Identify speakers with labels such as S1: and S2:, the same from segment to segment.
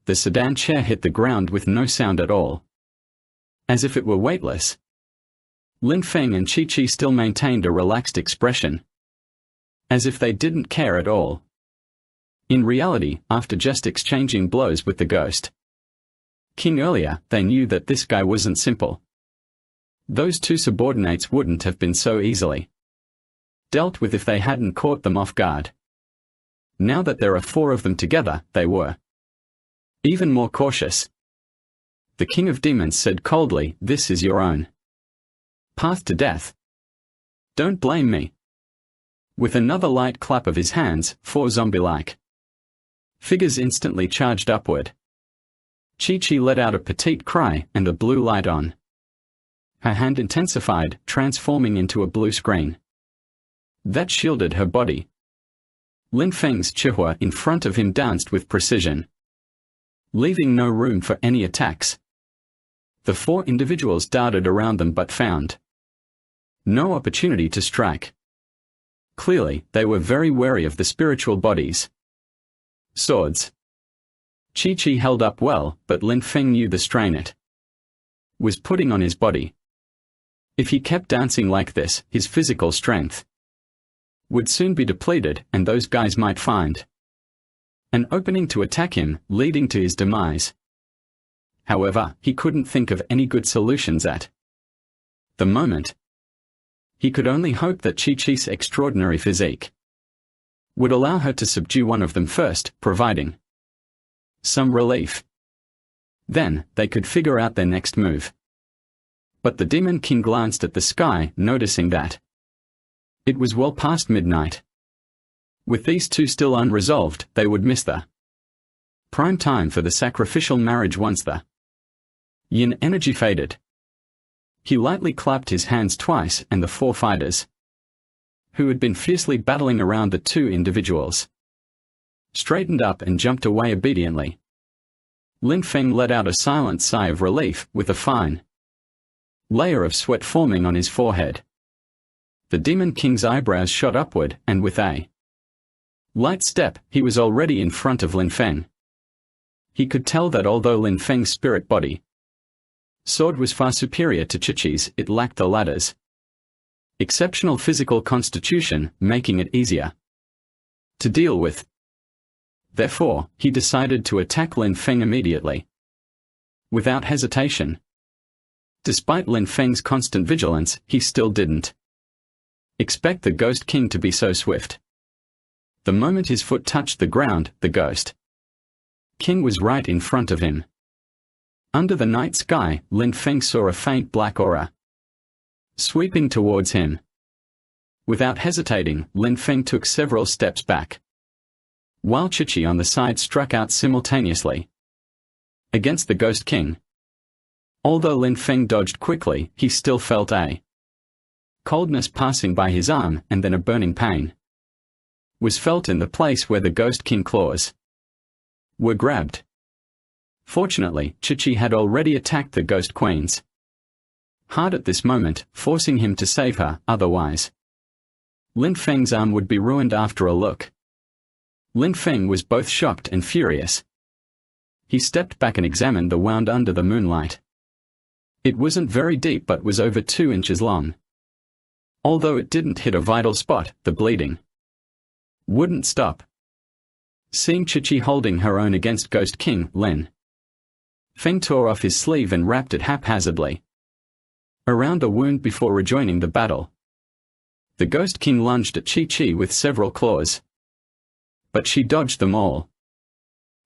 S1: The sedan chair hit the ground with no sound at all. As if it were weightless. Lin Feng and Chi-Chi still maintained a relaxed expression. As if they didn't care at all. In reality, after just exchanging blows with the ghost king earlier, they knew that this guy wasn't simple. Those two subordinates wouldn't have been so easily dealt with if they hadn't caught them off guard. Now that there are 4 of them together, they were even more cautious. The King of Demons said coldly, "This is your own path to death. Don't blame me." With another light clap of his hands, 4 zombie-like figures instantly charged upward. Chi-Chi let out a petite cry and the blue light on her hand intensified, transforming into a blue screen that shielded her body. Lin Feng's Chihua in front of him danced with precision, leaving no room for any attacks. The 4 individuals darted around them but found no opportunity to strike. Clearly, they were very wary of the spiritual bodies. Swords. Chi-Chi held up well, but Lin Feng knew the strain it was putting on his body. If he kept dancing like this, his physical strength would soon be depleted, and those guys might find an opening to attack him, leading to his demise. However, he couldn't think of any good solutions at the moment. He could only hope that Chi-Chi's extraordinary physique would allow her to subdue one of them first, providing some relief. Then, they could figure out their next move. But the Demon King glanced at the sky, noticing that it was well past midnight. With these 2 still unresolved, they would miss the prime time for the sacrificial marriage once the yin energy faded. He lightly clapped his hands twice, and the 4 fighters, who had been fiercely battling around the 2 individuals, straightened up and jumped away obediently. Lin Feng let out a silent sigh of relief, with a fine layer of sweat forming on his forehead. The Demon King's eyebrows shot upward, and with a light step, he was already in front of Lin Feng. He could tell that although Lin Feng's spirit body sword was far superior to Chi-Chi's, it lacked the latter's exceptional physical constitution, making it easier to deal with. Therefore, he decided to attack Lin Feng immediately, without hesitation. Despite Lin Feng's constant vigilance, he still didn't expect the Ghost King to be so swift. The moment his foot touched the ground, the Ghost King was right in front of him. Under the night sky, Lin Feng saw a faint black aura sweeping towards him. Without hesitating, Lin Feng took several steps back, while Chi-Chi on the side struck out simultaneously against the Ghost King. Although Lin Feng dodged quickly, he still felt a coldness passing by his arm, and then a burning pain was felt in the place where the Ghost King claws were grabbed. Fortunately, Chi-Chi had already attacked the Ghost Queen's heart at this moment, forcing him to save her, otherwise Lin Feng's arm would be ruined. After a look, Lin Feng was both shocked and furious. He stepped back and examined the wound under the moonlight. It wasn't very deep but was over 2 inches long. Although it didn't hit a vital spot, the bleeding wouldn't stop. Seeing Chi-Chi holding her own against Ghost King, Lin Feng tore off his sleeve and wrapped it haphazardly around a wound before rejoining the battle. The Ghost King lunged at Chi-Chi with several claws, but she dodged them all.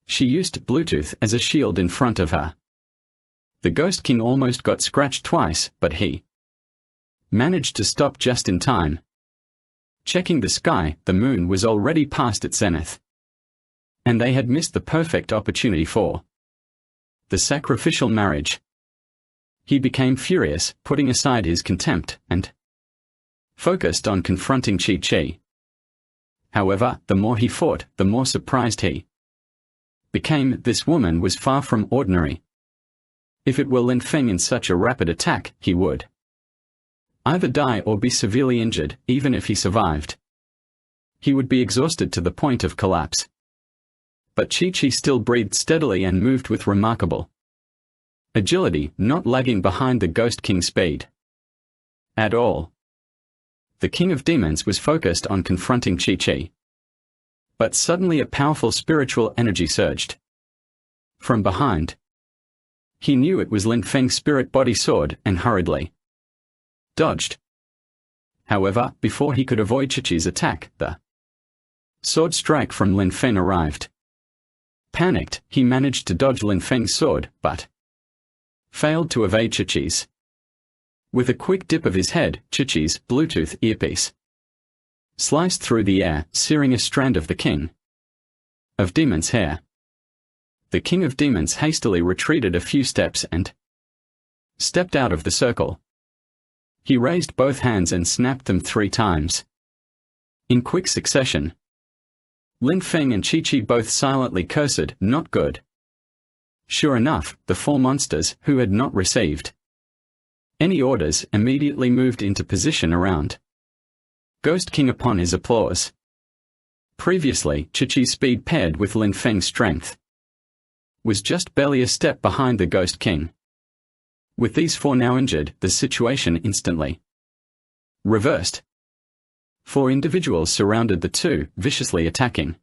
S1: She used Bluetooth as a shield in front of her. The Ghost King almost got scratched twice, but he managed to stop just in time. Checking the sky, the moon was already past its zenith, and they had missed the perfect opportunity for the sacrificial marriage. He became furious, putting aside his contempt, and focused on confronting Chi-Chi. However, the more he fought, the more surprised he became. This woman was far from ordinary. If it were Lin Feng in such a rapid attack, he would either die or be severely injured. Even if he survived, he would be exhausted to the point of collapse. But Chi-Chi still breathed steadily and moved with remarkable agility, not lagging behind the Ghost King's speed at all. The King of Demons was focused on confronting Chi-Chi. But suddenly a powerful spiritual energy surged from behind. He knew it was Lin Feng's spirit body sword and hurriedly dodged. However, before he could avoid Chi-Chi's attack, the sword strike from Lin Feng arrived. Panicked, he managed to dodge Lin Feng's sword, but failed to evade Chi-Chi's. With a quick dip of his head, Chi-Chi's Bluetooth earpiece sliced through the air, searing a strand of the King of Demons' hair. The King of Demons hastily retreated a few steps and stepped out of the circle. He raised both hands and snapped them 3 times. In quick succession, Lin Feng and Chi-Chi both silently cursed, "Not good." Sure enough, the 4 monsters, who had not received any orders, immediately moved into position around Ghost King upon his applause. Previously, Chi-Chi's speed paired with Lin Feng's strength was just barely a step behind the Ghost King. With these 4 now injured, the situation instantly reversed. 4 individuals surrounded the 2, viciously attacking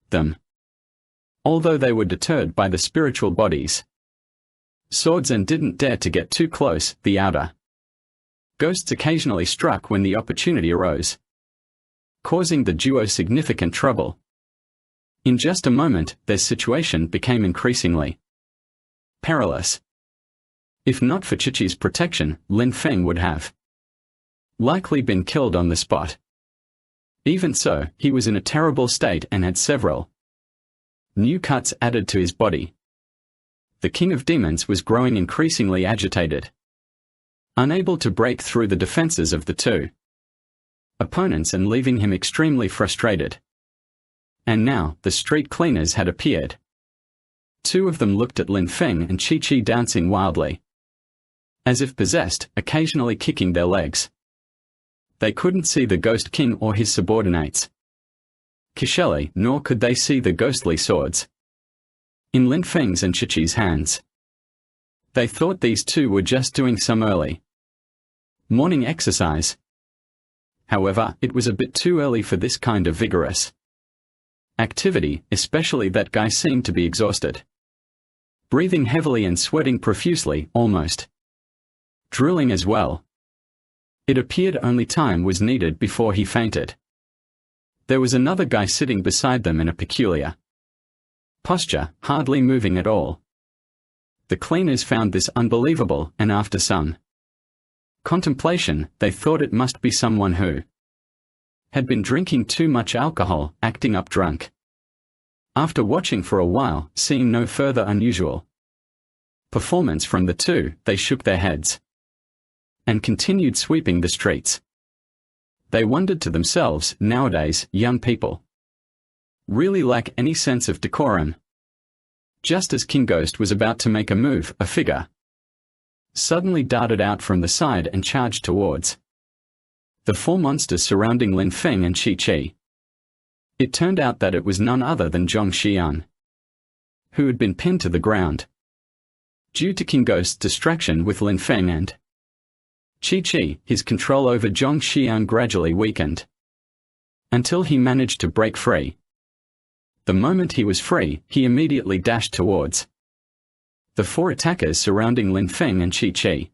S1: them. Although they were deterred by the spiritual bodies' swords and didn't dare to get too close, the outer ghosts occasionally struck when the opportunity arose, causing the duo significant trouble. In just a moment, their situation became increasingly perilous. If not for Chi-Chi's protection, Lin Feng would have likely been killed on the spot. Even so, he was in a terrible state and had several new cuts added to his body. The King of Demons was growing increasingly agitated, unable to break through the defenses of the 2 opponents and leaving him extremely frustrated. And now, the street cleaners had appeared. 2 of them looked at Lin Feng and Chi-Chi dancing wildly, as if possessed, occasionally kicking their legs. They couldn't see the Ghost King or his subordinates Kisheli, nor could they see the ghostly swords in Lin Feng's and Chi-Chi's hands. They thought these 2 were just doing some early morning exercise. However, it was a bit too early for this kind of vigorous activity, especially that guy seemed to be exhausted, breathing heavily and sweating profusely, almost drooling as well. It appeared only time was needed before he fainted. There was another guy sitting beside them in a peculiar posture, hardly moving at all. The cleaners found this unbelievable, and after some contemplation, they thought it must be someone who had been drinking too much alcohol, acting up drunk. After watching for a while, seeing no further unusual performance from the 2, they shook their heads and continued sweeping the streets. They wondered to themselves, nowadays, young people really lack any sense of decorum. Just as King Ghost was about to make a move, a figure suddenly darted out from the side and charged towards the 4 monsters surrounding Lin Feng and Chi-Chi. It turned out that it was none other than Zhong Xian, who had been pinned to the ground due to King Ghost's distraction with Lin Feng and Chi-Chi. His control over Zhong Xian gradually weakened until he managed to break free. The moment he was free, he immediately dashed towards the 4 attackers surrounding Lin Feng and Chi-Chi.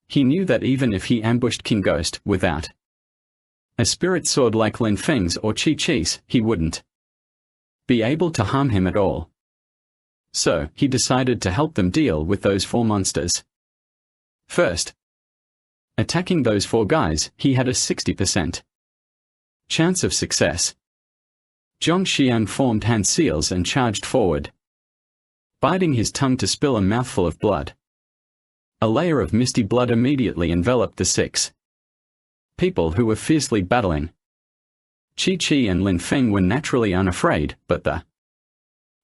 S1: He knew that even if he ambushed King Ghost without a spirit sword like Lin Feng's or Chi-Chi's, he wouldn't be able to harm him at all. So, he decided to help them deal with those 4 monsters. First, attacking those 4 guys, he had a 60% chance of success. Zhong Xian formed hand seals and charged forward, biting his tongue to spill a mouthful of blood. A layer of misty blood immediately enveloped the 6 people who were fiercely battling. Chi-Chi and Lin Feng were naturally unafraid, but the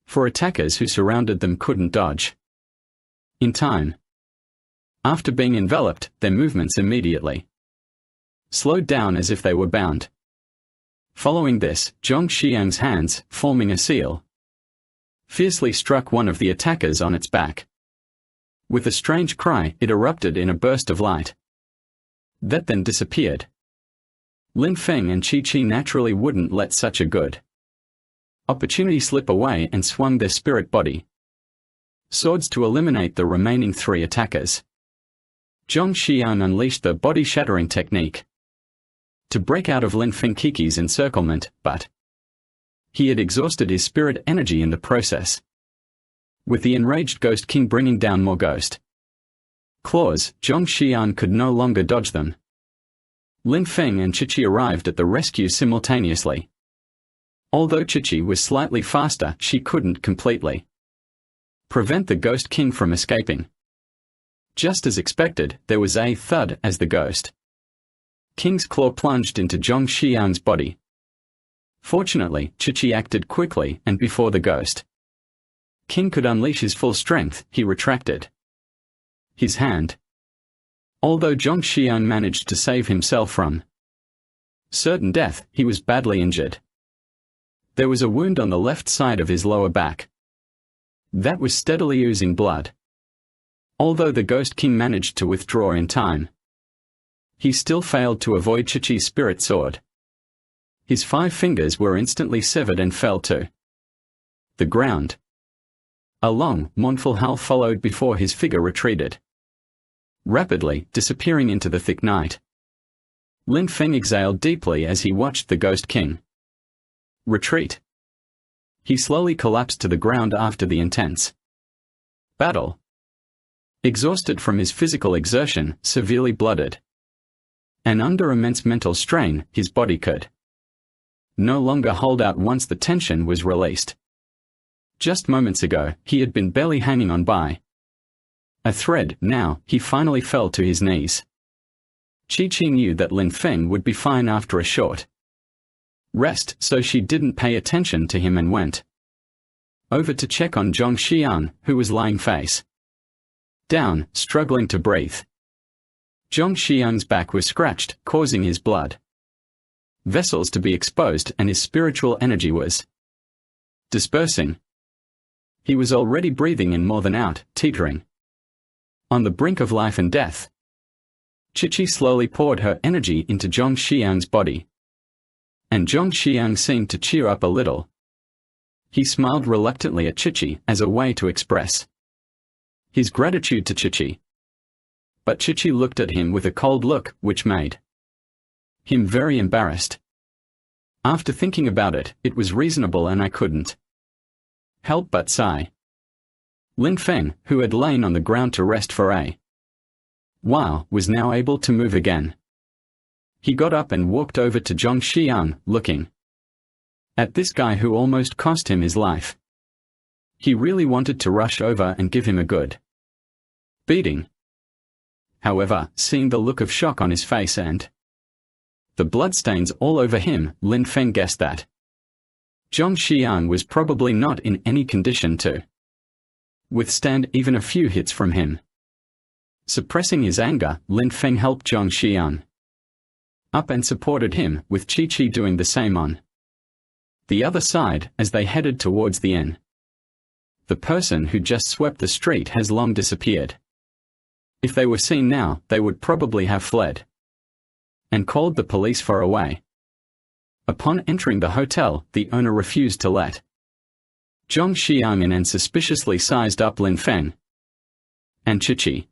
S1: 4 attackers who surrounded them couldn't dodge in time. After being enveloped, their movements immediately slowed down as if they were bound. Following this, Zhong Xiang's hands, forming a seal, fiercely struck one of the attackers on its back. With a strange cry, it erupted in a burst of light that then disappeared. Lin Feng and Chi-Chi naturally wouldn't let such a good opportunity slip away and swung their spirit body swords to eliminate the remaining 3 attackers. Zhong Xiang unleashed the body-shattering technique to break out of Lin Feng Kiki's encirclement, but he had exhausted his spirit energy in the process. With the enraged Ghost King bringing down more ghost claws, Zhong Xiang could no longer dodge them. Lin Feng and Chi-Chi arrived at the rescue simultaneously. Although Chi-Chi was slightly faster, she couldn't completely prevent the Ghost King from escaping. Just as expected, there was a thud as the Ghost King's claw plunged into Zhong Xiang's body. Fortunately, Chi-Chi acted quickly, and before the Ghost King could unleash his full strength, he retracted his hand. Although Zhong Xiang managed to save himself from certain death, he was badly injured. There was a wound on the left side of his lower back that was steadily oozing blood. Although the Ghost King managed to withdraw in time, he still failed to avoid Chi-Chi's spirit sword. His 5 fingers were instantly severed and fell to the ground. A long, mournful howl followed before his figure retreated, rapidly disappearing into the thick night. Lin Feng exhaled deeply as he watched the Ghost King retreat. He slowly collapsed to the ground after the intense battle. Exhausted from his physical exertion, severely blooded, and under immense mental strain, his body could no longer hold out once the tension was released. Just moments ago, he had been barely hanging on by a thread. Now, he finally fell to his knees. Chi-Chi knew that Lin Feng would be fine after a short rest, so she didn't pay attention to him and went over to check on Zhong Xiang, who was lying face down, struggling to breathe. Zhong Xiang's back was scratched, causing his blood vessels to be exposed, and his spiritual energy was dispersing. He was already breathing in more than out, teetering on the brink of life and death. Chi-Chi slowly poured her energy into Zhong Xiang's body, and Zhong Xiang seemed to cheer up a little. He smiled reluctantly at Chi-Chi as a way to express his gratitude to Chi-Chi. But Chi-Chi looked at him with a cold look, which made him very embarrassed. After thinking about it, it was reasonable and I couldn't help but sigh. Lin Feng, who had lain on the ground to rest for a while, was now able to move again. He got up and walked over to Zhong Xiang, looking at this guy who almost cost him his life. He really wanted to rush over and give him a good beating. However, seeing the look of shock on his face and the bloodstains all over him, Lin Feng guessed that Zhong Xiang was probably not in any condition to withstand even a few hits from him. Suppressing his anger, Lin Feng helped Zhong Xiang up and supported him, with Chi-Chi doing the same on the other side as they headed towards the inn. The person who just swept the street has long disappeared. If they were seen now, they would probably have fled and called the police for a way. Upon entering the hotel, the owner refused to let Zhong Xiang in and suspiciously sized up Lin Feng and Chi-Chi.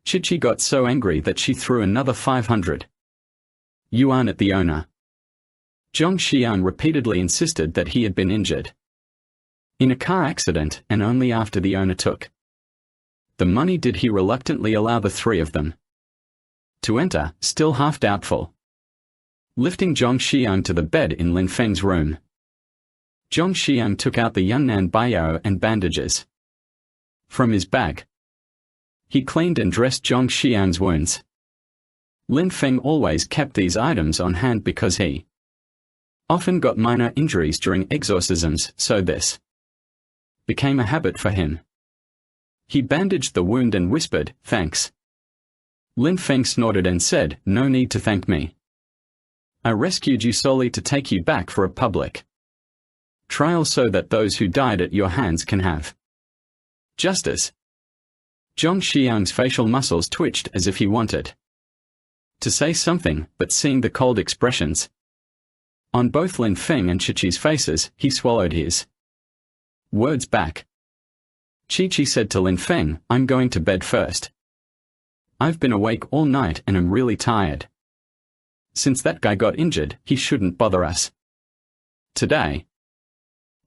S1: Chi-Chi got so angry that she threw another 500 yuan at the owner. Zhong Xiang repeatedly insisted that he had been injured in a car accident, and only after the owner took the money did he reluctantly allow the 3 of them to enter, still half doubtful. Lifting Zhong Xiang to the bed in Lin Feng's room, Zhong Xiang took out the Yunnan Baiyao and bandages from his bag. He cleaned and dressed Zhong Xiang's wounds. Lin Feng always kept these items on hand because he often got minor injuries during exorcisms, so this became a habit for him. He bandaged the wound and whispered, "Thanks." Lin Feng snorted and said, "No need to thank me. I rescued you solely to take you back for a public trial so that those who died at your hands can have justice. Zhong Xiang's facial muscles twitched as if he wanted to say something, but seeing the cold expressions on both Lin Feng and Chi-Chi's faces, he swallowed his words back. Chi-Chi said to Lin Feng, I'm going to bed first. I've been awake all night and am really tired. Since that guy got injured, he shouldn't bother us today.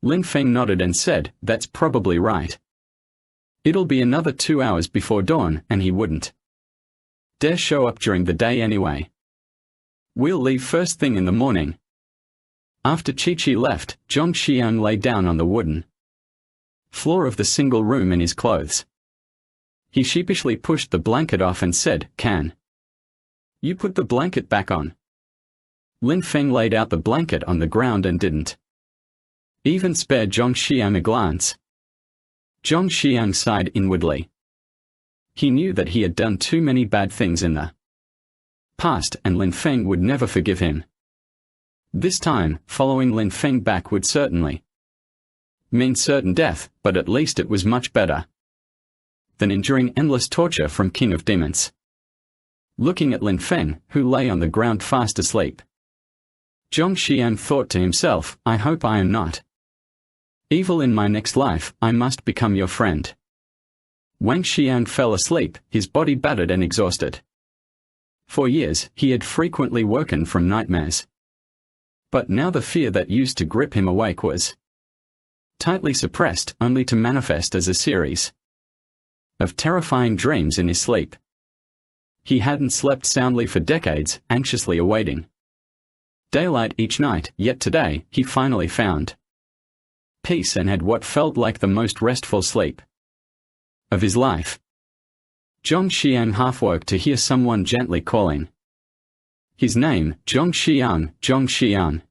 S1: Lin Feng nodded and said, that's probably right. It'll be another 2 hours before dawn, and he wouldn't dare show up during the day anyway. We'll leave first thing in the morning. After Chi-Chi left, Zhong Xiang lay down on the wooden floor of the single room in his clothes. He sheepishly pushed the blanket off and said, Can you put the blanket back on? Lin Feng laid out the blanket on the ground and didn't even spare Zhong Xiang a glance. Zhong Xiang sighed inwardly. He knew that he had done too many bad things in the past and Lin Feng would never forgive him. This time, following Lin Feng back would certainly mean certain death, but at least it was much better than enduring endless torture from King of Demons. Looking at Lin Feng, who lay on the ground fast asleep, Zhong Xiang thought to himself, I hope I am not evil in my next life. I must become your friend. Wang Xiang fell asleep, his body battered and exhausted. For years, he had frequently woken from nightmares. But now the fear that used to grip him awake was tightly suppressed, only to manifest as a series of terrifying dreams in his sleep. He hadn't slept soundly for decades, anxiously awaiting daylight each night, yet today, he finally found peace and had what felt like the most restful sleep of his life. Zhong Xiang half woke to hear someone gently calling his name, Zhong Xiang, Zhong Xiang.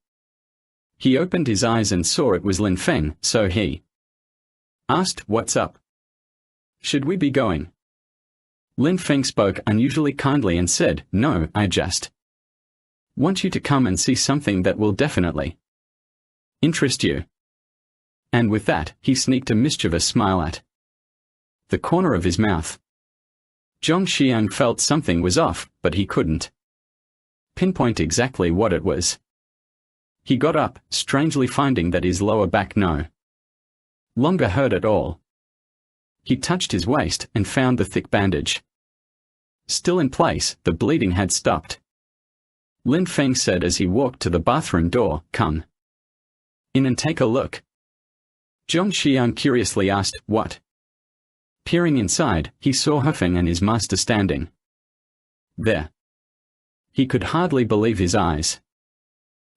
S1: He opened his eyes and saw it was Lin Feng, so he asked, What's up? Should we be going? Lin Feng spoke unusually kindly and said, No, I just want you to come and see something that will definitely interest you. And with that, he sneaked a mischievous smile at the corner of his mouth. Zhong Xiang felt something was off, but he couldn't pinpoint exactly what it was. He got up, strangely finding that his lower back no longer hurt at all. He touched his waist and found the thick bandage still in place. The bleeding had stopped. Lin Feng said as he walked to the bathroom door, Come in and take a look. Zhong Xiang curiously asked, What? Peering inside, he saw Hefeng and his master standing there. He could hardly believe his eyes.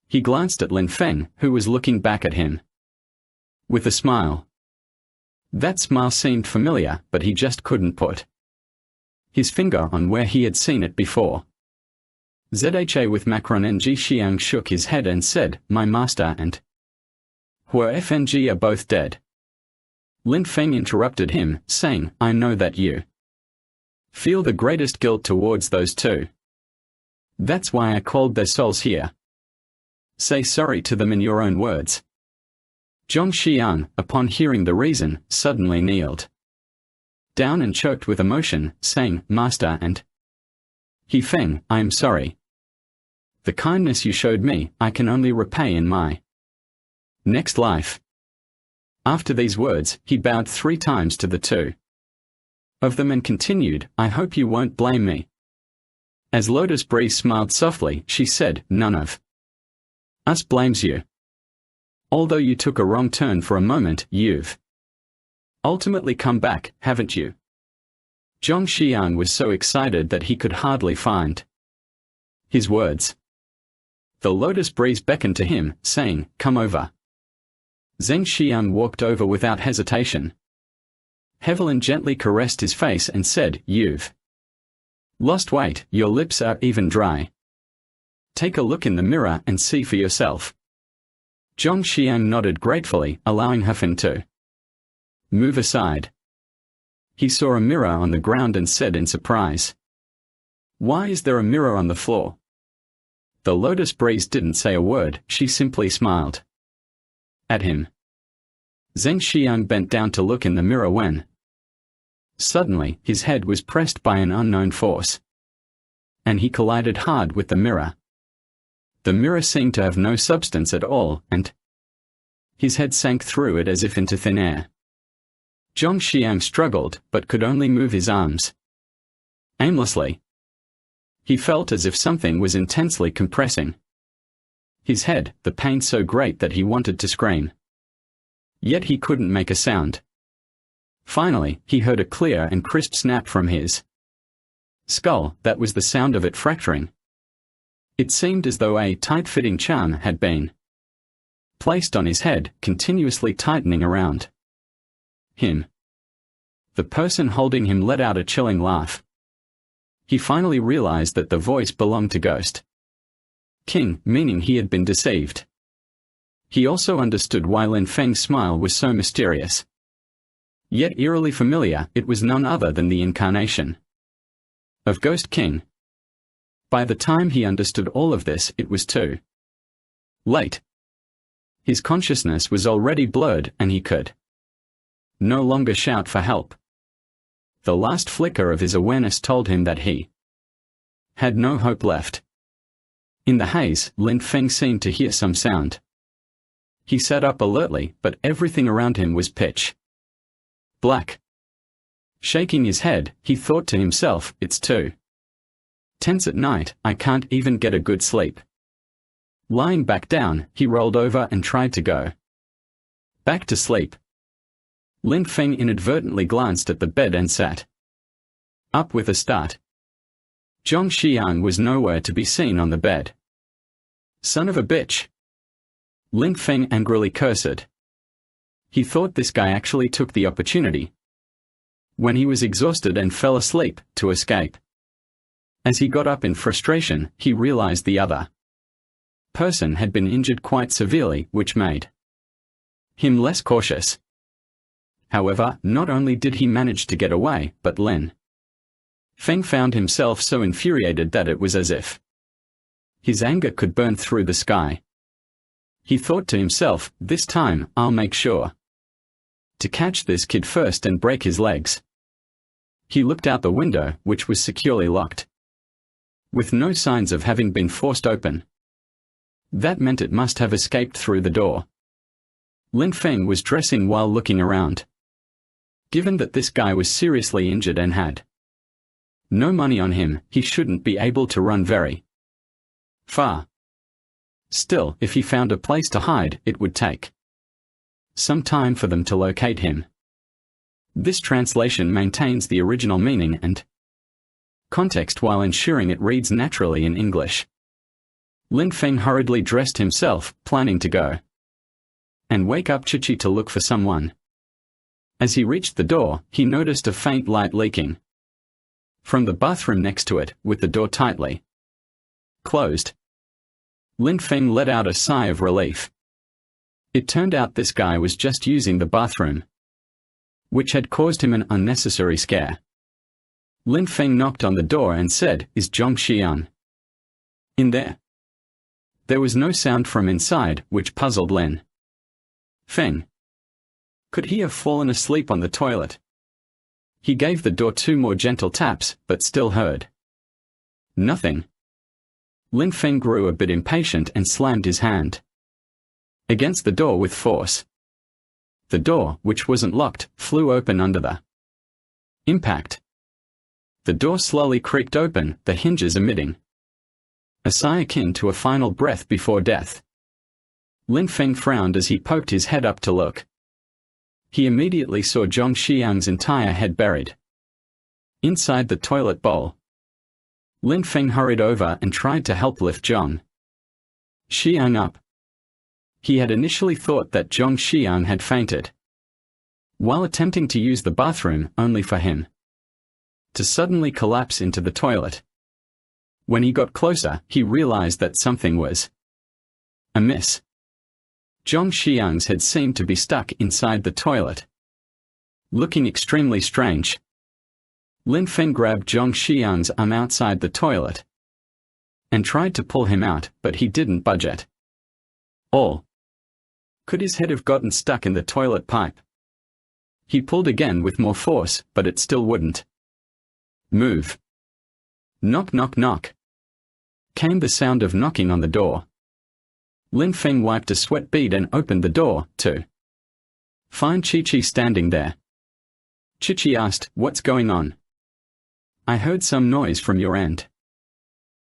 S1: He glanced at Lin Feng, who was looking back at him with a smile. That smile seemed familiar, but he just couldn't put his finger on where he had seen it before. Zha with Macron and Ji Xiang shook his head and said, My master and Hua Fng are both dead. Lin Feng interrupted him, saying, I know that you feel the greatest guilt towards those two. That's why I called their souls here. Say sorry to them in your own words. Zhong Xiang, upon hearing the reason, suddenly kneeled down and choked with emotion, saying, Master and He Feng, I am sorry. The kindness you showed me, I can only repay in my next life. After these words, he bowed 3 times to the two of them and continued, I hope you won't blame me. As Lotus Breeze smiled softly, she said, None of us blames you. Although you took a wrong turn for a moment, you've ultimately come back, haven't you? Zhong Xiang was so excited that he could hardly find his words. The Lotus Breeze beckoned to him, saying, Come over. Zheng Xiang walked over without hesitation. Hevelin gently caressed his face and said, You've lost weight, your lips are even dry. Take a look in the mirror and see for yourself. Zhong Xiang nodded gratefully, allowing Hefeng to move aside. He saw a mirror on the ground and said in surprise, Why is there a mirror on the floor? The Lotus Breeze didn't say a word, she simply smiled at him. Zheng Xiang bent down to look in the mirror when suddenly his head was pressed by an unknown force, and he collided hard with the mirror. The mirror seemed to have no substance at all, and his head sank through it as if into thin air. Zheng Xiang struggled, but could only move his arms aimlessly. He felt as if something was intensely compressing his head, the pain so great that he wanted to scream. Yet he couldn't make a sound. Finally, he heard a clear and crisp snap from his skull. That was the sound of it fracturing. It seemed as though a tight-fitting charm had been placed on his head, continuously tightening around him. The person holding him let out a chilling laugh. He finally realized that the voice belonged to Ghost King, meaning he had been deceived. He also understood why Lin Feng's smile was so mysterious. Yet eerily familiar, it was none other than the incarnation of Ghost King. By the time he understood all of this, it was too late. His consciousness was already blurred, and he could no longer shout for help. The last flicker of his awareness told him that he had no hope left. In the haze, Lin Feng seemed to hear some sound. He sat up alertly, but everything around him was pitch black. Shaking his head, he thought to himself, it's too tense at night, I can't even get a good sleep. Lying back down, he rolled over and tried to go back to sleep. Lin Feng inadvertently glanced at the bed and sat up with a start. Zheng Xiang was nowhere to be seen on the bed. Son of a bitch! Lin Feng angrily cursed. He thought this guy actually took the opportunity, when he was exhausted and fell asleep, to escape. As he got up in frustration, he realized the other person had been injured quite severely, which made him less cautious. However, not only did he manage to get away, but Lin Feng found himself so infuriated that it was as if his anger could burn through the sky. He thought to himself, this time, I'll make sure to catch this kid first and break his legs. He looked out the window, which was securely locked, with no signs of having been forced open. That meant it must have escaped through the door. Lin Feng was dressing while looking around. Given that this guy was seriously injured and had no money on him, he shouldn't be able to run very far. Still, if he found a place to hide, it would take some time for them to locate him. This translation maintains the original meaning and context while ensuring it reads naturally in English. Lin Feng hurriedly dressed himself, planning to go and wake up Chichi to look for someone. As he reached the door, he noticed a faint light leaking from the bathroom next to it, with the door tightly closed. Lin Feng let out a sigh of relief. It turned out this guy was just using the bathroom, which had caused him an unnecessary scare. Lin Feng knocked on the door and said, "Is Zheng Xiang in there?" There was no sound from inside, which puzzled Lin Feng. Could he have fallen asleep on the toilet? He gave the door 2 more gentle taps, but still heard nothing. Lin Feng grew a bit impatient and slammed his hand against the door with force. The door, which wasn't locked, flew open under the impact. The door slowly creaked open, the hinges emitting a sigh akin to a final breath before death. Lin Feng frowned as he poked his head up to look. He immediately saw Zheng Xiang's entire head buried inside the toilet bowl. Lin Feng hurried over and tried to help lift Zheng Xiang up. He had initially thought that Zheng Xiang had fainted while attempting to use the bathroom, only for him to suddenly collapse into the toilet. When he got closer, he realized that something was amiss. Zheng Xiang's head seemed to be stuck inside the toilet, looking extremely strange. Lin Feng grabbed Zheng Xiang's arm outside the toilet and tried to pull him out, but he didn't budge at all. Could his head have gotten stuck in the toilet pipe? He pulled again with more force, but it still wouldn't move. Knock, knock, knock. Came the sound of knocking on the door. Lin Feng wiped a sweat bead and opened the door, to find Chi-Chi standing there. Chi-Chi asked, "What's going on?" "I heard some noise from your end."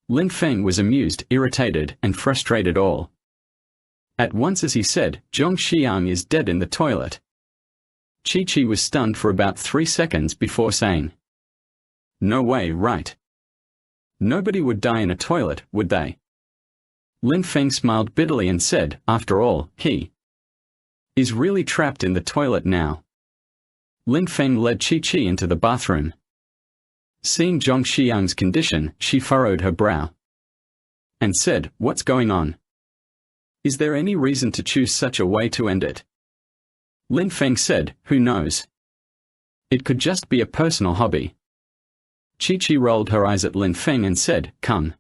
S1: Lin Feng was amused, irritated, and frustrated all at once as he said, "Zhong Xiang is dead in the toilet." Chi-Chi was stunned for about 3 seconds before saying, "No way, right? Nobody would die in a toilet, would they?" Lin Feng smiled bitterly and said, "After all, he is really trapped in the toilet now." Lin Feng led Chi-Chi into the bathroom. Seeing Zhong Xiang's condition, she furrowed her brow and said, "What's going on? Is there any reason to choose such a way to end it?" Lin Feng said, "Who knows? It could just be a personal hobby." Chi-Chi rolled her eyes at Lin Feng and said, "Come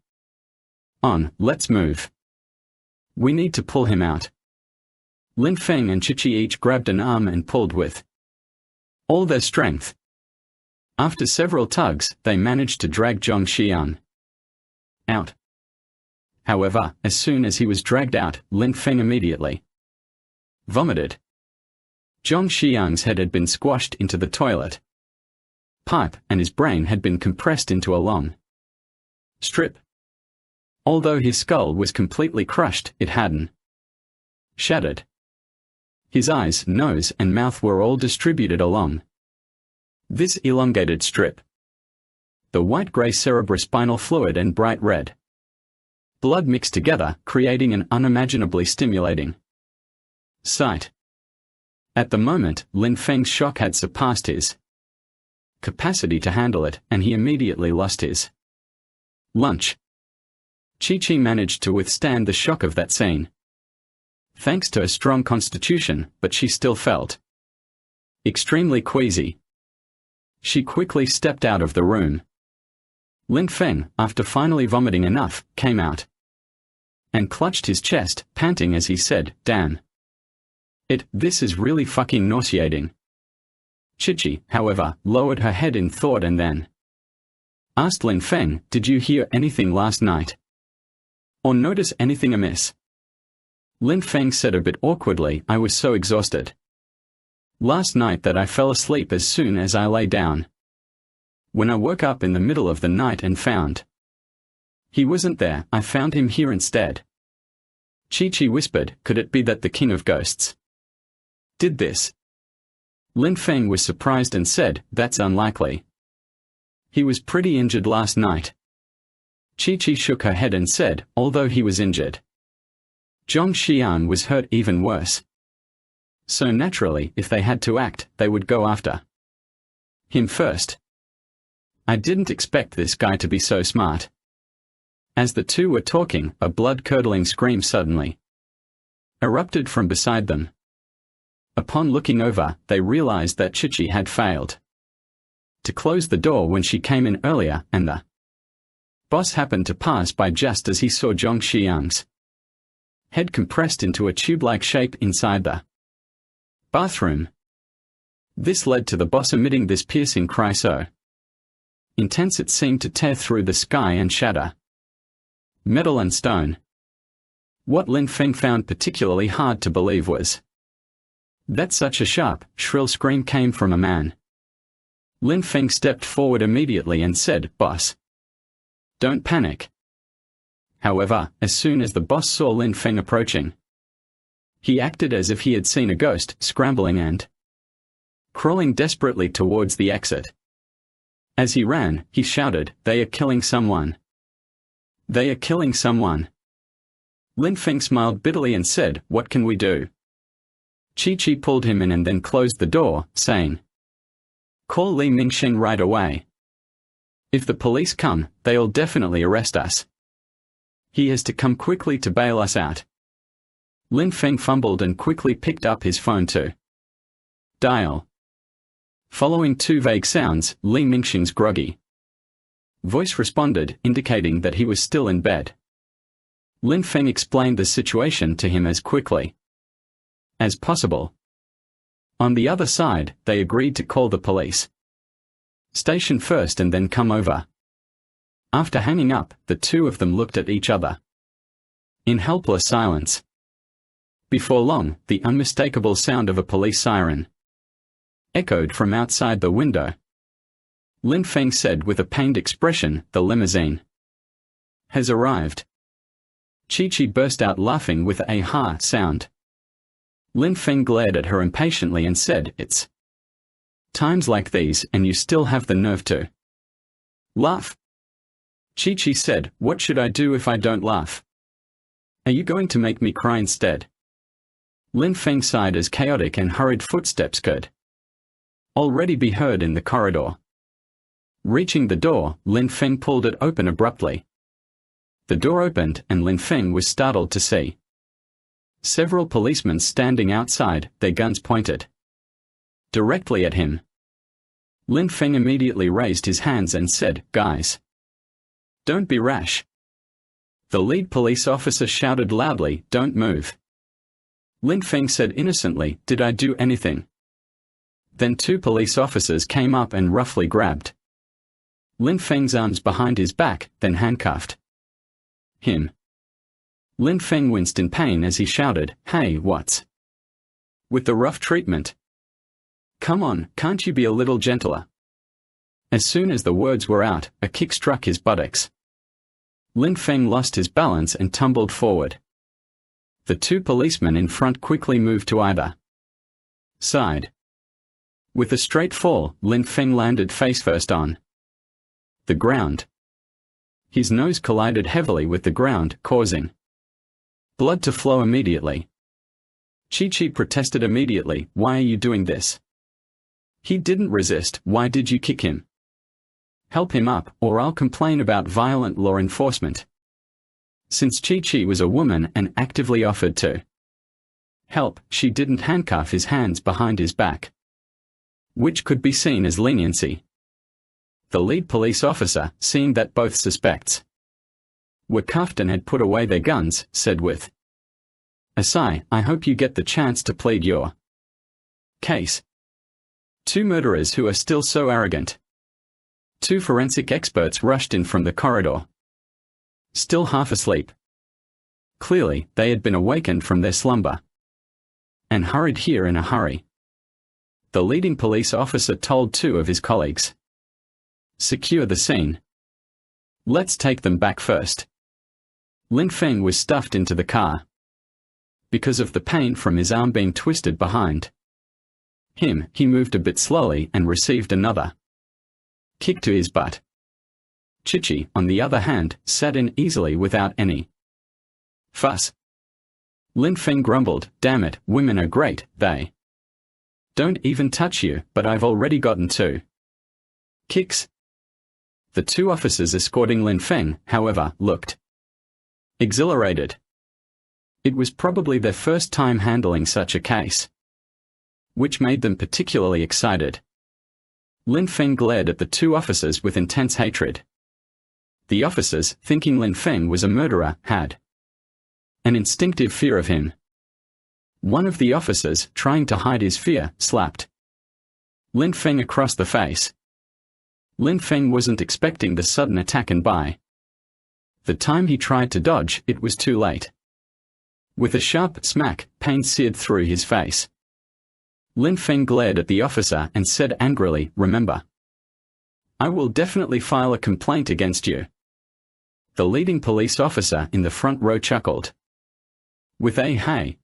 S1: on, let's move. We need to pull him out." Lin Feng and Chi-Chi each grabbed an arm and pulled with all their strength. After several tugs, they managed to drag Zhong Xiang out. However, as soon as he was dragged out, Lin Feng immediately vomited. Zhong Xiang's head had been squashed into the toilet pipe, and his brain had been compressed into a long strip. Although his skull was completely crushed, it hadn't shattered. His eyes, nose, and mouth were all distributed along this elongated strip. The white-gray cerebrospinal fluid and bright red blood mixed together, creating an unimaginably stimulating sight. At the moment, Lin Feng's shock had surpassed his capacity to handle it, and he immediately lost his lunch. Chi-Chi managed to withstand the shock of that scene, thanks to a strong constitution, but she still felt extremely queasy. She quickly stepped out of the room. Lin Feng, after finally vomiting enough, came out and clutched his chest, panting as he said, "Damn it, this is really fucking nauseating." Chi-Chi, however, lowered her head in thought and then asked Lin Feng, "Did you hear anything last night? Or notice anything amiss?" Lin Feng said a bit awkwardly, "I was so exhausted last night that I fell asleep as soon as I lay down. When I woke up in the middle of the night and found he wasn't there, I found him here instead." Chi-Chi whispered, "Could it be that the King of Ghosts did this?" Lin Feng was surprised and said, "That's unlikely. He was pretty injured last night." Chi-Chi shook her head and said, "Although he was injured, Zhong Xiang was hurt even worse. So naturally, if they had to act, they would go after him first. I didn't expect this guy to be so smart." As the two were talking, a blood-curdling scream suddenly erupted from beside them. Upon looking over, they realized that Chi-Chi had failed to close the door when she came in earlier, and the boss happened to pass by just as he saw Zhong Xiang's head compressed into a tube-like shape inside the bathroom. This led to the boss emitting this piercing cry so intense it seemed to tear through the sky and shatter metal and stone. What Lin Feng found particularly hard to believe was that such a sharp, shrill scream came from a man. Lin Feng stepped forward immediately and said, "Boss, don't panic." However, as soon as the boss saw Lin Feng approaching, he acted as if he had seen a ghost, scrambling and crawling desperately towards the exit. As he ran, he shouted, "They are killing someone! They are killing someone!" Lin Feng smiled bitterly and said, "What can we do?" Chi-Chi pulled him in and then closed the door, saying, "Call Li Mingxing right away. If the police come, they'll definitely arrest us. He has to come quickly to bail us out." Lin Feng fumbled and quickly picked up his phone to dial. Following two vague sounds, Li Mingxing's groggy voice responded, indicating that he was still in bed. Lin Feng explained the situation to him as quickly as possible. On the other side, they agreed to call the police station first and then come over. After hanging up, the two of them looked at each other in helpless silence. Before long, the unmistakable sound of a police siren echoed from outside the window. Lin Feng said with a pained expression, "The limousine has arrived." Chi-Chi burst out laughing with a ha sound. Lin Feng glared at her impatiently and said, "It's times like these and you still have the nerve to laugh." Chi-Chi said, "What should I do if I don't laugh? Are you going to make me cry instead?" Lin Feng sighed as chaotic and hurried footsteps could already be heard in the corridor. Reaching the door, Lin Feng pulled it open abruptly. The door opened and Lin Feng was startled to see several policemen standing outside, their guns pointed directly at him. Lin Feng immediately raised his hands and said, "Guys, don't be rash." The lead police officer shouted loudly, "Don't move." Lin Feng said innocently, "Did I do anything?" Then two police officers came up and roughly grabbed Lin Feng's arms behind his back, then handcuffed him. Lin Feng winced in pain as he shouted, "Hey, what's with the rough treatment? Come on, can't you be a little gentler?" As soon as the words were out, a kick struck his buttocks. Lin Feng lost his balance and tumbled forward. The two policemen in front quickly moved to either side. With a straight fall, Lin Feng landed face-first on the ground. His nose collided heavily with the ground, causing blood to flow immediately. Chi-Chi protested immediately, "Why are you doing this? He didn't resist, why did you kick him? Help him up, or I'll complain about violent law enforcement." Since Chi-Chi was a woman and actively offered to help, she didn't handcuff his hands behind his back, which could be seen as leniency. The lead police officer, seeing that both suspects were cuffed and had put away their guns, said with a sigh, "I hope you get the chance to plead your case. Two murderers who are still so arrogant." Two forensic experts rushed in from the corridor, still half asleep. Clearly, they had been awakened from their slumber and hurried here in a hurry. The leading police officer told two of his colleagues, "Secure the scene. Let's take them back first." Lin Feng was stuffed into the car. Because of the pain from his arm being twisted behind him, he moved a bit slowly and received another kick to his butt. Chi-Chi, on the other hand, sat in easily without any fuss. Lin Feng grumbled, "Damn it, women are great, they don't even touch you, but I've already gotten two kicks." The two officers escorting Lin Feng, however, looked exhilarated. It was probably their first time handling such a case, which made them particularly excited. Lin Feng glared at the two officers with intense hatred. The officers, thinking Lin Feng was a murderer, had an instinctive fear of him. One of the officers, trying to hide his fear, slapped Lin Feng across the face. Lin Feng wasn't expecting the sudden attack, and by the time he tried to dodge, it was too late. With a sharp smack, pain seared through his face. Lin Feng glared at the officer and said angrily, "Remember, I will definitely file a complaint against you." The leading police officer in the front row chuckled with a hey.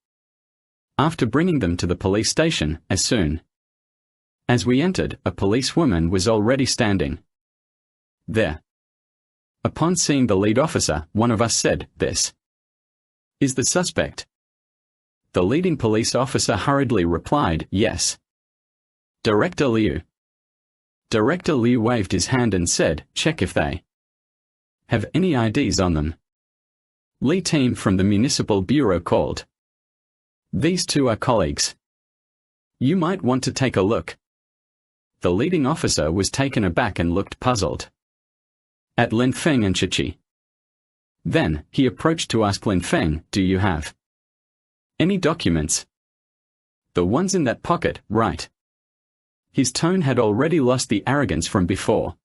S1: After bringing them to the police station, as soon as we entered, a policewoman was already standing there. Upon seeing the lead officer, one of us said, "This is the suspect." The leading police officer hurriedly replied, "Yes. Director Liu." Director Liu waved his hand and said, "Check if they have any IDs on them." Li team from the Municipal Bureau called, "These two are colleagues. You might want to take a look." The leading officer was taken aback and looked puzzled. at Lin Feng and Chi-Chi. Then, he approached to ask Lin Feng, do you have any documents? The ones in that pocket, right? His tone had already lost the arrogance from before.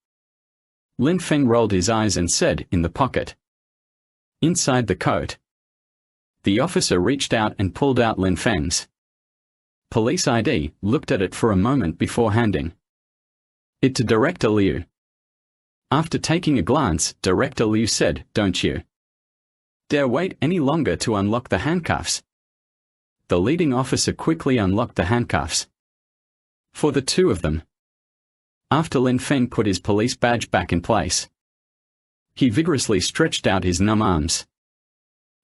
S1: Lin Feng rolled his eyes and said, in the pocket. Inside the coat. The officer reached out and pulled out Lin Feng's police ID, looked at it for a moment before handing it to Director Liu. After taking a glance, Director Liu said, don't you dare wait any longer to unlock the handcuffs. The leading officer quickly unlocked the handcuffs for the two of them. After Lin Feng put his police badge back in place, he vigorously stretched out his numb arms.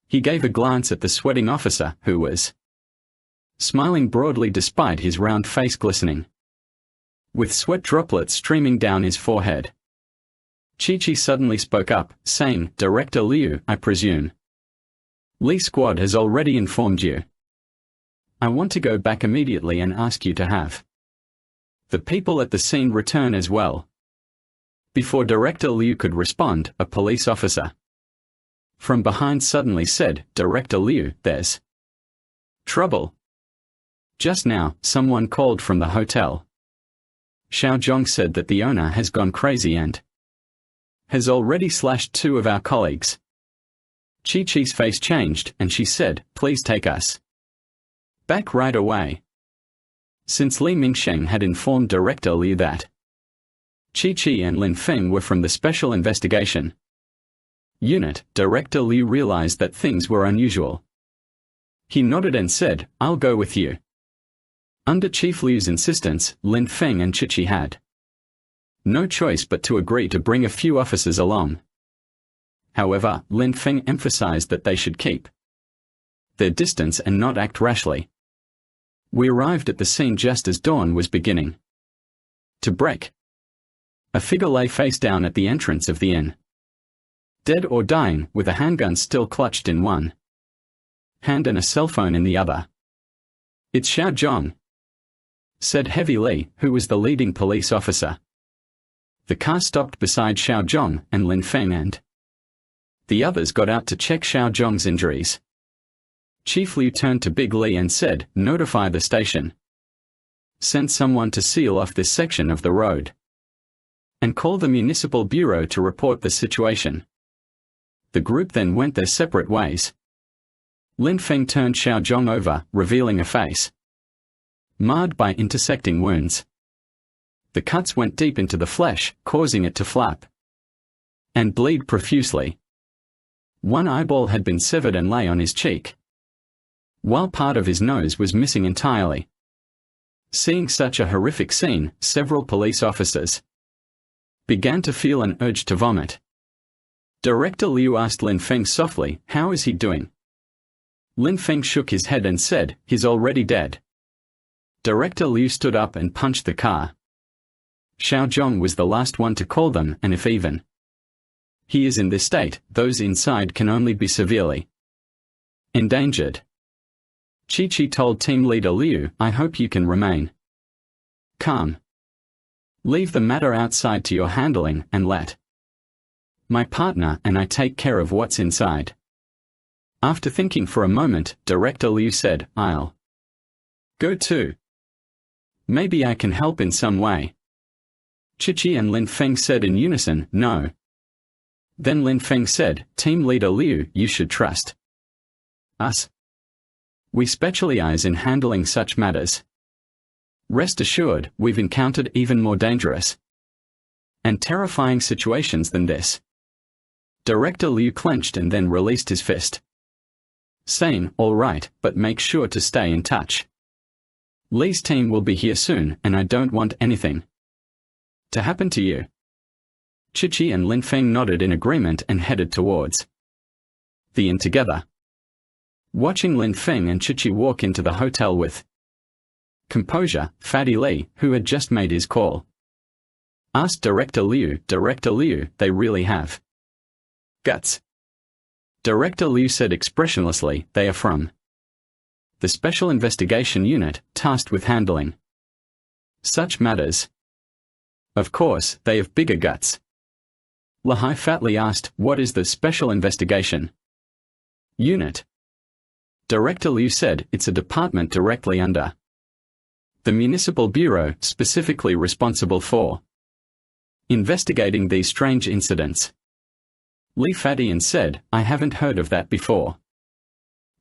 S1: He gave a glance at the sweating officer, who was smiling broadly despite his round face glistening with sweat droplets streaming down his forehead. Chi-Chi suddenly spoke up, saying, Director Liu, I presume Li Squad has already informed you. I want to go back immediately and ask you to have the people at the scene return as well. Before Director Liu could respond, a police officer from behind suddenly said, Director Liu, there's trouble. Just now, someone called from the hotel. Xiao Zhong said that the owner has gone crazy and has already slashed two of our colleagues. Chi-Chi's face changed and she said, please take us back right away. Since Li Mingsheng had informed Director Liu that Chi-Chi and Lin Feng were from the Special Investigation Unit, Director Liu realized that things were unusual. He nodded and said, I'll go with you. Under Chief Liu's insistence, Lin Feng and Chi-Chi had no choice but to agree to bring a few officers along. However, Lin Feng emphasized that they should keep their distance and not act rashly. We arrived at the scene just as dawn was beginning to break. A figure lay face down at the entrance of the inn. Dead or dying, with a handgun still clutched in one hand and a cell phone in the other. It's Xiao Zhong, said Heavy Li, who was the leading police officer. The car stopped beside Xiao Zhong and Lin Feng and the others got out to check Xiao Zhong's injuries. Chief Liu turned to Big Li and said, notify the station. Send someone to seal off this section of the road. And call the municipal bureau to report the situation. The group then went their separate ways. Lin Feng turned Xiao Zhong over, revealing a face marred by intersecting wounds. The cuts went deep into the flesh, causing it to flap and bleed profusely. One eyeball had been severed and lay on his cheek, while part of his nose was missing entirely. Seeing such a horrific scene, several police officers began to feel an urge to vomit. Director Liu asked Lin Feng softly, how is he doing? Lin Feng shook his head and said, he's already dead. Director Liu stood up and punched the car. Xiao Zhong was the last one to call them, and if even he is in this state, those inside can only be severely endangered. Chi-Chi told Team Leader Liu, I hope you can remain calm. Leave the matter outside to your handling and let my partner and I take care of what's inside. After thinking for a moment, Director Liu said, I'll go too. Maybe I can help in some way. Chi-Chi and Lin Feng said in unison, no. Then Lin Feng said, Team Leader Liu, you should trust us. We specialize in handling such matters. Rest assured, we've encountered even more dangerous and terrifying situations than this. Director Liu clenched and then released his fist, saying, all right, but make sure to stay in touch. Li's team will be here soon, and I don't want anything to happen to you. Chi-Chi and Lin Feng nodded in agreement and headed towards the inn together. Watching Lin Feng and Chi-Chi walk into the hotel with composure, Fatty Li, who had just made his call, asked Director Liu, they really have guts. Director Liu said expressionlessly, they are from the Special Investigation Unit, tasked with handling such matters. Of course, they have bigger guts. Lahai fatly asked, "What is the Special Investigation Unit?" Director Liu said, "It's a department directly under the Municipal Bureau, specifically responsible for investigating these strange incidents." Li Fadian said, "I haven't heard of that before."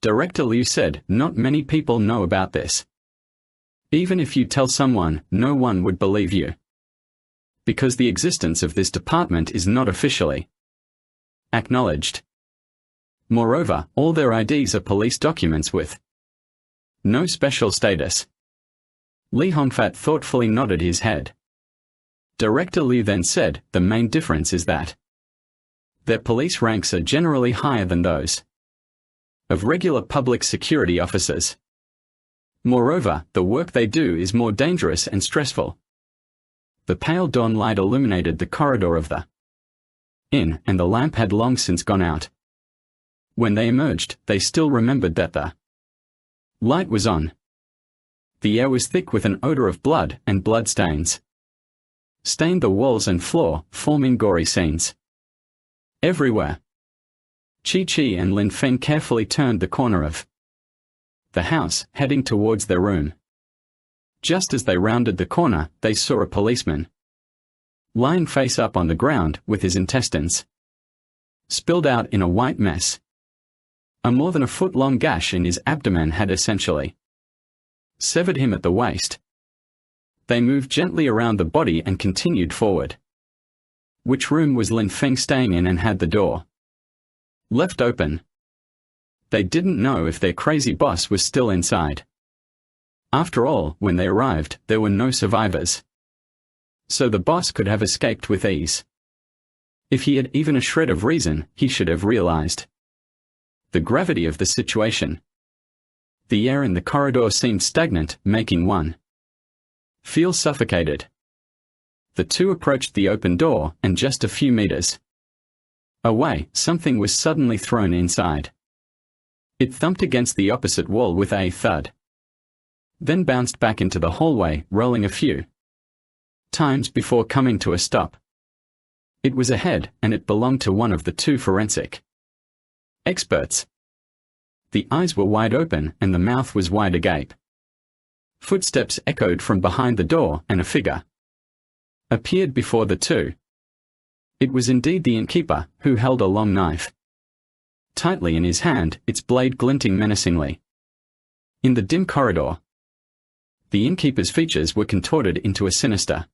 S1: Director Liu said, "Not many people know about this. Even if you tell someone, no one would believe you. Because the existence of this department is not officially acknowledged. Moreover, all their IDs are police documents with no special status." Li Hongfat thoughtfully nodded his head. Director Liu then said, "The main difference is that their police ranks are generally higher than those of regular public security officers. Moreover, the work they do is more dangerous and stressful." The pale dawn light illuminated the corridor of the inn, and the lamp had long since gone out. When they emerged, they still remembered that the light was on. The air was thick with an odor of blood, and bloodstains stained the walls and floor, forming gory scenes everywhere. Chi-Chi and Lin Feng carefully turned the corner of the house, heading towards their room. Just as they rounded the corner, they saw a policeman lying face up on the ground, with his intestines spilled out in a white mess. A more than a foot-long gash in his abdomen had essentially severed him at the waist. They moved gently around the body and continued forward. Which room was Lin Feng staying in and had the door left open? They didn't know if their crazy boss was still inside. After all, when they arrived, there were no survivors. So the boss could have escaped with ease. If he had even a shred of reason, he should have realized the gravity of the situation. The air in the corridor seemed stagnant, making one feel suffocated. The two approached the open door, and just a few meters away, something was suddenly thrown inside. It thumped against the opposite wall with a thud, then bounced back into the hallway, rolling a few times before coming to a stop. It was a head, and it belonged to one of the two forensic experts. The eyes were wide open, and the mouth was wide agape. Footsteps echoed from behind the door, and a figure appeared before the two. It was indeed the innkeeper, who held a long knife tightly in his hand, its blade glinting menacingly. In the dim corridor, the innkeeper's features were contorted into a sinister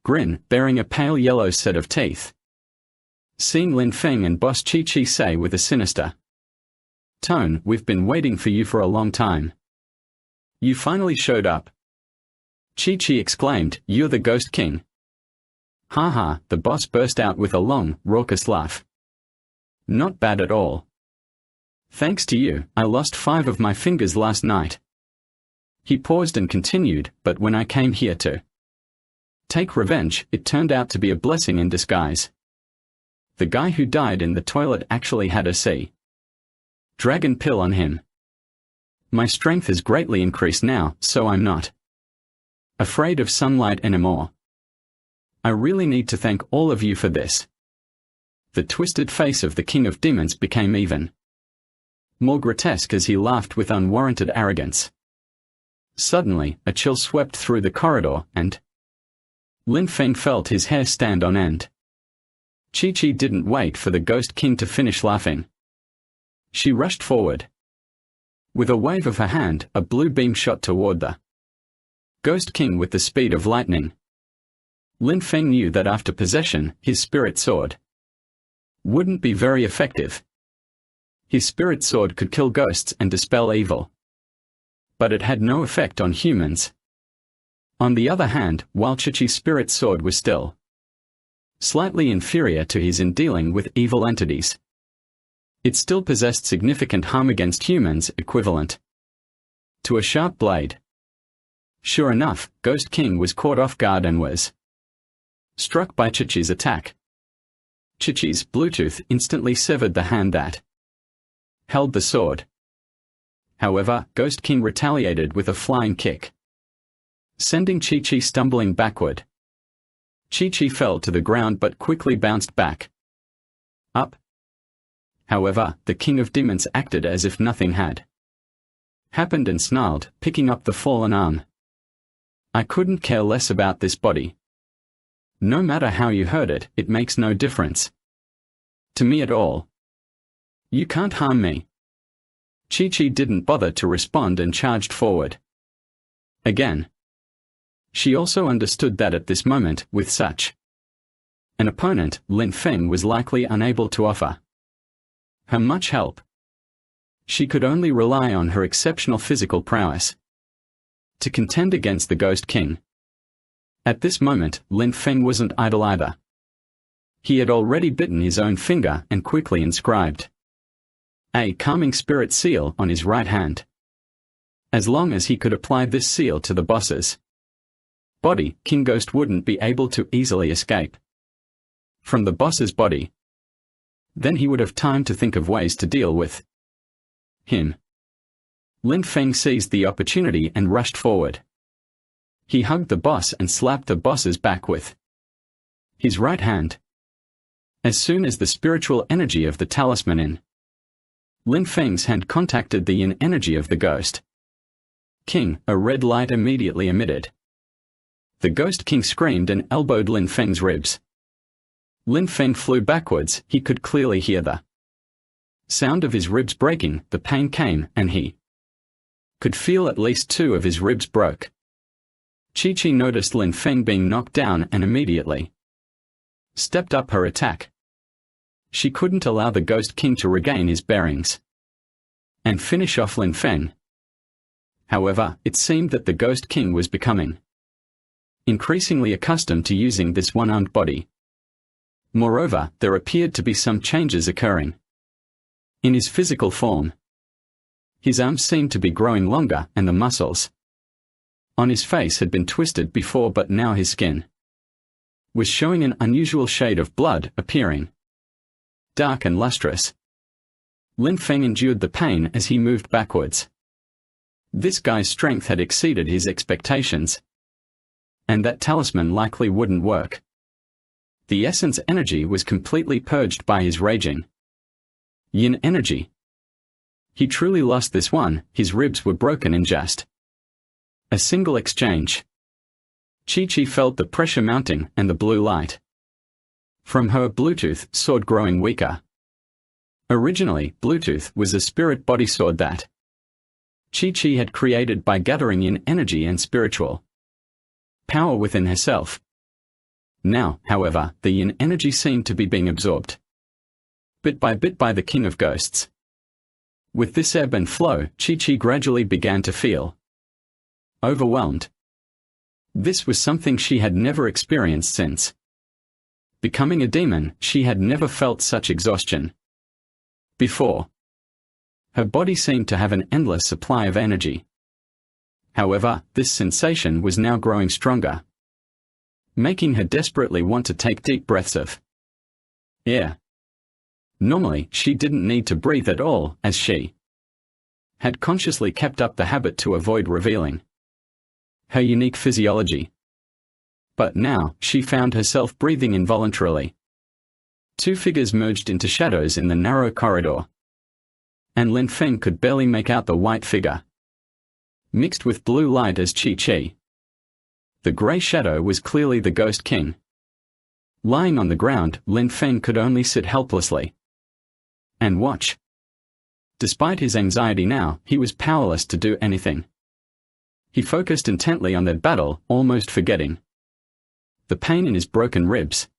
S1: grin, bearing a pale yellow set of teeth. Seeing Lin Feng and boss Chi-Chi say with a sinister tone, "We've been waiting for you for a long time. You finally showed up." Chi-Chi exclaimed, "You're the Ghost King." "Ha ha," the boss burst out with a long, raucous laugh. "Not bad at all. Thanks to you, I lost 5 of my fingers last night." He paused and continued, "But when I came here to take revenge, it turned out to be a blessing in disguise. The guy who died in the toilet actually had a sea dragon pill on him. My strength has greatly increased now, so I'm not afraid of sunlight anymore. I really need to thank all of you for this." The twisted face of the King of Demons became even more grotesque as he laughed with unwarranted arrogance. Suddenly, a chill swept through the corridor, and Lin Feng felt his hair stand on end. Chi-Chi didn't wait for the Ghost King to finish laughing. She rushed forward. With a wave of her hand, a blue beam shot toward the Ghost King with the speed of lightning. Lin Feng knew that after possession, his spirit sword wouldn't be very effective. His spirit sword could kill ghosts and dispel evil, but it had no effect on humans. On the other hand, while Chi-Chi's spirit sword was still slightly inferior to his in dealing with evil entities, it still possessed significant harm against humans, equivalent to a sharp blade. Sure enough, Ghost King was caught off guard and was struck by Chi-Chi's attack. Chi-Chi's Bluetooth instantly severed the hand that held the sword. However, Ghost King retaliated with a flying kick, sending Chi-Chi stumbling backward. Chi-Chi fell to the ground but quickly bounced back up. However, the King of Demons acted as if nothing had happened and snarled, picking up the fallen arm. I couldn't care less about this body. No matter how you hurt it, it makes no difference to me at all. You can't harm me. Chi-Chi didn't bother to respond and charged forward again. She also understood that at this moment, with such an opponent, Lin Feng was likely unable to offer her much help. She could only rely on her exceptional physical prowess to contend against the Ghost King. At this moment, Lin Feng wasn't idle either. He had already bitten his own finger and quickly inscribed a calming spirit seal on his right hand. As long as he could apply this seal to the boss's body, King Ghost wouldn't be able to easily escape from the boss's body. Then he would have time to think of ways to deal with him. Lin Feng seized the opportunity and rushed forward. He hugged the boss and slapped the boss's back with his right hand. As soon as the spiritual energy of the talisman in Lin Feng's hand contacted the yin energy of the Ghost King, a red light immediately emitted. The Ghost King screamed and elbowed Lin Feng's ribs. Lin Feng flew backwards. He could clearly hear the sound of his ribs breaking. The pain came, and he could feel at least 2 of his ribs broke. Chi-Chi noticed Lin Feng being knocked down and immediately stepped up her attack. She couldn't allow the Ghost King to regain his bearings and finish off Lin Feng. However, it seemed that the Ghost King was becoming increasingly accustomed to using this one-armed body. Moreover, there appeared to be some changes occurring in his physical form. His arms seemed to be growing longer, and the muscles on his face had been twisted before, but now his skin was showing an unusual shade of blood, appearing dark and lustrous. Lin Feng endured the pain as he moved backwards. This guy's strength had exceeded his expectations, and that talisman likely wouldn't work. The essence energy was completely purged by his raging yin energy. He truly lost this one. His ribs were broken in just a single exchange. Chi-Chi felt the pressure mounting and the blue light from her Bluetooth sword growing weaker. Originally, Bluetooth was a spirit body sword that Chi-Chi had created by gathering yin energy and spiritual power within herself. Now, however, the yin energy seemed to be being absorbed bit by the King of Ghosts. With this ebb and flow, Chi-Chi gradually began to feel overwhelmed. This was something she had never experienced since becoming a demon. She had never felt such exhaustion before. Her body seemed to have an endless supply of energy. However, this sensation was now growing stronger, making her desperately want to take deep breaths of air. Normally, she didn't need to breathe at all, as she had consciously kept up the habit to avoid revealing her unique physiology. But now, she found herself breathing involuntarily. 2 figures merged into shadows in the narrow corridor, and Lin Feng could barely make out the white figure mixed with blue light as Chi-Chi. The grey shadow was clearly the Ghost King. Lying on the ground, Lin Feng could only sit helplessly and watch. Despite his anxiety now, he was powerless to do anything. He focused intently on their battle, almost forgetting the pain in his broken ribs.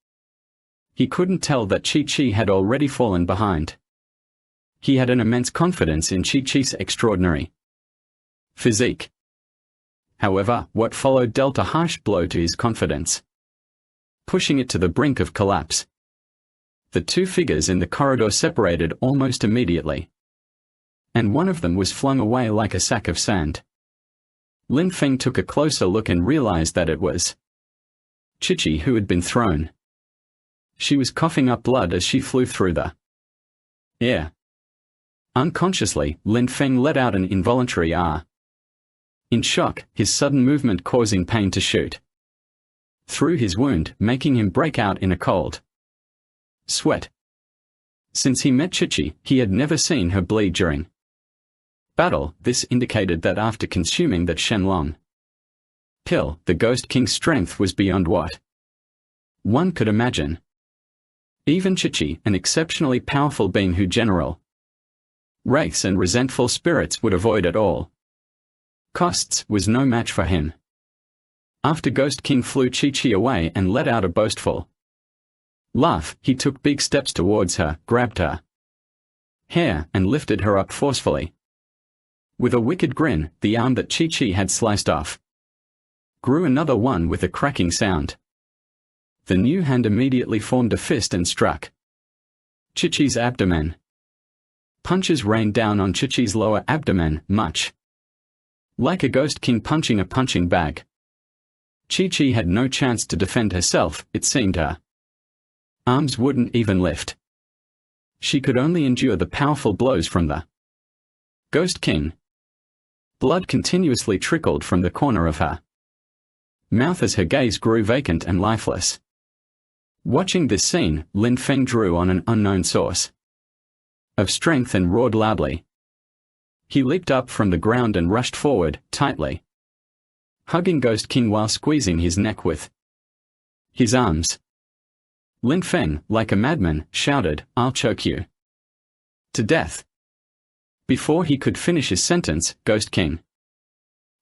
S1: He couldn't tell that Chi-Chi had already fallen behind. He had an immense confidence in Chi-Chi's extraordinary physique. However, what followed dealt a harsh blow to his confidence, pushing it to the brink of collapse. The 2 figures in the corridor separated almost immediately, and one of them was flung away like a sack of sand. Lin Feng took a closer look and realized that it was Chi-Chi who had been thrown. She was coughing up blood as she flew through the air. Unconsciously, Lin Feng let out an involuntary ah. In shock, his sudden movement causing pain to shoot through his wound, making him break out in a cold sweat. Since he met Chi-Chi, he had never seen her bleed during battle. This indicated that after consuming that Shenlong pill, the Ghost King's strength was beyond what one could imagine. Even Chi-Chi, an exceptionally powerful being who general wraiths and resentful spirits would avoid at all costs, was no match for him. After Ghost King flew Chi-Chi away and let out a boastful laugh, he took big steps towards her, grabbed her hair, and lifted her up forcefully. With a wicked grin, the arm that Chi-Chi had sliced off grew another one with a cracking sound. The new hand immediately formed a fist and struck Chi-Chi's abdomen. Punches rained down on Chi-Chi's lower abdomen, much like a Ghost King punching a punching bag. Chi-Chi had no chance to defend herself, it seemed. Her arms wouldn't even lift. She could only endure the powerful blows from the Ghost King. Blood continuously trickled from the corner of her mouth as her gaze grew vacant and lifeless. Watching this scene, Lin Feng drew on an unknown source of strength and roared loudly. He leaped up from the ground and rushed forward, tightly hugging Ghost King while squeezing his neck with his arms. Lin Feng, like a madman, shouted, "I'll choke you to death." Before he could finish his sentence, Ghost King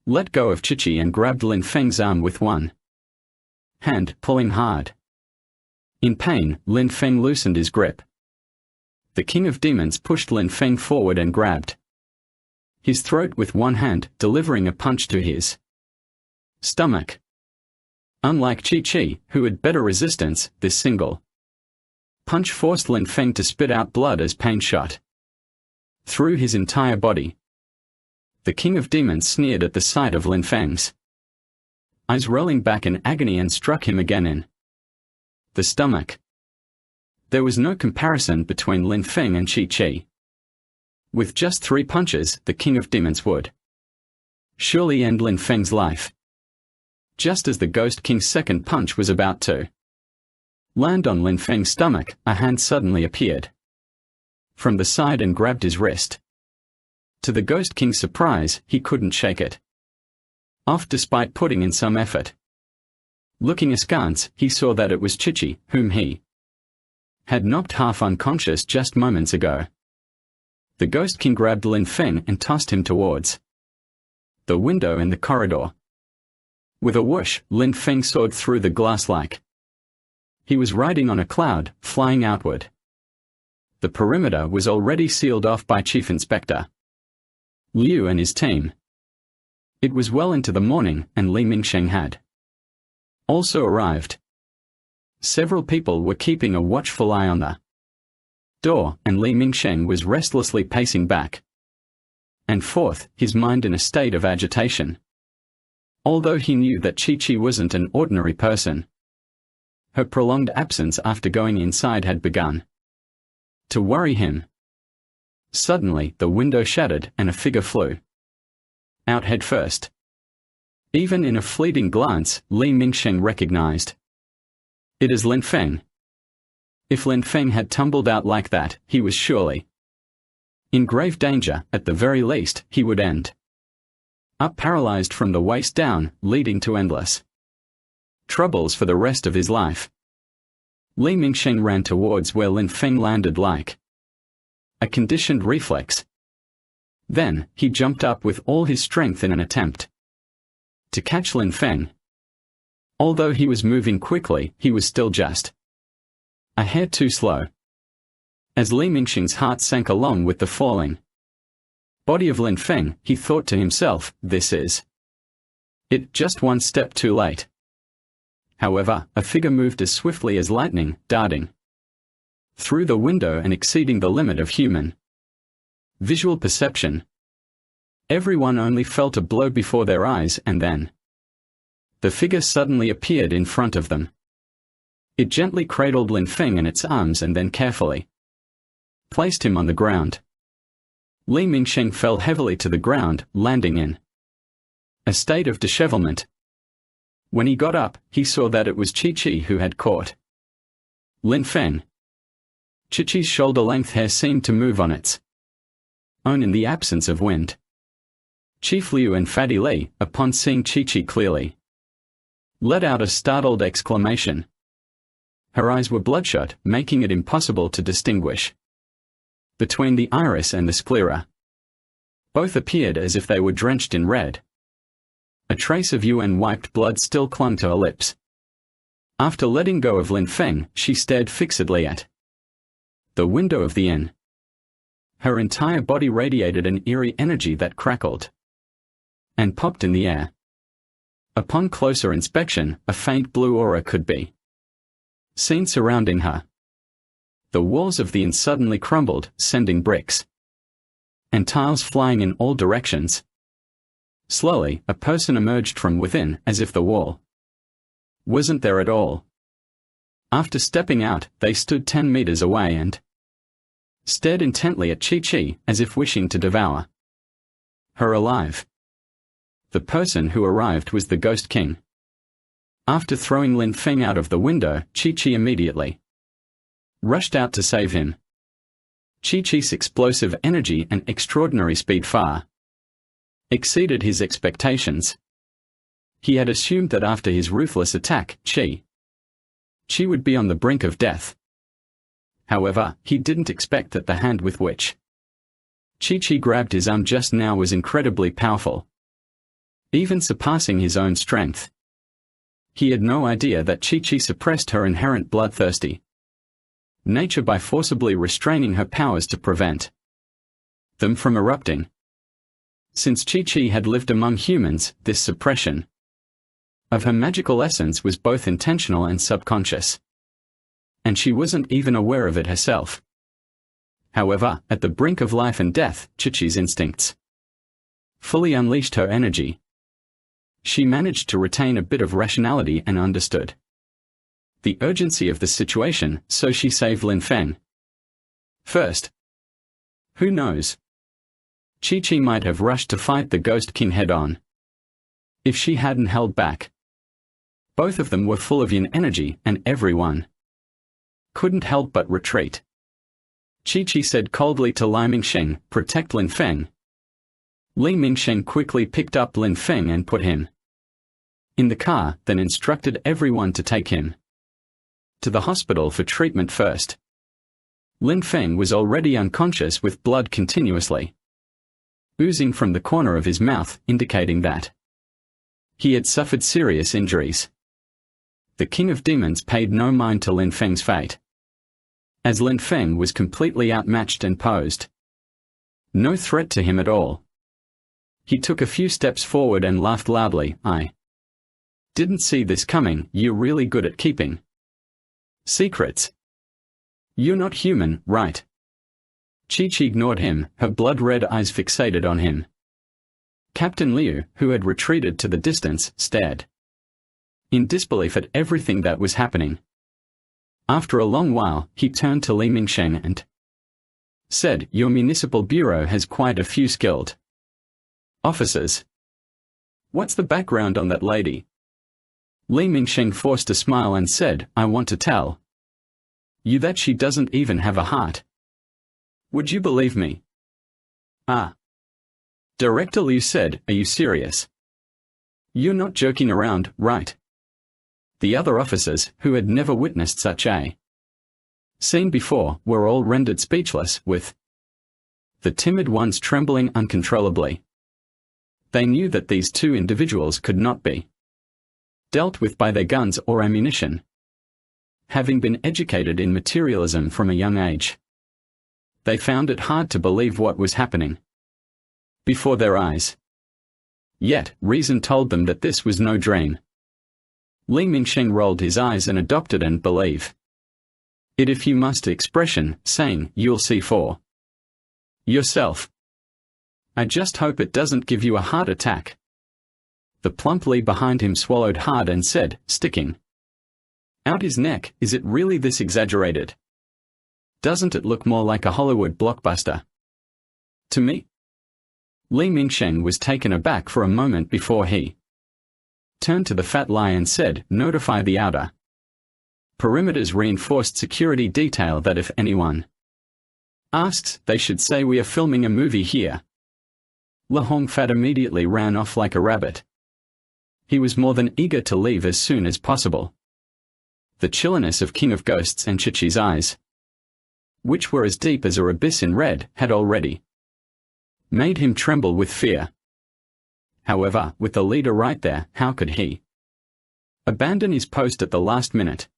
S1: let go of Chi-Chi and grabbed Lin Feng's arm with one hand, pulling hard. In pain, Lin Feng loosened his grip. The King of Demons pushed Lin Feng forward and grabbed his throat with one hand, delivering a punch to his stomach. Unlike Chi-Chi, who had better resistance, this single punch forced Lin Feng to spit out blood as pain shot through his entire body. The King of Demons sneered at the sight of Lin Feng's eyes rolling back in agony and struck him again in the stomach. There was no comparison between Lin Feng and Chi-Chi. With just 3 punches, the King of Demons would surely end Lin Feng's life. Just as the Ghost King's second punch was about to land on Lin Feng's stomach, a hand suddenly appeared from the side and grabbed his wrist. To the Ghost King's surprise, he couldn't shake it off despite putting in some effort. Looking askance, he saw that it was Chi-Chi, whom he had knocked half unconscious just moments ago. The Ghost King grabbed Lin Feng and tossed him towards the window in the corridor. With a whoosh, Lin Feng soared through the glass like he was riding on a cloud, flying outward. The perimeter was already sealed off by Chief Inspector Liu and his team. It was well into the morning, and Li Mingsheng had also arrived. Several people were keeping a watchful eye on the door, and Li Mingsheng was restlessly pacing back and forth, his mind in a state of agitation. Although he knew that Chi-Chi wasn't an ordinary person, her prolonged absence after going inside had begun to worry him. Suddenly, the window shattered and a figure flew out head first. Even in a fleeting glance, Li Mingsheng recognized it as Lin Feng. If Lin Feng had tumbled out like that, he was surely in grave danger. At the very least, he would end up paralyzed from the waist down, leading to endless troubles for the rest of his life. Li Mingsheng ran towards where Lin Feng landed like a conditioned reflex. Then, he jumped up with all his strength in an attempt to catch Lin Feng. Although he was moving quickly, he was still just a hair too slow. As Li Mingsheng's heart sank along with the falling body of Lin Feng, he thought to himself, this is it, just one step too late. However, a figure moved as swiftly as lightning, darting through the window and exceeding the limit of human visual perception. Everyone only felt a blow before their eyes, and then the figure suddenly appeared in front of them. It gently cradled Lin Feng in its arms and then carefully placed him on the ground. Li Mingsheng fell heavily to the ground, landing in a state of dishevelment. When he got up, he saw that it was Chi-Chi who had caught Lin Feng. Chi-Chi's shoulder-length hair seemed to move on its own in the absence of wind. Chief Liu and Fatty Li, upon seeing Chi-Chi clearly, let out a startled exclamation. Her eyes were bloodshot, making it impossible to distinguish between the iris and the sclera. Both appeared as if they were drenched in red. A trace of wiped blood still clung to her lips. After letting go of Lin Feng, she stared fixedly at the window of the inn. Her entire body radiated an eerie energy that crackled and popped in the air. Upon closer inspection, a faint blue aura could be seen surrounding her. The walls of the inn suddenly crumbled, sending bricks and tiles flying in all directions. Slowly, a person emerged from within, as if the wall wasn't there at all. After stepping out, they stood 10 meters away and stared intently at Chi-Chi, as if wishing to devour her alive. The person who arrived was the Ghost King. After throwing Lin Feng out of the window, Chi-Chi immediately rushed out to save him. Chi-Chi's explosive energy and extraordinary speed far exceeded his expectations. He had assumed that after his ruthless attack, Chi would be on the brink of death. However, he didn't expect that the hand with which Chi grabbed his arm just now was incredibly powerful, even surpassing his own strength. He had no idea that Chi suppressed her inherent bloodthirsty nature by forcibly restraining her powers to prevent them from erupting. Since Chi had lived among humans, this suppression of her magical essence was both intentional and subconscious, and she wasn't even aware of it herself. However, at the brink of life and death, Chi-Chi's instincts fully unleashed her energy. She managed to retain a bit of rationality and understood the urgency of the situation, so she saved Lin Feng first. Who knows? Chi might have rushed to fight the Ghost King head-on if she hadn't held back. Both of them were full of yin energy, and everyone couldn't help but retreat. Chi said coldly to Li Mingsheng, "Protect Lin Feng." Li Mingsheng quickly picked up Lin Feng and put him in the car, then instructed everyone to take him to the hospital for treatment first. Lin Feng was already unconscious with blood continuously oozing from the corner of his mouth, indicating that he had suffered serious injuries. The King of Demons paid no mind to Lin Feng's fate, as Lin Feng was completely outmatched and posed no threat to him at all. He took a few steps forward and laughed loudly. "I didn't see this coming. You're really good at keeping secrets. You're not human, right?" Chi ignored him, her blood-red eyes fixated on him. Captain Liu, who had retreated to the distance, stared in disbelief at everything that was happening. After a long while, he turned to Li Mingsheng and said, "Your municipal bureau has quite a few skilled officers. What's the background on that lady?" Li Mingsheng forced a smile and said, "I want to tell you that she doesn't even have a heart. Would you believe me?" "Ah." Director Liu said, "Are you serious? You're not joking around, right?" The other officers, who had never witnessed such a scene before, were all rendered speechless, with the timid ones trembling uncontrollably. They knew that these two individuals could not be dealt with by their guns or ammunition, having been educated in materialism from a young age. They found it hard to believe what was happening before their eyes. Yet, reason told them that this was no dream. Li Mingsheng rolled his eyes and adopted an "believe it if you must" expression, saying, "You'll see for yourself. I just hope it doesn't give you a heart attack." The plump Li behind him swallowed hard and said, sticking out his neck, "Is it really this exaggerated? Doesn't it look more like a Hollywood blockbuster to me?" Li Mingsheng was taken aback for a moment before he turned to the fat lie and said, "Notify the outer perimeter's reinforced security detail that if anyone asks, they should say we are filming a movie here." La Hong Fat immediately ran off like a rabbit. He was more than eager to leave as soon as possible. The chilliness of King of Ghosts and Chi-Chi's eyes, which were as deep as a abyss in red, had already made him tremble with fear. However, with the leader right there, how could he abandon his post at the last minute?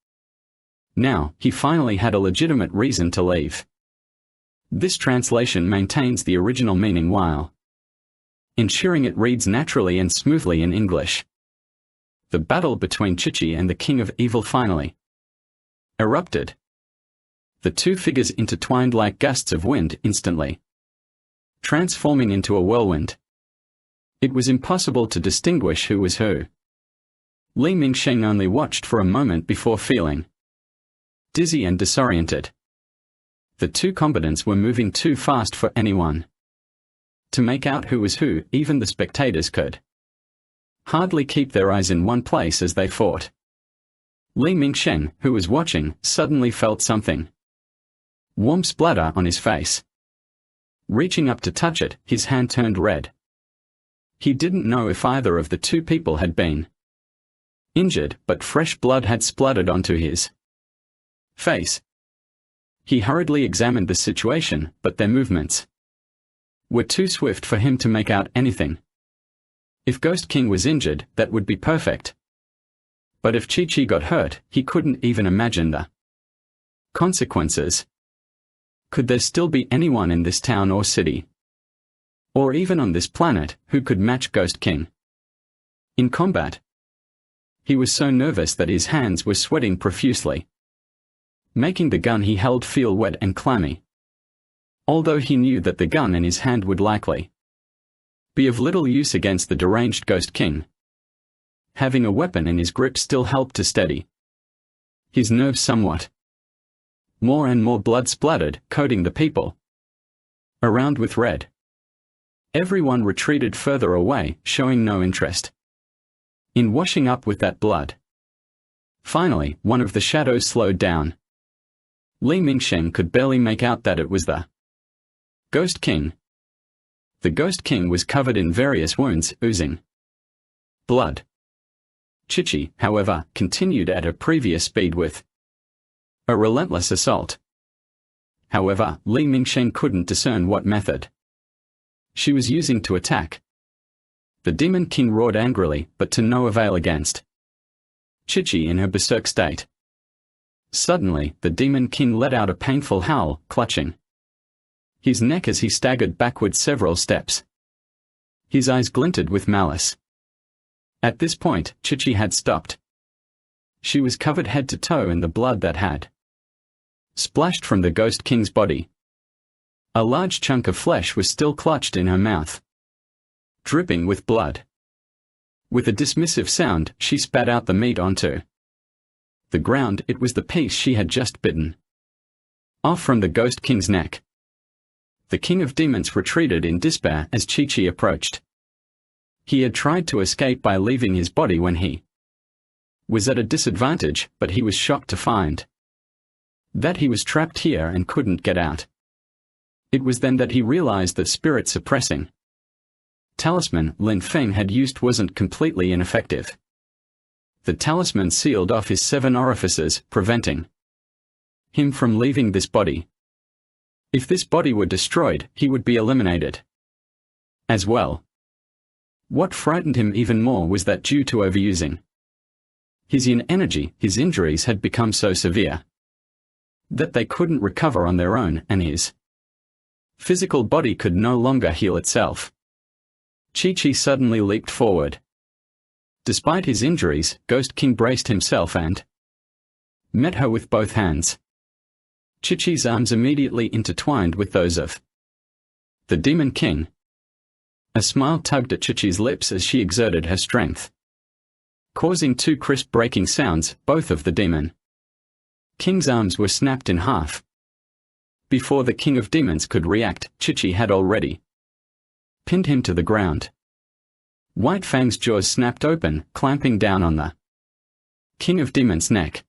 S1: Now, he finally had a legitimate reason to leave. This translation maintains the original meaning while ensuring it reads naturally and smoothly in English. The battle between Chi-Chi and the King of Evil finally erupted. The two figures intertwined like gusts of wind instantly, transforming into a whirlwind. It was impossible to distinguish who was who. Li Mingsheng only watched for a moment before feeling dizzy and disoriented. The two combatants were moving too fast for anyone to make out who was who. Even the spectators could hardly keep their eyes in one place as they fought. Li Mingsheng, who was watching, suddenly felt something warm splatter on his face. Reaching up to touch it, his hand turned red. He didn't know if either of the two people had been injured, but fresh blood had spluttered onto his face. He hurriedly examined the situation, but their movements were too swift for him to make out anything. If Ghost King was injured, that would be perfect. But if Chi-Chi got hurt, he couldn't even imagine the consequences. Could there still be anyone in this town or city, or even on this planet, who could match Ghost King in combat? He was so nervous that his hands were sweating profusely, making the gun he held feel wet and clammy. Although he knew that the gun in his hand would likely be of little use against the deranged Ghost King, having a weapon in his grip still helped to steady his nerves somewhat. More and more blood splattered, coating the people around with red. Everyone retreated further away, showing no interest in washing up with that blood. Finally, one of the shadows slowed down. Li Mingsheng could barely make out that it was the Ghost King. The Ghost King was covered in various wounds, oozing blood. Chi-Chi, however, continued at her previous speed with a relentless assault. However, Li Mingsheng couldn't discern what method she was using to attack. The Demon King roared angrily, but to no avail against Chi-Chi in her berserk state. Suddenly, the Demon King let out a painful howl, clutching his neck as he staggered backward several steps. His eyes glinted with malice. At this point, Chi-Chi had stopped. She was covered head to toe in the blood that had splashed from the Ghost King's body. A large chunk of flesh was still clutched in her mouth, dripping with blood. With a dismissive sound, she spat out the meat onto the ground. It was the piece she had just bitten off from the Ghost King's neck. The King of Demons retreated in despair as Chi-Chi approached. He had tried to escape by leaving his body when he was at a disadvantage, but he was shocked to find that he was trapped here and couldn't get out. It was then that he realized that spirit-suppressing talisman Lin Feng had used wasn't completely ineffective. The talisman sealed off his 7 orifices, preventing him from leaving this body. If this body were destroyed, he would be eliminated as well. What frightened him even more was that due to overusing his yin energy, his injuries had become so severe that they couldn't recover on their own, and his physical body could no longer heal itself. Chi-Chi suddenly leaped forward. Despite his injuries, Ghost King braced himself and met her with both hands. Chi-Chi's arms immediately intertwined with those of the Demon King. A smile tugged at Chi-Chi's lips as she exerted her strength, causing 2 crisp breaking sounds. Both of the Demon King's arms were snapped in half. Before the King of Demons could react, Chi-Chi had already pinned him to the ground. White Fang's jaws snapped open, clamping down on the King of Demons' neck.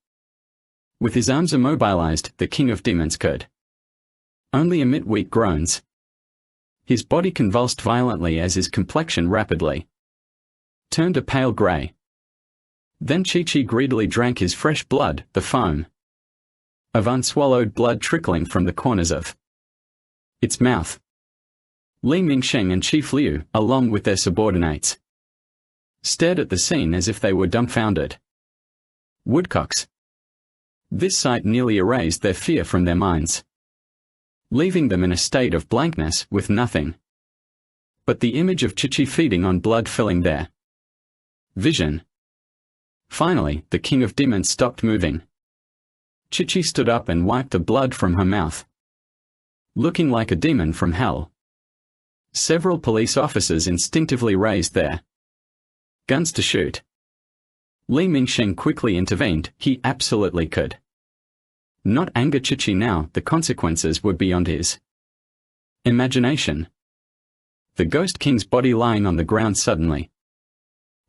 S1: With his arms immobilized, the King of Demons could only emit weak groans. His body convulsed violently as his complexion rapidly turned a pale gray. Then Chi-Chi greedily drank his fresh blood, the foam of unswallowed blood trickling from the corners of its mouth. Li Mingsheng and Chief Liu, along with their subordinates, stared at the scene as if they were dumbfounded woodcocks. This sight nearly erased their fear from their minds, leaving them in a state of blankness with nothing but the image of Chi-Chi feeding on blood filling their vision. Finally, the King of Demons stopped moving. Chi-Chi stood up and wiped the blood from her mouth, looking like a demon from hell. Several police officers instinctively raised their guns to shoot. Li Mingsheng quickly intervened. He absolutely could not anger Chi-Chi now. The consequences were beyond his imagination. The Ghost King's body lying on the ground suddenly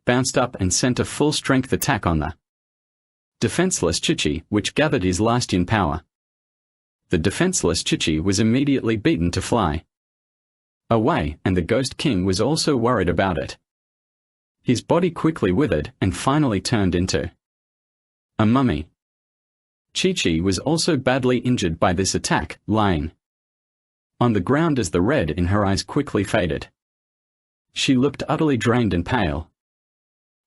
S1: bounced up and sent a full-strength attack on the defenseless Chi-Chi, which gathered his last yin power. The defenseless Chi-Chi was immediately beaten to fly away, and the Ghost King was also worried about it. His body quickly withered and finally turned into a mummy. Chi-Chi was also badly injured by this attack, lying on the ground as the red in her eyes quickly faded. She looked utterly drained and pale.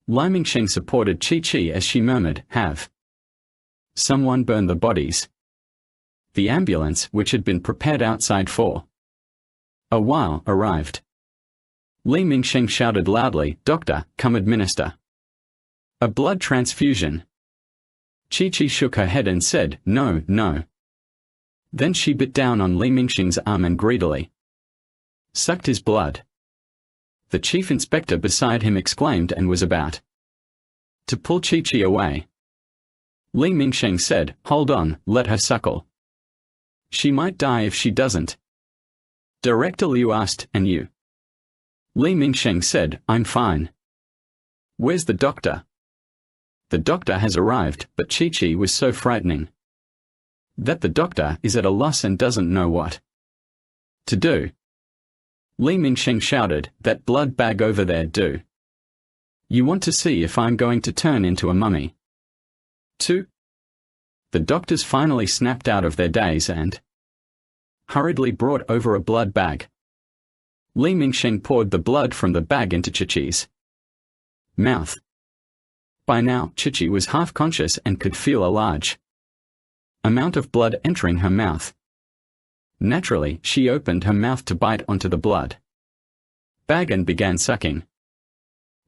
S1: Li Mingsheng supported Chi-Chi as she murmured, "Have someone burn the bodies." The ambulance, which had been prepared outside for a while, arrived. Li Mingsheng shouted loudly, "Doctor, come administer a blood transfusion." Chi-Chi shook her head and said, "No, no." Then she bit down on Li Mingsheng's arm and greedily sucked his blood. The chief inspector beside him exclaimed and was about to pull Chi-Chi away. Li Mingsheng said, "Hold on, let her suckle. She might die if she doesn't." Director Liu asked, "And you?" Li Mingsheng said, "I'm fine." "Where's the doctor?" "The doctor has arrived," but Chi-Chi was so frightening that the doctor is at a loss and doesn't know what to do. Li Mingsheng shouted, "That blood bag over there, do you want to see if I'm going to turn into a mummy too?" The doctors finally snapped out of their daze and hurriedly brought over a blood bag. Li Mingsheng poured the blood from the bag into Chi-Chi's mouth. By now, Chi-Chi was half-conscious and could feel a large amount of blood entering her mouth. Naturally, she opened her mouth to bite onto the blood bag and began sucking.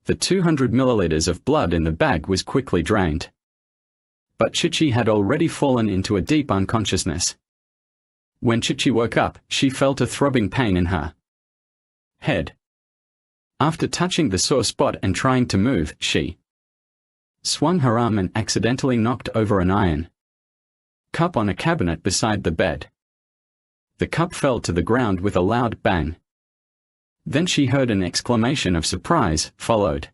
S1: The 200 milliliters of blood in the bag was quickly drained. But Chi-Chi had already fallen into a deep unconsciousness. When Chi-Chi woke up, she felt a throbbing pain in her head. After touching the sore spot and trying to move, she swung her arm and accidentally knocked over an iron cup on a cabinet beside the bed. The cup fell to the ground with a loud bang. Then she heard an exclamation of surprise, followed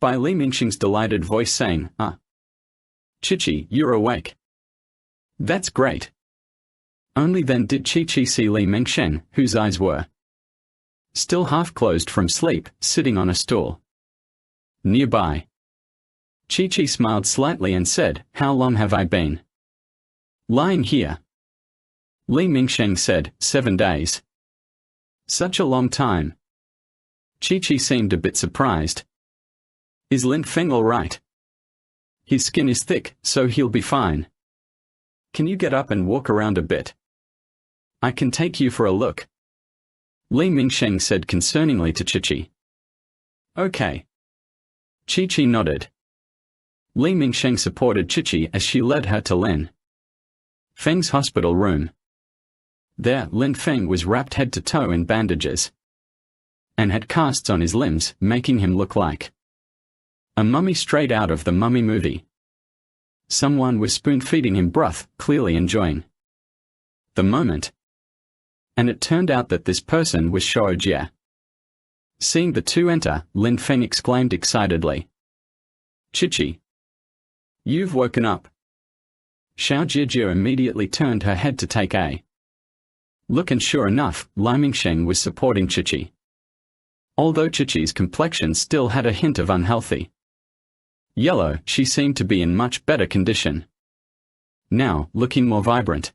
S1: by Li Mingsheng's delighted voice saying, "Ah, Chi-Chi, you're awake. That's great." Only then did Chi-Chi see Li Mingsheng, whose eyes were still half-closed from sleep, sitting on a stool nearby. Chi-Chi smiled slightly and said, "How long have I been lying here?" Li Mingsheng said, 7 days. "Such a long time." Chi-Chi seemed a bit surprised. "Is Lin Feng all right?" "His skin is thick, so he'll be fine. Can you get up and walk around a bit? I can take you for a look," Li Mingsheng said concerningly to Chi-Chi. "Okay." Chi-Chi nodded. Li Mingsheng supported Chi-Chi as she led her to Lin Feng's hospital room. There, Lin Feng was wrapped head to toe in bandages and had casts on his limbs, making him look like a mummy straight out of the Mummy movie. Someone was spoon-feeding him broth, clearly enjoying the moment. And it turned out that this person was Shao Jie. Seeing the two enter, Lin Feng exclaimed excitedly. Chi-Chi. You've woken up. Xiao Jijia immediately turned her head to take a look, and sure enough, Li Mingsheng was supporting Chi-Chi. Although Chi-Chi's complexion still had a hint of unhealthy yellow, she seemed to be in much better condition. Now, looking more vibrant.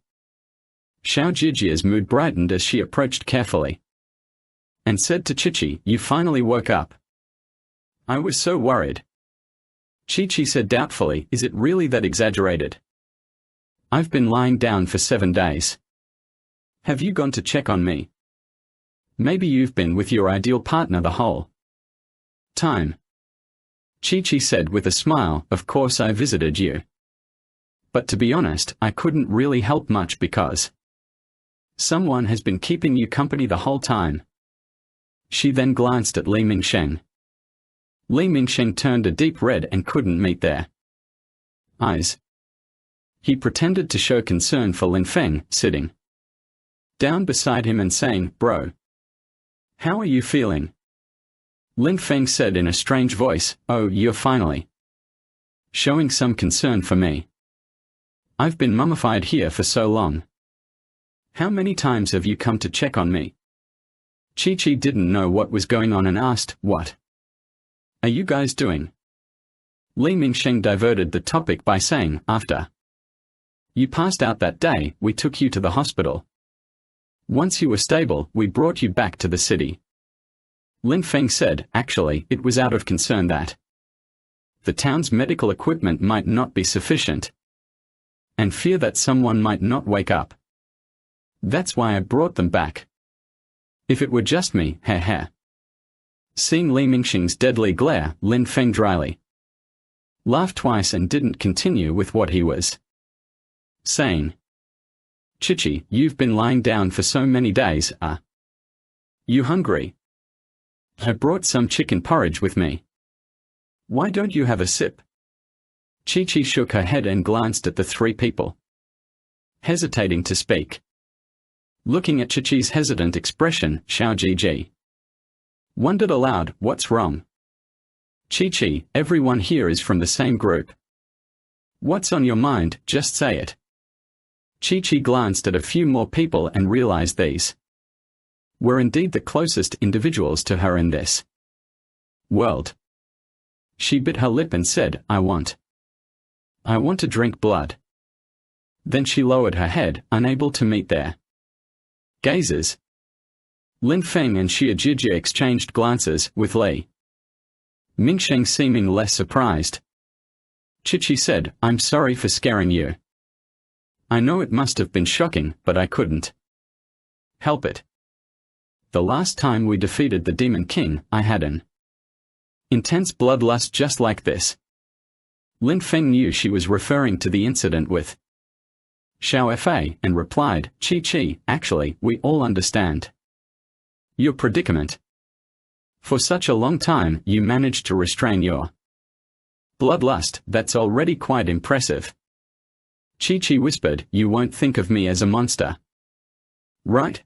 S1: Xiao Jijia's mood brightened as she approached carefully and said to Chi-Chi, "You finally woke up. I was so worried." Chi-Chi said doubtfully, "Is it really that exaggerated? I've been lying down for 7 days. Have you gone to check on me? Maybe you've been with your ideal partner the whole time." Chi-Chi said with a smile, "Of course I visited you. But to be honest, I couldn't really help much because someone has been keeping you company the whole time." She then glanced at Li Mingsheng. Li Mingsheng turned a deep red and couldn't meet their eyes. He pretended to show concern for Lin Feng, sitting down beside him and saying, "Bro, how are you feeling?" Lin Feng said in a strange voice, "Oh, you're finally showing some concern for me. I've been mummified here for so long. How many times have you come to check on me?" Chi-Chi didn't know what was going on and asked, "What are you guys doing?" Li Mingsheng diverted the topic by saying, "After you passed out that day, we took you to the hospital. Once you were stable, we brought you back to the city." Lin Feng said, "Actually, it was out of concern that the town's medical equipment might not be sufficient, and fear that someone might not wake up. That's why I brought them back. If it were just me, heh." Seeing Li Mingsheng's deadly glare, Lin Feng dryly laughed twice and didn't continue with what he was saying. "Chi-Chi, you've been lying down for so many days, are you hungry? I brought some chicken porridge with me. Why don't you have a sip?" Chi-Chi shook her head and glanced at the three people, hesitating to speak. Looking at Chi-Chi's hesitant expression, Xiao Jiji wondered aloud, "What's wrong? Chi-Chi, everyone here is from the same group. What's on your mind, just say it." Chi-Chi glanced at a few more people and realized these were indeed the closest individuals to her in this world. She bit her lip and said, I want to drink blood." Then she lowered her head, unable to meet their gazes. Lin Feng and Xia Jijia exchanged glances, with Li Mingsheng seeming less surprised. Chi-Chi said, "I'm sorry for scaring you. I know it must have been shocking, but I couldn't help it. The last time we defeated the Demon King, I had an intense bloodlust just like this." Lin Feng knew she was referring to the incident with Xiao Fa and replied, "Chi-Chi, actually, we all understand your predicament. For such a long time, you managed to restrain your bloodlust. That's already quite impressive." Chi-Chi whispered, "You won't think of me as a monster, right?"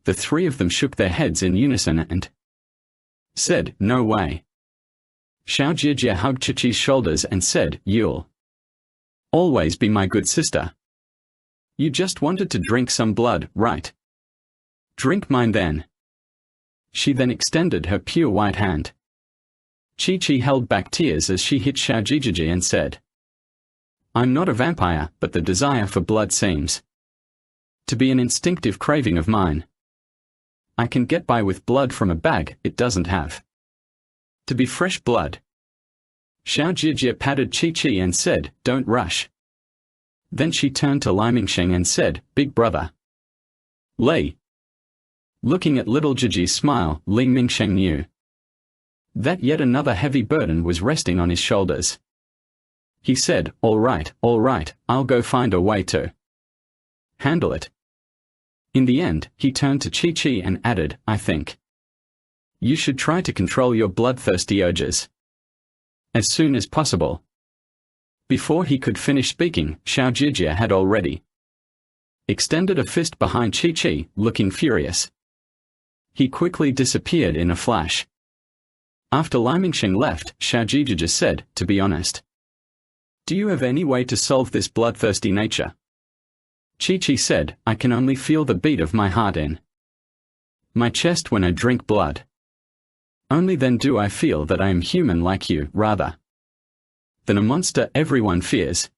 S1: The three of them shook their heads in unison and said, "No way." Xiao Jijia hugged Chi-Chi's shoulders and said, "You'll always be my good sister. You just wanted to drink some blood, right? Drink mine then." She then extended her pure white hand. Chi-Chi held back tears as she hit Xiao Jijia and said, "I'm not a vampire, but the desire for blood seems to be an instinctive craving of mine. I can get by with blood from a bag, it doesn't have to be fresh blood." Xiao Jijia patted Chi-Chi and said, "Don't rush." Then she turned to Li Mingsheng and said, "Big brother Li." Looking at little Jiji's smile, Li Mingsheng knew that yet another heavy burden was resting on his shoulders. He said, all right, I'll go find a way to handle it." In the end, he turned to Chi-Chi and added, "I think you should try to control your bloodthirsty urges as soon as possible." Before he could finish speaking, Xiao Jijia had already extended a fist behind Chi-Chi, looking furious. He quickly disappeared in a flash. After Limingsheng left, Xiaojijia said, "To be honest. Do you have any way to solve this bloodthirsty nature?" Chi-Chi said, "I can only feel the beat of my heart in my chest when I drink blood. Only then do I feel that I am human like you, rather than a monster everyone fears."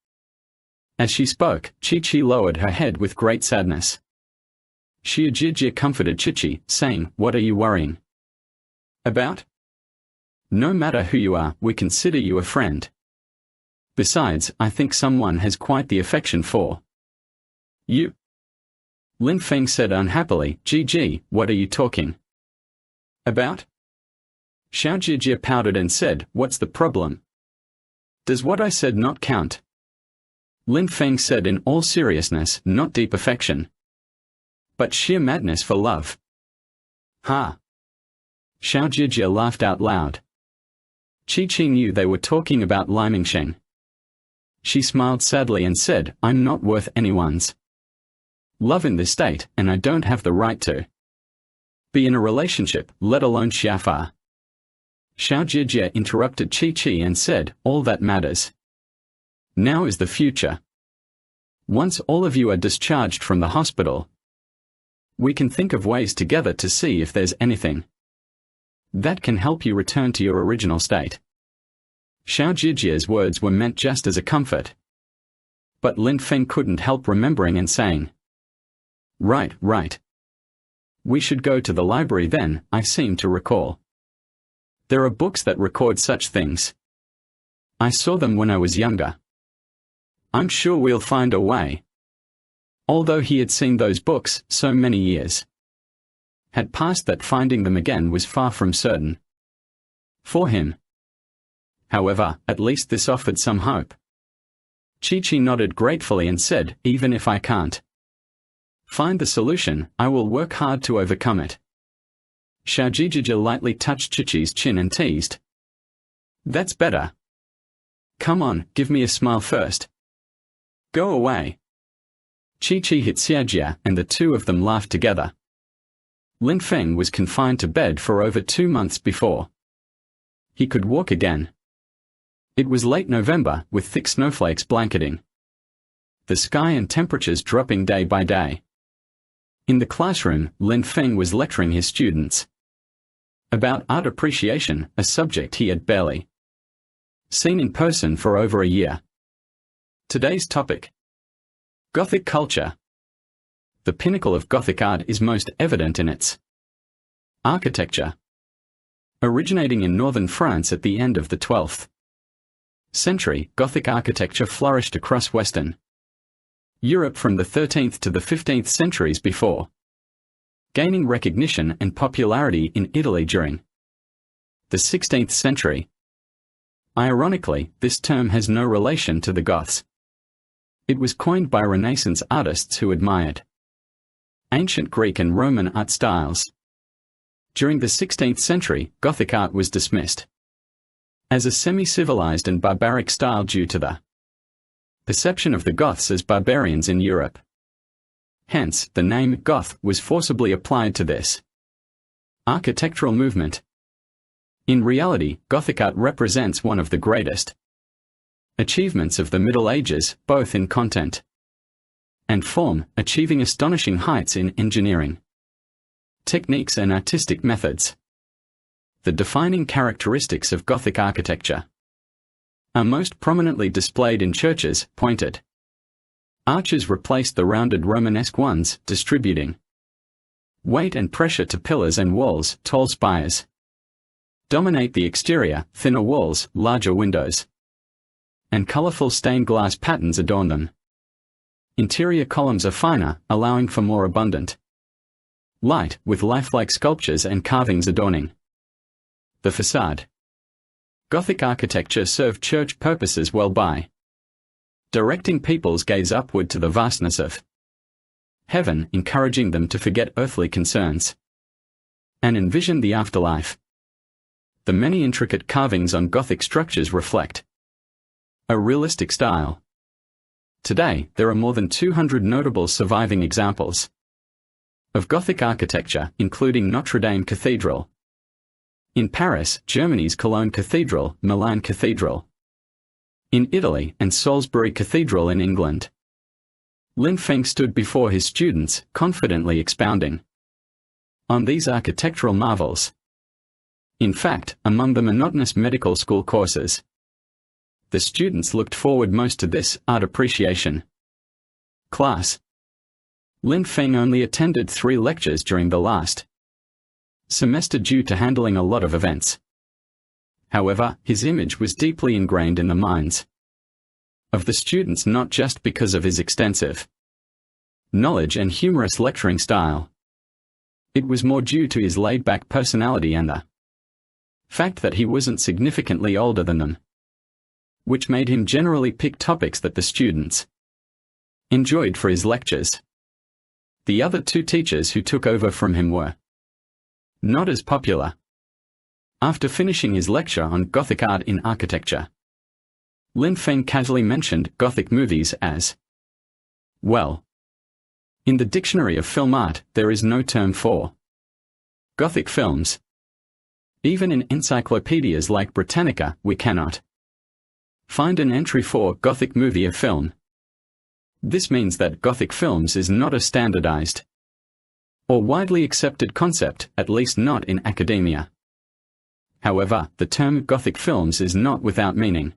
S1: As she spoke, Chi-Chi lowered her head with great sadness. Xiaojijia comforted Chi-Chi, saying, "What are you worrying about? No matter who you are, we consider you a friend. Besides, I think someone has quite the affection for you." Lin Feng said unhappily, "Gg, what are you talking about?" Xiaojijia pouted and said, "What's the problem? Does what I said not count?" Lin Feng said in all seriousness, "Not deep affection, but sheer madness for love." Ha! Xiaojijia laughed out loud. Chi-Chi knew they were talking about Limingsheng. She smiled sadly and said, "I'm not worth anyone's love in this state, and I don't have the right to be in a relationship, let alone Xiaofa." Xiaojijia interrupted Chi-Chi and said, "All that matters now is the future. Once all of you are discharged from the hospital, we can think of ways together to see if there's anything that can help you return to your original state." Xiaojijia's words were meant just as a comfort. But Lin Feng couldn't help remembering and saying, Right. We should go to the library then, I seem to recall. There are books that record such things. I saw them when I was younger. I'm sure we'll find a way." Although he had seen those books, so many years had passed that finding them again was far from certain for him. However, at least this offered some hope. Chi-Chi nodded gratefully and said, "Even if I can't find the solution, I will work hard to overcome it." Xiaojijia lightly touched Chi-Chi's chin and teased, "That's better. Come on, give me a smile first. Go away." Chi-Chi hit Xiaojia, and the two of them laughed together. Lin Feng was confined to bed for over 2 months before he could walk again. It was late November, with thick snowflakes blanketing the sky and temperatures dropping day by day. In the classroom, Lin Feng was lecturing his students about art appreciation, a subject he had barely seen in person for over a year. Today's topic: Gothic culture. The pinnacle of Gothic art is most evident in its architecture. Originating in northern France at the end of the 12th century, Gothic architecture flourished across Western Europe from the 13th to the 15th centuries before gaining recognition and popularity in Italy during the 16th century. Ironically, this term has no relation to the Goths. It was coined by Renaissance artists who admired ancient Greek and Roman art styles. During the 16th century, Gothic art was dismissed as a semi-civilized and barbaric style due to the perception of the Goths as barbarians in Europe. Hence, the name Goth was forcibly applied to this architectural movement. In reality, Gothic art represents one of the greatest achievements of the Middle Ages, both in content and form, achieving astonishing heights in engineering techniques and artistic methods. The defining characteristics of Gothic architecture are most prominently displayed in churches. Pointed arches replaced the rounded Romanesque ones, distributing weight and pressure to pillars and walls. Tall spires dominate the exterior, thinner walls, larger windows, and colorful stained glass patterns adorn them. Interior columns are finer, allowing for more abundant light, with lifelike sculptures and carvings adorning the facade. Gothic architecture served church purposes well by directing people's gaze upward to the vastness of heaven, encouraging them to forget earthly concerns and envision the afterlife. The many intricate carvings on Gothic structures reflect a realistic style. Today, there are more than 200 notable surviving examples. of Gothic architecture, including Notre Dame Cathedral in Paris, Germany's Cologne Cathedral, Milan Cathedral in Italy, and Salisbury Cathedral in England. Lin Feng stood before his students, confidently expounding on these architectural marvels. In fact, among the monotonous medical school courses, the students looked forward most to this art appreciation class. Lin Feng only attended 3 lectures during the last semester due to handling a lot of events. However, his image was deeply ingrained in the minds of the students, not just because of his extensive knowledge and humorous lecturing style. It was more due to his laid-back personality and the fact that he wasn't significantly older than them, which made him generally pick topics that the students enjoyed for his lectures. The other 2 teachers who took over from him were not as popular. After finishing his lecture on Gothic art in architecture, Lin Feng casually mentioned Gothic movies as well. In the dictionary of film art, there is no term for Gothic films. Even in encyclopedias like Britannica, we cannot find an entry for Gothic movie or film. This means that Gothic films is not a standardized or widely accepted concept, at least not in academia. However, the term Gothic films is not without meaning.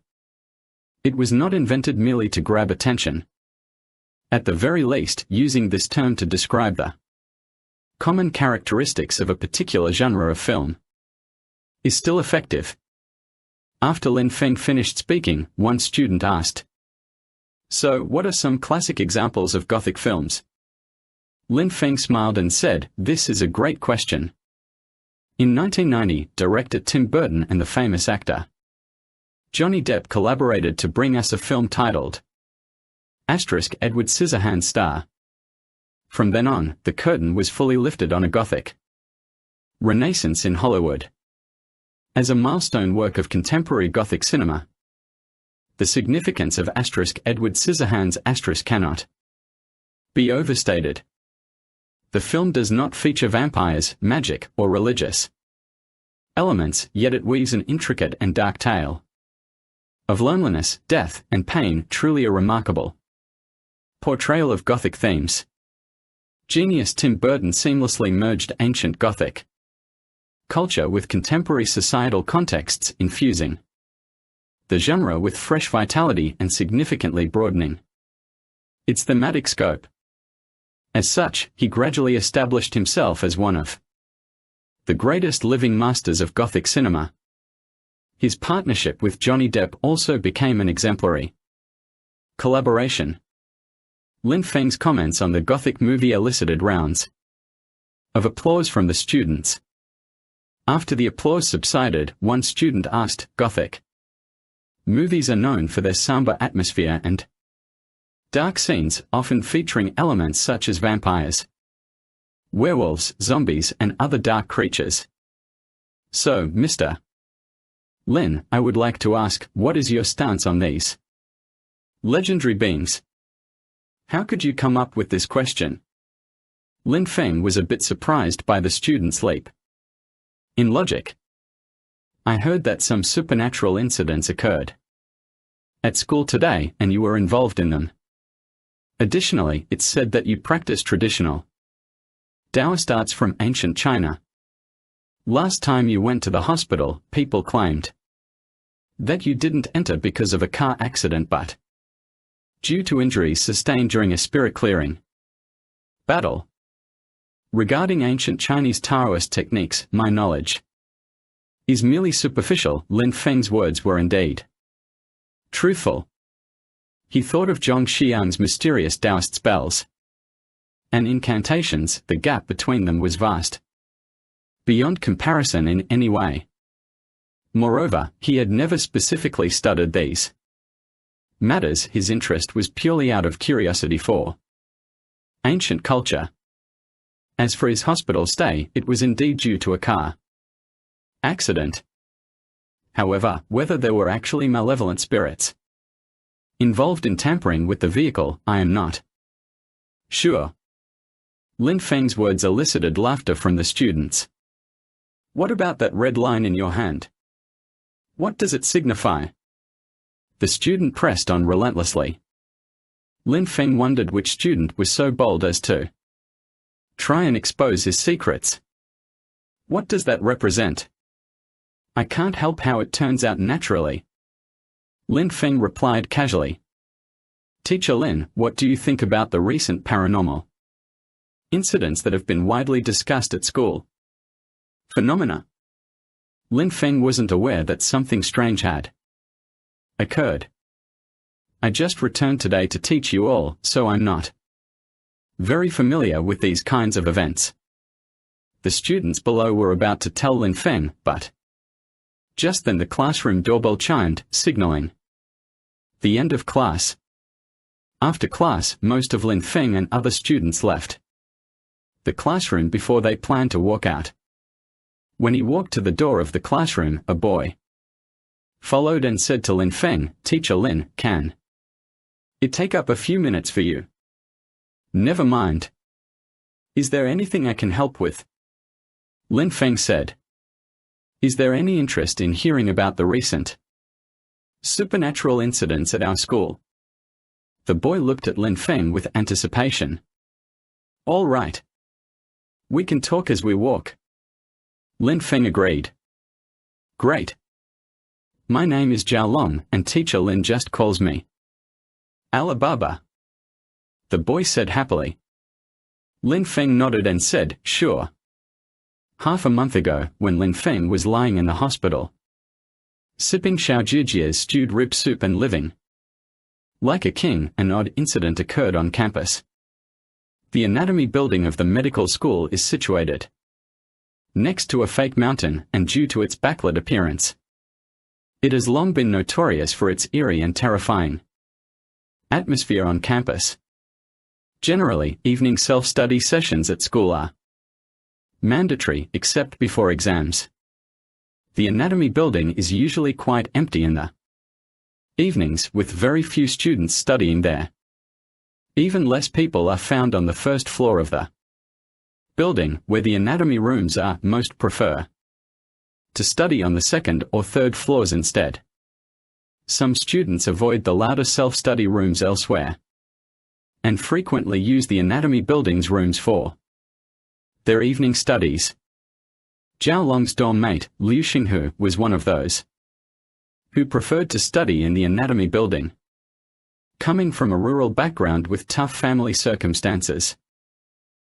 S1: It was not invented merely to grab attention. At the very least, using this term to describe the common characteristics of a particular genre of film is still effective. After Lin Feng finished speaking, one student asked, "So, what are some classic examples of Gothic films?" Lin Feng smiled and said, "This is a great question." In 1990, director Tim Burton and the famous actor Johnny Depp collaborated to bring us a film titled Edward Scissorhands Star. From then on, the curtain was fully lifted on a Gothic renaissance in Hollywood. As a milestone work of contemporary Gothic cinema, the significance of Edward Scissorhands cannot be overstated. The film does not feature vampires, magic, or religious elements, yet it weaves an intricate and dark tale of loneliness, death, and pain, truly a remarkable portrayal of Gothic themes. Genius Tim Burton seamlessly merged ancient Gothic culture with contemporary societal contexts, infusing the genre with fresh vitality and significantly broadening its thematic scope. As such, he gradually established himself as one of the greatest living masters of Gothic cinema. His partnership with Johnny Depp also became an exemplary collaboration. Lin Feng's comments on the Gothic movie elicited rounds of applause from the students. After the applause subsided, one student asked, "Gothic movies are known for their somber atmosphere and dark scenes, often featuring elements such as vampires, werewolves, zombies, and other dark creatures. So, Mr. Lin, I would like to ask, what is your stance on these legendary beings? How could you come up with this question?" Lin Feng was a bit surprised by the student's leap in logic. "I heard that some supernatural incidents occurred at school today, and you were involved in them. Additionally, it's said that you practice traditional Taoist arts from ancient China. Last time you went to the hospital, people claimed that you didn't enter because of a car accident but due to injuries sustained during a spirit-clearing battle. Regarding ancient Chinese Taoist techniques, my knowledge is merely superficial." Lin Feng's words were indeed truthful. He thought of Zhong Xiang's mysterious Taoist spells and incantations. The gap between them was vast, beyond comparison in any way. Moreover, he had never specifically studied these matters. His interest was purely out of curiosity for ancient culture. As for his hospital stay, it was indeed due to a car accident. However, whether there were actually malevolent spirits involved in tampering with the vehicle, I am not sure. Lin Feng's words elicited laughter from the students. What about that red line in your hand? What does it signify? The student pressed on relentlessly. Lin Feng wondered which student was so bold as to try and expose his secrets. What does that represent? I can't help how it turns out naturally. Lin Feng replied casually. Teacher Lin, what do you think about the recent paranormal incidents that have been widely discussed at school? Phenomena. Lin Feng wasn't aware that something strange had occurred. I just returned today to teach you all, so I'm not very familiar with these kinds of events. The students below were about to tell Lin Feng, but just then the classroom doorbell chimed, signaling the end of class. After class, most of Lin Feng and other students left the classroom before they planned to walk out. When he walked to the door of the classroom, a boy followed and said to Lin Feng, Teacher Lin, can it take up a few minutes for you? Never mind. Is there anything I can help with? Lin Feng said. Is there any interest in hearing about the recent supernatural incidents at our school? The boy looked at Lin Feng with anticipation. All right. We can talk as we walk. Lin Feng agreed. Great. My name is Zhao Long, and Teacher Lin just calls me Alibaba. The boy said happily. Lin Feng nodded and said, sure. Half a month ago, when Lin Feng was lying in the hospital, sipping Xiao Zhijia's stewed rib soup and living like a king, an odd incident occurred on campus. The anatomy building of the medical school is situated next to a fake mountain, and due to its backlit appearance, it has long been notorious for its eerie and terrifying atmosphere on campus. Generally, evening self-study sessions at school are mandatory, except before exams. The anatomy building is usually quite empty in the evenings, with very few students studying there. Even less people are found on the first floor of the building, where the anatomy rooms are. Most prefer to study on the second or third floors instead. Some students avoid the louder self-study rooms elsewhere, and frequently use the anatomy building's rooms for their evening studies. Zhao Long's dorm mate, Liu Xinghu, was one of those who preferred to study in the anatomy building. Coming from a rural background with tough family circumstances,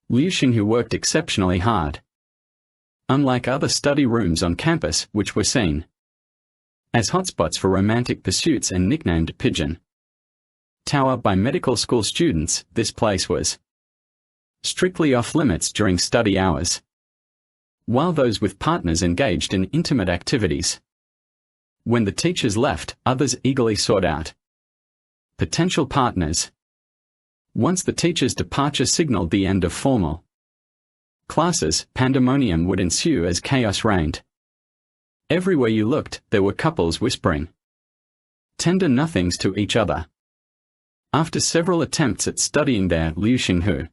S1: Liu Xinghu worked exceptionally hard. Unlike other study rooms on campus, which were seen as hotspots for romantic pursuits and nicknamed Pigeon Tower by medical school students, this place was strictly off-limits during study hours, while those with partners engaged in intimate activities. When the teachers left, others eagerly sought out potential partners. Once the teacher's departure signaled the end of formal classes, pandemonium would ensue as chaos reigned. Everywhere you looked, there were couples whispering tender nothings to each other. After several attempts at studying there, Liu Xinghu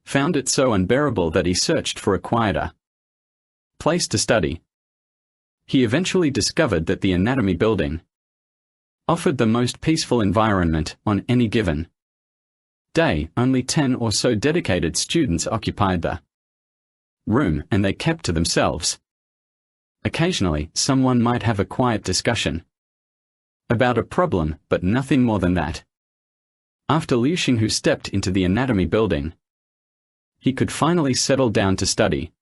S1: found it so unbearable that he searched for a quieter place to study. He eventually discovered that the anatomy building offered the most peaceful environment. On any given day, only 10 or so dedicated students occupied the room, and they kept to themselves. Occasionally, someone might have a quiet discussion about a problem, but nothing more than that. After Liu Xinghu stepped into the anatomy building, he could finally settle down to study.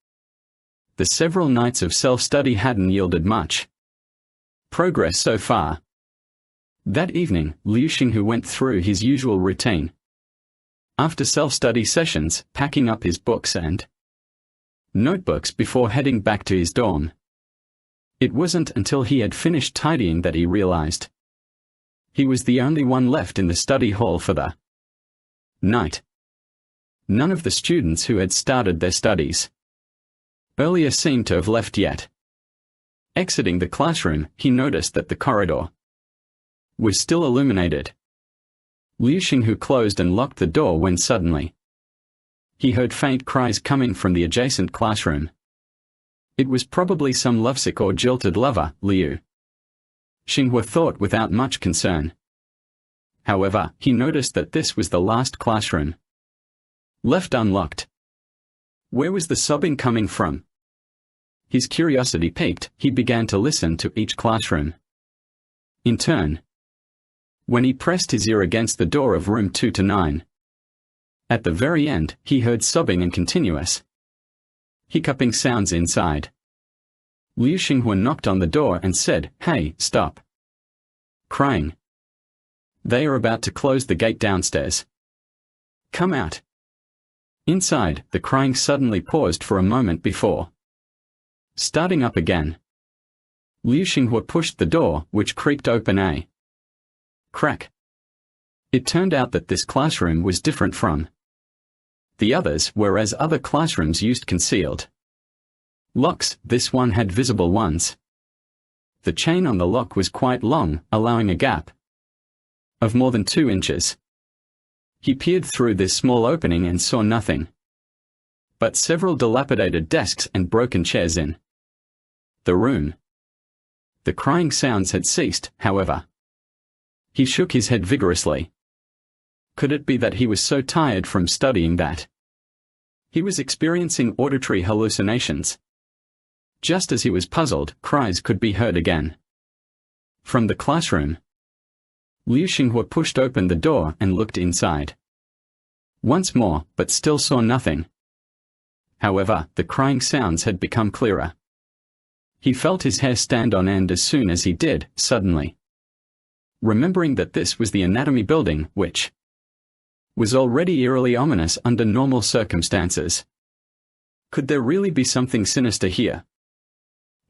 S1: The several nights of self-study hadn't yielded much progress so far. That evening, Liu Xinghu went through his usual routine. After self-study sessions, packing up his books and notebooks before heading back to his dorm. It wasn't until he had finished tidying that he realized he was the only one left in the study hall for the night. None of the students who had started their studies earlier seemed to have left yet. Exiting the classroom, he noticed that the corridor was still illuminated. Liu Xinghu closed and locked the door when suddenly he heard faint cries coming from the adjacent classroom. It was probably some lovesick or jilted lover, Liu Xinghua thought without much concern. However, he noticed that this was the last classroom left unlocked. Where was the sobbing coming from? His curiosity piqued, he began to listen to each classroom in turn. When he pressed his ear against the door of room 2-9, at the very end, he heard sobbing and continuous hiccuping sounds inside. Liu Xinghua knocked on the door and said, "Hey, stop crying. They are about to close the gate downstairs. Come out." Inside, the crying suddenly paused for a moment before starting up again. Liu Xinghua pushed the door, which creaked open a crack. It turned out that this classroom was different from the others, whereas other classrooms used concealed locks, this one had visible ones. The chain on the lock was quite long, allowing a gap of more than 2 inches. He peered through this small opening and saw nothing but several dilapidated desks and broken chairs in the room. The crying sounds had ceased, however. He shook his head vigorously. Could it be that he was so tired from studying that he was experiencing auditory hallucinations? Just as he was puzzled, cries could be heard again from the classroom. Liu Xinghua pushed open the door and looked inside once more, but still saw nothing. However, the crying sounds had become clearer. He felt his hair stand on end as soon as he did, suddenly remembering that this was the anatomy building, which was already eerily ominous under normal circumstances. Could there really be something sinister here?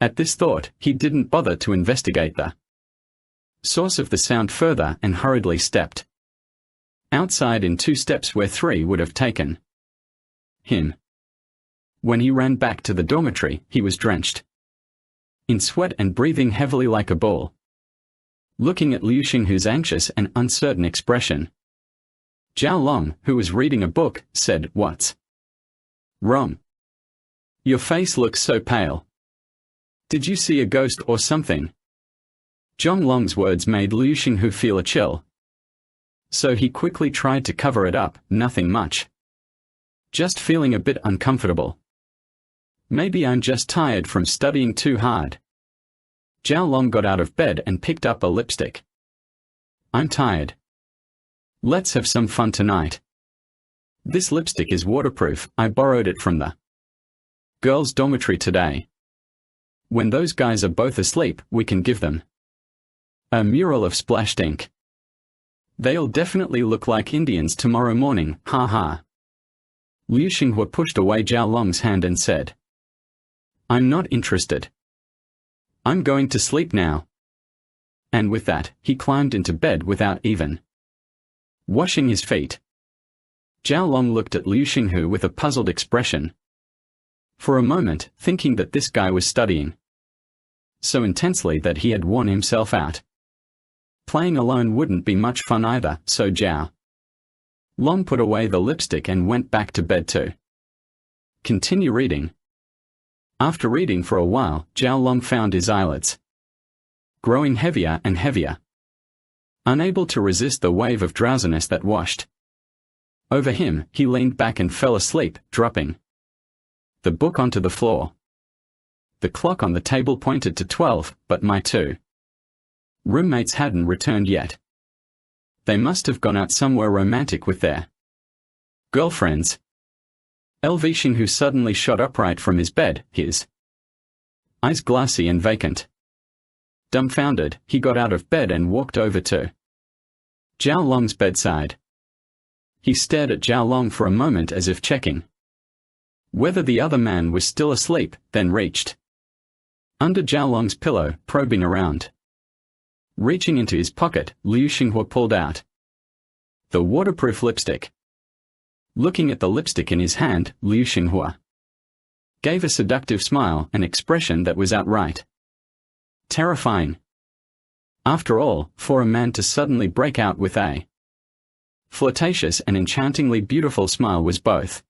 S1: At this thought, he didn't bother to investigate the source of the sound further and hurriedly stepped outside in 2 steps where 3 would have taken him. When he ran back to the dormitory, he was drenched in sweat and breathing heavily like a bull. Looking at Liu Xinghua's anxious and uncertain expression, Zhao Long, who was reading a book, said, "What's wrong? Your face looks so pale. Did you see a ghost or something?" Zhong Long's words made Liu Xinghua feel a chill. So he quickly tried to cover it up, nothing much. Just feeling a bit uncomfortable. Maybe I'm just tired from studying too hard. Zhao Long got out of bed and picked up a lipstick. I'm tired. Let's have some fun tonight. This lipstick is waterproof, I borrowed it from the girls' dormitory today. When those guys are both asleep, we can give them a mural of splashed ink. They'll definitely look like Indians tomorrow morning, ha ha. Liu Xinghua pushed away Zhao Long's hand and said, I'm not interested. I'm going to sleep now. And with that, he climbed into bed without even washing his feet. Zhao Long looked at Liu Xinghua with a puzzled expression. For a moment, thinking that this guy was studying so intensely that he had worn himself out. Playing alone wouldn't be much fun either, so Zhao Long put away the lipstick and went back to bed to continue reading. After reading for a while, Zhao Long found his eyelids growing heavier and heavier. Unable to resist the wave of drowsiness that washed over him, he leaned back and fell asleep, dropping the book onto the floor. The clock on the table pointed to 12, but my 2 roommates hadn't returned yet. They must have gone out somewhere romantic with their girlfriends. LV Xinghua suddenly shot upright from his bed, his eyes glassy and vacant. Dumbfounded, he got out of bed and walked over to Zhao Long's bedside. He stared at Zhao Long for a moment as if checking whether the other man was still asleep, then reached under Zhao Long's pillow, probing around. Reaching into his pocket, Liu Xinghua pulled out the waterproof lipstick. Looking at the lipstick in his hand, Liu Xinghua gave a seductive smile, an expression that was outright terrifying. After all, for a man to suddenly break out with a flirtatious and enchantingly beautiful smile was both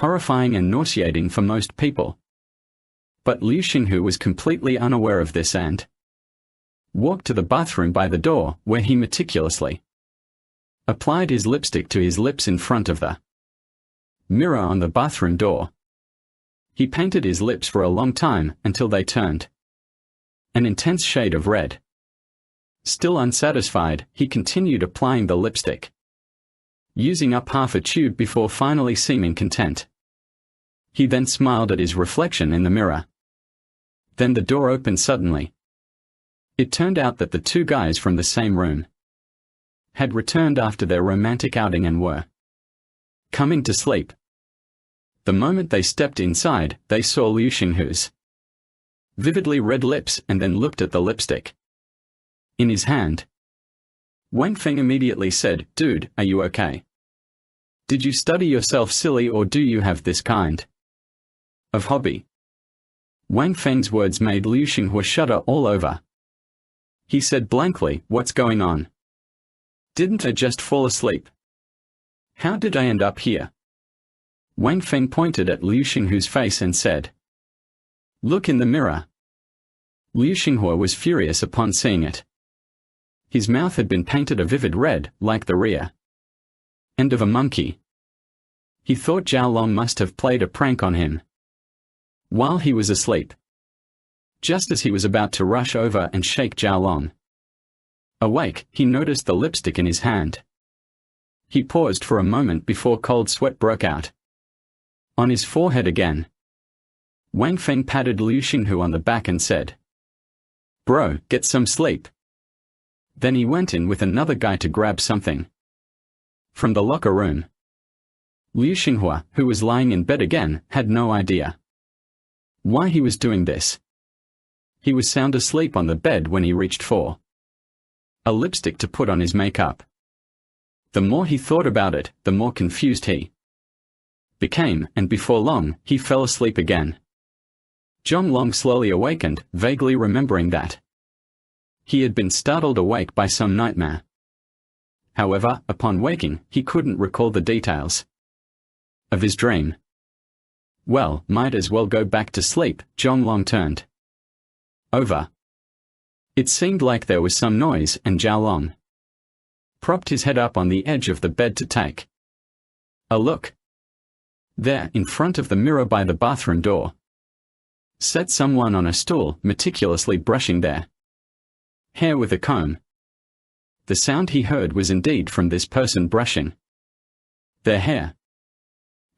S1: horrifying and nauseating for most people. But Liu Xinghu was completely unaware of this and walked to the bathroom by the door, where he meticulously applied his lipstick to his lips in front of the mirror on the bathroom door. He painted his lips for a long time until they turned an intense shade of red. Still unsatisfied, he continued applying the lipstick, using up half a tube before finally seeming content. He then smiled at his reflection in the mirror. Then the door opened suddenly. It turned out that the two guys from the same room had returned after their romantic outing and were coming to sleep. The moment they stepped inside, they saw Liu Xinghu's vividly red lips and then looked at the lipstick in his hand. Wang Feng immediately said, "Dude, are you okay? Did you study yourself silly or do you have this kind of hobby?" Wang Feng's words made Liu Xinghu shudder all over. He said blankly, "What's going on? Didn't I just fall asleep? How did I end up here?" Wang Feng pointed at Liu Xinghu's face and said, "Look in the mirror." Liu Xinghu was furious upon seeing it. His mouth had been painted a vivid red, like the rear end of a monkey. He thought Zhao Long must have played a prank on him while he was asleep. Just as he was about to rush over and shake Zhao Long awake, he noticed the lipstick in his hand. He paused for a moment before cold sweat broke out on his forehead again. Wang Feng patted Liu Xinghu on the back and said, "Bro, get some sleep." Then he went in with another guy to grab something from the locker room. Liu Xinghu, who was lying in bed again, had no idea why he was doing this. He was sound asleep on the bed when he reached for a lipstick to put on his makeup. The more he thought about it, the more confused he became, and before long, he fell asleep again. Zhong Long slowly awakened, vaguely remembering that he had been startled awake by some nightmare. However, upon waking, he couldn't recall the details of his dream. Well, might as well go back to sleep. Zhong Long turned over. It seemed like there was some noise, and Zhao Long propped his head up on the edge of the bed to take a look. There, in front of the mirror by the bathroom door, sat someone on a stool, meticulously brushing their hair with a comb. The sound he heard was indeed from this person brushing their hair.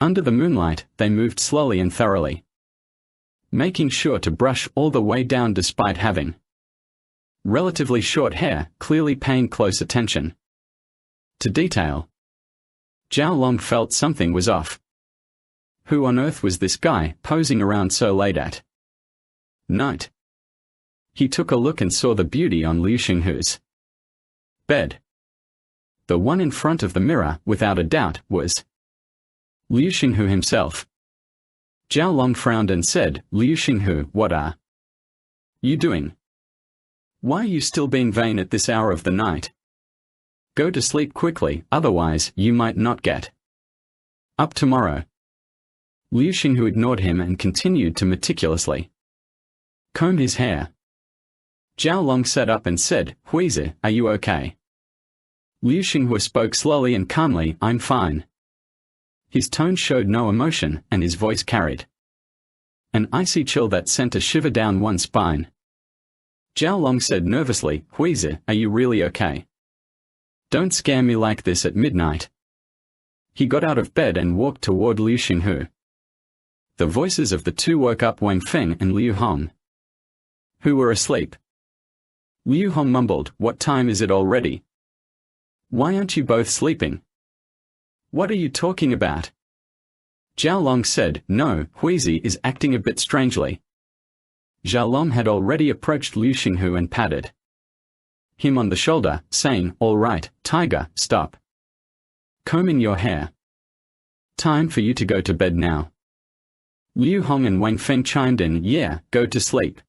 S1: Under the moonlight, they moved slowly and thoroughly, making sure to brush all the way down despite having relatively short hair, clearly paying close attention to detail. Zhao Long felt something was off. Who on earth was this guy posing around so late at night? He took a look and saw the beauty on Liu Xinghu's bed. The one in front of the mirror, without a doubt, was Liu Xinghu himself. Zhao Long frowned and said, "Liu Xinghu, what are you doing? Why are you still being vain at this hour of the night? Go to sleep quickly, otherwise you might not get up tomorrow." Liu Xinghu ignored him and continued to meticulously comb his hair. Zhao Long sat up and said, "Huizi, are you okay?" Liu Xinghu spoke slowly and calmly, "I'm fine." His tone showed no emotion, and his voice carried an icy chill that sent a shiver down one's spine. Zhao Long said nervously, "Huizi, are you really okay? Don't scare me like this at midnight." He got out of bed and walked toward Liu Xinghu. The voices of the two woke up Wang Feng and Liu Hong, who were asleep. Liu Hong mumbled, "What time is it already? Why aren't you both sleeping? What are you talking about?" Zhao Long said, "No, Huizi is acting a bit strangely." Zhao Long had already approached Liu Xinghu and patted him on the shoulder, saying, "All right, Tiger, stop combing your hair. Time for you to go to bed now." Liu Hong and Wang Feng chimed in, "Yeah, go to sleep."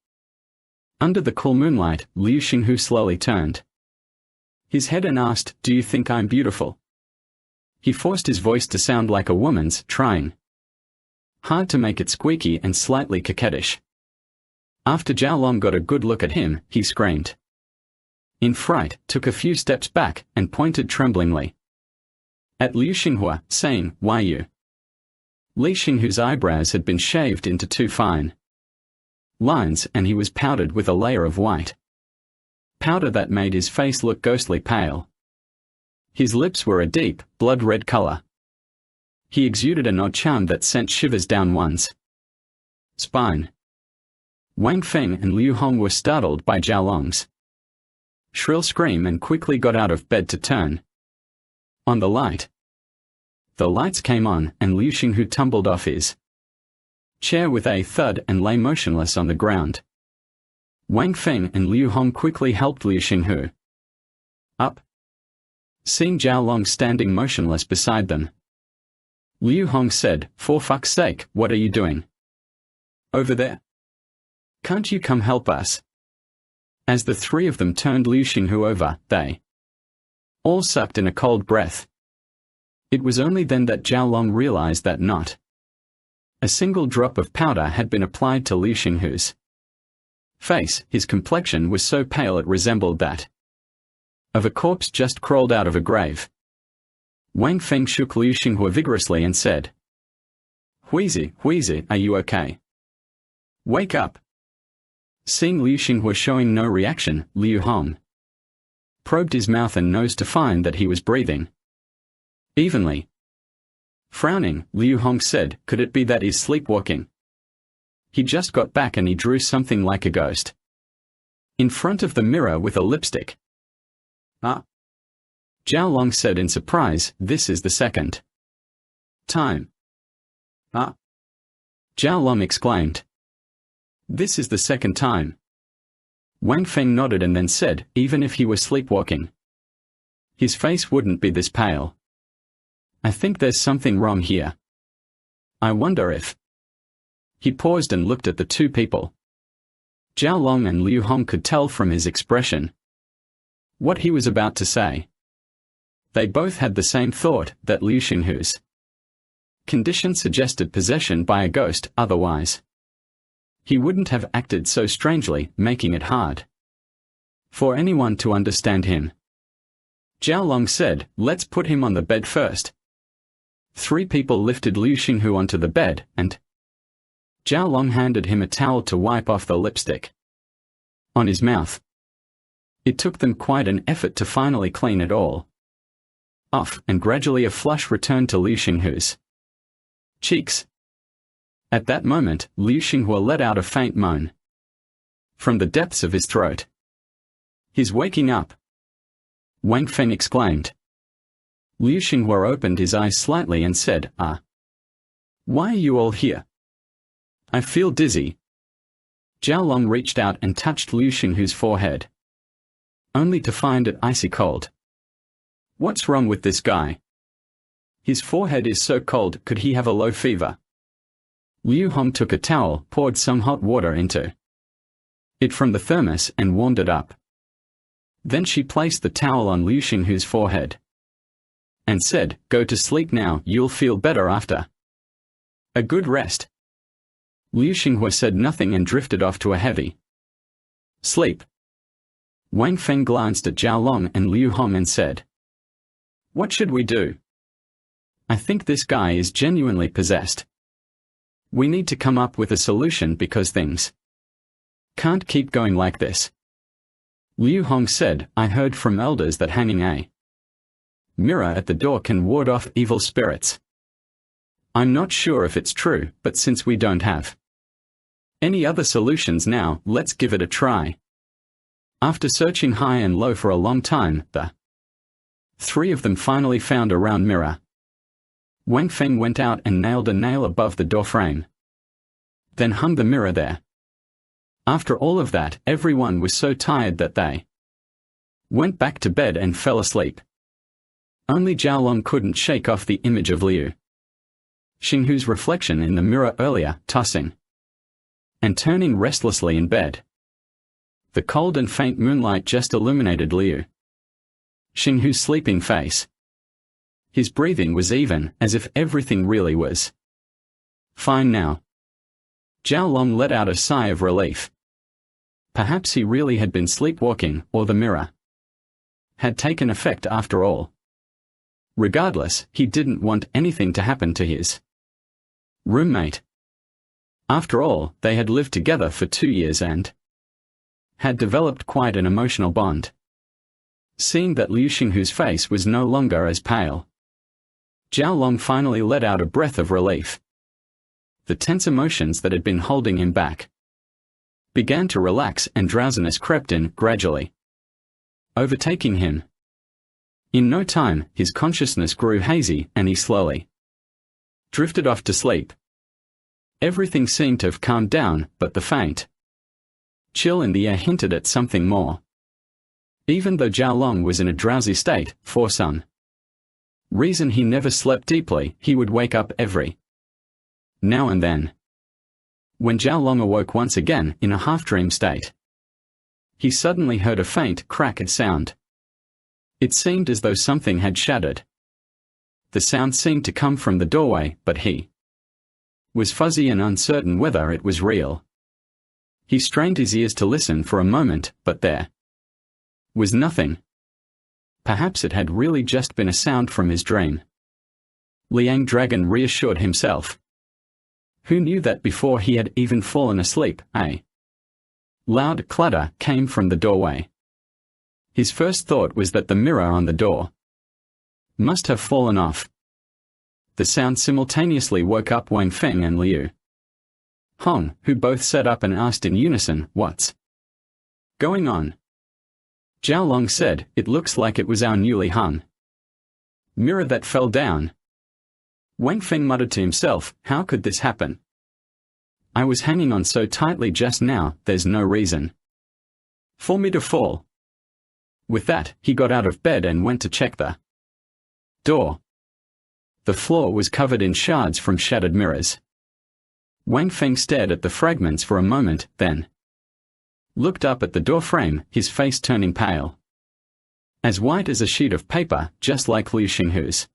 S1: Under the cool moonlight, Liu Xinghu slowly turned his head and asked, "Do you think I'm beautiful?" He forced his voice to sound like a woman's, trying hard to make it squeaky and slightly coquettish. After Zhao Long got a good look at him, he screamed. In fright, took a few steps back, and pointed tremblingly at Liu Xinghua, saying, "Why you?" Li Xinghu's eyebrows had been shaved into 2 fine lines, and he was powdered with a layer of white powder that made his face look ghostly pale. His lips were a deep, blood-red color. He exuded an odd charm that sent shivers down one's spine. Wang Feng and Liu Hong were startled by Zhao Long's shrill scream and quickly got out of bed to turn on the light. The lights came on, and Liu Xinghu tumbled off his chair with a thud and lay motionless on the ground. Wang Feng and Liu Hong quickly helped Liu Xinghu up. Seeing Zhao Long standing motionless beside them, Liu Hong said, "For fuck's sake, what are you doing over there? Can't you come help us?" As the 3 of them turned Liu Xinghu over, they all sucked in a cold breath. It was only then that Zhao Long realized that not a single drop of powder had been applied to Liu Xinghu's face. His complexion was so pale it resembled that of a corpse just crawled out of a grave. Wang Feng shook Liu Xinghua vigorously and said, Huizi, are you okay? Wake up." Seeing Liu Xinghua showing no reaction, Liu Hong probed his mouth and nose to find that he was breathing evenly. Frowning, Liu Hong said, "Could it be that he's sleepwalking? He just got back and he drew something like a ghost in front of the mirror with a lipstick." "Ah," Zhao Long said in surprise, "this is the second time." "Ah," Zhao Long exclaimed. "This is the second time." Wang Feng nodded and then said, "Even if he were sleepwalking, his face wouldn't be this pale. I think there's something wrong here. I wonder if..." He paused and looked at the 2 people. Zhao Long and Liu Hong could tell from his expression what he was about to say. They both had the same thought, that Liu Xinghu's condition suggested possession by a ghost, otherwise he wouldn't have acted so strangely, making it hard for anyone to understand him. Zhao Long said, "Let's put him on the bed first." 3 people lifted Liu Xinghu onto the bed, and Zhao Long handed him a towel to wipe off the lipstick on his mouth. It took them quite an effort to finally clean it all off, and gradually a flush returned to Liu Xinghu's cheeks. At that moment, Liu Xinghua let out a faint moan from the depths of his throat. "He's waking up!" Wang Feng exclaimed. Liu Xinghua opened his eyes slightly and said, "Ah. Why are you all here? I feel dizzy." Zhao Long reached out and touched Liu Xinghu's forehead, only to find it icy cold. "What's wrong with this guy? His forehead is so cold, could he have a low fever?" Liu Hong took a towel, poured some hot water into it from the thermos and warmed it up. Then she placed the towel on Liu Xinghu's forehead and said, "Go to sleep now, you'll feel better after a good rest." Liu Xinghua said nothing and drifted off to a heavy sleep. Wang Feng glanced at Zhao Long and Liu Hong and said, "What should we do? I think this guy is genuinely possessed. We need to come up with a solution because things can't keep going like this." Liu Hong said, "I heard from elders that hanging a mirror at the door can ward off evil spirits. I'm not sure if it's true, but since we don't have any other solutions now, let's give it a try." After searching high and low for a long time, the 3 of them finally found a round mirror. Wang Feng went out and nailed a nail above the door frame, then hung the mirror there. After all of that, everyone was so tired that they went back to bed and fell asleep. Only Zhao Long couldn't shake off the image of Liu Xinghu's reflection in the mirror earlier, tossing and turning restlessly in bed. The cold and faint moonlight just illuminated Liu Xinghu's sleeping face. His breathing was even, as if everything really was Fine now. Zhao Long let out a sigh of relief. Perhaps he really had been sleepwalking, or the mirror had taken effect after all. Regardless, he didn't want anything to happen to his roommate. After all, they had lived together for 2 years and had developed quite an emotional bond. Seeing that Liu Xinghu's face was no longer as pale, Zhao Long finally let out a breath of relief. The tense emotions that had been holding him back began to relax and drowsiness crept in gradually, overtaking him. In no time, his consciousness grew hazy and he slowly drifted off to sleep. Everything seemed to have calmed down, but the faint chill in the air hinted at something more. Even though Zhao Long was in a drowsy state, for some reason he never slept deeply, he would wake up every now and then. When Zhao Long awoke once again in a half-dream state, he suddenly heard a faint crack of sound. It seemed as though something had shattered. The sound seemed to come from the doorway, but he was fuzzy and uncertain whether it was real. He strained his ears to listen for a moment, but there was nothing. Perhaps it had really just been a sound from his dream. Liang Dragon reassured himself. Who knew that before he had even fallen asleep, a loud clatter came from the doorway. His first thought was that the mirror on the door must have fallen off. The sound simultaneously woke up Wang Feng and Liu Hong, who both sat up and asked in unison, "What's going on?" Zhao Long said, "It looks like it was our newly hung mirror that fell down." Wang Feng muttered to himself, "How could this happen? I was hanging on so tightly just now, there's no reason for me to fall." With that, he got out of bed and went to check the door. The floor was covered in shards from shattered mirrors. Wang Feng stared at the fragments for a moment, then looked up at the door frame, his face turning pale. As white as a sheet of paper, just like Liu Xinghu's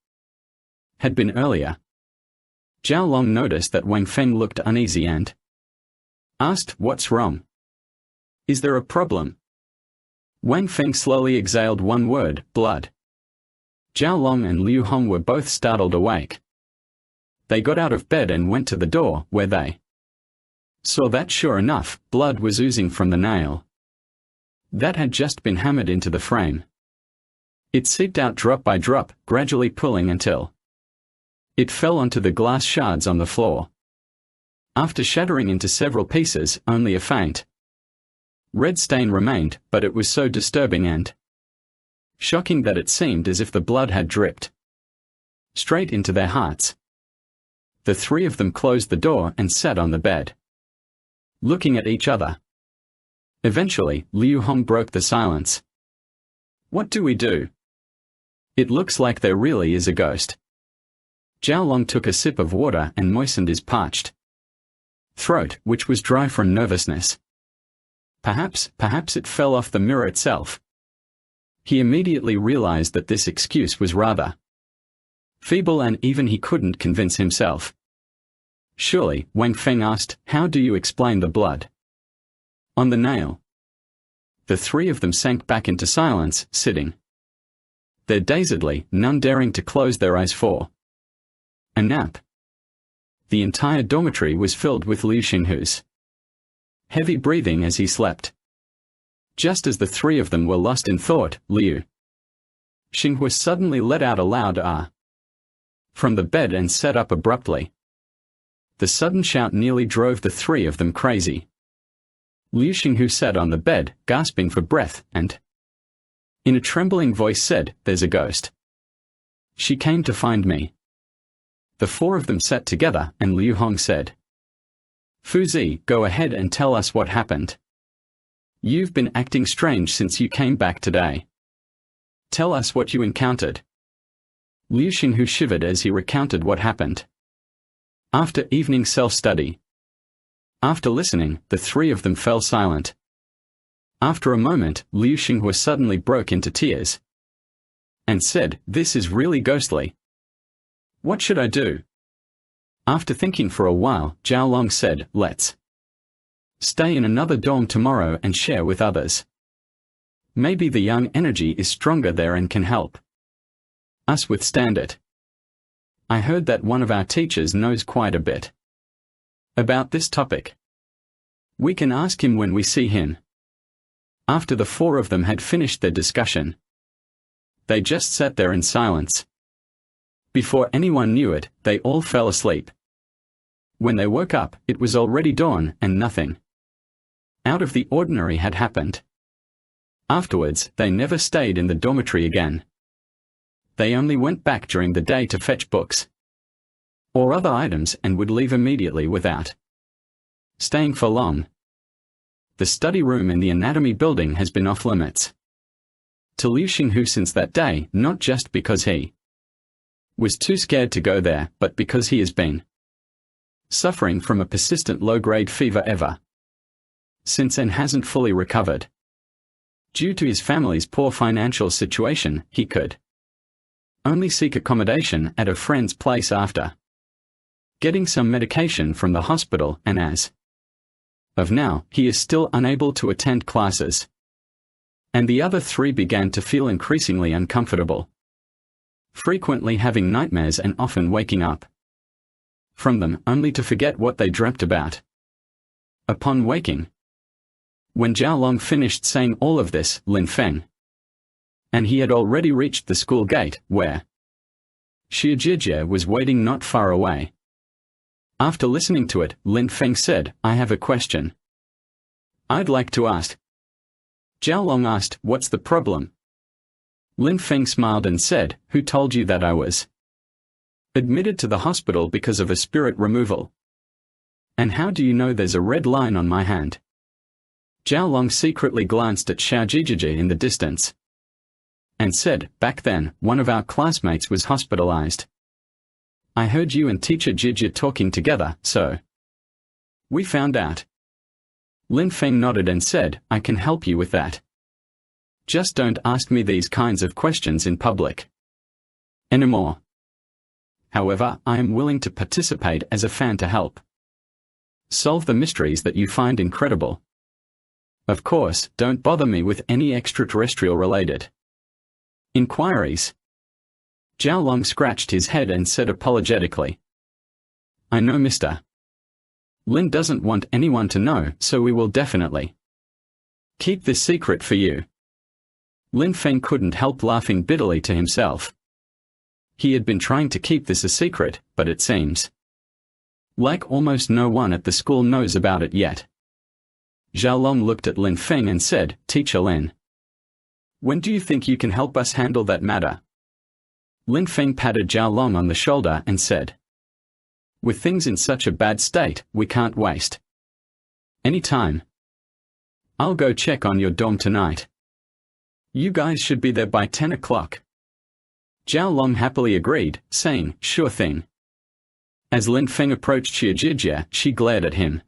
S1: had been earlier. Zhao Long noticed that Wang Feng looked uneasy and asked, "What's wrong? Is there a problem?" Wang Feng slowly exhaled one word, "Blood." Zhao Long and Liu Hong were both startled awake. They got out of bed and went to the door, where they saw that sure enough, blood was oozing from the nail that had just been hammered into the frame. It seeped out drop by drop, gradually pulling until it fell onto the glass shards on the floor. After shattering into several pieces, only a faint red stain remained, but it was so disturbing and shocking that it seemed as if the blood had dripped straight into their hearts. The three of them closed the door and sat on the bed, looking at each other. Eventually, Liu Hong broke the silence. "What do we do? It looks like there really is a ghost." Zhao Long took a sip of water and moistened his parched throat, which was dry from nervousness. Perhaps it fell off the mirror itself. He immediately realized that this excuse was rather feeble and even he couldn't convince himself. Surely, Wang Feng asked, "How do you explain the blood on the nail?" The three of them sank back into silence, sitting there dazedly, none daring to close their eyes for a nap. The entire dormitory was filled with Liu Xinghu's heavy breathing as he slept. Just as the three of them were lost in thought, Liu Xinghu suddenly let out a loud "ah" from the bed and sat up abruptly. The sudden shout nearly drove the three of them crazy. Liu Xinghu sat on the bed, gasping for breath, and in a trembling voice said, "There's a ghost. She came to find me." The four of them sat together, and Liu Hong said, "Fuzi, go ahead and tell us what happened. You've been acting strange since you came back today. Tell us what you encountered." Liu Xinghu shivered as he recounted what happened. After evening self-study. After listening, the three of them fell silent. After a moment, Liu Xinghu suddenly broke into tears and said, "This is really ghostly. What should I do?" After thinking for a while, Zhao Long said, let's stay in another dorm tomorrow and share with others. Maybe the young energy is stronger there and can help us withstand it. I heard that one of our teachers knows quite a bit about this topic. We can ask him when we see him. After the four of them had finished their discussion, they just sat there in silence. Before anyone knew it, they all fell asleep. When they woke up, it was already dawn and nothing out of the ordinary had happened. Afterwards, they never stayed in the dormitory again. They only went back during the day to fetch books or other items and would leave immediately without staying for long. The study room in the anatomy building has been off limits to Liu Xinghu since that day, not just because he was too scared to go there, but because he has been suffering from a persistent low-grade fever ever since and hasn't fully recovered. Due to his family's poor financial situation, he could only seek accommodation at a friend's place after getting some medication from the hospital, and as of now, he is still unable to attend classes. And the other three began to feel increasingly uncomfortable, frequently having nightmares and often waking up from them only to forget what they dreamt about. Upon waking, when Zhao Long finished saying all of this, Lin Feng and he had already reached the school gate, where Xie Zhijie was waiting not far away. After listening to it, Lin Feng said, I have a question I'd like to ask. Zhao Long asked, what's the problem? Lin Feng smiled and said, who told you that I was admitted to the hospital because of a spirit removal? And how do you know there's a red line on my hand? Zhao Long secretly glanced at Xiao Zhijie in the distance and said, back then, one of our classmates was hospitalized. I heard you and teacher Zhijie talking together, so we found out. Lin Feng nodded and said, I can help you with that. Just don't ask me these kinds of questions in public anymore. However, I am willing to participate as a fan to help solve the mysteries that you find incredible. Of course, don't bother me with any extraterrestrial-related inquiries. Zhao Long scratched his head and said apologetically, I know Mr. Lin doesn't want anyone to know, so we will definitely keep this secret for you. Lin Feng couldn't help laughing bitterly to himself. He had been trying to keep this a secret, but it seems like almost no one at the school knows about it yet. Zhao Long looked at Lin Feng and said, Teacher Lin, when do you think you can help us handle that matter? Lin Feng patted Zhao Long on the shoulder and said, with things in such a bad state, we can't waste any time. I'll go check on your dorm tonight. You guys should be there by 10 o'clock. Zhao Long happily agreed, saying, sure thing. As Lin Feng approached Xie Zhijie, she glared at him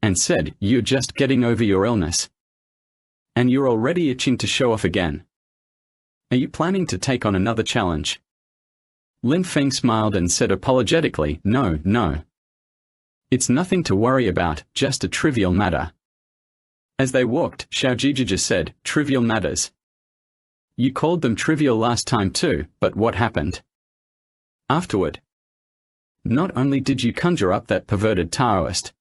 S1: and said, you're just getting over your illness. And you're already itching to show off again. Are you planning to take on another challenge? Lin Feng smiled and said apologetically, no. It's nothing to worry about, just a trivial matter. As they walked, Xiao Zhijie said, trivial matters. You called them trivial last time too, but what happened afterward? Not only did you conjure up that perverted Taoist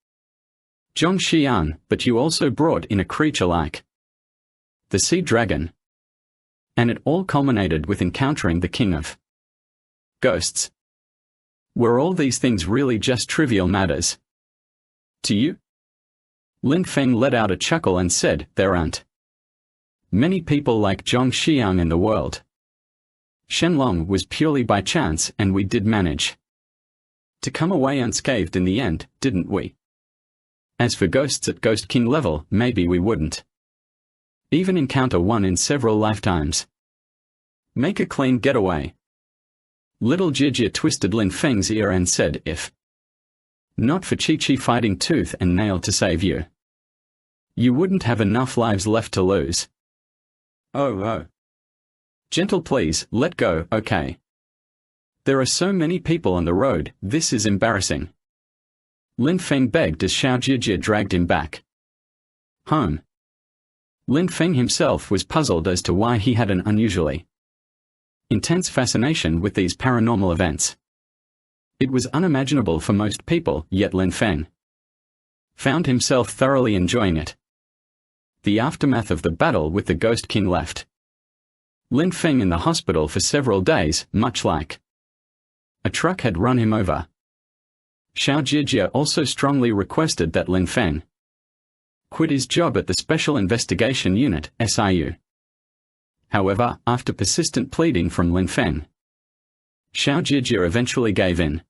S1: Zhong Xian, but you also brought in a creature like the sea dragon. And it all culminated with encountering the king of ghosts. Were all these things really just trivial matters to you? Lin Feng let out a chuckle and said, there aren't many people like Zhong Xiang in the world. Shenlong was purely by chance, and we did manage to come away unscathed in the end, didn't we? As for ghosts at Ghost King level, maybe we wouldn't even encounter one in several lifetimes. Make a clean getaway. Little Zhijie twisted Lin Feng's ear and said, if not for Chi-Chi fighting tooth and nail to save you, you wouldn't have enough lives left to lose. Oh. Gentle please, let go, okay? There are so many people on the road, this is embarrassing. Lin Feng begged as Xiao Jijia dragged him back home. Lin Feng himself was puzzled as to why he had an unusually intense fascination with these paranormal events. It was unimaginable for most people, yet Lin Feng found himself thoroughly enjoying it. The aftermath of the battle with the Ghost King left Lin Feng in the hospital for several days, much like a truck had run him over. Xiao Jijia also strongly requested that Lin Feng quit his job at the Special Investigation Unit, SIU. However, after persistent pleading from Lin Feng, Xiao Jijia eventually gave in.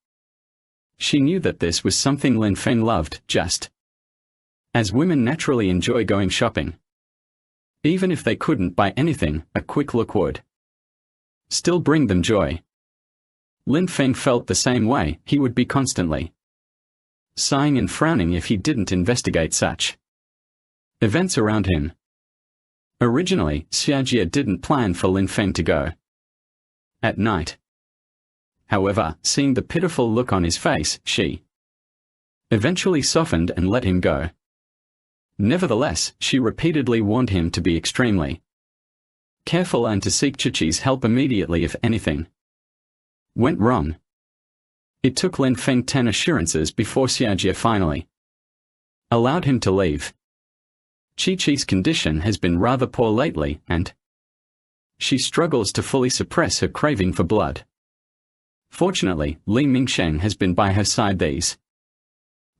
S1: She knew that this was something Lin Feng loved, just as women naturally enjoy going shopping. Even if they couldn't buy anything, a quick look would still bring them joy. Lin Feng felt the same way. He would be constantly sighing and frowning if he didn't investigate such events around him. Originally, Xiaojia didn't plan for Lin Feng to go at night. However, seeing the pitiful look on his face, she eventually softened and let him go. Nevertheless, she repeatedly warned him to be extremely careful and to seek Chichi's help immediately if anything went wrong. It took Lin Feng 10 assurances before Xiaojia finally allowed him to leave. Chi-Chi's condition has been rather poor lately, and she struggles to fully suppress her craving for blood. Fortunately, Li Mingsheng has been by her side these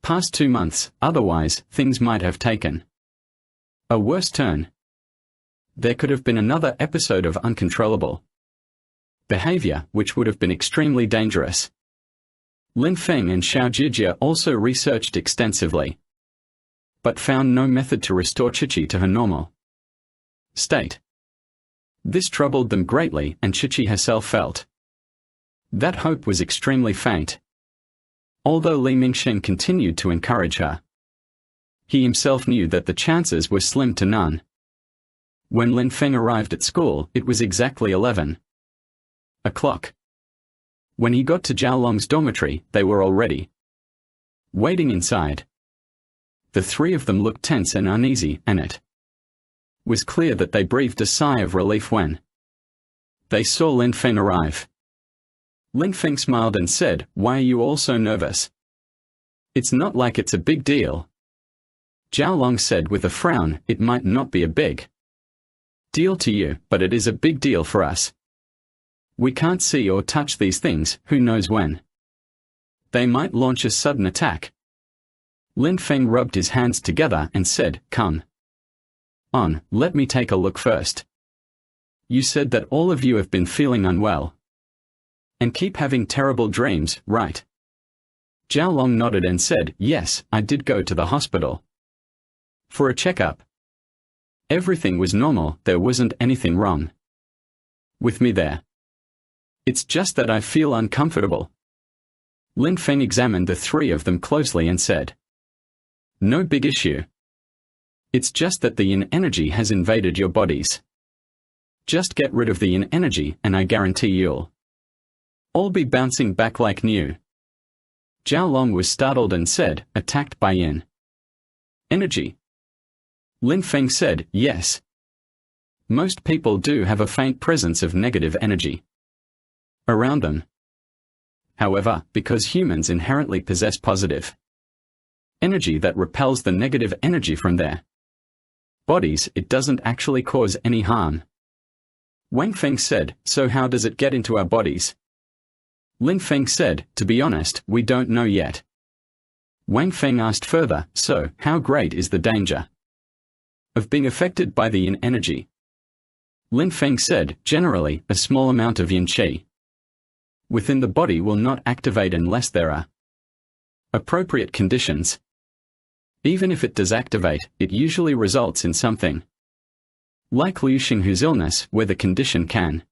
S1: past 2 months, otherwise, things might have taken a worse turn. There could have been another episode of uncontrollable behavior, which would have been extremely dangerous. Lin Feng and Xiao Jijia also researched extensively, but found no method to restore Chichi to her normal state. This troubled them greatly, and Chichi herself felt that hope was extremely faint. Although Li Mingsheng continued to encourage her, he himself knew that the chances were slim to none. When Lin Feng arrived at school, it was exactly 11 o'clock. When he got to Zhao Long's dormitory, they were already waiting inside. The three of them looked tense and uneasy, and it was clear that they breathed a sigh of relief when they saw Lin Feng arrive. Lin Feng smiled and said, "Why are you all so nervous? It's not like it's a big deal." Zhao Long said with a frown, "It might not be a big deal to you, but it is a big deal for us. We can't see or touch these things, who knows when they might launch a sudden attack." Lin Feng rubbed his hands together and said, "Come on, let me take a look first. You said that all of you have been feeling unwell and keep having terrible dreams, right?" Zhao Long nodded and said, "Yes, I did go to the hospital for a checkup. Everything was normal, there wasn't anything wrong with me there. It's just that I feel uncomfortable." Lin Feng examined the three of them closely and said, "No big issue. It's just that the yin energy has invaded your bodies. Just get rid of the yin energy and I guarantee you'll all be bouncing back like new." Zhao Long was startled and said, "Attacked by yin energy?" Lin Feng said, "Yes. Most people do have a faint presence of negative energy around them. However, because humans inherently possess positive energy that repels the negative energy from their bodies, it doesn't actually cause any harm." Wang Feng said, "So how does it get into our bodies?" Lin Feng said, "To be honest, we don't know yet." Wang Feng asked further, "So, how great is the danger of being affected by the yin energy?" Lin Feng said, "Generally, a small amount of yin qi within the body will not activate unless there are appropriate conditions. Even if it does activate, it usually results in something like Liu Xinghu's illness, where the condition can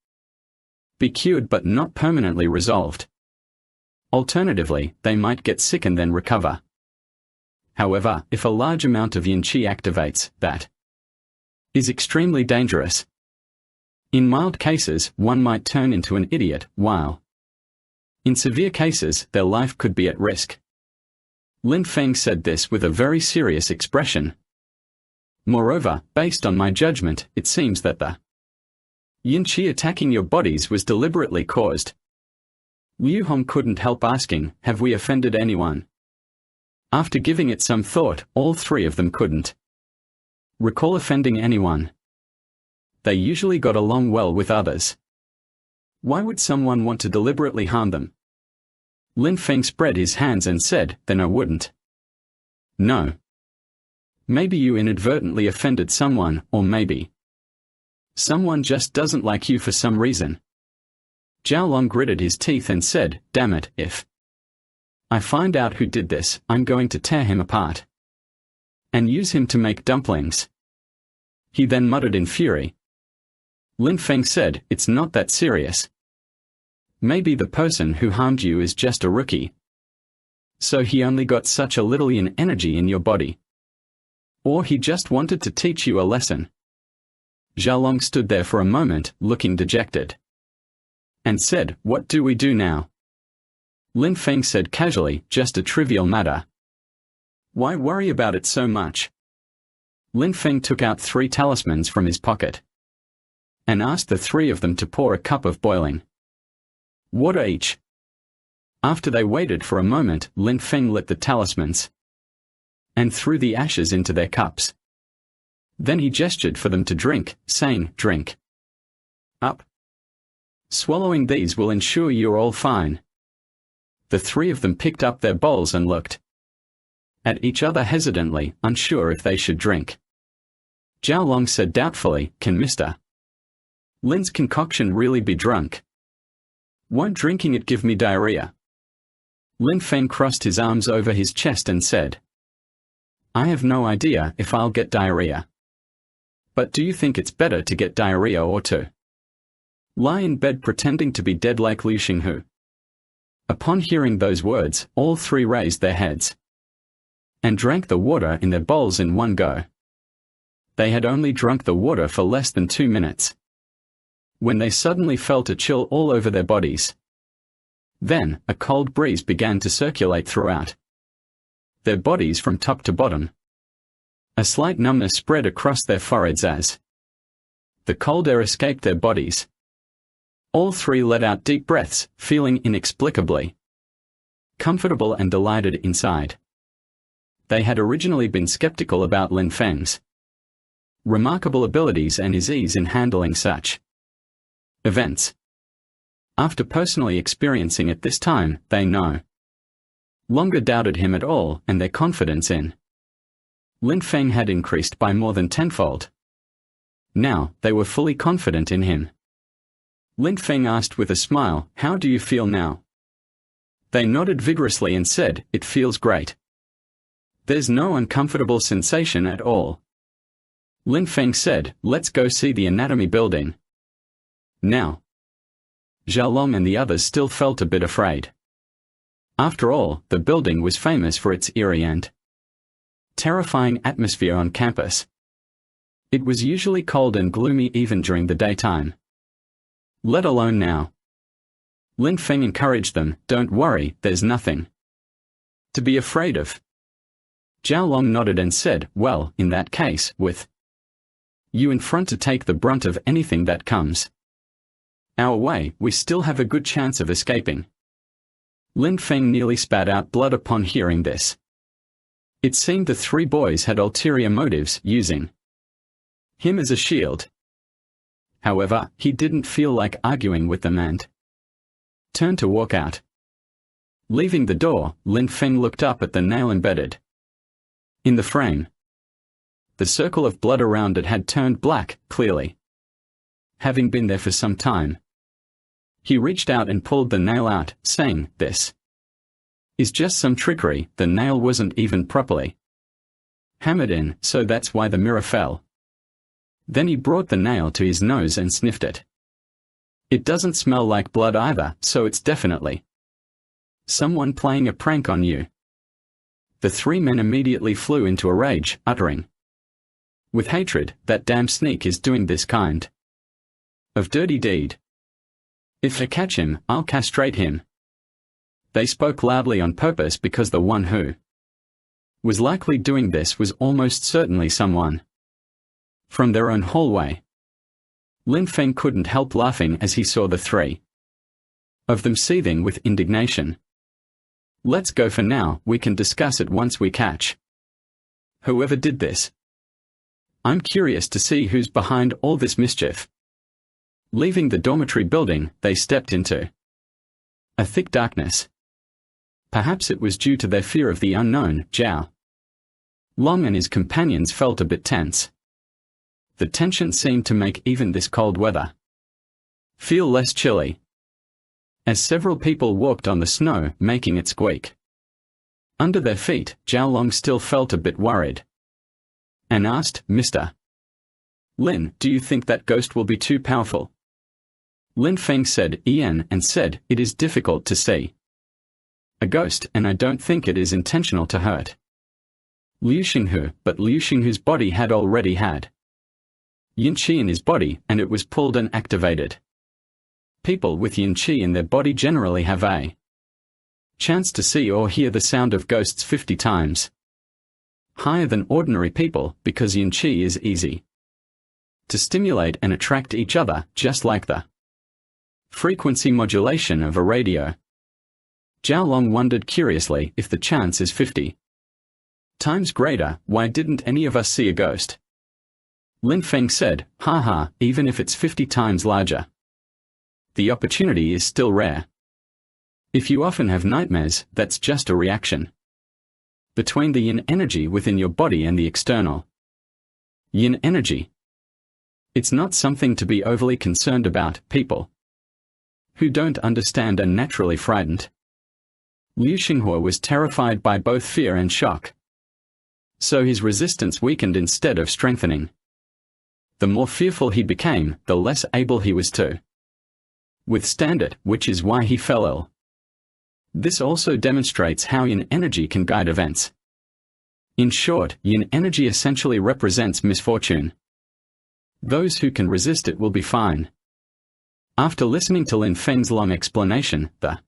S1: be cured but not permanently resolved. Alternatively, they might get sick and then recover. However, if a large amount of yin qi activates, that is extremely dangerous. In mild cases, one might turn into an idiot, while In severe cases, their life could be at risk. Lin Feng said this with a very serious expression. Moreover, based on my judgment, it seems that the yin qi attacking your bodies was deliberately caused. Liu Hong couldn't help asking, have we offended anyone? After giving it some thought, all three of them couldn't recall offending anyone. They usually got along well with others. Why would someone want to deliberately harm them? Lin Feng spread his hands and said, then I wouldn't. No. Maybe you inadvertently offended someone, or maybe someone just doesn't like you for some reason. Zhao Long gritted his teeth and said, damn it, if I find out who did this, I'm going to tear him apart and use him to make dumplings. He then muttered in fury. Lin Feng said, it's not that serious. Maybe the person who harmed you is just a rookie. So he only got such a little yin energy in your body. Or he just wanted to teach you a lesson. Zhao Long stood there for a moment, looking dejected, and said, what do we do now? Lin Feng said casually, just a trivial matter. Why worry about it so much? Lin Feng took out 3 talismans from his pocket and asked the 3 of them to pour a cup of boiling water each. After they waited for a moment, Lin Feng lit the talismans and threw the ashes into their cups. Then he gestured for them to drink, saying, drink up. Swallowing these will ensure you're all fine. The 3 of them picked up their bowls and looked at each other hesitantly, unsure if they should drink. Zhao Long said doubtfully, can Mr. Lin's concoction really be drunk? Won't drinking it give me diarrhea? Lin Feng crossed his arms over his chest and said, I have no idea if I'll get diarrhea. But do you think it's better to get diarrhea or to lie in bed pretending to be dead like Liu Xinghu? Upon hearing those words, all 3 raised their heads and drank the water in their bowls in one go. They had only drunk the water for less than 2 minutes when they suddenly felt a chill all over their bodies. Then, a cold breeze began to circulate throughout their bodies from top to bottom. A slight numbness spread across their foreheads as the cold air escaped their bodies. All 3 let out deep breaths, feeling inexplicably comfortable and delighted inside. They had originally been skeptical about Lin Feng's remarkable abilities and his ease in handling such events. After personally experiencing it this time, they no longer doubted him at all, and their confidence in Lin Feng had increased by more than tenfold. Now, they were fully confident in him. Lin Feng asked with a smile, how do you feel now? They nodded vigorously and said, it feels great. There's no uncomfortable sensation at all. Lin Feng said, let's go see the anatomy building now. Zhao Long and the others still felt a bit afraid. After all, the building was famous for its eerie and terrifying atmosphere on campus. It was usually cold and gloomy even during the daytime, let alone now. Lin Feng encouraged them, don't worry, there's nothing to be afraid of. Zhao Long nodded and said, well, in that case, with you in front to take the brunt of anything that comes our way, we still have a good chance of escaping. Lin Feng nearly spat out blood upon hearing this. It seemed the 3 boys had ulterior motives, using him as a shield. However, he didn't feel like arguing with them and turned to walk out. Leaving the door, Lin Feng looked up at the nail embedded in the frame. The circle of blood around it had turned black, clearly having been there for some time. He reached out and pulled the nail out, saying, this is just some trickery. The nail wasn't even properly hammered in, so that's why the mirror fell. Then he brought the nail to his nose and sniffed it. It doesn't smell like blood either, so it's definitely someone playing a prank on you. The 3 men immediately flew into a rage, uttering with hatred, that damn sneak is doing this kind of dirty deed. If I catch him, I'll castrate him. They spoke loudly on purpose because the one who was likely doing this was almost certainly someone from their own hallway. Lin Feng couldn't help laughing as he saw the three of them seething with indignation. Let's go for now, we can discuss it once we catch whoever did this. I'm curious to see who's behind all this mischief. Leaving the dormitory building, they stepped into a thick darkness. Perhaps it was due to their fear of the unknown. Zhao Long and his companions felt a bit tense. The tension seemed to make even this cold weather feel less chilly, as several people walked on the snow, making it squeak under their feet. Zhao Long still felt a bit worried and asked, "Mr. Lin, do you think that ghost will be too powerful?" Lin Feng said, "Ian," and said, "It is difficult to see a ghost, and I don't think it is intentional to hurt Liu Xinghu, but Liu Xinghu's body had already had yin qi in his body, and it was pulled and activated. People with yin qi in their body generally have a chance to see or hear the sound of ghosts 50 times higher than ordinary people, because yin qi is easy to stimulate and attract each other, just like the frequency modulation of a radio. Zhao Long wondered curiously, if the chance is 50 times greater, why didn't any of us see a ghost? Lin Feng said, "Haha, even if it's 50 times larger, the opportunity is still rare. If you often have nightmares, that's just a reaction between the yin energy within your body and the external yin energy. It's not something to be overly concerned about. People who don't understand are naturally frightened." Liu Xinghua was terrified by both fear and shock, so his resistance weakened instead of strengthening. The more fearful he became, the less able he was to withstand it, which is why he fell ill. This also demonstrates how yin energy can guide events. In short, yin energy essentially represents misfortune. Those who can resist it will be fine. After listening to Lin Feng's long explanation, the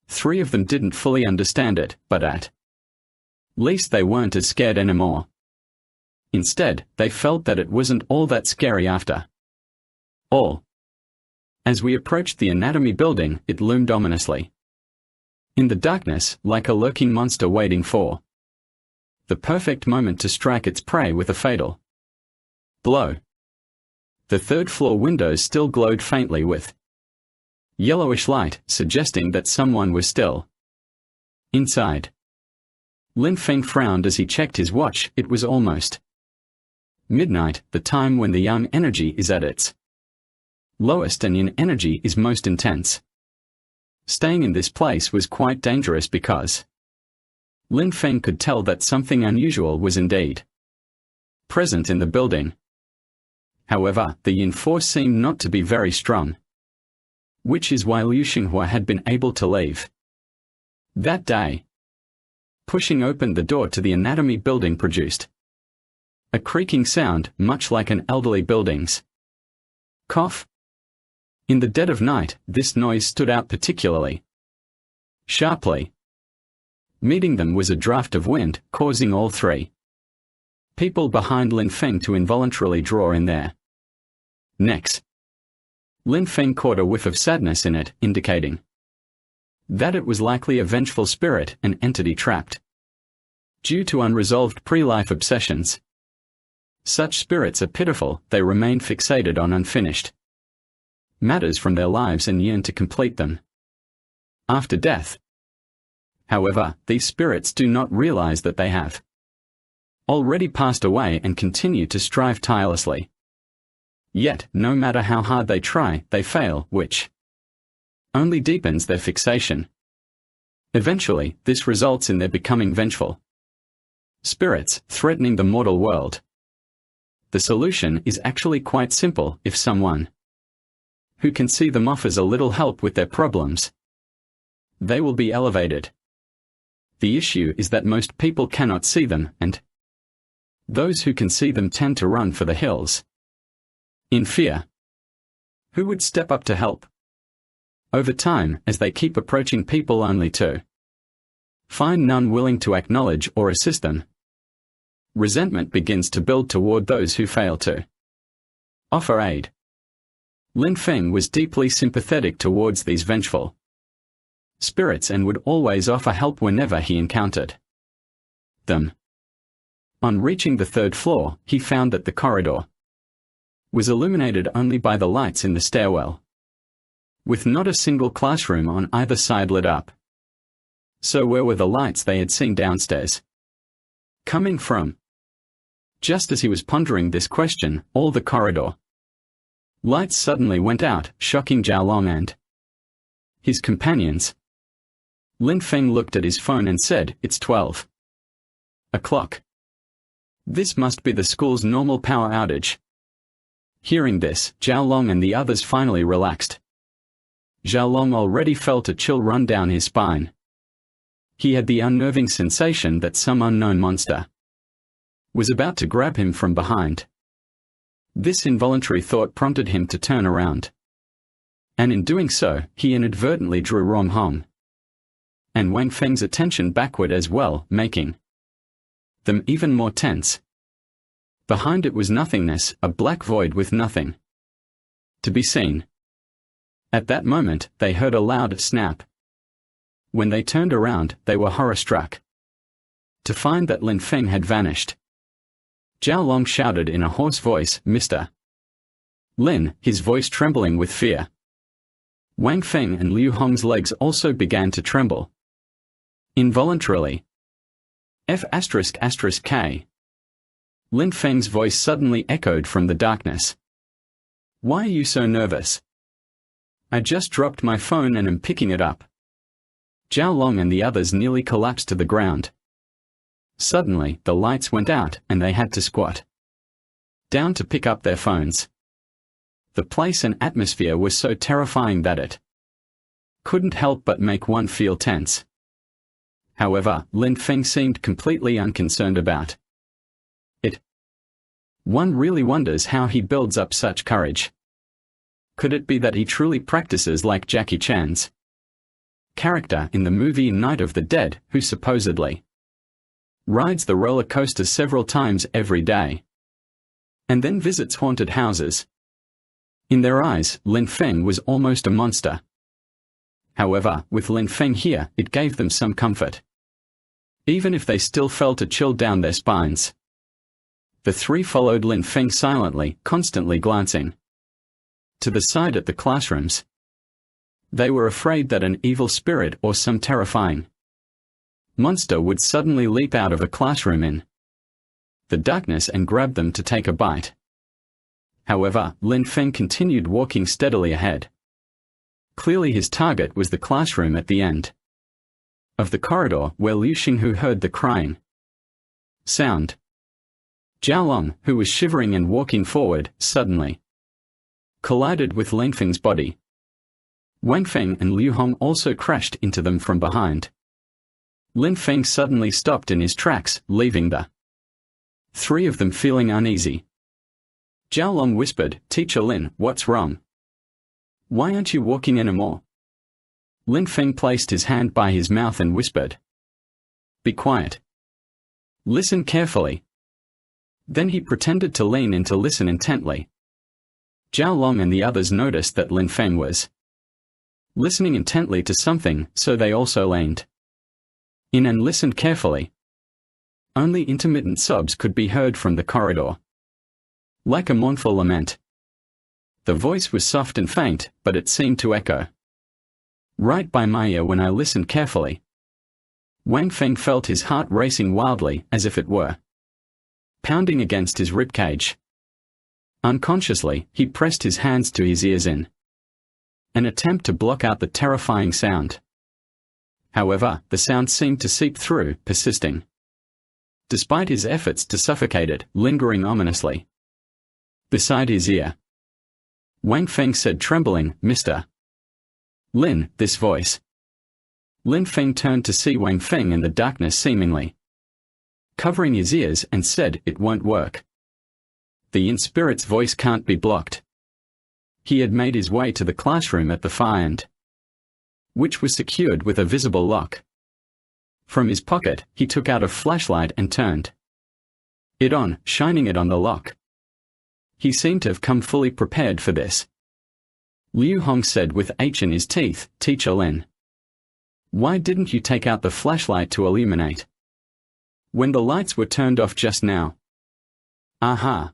S1: three of them didn't fully understand it, but at least they weren't as scared anymore. Instead, they felt that it wasn't all that scary after all. As we approached the anatomy building, it loomed ominously in the darkness, like a lurking monster waiting for the perfect moment to strike its prey with a fatal blow. The third-floor windows still glowed faintly with yellowish light, suggesting that someone was still inside. Lin Feng frowned as he checked his watch. It was almost midnight, the time when the yang energy is at its lowest and yin energy is most intense. Staying in this place was quite dangerous because Lin Feng could tell that something unusual was indeed present in the building. However, the yin force seemed not to be very strong, which is why Liu Xinghua had been able to leave that day. Pushing open the door to the anatomy building produced a creaking sound, much like an elderly building's cough. In the dead of night, this noise stood out particularly sharply. Meeting them was a draft of wind, causing all three people behind Lin Feng to involuntarily draw in their necks. Lin Feng caught a whiff of sadness in it, indicating that it was likely a vengeful spirit, an entity trapped due to unresolved pre-life obsessions. Such spirits are pitiful, they remain fixated on unfinished matters from their lives and yearn to complete them after death. However, these spirits do not realize that they have already passed away and continue to strive tirelessly. Yet, no matter how hard they try, they fail, which only deepens their fixation. Eventually, this results in their becoming vengeful spirits, threatening the mortal world. The solution is actually quite simple. If someone who can see them offers a little help with their problems, they will be elevated. The issue is that most people cannot see them, and those who can see them tend to run for the hills in fear. Who would step up to help? Over time, as they keep approaching people only to find none willing to acknowledge or assist them, resentment begins to build toward those who fail to offer aid. Lin Feng was deeply sympathetic towards these vengeful spirits and would always offer help whenever he encountered them. On reaching the third floor, he found that the corridor was illuminated only by the lights in the stairwell, with not a single classroom on either side lit up. So where were the lights they had seen downstairs coming from? Just as he was pondering this question, all the corridor lights suddenly went out, shocking Zhao and his companions. Lin Feng looked at his phone and said, "It's 12 o'clock. This must be the school's normal power outage." Hearing this, Zhao and the others finally relaxed. Zhao already felt a chill run down his spine. He had the unnerving sensation that some unknown monster was about to grab him from behind. This involuntary thought prompted him to turn around. And in doing so, he inadvertently drew Rom Hong and Wang Feng's attention backward as well, making them even more tense. Behind it was nothingness, a black void with nothing to be seen. At that moment, they heard a loud snap. When they turned around, they were horror-struck to find that Lin Feng had vanished. Zhao shouted in a hoarse voice, "Mr. Lin," his voice trembling with fear. Wang Feng and Liu Hong's legs also began to tremble involuntarily. F***K. Lin Feng's voice suddenly echoed from the darkness. "Why are you so nervous? I just dropped my phone and am picking it up." Zhao and the others nearly collapsed to the ground. Suddenly, the lights went out and they had to squat down to pick up their phones. The place and atmosphere was so terrifying that it couldn't help but make one feel tense. However, Lin Feng seemed completely unconcerned about it. One really wonders how he builds up such courage. Could it be that he truly practices like Jackie Chan's character in the movie Night of the Dead, who supposedly rides the roller coaster several times every day and then visits haunted houses? In their eyes, Lin Feng was almost a monster. However, with Lin Feng here, it gave them some comfort, even if they still felt a chill down their spines. The three followed Lin Feng silently, constantly glancing to the side at the classrooms. They were afraid that an evil spirit or some terrifying monster would suddenly leap out of a classroom in the darkness and grab them to take a bite. However, Lin Feng continued walking steadily ahead. Clearly his target was the classroom at the end of the corridor where Liu Xinghu heard the crying sound. Zhao, who was shivering and walking forward, suddenly collided with Lin Feng's body. Wang Feng and Liu Hong also crashed into them from behind. Lin Feng suddenly stopped in his tracks, leaving the three of them feeling uneasy. Zhao whispered, "Teacher Lin, what's wrong? Why aren't you walking anymore?" Lin Feng placed his hand by his mouth and whispered, "Be quiet. Listen carefully." Then he pretended to lean in to listen intently. Zhao and the others noticed that Lin Feng was listening intently to something, so they also leaned in and listened carefully. Only intermittent sobs could be heard from the corridor, like a mournful lament. The voice was soft and faint, but it seemed to echo right by my ear when I listened carefully. Wang Feng felt his heart racing wildly, as if it were pounding against his ribcage. Unconsciously, he pressed his hands to his ears in an attempt to block out the terrifying sound. However, the sound seemed to seep through, persisting despite his efforts to suffocate it, lingering ominously beside his ear. Wang Feng said, trembling, "Mr. Lin," this voice. Lin Feng turned to see Wang Feng in the darkness seemingly covering his ears and said, "It won't work. The in-spirit's voice can't be blocked." He had made his way to the classroom at the far end. which was secured with a visible lock. From his pocket, he took out a flashlight and turned it on, shining it on the lock. He seemed to have come fully prepared for this. Liu Hong said with H in his teeth, "Teacher Lin, why didn't you take out the flashlight to illuminate when the lights were turned off just now?" "Aha.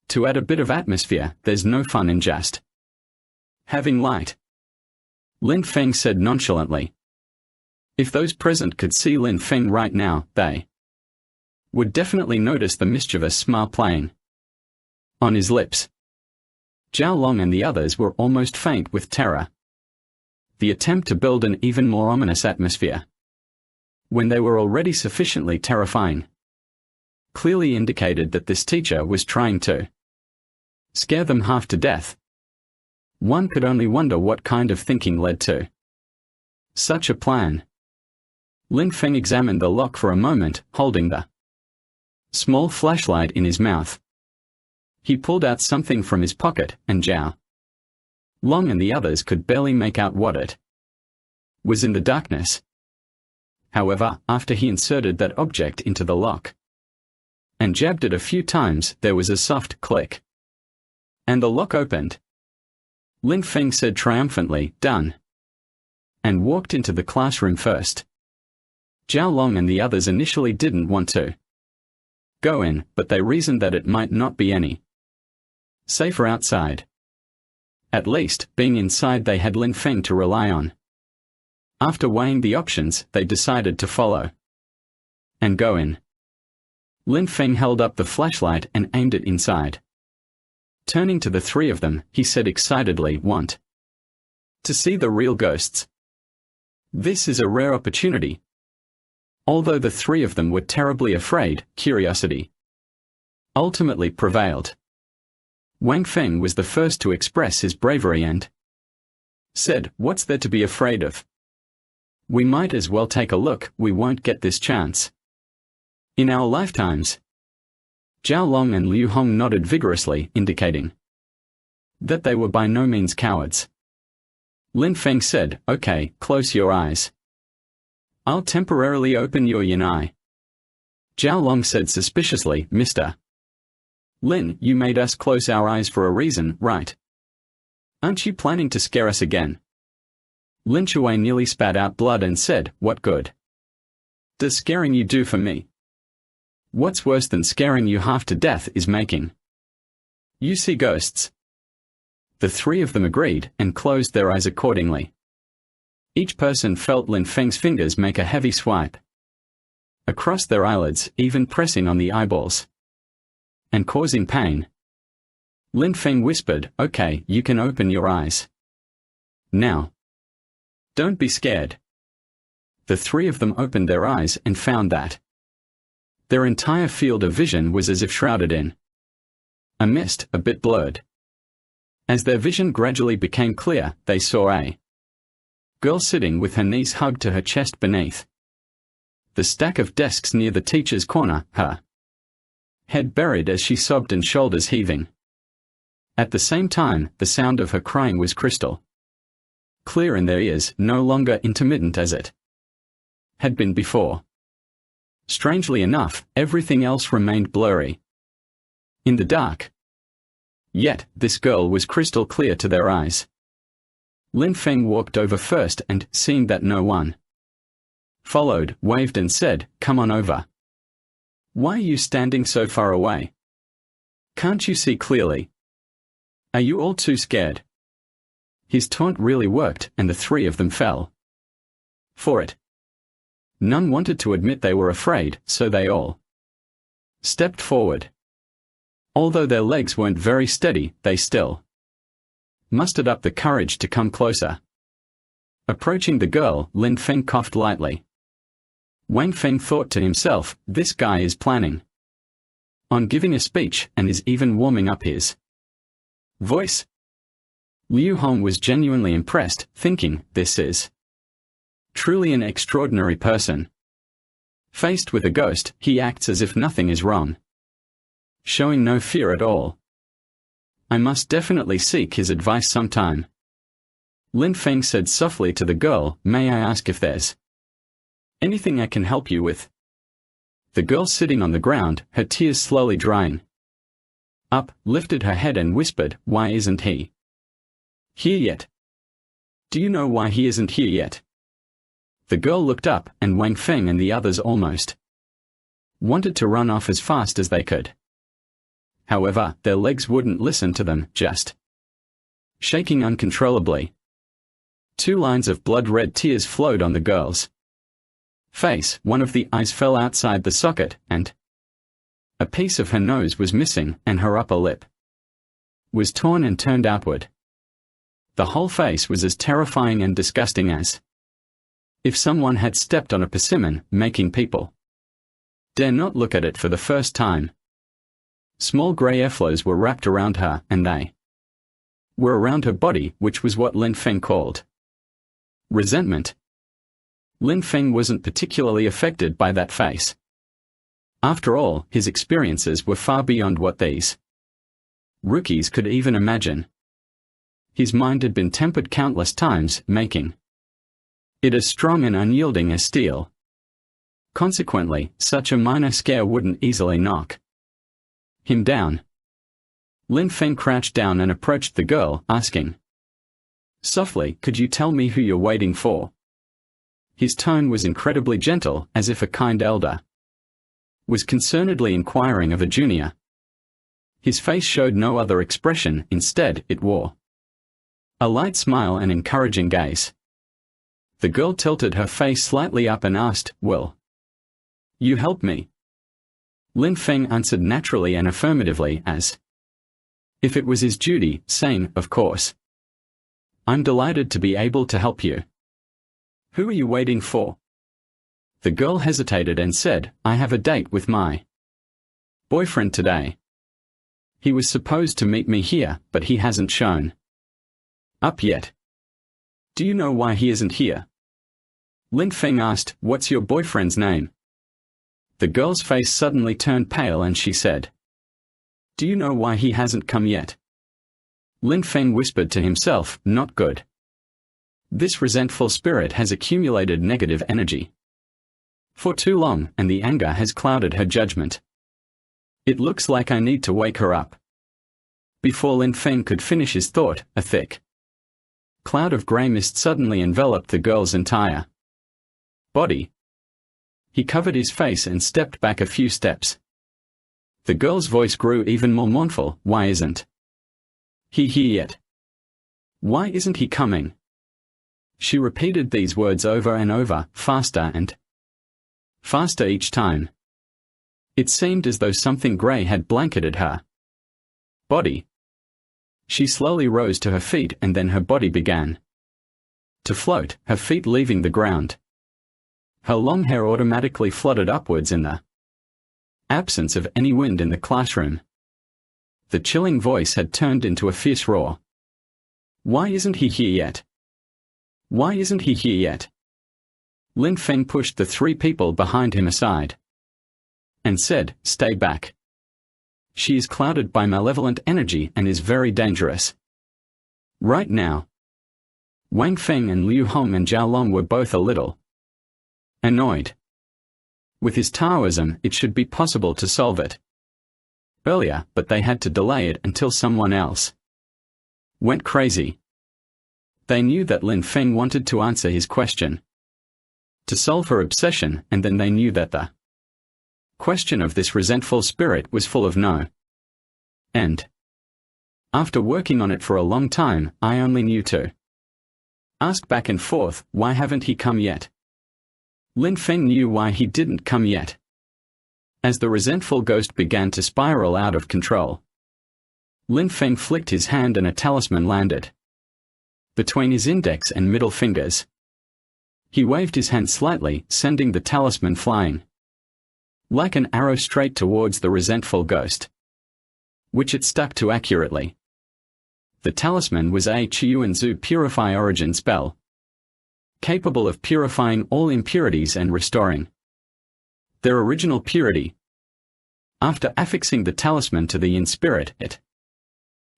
S1: To add a bit of atmosphere, there's no fun in just having light," Lin Feng said nonchalantly. If those present could see Lin Feng right now, they would definitely notice the mischievous smile playing on his lips. Zhao Long and the others were almost faint with terror. The attempt to build an even more ominous atmosphere, when they were already sufficiently terrifying, clearly indicated that this teacher was trying to scare them half to death. One could only wonder what kind of thinking led to such a plan. Lin Feng examined the lock for a moment, holding the small flashlight in his mouth. He pulled out something from his pocket, and Zhao Long and the others could barely make out what it was in the darkness. However, after he inserted that object into the lock and jabbed it a few times, there was a soft click, and the lock opened. Lin Feng said triumphantly, "Done," and walked into the classroom first. Zhao Long and the others initially didn't want to go in, but they reasoned that it might not be any safer outside. At least, being inside they had Lin Feng to rely on. After weighing the options, they decided to follow and go in. Lin Feng held up the flashlight and aimed it inside. Turning to the three of them, he said excitedly, "Want to see the real ghosts? This is a rare opportunity." Although the three of them were terribly afraid, curiosity ultimately prevailed. Wang Feng was the first to express his bravery and said, "What's there to be afraid of? We might as well take a look. We won't get this chance in our lifetimes." Zhao Long and Liu Hong nodded vigorously, indicating that they were by no means cowards. Lin Feng said, "Okay, close your eyes. I'll temporarily open your yin eye." Zhao Long said suspiciously, "Mr. Lin, you made us close our eyes for a reason, right? Aren't you planning to scare us again?" Lin Shui nearly spat out blood and said, "What good does scaring you do for me? What's worse than scaring you half to death is making you see ghosts." The three of them agreed, and closed their eyes accordingly. Each person felt Lin Feng's fingers make a heavy swipe across their eyelids, even pressing on the eyeballs and causing pain. Lin Feng whispered, "Okay, you can open your eyes now. Don't be scared." The three of them opened their eyes and found that their entire field of vision was as if shrouded in a mist, a bit blurred. As their vision gradually became clear, they saw a girl sitting with her knees hugged to her chest beneath the stack of desks near the teacher's corner, her head buried as she sobbed and shoulders heaving. At the same time, the sound of her crying was crystal clear in their ears, no longer intermittent as it had been before. Strangely enough, everything else remained blurry in the dark. Yet, this girl was crystal clear to their eyes. Lin Feng walked over first and, seeing that no one followed, waved and said, "Come on over. Why are you standing so far away? Can't you see clearly? Are you all too scared?" His taunt really worked, and the three of them fell for it. None wanted to admit they were afraid, so they all stepped forward. Although their legs weren't very steady, they still mustered up the courage to come closer. Approaching the girl, Lin Feng coughed lightly. Wang Feng thought to himself, "This guy is planning on giving a speech and is even warming up his voice." Liu Hong was genuinely impressed, thinking, "This is truly an extraordinary person. Faced with a ghost, he acts as if nothing is wrong, showing no fear at all. I must definitely seek his advice sometime." Lin Feng said softly to the girl, "May I ask if there's anything I can help you with?" The girl sitting on the ground, her tears slowly drying up, lifted her head and whispered, "Why isn't he here yet? Do you know why he isn't here yet?" The girl looked up, and Wang Feng and the others almost wanted to run off as fast as they could. However, their legs wouldn't listen to them, just shaking uncontrollably. 2 lines of blood-red tears flowed on the girl's face. One of the eyes fell outside the socket, and a piece of her nose was missing, and her upper lip was torn and turned outward. The whole face was as terrifying and disgusting as if someone had stepped on a persimmon, making people dare not look at it for the first time. Small grey airflows were wrapped around her, and they were around her body, which was what Lin Feng called resentment. Lin Feng wasn't particularly affected by that face. After all, his experiences were far beyond what these rookies could even imagine. His mind had been tempered countless times, making it as strong and unyielding as steel. Consequently, such a minor scare wouldn't easily knock him down. Lin Feng crouched down and approached the girl, asking softly, "Could you tell me who you're waiting for?" His tone was incredibly gentle, as if a kind elder was concernedly inquiring of a junior. His face showed no other expression, instead, it wore a light smile and encouraging gaze. The girl tilted her face slightly up and asked, "Will you help me?" Lin Feng answered naturally and affirmatively, as if it was his duty, saying, "Of course. I'm delighted to be able to help you. Who are you waiting for?" The girl hesitated and said, "I have a date with my boyfriend today. He was supposed to meet me here, but he hasn't shown up yet." "Do you know why he isn't here?" Lin Feng asked, "What's your boyfriend's name?" The girl's face suddenly turned pale and she said, "Do you know why he hasn't come yet?" Lin Feng whispered to himself, "Not good. This resentful spirit has accumulated negative energy for too long, and the anger has clouded her judgment. It looks like I need to wake her up." Before Lin Feng could finish his thought, a thick cloud of grey mist suddenly enveloped the girl's entire body. He covered his face and stepped back a few steps. The girl's voice grew even more mournful, "Why isn't he here yet? Why isn't he coming?" She repeated these words over and over, faster and faster each time. It seemed as though something grey had blanketed her body. She slowly rose to her feet, and then her body began to float, her feet leaving the ground. Her long hair automatically flooded upwards in the absence of any wind in the classroom. The chilling voice had turned into a fierce roar. "Why isn't he here yet? Why isn't he here yet?" Lin Feng pushed the 3 people behind him aside and said, "Stay back. She is clouded by malevolent energy and is very dangerous right now." Wang Feng and Liu Hong and Zhao Long were both a little annoyed. With his Taoism, it should be possible to solve it earlier, but they had to delay it until someone else went crazy. They knew that Lin Feng wanted to answer his question to solve her obsession, and then they knew that the question of this resentful spirit was full of no end. After working on it for a long time, I only knew to ask back and forth, "Why haven't he come yet?" Lin Feng knew why he didn't come yet. As the resentful ghost began to spiral out of control, Lin Feng flicked his hand and a talisman landed between his index and middle fingers. He waved his hand slightly, sending the talisman flying like an arrow straight towards the resentful ghost, which it stuck to accurately. The talisman was a Qiyuanzu Purify Origin spell, capable of purifying all impurities and restoring their original purity. After affixing the talisman to the yin spirit, it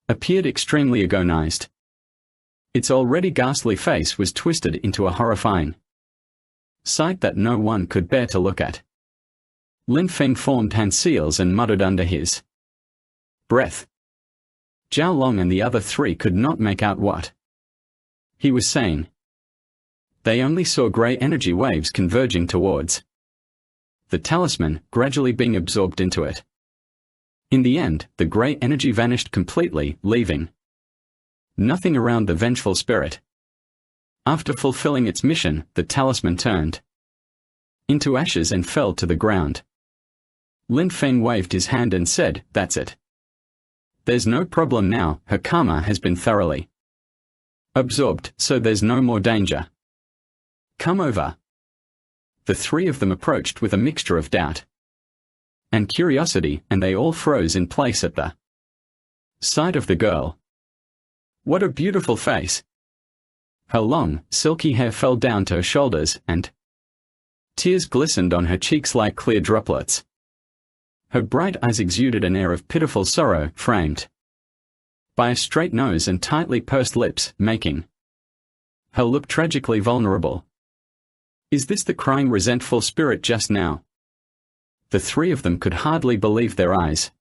S1: appeared extremely agonized. Its already ghastly face was twisted into a horrifying sight that no one could bear to look at. Lin Feng formed hand seals and muttered under his breath. Zhao Long and the other three could not make out what he was saying. They only saw grey energy waves converging towards the talisman, gradually being absorbed into it. In the end, the grey energy vanished completely, leaving nothing around the vengeful spirit. After fulfilling its mission, the talisman turned into ashes and fell to the ground. Lin Feng waved his hand and said, "That's it. There's no problem now, her karma has been thoroughly absorbed, so there's no more danger. Come over." The three of them approached with a mixture of doubt and curiosity, and they all froze in place at the sight of the girl. What a beautiful face! Her long, silky hair fell down to her shoulders, and tears glistened on her cheeks like clear droplets. Her bright eyes exuded an air of pitiful sorrow, framed by a straight nose and tightly pursed lips, making her look tragically vulnerable. Is this the crying resentful spirit just now? The three of them could hardly believe their eyes,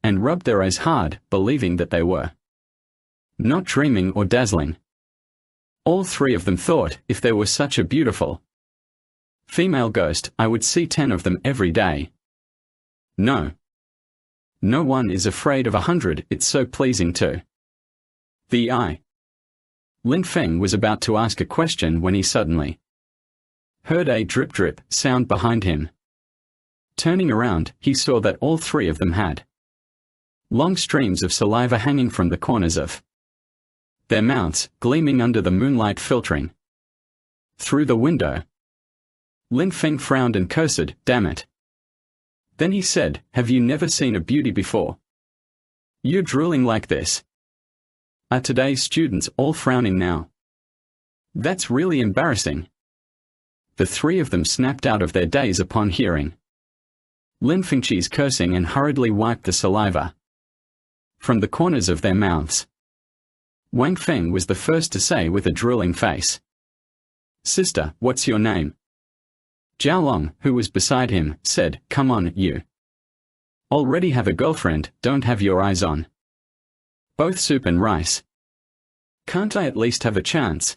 S1: and rubbed their eyes hard, believing that they were not dreaming or dazzling. All three of them thought, if there was such a beautiful female ghost, I would see 10 of them every day. No. No one is afraid of 100, it's so pleasing to the eye. Lin Feng was about to ask a question when he suddenly heard a drip-drip sound behind him. Turning around, he saw that all three of them had long streams of saliva hanging from the corners of their mouths, gleaming under the moonlight filtering through the window. Lin Feng frowned and cursed, "Damn it." Then he said, "Have you never seen a beauty before? You're drooling like this." Are today's students all frowning now? That's really embarrassing. The three of them snapped out of their daze upon hearing Lin Fengqi's cursing and hurriedly wiped the saliva from the corners of their mouths. Wang Feng was the first to say with a drooling face, "Sister, what's your name?" Zhao Long, who was beside him, said, "Come on, you already have a girlfriend, don't have your eyes on both soup and rice. Can't I at least have a chance?"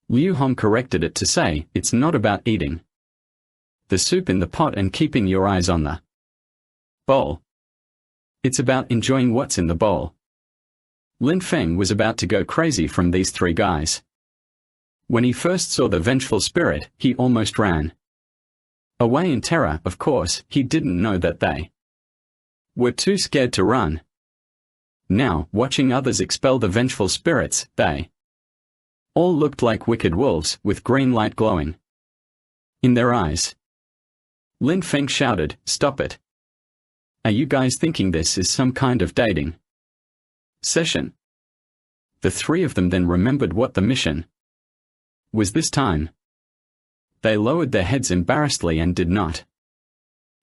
S1: Liu Hong corrected it to say, "It's not about eating the soup in the pot and keeping your eyes on the bowl. It's about enjoying what's in the bowl." Lin Feng was about to go crazy from these three guys. When he first saw the vengeful spirit, he almost ran away in terror. Of course, he didn't know that they were too scared to run. Now, watching others expel the vengeful spirits, they all looked like wicked wolves, with green light glowing in their eyes. Lin Feng shouted, "Stop it. Are you guys thinking this is some kind of dating session?" The three of them then remembered what the mission was this time. They lowered their heads embarrassedly and did not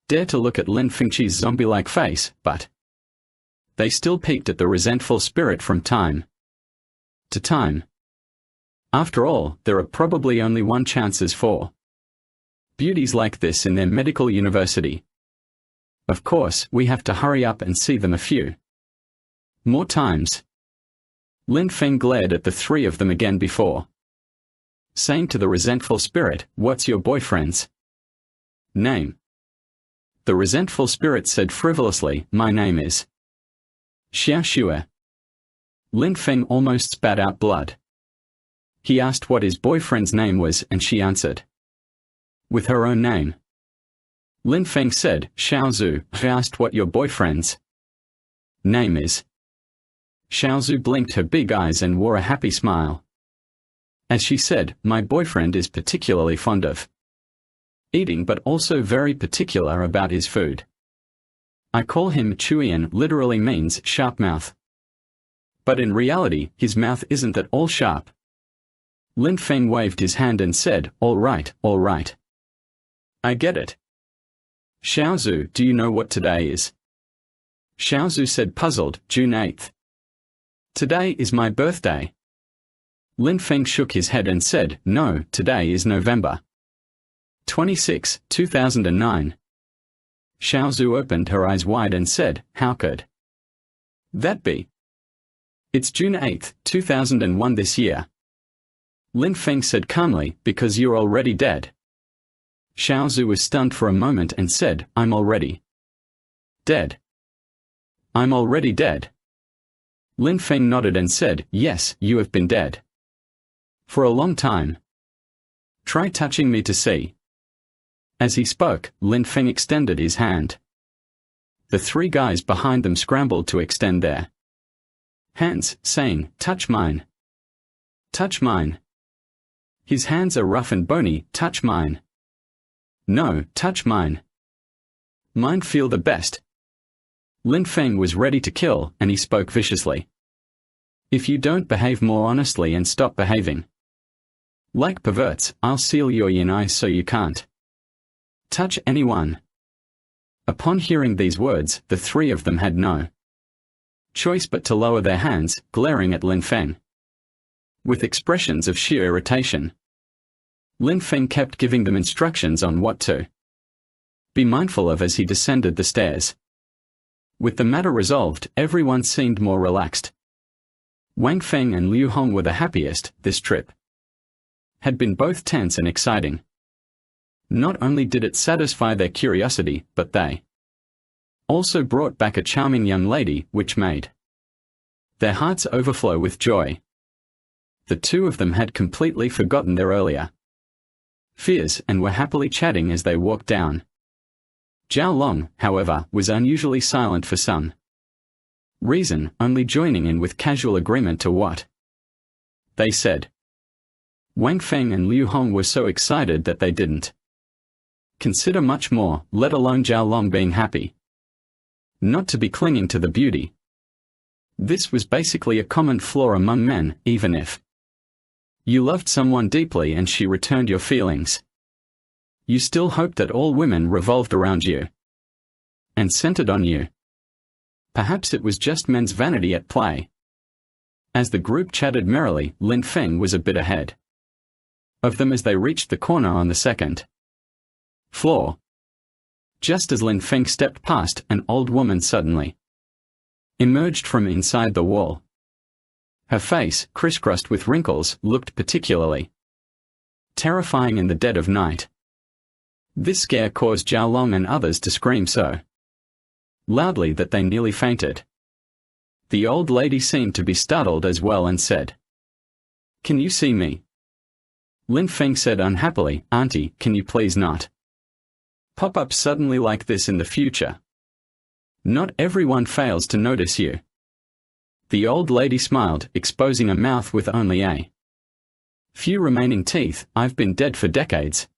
S1: dare to look at Lin Fengqi's zombie-like face, but they still peeked at the resentful spirit from time to time. After all, there are probably only one chances for beauties like this in their medical university. Of course, we have to hurry up and see them a few more times. Lin Feng glared at the three of them again before saying to the resentful spirit, "What's your boyfriend's name?" The resentful spirit said frivolously, "My name is Xiao Xue." Lin Feng almost spat out blood. He asked what his boyfriend's name was, and she answered with her own name. Lin Feng said, "Xiao Zhu, I asked what your boyfriend's name is." Xiao Zhu blinked her big eyes and wore a happy smile as she said, "My boyfriend is particularly fond of eating, but also very particular about his food. I call him Chuyan, literally means sharp mouth. But in reality, his mouth isn't at all sharp." Lin Feng waved his hand and said, all right. I get it." "Xiao Zhu, do you know what today is?" Xiao Zhu said puzzled, "June 8th. Today is my birthday." Lin Feng shook his head and said, "No, today is November 26, 2009. Xiao Zhu opened her eyes wide and said, "How could that be? It's June 8, 2001 this year." Lin Feng said calmly, "Because you're already dead." Xiao Zhu was stunned for a moment and said, "I'm already dead. I'm already dead." Lin Feng nodded and said, "Yes, you have been dead for a long time. Try touching me to see." As he spoke, Lin Feng extended his hand. The three guys behind them scrambled to extend their hands, saying, "Touch mine. Touch mine. His hands are rough and bony, touch mine. No, touch mine. Mine feel the best." Lin Feng was ready to kill, and he spoke viciously. "If you don't behave more honestly and stop behaving like perverts, I'll seal your yin eyes so you can't touch anyone." Upon hearing these words, the three of them had no choice but to lower their hands, glaring at Lin Feng with expressions of sheer irritation. Lin Feng kept giving them instructions on what to be mindful of as he descended the stairs. With the matter resolved, everyone seemed more relaxed. Wang Feng and Liu Hong were the happiest. This trip had been both tense and exciting. Not only did it satisfy their curiosity, but they also brought back a charming young lady, which made their hearts overflow with joy. The two of them had completely forgotten their earlier fears and were happily chatting as they walked down. Zhao Long, however, was unusually silent for some reason, only joining in with casual agreement to what they said. Wang Feng and Liu Hong were so excited that they didn't consider much more, let alone Zhao Long being happy not to be clinging to the beauty. This was basically a common flaw among men. Even if you loved someone deeply and she returned your feelings, you still hoped that all women revolved around you and centered on you. Perhaps it was just men's vanity at play. As the group chatted merrily, Lin Feng was a bit ahead of them as they reached the corner on the second floor. Just as Lin Feng stepped past, an old woman suddenly emerged from inside the wall. Her face, crisscrossed with wrinkles, looked particularly terrifying in the dead of night. This scare caused Zhao Long and others to scream so loudly that they nearly fainted. The old lady seemed to be startled as well and said, "Can you see me?" Lin Feng said unhappily, "Auntie, can you please not pop up suddenly like this in the future? Not everyone fails to notice you." The old lady smiled, exposing a mouth with only a few remaining teeth. "I've been dead for decades,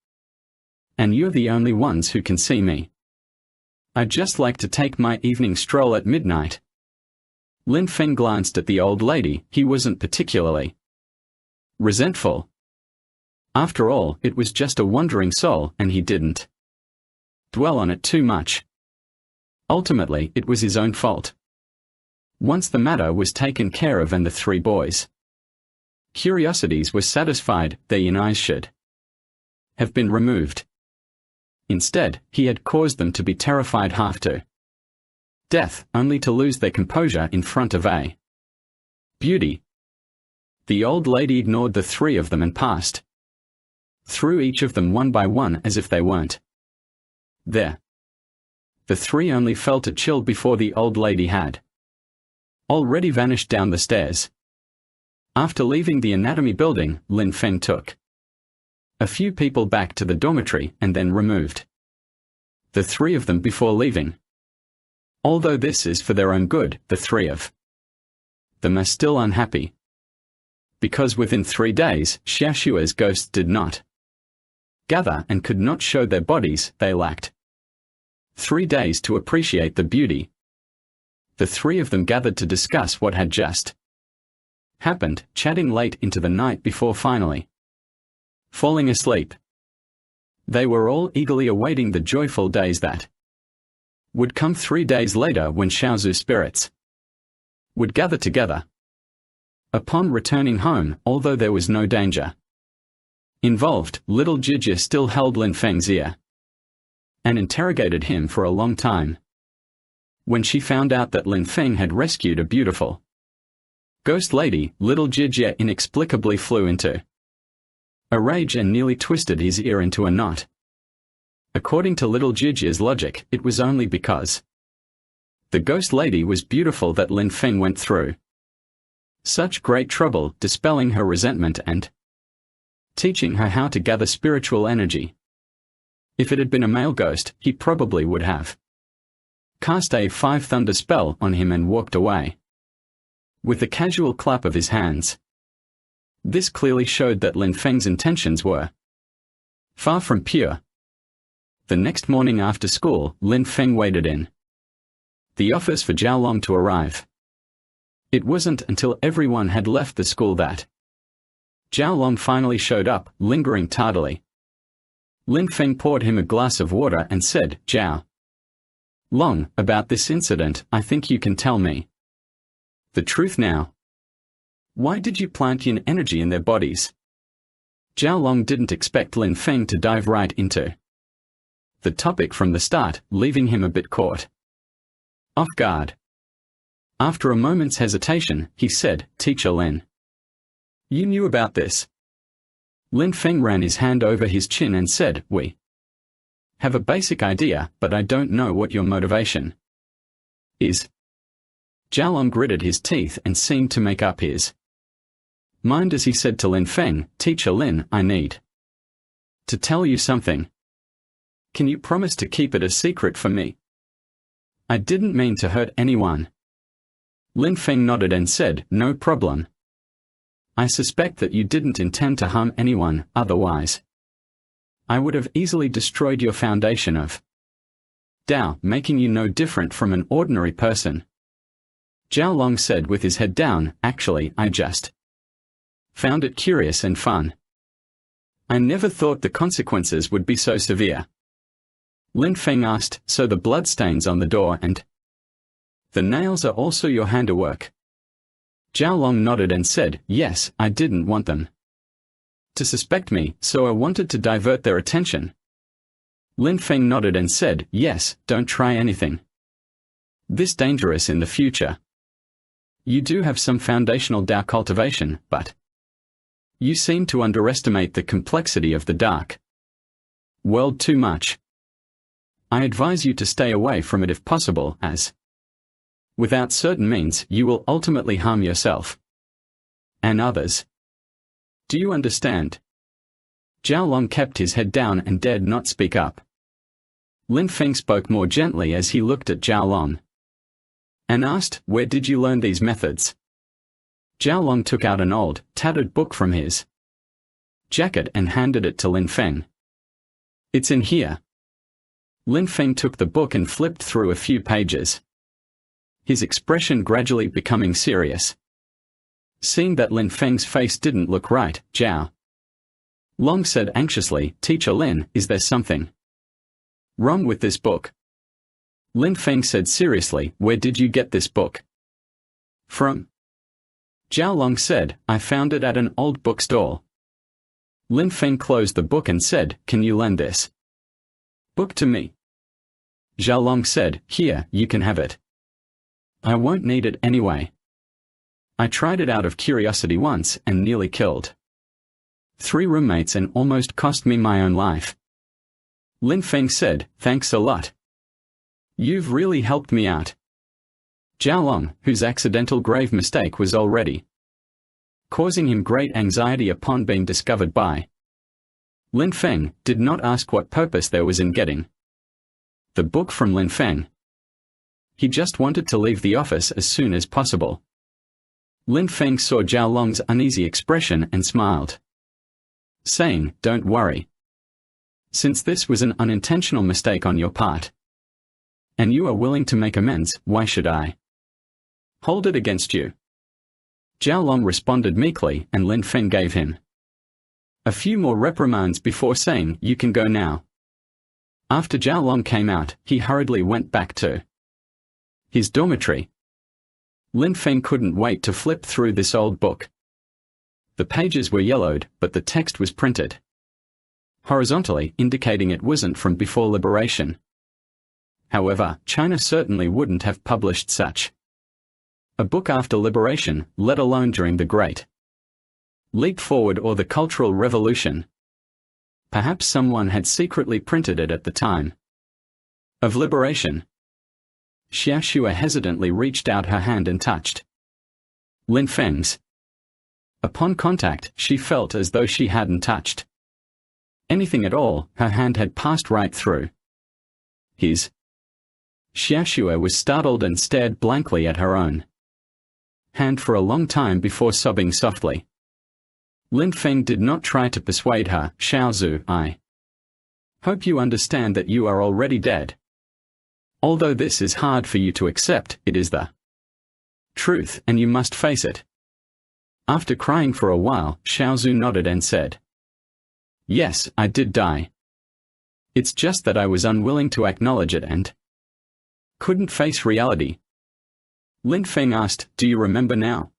S1: and you're the only ones who can see me. I'd just like to take my evening stroll at midnight." Lin Feng glanced at the old lady. He wasn't particularly resentful. After all, it was just a wandering soul, and he didn't dwell on it too much. Ultimately, it was his own fault. Once the matter was taken care of and the three boys' curiosities were satisfied, their yin eyes should have been removed. Instead, he had caused them to be terrified half to death, only to lose their composure in front of a beauty. The old lady ignored the three of them and passed through each of them one by one as if they weren't there. The three only felt a chill before the old lady had already vanished down the stairs. After leaving the anatomy building, Lin Feng took a few people back to the dormitory and then removed the three of them before leaving. Although this is for their own good, the three of them are still unhappy. Because within 3 days, Xiaoshua's ghosts did not gather and could not show their bodies, they lacked 3 days to appreciate the beauty. The three of them gathered to discuss what had just happened, chatting late into the night before finally falling asleep. They were all eagerly awaiting the joyful days that would come 3 days later when Xiaozu's spirits would gather together. Upon returning home, although there was no danger involved, little Jijia still held Lin Feng's ear and interrogated him for a long time. When she found out that Lin Feng had rescued a beautiful ghost lady, little Jijia inexplicably flew into a rage and nearly twisted his ear into a knot. According to little Jijia's logic, it was only because the ghost lady was beautiful that Lin Feng went through such great trouble dispelling her resentment and teaching her how to gather spiritual energy. If it had been a male ghost, he probably would have cast a 5-thunder spell on him and walked away with a casual clap of his hands. This clearly showed that Lin Feng's intentions were far from pure. The next morning after school, Lin Feng waited in the office for Zhao Long to arrive. It wasn't until everyone had left the school that Zhao Long finally showed up, lingering tardily. Lin Feng poured him a glass of water and said, "Zhao Long, about this incident, I think you can tell me the truth now. Why did you plant yin energy in their bodies?" Zhao Long didn't expect Lin Feng to dive right into the topic from the start, leaving him a bit caught off guard. After a moment's hesitation, he said, "Teacher Lin, you knew about this?" Lin Feng ran his hand over his chin and said, "We have a basic idea, but I don't know what your motivation is." Zhao Long gritted his teeth and seemed to make up his mind as he said to Lin Feng, "Teacher Lin, I need to tell you something. Can you promise to keep it a secret for me? I didn't mean to hurt anyone." Lin Feng nodded and said, "No problem. I suspect that you didn't intend to harm anyone, otherwise I would have easily destroyed your foundation of Dao, making you no different from an ordinary person." Zhao Long said with his head down, "Actually, I just found it curious and fun. I never thought the consequences would be so severe." Lin Feng asked, "So the bloodstains on the door and the nails are also your handiwork?" Zhao Long nodded and said, "Yes, I didn't want them to suspect me, so I wanted to divert their attention." Lin Feng nodded and said, "Yes, don't try anything this dangerous in the future. You do have some foundational Dao cultivation, but you seem to underestimate the complexity of the dark world too much. I advise you to stay away from it if possible, as without certain means you will ultimately harm yourself and others. Do you understand?" Zhao Long kept his head down and dared not speak up. Lin Feng spoke more gently as he looked at Zhao Long and asked, "Where did you learn these methods?" Zhao Long took out an old, tattered book from his jacket and handed it to Lin Feng. "It's in here." Lin Feng took the book and flipped through a few pages, his expression gradually becoming serious. Seeing that Lin Feng's face didn't look right, Zhao Long said anxiously, "Teacher Lin, is there something wrong with this book?" Lin Feng said seriously, "Where did you get this book from?" Zhao Long said, "I found it at an old bookstall." Lin Feng closed the book and said, "Can you lend this book to me?" Zhao Long said, "Here, you can have it. I won't need it anyway. I tried it out of curiosity once and nearly killed 3 roommates and almost cost me my own life." Lin Feng said, "Thanks a lot. You've really helped me out." Zhao Long, whose accidental grave mistake was already causing him great anxiety upon being discovered by Lin Feng, did not ask what purpose there was in getting the book from Lin Feng. He just wanted to leave the office as soon as possible. Lin Feng saw Zhao Long's uneasy expression and smiled, saying, "Don't worry. Since this was an unintentional mistake on your part, and you are willing to make amends, why should I hold it against you?" Zhao Long responded meekly, and Lin Feng gave him a few more reprimands before saying, "You can go now." After Zhao Long came out, he hurriedly went back to his dormitory. Lin Feng couldn't wait to flip through this old book. The pages were yellowed, but the text was printed horizontally, indicating it wasn't from before liberation. However, China certainly wouldn't have published such a book after liberation, let alone during the Great Leap Forward or the Cultural Revolution. Perhaps someone had secretly printed it at the time of liberation. Xiaoxue hesitantly reached out her hand and touched Lin Feng's. Upon contact, she felt as though she hadn't touched anything at all. Her hand had passed right through his. Xiaoxue was startled and stared blankly at her own hand for a long time before sobbing softly. Lin Feng did not try to persuade her. Xiaozhu, I hope you understand that you are already dead. Although this is hard for you to accept, it is the truth, and you must face it. After crying for a while, Xiaozhu nodded and said, Yes, I did die. It's just that I was unwilling to acknowledge it and couldn't face reality. Lin Feng asked, Do you remember now?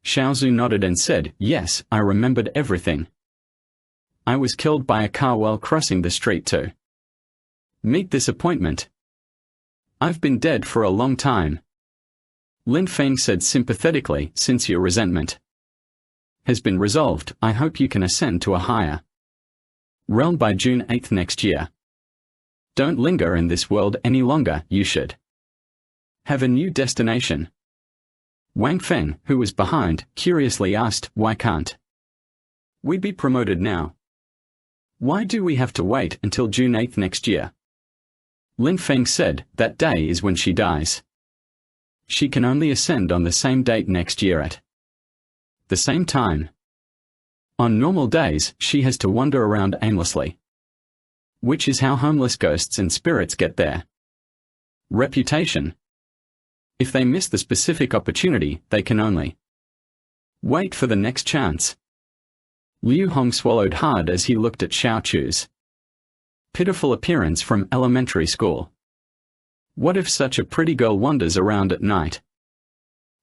S1: Xiaozhu nodded and said, Yes, I remembered everything. I was killed by a car while crossing the street to meet this appointment. I've been dead for a long time. Lin Feng said sympathetically, Since your resentment has been resolved, I hope you can ascend to a higher realm by June 8th next year. Don't linger in this world any longer, you should have a new destination. Wang Feng, who was behind, curiously asked, Why can't we be promoted now? Why do we have to wait until June 8th next year? Lin Feng said, That day is when she dies. She can only ascend on the same date next year at the same time. On normal days, she has to wander around aimlessly, which is how homeless ghosts and spirits get their reputation. If they miss the specific opportunity, they can only wait for the next chance. Liu Hong swallowed hard as he looked at Xiaochu's pitiful appearance from elementary school. What if such a pretty girl wanders around at night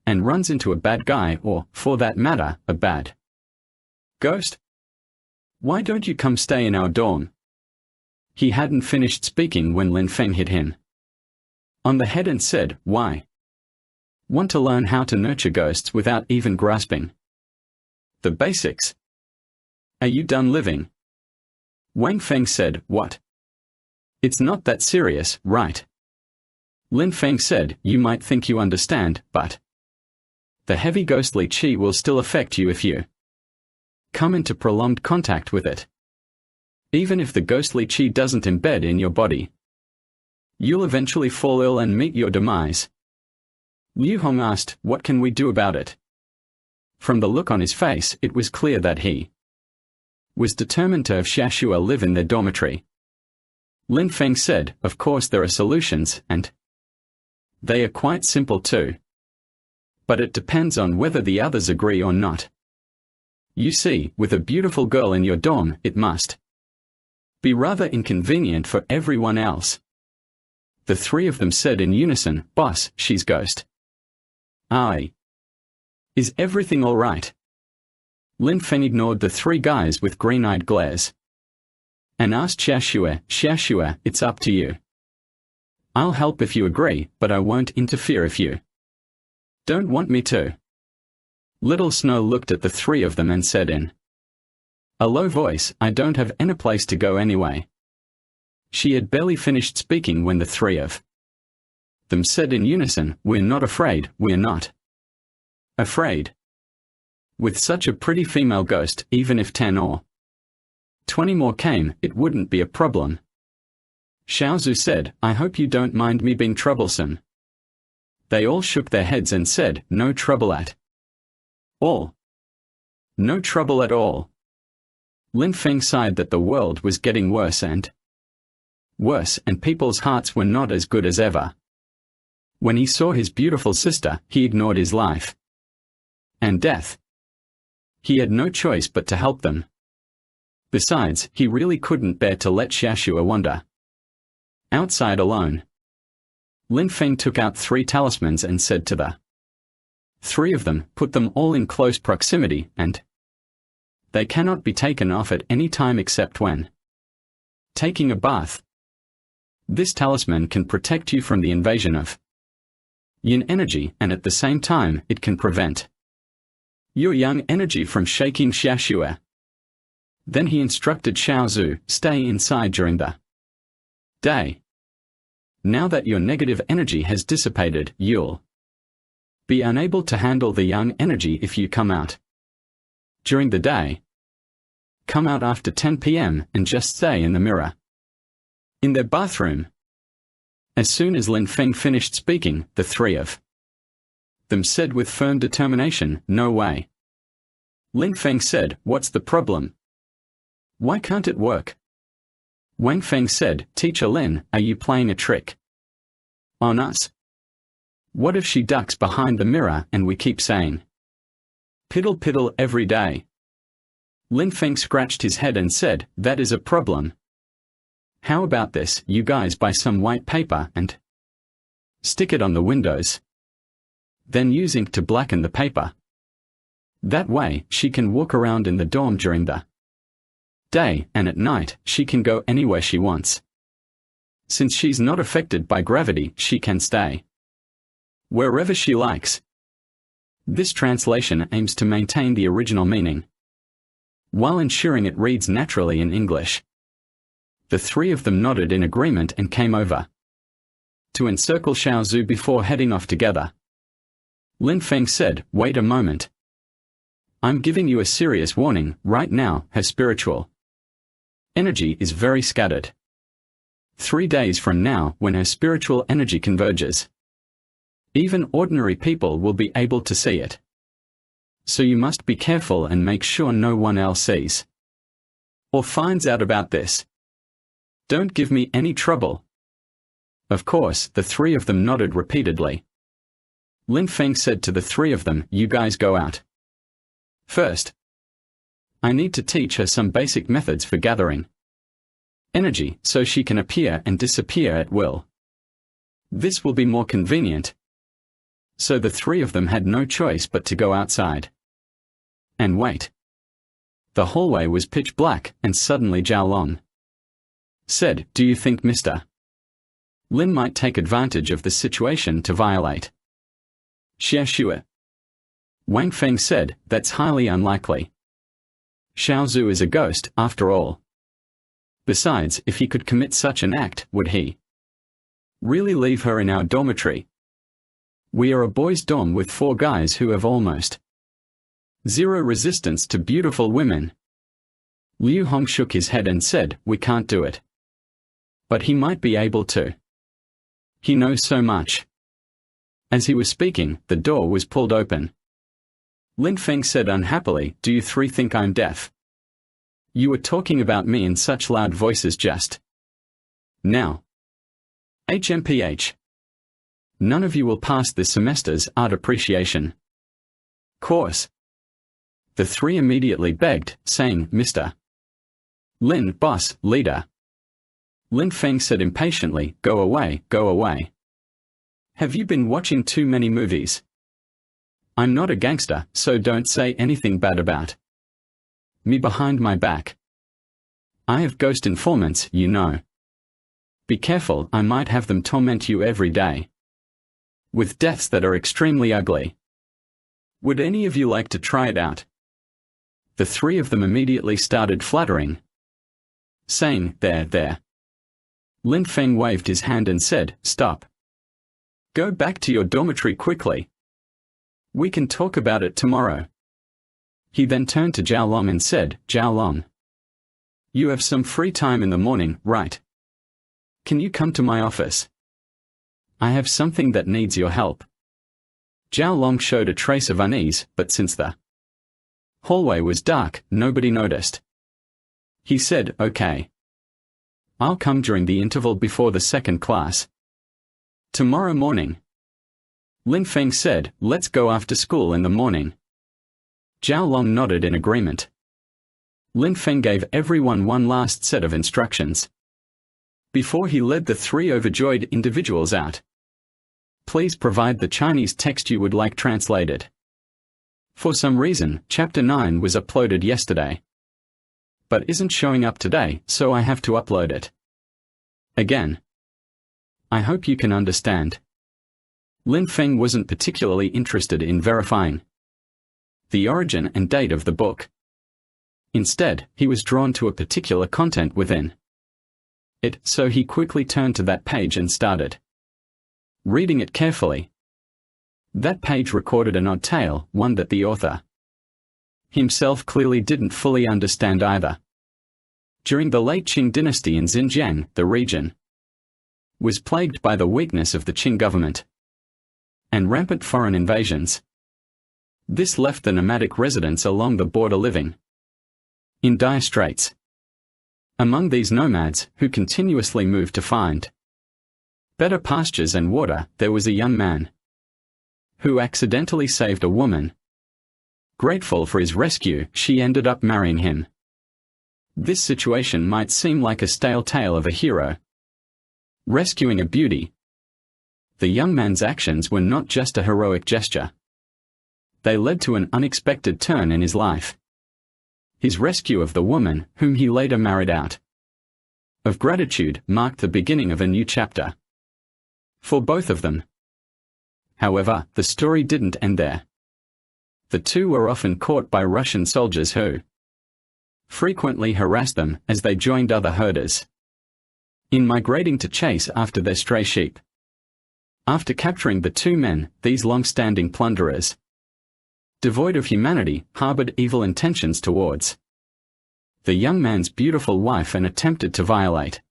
S1: and runs into a bad guy or, for that matter, a bad ghost? Why don't you come stay in our dorm? He hadn't finished speaking when Lin Feng hit him on the head and said, Why? Want to learn how to nurture ghosts without even grasping the basics? Are you done living? Wang Feng said, What? It's not that serious, right? Lin Feng said, You might think you understand, but the heavy ghostly qi will still affect you if you come into prolonged contact with it. Even if the ghostly qi doesn't embed in your body, you'll eventually fall ill and meet your demise. Liu Hong asked, What can we do about it? From the look on his face, it was clear that he was determined to have Xiaoxue live in their dormitory. Lin Feng said, Of course there are solutions, and they are quite simple too. But it depends on whether the others agree or not. You see, with a beautiful girl in your dorm, it must be rather inconvenient for everyone else. The three of them said in unison, Boss, she's ghost. Aye. Is everything all right? Lin Feng ignored the three guys with green-eyed glares and asked Xiaoxue, it's up to you. I'll help if you agree, but I won't interfere if you don't want me to. Little Snow looked at the three of them and said in a low voice, I don't have any place to go anyway. She had barely finished speaking when the three of them said in unison, We're not afraid, we're not afraid. With such a pretty female ghost, even if 10 or 20 more came, it wouldn't be a problem. Xiaozhu said, I hope you don't mind me being troublesome. They all shook their heads and said, No trouble at all. No trouble at all. Lin Feng sighed that the world was getting worse and people's hearts were not as good as ever. When he saw his beautiful sister, he ignored his life and death. He had no choice but to help them. Besides, he really couldn't bear to let Xiaoxue wander outside alone. Lin Feng took out 3 talismans and said to the 3 of them, put them all in close proximity, and they cannot be taken off at any time except when taking a bath. This talisman can protect you from the invasion of yin energy, and at the same time it can prevent your yang energy from shaking Xiaoxue. Then he instructed Xiaozu, stay inside during the day. Now that your negative energy has dissipated, you'll be unable to handle the yang energy if you come out during the day. Come out after 10 p.m. and just stay in the mirror in their bathroom. As soon as Lin Feng finished speaking, the 3 of them said with firm determination, no way. Lin Feng said, what's the problem? Why can't it work? Wang Feng said, Teacher Lin, are you playing a trick on us? What if she ducks behind the mirror and we keep saying piddle piddle every day? Lin Feng scratched his head and said, that is a problem. How about this, you guys buy some white paper and stick it on the windows. Then use ink to blacken the paper. That way, she can walk around in the dorm during the day, and at night, she can go anywhere she wants. Since she's not affected by gravity, she can stay wherever she likes. This translation aims to maintain the original meaning, while ensuring it reads naturally in English. The 3 of them nodded in agreement and came over to encircle Xiaozu before heading off together. Lin Feng said, wait a moment. I'm giving you a serious warning, right now, her spiritual energy is very scattered. 3 days from now, when her spiritual energy converges, even ordinary people will be able to see it. So you must be careful and make sure no one else sees or finds out about this. Don't give me any trouble. Of course, the 3 of them nodded repeatedly. Lin Feng said to the 3 of them, you guys go out. First, I need to teach her some basic methods for gathering energy so she can appear and disappear at will. This will be more convenient. So the 3 of them had no choice but to go outside and wait. The hallway was pitch black, and suddenly Zhao Long said, do you think Mr. Lin might take advantage of the situation to violate Xiaoxue? Wang Feng said, that's highly unlikely. Xiaozu is a ghost, after all. Besides, if he could commit such an act, would he really leave her in our dormitory? We are a boys' dorm with 4 guys who have almost zero resistance to beautiful women. Liu Hong shook his head and said, we can't do it. But he might be able to. He knows so much. As he was speaking, the door was pulled open. Lin Feng said unhappily, do you 3 think I'm deaf? You were talking about me in such loud voices just now. HMPH. None of you will pass this semester's art appreciation course. The 3 immediately begged, saying, Mr. Lin, boss, leader. Lin Feng said impatiently, go away, go away. Have you been watching too many movies? I'm not a gangster, so don't say anything bad about me behind my back. I have ghost informants, you know. Be careful, I might have them torment you every day with deaths that are extremely ugly. Would any of you like to try it out? The 3 of them immediately started fluttering, saying, there. Lin Feng waved his hand and said, stop. Go back to your dormitory quickly. We can talk about it tomorrow. He then turned to Zhao Long and said, Zhao Long, you have some free time in the morning, right? Can you come to my office? I have something that needs your help. Zhao Long showed a trace of unease, but since the hallway was dark, nobody noticed. He said, okay. I'll come during the interval before the 2nd class. Tomorrow morning. Lin Feng said, let's go after school in the morning. Zhao Long nodded in agreement. Lin Feng gave everyone one last set of instructions before he led the 3 overjoyed individuals out. Please provide the Chinese text you would like translated. For some reason, Chapter 9 was uploaded yesterday, but isn't showing up today, so I have to upload it again. I hope you can understand. Lin Feng wasn't particularly interested in verifying the origin and date of the book. Instead, he was drawn to a particular content within it, so he quickly turned to that page and started reading it carefully. That page recorded an odd tale, one that the author himself clearly didn't fully understand either. During the late Qing dynasty in Xinjiang, the region was plagued by the weakness of the Qing government and rampant foreign invasions. This left the nomadic residents along the border living in dire straits. Among these nomads, who continuously moved to find better pastures and water, there was a young man who accidentally saved a woman. Grateful for his rescue, she ended up marrying him. This situation might seem like a stale tale of a hero rescuing a beauty. The young man's actions were not just a heroic gesture. They led to an unexpected turn in his life. His rescue of the woman, whom he later married out of gratitude, marked the beginning of a new chapter for both of them. However, the story didn't end there. The two were often caught by Russian soldiers who frequently harassed them as they joined other herders in migrating to chase after their stray sheep. After capturing the two men, these long-standing plunderers, devoid of humanity, harbored evil intentions towards the young man's beautiful wife and attempted to violate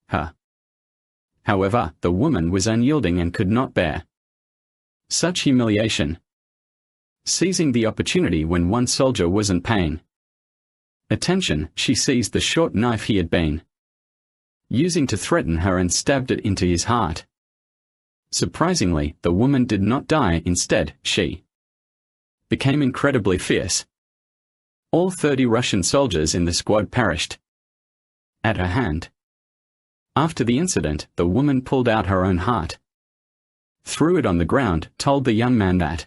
S1: her. However, the woman was unyielding and could not bear such humiliation. Seizing the opportunity when one soldier wasn't paying attention, she seized the short knife he had been using to threaten her and stabbed it into his heart. Surprisingly, the woman did not die. Instead, she became incredibly fierce. All 30 Russian soldiers in the squad perished at her hand. After the incident, the woman pulled out her own heart, threw it on the ground, told the young man that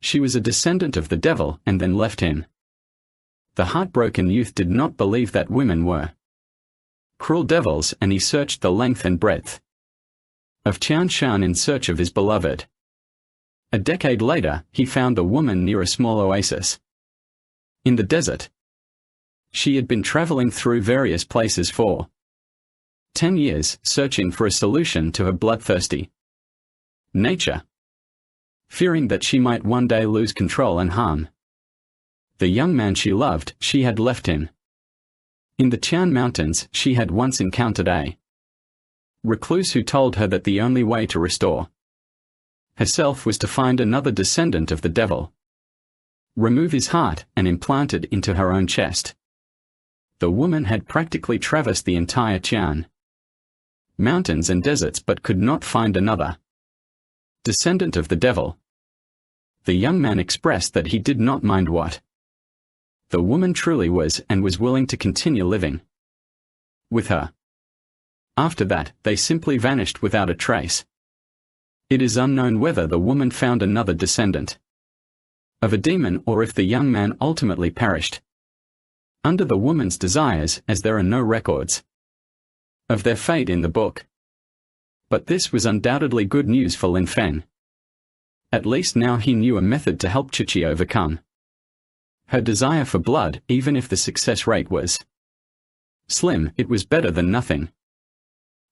S1: she was a descendant of the devil, and then left him. The heartbroken youth did not believe that women were cruel devils, and he searched the length and breadth of Qianshan in search of his beloved. A decade later, he found the woman near a small oasis in the desert. She had been traveling through various places for 10 years, searching for a solution to her bloodthirsty nature, fearing that she might one day lose control and harm the young man she loved. She had left him. In the Tian Mountains, she had once encountered a recluse who told her that the only way to restore herself was to find another descendant of the devil, remove his heart, and implant it into her own chest. The woman had practically traversed the entire Tian Mountains and deserts but could not find another descendant of the devil. The young man expressed that he did not mind what the woman truly was and was willing to continue living with her. After that, they simply vanished without a trace. It is unknown whether the woman found another descendant of a demon or if the young man ultimately perished under the woman's desires, as there are no records of their fate in the book. But this was undoubtedly good news for Lin Feng. At least now he knew a method to help Chichi overcome her desire for blood. Even if the success rate was slim, it was better than nothing.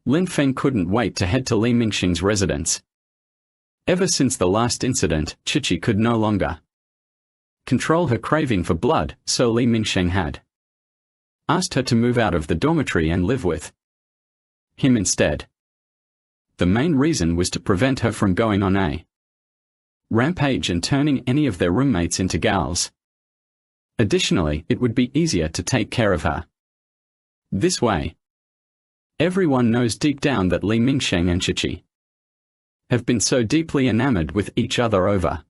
S1: Lin Feng couldn't wait to head to Li Mingxing's residence. Ever since the last incident, Chichi could no longer control her craving for blood, so Li Mingxing had asked her to move out of the dormitory and live with him instead. The main reason was to prevent her from going on a rampage and turning any of their roommates into gals. Additionally, it would be easier to take care of her this way. Everyone knows deep down that Li Mingxing and Chichi have been so deeply enamored with each other over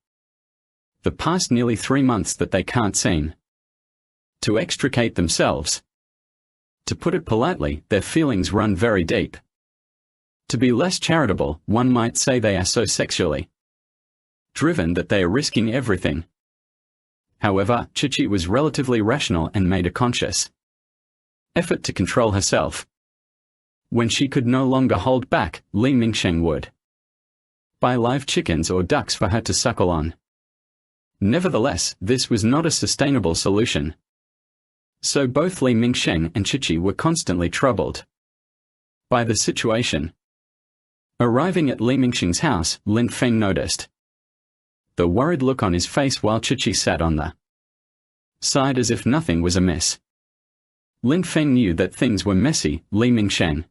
S1: the past nearly 3 months that they can't seem to extricate themselves. To put it politely, their feelings run very deep. To be less charitable, one might say they are so sexually driven that they are risking everything. However, Chi-Chi was relatively rational and made a conscious effort to control herself. When she could no longer hold back, Li Mingsheng would buy live chickens or ducks for her to suckle on. Nevertheless, this was not a sustainable solution. So both Li Mingsheng and Chi-Chi were constantly troubled by the situation. Arriving at Li Mingsheng's house, Lin Feng noticed the worried look on his face while Chi-Chi sat on the side as if nothing was amiss. Lin Feng knew that things were messy. Li Mingsheng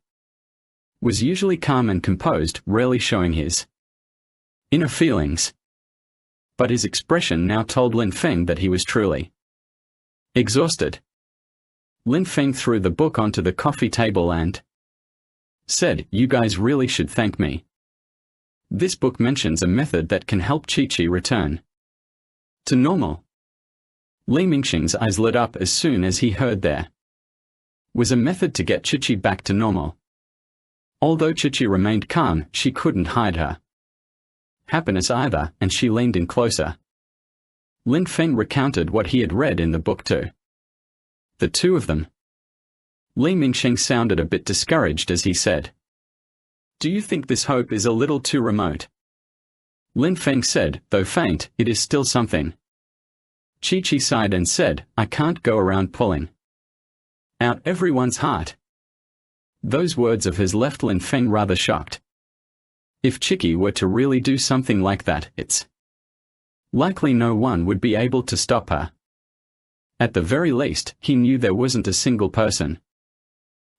S1: was usually calm and composed, rarely showing his inner feelings. But his expression now told Lin Feng that he was truly exhausted. Lin Feng threw the book onto the coffee table and said, "You guys really should thank me. This book mentions a method that can help Chi-Chi return to normal." Li Mingsheng's eyes lit up as soon as he heard there was a method to get Chi-Chi back to normal. Although Chi-Chi remained calm, she couldn't hide her happiness either, and she leaned in closer. Lin Feng recounted what he had read in the book to the two of them. Li Mingsheng sounded a bit discouraged as he said, "Do you think this hope is a little too remote?" Lin Feng said, "Though faint, it is still something." Chi-Chi sighed and said, "I can't go around pulling out everyone's heart." Those words of his left Lin Feng rather shocked. If Chi-Chi were to really do something like that, it's likely no one would be able to stop her. At the very least, he knew there wasn't a single person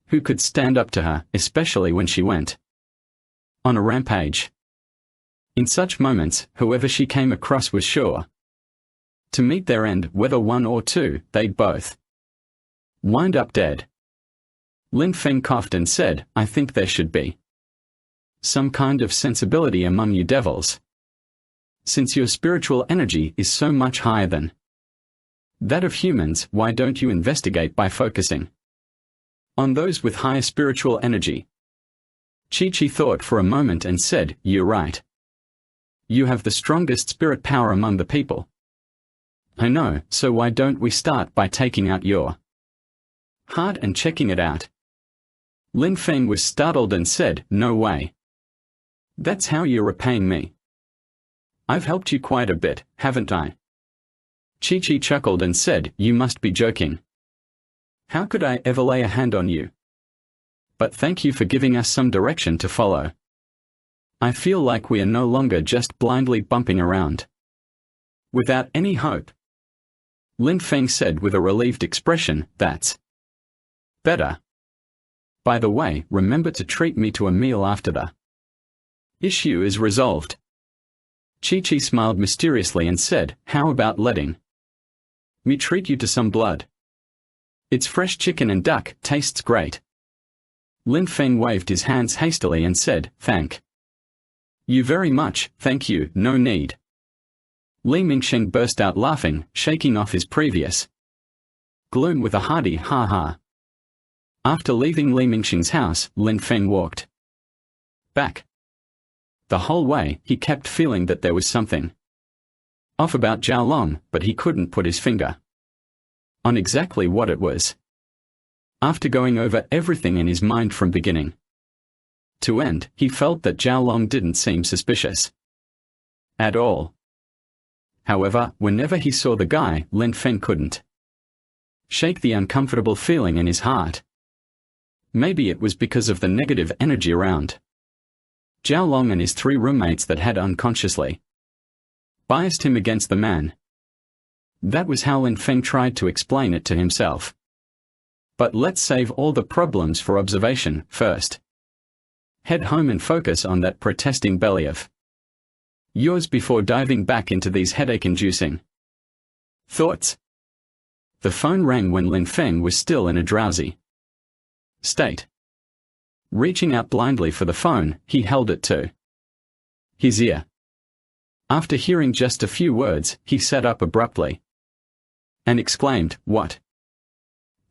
S1: who could stand up to her, especially when she went on a rampage. In such moments, whoever she came across was sure to meet their end, whether one or two, they'd both wind up dead. Lin Feng coughed and said, "I think there should be some kind of sensibility among you devils. Since your spiritual energy is so much higher than that of humans, why don't you investigate by focusing on those with higher spiritual energy?" Chi-Chi thought for a moment and said, "You're right. You have the strongest spirit power among the people." "I know, so why don't we start by taking out your heart and checking it out?" Lin Feng was startled and said, "No way. That's how you're repaying me. I've helped you quite a bit, haven't I?" Chi-Chi chuckled and said, "You must be joking. How could I ever lay a hand on you? But thank you for giving us some direction to follow. I feel like we are no longer just blindly bumping around without any hope." Lin Feng said with a relieved expression, "That's better. By the way, remember to treat me to a meal after the issue is resolved." Chi-Chi smiled mysteriously and said, "How about letting me treat you to some blood? It's fresh chicken and duck, tastes great." Lin Feng waved his hands hastily and said, "Thank you very much, thank you, no need." Li Mingsheng burst out laughing, shaking off his previous gloom with a hearty ha-ha. After leaving Li Mingsheng's house, Lin Feng walked back. The whole way, he kept feeling that there was something off about Zhao Long, but he couldn't put his finger on exactly what it was. After going over everything in his mind from beginning to end, he felt that Zhao Long didn't seem suspicious at all. However, whenever he saw the guy, Lin Feng couldn't shake the uncomfortable feeling in his heart. Maybe it was because of the negative energy around Zhao Long and his three roommates that had unconsciously biased him against the man. That was how Lin Feng tried to explain it to himself. But let's save all the problems for observation first. Head home and focus on that protesting belly of yours before diving back into these headache-inducing thoughts. The phone rang when Lin Feng was still in a drowsy state. Reaching out blindly for the phone, he held it to his ear. After hearing just a few words, he sat up abruptly and exclaimed, "What?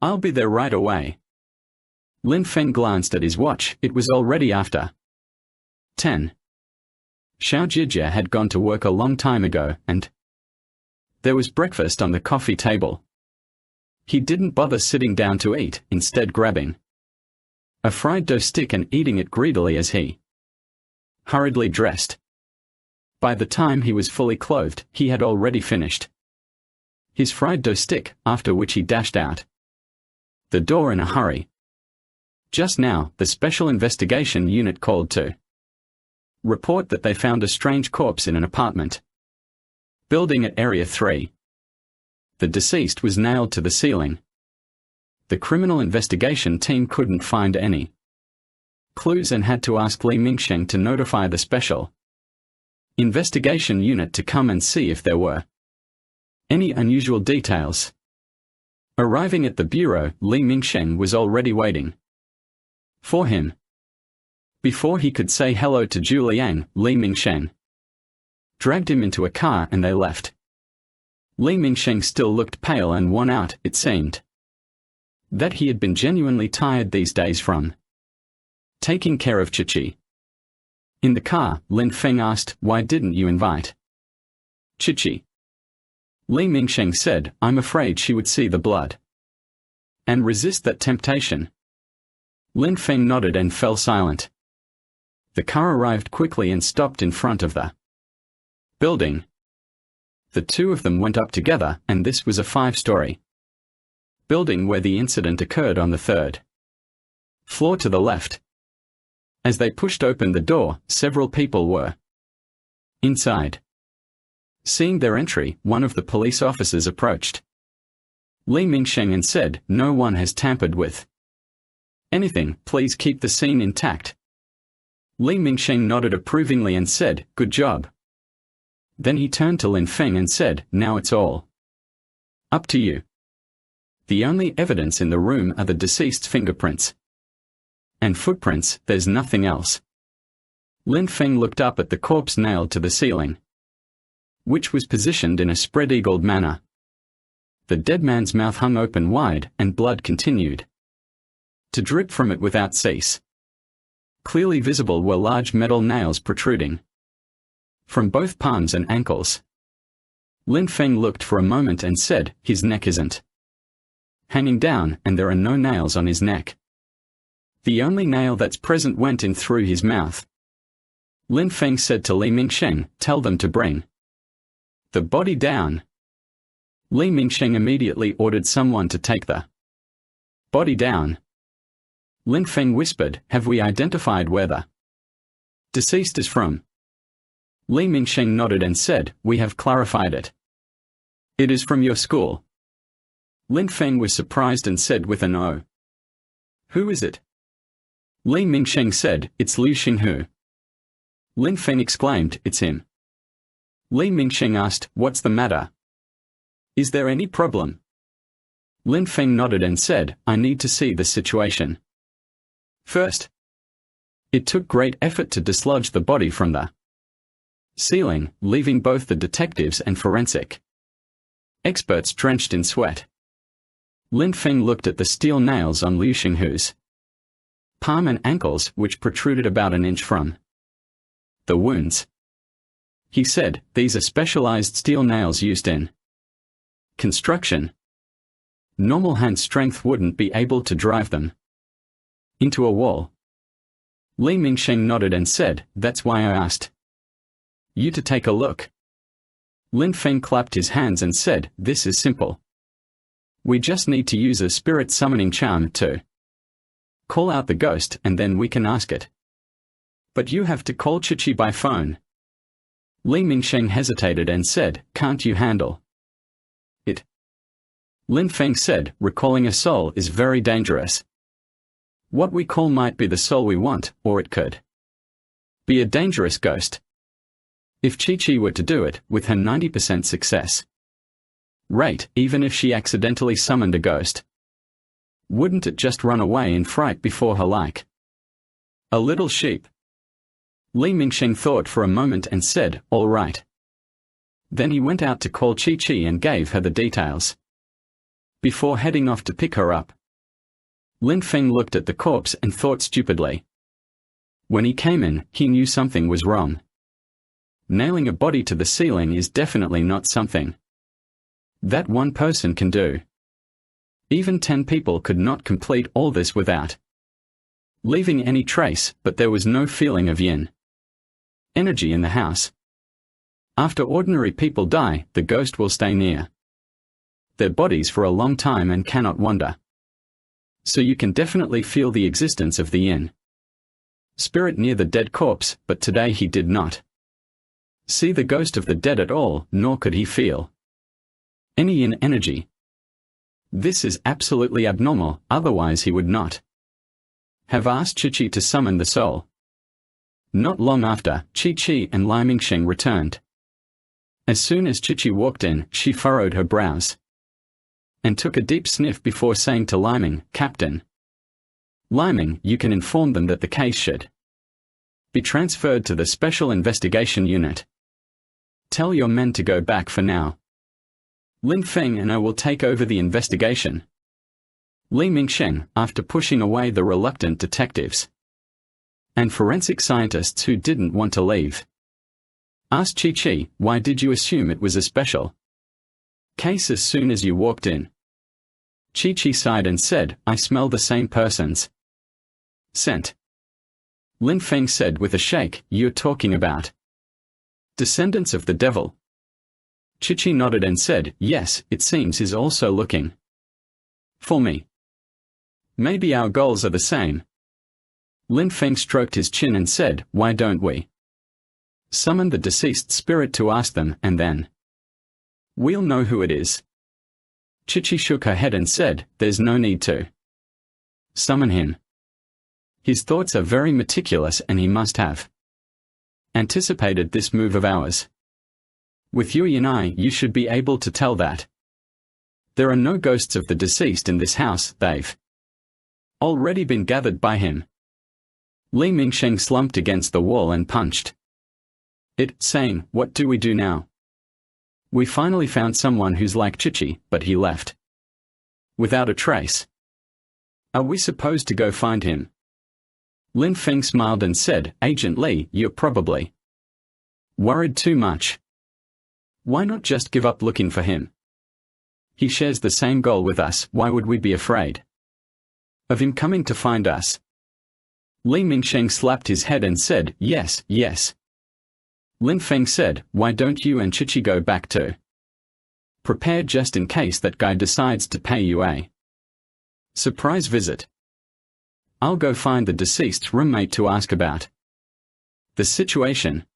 S1: I'll be there right away." Lin Feng glanced at his watch. It was already after 10. Xiao Jijia had gone to work a long time ago, and there was breakfast on the coffee table. He didn't bother sitting down to eat, instead grabbing a fried dough stick and eating it greedily as he hurriedly dressed. By the time he was fully clothed, he had already finished his fried dough stick, after which he dashed out the door in a hurry. Just now, the Special Investigation Unit called to report that they found a strange corpse in an apartment building at Area 3. The deceased was nailed to the ceiling. The criminal investigation team couldn't find any clues and had to ask Li Mingsheng to notify the Special Investigation Unit to come and see if there were any unusual details. Arriving at the bureau, Li Mingsheng was already waiting for him. Before he could say hello to Zhu Liang, Li Mingsheng dragged him into a car and they left. Li Mingsheng still looked pale and worn out. It seemed that he had been genuinely tired these days from taking care of Chichi. In the car, Lin Feng asked, "Why didn't you invite Chichi?" Li Mingsheng said, "I'm afraid she would see the blood and resist that temptation." Lin Feng nodded and fell silent. The car arrived quickly and stopped in front of the building. The two of them went up together, and this was a 5-story building where the incident occurred on the 3rd floor to the left. As they pushed open the door, several people were inside. Seeing their entry, one of the police officers approached Li Mingsheng and said, "No one has tampered with anything, please keep the scene intact." Li Mingsheng nodded approvingly and said, "Good job." Then he turned to Lin Feng and said, "Now it's all up to you. The only evidence in the room are the deceased's fingerprints and footprints, there's nothing else." Lin Feng looked up at the corpse nailed to the ceiling, which was positioned in a spread-eagled manner. The dead man's mouth hung open wide, and blood continued to drip from it without cease. Clearly visible were large metal nails protruding from both palms and ankles. Lin Feng looked for a moment and said, "His neck isn't hanging down, and there are no nails on his neck. The only nail that's present went in through his mouth." Lin Feng said to Li Mingsheng, "Tell them to bring the body down." Li Mingsheng immediately ordered someone to take the body down. Lin Feng whispered, "Have we identified where the deceased is from?" Li Mingsheng nodded and said, "We have clarified it. It is from your school." Lin Feng was surprised and said with an "Oh." "Who is it?" Li Mingsheng said, "It's Liu Xinghu." Lin Feng exclaimed, "It's him." Li Mingsheng asked, "What's the matter? Is there any problem?" Lin Feng nodded and said, "I need to see the situation first." It took great effort to dislodge the body from the ceiling, leaving both the detectives and forensic experts drenched in sweat. Lin Feng looked at the steel nails on Liu Xinghu's palm and ankles, which protruded about an inch from the wounds. He said, "These are specialized steel nails used in construction. Normal hand strength wouldn't be able to drive them into a wall." Li Mingsheng nodded and said, "That's why I asked you to take a look." Lin Feng clapped his hands and said, "This is simple. We just need to use a spirit summoning charm to call out the ghost, and then we can ask it." "But you have to call Chichi by phone." Li Mingsheng hesitated and said, "Can't you handle it?" Lin Feng said, "Recalling a soul is very dangerous. What we call might be the soul we want, or it could be a dangerous ghost. If Chi-Chi were to do it, with her 90% success rate, even if she accidentally summoned a ghost, wouldn't it just run away in fright before her like a little sheep?" Li Mingsheng thought for a moment and said, "All right." Then he went out to call Chi-Chi and gave her the details before heading off to pick her up. Lin Feng looked at the corpse and thought stupidly, When he came in, he knew something was wrong. Nailing a body to the ceiling is definitely not something that one person can do. Even 10 people could not complete all this without leaving any trace, but there was no feeling of yin energy in the house. After ordinary people die, the ghost will stay near their bodies for a long time and cannot wander. So you can definitely feel the existence of the yin spirit near the dead corpse, but today he did not see the ghost of the dead at all, nor could he feel any yin energy. This is absolutely abnormal, otherwise he would not have asked Chi-Chi to summon the soul. Not long after, Chi-Chi and Lai Mingsheng returned. As soon as Chi-Chi walked in, she furrowed her brows and took a deep sniff before saying to Lai Ming, "Captain Lai Ming, you can inform them that the case should be transferred to the Special Investigation Unit. Tell your men to go back for now. Lin Feng and I will take over the investigation." Li Mingsheng, after pushing away the reluctant detectives and forensic scientists who didn't want to leave, asked Chi-Chi, "Why did you assume it was a special case as soon as you walked in?" Chi-Chi sighed and said, "I smell the same person's scent." Lin Feng said with a shake, "You're talking about descendants of the devil?" Chi-Chi nodded and said, "Yes, it seems he's also looking for me. Maybe our goals are the same." Lin Feng stroked his chin and said, "Why don't we summon the deceased spirit to ask them, and then we'll know who it is?" Chi-Chi shook her head and said, "There's no need to summon him. His thoughts are very meticulous and he must have anticipated this move of ours. With Yui and I, you should be able to tell that there are no ghosts of the deceased in this house, they've already been gathered by him." Li Mingsheng slumped against the wall and punched it, saying, "What do we do now? We finally found someone who's like Chi-Chi, but he left without a trace. Are we supposed to go find him?" Lin Feng smiled and said, "Agent Li, you're probably worried too much. Why not just give up looking for him? He shares the same goal with us, why would we be afraid of him coming to find us?" Li Mingsheng slapped his head and said, "Yes, yes." Lin Feng said, "Why don't you and Chi-Chi go back to prepare just in case that guy decides to pay you a surprise visit? I'll go find the deceased's roommate to ask about the situation."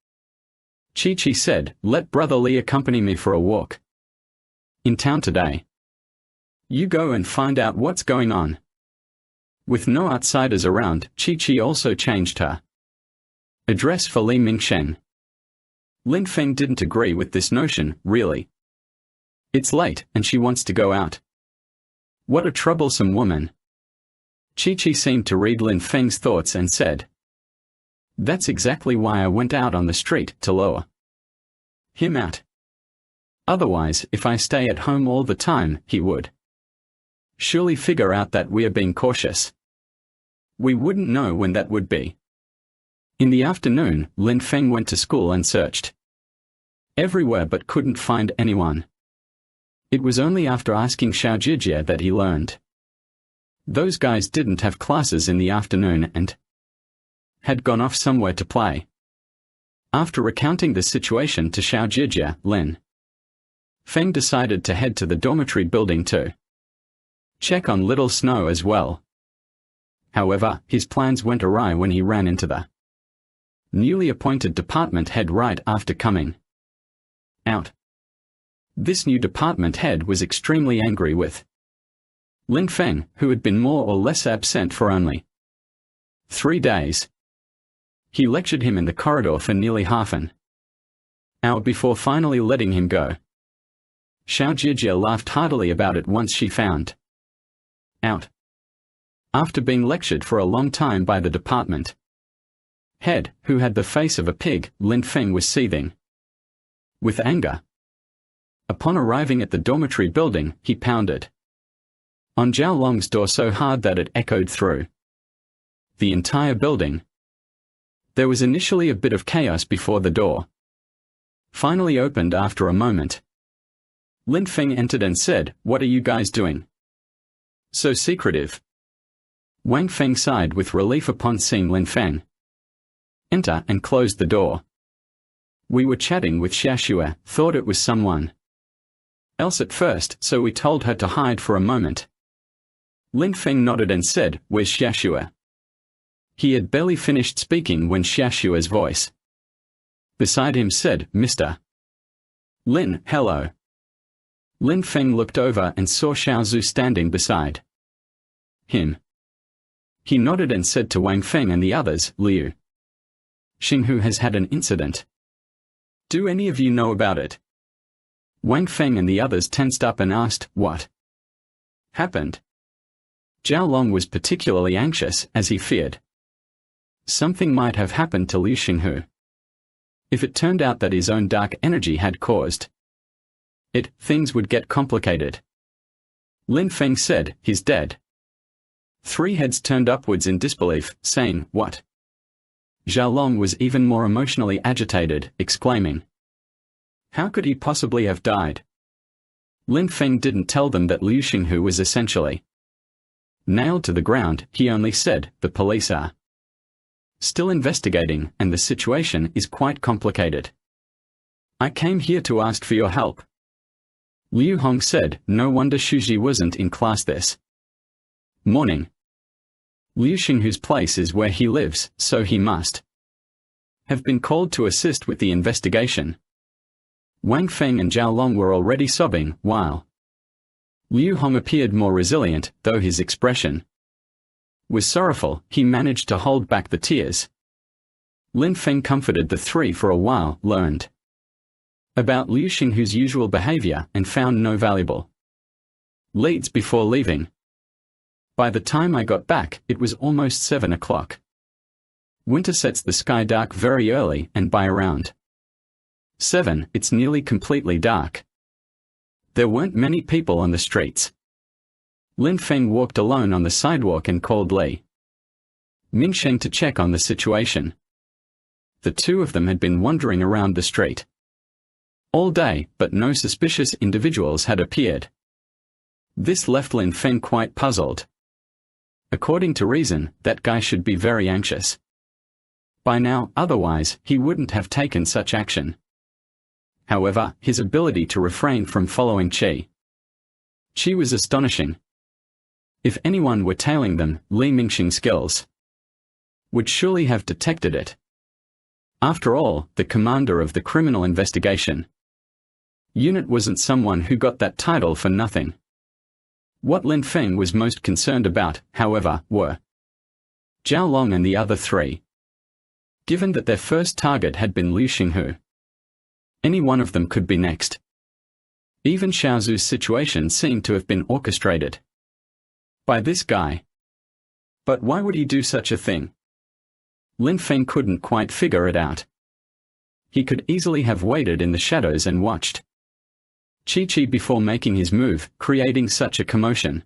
S1: Chi-Chi said, "Let Brother Li accompany me for a walk in town today. You go and find out what's going on." With no outsiders around, Chi-Chi also changed her address for Li Mingsheng. Lin Feng didn't agree with this notion, really. It's late, and she wants to go out. What a troublesome woman. Chi-Chi seemed to read Lin Feng's thoughts and said, "That's exactly why I went out on the street, to lure him out. Otherwise, if I stay at home all the time, he would surely figure out that we're being cautious. We wouldn't know when that would be." In the afternoon, Lin Feng went to school and searched everywhere but couldn't find anyone. It was only after asking Xiao Jijie that he learned those guys didn't have classes in the afternoon and had gone off somewhere to play. After recounting the situation to Xiao Jijie, Lin Feng decided to head to the dormitory building to check on Little Snow as well. However, his plans went awry when he ran into the newly appointed department head right after coming out. This new department head was extremely angry with Lin Feng, who had been more or less absent for only 3 days. He lectured him in the corridor for nearly half an hour before finally letting him go. Xiao Jijie laughed heartily about it once she found out. After being lectured for a long time by the department head, who had the face of a pig, Lin Feng was seething with anger. Upon arriving at the dormitory building, he pounded on Zhao Long's door so hard that it echoed through the entire building. There was initially a bit of chaos before the door finally opened after a moment. Lin Feng entered and said, "What are you guys doing? So secretive." Wang Feng sighed with relief upon seeing Lin Feng enter and closed the door. "We were chatting with Xiaxue, thought it was someone else at first, so we told her to hide for a moment." Lin Feng nodded and said, "Where's Xiaxue?" He had barely finished speaking when Xiaxue's voice beside him said, "Mr. Lin, hello." Lin Feng looked over and saw Xiaozhu standing beside him. He nodded and said to Wang Feng and the others, "Liu Xinghu has had an incident. Do any of you know about it?" Wang Feng and the others tensed up and asked, "What happened?" Zhao Long was particularly anxious, as he feared something might have happened to Liu Xinghu. If it turned out that his own dark energy had caused it, things would get complicated. Lin Feng said, "He's dead." Three heads turned upwards in disbelief, saying, "What?" Zhao Long was even more emotionally agitated, exclaiming, "How could he possibly have died?" Lin Feng didn't tell them that Liu Xinghu was essentially nailed to the ground. He only said, "The police are still investigating, and the situation is quite complicated. I came here to ask for your help." Liu Hong said, "No wonder Shuji wasn't in class this morning. Liu Xinghu's place is where he lives, so he must have been called to assist with the investigation." Wang Feng and Zhao Long were already sobbing, while Liu Hong appeared more resilient, though his expression was sorrowful. He managed to hold back the tears. Lin Feng comforted the three for a while, learned about Liu Xinghu's usual behavior, and found no valuable leads before leaving. By the time I got back, it was almost 7 o'clock. Winter sets the sky dark very early, and by around 7, it's nearly completely dark. There weren't many people on the streets. Lin Feng walked alone on the sidewalk and called Li Mingsheng to check on the situation. The two of them had been wandering around the street all day, but no suspicious individuals had appeared. This left Lin Feng quite puzzled. According to reason, that guy should be very anxious by now, otherwise he wouldn't have taken such action. However, his ability to refrain from following Qi was astonishing. If anyone were tailing them, Li Mingsheng's skills would surely have detected it. After all, the commander of the criminal investigation unit wasn't someone who got that title for nothing. What Lin Feng was most concerned about, however, were Zhao Long and the other three. Given that their first target had been Liu Xinghu, any one of them could be next. Even Xiaozu's situation seemed to have been orchestrated by this guy. But why would he do such a thing? Lin Feng couldn't quite figure it out. He could easily have waited in the shadows and watched Chi before making his move, creating such a commotion.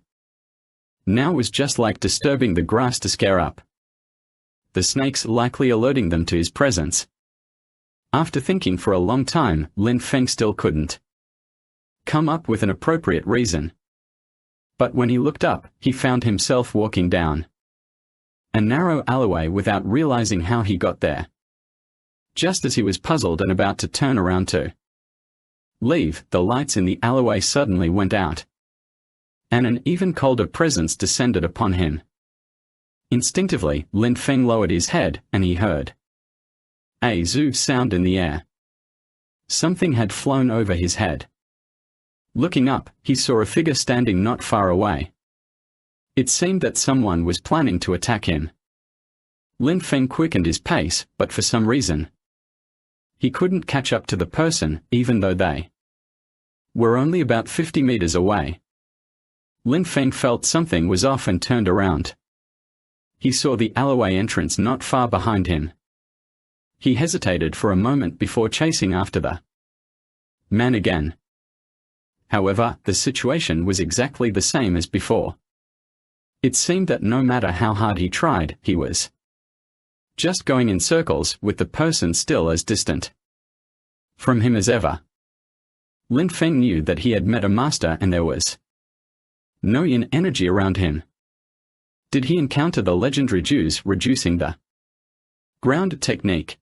S1: Now was just like disturbing the grass to scare up the snakes, likely alerting them to his presence. After thinking for a long time, Lin Feng still couldn't come up with an appropriate reason. But when he looked up, he found himself walking down a narrow alleyway without realizing how he got there. Just as he was puzzled and about to turn around to leave, the lights in the alleyway suddenly went out, and an even colder presence descended upon him. Instinctively, Lin Feng lowered his head, and he heard a zoo sound in the air. Something had flown over his head. Looking up, he saw a figure standing not far away. It seemed that someone was planning to attack him. Lin Feng quickened his pace, but for some reason he couldn't catch up to the person, even though they were only about 50 meters away. Lin Feng felt something was off and turned around. He saw the alleyway entrance not far behind him. He hesitated for a moment before chasing after the man again. However, the situation was exactly the same as before. It seemed that no matter how hard he tried, he was just going in circles with the person still as distant from him as ever. Lin Feng knew that he had met a master and there was no yin energy around him. Did he encounter the legendary Jews reducing the ground technique?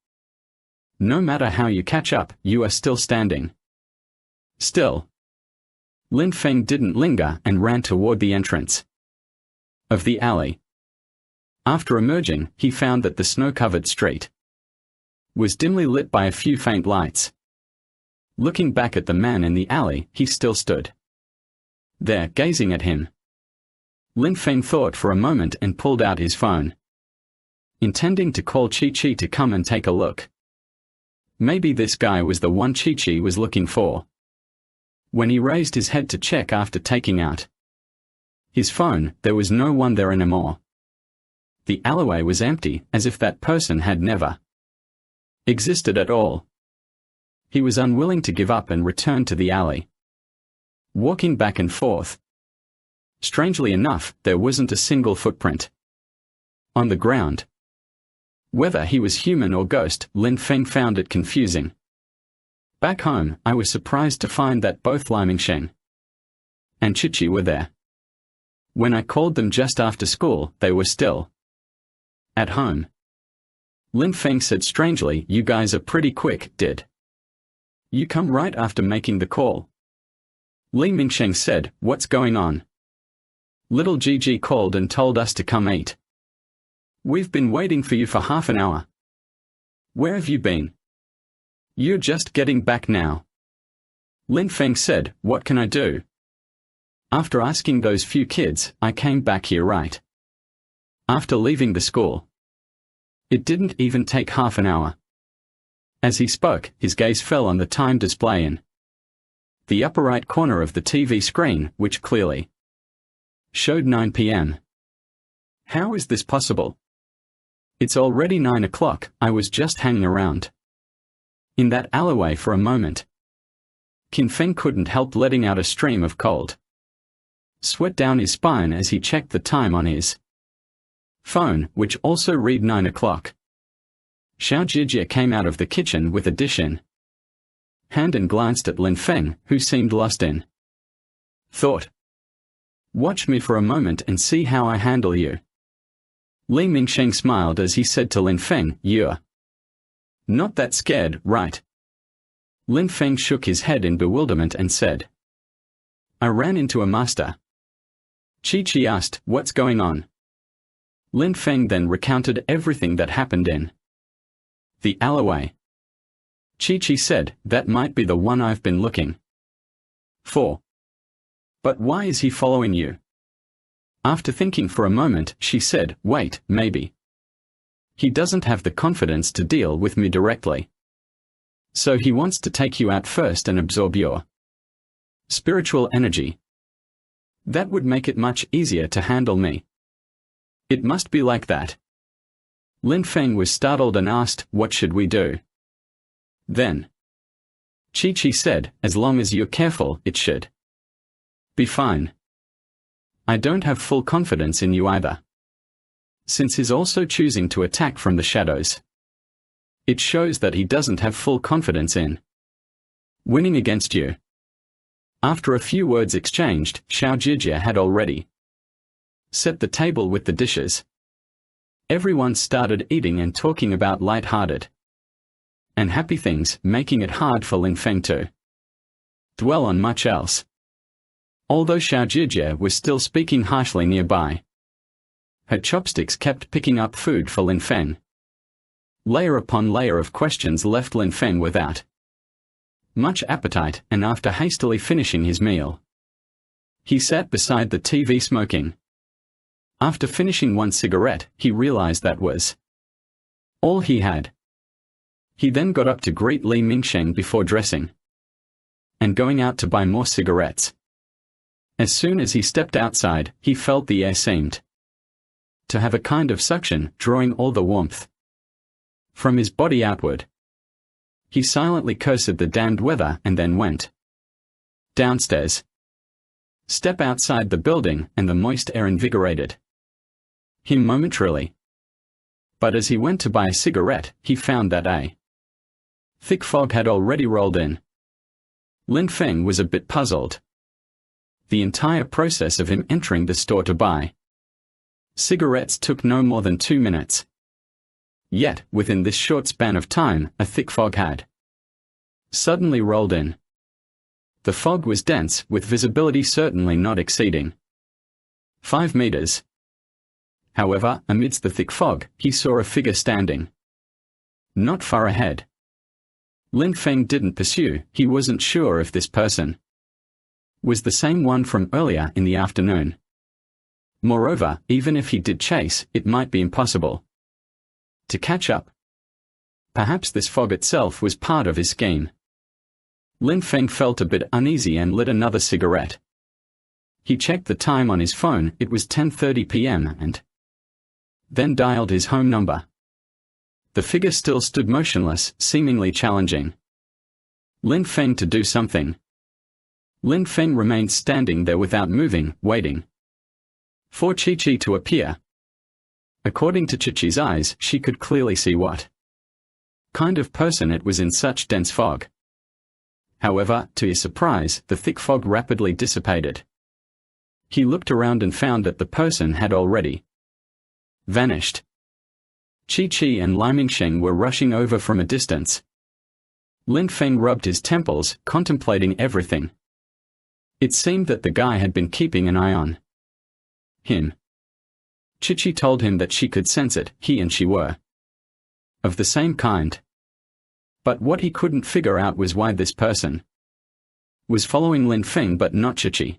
S1: No matter how you catch up, you are still standing still. Lin Feng didn't linger and ran toward the entrance of the alley. After emerging, he found that the snow-covered street was dimly lit by a few faint lights. Looking back at the man in the alley, he still stood there, gazing at him. Lin Feng thought for a moment and pulled out his phone, intending to call Chi-Chi to come and take a look. Maybe this guy was the one Chi-Chi was looking for. When he raised his head to check after taking out his phone, there was no one there anymore. The alleyway was empty, as if that person had never existed at all. He was unwilling to give up and return to the alley, walking back and forth. Strangely enough, there wasn't a single footprint on the ground. Whether he was human or ghost, Lin Feng found it confusing. Back home, I was surprised to find that both Li Mingsheng and Chi-Chi were there. When I called them just after school, they were still at home. Lin Feng said strangely, "You guys are pretty quick, did you come right after making the call?" Li Mingsheng said, "What's going on?" "Little Gigi called and told us to come eat. We've been waiting for you for half an hour." "Where have you been?" "You're just getting back now." Lin Feng said, "What can I do? After asking those few kids, I came back here right after leaving the school. It didn't even take half an hour." As he spoke, his gaze fell on the time display in the upper right corner of the TV screen, which clearly showed 9 p.m. "How is this possible? It's already 9 o'clock, I was just hanging around in that alleyway for a moment." Qin Feng couldn't help letting out a stream of cold sweat down his spine as he checked the time on his phone, which also read 9 o'clock. Xiao Jijia came out of the kitchen with a dish in hand and glanced at Lin Feng, who seemed lost in thought. "Watch me for a moment and see how I handle you." Li Mingsheng smiled as he said to Lin Feng, "You're not that scared, right?" Lin Feng shook his head in bewilderment and said, "I ran into a master." Chi-Chi asked, "What's going on?" Lin Feng then recounted everything that happened in the alleyway. Chi-Chi said, "That might be the one I've been looking for. But why is he following you?" After thinking for a moment, she said, "Wait, maybe he doesn't have the confidence to deal with me directly. So he wants to take you out first and absorb your spiritual energy. That would make it much easier to handle me." "It must be like that." Lin Feng was startled and asked, "What should we do then?" Chi-Chi said, "As long as you're careful, it should be fine. I don't have full confidence in you either. Since he's also choosing to attack from the shadows, it shows that he doesn't have full confidence in winning against you." After a few words exchanged, Xiao Jijia had already set the table with the dishes. Everyone started eating and talking about light-hearted and happy things, making it hard for Lin Feng to dwell on much else. Although Xiao Jijia was still speaking harshly nearby, her chopsticks kept picking up food for Lin Feng. Layer upon layer of questions left Lin Feng without much appetite, and after hastily finishing his meal, he sat beside the TV smoking. After finishing one cigarette, he realized that was all he had. He then got up to greet Li Mingsheng before dressing and going out to buy more cigarettes. As soon as he stepped outside, he felt the air seemed to have a kind of suction, drawing all the warmth from his body outward. He silently cursed the damned weather and then went downstairs. Step outside the building and the moist air invigorated him momentarily. But as he went to buy a cigarette, he found that a thick fog had already rolled in. Lin Feng was a bit puzzled. The entire process of him entering the store to buy cigarettes took no more than 2 minutes. Yet, within this short span of time, a thick fog had suddenly rolled in. The fog was dense, with visibility certainly not exceeding 5 meters. However, amidst the thick fog, he saw a figure standing not far ahead. Lin Feng didn't pursue. He wasn't sure if this person was the same one from earlier in the afternoon. Moreover, even if he did chase, it might be impossible to catch up. Perhaps this fog itself was part of his scheme. Lin Feng felt a bit uneasy and lit another cigarette. He checked the time on his phone. It was 10:30 p.m. and then dialed his home number. The figure still stood motionless, seemingly challenging Lin Feng to do something. Lin Feng remained standing there without moving, waiting for Chi-Chi to appear. According to Chi-Chi's eyes, she could clearly see what kind of person it was in such dense fog. However, to his surprise, the thick fog rapidly dissipated. He looked around and found that the person had already vanished. Chi-Chi and Limingsheng were rushing over from a distance. Lin Feng rubbed his temples, contemplating everything. It seemed that the guy had been keeping an eye on him. Chi-Chi told him that she could sense it. He and she were of the same kind. But what he couldn't figure out was why this person was following Lin Feng but not Chi-Chi.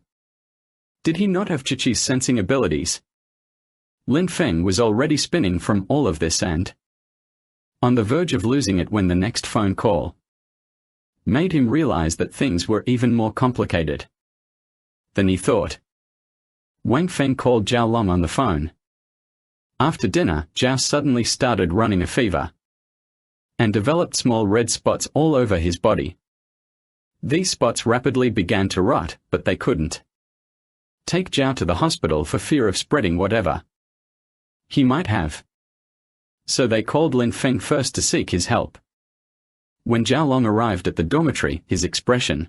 S1: Did he not have Chi-Chi's sensing abilities? Lin Feng was already spinning from all of this and on the verge of losing it when the next phone call made him realize that things were even more complicated than he thought. Wang Feng called Zhao Long on the phone. After dinner, Zhao suddenly started running a fever and developed small red spots all over his body. These spots rapidly began to rot, but they couldn't take Zhao to the hospital for fear of spreading whatever he might have. So they called Lin Feng first to seek his help. When Zhao Long arrived at the dormitory, his expression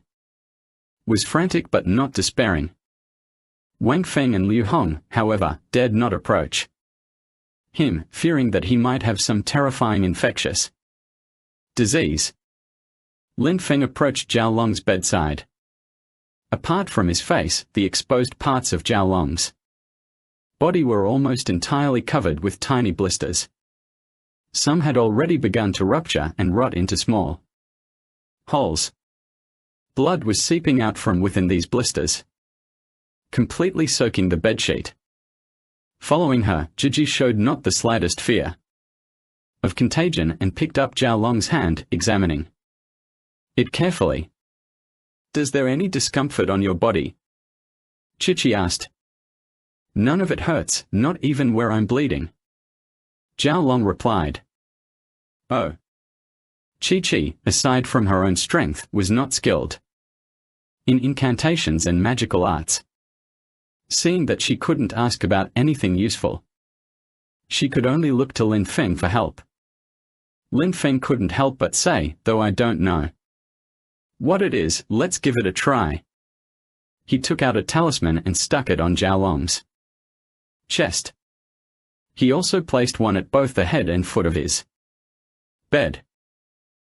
S1: was frantic but not despairing. Wang Feng and Liu Hong, however, dared not approach him, fearing that he might have some terrifying infectious disease. Lin Feng approached Zhao Long's bedside. Apart from his face, the exposed parts of Zhao Long's body were almost entirely covered with tiny blisters. Some had already begun to rupture and rot into small holes. Blood was seeping out from within these blisters, completely soaking the bedsheet. Following her, Gigi showed not the slightest fear of contagion and picked up Zhao Long's hand, examining it carefully. "Does there any discomfort on your body?" Chi-Chi asked. "None of it hurts, not even where I'm bleeding," Zhao Long replied. "Oh." Chi-Chi, aside from her own strength, was not skilled in incantations and magical arts. Seeing that she couldn't ask about anything useful, she could only look to Lin Feng for help. Lin Feng couldn't help but say, "Though I don't know what it is, let's give it a try." He took out a talisman and stuck it on Zhao Long's chest. He also placed one at both the head and foot of his bed.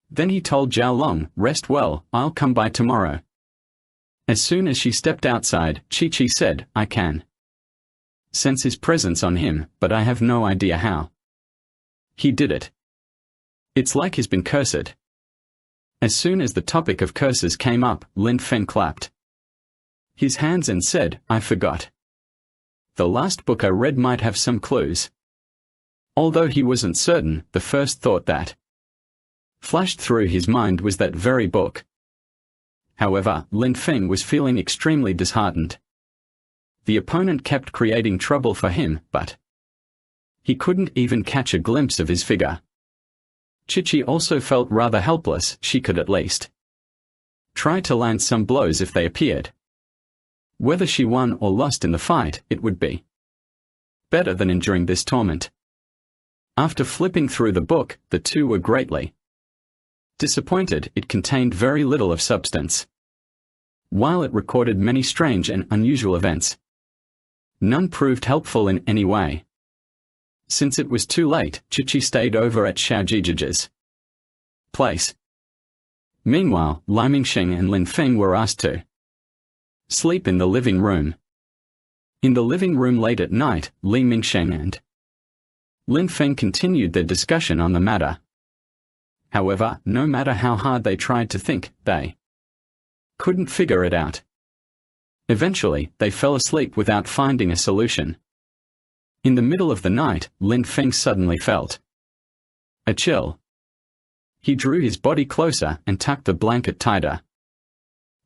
S1: Then he told Zhao Long, "Rest well, I'll come by tomorrow." As soon as she stepped outside, Chi-Chi said, "I can sense his presence on him, but I have no idea how he did it. It's like he's been cursed." As soon as the topic of curses came up, Lin Feng clapped his hands and said, "I forgot. The last book I read might have some clues." Although he wasn't certain, the first thought that flashed through his mind was that very book. However, Lin Feng was feeling extremely disheartened. The opponent kept creating trouble for him, but he couldn't even catch a glimpse of his figure. Chi-Chi also felt rather helpless. She could at least try to land some blows if they appeared. Whether she won or lost in the fight, it would be better than enduring this torment. After flipping through the book, the two were greatly disappointed. It contained very little of substance. While it recorded many strange and unusual events, none proved helpful in any way. Since it was too late, Chi-Chi stayed over at Xiaojiji's place. Meanwhile, Li Mingsheng and Lin Feng were asked to sleep in the living room. In the living room late at night, Li Mingsheng and Lin Feng continued their discussion on the matter. However, no matter how hard they tried to think, they couldn't figure it out. Eventually, they fell asleep without finding a solution. In the middle of the night, Lin Feng suddenly felt a chill. He drew his body closer and tucked the blanket tighter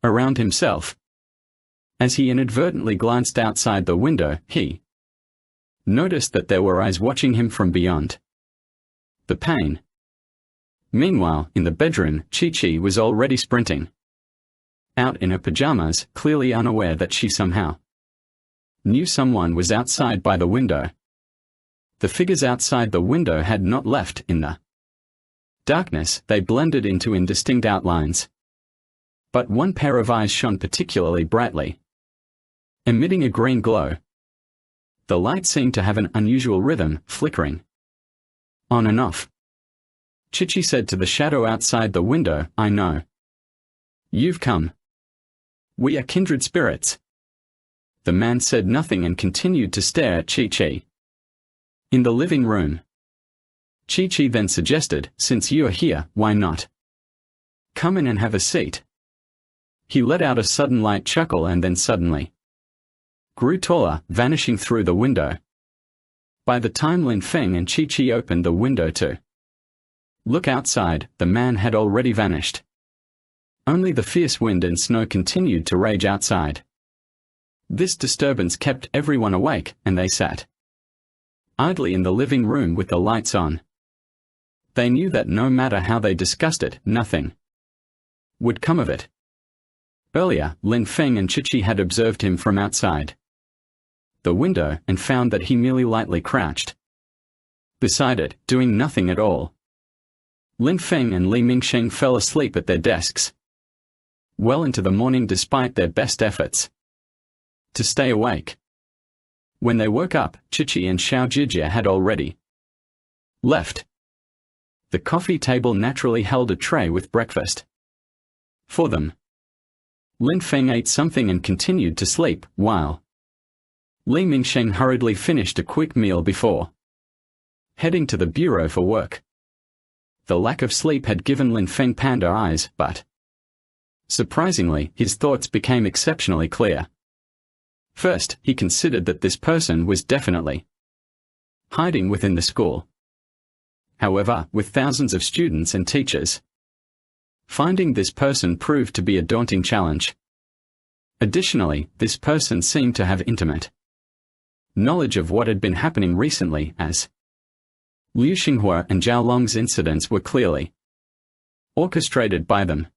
S1: around himself. As he inadvertently glanced outside the window, he noticed that there were eyes watching him from beyond the pane. Meanwhile, in the bedroom, Chi-Chi was already sprinting out in her pajamas, clearly unaware that she somehow knew someone was outside by the window. The figures outside the window had not left. In the darkness, they blended into indistinct outlines. But one pair of eyes shone particularly brightly, emitting a green glow. The light seemed to have an unusual rhythm, flickering on and off. Chi-Chi said to the shadow outside the window, "I know. You've come. We are kindred spirits." The man said nothing and continued to stare at Chi-Chi. In the living room, Chi-Chi then suggested, "Since you are here, why not come in and have a seat?" He let out a sudden light chuckle and then suddenly grew taller, vanishing through the window. By the time Lin Feng and Chi-Chi opened the window to look outside, the man had already vanished. Only the fierce wind and snow continued to rage outside. This disturbance kept everyone awake, and they sat idly in the living room with the lights on. They knew that no matter how they discussed it, nothing would come of it. Earlier, Lin Feng and Chi-Chi had observed him from outside the window and found that he merely lightly crouched beside it, doing nothing at all. Lin Feng and Li Mingsheng fell asleep at their desks well into the morning despite their best efforts to stay awake. When they woke up, Chi-Chi and Xiaojijia had already left. The coffee table naturally held a tray with breakfast for them. Lin Feng ate something and continued to sleep, while Li Mingsheng hurriedly finished a quick meal before heading to the bureau for work. The lack of sleep had given Lin Feng panda eyes, but surprisingly, his thoughts became exceptionally clear. First, he considered that this person was definitely hiding within the school. However, with thousands of students and teachers, finding this person proved to be a daunting challenge. Additionally, this person seemed to have intimate knowledge of what had been happening recently, as Liu Xinghua and Zhao Long's incidents were clearly orchestrated by them.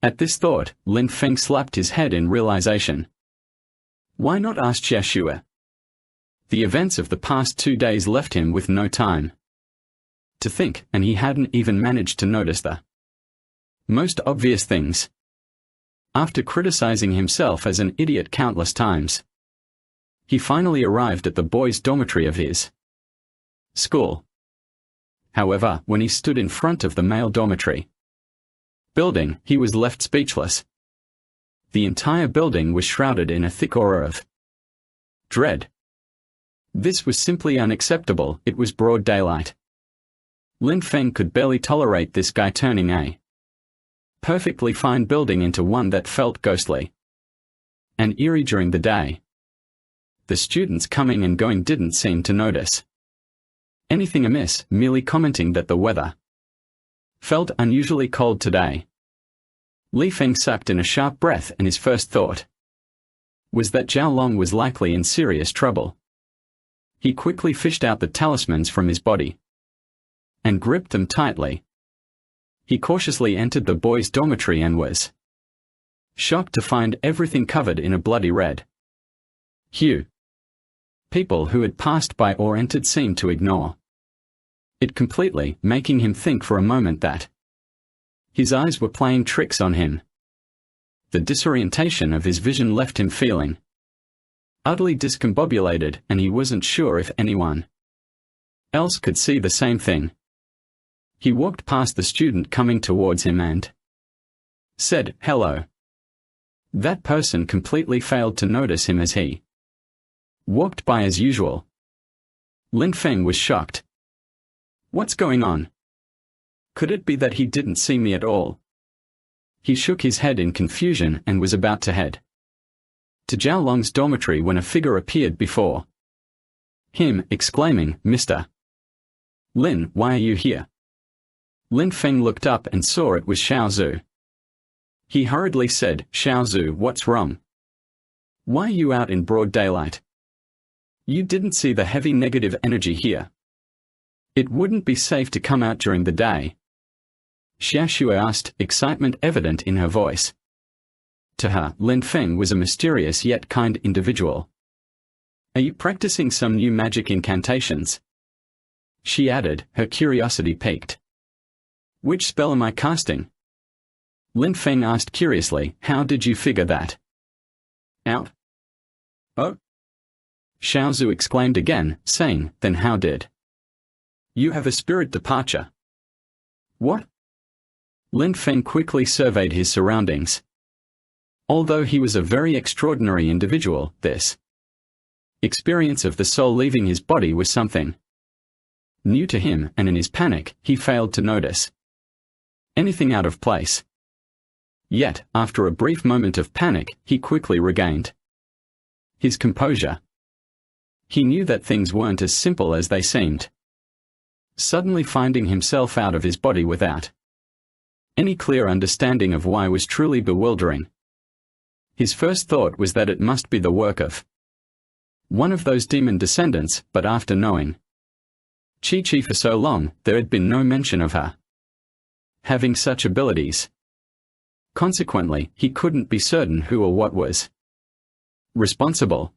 S1: At this thought, Lin Feng slapped his head in realization. Why not ask Xiaoxue? The events of the past 2 days left him with no time to think, and he hadn't even managed to notice the most obvious things. After criticizing himself as an idiot countless times, he finally arrived at the boys' dormitory of his school. However, when he stood in front of the male dormitory building, he was left speechless. The entire building was shrouded in a thick aura of dread. This was simply unacceptable. It was broad daylight. Lin Feng could barely tolerate this guy turning a perfectly fine building into one that felt ghostly and eerie during the day. The students coming and going didn't seem to notice anything amiss, merely commenting that the weather felt unusually cold today. Li Feng sucked in a sharp breath, and his first thought was that Zhao Long was likely in serious trouble. He quickly fished out the talismans from his body and gripped them tightly. He cautiously entered the boys' dormitory and was shocked to find everything covered in a bloody red hue. People who had passed by or entered seemed to ignore it completely making him think for a moment that his eyes were playing tricks on him. The disorientation of his vision left him feeling utterly discombobulated, and he wasn't sure if anyone else could see the same thing. He walked past the student coming towards him and said, "Hello." That person completely failed to notice him as he walked by as usual. Lin Feng was shocked. What's going on? Could it be that he didn't see me at all? He shook his head in confusion and was about to head to Zhao Long's dormitory when a figure appeared before him, exclaiming, "Mr. Lin, why are you here?" Lin Feng looked up and saw it was Xiao Zhu. He hurriedly said, "Xiao Zhu, what's wrong? Why are you out in broad daylight? You didn't see the heavy negative energy here. It wouldn't be safe to come out during the day." Xiaoxue asked, excitement evident in her voice. To her, Lin Feng was a mysterious yet kind individual. "Are you practicing some new magic incantations?" she added, her curiosity piqued. "Which spell am I casting?" Lin Feng asked curiously, "How did you figure that out?" "Oh?" Xiao Zhu exclaimed again, saying, "Then how did you have a spirit departure?" "What?" Lin Feng quickly surveyed his surroundings. Although he was a very extraordinary individual, this experience of the soul leaving his body was something new to him, and in his panic, he failed to notice anything out of place. Yet, after a brief moment of panic, he quickly regained his composure. He knew that things weren't as simple as they seemed. Suddenly finding himself out of his body without any clear understanding of why was truly bewildering. His first thought was that it must be the work of one of those demon descendants, but after knowing Chi-Chi for so long, there had been no mention of her having such abilities. Consequently, he couldn't be certain who or what was responsible.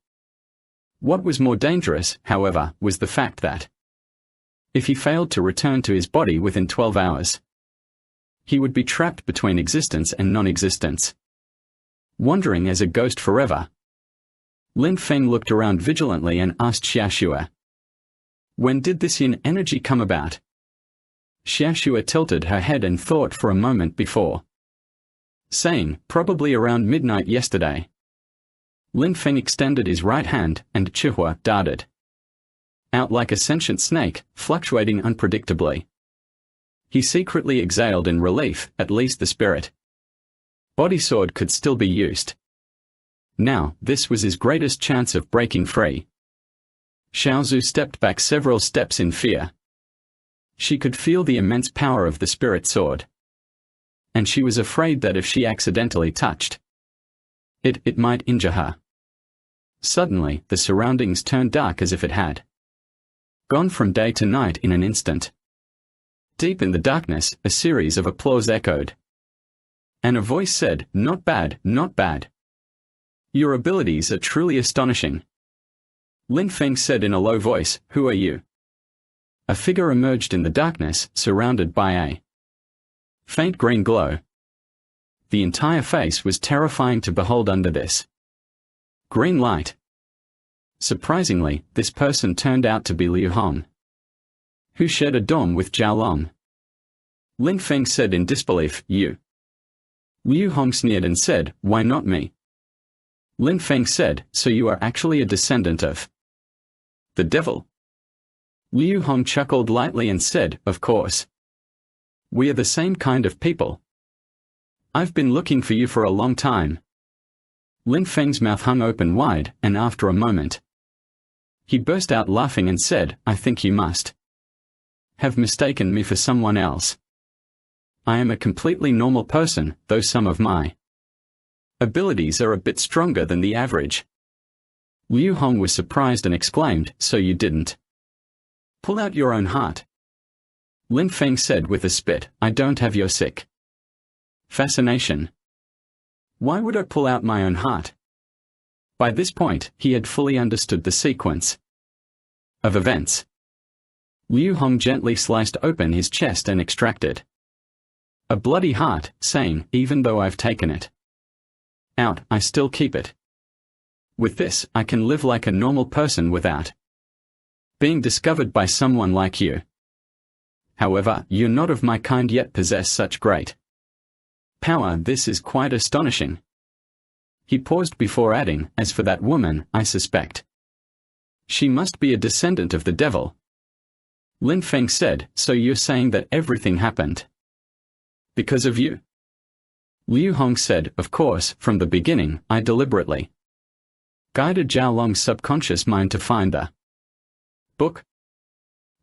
S1: What was more dangerous, however, was the fact that if he failed to return to his body within 12 hours, he would be trapped between existence and non-existence, wandering as a ghost forever. Lin Feng looked around vigilantly and asked Xiaoxue, "When did this yin energy come about?" Xiaoxue tilted her head and thought for a moment before saying, "Probably around midnight yesterday." Lin Feng extended his right hand, and Chihua darted out like a sentient snake, fluctuating unpredictably. He secretly exhaled in relief, at least the spirit body sword could still be used. Now, this was his greatest chance of breaking free. Xiao Zhu stepped back several steps in fear. She could feel the immense power of the spirit sword, and she was afraid that if she accidentally touched it might injure her. Suddenly, the surroundings turned dark as if it had gone from day to night in an instant. Deep in the darkness, a series of applause echoed, and a voice said, "Not bad, not bad. Your abilities are truly astonishing." Lin Feng said in a low voice, "Who are you?" A figure emerged in the darkness, surrounded by a faint green glow. The entire face was terrifying to behold under this green light. Surprisingly, this person turned out to be Liu Hong, who shared a dorm with Zhao Long. Lin Feng said in disbelief, "You?" Liu Hong sneered and said, "Why not me?" Lin Feng said, "So you are actually a descendant of the devil?" Liu Hong chuckled lightly and said, "Of course. We are the same kind of people. I've been looking for you for a long time." Lin Feng's mouth hung open wide, and after a moment, he burst out laughing and said, "I think you must have mistaken me for someone else. I am a completely normal person, though some of my abilities are a bit stronger than the average." Liu Hong was surprised and exclaimed, "So you didn't pull out your own heart?" Lin Feng said with a spit, "I don't have your sick fascination. Why would I pull out my own heart?" By this point, he had fully understood the sequence of events. Liu Hong gently sliced open his chest and extracted a bloody heart, saying, "Even though I've taken it out, I still keep it. With this, I can live like a normal person without being discovered by someone like you. However, you're not of my kind yet possess such great power. This is quite astonishing." He paused before adding, "As for that woman, I suspect she must be a descendant of the devil." Lin Feng said, "So you're saying that everything happened because of you?" Liu Hong said, "Of course, from the beginning, I deliberately guided Zhao Long's subconscious mind to find the book.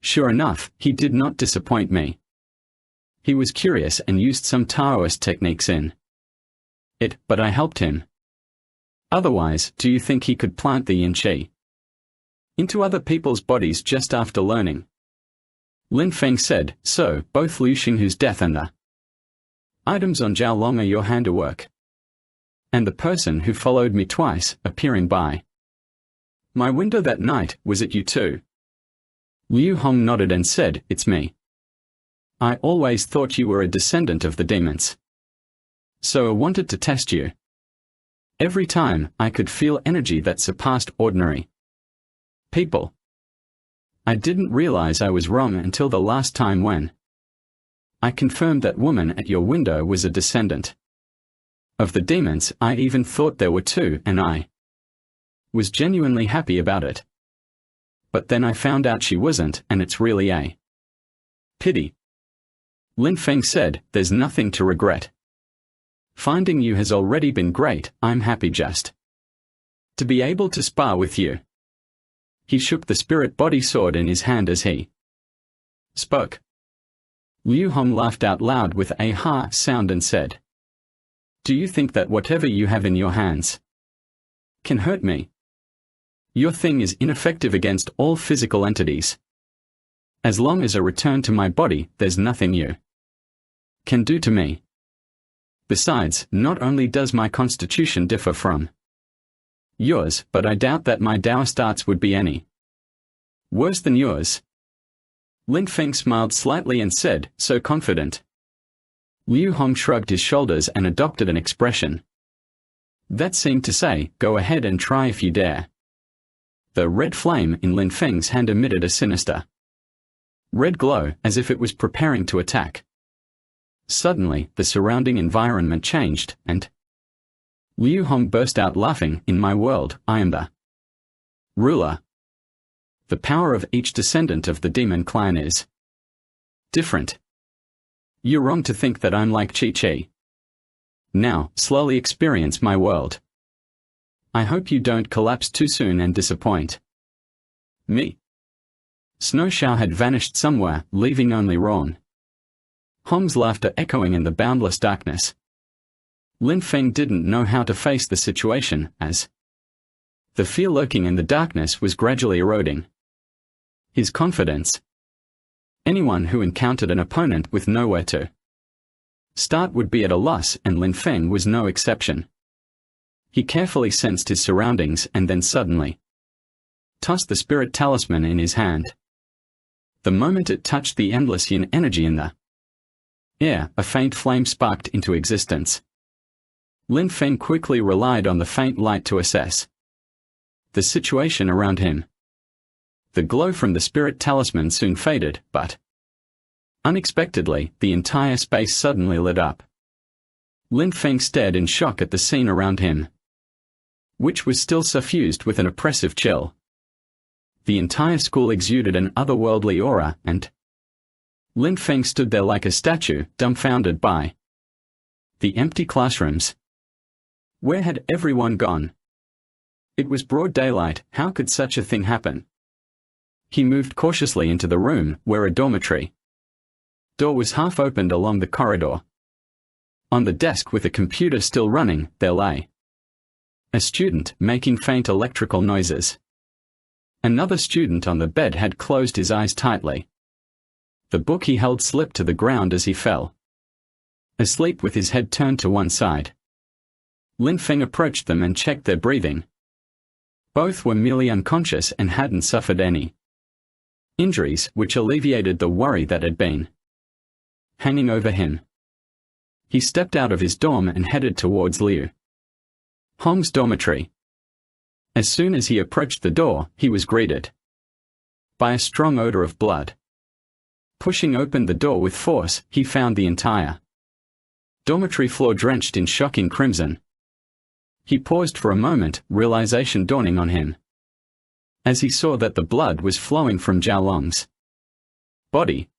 S1: Sure enough, he did not disappoint me. He was curious and used some Taoist techniques in it, but I helped him. Otherwise, do you think he could plant the yin qi into other people's bodies just after learning?" Lin Feng said, "So, both Liu Xinghu's death and the items on Zhao Long are your handiwork. And the person who followed me twice, appearing by my window that night, was it you too?" Liu Hong nodded and said, "It's me. I always thought you were a descendant of the demons. So I wanted to test you. Every time, I could feel energy that surpassed ordinary people. I didn't realize I was wrong until the last time when I confirmed that woman at your window was a descendant of the demons. I even thought there were two, and I was genuinely happy about it. But then I found out she wasn't, and it's really a pity." Lin Feng said, "There's nothing to regret. Finding you has already been great. I'm happy just to be able to spar with you." He shook the spirit body sword in his hand as he spoke. Liu Hong laughed out loud with a ha sound and said, "Do you think that whatever you have in your hands can hurt me? Your thing is ineffective against all physical entities. As long as I return to my body, there's nothing you can do to me. Besides, not only does my constitution differ from yours, but I doubt that my Taoist arts would be any worse than yours." Lin Feng smiled slightly and said, "So confident?" Liu Hong shrugged his shoulders and adopted an expression that seemed to say, "Go ahead and try if you dare." The red flame in Lin Feng's hand emitted a sinister red glow, as if it was preparing to attack. Suddenly, the surrounding environment changed, and Liu Hong burst out laughing. "In my world, I am the ruler. The power of each descendant of the demon clan is different. You're wrong to think that I'm like Chi-Chi. Now, slowly experience my world. I hope you don't collapse too soon and disappoint me." Snow Shao had vanished somewhere, leaving only Ron Hong's laughter echoing in the boundless darkness. Lin Feng didn't know how to face the situation, as the fear lurking in the darkness was gradually eroding his confidence. Anyone who encountered an opponent with nowhere to start would be at a loss, and Lin Feng was no exception. He carefully sensed his surroundings and then suddenly tossed the spirit talisman in his hand. The moment it touched the endless yin energy in the air, a faint flame sparked into existence. Lin Feng quickly relied on the faint light to assess the situation around him. The glow from the spirit talisman soon faded, but unexpectedly, the entire space suddenly lit up. Lin Feng stared in shock at the scene around him, which was still suffused with an oppressive chill. The entire school exuded an otherworldly aura, and Lin Feng stood there like a statue, dumbfounded by the empty classrooms. Where had everyone gone? It was broad daylight. How could such a thing happen? He moved cautiously into the room, where a dormitory door was half opened along the corridor. On the desk, with a computer still running, there lay a student making faint electrical noises. Another student on the bed had closed his eyes tightly. The book he held slipped to the ground as he fell asleep with his head turned to one side. Lin Feng approached them and checked their breathing. Both were merely unconscious and hadn't suffered any injuries which alleviated the worry that had been hanging over him. He stepped out of his dorm and headed towards Liu Hong's dormitory. As soon as he approached the door, he was greeted by a strong odor of blood. Pushing open the door with force, he found the entire dormitory floor drenched in shocking crimson. He paused for a moment, realization dawning on him, as he saw that the blood was flowing from Zhao Long's body.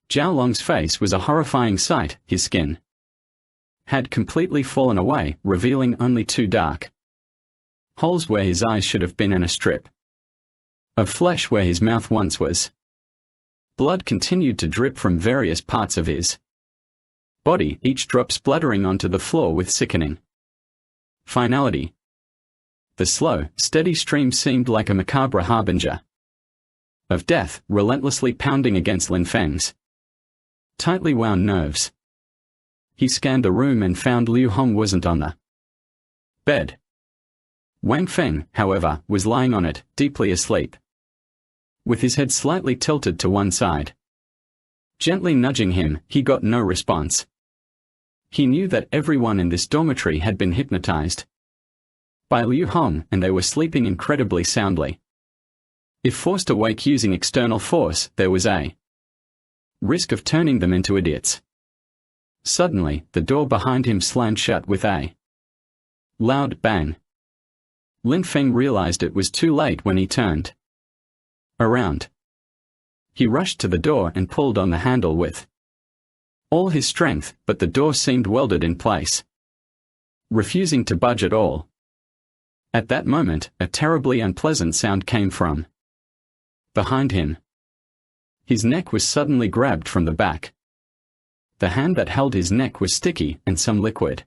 S1: Zhao Long's face was a horrifying sight. His skin had completely fallen away, revealing only two dark holes where his eyes should have been and a strip of flesh where his mouth once was. Blood continued to drip from various parts of his body, each drop splattering onto the floor with sickening finality. The slow, steady stream seemed like a macabre harbinger of death, relentlessly pounding against Lin Feng's tightly wound nerves. He scanned the room and found Liu Hong wasn't on the bed. Wang Feng, however, was lying on it, deeply asleep, with his head slightly tilted to one side. Gently nudging him, he got no response. He knew that everyone in this dormitory had been hypnotized by Liu Hong, and they were sleeping incredibly soundly. If forced awake using external force, there was a risk of turning them into idiots. Suddenly, the door behind him slammed shut with a loud bang. Lin Feng realized it was too late when he turned around. He rushed to the door and pulled on the handle with all his strength, but the door seemed welded in place, refusing to budge at all. At that moment, a terribly unpleasant sound came from behind him. His neck was suddenly grabbed from the back. The hand that held his neck was sticky, and some liquid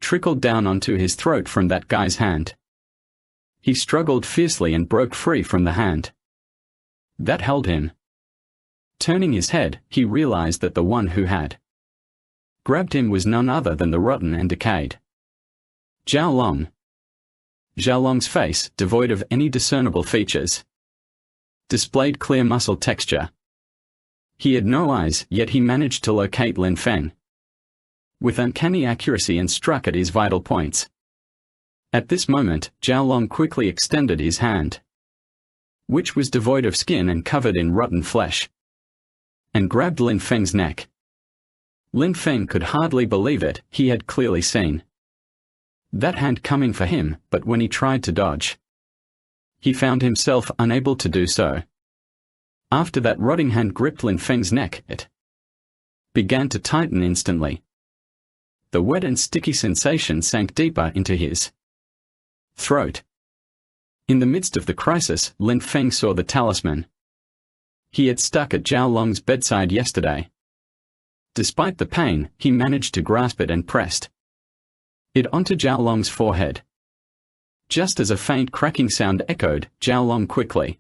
S1: trickled down onto his throat from that guy's hand. He struggled fiercely and broke free from the hand that held him. Turning his head, he realized that the one who had grabbed him was none other than the rotten and decayed Zhao Long. Zhao Long's face, devoid of any discernible features, displayed clear muscle texture. He had no eyes, yet he managed to locate Lin Feng with uncanny accuracy and struck at his vital points. At this moment, Zhao Long quickly extended his hand, which was devoid of skin and covered in rotten flesh, and grabbed Lin Feng's neck. Lin Feng could hardly believe it. He had clearly seen that hand coming for him, but when he tried to dodge, he found himself unable to do so. After that rotting hand gripped Lin Feng's neck, it began to tighten instantly. The wet and sticky sensation sank deeper into his throat. In the midst of the crisis, Lin Feng saw the talisman he had stuck at Zhao Long's bedside yesterday. Despite the pain, he managed to grasp it and pressed it onto Zhao Long's forehead. Just as a faint cracking sound echoed, Zhao Long quickly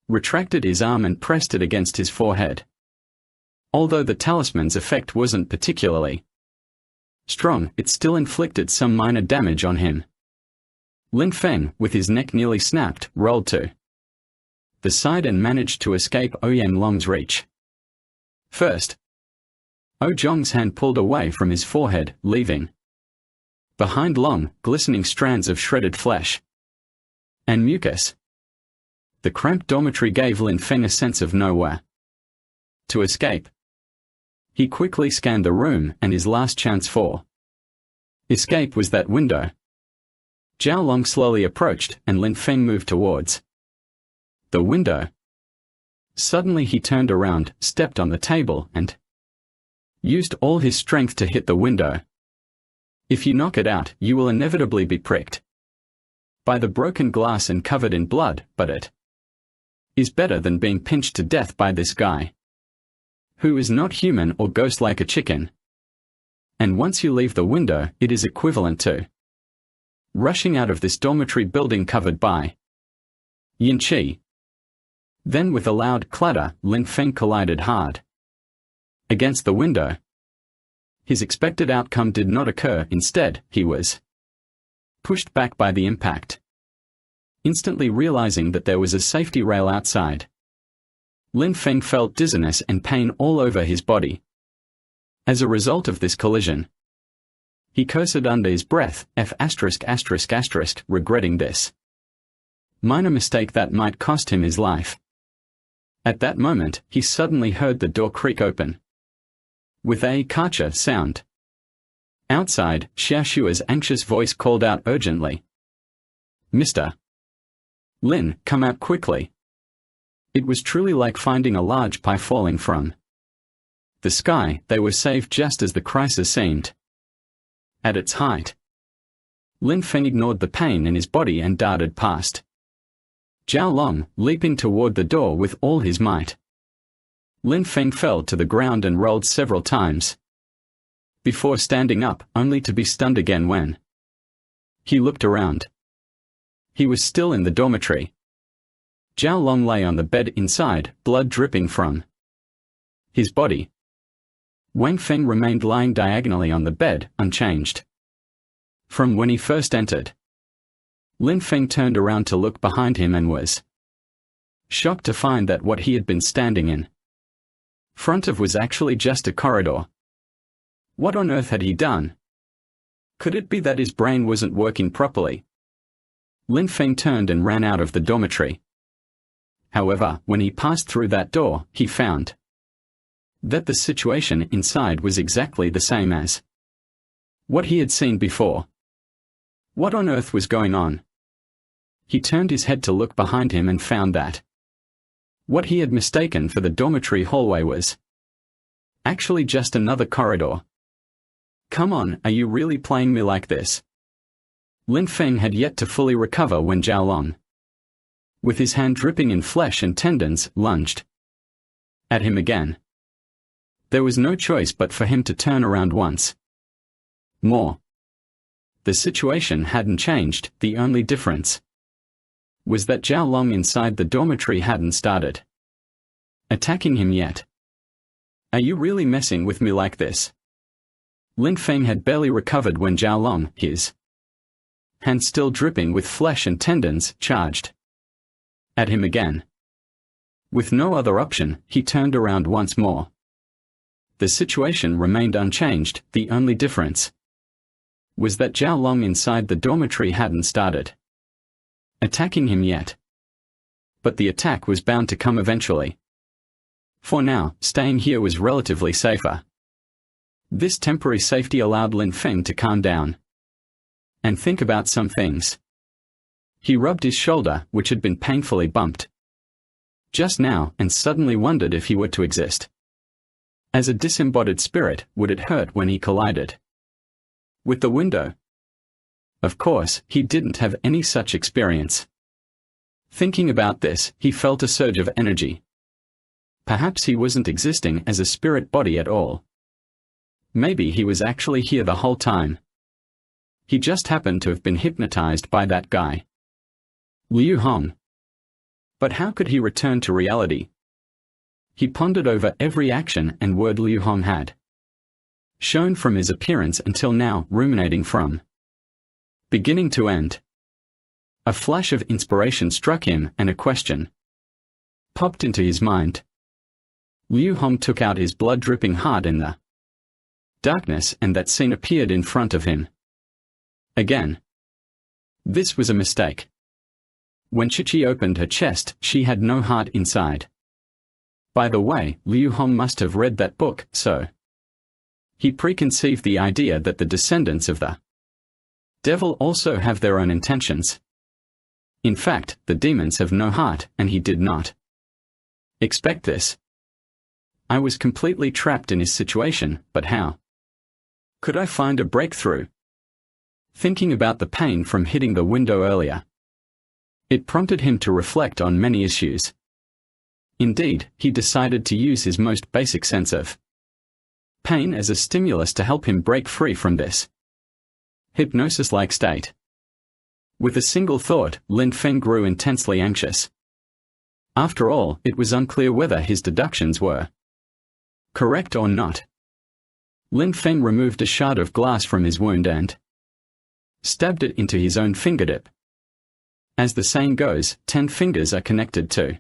S1: retracted his arm and pressed it against his forehead. Although the talisman's effect wasn't particularly strong, it still inflicted some minor damage on him. Lin Feng, with his neck nearly snapped, rolled to the side and managed to escape Ouyang Long's reach. First, O Zhong's hand pulled away from his forehead, leaving behind long, glistening strands of shredded flesh and mucus. The cramped dormitory gave Lin Feng a sense of nowhere to escape. He quickly scanned the room, and his last chance for escape was that window. Zhao Long slowly approached, and Lin Feng moved towards the window. Suddenly he turned around, stepped on the table, and used all his strength to hit the window. If you knock it out, you will inevitably be pricked by the broken glass and covered in blood, but it is better than being pinched to death by this guy, who is not human or ghost like a chicken. And once you leave the window, it is equivalent to rushing out of this dormitory building covered by yin qi. Then with a loud clatter, Lin Feng collided hard against the window. His expected outcome did not occur. Instead, he was pushed back by the impact. Instantly realizing that there was a safety rail outside, Lin Feng felt dizziness and pain all over his body. As a result of this collision, he cursed under his breath, regretting this minor mistake that might cost him his life. At that moment, he suddenly heard the door creak open, with a kacha sound. Outside, Xiaoshua's anxious voice called out urgently, "Mr. Lin, come out quickly." It was truly like finding a large pie falling from the sky. They were saved just as the crisis seemed at its height. Lin Feng ignored the pain in his body and darted past Zhao Long, leaping toward the door with all his might. Lin Feng fell to the ground and rolled several times before standing up, only to be stunned again when he looked around. He was still in the dormitory. Zhao Long lay on the bed inside, blood dripping from his body. Wang Feng remained lying diagonally on the bed, unchanged from when he first entered. Lin Feng turned around to look behind him and was shocked to find that what he had been standing in front of was actually just a corridor. What on earth had he done? Could it be that his brain wasn't working properly? Lin Feng turned and ran out of the dormitory. However, when he passed through that door, he found that the situation inside was exactly the same as what he had seen before. What on earth was going on? He turned his head to look behind him and found that what he had mistaken for the dormitory hallway was actually just another corridor. Come on, are you really playing me like this? Lin Feng had yet to fully recover when Zhao Long, with his hand dripping in flesh and tendons, lunged at him again. There was no choice but for him to turn around once more. The situation hadn't changed, the only difference was that Zhao Long inside the dormitory hadn't started attacking him yet. Are you really messing with me like this? Lin Feng had barely recovered when Zhao Long, his hand still dripping with flesh and tendons, charged at him again. With no other option, he turned around once more. The situation remained unchanged, the only difference was that Zhao Long inside the dormitory hadn't started attacking him yet. But the attack was bound to come eventually. For now, staying here was relatively safer. This temporary safety allowed Lin Feng to calm down and think about some things. He rubbed his shoulder, which had been painfully bumped just now, and suddenly wondered if he were to exist as a disembodied spirit, would it hurt when he collided with the window? Of course, he didn't have any such experience. Thinking about this, he felt a surge of energy. Perhaps he wasn't existing as a spirit body at all. Maybe he was actually here the whole time. He just happened to have been hypnotized by that guy, Liu Hong. But how could he return to reality? He pondered over every action and word Liu Hong had shown from his appearance until now, ruminating from beginning to end. A flash of inspiration struck him, and a question popped into his mind. Liu Hong took out his blood-dripping heart in the darkness, and that scene appeared in front of him again. This was a mistake. When Chichi opened her chest, she had no heart inside. By the way, Liu Hong must have read that book, so he preconceived the idea that the descendants of the devil also have their own intentions. In fact, the demons have no heart, and he did not expect this. I was completely trapped in his situation, but how could I find a breakthrough? Thinking about the pain from hitting the window earlier, it prompted him to reflect on many issues. Indeed, he decided to use his most basic sense of pain as a stimulus to help him break free from this hypnosis-like state. With a single thought, Lin Feng grew intensely anxious. After all, it was unclear whether his deductions were correct or not. Lin Feng removed a shard of glass from his wound and stabbed it into his own fingertip. As the saying goes, 10 fingers are connected to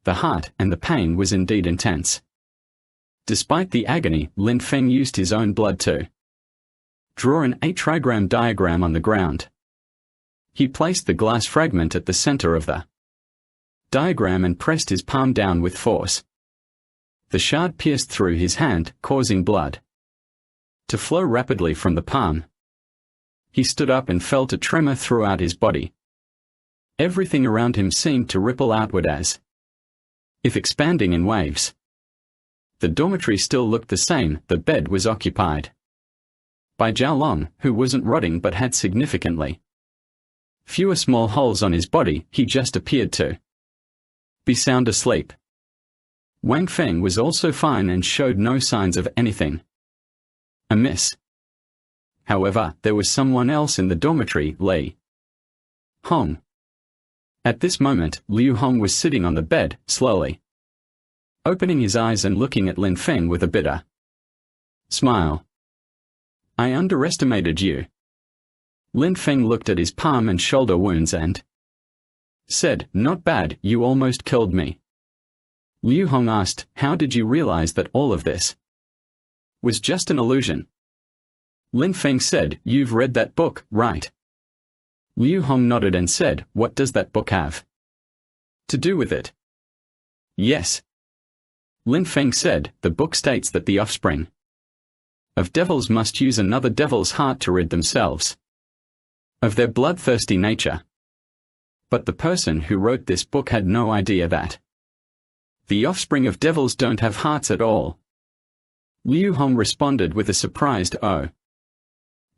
S1: the heart, and the pain was indeed intense. Despite the agony, Lin Feng used his own blood to draw an 8-trigram diagram on the ground. He placed the glass fragment at the center of the diagram and pressed his palm down with force. The shard pierced through his hand, causing blood to flow rapidly from the palm. He stood up and felt a tremor throughout his body. Everything around him seemed to ripple outward as if expanding in waves. The dormitory still looked the same, the bed was occupied by Zhao Long, who wasn't rotting but had significantly fewer small holes on his body. He just appeared to be sound asleep. Wang Feng was also fine and showed no signs of anything amiss. However, there was someone else in the dormitory, Li Hong. At this moment, Liu Hong was sitting on the bed, slowly opening his eyes and looking at Lin Feng with a bitter smile. "I underestimated you." Lin Feng looked at his palm and shoulder wounds and said, "Not bad, you almost killed me." Liu Hong asked, "How did you realize that all of this was just an illusion?" Lin Feng said, "You've read that book, right?" Liu Hong nodded and said, "What does that book have to do with it?" "Yes." Lin Feng said, "The book states that the offspring of devils must use another devil's heart to rid themselves of their bloodthirsty nature. But the person who wrote this book had no idea that the offspring of devils don't have hearts at all." Liu Hong responded with a surprised "Oh,"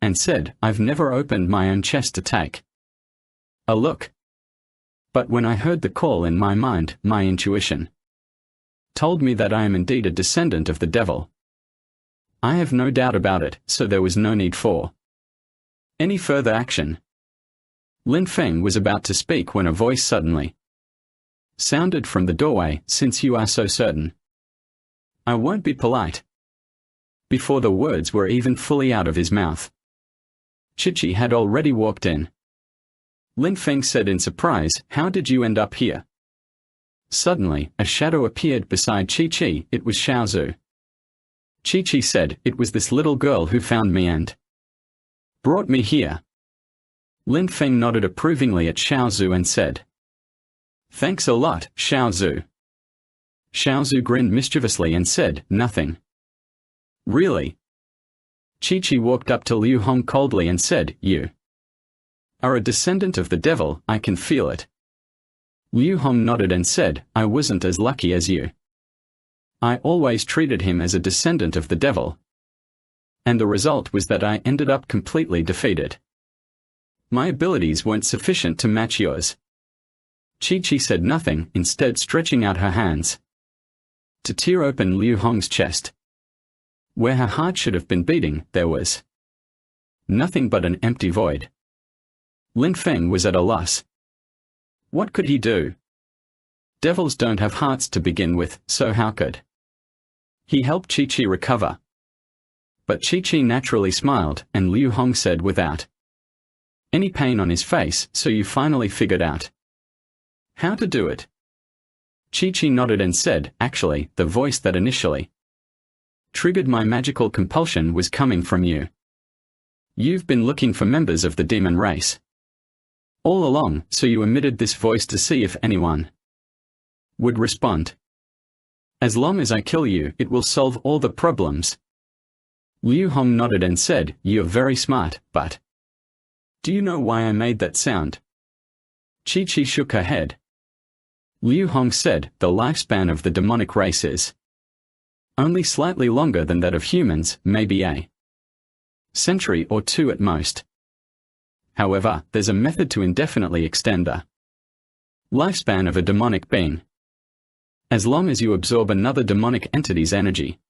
S1: and said, "I've never opened my own chest to take a look. But when I heard the call in my mind, my intuition told me that I am indeed a descendant of the devil. I have no doubt about it, so there was no need for any further action." Lin Feng was about to speak when a voice suddenly sounded from the doorway, "Since you are so certain, I won't be polite." Before the words were even fully out of his mouth, Chi-Chi had already walked in. Lin Feng said in surprise, "How did you end up here?" Suddenly, a shadow appeared beside Chi-Chi. It was Xiaozu. Chi-Chi said, "It was this little girl who found me and brought me here." Lin Feng nodded approvingly at Xiaozu and said, "Thanks a lot, Xiaozu." Xiaozu grinned mischievously and said, "Nothing." "Really?" Chi-Chi walked up to Liu Hong coldly and said, "You are a descendant of the devil, I can feel it." Liu Hong nodded and said, "I wasn't as lucky as you. I always treated him as a descendant of the devil. And the result was that I ended up completely defeated. My abilities weren't sufficient to match yours." Chi-Chi said nothing, instead stretching out her hands to tear open Liu Hong's chest. Where her heart should have been beating, there was nothing but an empty void. Lin Feng was at a loss. What could he do? Devils don't have hearts to begin with, so how could he help Chi-Chi recover? But Chi-Chi naturally smiled, and Liu Hong said without any pain on his face, "So you finally figured out how to do it?" Chi-Chi nodded and said, "Actually, the voice that initially triggered my magical compulsion was coming from you. You've been looking for members of the demon race all along, so you emitted this voice to see if anyone would respond. As long as I kill you, it will solve all the problems." Liu Hong nodded and said, "You're very smart, but do you know why I made that sound?" Chi-Chi shook her head. Liu Hong said, "The lifespan of the demonic race is only slightly longer than that of humans, maybe a century or two at most. However, there's a method to indefinitely extend the lifespan of a demonic being. As long as you absorb another demonic entity's energy,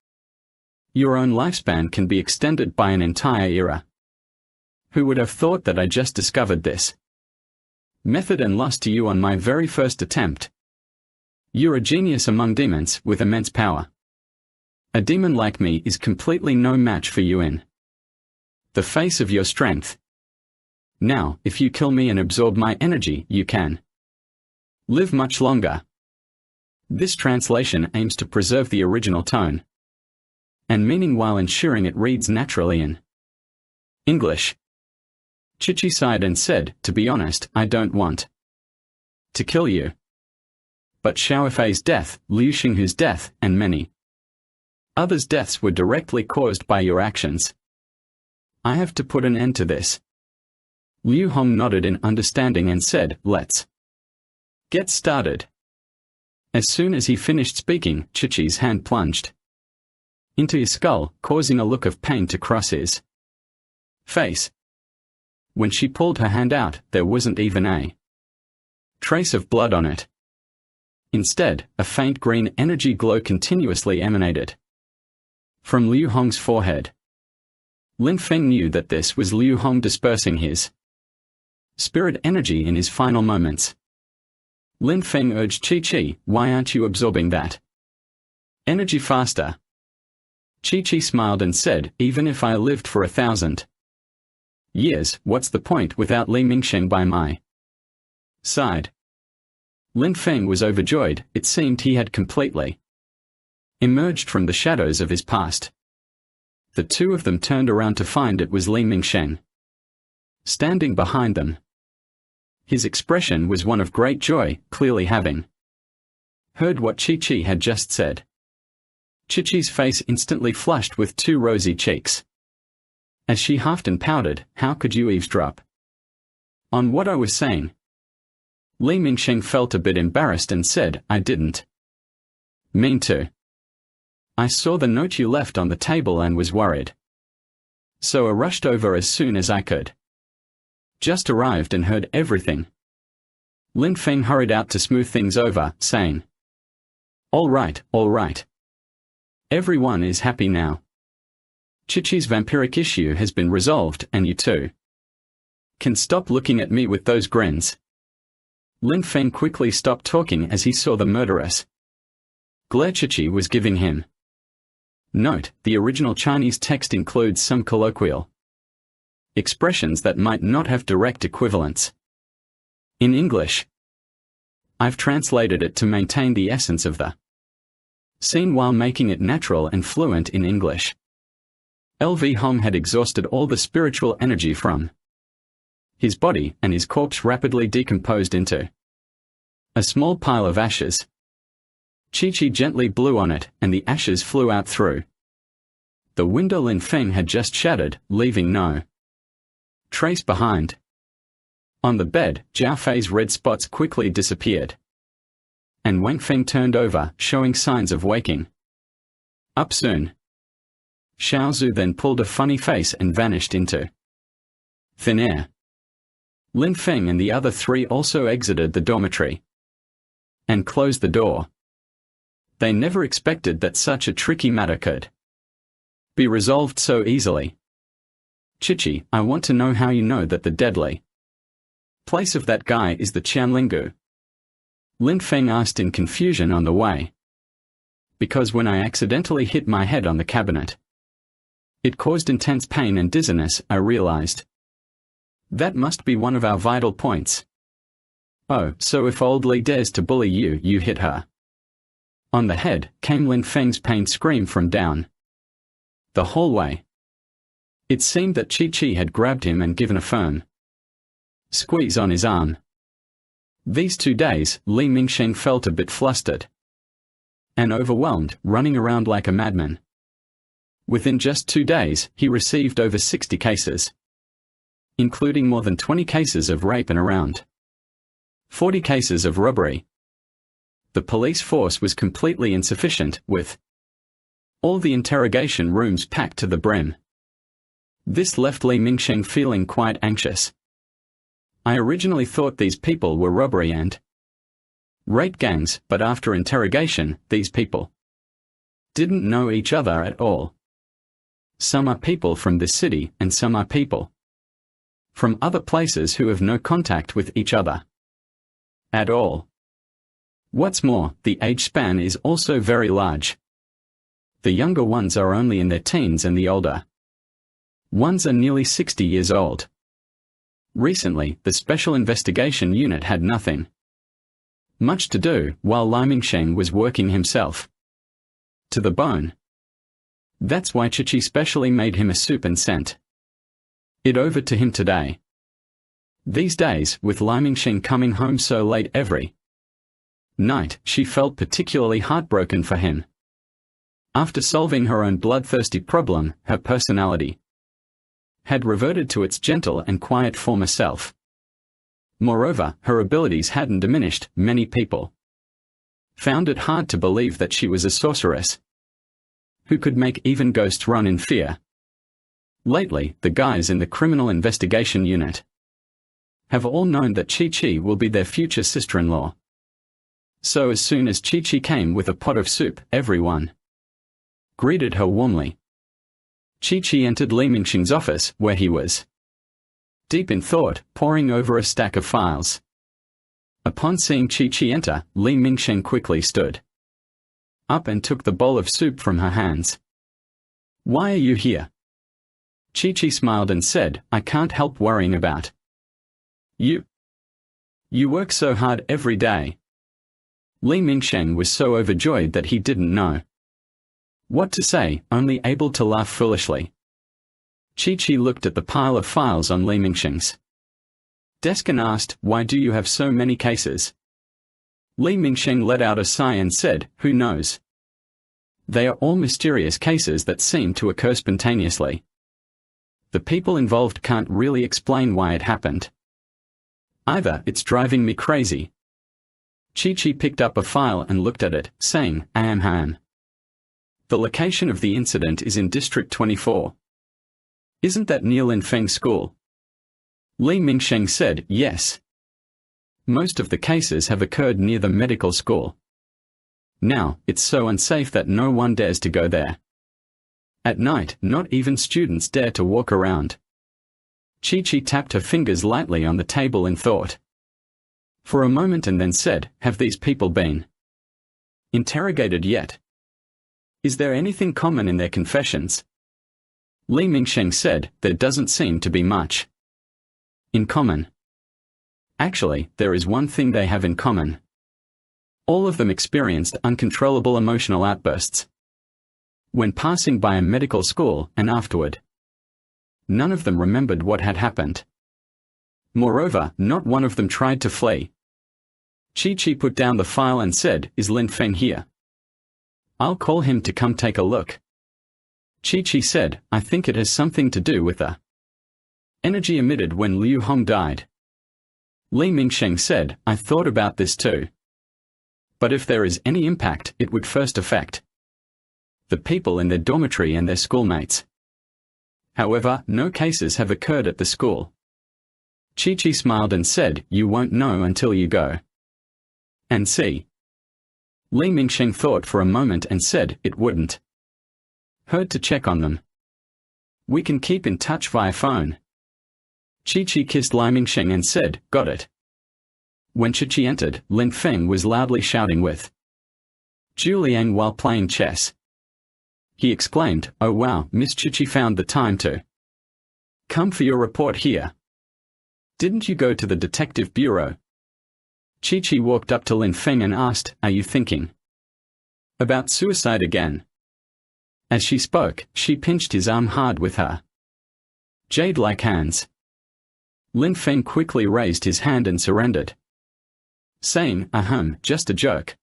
S1: your own lifespan can be extended by an entire era. Who would have thought that I just discovered this method and lost to you on my very first attempt? You're a genius among demons with immense power. A demon like me is completely no match for you in the face of your strength. Now, if you kill me and absorb my energy, you can live much longer. This translation aims to preserve the original tone and meaning while ensuring it reads naturally in English. Chi-Chi sighed and said, "To be honest, I don't want to kill you. But Xiao Fei's death, Liu Xinghu's death, and many others' deaths were directly caused by your actions. I have to put an end to this." Liu Hong nodded in understanding and said, "Let's get started." As soon as he finished speaking, Chi-Chi's hand plunged into his skull, causing a look of pain to cross his face. When she pulled her hand out, there wasn't even a trace of blood on it. Instead, a faint green energy glow continuously emanated from Liu Hong's forehead. Lin Feng knew that this was Liu Hong dispersing his spirit energy in his final moments. Lin Feng urged Chi-Chi, "Why aren't you absorbing that energy faster?" Chi-Chi smiled and said, "Even if I lived for 1,000 years, what's the point without Li Mingsheng by my side?" Lin Feng was overjoyed. It seemed he had completely emerged from the shadows of his past. The two of them turned around to find it was Li Mingsheng standing behind them. His expression was one of great joy, clearly having heard what Chi-Chi had just said. Chi-Chi's face instantly flushed with two rosy cheeks. As she huffed and pouted, "How could you eavesdrop on what I was saying?" Li Mingsheng felt a bit embarrassed and said, "I didn't mean to. I saw the note you left on the table and was worried. So I rushed over as soon as I could. Just arrived and heard everything." Lin Feng hurried out to smooth things over, saying, all right. Everyone is happy now. Chi-Chi's vampiric issue has been resolved and you too can stop looking at me with those grins." Lin Feng quickly stopped talking as he saw the murderous glare Chi-Chi was giving him. Note, the original Chinese text includes some colloquial expressions that might not have direct equivalents in English. I've translated it to maintain the essence of the scene while making it natural and fluent in English. LV Hong had exhausted all the spiritual energy from his body, and his corpse rapidly decomposed into a small pile of ashes. Chi-Chi gently blew on it, and the ashes flew out through the window Lin Feng had just shattered, leaving no trace behind. On the bed, Jiao Fei's red spots quickly disappeared, and Wang Feng turned over, showing signs of waking up soon. Xiao Zhu then pulled a funny face and vanished into thin air. Lin Feng and the other three also exited the dormitory and closed the door. They never expected that such a tricky matter could be resolved so easily. Chi-Chi, I want to know how you know that the deadly place of that guy is the Qianlinggu. Lin Feng asked in confusion on the way. Because when I accidentally hit my head on the cabinet, it caused intense pain and dizziness, I realized. That must be one of our vital points. Oh, so if old Li dares to bully you, you hit her on the head, came Lin Feng's pained scream from down the hallway. It seemed that Chi-Chi had grabbed him and given a firm squeeze on his arm. These 2 days, Li Mingsheng felt a bit flustered and overwhelmed, running around like a madman. Within just 2 days, he received over 60 cases, including more than 20 cases of rape and around 40 cases of robbery. The police force was completely insufficient, with all the interrogation rooms packed to the brim. This left Li Mingsheng feeling quite anxious. I originally thought these people were robbery and rape gangs, but after interrogation, these people didn't know each other at all. Some are people from this city, and some are people from other places who have no contact with each other at all. What's more, the age span is also very large. The younger ones are only in their teens and the older ones are nearly 60 years old. Recently, the Special Investigation Unit had nothing much to do, while Li Mingsheng was working himself to the bone. That's why Chichi specially made him a soup and sent it over to him today. These days, with Li Mingsheng coming home so late every night, she felt particularly heartbroken for him. After solving her own bloodthirsty problem, her personality had reverted to its gentle and quiet former self. Moreover, her abilities hadn't diminished. Many people found it hard to believe that she was a sorceress who could make even ghosts run in fear. Lately, the guys in the Criminal Investigation Unit have all known that Chi-Chi will be their future sister-in-law. So as soon as Chi-Chi came with a pot of soup, everyone greeted her warmly. Chi-Chi entered Li Mingsheng's office, where he was deep in thought, poring over a stack of files. Upon seeing Chi-Chi enter, Li Mingsheng quickly stood up and took the bowl of soup from her hands. "Why are you here?" Chi-Chi smiled and said, "I can't help worrying about you. You work so hard every day." Li Mingsheng was so overjoyed that he didn't know what to say, only able to laugh foolishly. Chi-Chi looked at the pile of files on Li Mingsheng's desk and asked, "Why do you have so many cases?" Li Mingsheng let out a sigh and said, "Who knows? They are all mysterious cases that seem to occur spontaneously. The people involved can't really explain why it happened. Either it's driving me crazy." Chi-Chi picked up a file and looked at it, saying, "Ahem. The location of the incident is in District 24. Isn't that near Linfeng School?" Li Mingsheng said, "Yes. Most of the cases have occurred near the medical school. Now, it's so unsafe that no one dares to go there. At night, not even students dare to walk around." Chi-Chi tapped her fingers lightly on the table in thought for a moment and then said, "Have these people been interrogated yet? Is there anything common in their confessions?" Li Mingsheng said, "There doesn't seem to be much in common. Actually, there is one thing they have in common. All of them experienced uncontrollable emotional outbursts when passing by a medical school, and afterward. None of them remembered what had happened. Moreover, not one of them tried to flee." Chi-Chi put down the file and said, "Is Linfeng here? I'll call him to come take a look." Chi-Chi said, "I think it has something to do with the energy emitted when Liu Hong died." Li Mingsheng said, "I thought about this too. But if there is any impact, it would first affect the people in their dormitory and their schoolmates. However, no cases have occurred at the school." Chi-Chi smiled and said, "You won't know until you go and see." Li Mingsheng thought for a moment and said, "It wouldn't hurt to check on them. We can keep in touch via phone." Chi-Chi kissed Li Mingsheng and said, "Got it." When Chi-Chi entered, Lin Feng was loudly shouting with Juliang while playing chess. He exclaimed, "Oh wow, Miss Chi-Chi found the time to come for your report here. Didn't you go to the detective bureau?" Chi-Chi walked up to Lin Feng and asked, "Are you thinking about suicide again?" As she spoke, she pinched his arm hard with her jade-like hands. Lin Feng quickly raised his hand and surrendered, saying, "Ahem, just a joke."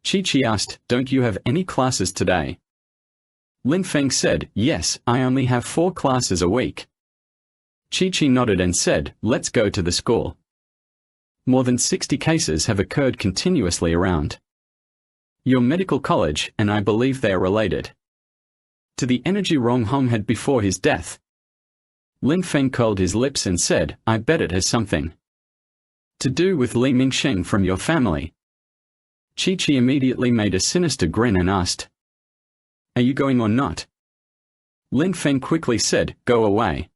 S1: Chi-Chi asked, "Don't you have any classes today?" Lin Feng said, "Yes, I only have 4 classes a week." Chi-Chi nodded and said, "Let's go to the school. More than 60 cases have occurred continuously around your medical college, and I believe they are related to the energy Rong Hong had before his death." Lin Feng curled his lips and said, "I bet it has something to do with Li Mingsheng from your family." Chi-Chi immediately made a sinister grin and asked, "Are you going or not?" Lin Feng quickly said, "Go away,"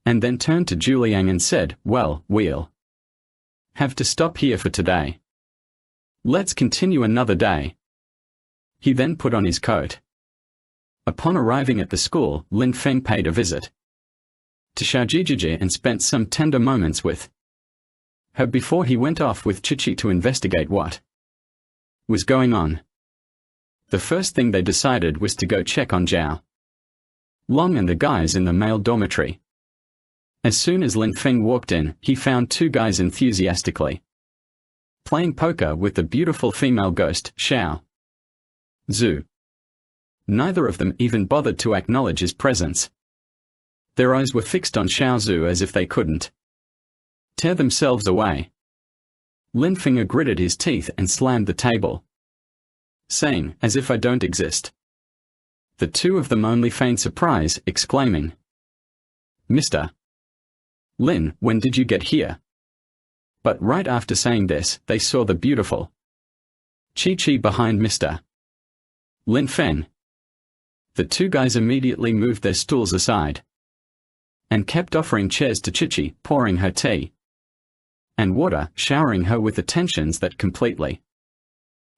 S1: and then turned to Juliang and said, "Well, we'll have to stop here for today. Let's continue another day." He then put on his coat. Upon arriving at the school, Lin Feng paid a visit to Xiaojijiji and spent some tender moments with her before he went off with Chichi to investigate what was going on. The first thing they decided was to go check on Zhao Long and the guys in the male dormitory. As soon as Lin Feng walked in, he found two guys enthusiastically playing poker with the beautiful female ghost, Xiao Zhu. Neither of them even bothered to acknowledge his presence. Their eyes were fixed on Xiao Zhu as if they couldn't tear themselves away. Lin Feng gritted his teeth and slammed the table, saying, "As if I don't exist." The two of them only feigned surprise, exclaiming, "Mr. Lin, when did you get here?" But right after saying this, they saw the beautiful Chi-Chi behind Mr. Lin Feng. The two guys immediately moved their stools aside and kept offering chairs to Chi-Chi, pouring her tea and water, showering her with attentions that completely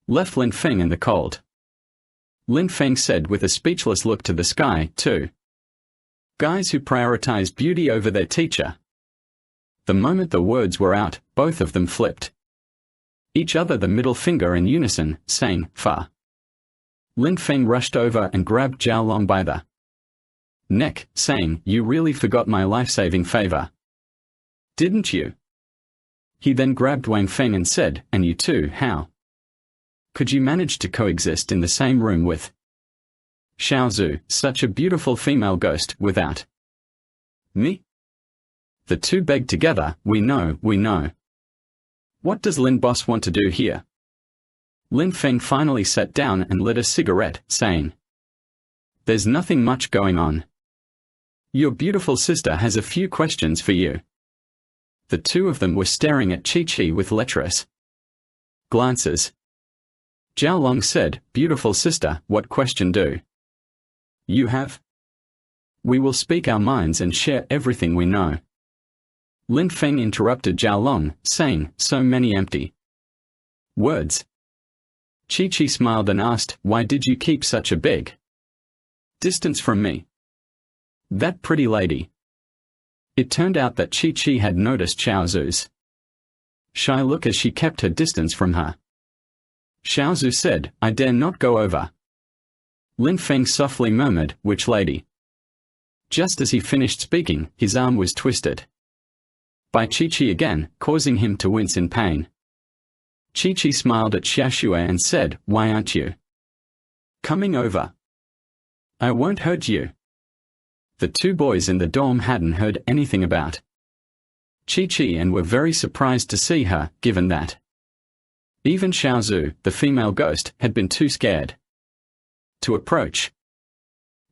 S1: left Lin Feng in the cold. Lin Feng said with a speechless look to the sky, "Two guys who prioritize beauty over their teacher." The moment the words were out, both of them flipped each other the middle finger in unison, saying, "Fa." Lin Feng rushed over and grabbed Zhao Long by the neck, saying, "You really forgot my life-saving favor, didn't you?" He then grabbed Wang Feng and said, "And you too, how could you manage to coexist in the same room with Xiao Zhu, such a beautiful female ghost, without me?" The two begged together, we know. What does Lin Boss want to do here?" Lin Feng finally sat down and lit a cigarette, saying, "There's nothing much going on. Your beautiful sister has a few questions for you." The two of them were staring at Chi-Chi with lecherous glances. Zhao Long said, "Beautiful sister, what question do you have? We will speak our minds and share everything we know." Lin Feng interrupted Zhao Long, saying, "So many empty words." Chi-Chi smiled and asked, "Why did you keep such a big distance from me? That pretty lady." It turned out that Chi-Chi had noticed Xiao Zhu's shy look as she kept her distance from her. Xiao Zhu said, "I dare not go over." Lin Feng softly murmured, "Which lady?" Just as he finished speaking, his arm was twisted by Chi-Chi again, causing him to wince in pain. Chi-Chi smiled at Xiaoxue and said, "Why aren't you coming over? I won't hurt you." The two boys in the dorm hadn't heard anything about Chi-Chi and were very surprised to see her, given that even Xiao Zhu, the female ghost, had been too scared to approach.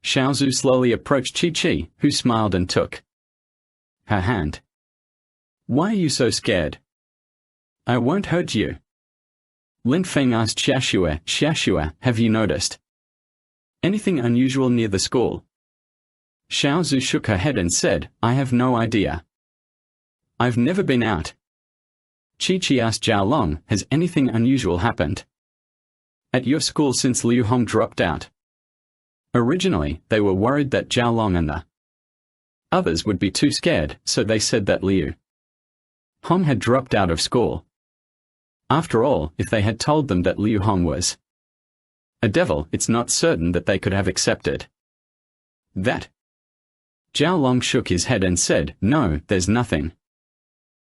S1: Xiao Zhu slowly approached Chi-Chi, who smiled and took her hand. "Why are you so scared?" "I won't hurt you." Lin Feng asked Xiaoxue, "Xiaoxue, have you noticed anything unusual near the school?" Xiao Zhu shook her head and said, "I have no idea. I've never been out." Chi-Chi asked Zhao Long, "Has anything unusual happened at your school since Liu Hong dropped out?" Originally, they were worried that Zhao Long and the others would be too scared, so they said that Liu Hong had dropped out of school. After all, if they had told them that Liu Hong was a devil, it's not certain that they could have accepted that. Zhao Long shook his head and said, "No, there's nothing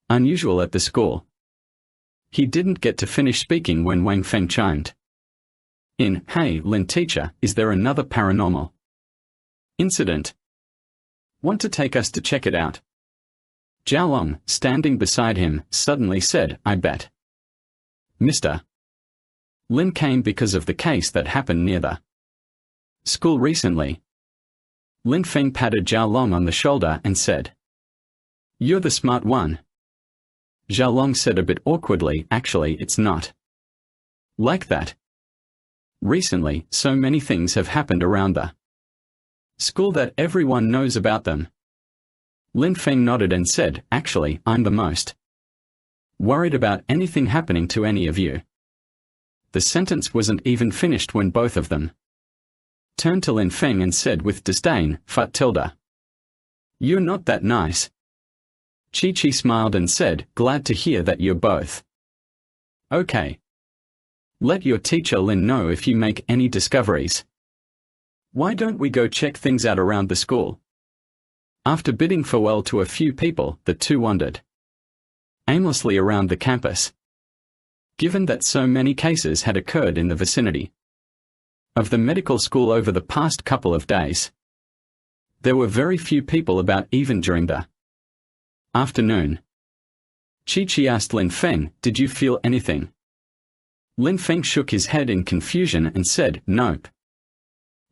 S1: unusual at the school." He didn't get to finish speaking when Wang Feng chimed in, "Hey, Lin teacher, is there another paranormal incident? Want to take us to check it out?" Zhao Long, standing beside him, suddenly said, "I bet Mr. Lin came because of the case that happened near the school recently." Lin Feng patted Zhao Long on the shoulder and said, "You're the smart one." Zhao Long said a bit awkwardly, "Actually, it's not like that. Recently, so many things have happened around the school that everyone knows about them." Lin Feng nodded and said, "Actually, I'm the most worried about anything happening to any of you." The sentence wasn't even finished when both of them turned to Lin Feng and said with disdain, "Fat tilde." You're not that nice. Chi-Chi smiled and said, glad to hear that you're both. Okay. Let your teacher Lin know if you make any discoveries. Why don't we go check things out around the school? After bidding farewell to a few people, the two wandered aimlessly around the campus. Given that so many cases had occurred in the vicinity of the medical school over the past couple of days, there were very few people about even during the afternoon. Chi-Chi asked Lin Feng, did you feel anything? Lin Feng shook his head in confusion and said, nope.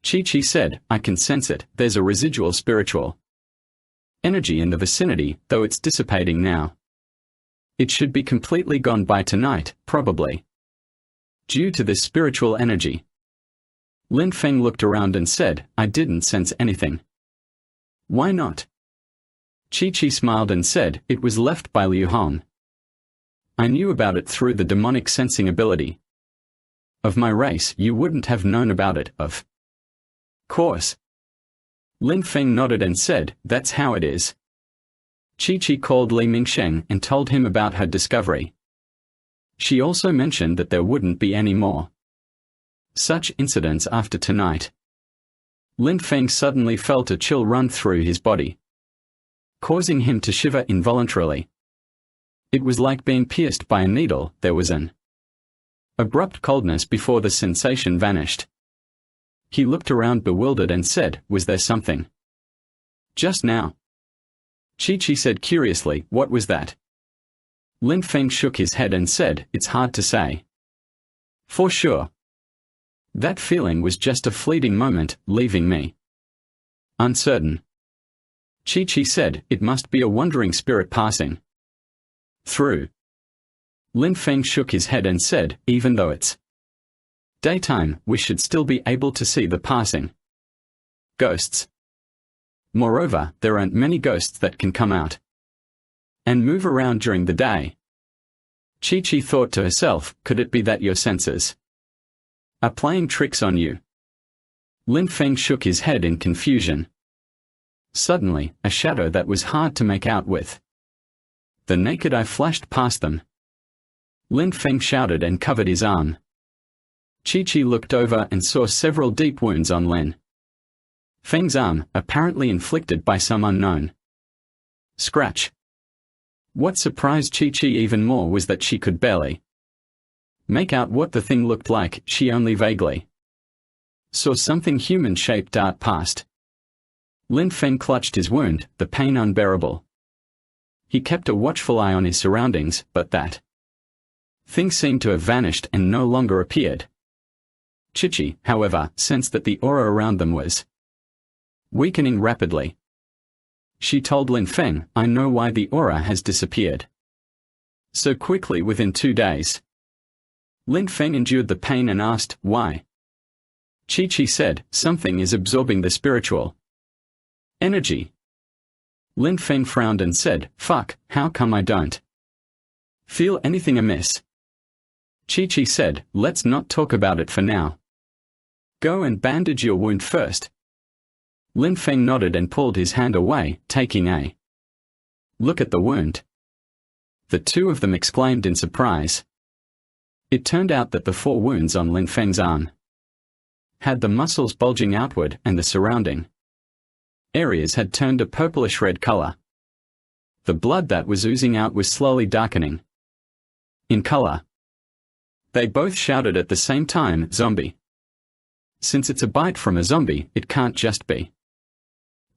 S1: Chi-Chi said, I can sense it, there's a residual spiritual energy in the vicinity, though it's dissipating now. It should be completely gone by tonight, probably due to this spiritual energy. Lin Feng looked around and said, I didn't sense anything. Why not? Chi-Chi smiled and said, it was left by Liu Hong. I knew about it through the demonic sensing ability of my race. You wouldn't have known about it, of course. Lin Feng nodded and said, that's how it is. Chi-Chi called Li Mingsheng and told him about her discovery. She also mentioned that there wouldn't be any more such incidents after tonight. Lin Feng suddenly felt a chill run through his body, causing him to shiver involuntarily. It was like being pierced by a needle. There was an abrupt coldness before the sensation vanished. He looked around bewildered and said, was there something just now? Chi-Chi said curiously, what was that? Lin Feng shook his head and said, it's hard to say for sure. That feeling was just a fleeting moment, leaving me uncertain. Chi-Chi said, it must be a wandering spirit passing through. Lin Feng shook his head and said, even though it's daytime, we should still be able to see the passing ghosts. Moreover, there aren't many ghosts that can come out and move around during the day. Chi-Chi thought to herself, could it be that your senses are playing tricks on you? Lin Feng shook his head in confusion. Suddenly, a shadow that was hard to make out with the naked eye flashed past them. Lin Feng shouted and covered his arm. Chi-Chi looked over and saw several deep wounds on Lin Feng's arm, apparently inflicted by some unknown scratch. What surprised Chi-Chi even more was that she could barely make out what the thing looked like. She only vaguely saw something human-shaped dart past. Lin Feng clutched his wound, the pain unbearable. He kept a watchful eye on his surroundings, but that thing seemed to have vanished and no longer appeared. Chi-Chi, however, sensed that the aura around them was weakening rapidly. She told Lin Feng, I know why the aura has disappeared so quickly within 2 days. Lin Feng endured the pain and asked, why? Chi-Chi said, something is absorbing the spiritual energy. Lin Feng frowned and said, fuck, how come I don't feel anything amiss? Chi-Chi said, let's not talk about it for now. Go and bandage your wound first. Lin Feng nodded and pulled his hand away, taking a look at the wound. The two of them exclaimed in surprise. It turned out that the 4 wounds on Lin Feng's arm had the muscles bulging outward and the surrounding areas had turned a purplish-red color. The blood that was oozing out was slowly darkening in color. They both shouted at the same time, zombie. Since it's a bite from a zombie, it can't just be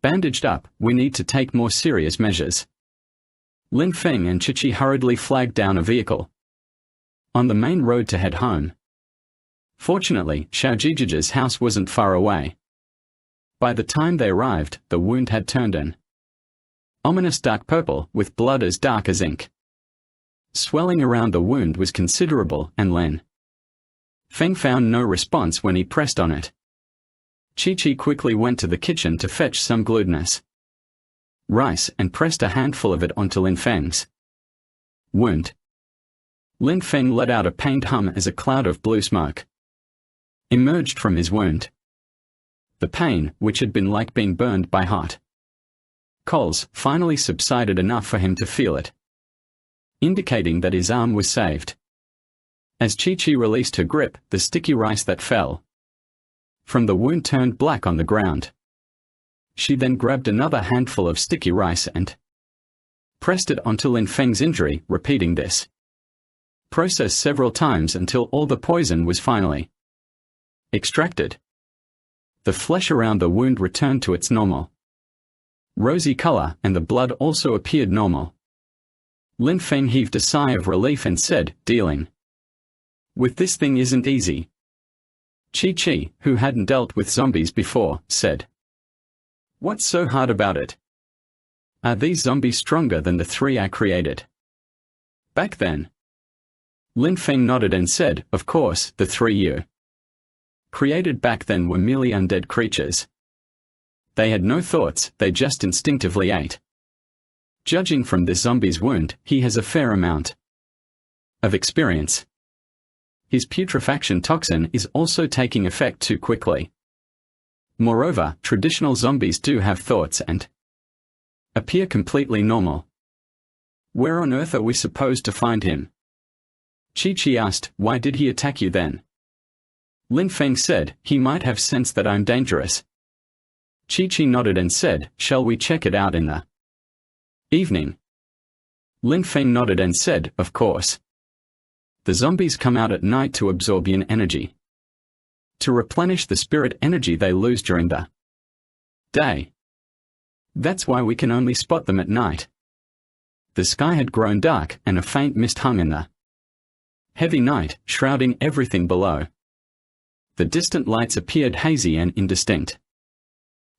S1: bandaged up, we need to take more serious measures. Lin Feng and Chi-Chi hurriedly flagged down a vehicle on the main road to head home. Fortunately, Xiaojiji's house wasn't far away. By the time they arrived, the wound had turned an ominous dark purple, with blood as dark as ink. Swelling around the wound was considerable, and Lin Feng found no response when he pressed on it. Chi-Chi quickly went to the kitchen to fetch some glutinous rice and pressed a handful of it onto Lin Feng's wound. Lin Feng let out a pained hum as a cloud of blue smoke emerged from his wound. The pain, which had been like being burned by hot Coles finally subsided enough for him to feel it, indicating that his arm was saved. As Chi-Chi released her grip, the sticky rice that fell from the wound turned black on the ground. She then grabbed another handful of sticky rice and pressed it onto Lin Feng's injury, repeating this process several times until all the poison was finally extracted. The flesh around the wound returned to its normal rosy color, and the blood also appeared normal. Lin Feng heaved a sigh of relief and said, "Dealing with this thing isn't easy." Chi-Chi, who hadn't dealt with zombies before, said, "What's so hard about it? Are these zombies stronger than the 3 I created back then?" Lin Feng nodded and said, "Of course, the 3 you created back then were merely undead creatures. They had no thoughts, they just instinctively ate. Judging from this zombie's wound, he has a fair amount of experience. His putrefaction toxin is also taking effect too quickly. Moreover, traditional zombies do have thoughts and appear completely normal. Where on earth are we supposed to find him?" Chi-Chi asked, "Why did he attack you then?" Lin Feng said, "He might have sensed that I'm dangerous." Chi-Chi nodded and said, "Shall we check it out in the evening?" Lin Feng nodded and said, "Of course. The zombies come out at night to absorb yin energy, to replenish the spirit energy they lose during the day. That's why we can only spot them at night." The sky had grown dark, and a faint mist hung in the heavy night, shrouding everything below. The distant lights appeared hazy and indistinct.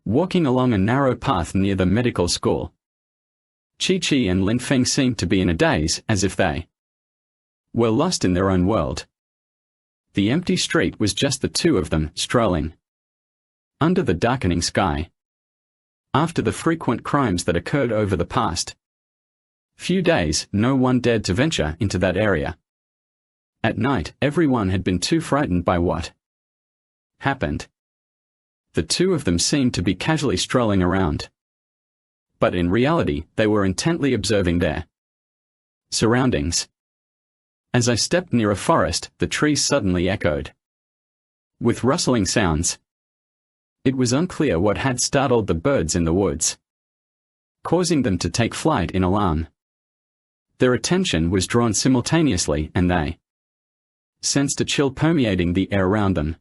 S1: Walking along a narrow path near the medical school, Chi-Chi and Lin Feng seemed to be in a daze, as if they were lost in their own world. The empty street was just the 2 of them, strolling under the darkening sky. After the frequent crimes that occurred over the past few days, no one dared to venture into that area. At night, everyone had been too frightened by what happened. The 2 of them seemed to be casually strolling around, but in reality, they were intently observing their surroundings. As I stepped near a forest, the trees suddenly echoed with rustling sounds. It was unclear what had startled the birds in the woods, causing them to take flight in alarm. Their attention was drawn simultaneously, and they sensed a chill permeating the air around them.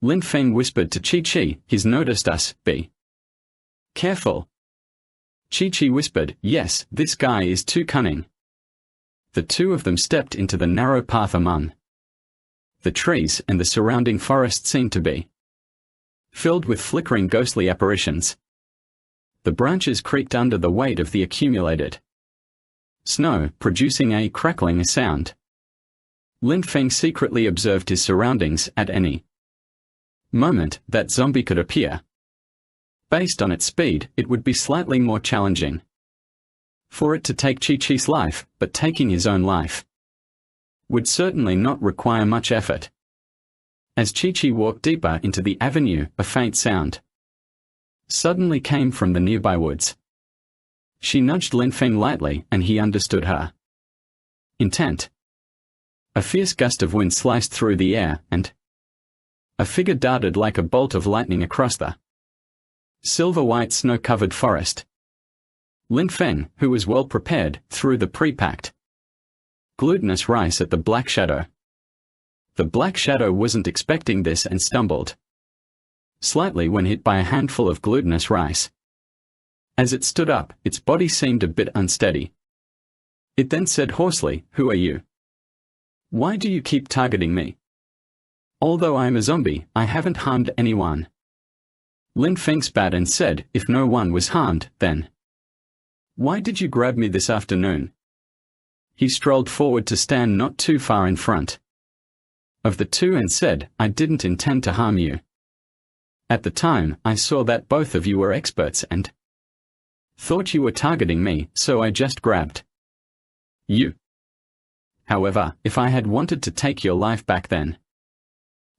S1: Lin Feng whispered to Chi-Chi, "He's noticed us, be careful." Chi-Chi whispered, "Yes, this guy is too cunning." The 2 of them stepped into the narrow path among the trees, and the surrounding forest seemed to be filled with flickering ghostly apparitions. The branches creaked under the weight of the accumulated snow, producing a crackling sound. Lin Feng secretly observed his surroundings. At any moment, that zombie could appear. Based on its speed, it would be slightly more challenging for it to take Chi-Chi's life, but taking his own life would certainly not require much effort. As Chi-Chi walked deeper into the avenue, a faint sound suddenly came from the nearby woods. She nudged Lin Feng lightly, and he understood her intent. A fierce gust of wind sliced through the air, and a figure darted like a bolt of lightning across the silver-white snow-covered forest. Lin Feng, who was well prepared, threw the pre-packed glutinous rice at the black shadow. The black shadow wasn't expecting this and stumbled slightly when hit by a handful of glutinous rice. As it stood up, its body seemed a bit unsteady. It then said hoarsely, "Who are you? Why do you keep targeting me? Although I am a zombie, I haven't harmed anyone." Lin Feng spat and said, "If no one was harmed, then why did you grab me this afternoon?" He strolled forward to stand not too far in front of the 2 and said, "I didn't intend to harm you. At the time, I saw that both of you were experts and thought you were targeting me, so I just grabbed you. However, if I had wanted to take your life back then,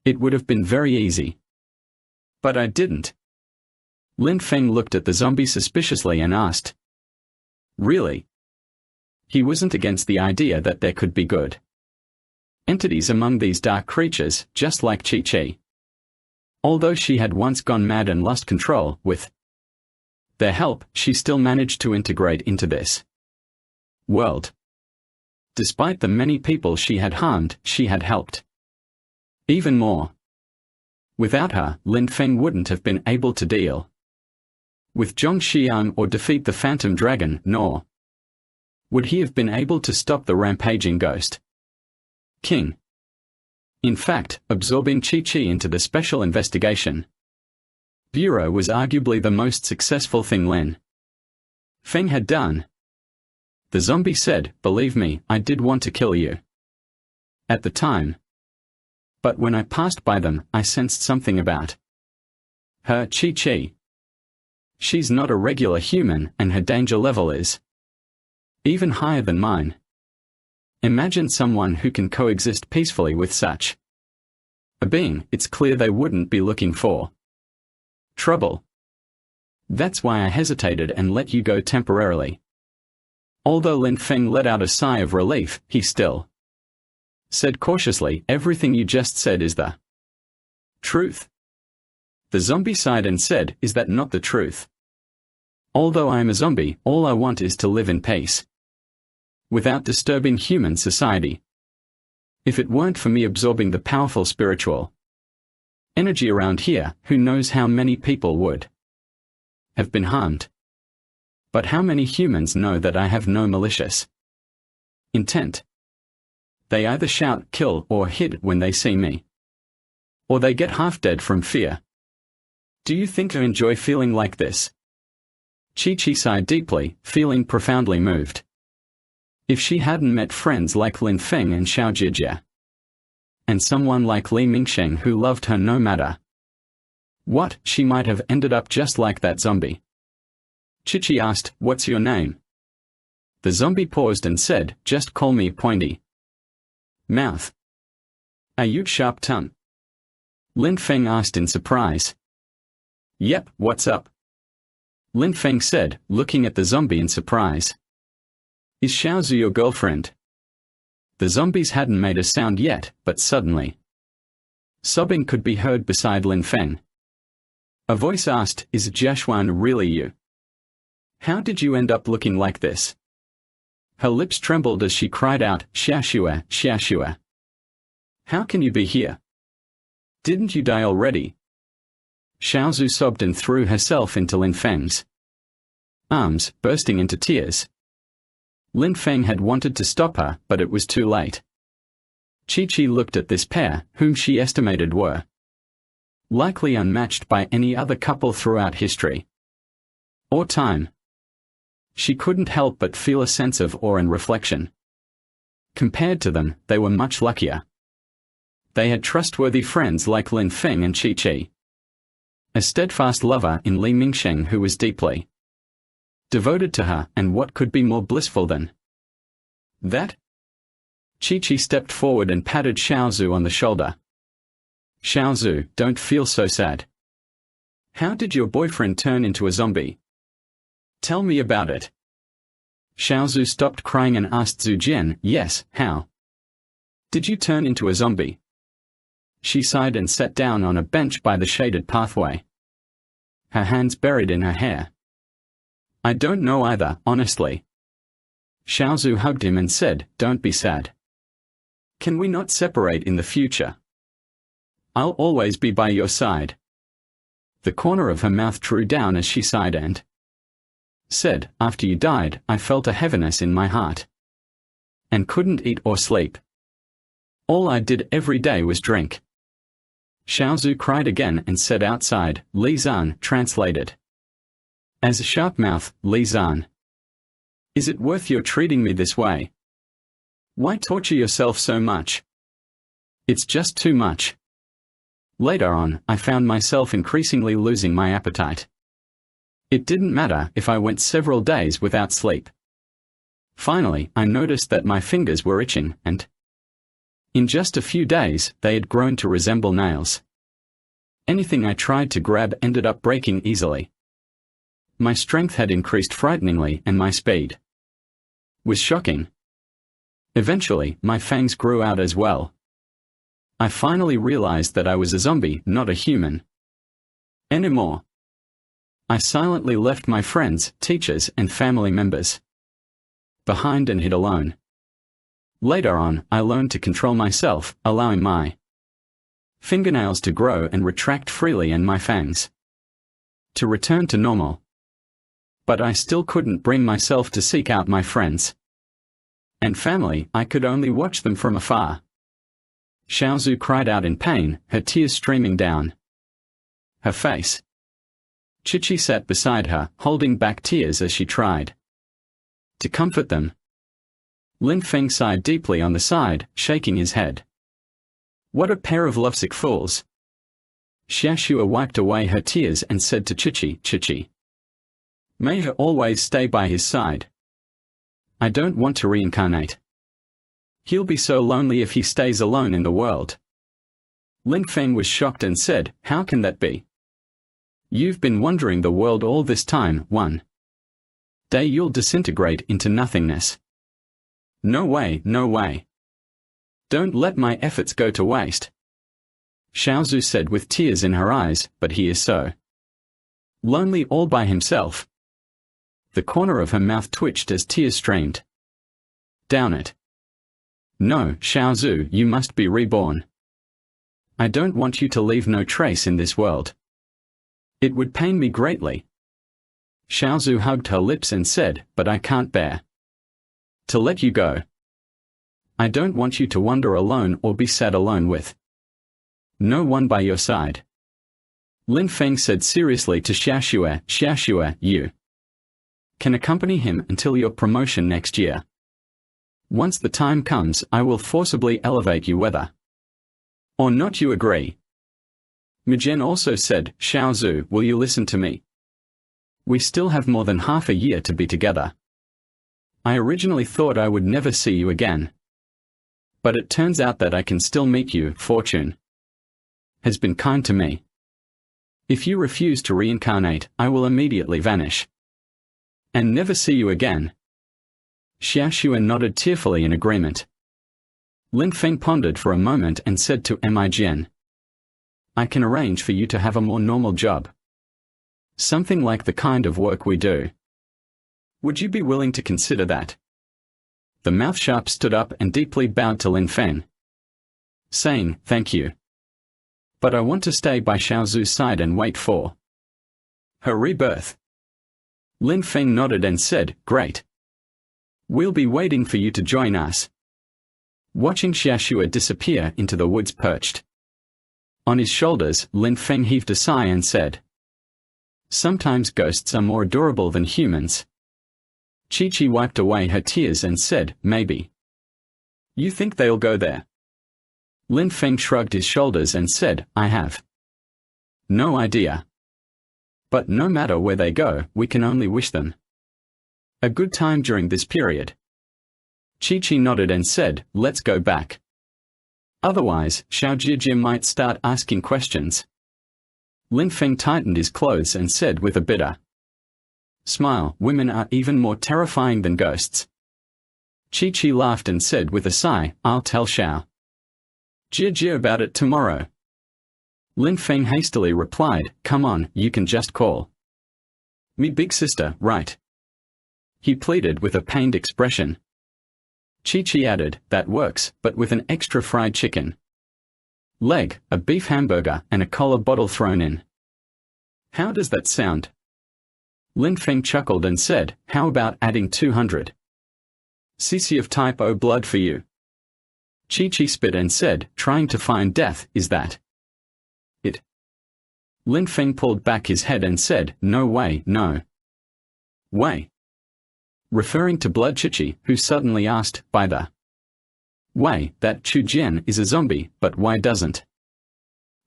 S1: it would have been very easy. But I didn't." Lin Feng looked at the zombie suspiciously and asked, "Really?" He wasn't against the idea that there could be good entities among these dark creatures, just like Chi-Chi. Although she had once gone mad and lost control, with their help, she still managed to integrate into this world. Despite the many people she had harmed, she had helped even more. Without her, Lin Feng wouldn't have been able to deal with Zhong Xiang or defeat the Phantom Dragon, nor would he have been able to stop the rampaging Ghost King. In fact, absorbing Chi-Chi into the Special Investigation Bureau was arguably the most successful thing Lin Feng had done. The zombie said, "Believe me, I did want to kill you at the time. But when I passed by them, I sensed something about her, Chi-Chi. She's not a regular human, and her danger level is even higher than mine. Imagine someone who can coexist peacefully with such a being. It's clear they wouldn't be looking for trouble. That's why I hesitated and let you go temporarily." Although Lin Feng let out a sigh of relief, he still said cautiously, "Everything you just said is the truth." The zombie sighed and said, "Is that not the truth? Although I am a zombie, all I want is to live in peace without disturbing human society. If it weren't for me absorbing the powerful spiritual energy around here, who knows how many people would have been harmed. But how many humans know that I have no malicious intent? They either shout, kill, or hit when they see me. Or they get half dead from fear. Do you think I enjoy feeling like this?" Chi-Chi sighed deeply, feeling profoundly moved. If she hadn't met friends like Lin Feng and Xiao Jijia, and someone like Li Mingsheng who loved her no matter what, she might have ended up just like that zombie. Chi-Chi asked, "What's your name?" The zombie paused and said, "Just call me Pointy Mouth." "Are you sharp tongue?" Lin Feng asked in surprise. "Yep, what's up?" Lin Feng said, looking at the zombie in surprise. "Is Xiaozu your girlfriend?" The zombies hadn't made a sound yet, but suddenly sobbing could be heard beside Lin Feng. A voice asked, "Is Jiaxuan really you? How did you end up looking like this?" Her lips trembled as she cried out, "Xiaoxue, Xiaoxue. How can you be here? Didn't you die already?" Xiaozu sobbed and threw herself into Lin Feng's arms, bursting into tears. Lin Feng had wanted to stop her, but it was too late. Chi-Chi looked at this pair, whom she estimated were likely unmatched by any other couple throughout history or time. She couldn't help but feel a sense of awe and reflection. Compared to them, they were much luckier. They had trustworthy friends like Lin Feng and Chi-Chi, a steadfast lover in Li Mingsheng who was deeply devoted to her, and what could be more blissful than that? Chi-Chi stepped forward and patted Xiaozu on the shoulder. "Xiaozu, don't feel so sad. How did your boyfriend turn into a zombie? Tell me about it." Xiaozu stopped crying and asked Zhu Jian, "Yes, how did you turn into a zombie?" She sighed and sat down on a bench by the shaded pathway, her hands buried in her hair. "I don't know either, honestly." Xiaozu hugged him and said, "Don't be sad. Can we not separate in the future? I'll always be by your side." The corner of her mouth drew down as she sighed and said, "After you died, I felt a heaviness in my heart and couldn't eat or sleep. All I did every day was drink." Xiaozu cried again and said outside, Li Zan translated as a sharp mouth, "Li Zan. Is it worth your treating me this way? Why torture yourself so much? It's just too much." Later on, I found myself increasingly losing my appetite. It didn't matter if I went several days without sleep. Finally, I noticed that my fingers were itching, and in just a few days, they had grown to resemble nails. Anything I tried to grab ended up breaking easily. My strength had increased frighteningly and my speed was shocking. Eventually, my fangs grew out as well. I finally realized that I was a zombie, not a human anymore. I silently left my friends, teachers, and family members behind and hid alone. Later on, I learned to control myself, allowing my fingernails to grow and retract freely and my fangs to return to normal. But I still couldn't bring myself to seek out my friends and family. I could only watch them from afar. Xiaozhu cried out in pain, her tears streaming down her face. Chi-Chi sat beside her, holding back tears as she tried to comfort them. Lin Feng sighed deeply on the side, shaking his head. What a pair of lovesick fools. Xiaoxue wiped away her tears and said to Chi-Chi, Chi-Chi, may her always stay by his side. I don't want to reincarnate. He'll be so lonely if he stays alone in the world. Lin Feng was shocked and said, how can that be? You've been wandering the world all this time. One day you'll disintegrate into nothingness. No way, no way. Don't let my efforts go to waste. Xiaozhu said with tears in her eyes, but he is so lonely all by himself. The corner of her mouth twitched as tears streamed down it. No, Xiaozhu, you must be reborn. I don't want you to leave no trace in this world. It would pain me greatly. Xiaozhu hugged her lips and said, but I can't bear to let you go. I don't want you to wander alone or be sad alone with no one by your side. Lin Feng said seriously to Xiaoxue, Xiaoxue, you can accompany him until your promotion next year. Once the time comes, I will forcibly elevate you whether or not you agree. Mijian also said, Xiaozhu, will you listen to me? We still have more than half a year to be together. I originally thought I would never see you again. But it turns out that I can still meet you. Fortune has been kind to me. If you refuse to reincarnate, I will immediately vanish and never see you again. Xiaoxue nodded tearfully in agreement. Lin Feng pondered for a moment and said to Mijian, I can arrange for you to have a more normal job. Something like the kind of work we do. Would you be willing to consider that? The mouth sharp stood up and deeply bowed to Lin Feng, saying, thank you. But I want to stay by Xiaozhu's side and wait for her rebirth. Lin Feng nodded and said, great. We'll be waiting for you to join us. Watching Xiaoxue disappear into the woods perched on his shoulders, Lin Feng heaved a sigh and said, sometimes ghosts are more adorable than humans. Chi-Chi wiped away her tears and said, maybe. You think they'll go there? Lin Feng shrugged his shoulders and said, I have no idea. But no matter where they go, we can only wish them a good time during this period. Chi-Chi nodded and said, let's go back. Otherwise, Xiao Jie might start asking questions. Lin Feng tightened his clothes and said with a bitter smile, women are even more terrifying than ghosts. Chi-Chi laughed and said with a sigh, I'll tell Xiao Jie about it tomorrow. Lin Feng hastily replied, come on, you can just call me big sister, right? He pleaded with a pained expression. Chi-Chi added, that works, but with an extra fried chicken leg, a beef hamburger, and a cola bottle thrown in. How does that sound? Lin Feng chuckled and said, how about adding 200 cc of type O blood for you? Chi-Chi spit and said, trying to find death, is that it? Lin Feng pulled back his head and said, no way, no way. Referring to Blood Chi-Chi, who suddenly asked, by the way, that Chu Jian is a zombie, but why doesn't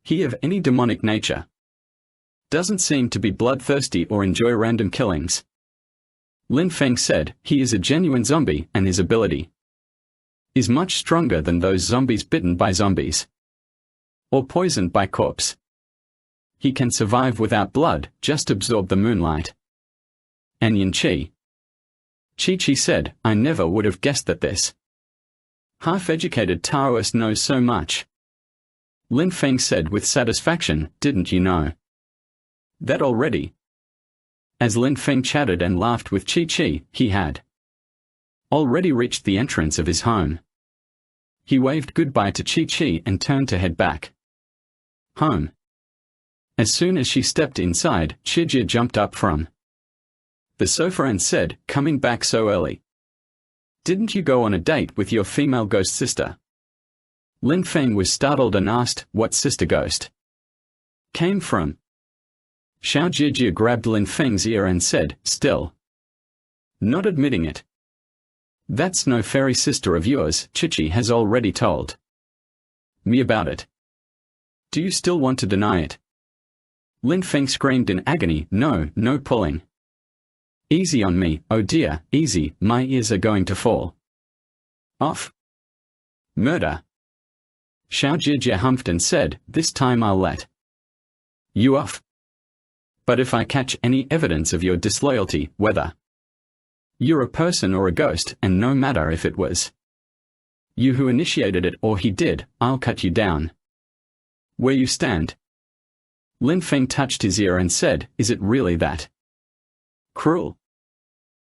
S1: he have any demonic nature? Doesn't seem to be bloodthirsty or enjoy random killings. Lin Feng said, he is a genuine zombie and his ability is much stronger than those zombies bitten by zombies or poisoned by corpse. He can survive without blood, just absorb the moonlight Anyan Chi. Chi said, I never would have guessed that this half-educated Taoist knows so much. Lin Feng said with satisfaction, didn't you know that already? As Lin Feng chatted and laughed with Chi, he had already reached the entrance of his home. He waved goodbye to Chi and turned to head back home. As soon as she stepped inside, Chijia jumped up from the sofa and said, coming back so early. Didn't you go on a date with your female ghost sister? Lin Feng was startled and asked, what sister ghost came from? Xiao Jijia grabbed Lin Feng's ear and said, still not admitting it. That's no fairy sister of yours, Chichi has already told me about it. Do you still want to deny it? Lin Feng screamed in agony, no pulling. Easy on me, oh dear, easy, my ears are going to fall off. Murder. Xiao Jijia humphed and said, this time I'll let you off. But if I catch any evidence of your disloyalty, whether you're a person or a ghost, and no matter if it was you who initiated it or he did, I'll cut you down where you stand. Lin Feng touched his ear and said, is it really that cruel?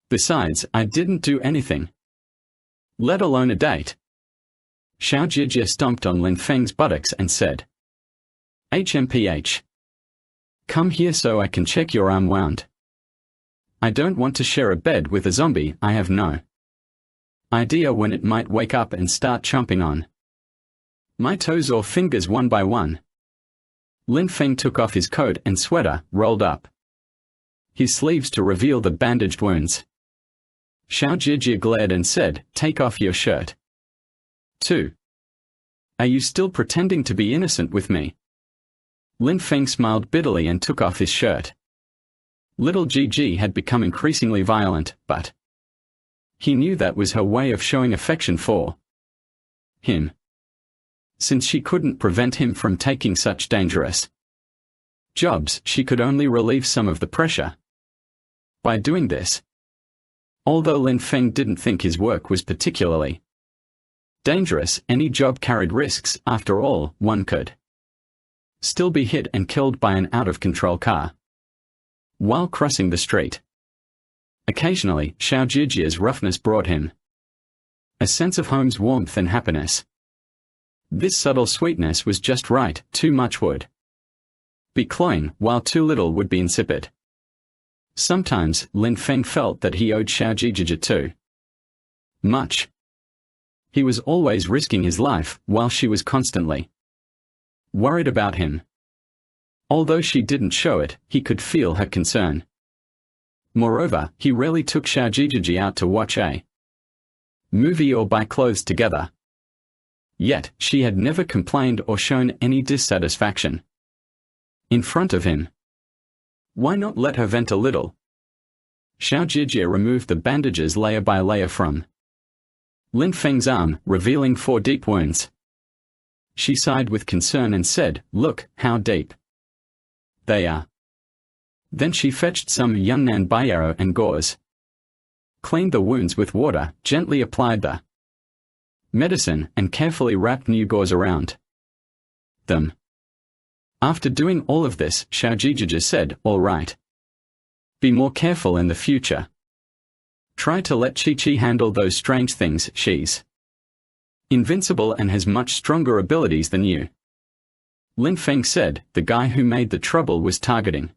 S1: Besides, I didn't do anything, let alone a date. Xiao Jijia stomped on Lin Feng's buttocks and said, HMPH. Come here so I can check your arm wound. I don't want to share a bed with a zombie I have no idea when it might wake up and start chomping on my toes or fingers one by one. Lin Feng took off his coat and sweater, rolled up his sleeves to reveal the bandaged wounds. Xiao Jijia glared and said, take off your shirt. 2. Are you still pretending to be innocent with me? Lin Feng smiled bitterly and took off his shirt. Little Gigi had become increasingly violent, but he knew that was her way of showing affection for him, since she couldn't prevent him from taking such dangerous jobs. She could only relieve some of the pressure by doing this. Although Lin Feng didn't think his work was particularly dangerous, any job carried risks. After all, one could still be hit and killed by an out-of-control car while crossing the street. Occasionally, Xiao Jijia's roughness brought him a sense of home's warmth and happiness. This subtle sweetness was just right, too much would be cloying, while too little would be insipid. Sometimes, Lin Feng felt that he owed Xiao Jijia too much. He was always risking his life, while she was constantly worried about him. Although she didn't show it, he could feel her concern. Moreover, he rarely took Xiao Jijia out to watch a movie or buy clothes together. Yet, she had never complained or shown any dissatisfaction in front of him. Why not let her vent a little? Xiao Jijia removed the bandages layer by layer from Lin Feng's arm, revealing 4 deep wounds. She sighed with concern and said, look, how deep they are. Then she fetched some Yunnan Bayero and gauze, cleaned the wounds with water, gently applied the medicine, and carefully wrapped new gauze around them. After doing all of this, Xiao Jijia said, all right. Be more careful in the future. Try to let Chi handle those strange things. She's invincible and has much stronger abilities than you. Lin Feng said, the guy who made the trouble was targeting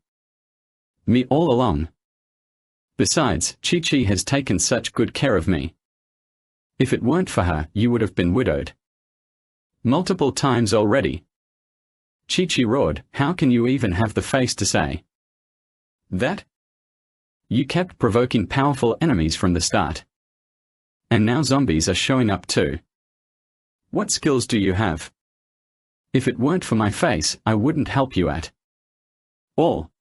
S1: me all along. Besides, Chi has taken such good care of me. If it weren't for her, you would have been widowed multiple times already. Chi roared, how can you even have the face to say that? You kept provoking powerful enemies from the start. And now zombies are showing up too. What skills do you have? If it weren't for my face, I wouldn't help you at all.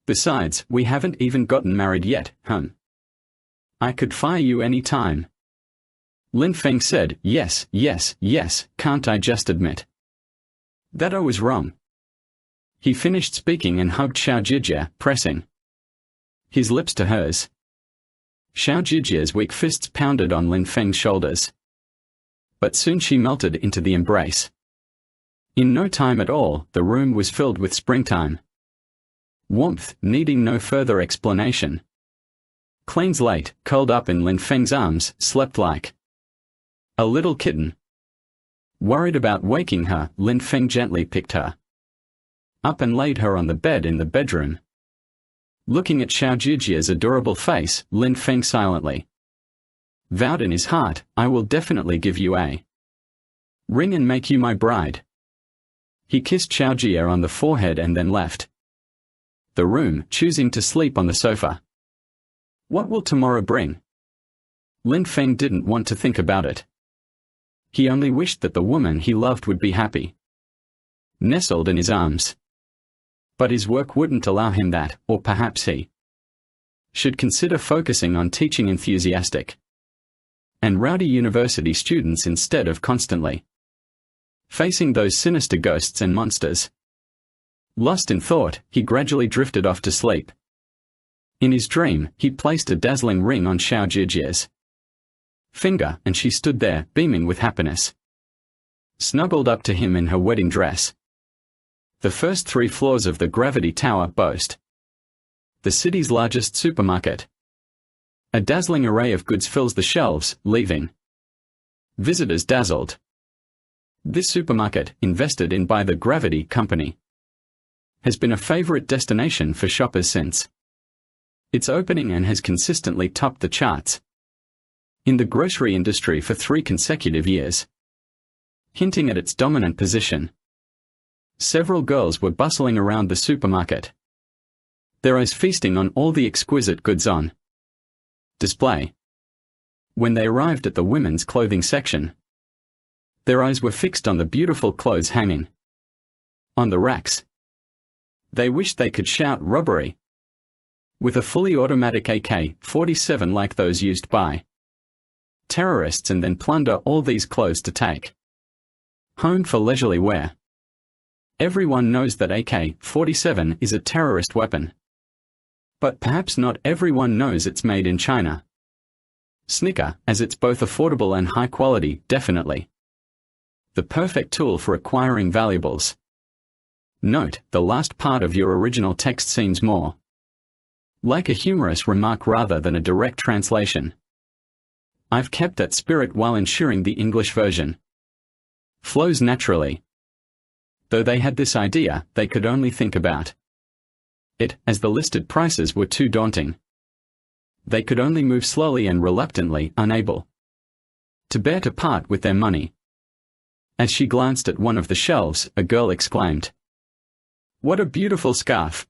S1: Besides, we haven't even gotten married yet, I could fire you any time. Lin Feng said, yes, can't I just admit that I was wrong? He finished speaking and hugged Xiao Jijia, pressing his lips to hers. Xiao Zhijie's weak fists pounded on Lin Feng's shoulders. But soon she melted into the embrace. In no time at all, the room was filled with springtime. Warmth, needing no further explanation. Clean slate, curled up in Lin Feng's arms, slept like a little kitten. Worried about waking her, Lin Feng gently picked her up and laid her on the bed in the bedroom. Looking at Xiao Zhijie's adorable face, Lin Feng silently vowed in his heart, "I will definitely give you a ring and make you my bride." He kissed Xiao Jie on the forehead and then left the room, choosing to sleep on the sofa. What will tomorrow bring? Lin Feng didn't want to think about it. He only wished that the woman he loved would be happy, nestled in his arms. But his work wouldn't allow him that, or perhaps he should consider focusing on teaching enthusiastic and rowdy university students instead of constantly facing those sinister ghosts and monsters. Lost in thought, he gradually drifted off to sleep. In his dream, he placed a dazzling ring on Xiao Zhijie's finger, and she stood there, beaming with happiness, snuggled up to him in her wedding dress. The first 3 floors of the Gravity Tower boast the city's largest supermarket. A dazzling array of goods fills the shelves, leaving visitors dazzled. This supermarket, invested in by the Gravity Company, has been a favorite destination for shoppers since its opening and has consistently topped the charts in the grocery industry for 3 consecutive years, hinting at its dominant position. Several girls were bustling around the supermarket, their eyes feasting on all the exquisite goods on display. When they arrived at the women's clothing section, their eyes were fixed on the beautiful clothes hanging on the racks. They wished they could shout robbery with a fully automatic AK-47 like those used by terrorists and then plunder all these clothes to take home for leisurely wear. Everyone knows that AK-47 is a terrorist weapon. But perhaps not everyone knows it's made in China. Snicker, as it's both affordable and high quality, definitely the perfect tool for acquiring valuables. Note, the last part of your original text seems more like a humorous remark rather than a direct translation. I've kept that spirit while ensuring the English version flows naturally. Though they had this idea, they could only think about it, as the listed prices were too daunting. They could only move slowly and reluctantly, unable to bear to part with their money. As she glanced at one of the shelves, a girl exclaimed, "What a beautiful scarf!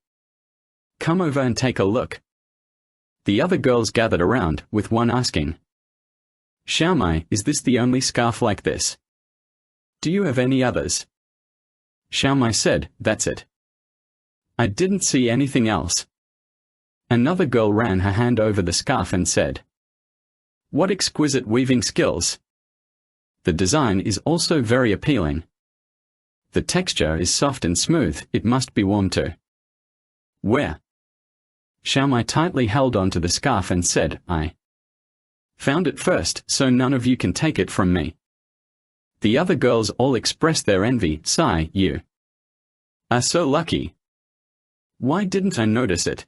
S1: Come over and take a look." The other girls gathered around, with one asking, "Xiaomai, is this the only scarf like this? Do you have any others?" Xiaomai said, "That's it. I didn't see anything else." Another girl ran her hand over the scarf and said, "What exquisite weaving skills! The design is also very appealing. The texture is soft and smooth, it must be warm to wear." Xiaomai tightly held on to the scarf and said, "I found it first, so none of you can take it from me." The other girls all expressed their envy. "Sigh, you are so lucky. Why didn't I notice it?"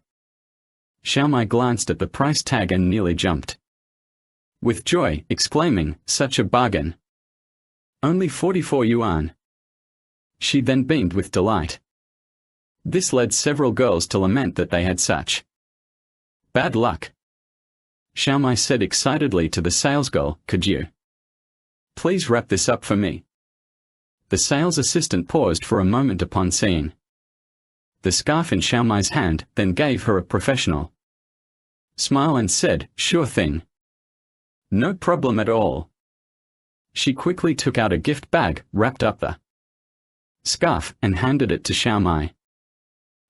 S1: Xiaomai glanced at the price tag and nearly jumped with joy, exclaiming, "Such a bargain! Only 44 yuan. She then beamed with delight. This led several girls to lament that they had such bad luck. Xiaomai said excitedly to the salesgirl, "Could you please wrap this up for me?" The sales assistant paused for a moment upon seeing the scarf in Xiaomai's hand, then gave her a professional smile and said, "Sure thing. No problem at all." She quickly took out a gift bag, wrapped up the scarf, and handed it to Xiaomai.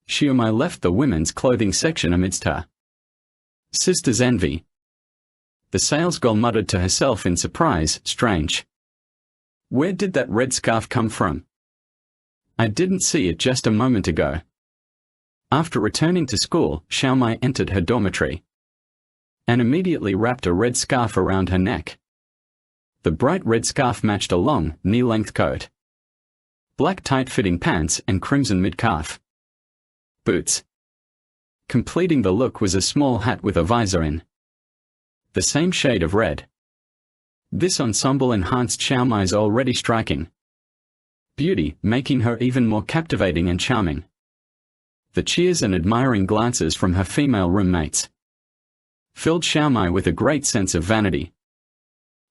S1: Xiaomai left the women's clothing section amidst her sister's envy. The salesgirl muttered to herself in surprise, "Strange. Where did that red scarf come from? I didn't see it just a moment ago." After returning to school, Xiaomai entered her dormitory and immediately wrapped a red scarf around her neck. The bright red scarf matched a long, knee-length coat, black tight-fitting pants and crimson mid-calf boots. Completing the look was a small hat with a visor in the same shade of red. This ensemble enhanced Xiaomai's already striking beauty, making her even more captivating and charming. The cheers and admiring glances from her female roommates filled Xiaomai with a great sense of vanity.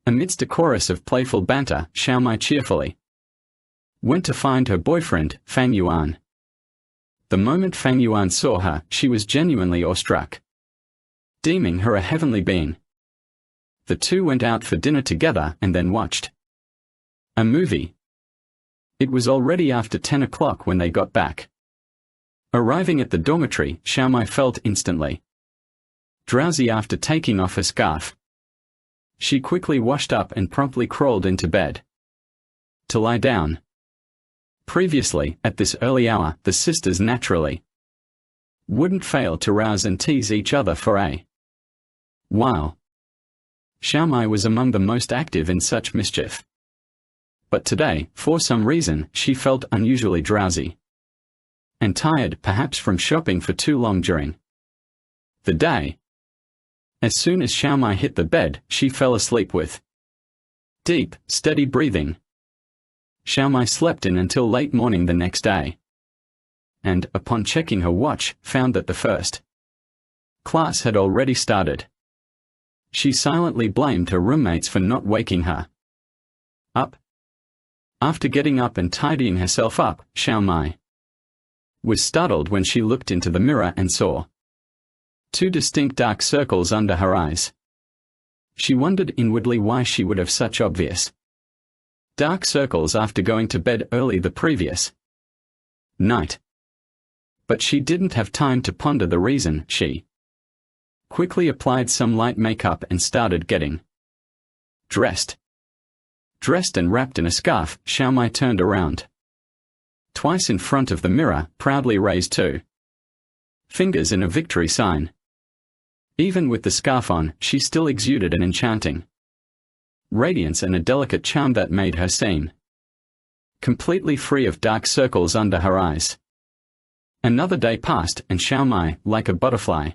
S1: Amidst a chorus of playful banter, Xiaomai cheerfully went to find her boyfriend, Fang Yuan. The moment Fang Yuan saw her, she was genuinely awestruck, deeming her a heavenly being. The two went out for dinner together and then watched a movie. It was already after 10 o'clock when they got back. Arriving at the dormitory, Xiaomai felt instantly drowsy after taking off her scarf. She quickly washed up and promptly crawled into bed to lie down. Previously, at this early hour, the sisters naturally wouldn't fail to rouse and tease each other for a while. Xiaomai was among the most active in such mischief. But today, for some reason, she felt unusually drowsy and tired, perhaps from shopping for too long during the day. As soon as Xiaomai hit the bed, she fell asleep with deep, steady breathing. Xiaomai slept in until late morning the next day, and, upon checking her watch, found that the first class had already started. She silently blamed her roommates for not waking her up. After getting up and tidying herself up, Xiaomai was startled when she looked into the mirror and saw two distinct dark circles under her eyes. She wondered inwardly why she would have such obvious dark circles after going to bed early the previous night. But she didn't have time to ponder the reason. She quickly applied some light makeup and started getting dressed. Dressed and wrapped in a scarf, Xiaomai turned around twice in front of the mirror, proudly raised two fingers in a victory sign. Even with the scarf on, she still exuded an enchanting radiance and a delicate charm that made her seem completely free of dark circles under her eyes. Another day passed, and Xiaomai, like a butterfly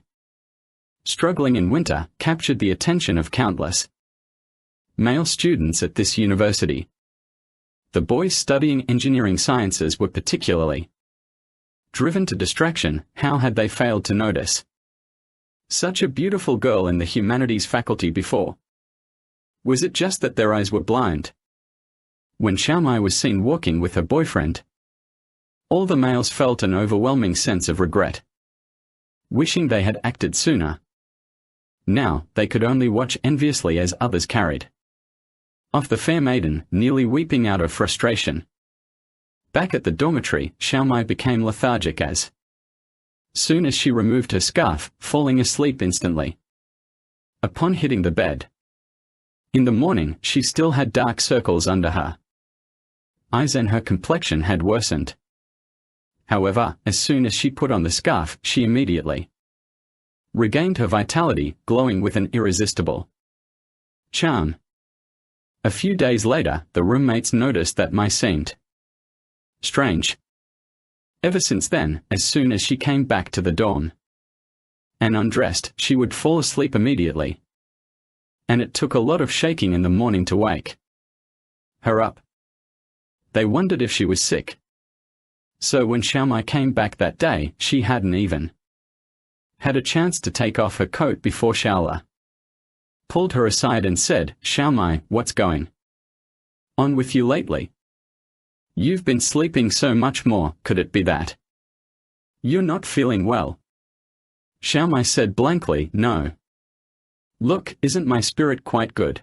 S1: struggling in winter, captured the attention of countless male students at this university. The boys studying engineering sciences were particularly driven to distraction. How had they failed to notice such a beautiful girl in the humanities faculty before? Was it just that their eyes were blind? When Xiaomai was seen walking with her boyfriend, all the males felt an overwhelming sense of regret, wishing they had acted sooner. Now, they could only watch enviously as others carried off the fair maiden, nearly weeping out of frustration. Back at the dormitory, Xiaomai became lethargic as soon as she removed her scarf, falling asleep instantly upon hitting the bed. In the morning, she still had dark circles under her eyes and her complexion had worsened. However, as soon as she put on the scarf, she immediately regained her vitality, glowing with an irresistible charm. A few days later, the roommates noticed that Mai seemed strange. Ever since then, as soon as she came back to the dorm and undressed, she would fall asleep immediately, and it took a lot of shaking in the morning to wake her up. They wondered if she was sick. So when Xiaomai came back that day, she hadn't even had a chance to take off her coat before Xiaola pulled her aside and said, "Xiaomai, what's going on with you lately? You've been sleeping so much more. Could it be that you're not feeling well?" Xiaomai said blankly, "No. Look, isn't my spirit quite good?"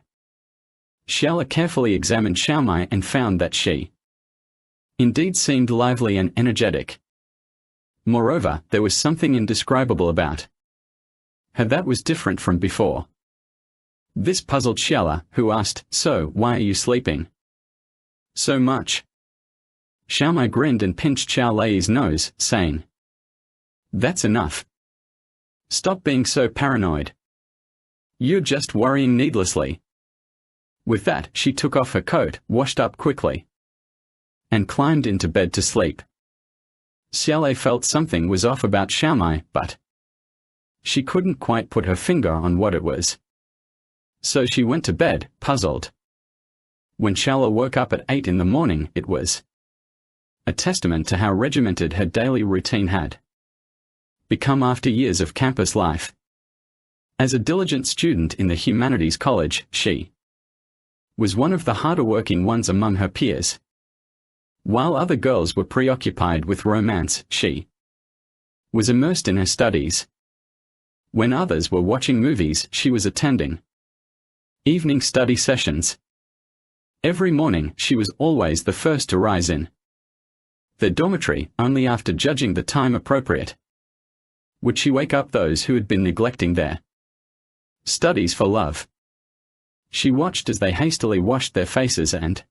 S1: Xiaola carefully examined Xiaomai and found that she indeed seemed lively and energetic. Moreover, there was something indescribable about her that was different from before. This puzzled Xiaola, who asked, "So, why are you sleeping so much?" Xiaomai grinned and pinched Xiao Lei's nose, saying, That's enough. Stop being so paranoid. You're just worrying needlessly. With that, she took off her coat, washed up quickly, and climbed into bed to sleep. Xiaolei felt something was off about Xiaomai, but she couldn't quite put her finger on what it was. So she went to bed, puzzled. When Xiaolei woke up at 8 in the morning, it was a testament to how regimented her daily routine had become after years of campus life. As a diligent student in the humanities college, she was one of the harder-working ones among her peers. While other girls were preoccupied with romance, she was immersed in her studies. When others were watching movies, she was attending evening study sessions. Every morning, she was always the first to rise in the dormitory, only after judging the time appropriate would she wake up those who had been neglecting their studies for love. She watched as they hastily washed their faces and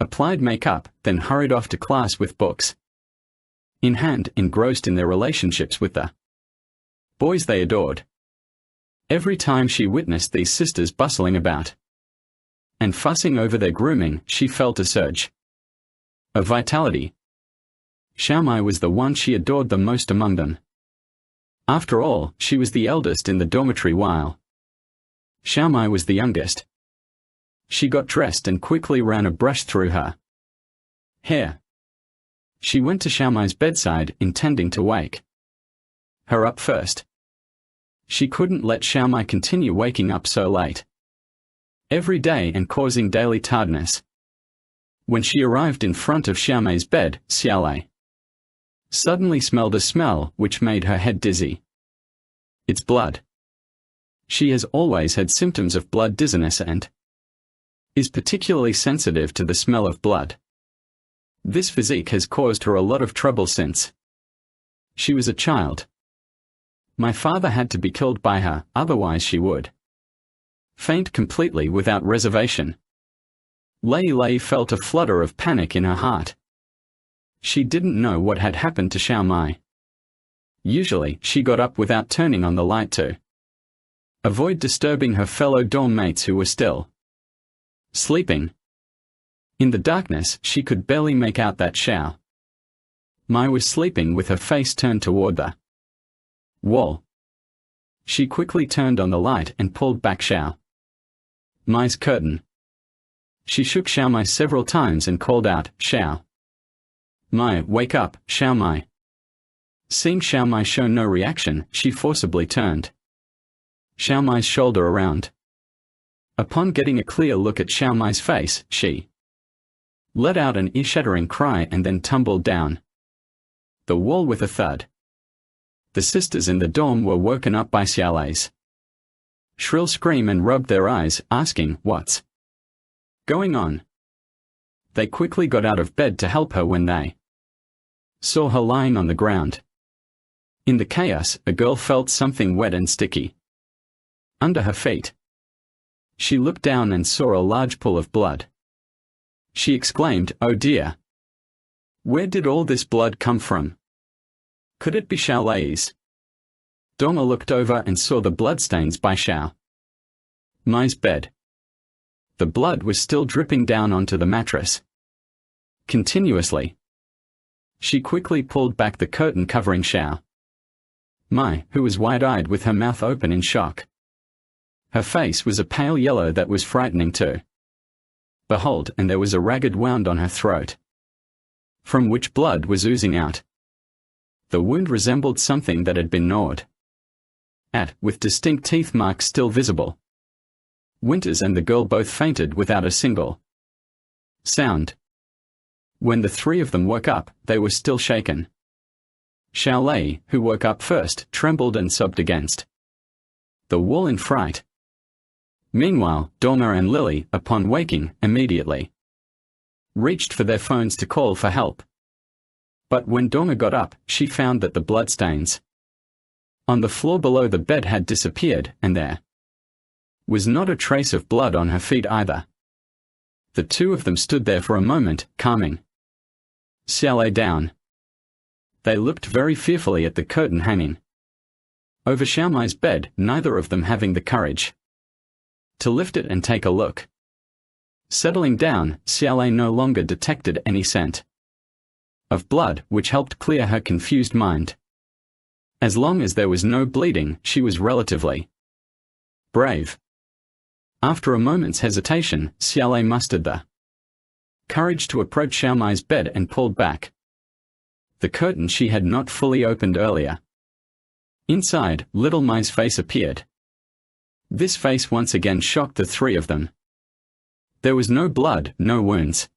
S1: applied makeup, then hurried off to class with books in hand, engrossed in their relationships with the boys they adored. Every time she witnessed these sisters bustling about and fussing over their grooming, she felt a surge of vitality. Xiaomai was the one she adored the most among them. After all, she was the eldest in the dormitory while Xiaomai was the youngest. She got dressed and quickly ran a brush through her hair. She went to Xiaomai's bedside, intending to wake her up first. She couldn't let Xiaomai continue waking up so late every day and causing daily tiredness. When she arrived in front of Xiaomai's bed, Xiaolei suddenly smelled a smell which made her head dizzy. It's blood. She has always had symptoms of blood dizziness and is particularly sensitive to the smell of blood. This physique has caused her a lot of trouble since she was a child. My father had to be killed by her, otherwise she would faint completely without reservation. Lei felt a flutter of panic in her heart. She didn't know what had happened to Xiaomai. Usually, she got up without turning on the light to avoid disturbing her fellow dorm mates who were still sleeping. In the darkness, she could barely make out that Xiaomai was sleeping with her face turned toward the wall. She quickly turned on the light and pulled back Xiaomai's curtain. She shook Xiaomai several times and called out, "Xiaomai, wake up, Xiaomai." Seeing Xiaomai show no reaction, she forcibly turned Xiaomai's shoulder around. Upon getting a clear look at Xiaomai's face, she let out an ear-shattering cry and then tumbled down the wall with a thud. The sisters in the dorm were woken up by Xiaolei's shrill scream and rubbed their eyes, asking, "What's going on?" They quickly got out of bed to help her when they saw her lying on the ground. In the chaos, a girl felt something wet and sticky under her feet. She looked down and saw a large pool of blood. She exclaimed, "Oh dear! Where did all this blood come from? Could it be Xiaolei's?" Donna looked over and saw the bloodstains by Xiaomai's bed. The blood was still dripping down onto the mattress continuously. She quickly pulled back the curtain covering Xiaomai, who was wide-eyed with her mouth open in shock. Her face was a pale yellow that was frightening to behold, and there was a ragged wound on her throat, from which blood was oozing out. The wound resembled something that had been gnawed at, with distinct teeth marks still visible. Winters and the girl both fainted without a single sound. When the three of them woke up, they were still shaken. Xiaolei, who woke up first, trembled and sobbed against the wall in fright. Meanwhile, Donna and Lily, upon waking, immediately reached for their phones to call for help. But when Donna got up, she found that the bloodstains on the floor below the bed had disappeared, and there was not a trace of blood on her feet either. The two of them stood there for a moment, calming Xiaolei down. They looked very fearfully at the curtain hanging over Xiaomai's bed, neither of them having the courage to lift it and take a look. Settling down, Xiaolei no longer detected any scent of blood, which helped clear her confused mind. As long as there was no bleeding, she was relatively brave. After a moment's hesitation, Xiaolei mustered the courage to approach Xiaomai's bed and pulled back the curtain she had not fully opened earlier. Inside, little Mai's face appeared. This face once again shocked the three of them. There was no blood, no wounds.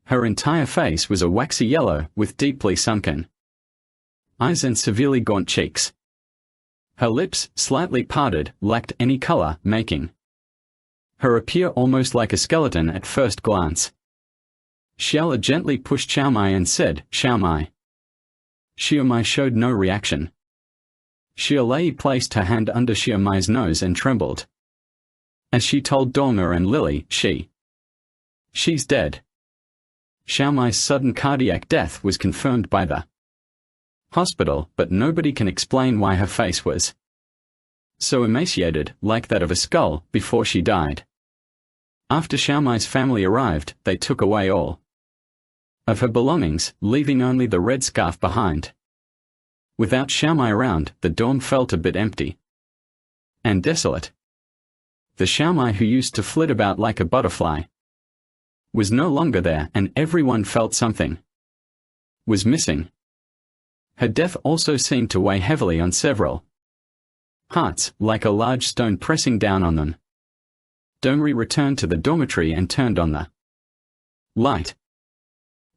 S1: Her entire face was a waxy yellow, with deeply sunken eyes and severely gaunt cheeks. Her lips, slightly parted, lacked any color, making her appear almost like a skeleton at first glance. Xiaola gently pushed Xiaomai and said, "Xiaomai." Xiaomai showed no reaction. Xiaolei placed her hand under Xiaomai's nose and trembled as she told Donna and Lily, she's dead. Xiaomai's sudden cardiac death was confirmed by the hospital, but nobody can explain why her face was so emaciated, like that of a skull, before she died. After Xiaomai's family arrived, they took away all of her belongings, leaving only the red scarf behind. Without Xiaomai around, the dorm felt a bit empty and desolate. The Xiaomai who used to flit about like a butterfly was no longer there, and everyone felt something was missing. Her death also seemed to weigh heavily on several hearts, like a large stone pressing down on them. Dongri returned to the dormitory and turned on the light.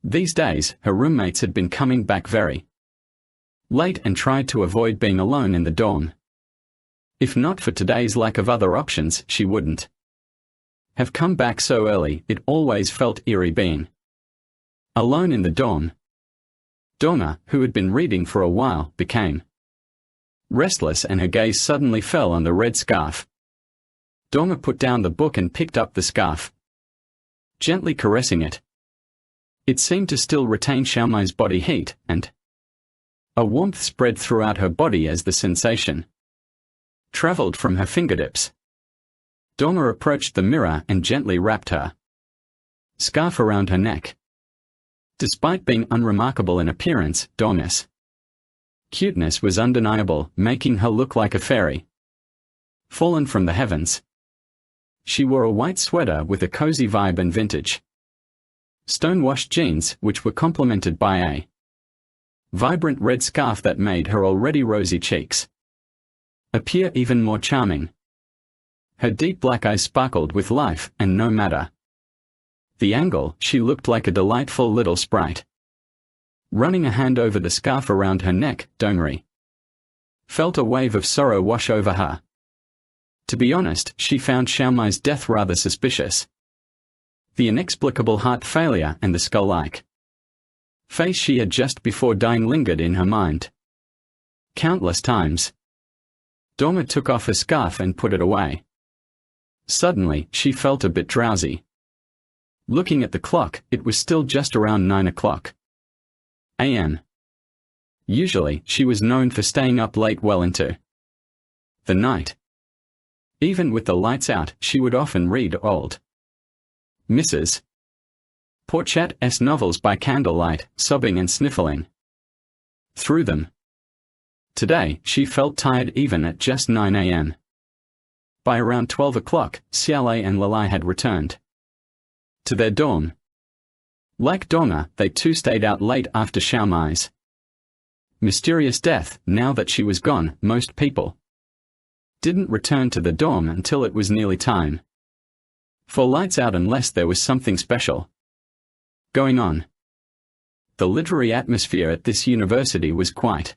S1: These days, her roommates had been coming back very late and tried to avoid being alone in the dorm. If not for today's lack of other options, she wouldn't have come back so early. It always felt eerie being alone in the dorm. Donna, who had been reading for a while, became restless and her gaze suddenly fell on the red scarf. Donna put down the book and picked up the scarf, gently caressing it. It seemed to still retain Xiaomai's body heat, and a warmth spread throughout her body as the sensation traveled from her fingertips. Donna approached the mirror and gently wrapped her scarf around her neck. Despite being unremarkable in appearance, Donna's cuteness was undeniable, making her look like a fairy fallen from the heavens. She wore a white sweater with a cozy vibe and vintage stone-washed jeans, which were complemented by a vibrant red scarf that made her already rosy cheeks appear even more charming. Her deep black eyes sparkled with life, and no matter the angle, she looked like a delightful little sprite. Running a hand over the scarf around her neck, Dongri felt a wave of sorrow wash over her. To be honest, she found Xiaomai's death rather suspicious. The inexplicable heart failure and the skull-like face she had just before dying lingered in her mind countless times. Donna took off her scarf and put it away. Suddenly, she felt a bit drowsy. Looking at the clock, it was still just around 9 o'clock a.m. Usually, she was known for staying up late well into the night. Even with the lights out, she would often read old Mrs. Porchat's novels by candlelight, sobbing and sniffling through them. Today, she felt tired even at just 9 a.m. By around 12 o'clock, Xiaolei and Lalai had returned to their dorm. Like Donna, they too stayed out late after Xiaomai's mysterious death. Now that she was gone, most people didn't return to the dorm until it was nearly time for lights out, unless there was something special going on. The literary atmosphere at this university was quite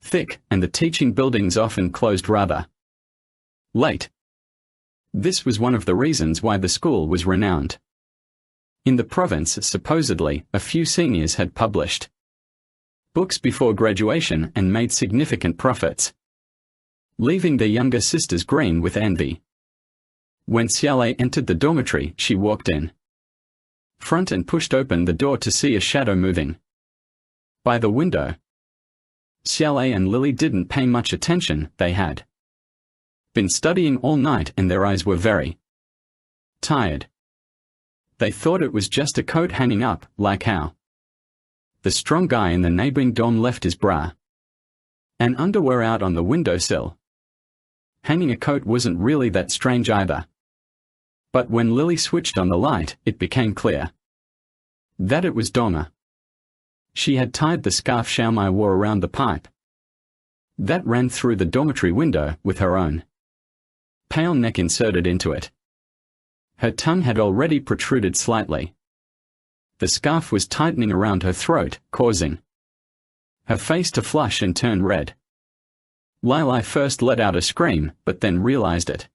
S1: thick, and the teaching buildings often closed rather late. This was one of the reasons why the school was renowned. In the province, supposedly, a few seniors had published books before graduation and made significant profits, leaving their younger sisters green with envy. When Xiaolei entered the dormitory, she walked in front and pushed open the door to see a shadow moving By the window, Xiaolei and Lily didn't pay much attention. They had been studying all night and their eyes were very tired. They thought it was just a coat hanging up, like how the strong guy in the neighboring dorm left his bra and underwear out on the windowsill. Hanging a coat wasn't really that strange either. But when Lily switched on the light, it became clear that it was Donna. She had tied the scarf Xiaomai wore around the pipe that ran through the dormitory window with her own pale neck inserted into it. Her tongue had already protruded slightly. The scarf was tightening around her throat, causing her face to flush and turn red. Lili first let out a scream, but then realized it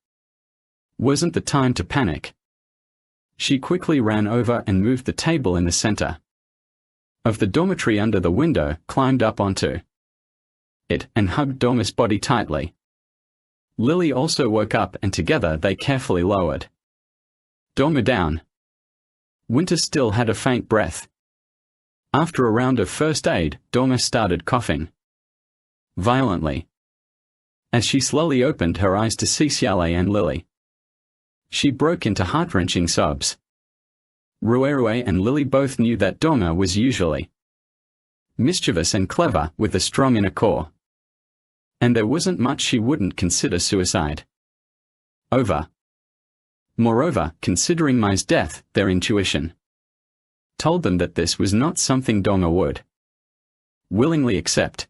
S1: wasn't the time to panic. She quickly ran over and moved the table in the center of the dormitory under the window, climbed up onto it, and hugged Dorma's body tightly. Lily also woke up and together they carefully lowered Dorma down. Winter still had a faint breath. After a round of first aid, Dorma started coughing violently as she slowly opened her eyes to see Xiaolei and Lily. She broke into heart-wrenching sobs. Ruerue and Lily both knew that Dorma was usually mischievous and clever with a strong inner core. And there wasn't much she wouldn't consider suicide over. Moreover, considering Mai's death, their intuition told them that this was not something Dorma would willingly accept.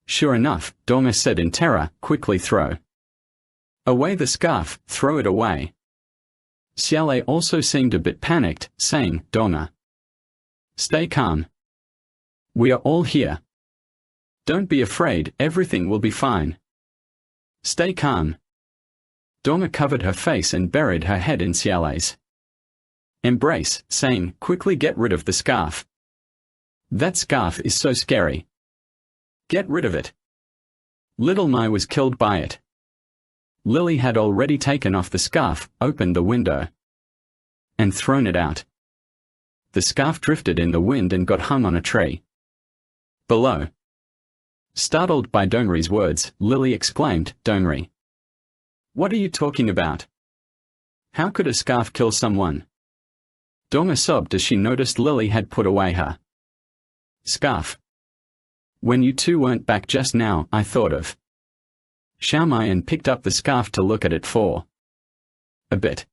S1: Sure enough, Dorma said in terror, "Quickly throw away the scarf, throw it away." Xiaolei also seemed a bit panicked, saying, "Dorma, stay calm. We are all here. Don't be afraid, everything will be fine. Stay calm." Dorma covered her face and buried her head in Xiaolei's embrace, saying, "Quickly get rid of the scarf. That scarf is so scary. Get rid of it." Little Mai was killed by it. Lily had already taken off the scarf, opened the window, and thrown it out. The scarf drifted in the wind and got hung on a tree below. Startled by Dongri's words, Lily exclaimed, "Dongri, what are you talking about? How could a scarf kill someone?" Dorma sobbed as she noticed Lily had put away her scarf. "When you two weren't back just now, I thought of Xiaomai and picked up the scarf to look at it for a bit.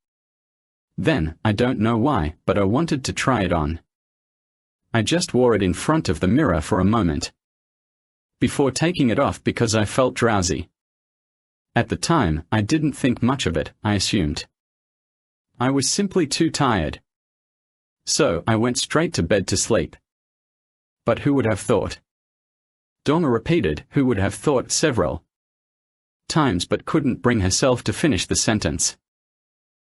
S1: Then, I don't know why, but I wanted to try it on. I just wore it in front of the mirror for a moment before taking it off because I felt drowsy. At the time, I didn't think much of it, I assumed I was simply too tired. So, I went straight to bed to sleep." But who would have thought? Dorma repeated, "Who would have thought," several times but couldn't bring herself to finish the sentence.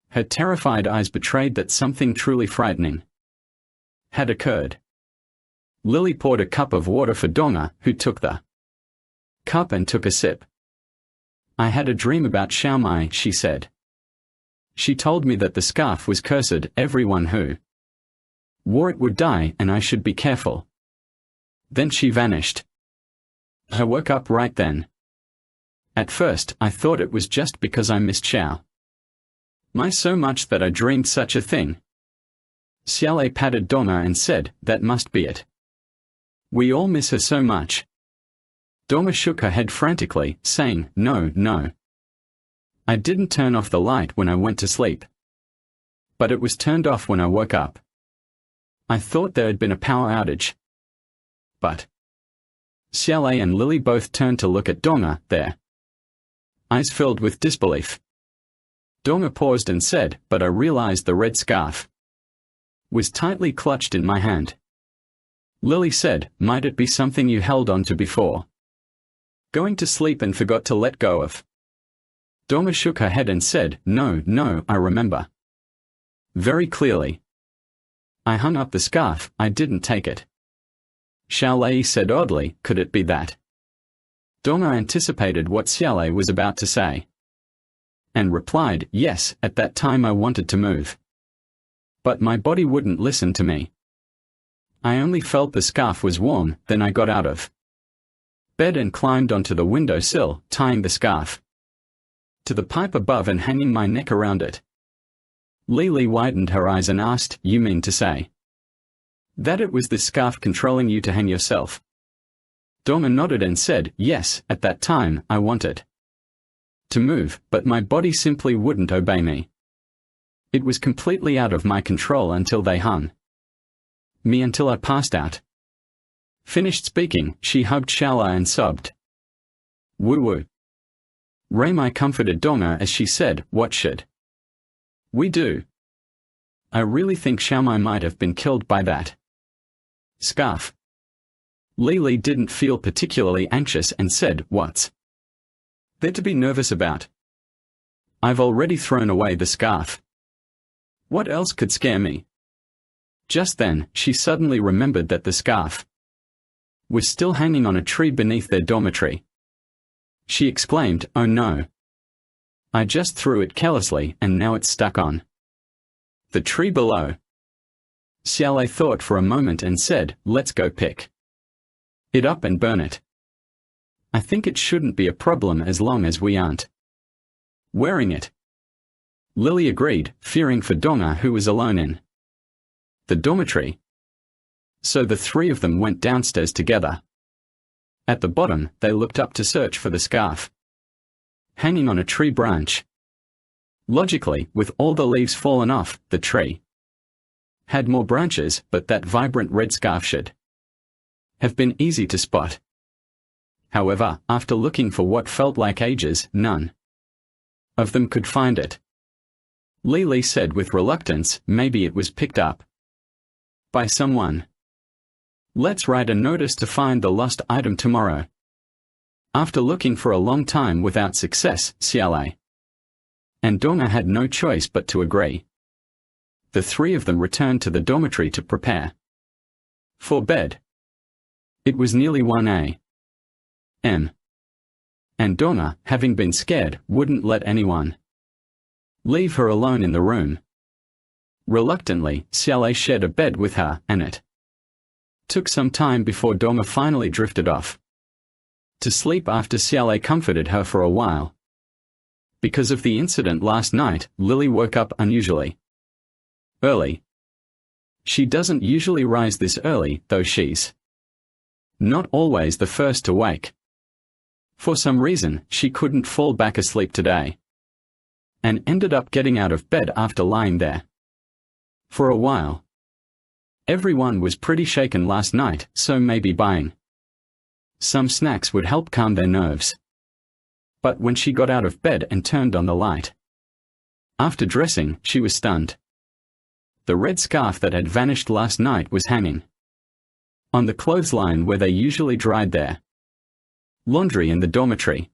S1: Her terrified eyes betrayed that something truly frightening had occurred. Lily poured a cup of water for Dorma, who took the cup and took a sip. "I had a dream about Xiaomai," she said. "She told me that the scarf was cursed, everyone who wore it would die and I should be careful. Then she vanished. I woke up right then. At first, I thought it was just because I missed Xiaomai so much that I dreamed such a thing." Xiaolei patted Dorma and said, "That must be it. We all miss her so much." Dorma shook her head frantically, saying, "No, no. I didn't turn off the light when I went to sleep. But it was turned off when I woke up. I thought there had been a power outage." But Xiaolei and Lily both turned to look at Dorma, their eyes filled with disbelief. Dorma paused and said, "But I realized the red scarf was tightly clutched in my hand." Lily said, "Might it be something you held on to before going to sleep and forgot to let go of?" Dorma shook her head and said, "No, no, I remember very clearly. I hung up the scarf, I didn't take it." Xiaolei said oddly, "Could it be that?" Dorma anticipated what Xiaolei was about to say and replied, "Yes, at that time I wanted to move. But my body wouldn't listen to me. I only felt the scarf was warm, then I got out of bed and climbed onto the windowsill, tying the scarf to the pipe above and hanging my neck around it. Lily widened her eyes and asked, "You mean to say that it was this scarf controlling you to hang yourself?" Donna nodded and said, "Yes, at that time, I wanted to move, but my body simply wouldn't obey me. It was completely out of my control until they hung me until I passed out." Finished speaking, she hugged Xiaolai and sobbed. "Woo-woo." Raimai comforted Donna as she said, "What should we do? I really think Xiaomai might have been killed by that scarf." Lily didn't feel particularly anxious and said, "What's there to be nervous about? I've already thrown away the scarf. What else could scare me?" Just then, she suddenly remembered that the scarf was still hanging on a tree beneath their dormitory. She exclaimed, "Oh no. I just threw it carelessly and now it's stuck on the tree below." Xiaolai thought for a moment and said, "Let's go pick it up and burn it. I think it shouldn't be a problem as long as we aren't wearing it." Lily agreed, fearing for Donna, who was alone in the dormitory. So the three of them went downstairs together. At the bottom, they looked up to search for the scarf hanging on a tree branch. Logically, with all the leaves fallen off, the tree had more branches, but that vibrant red scarf should have been easy to spot. However, after looking for what felt like ages, none of them could find it. Lily said with reluctance, "Maybe it was picked up by someone. Let's write a notice to find the lost item tomorrow." After looking for a long time without success, Xiaolai and Donna had no choice but to agree. The three of them returned to the dormitory to prepare for bed. It was nearly 1 a.m. and Donna, having been scared, wouldn't let anyone leave her alone in the room. Reluctantly, Xiaolai shared a bed with her, and it took some time before Donna finally drifted off to sleep after Xiaolai comforted her for a while. Because of the incident last night, Lily woke up unusually early. She doesn't usually rise this early, though she's not always the first to wake. For some reason, she couldn't fall back asleep today, and ended up getting out of bed after lying there for a while. Everyone was pretty shaken last night, so maybe buying some snacks would help calm their nerves. But when she got out of bed and turned on the light after dressing, she was stunned. The red scarf that had vanished last night was hanging on the clothesline where they usually dried their laundry in the dormitory.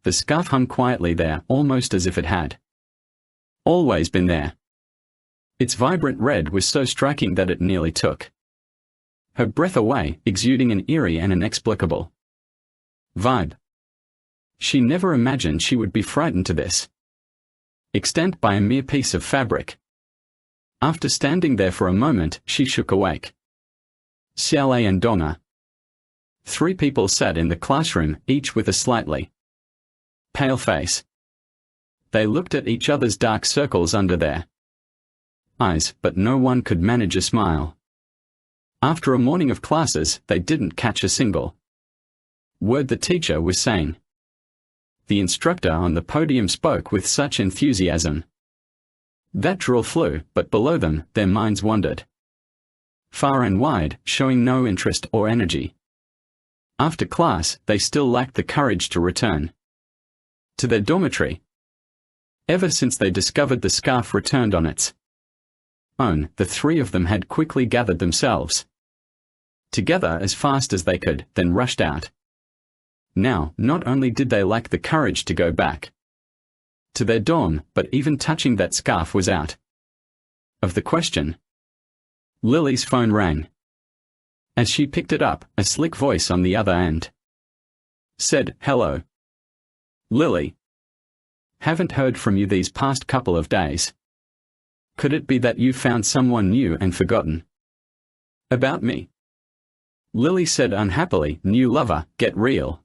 S1: The scarf hung quietly there, almost as if it had always been there. Its vibrant red was so striking that it nearly took her breath away, exuding an eerie and inexplicable vibe. She never imagined she would be frightened to this extent by a mere piece of fabric. After standing there for a moment, she shook awake Xiaolai and Donna. 3 people sat in the classroom, each with a slightly pale face. They looked at each other's dark circles under their eyes, but no one could manage a smile. After a morning of classes, they didn't catch a single word the teacher was saying. The instructor on the podium spoke with such enthusiasm that drool flew, but below them, their minds wandered far and wide, showing no interest or energy. After class, they still lacked the courage to return to their dormitory. Ever since they discovered the scarf returned on its own, the 3 of them had quickly gathered themselves together as fast as they could, then rushed out. Now, not only did they lack the courage to go back to their dorm, but even touching that scarf was out of the question. Lily's phone rang. As she picked it up, a slick voice on the other end said, "Hello. Lily. Haven't heard from you these past couple of days. Could it be that you found someone new and forgotten About me. Lily said unhappily, new lover, get real.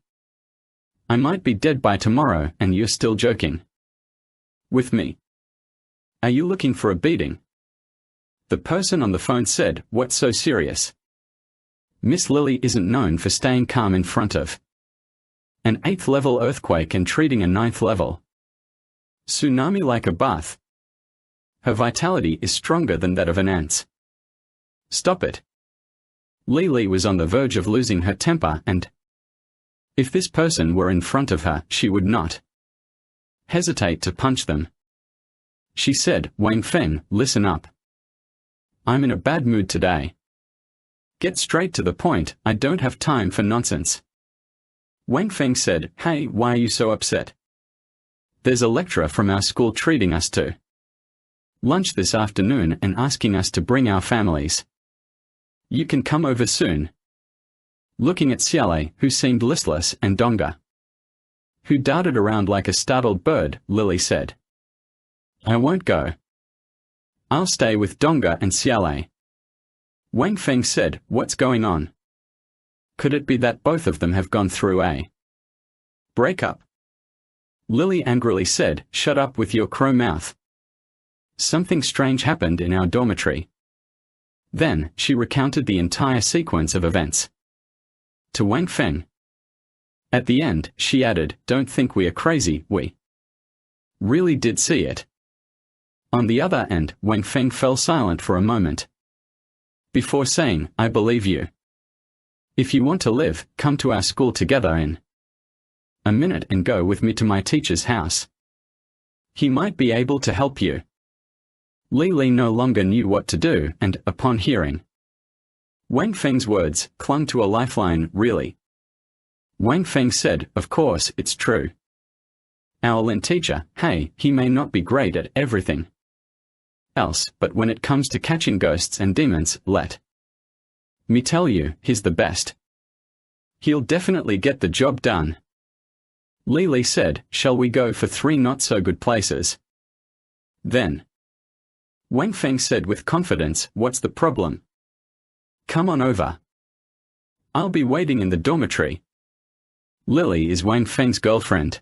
S1: I might be dead by tomorrow and you're still joking. With me. Are you looking for a beating? The person on the phone said, what's so serious? Miss Lily isn't known for staying calm in front of an 8th level earthquake and treating a 9th level tsunami like a bath. Her vitality is stronger than that of an ant's. Stop it. Lily was on the verge of losing her temper and if this person were in front of her, she would not hesitate to punch them. She said, Wang Feng, listen up. I'm in a bad mood today. Get straight to the point, I don't have time for nonsense. Wang Feng said, hey, why are you so upset? There's a lecturer from our school treating us to lunch this afternoon and asking us to bring our families. You can come over soon. Looking at Xiaolei, who seemed listless, and Donga, who darted around like a startled bird, Lily said, I won't go. I'll stay with Donga and Xiaolei. Wang Feng said, what's going on? Could it be that both of them have gone through a breakup? Lily angrily said, shut up with your crow mouth. Something strange happened in our dormitory. Then, she recounted the entire sequence of events to Wang Feng. At the end, she added, don't think we are crazy, we really did see it. On the other end, Wang Feng fell silent for a moment before saying, I believe you. If you want to live, come to our school together in a minute and go with me to my teacher's house. He might be able to help you. Lily no longer knew what to do and, upon hearing Wang Feng's words, clung to a lifeline, really. Wang Feng said, of course, it's true. Our Lin teacher, hey, he may not be great at everything else, but when it comes to catching ghosts and demons, let me tell you, he's the best. He'll definitely get the job done. Lily said, shall we go for 3 not-so-good places? Then Wang Feng said with confidence, what's the problem? Come on over. I'll be waiting in the dormitory. Lily is Wang Feng's girlfriend.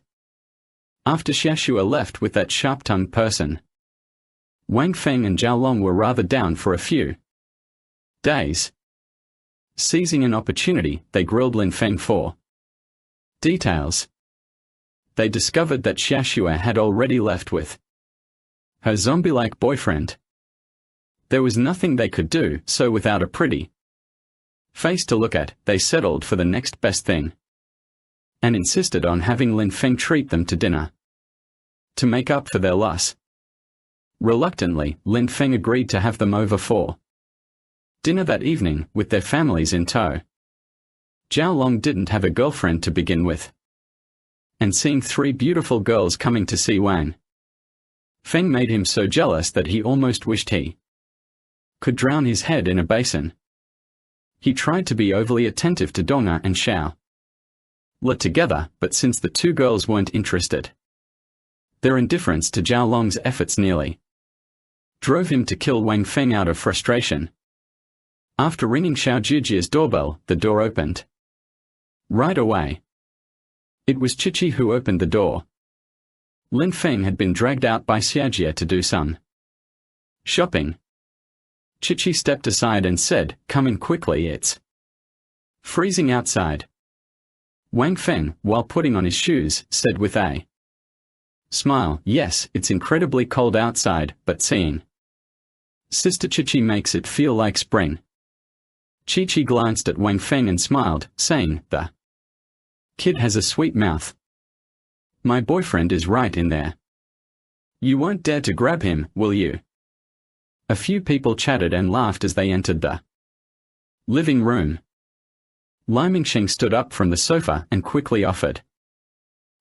S1: After Xiaxue left with that sharp-tongued person, Wang Feng and Zhao Long were rather down for a few days. Seizing an opportunity, they grilled Lin Feng for details. They discovered that Xiaxue had already left with her zombie-like boyfriend. There was nothing they could do, so without a pretty face to look at, they settled for the next best thing and insisted on having Lin Feng treat them to dinner to make up for their loss. Reluctantly, Lin Feng agreed to have them over for dinner that evening, with their families in tow. Zhao Long didn't have a girlfriend to begin with, and seeing 3 beautiful girls coming to see Wang Feng made him so jealous that he almost wished he could drown his head in a basin. He tried to be overly attentive to Donga and Xiao Le together, but since the 2 girls weren't interested, their indifference to Zhao Long's efforts nearly drove him to kill Wang Feng out of frustration. After ringing Xiao Zhijia's doorbell, the door opened right away. It was Chichi who opened the door. Lin Feng had been dragged out by Xiaojia to do some shopping. Chichi stepped aside and said, come in quickly, it's freezing outside. Wang Feng, while putting on his shoes, said with a smile, yes, it's incredibly cold outside, but seeing Sister Chichi makes it feel like spring. Chi-Chi glanced at Wang Feng and smiled, saying, the kid has a sweet mouth. My boyfriend is right in there. You won't dare to grab him, will you? A few people chatted and laughed as they entered the living room. Li Mingxing stood up from the sofa and quickly offered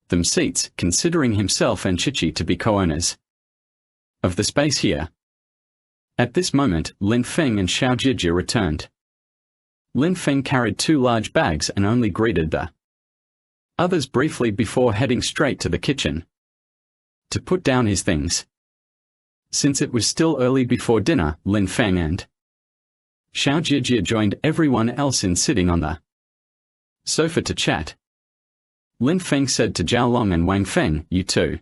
S1: them seats, considering himself and Chichi to be co-owners of the space here. At this moment, Lin Feng and Xiao Zhijia returned. Lin Feng carried 2 large bags and only greeted the others briefly before heading straight to the kitchen to put down his things. Since it was still early before dinner, Lin Feng and Xiao Jijia joined everyone else in sitting on the sofa to chat. Lin Feng said to Zhao Long and Wang Feng, "You two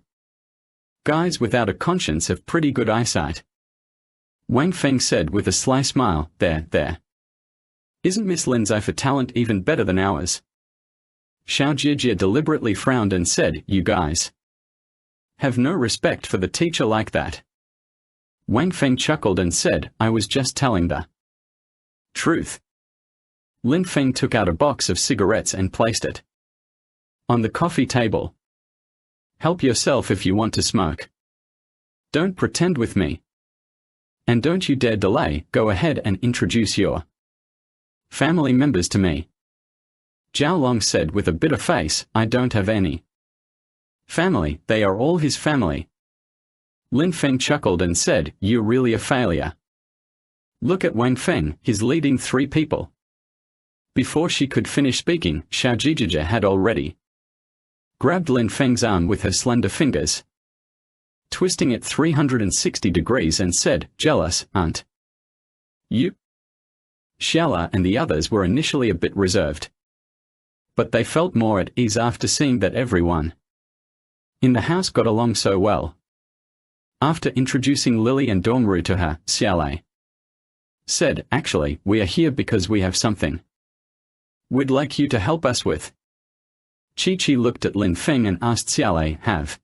S1: guys without a conscience have pretty good eyesight." Wang Feng said with a sly smile, There. Isn't Miss Lin's eye for talent even better than ours?" Xiao Jijia deliberately frowned and said, "You guys have no respect for the teacher like that." Wang Feng chuckled and said, "I was just telling the truth." Lin Feng took out a box of cigarettes and placed it on the coffee table. "Help yourself if you want to smoke. Don't pretend with me. And don't you dare delay, go ahead and introduce your family members to me." Zhao Long said with a bitter face, "I don't have any family, they are all his family." Lin Feng chuckled and said, "You're really a failure. Look at Wang Feng, he's leading 3 people." Before she could finish speaking, Xiao Jijia had already grabbed Lin Feng's arm with her slender fingers, twisting it 360 degrees and said, "Jealous, aren't you?" Xiaola and the others were initially a bit reserved, but they felt more at ease after seeing that everyone in the house got along so well. After introducing Lily and Dongru to her, Xiaolei said, "Actually, we are here because we have something we'd like you to help us with." Chi-Chi looked at Lin Feng and asked Xiaolei, "Have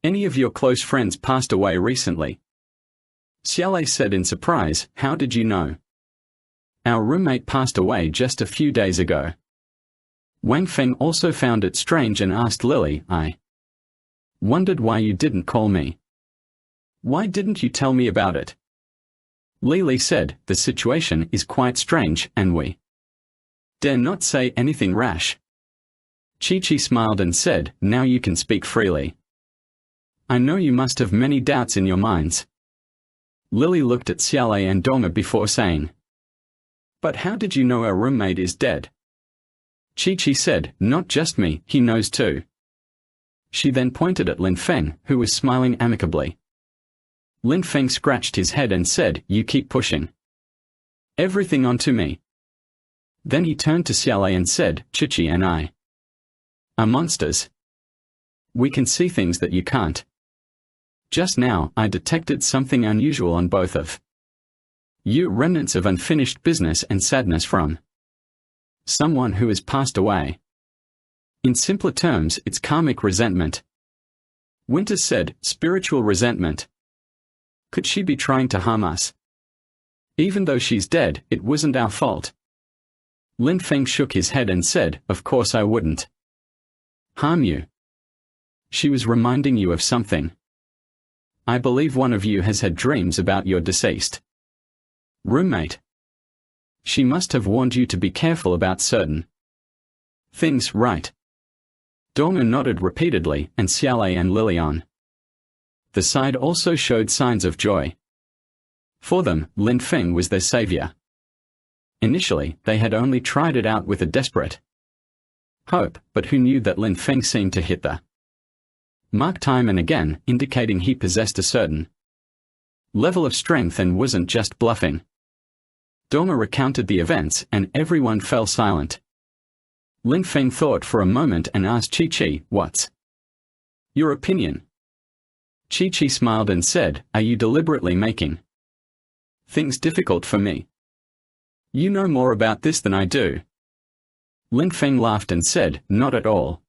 S1: any of your close friends passed away recently?" Xiaolei said in surprise, "How did you know?" "Our roommate passed away just a few days ago." Wang Feng also found it strange and asked Lily, "I wondered why you didn't call me. Why didn't you tell me about it?" Lily said, "The situation is quite strange, and we dare not say anything rash." Chi-Chi smiled and said, "Now you can speak freely. I know you must have many doubts in your minds." Lily looked at Xiaolei and Donga before saying, "But how did you know our roommate is dead?" Chi-Chi said, "Not just me, he knows too." She then pointed at Lin Feng, who was smiling amicably. Lin Feng scratched his head and said, "You keep pushing everything onto me." Then he turned to Xiaolei and said, "Chi-Chi and I are monsters. We can see things that you can't. Just now, I detected something unusual on both of you, remnants of unfinished business and sadness from someone who has passed away. In simpler terms, it's karmic resentment." Winter said, "Spiritual resentment. Could she be trying to harm us? Even though she's dead, it wasn't our fault." Lin Feng shook his head and said, "Of course I wouldn't harm you. She was reminding you of something. I believe one of you has had dreams about your deceased roommate. She must have warned you to be careful about certain things, right?" Donga nodded repeatedly, and Xiaolei and Lily on the side also showed signs of joy. For them, Lin Feng was their savior. Initially, they had only tried it out with a desperate hope, but who knew that Lin Feng seemed to hit the mark time and again, indicating he possessed a certain level of strength and wasn't just bluffing. Donga recounted the events, and everyone fell silent. Lin Feng thought for a moment and asked Chi-Chi, "What's your opinion?" Chi-Chi smiled and said, "Are you deliberately making things difficult for me? You know more about this than I do." Lin Feng laughed and said, "Not at all.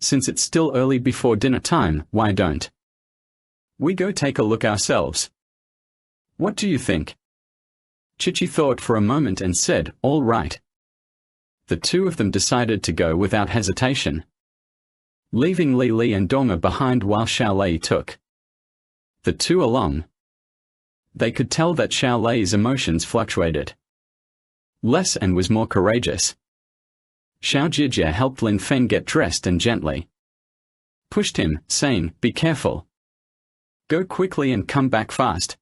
S1: Since it's still early before dinner time, why don't we go take a look ourselves? What do you think?" Chi-Chi thought for a moment and said, "All right." The two of them decided to go without hesitation, leaving Li Li and Donga behind while Xiaolei took the two along. They could tell that Xiaolei's emotions fluctuated less and was more courageous. Xiao Jijia helped Lin Feng get dressed and gently pushed him, saying, "Be careful. Go quickly and come back fast."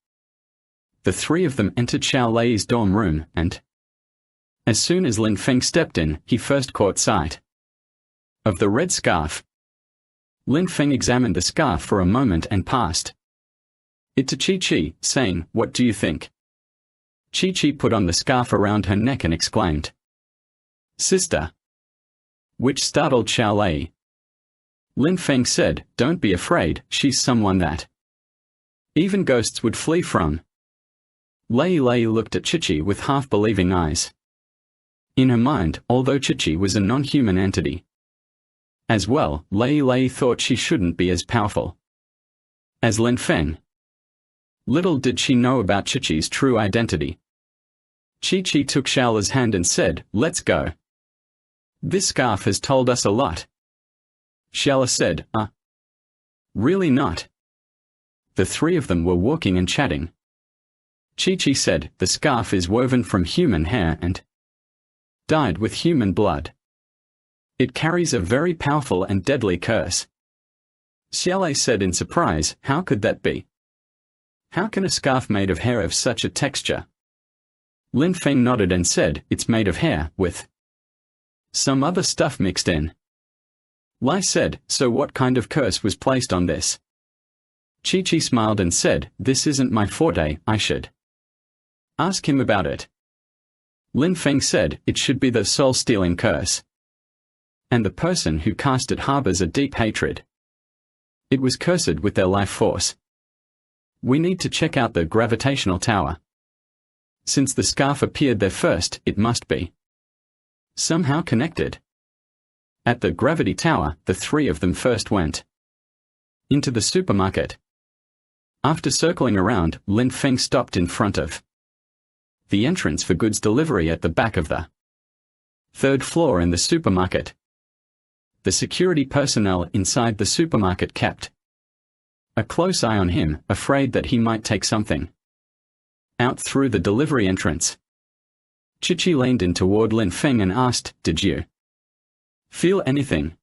S1: The three of them entered Xiaolei's dorm room, and as soon as Lin Feng stepped in, he first caught sight of the red scarf. Lin Feng examined the scarf for a moment and passed it to Chi-Chi, saying, "What do you think?" Chi-Chi put on the scarf around her neck and exclaimed, "Sister!" which startled Xiao Lei. Lin Feng said, "Don't be afraid, she's someone that even ghosts would flee from." Lei looked at Chi-Chi with half-believing eyes. In her mind, although Chi-Chi was a non-human entity as well, Lei thought she shouldn't be as powerful as Lin Feng. Little did she know about Chi-Chi's true identity. Chi-Chi took Xiaola's hand and said, "Let's go. This scarf has told us a lot." Xiaola said, really not." The three of them were walking and chatting. Chi-Chi said, "The scarf is woven from human hair and dyed with human blood. It carries a very powerful and deadly curse." Xiaolei said in surprise, "How could that be? How can a scarf made of hair have such a texture?" Lin Feng nodded and said, "It's made of hair, with some other stuff mixed in." Lai said, "So what kind of curse was placed on this?" Chi-Chi smiled and said, "This isn't my forte, I should ask him about it." Lin Feng said, "It should be the soul-stealing curse. And the person who cast it harbors a deep hatred. It was cursed with their life force. We need to check out the gravitational tower. Since the scarf appeared there first, it must be somehow connected." At the gravity tower, the three of them first went into the supermarket. After circling around, Lin Feng stopped in front of the entrance for goods delivery at the back of the third floor in the supermarket. The security personnel inside the supermarket kept a close eye on him, afraid that he might take something out through the delivery entrance. Chi-Chi leaned in toward Lin Feng and asked, "Did you feel anything?"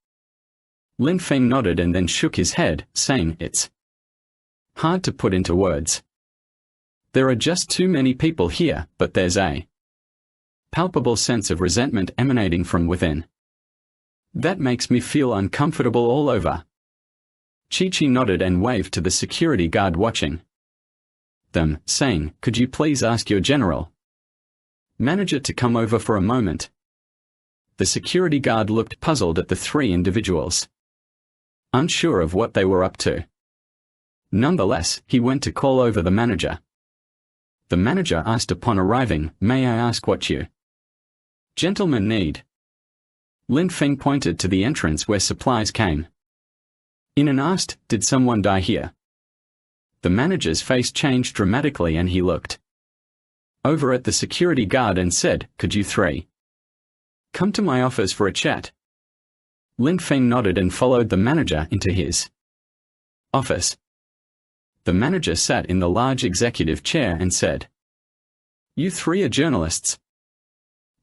S1: Lin Feng nodded and then shook his head, saying, "It's hard to put into words. There are just too many people here, but there's a palpable sense of resentment emanating from within. That makes me feel uncomfortable all over." Chi-Chi nodded and waved to the security guard watching them, saying, "Could you please ask your general manager to come over for a moment?" The security guard looked puzzled at the three individuals, unsure of what they were up to. Nonetheless, he went to call over the manager. The manager asked upon arriving, "May I ask what you gentlemen need?" Lin Feng pointed to the entrance where supplies came in and asked, "Did someone die here?" The manager's face changed dramatically and he looked over at the security guard and said, "Could you three come to my office for a chat?" Lin Feng nodded and followed the manager into his office. The manager sat in the large executive chair and said, "You three are journalists?"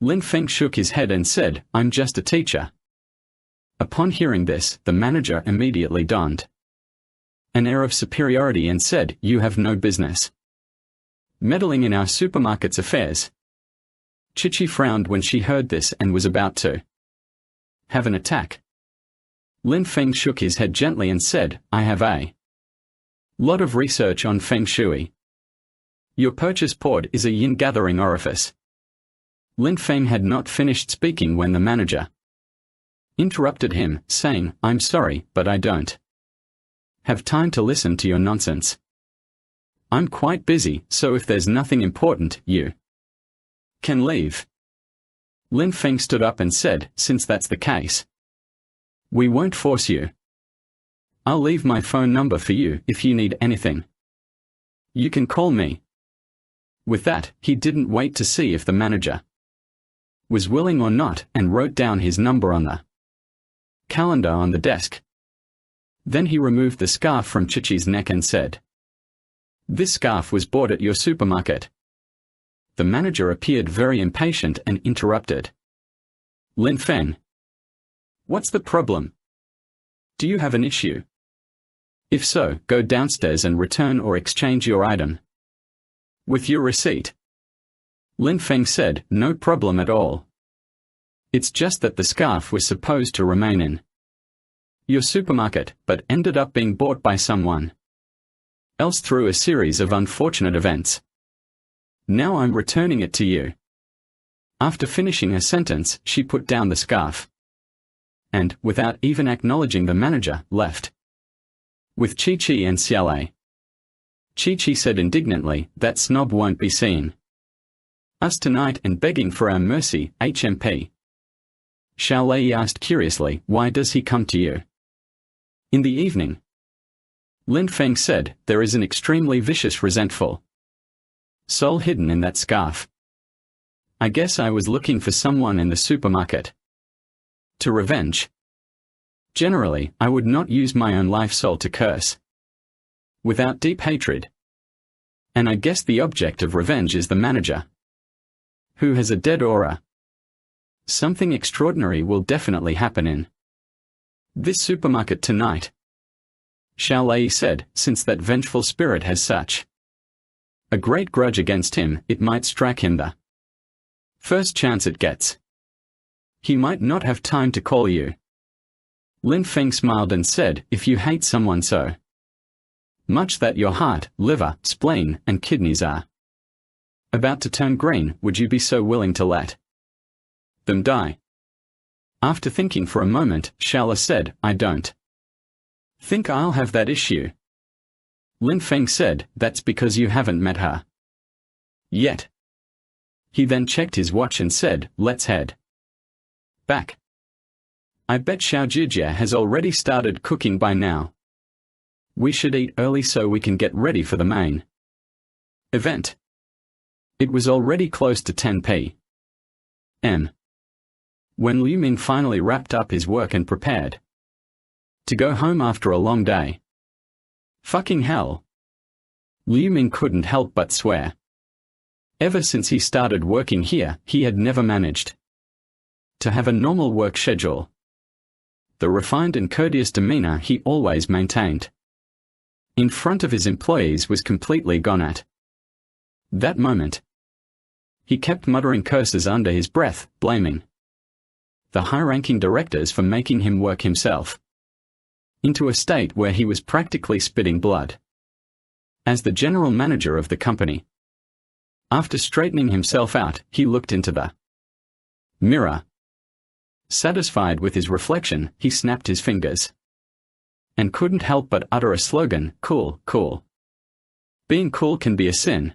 S1: Lin Feng shook his head and said, "I'm just a teacher." Upon hearing this, the manager immediately donned an air of superiority and said, "You have no business meddling in our supermarket's affairs." Chi-Chi frowned when she heard this and was about to have an attack. Lin Feng shook his head gently and said, "I have a lot of research on Feng Shui. Your purchase port is a yin-gathering orifice." Lin Feng had not finished speaking when the manager interrupted him, saying, "I'm sorry, but I don't have time to listen to your nonsense. I'm quite busy, so if there's nothing important, you can leave." Lin Feng stood up and said, "Since that's the case, we won't force you. I'll leave my phone number for you if you need anything. You can call me." With that, he didn't wait to see if the manager was willing or not and wrote down his number on the calendar on the desk. Then he removed the scarf from Chi-Chi's neck and said, "This scarf was bought at your supermarket." The manager appeared very impatient and interrupted. "Lin Feng, what's the problem? Do you have an issue? If so, go downstairs and return or exchange your item with your receipt." Lin Feng said, "No problem at all. It's just that the scarf was supposed to remain in your supermarket, but ended up being bought by someone else through a series of unfortunate events. Now I'm returning it to you." After finishing her sentence, she put down the scarf. And, without even acknowledging the manager, left. With Chi-Chi and Xiaolei. Chi-Chi said indignantly, "That snob won't be seen. Us tonight and begging for our mercy, HMP." Xiaolei asked curiously, "Why does he come to you?" "In the evening." Lin Feng said, "There is an extremely vicious, resentful soul hidden in that scarf. I guess I was looking for someone in the supermarket to revenge. Generally, I would not use my own life soul to curse without deep hatred. And I guess the object of revenge is the manager, who has a dead aura. Something extraordinary will definitely happen in this supermarket tonight," Xiaolei said, "since that vengeful spirit has such a great grudge against him, it might strike him the first chance it gets. He might not have time to call you." Lin Feng smiled and said, "If you hate someone so much that your heart, liver, spleen, and kidneys are about to turn green, would you be so willing to let them die?" After thinking for a moment, Xiaolei said, "I don't think I'll have that issue." Lin Feng said, "That's because you haven't met her yet." He then checked his watch and said, "Let's head back. I bet Xiao Zhijia has already started cooking by now. We should eat early so we can get ready for the main event." It was already close to 10 p.m. when Liu Ming finally wrapped up his work and prepared to go home after a long day. Fucking hell. Liu Ming couldn't help but swear. Ever since he started working here, he had never managed to have a normal work schedule. The refined and courteous demeanor he always maintained in front of his employees was completely gone at that moment. He kept muttering curses under his breath, blaming the high-ranking directors for making him work himself into a state where he was practically spitting blood. As the general manager of the company, after straightening himself out, he looked into the mirror. Satisfied with his reflection, he snapped his fingers and couldn't help but utter a slogan, "Cool, cool. Being cool can be a sin."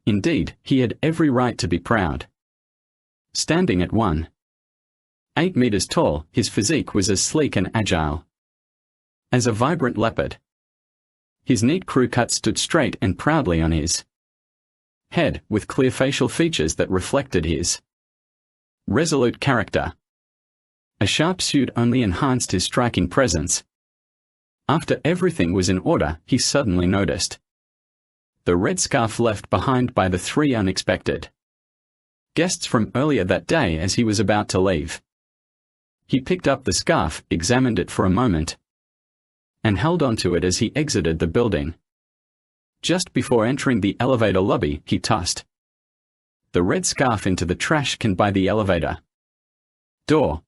S1: Indeed, he had every right to be proud. Standing at 1.8 meters tall, his physique was as sleek and agile as a vibrant leopard. His neat crew cut stood straight and proudly on his head, with clear facial features that reflected his resolute character. A sharp suit only enhanced his striking presence. After everything was in order, he suddenly noticed the red scarf left behind by the 3 unexpected guests from earlier that day as he was about to leave. He picked up the scarf, examined it for a moment, and held onto it as he exited the building. Just before entering the elevator lobby, he tossed the red scarf into the trash can by the elevator door.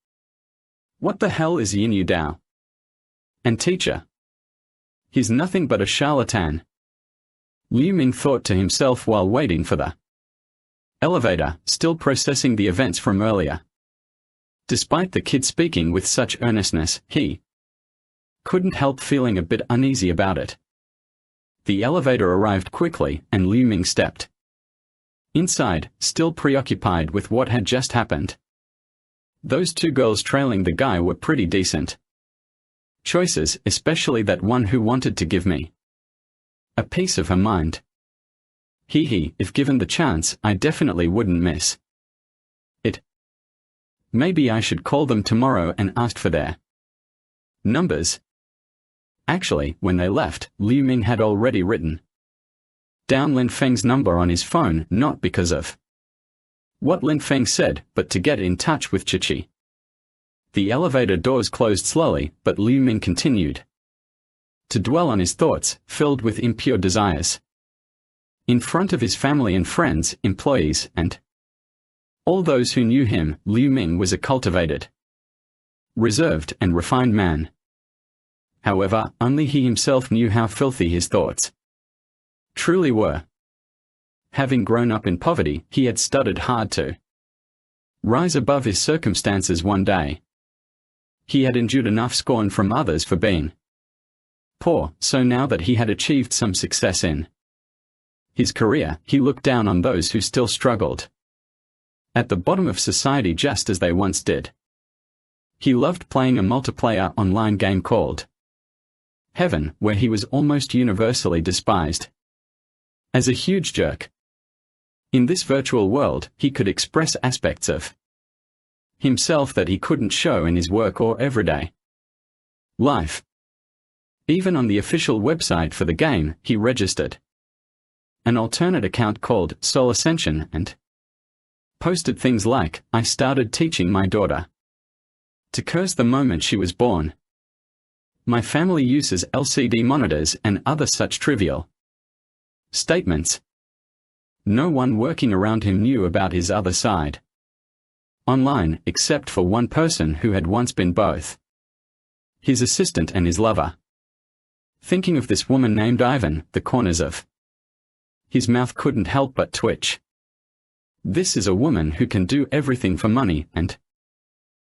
S1: What the hell is Yin Yu Dao? And teacher? He's nothing but a charlatan, Liu Ming thought to himself while waiting for the elevator, still processing the events from earlier. Despite the kid speaking with such earnestness, he couldn't help feeling a bit uneasy about it. The elevator arrived quickly, and Liu Ming stepped inside, still preoccupied with what had just happened. Those 2 girls trailing the guy were pretty decent choices, especially that one who wanted to give me a piece of her mind. If given the chance, I definitely wouldn't miss it. Maybe I should call them tomorrow and ask for their numbers. Actually, when they left, Liu Ming had already written down Lin Feng's number on his phone, not because of what Lin Feng said, but to get in touch with Chi-Chi. The elevator doors closed slowly, but Liu Ming continued to dwell on his thoughts, filled with impure desires. In front of his family and friends, employees, and all those who knew him, Liu Ming was a cultivated, reserved, and refined man. However, only he himself knew how filthy his thoughts truly were. Having grown up in poverty, he had studied hard to rise above his circumstances one day. He had endured enough scorn from others for being poor, so now that he had achieved some success in his career, he looked down on those who still struggled at the bottom of society just as they once did. He loved playing a multiplayer online game called Heaven, where he was almost universally despised as a huge jerk. In this virtual world, he could express aspects of himself that he couldn't show in his work or everyday life. Even on the official website for the game, he registered an alternate account called Soul Ascension and posted things like, "I started teaching my daughter to curse the moment she was born. My family uses LCD monitors," and other such trivial statements. No one working around him knew about his other side online, except for one person who had once been both his assistant and his lover. Thinking of this woman named Ivan, the corners of his mouth couldn't help but twitch. This is a woman who can do everything for money, and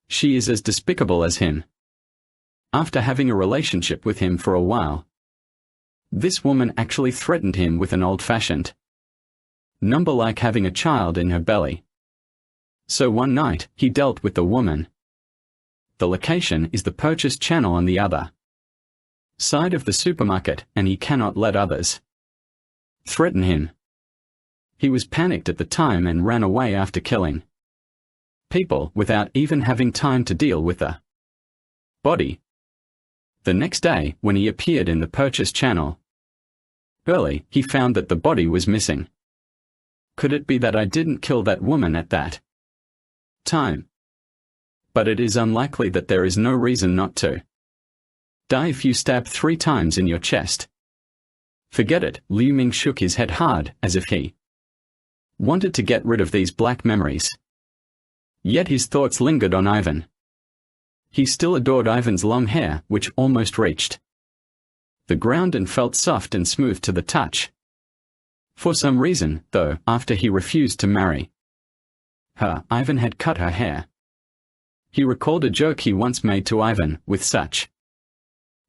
S1: she is as despicable as him. After having a relationship with him for a while, this woman actually threatened him with an old-fashioned number like having a child in her belly. So one night, he dealt with the woman. The location is the purchase channel on the other side of the supermarket, and he cannot let others threaten him. He was panicked at the time and ran away after killing people without even having time to deal with the body. The next day, when he appeared in the purchase channel early, he found that the body was missing. Could it be that I didn't kill that woman at that time? But it is unlikely that there is no reason not to die if you stab 3 times in your chest. Forget it, Liu Ming shook his head hard, as if he wanted to get rid of these black memories. Yet his thoughts lingered on Ivan. He still adored Ivan's long hair, which almost reached the ground and felt soft and smooth to the touch. For some reason, though, after he refused to marry her, Ivan had cut her hair. He recalled a joke he once made to Ivan: with such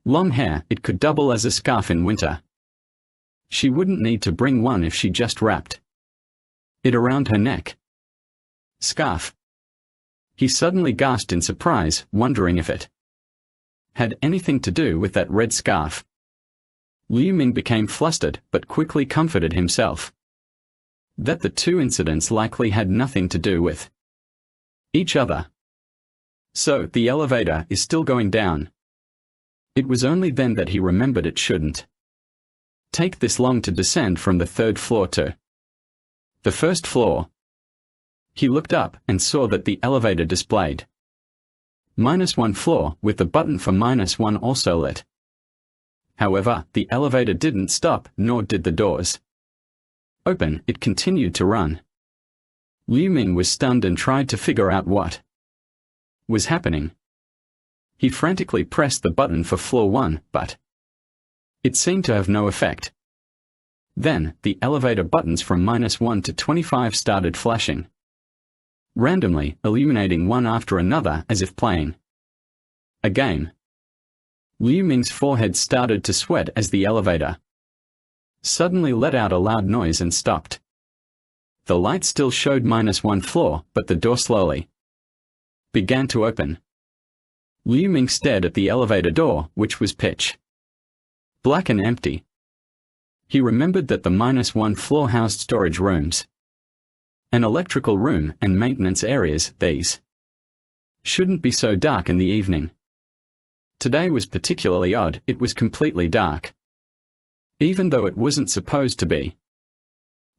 S1: long hair, it could double as a scarf in winter. She wouldn't need to bring one if she just wrapped it around her neck. Scarf. He suddenly gasped in surprise, wondering if it had anything to do with that red scarf. Liu Ming became flustered, but quickly comforted himself that the two incidents likely had nothing to do with each other. So, the elevator is still going down. It was only then that he remembered it shouldn't take this long to descend from the 3rd floor to the 1st floor. He looked up and saw that the elevator displayed -1 floor, with the button for -1 also lit. However, the elevator didn't stop, nor did the doors open. It continued to run. Liu Ming was stunned and tried to figure out what was happening. He frantically pressed the button for floor 1, but it seemed to have no effect. Then, the elevator buttons from -1 to 25 started flashing randomly, illuminating one after another as if playing a game. Liu Ming's forehead started to sweat as the elevator suddenly let out a loud noise and stopped. The light still showed -1 floor, but the door slowly began to open. Liu Ming stared at the elevator door, which was pitch black and empty. He remembered that the -1 floor housed storage rooms, an electrical room, and maintenance areas. These shouldn't be so dark in the evening. Today was particularly odd. It was completely dark, even though it wasn't supposed to be.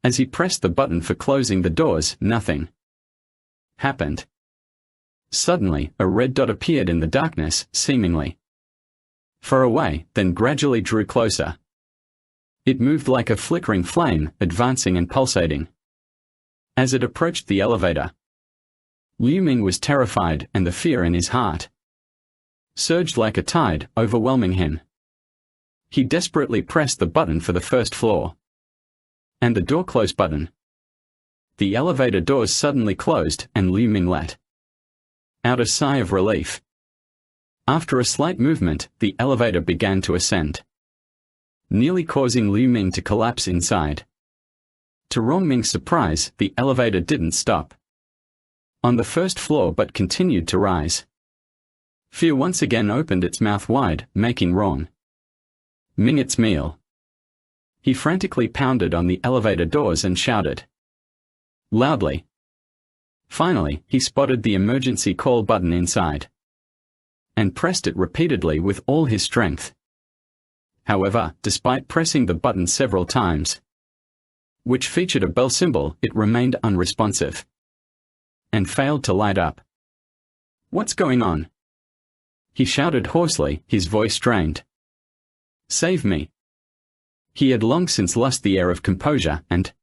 S1: As he pressed the button for closing the doors, nothing happened. Suddenly, a red dot appeared in the darkness, seemingly far away, then gradually drew closer. It moved like a flickering flame, advancing and pulsating. As it approached the elevator, Liu Ming was terrified, and the fear in his heart surged like a tide, overwhelming him. He desperately pressed the button for the 1st floor, and the door close button. The elevator doors suddenly closed and Liu Ming let out a sigh of relief. After a slight movement, the elevator began to ascend, nearly causing Liu Ming to collapse inside. To Rong Ming's surprise, the elevator didn't stop on the first floor but continued to rise. Fear once again opened its mouth wide, making Rong Ming its meal. He frantically pounded on the elevator doors and shouted loudly. Finally, he spotted the emergency call button inside and pressed it repeatedly with all his strength. However, despite pressing the button several times, which featured a bell symbol, it remained unresponsive and failed to light up. "What's going on?" he shouted hoarsely, his voice strained. "Save me." He had long since lost the air of composure and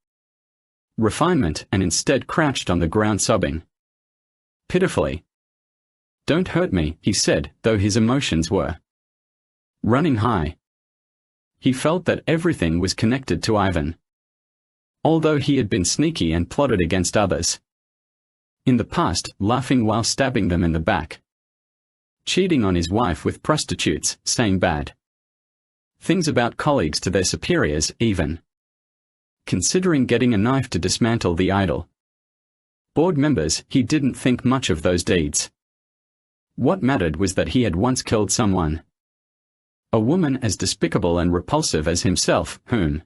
S1: refinement and instead crouched on the ground sobbing pitifully. "Don't hurt me," he said, though his emotions were running high. He felt that everything was connected to Ivan, although he had been sneaky and plotted against others in the past, laughing while stabbing them in the back, cheating on his wife with prostitutes, saying bad things about colleagues to their superiors, even considering getting a knife to dismantle the idol board members. He didn't think much of those deeds. What mattered was that he had once killed someone, a woman as despicable and repulsive as himself, whom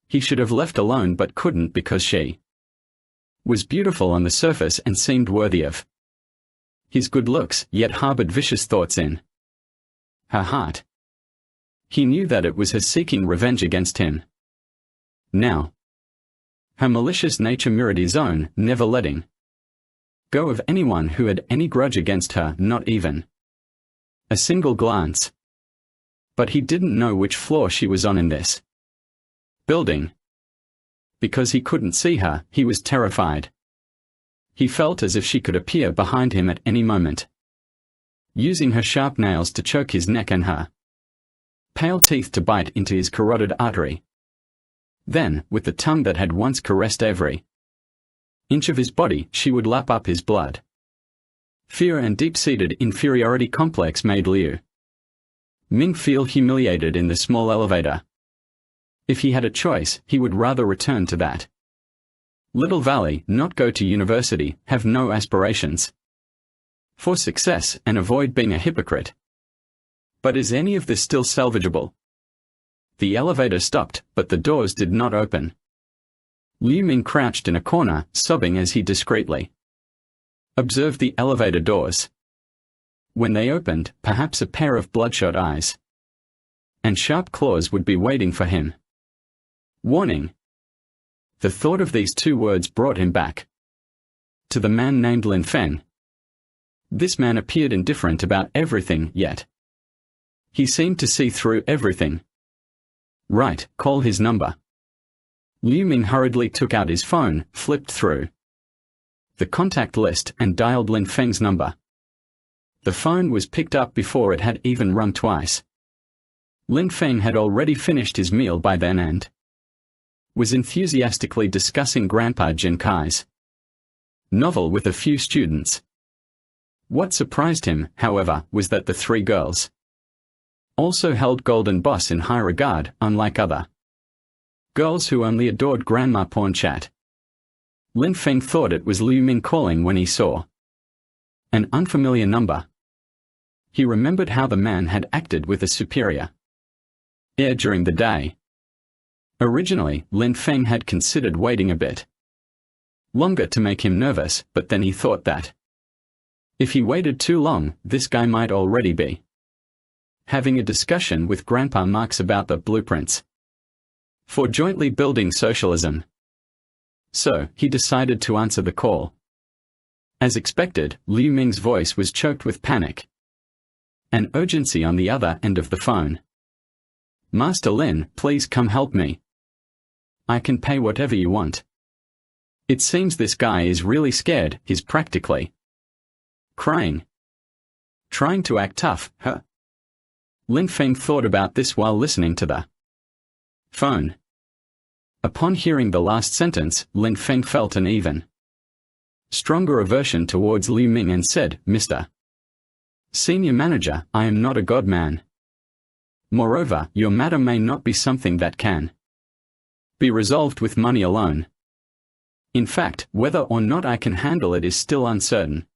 S1: he should have left alone but couldn't because she was beautiful on the surface and seemed worthy of his good looks, yet harbored vicious thoughts in her heart. He knew that it was her seeking revenge against him. Now, her malicious nature mirrored his own, never letting go of anyone who had any grudge against her, not even a single glance. But he didn't know which floor she was on in this building. Because he couldn't see her, he was terrified. He felt as if she could appear behind him at any moment, using her sharp nails to choke his neck and her pale teeth to bite into his carotid artery. Then, with the tongue that had once caressed every inch of his body, she would lap up his blood. Fear and deep-seated inferiority complex made Liu Ming feel humiliated in the small elevator. If he had a choice, he would rather return to that little valley, not go to university, have no aspirations for success, and avoid being a hypocrite. But is any of this still salvageable? The elevator stopped, but the doors did not open. Liu Ming crouched in a corner, sobbing as he discreetly observed the elevator doors. When they opened, perhaps a pair of bloodshot eyes and sharp claws would be waiting for him. Warning. The thought of these two words brought him back to the man named Lin Feng. This man appeared indifferent about everything, yet he seemed to see through everything. Right, call his number. Liu Ming hurriedly took out his phone, flipped through the contact list and dialed Lin Feng's number. The phone was picked up before it had even rung twice. Lin Feng had already finished his meal by then and was enthusiastically discussing Grandpa Jin Kai's novel with a few students. What surprised him, however, was that the three girls also held Golden Boss in high regard, unlike other girls who only adored grandma porn chat. Lin Feng thought it was Liu Ming calling when he saw an unfamiliar number. He remembered how the man had acted with a superior air during the day. Originally, Lin Feng had considered waiting a bit longer to make him nervous, but then he thought that if he waited too long, this guy might already be having a discussion with Grandpa Marx about the blueprints for jointly building socialism. So, he decided to answer the call. As expected, Liu Ming's voice was choked with panic and urgency on the other end of the phone. "Master Lin, please come help me. I can pay whatever you want. It seems this guy is really scared, he's practically crying. Trying to act tough, huh?" Lin Feng thought about this while listening to the phone. Upon hearing the last sentence, Lin Feng felt an even stronger aversion towards Liu Ming and said, "Mr. Senior Manager, I am not a god man. Moreover, your matter may not be something that can be resolved with money alone. In fact, whether or not I can handle it is still uncertain."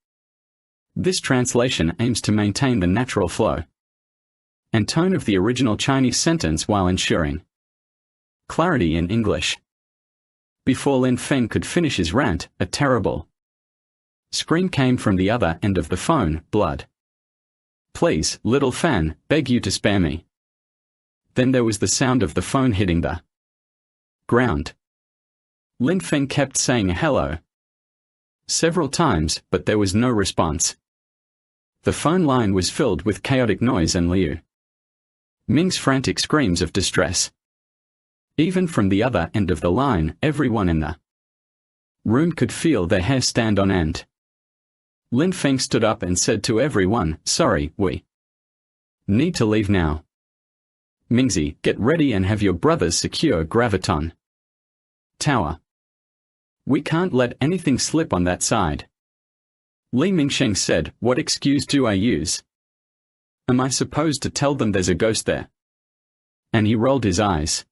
S1: This translation aims to maintain the natural flow and tone of the original Chinese sentence while ensuring clarity in English. Before Lin Feng could finish his rant, a terrible scream came from the other end of the phone. "Blood. Please, little fan, beg you to spare me." Then there was the sound of the phone hitting the ground. Lin Feng kept saying hello several times, but there was no response. The phone line was filled with chaotic noise and Liu Ming's frantic screams of distress. Even from the other end of the line, everyone in the room could feel their hair stand on end. Lin Feng stood up and said to everyone, "Sorry, we need to leave now. Mingzi, get ready and have your brothers secure Graviton Tower. We can't let anything slip on that side." Li Mingsheng said, "What excuse do I use? Am I supposed to tell them there's a ghost there?" And he rolled his eyes.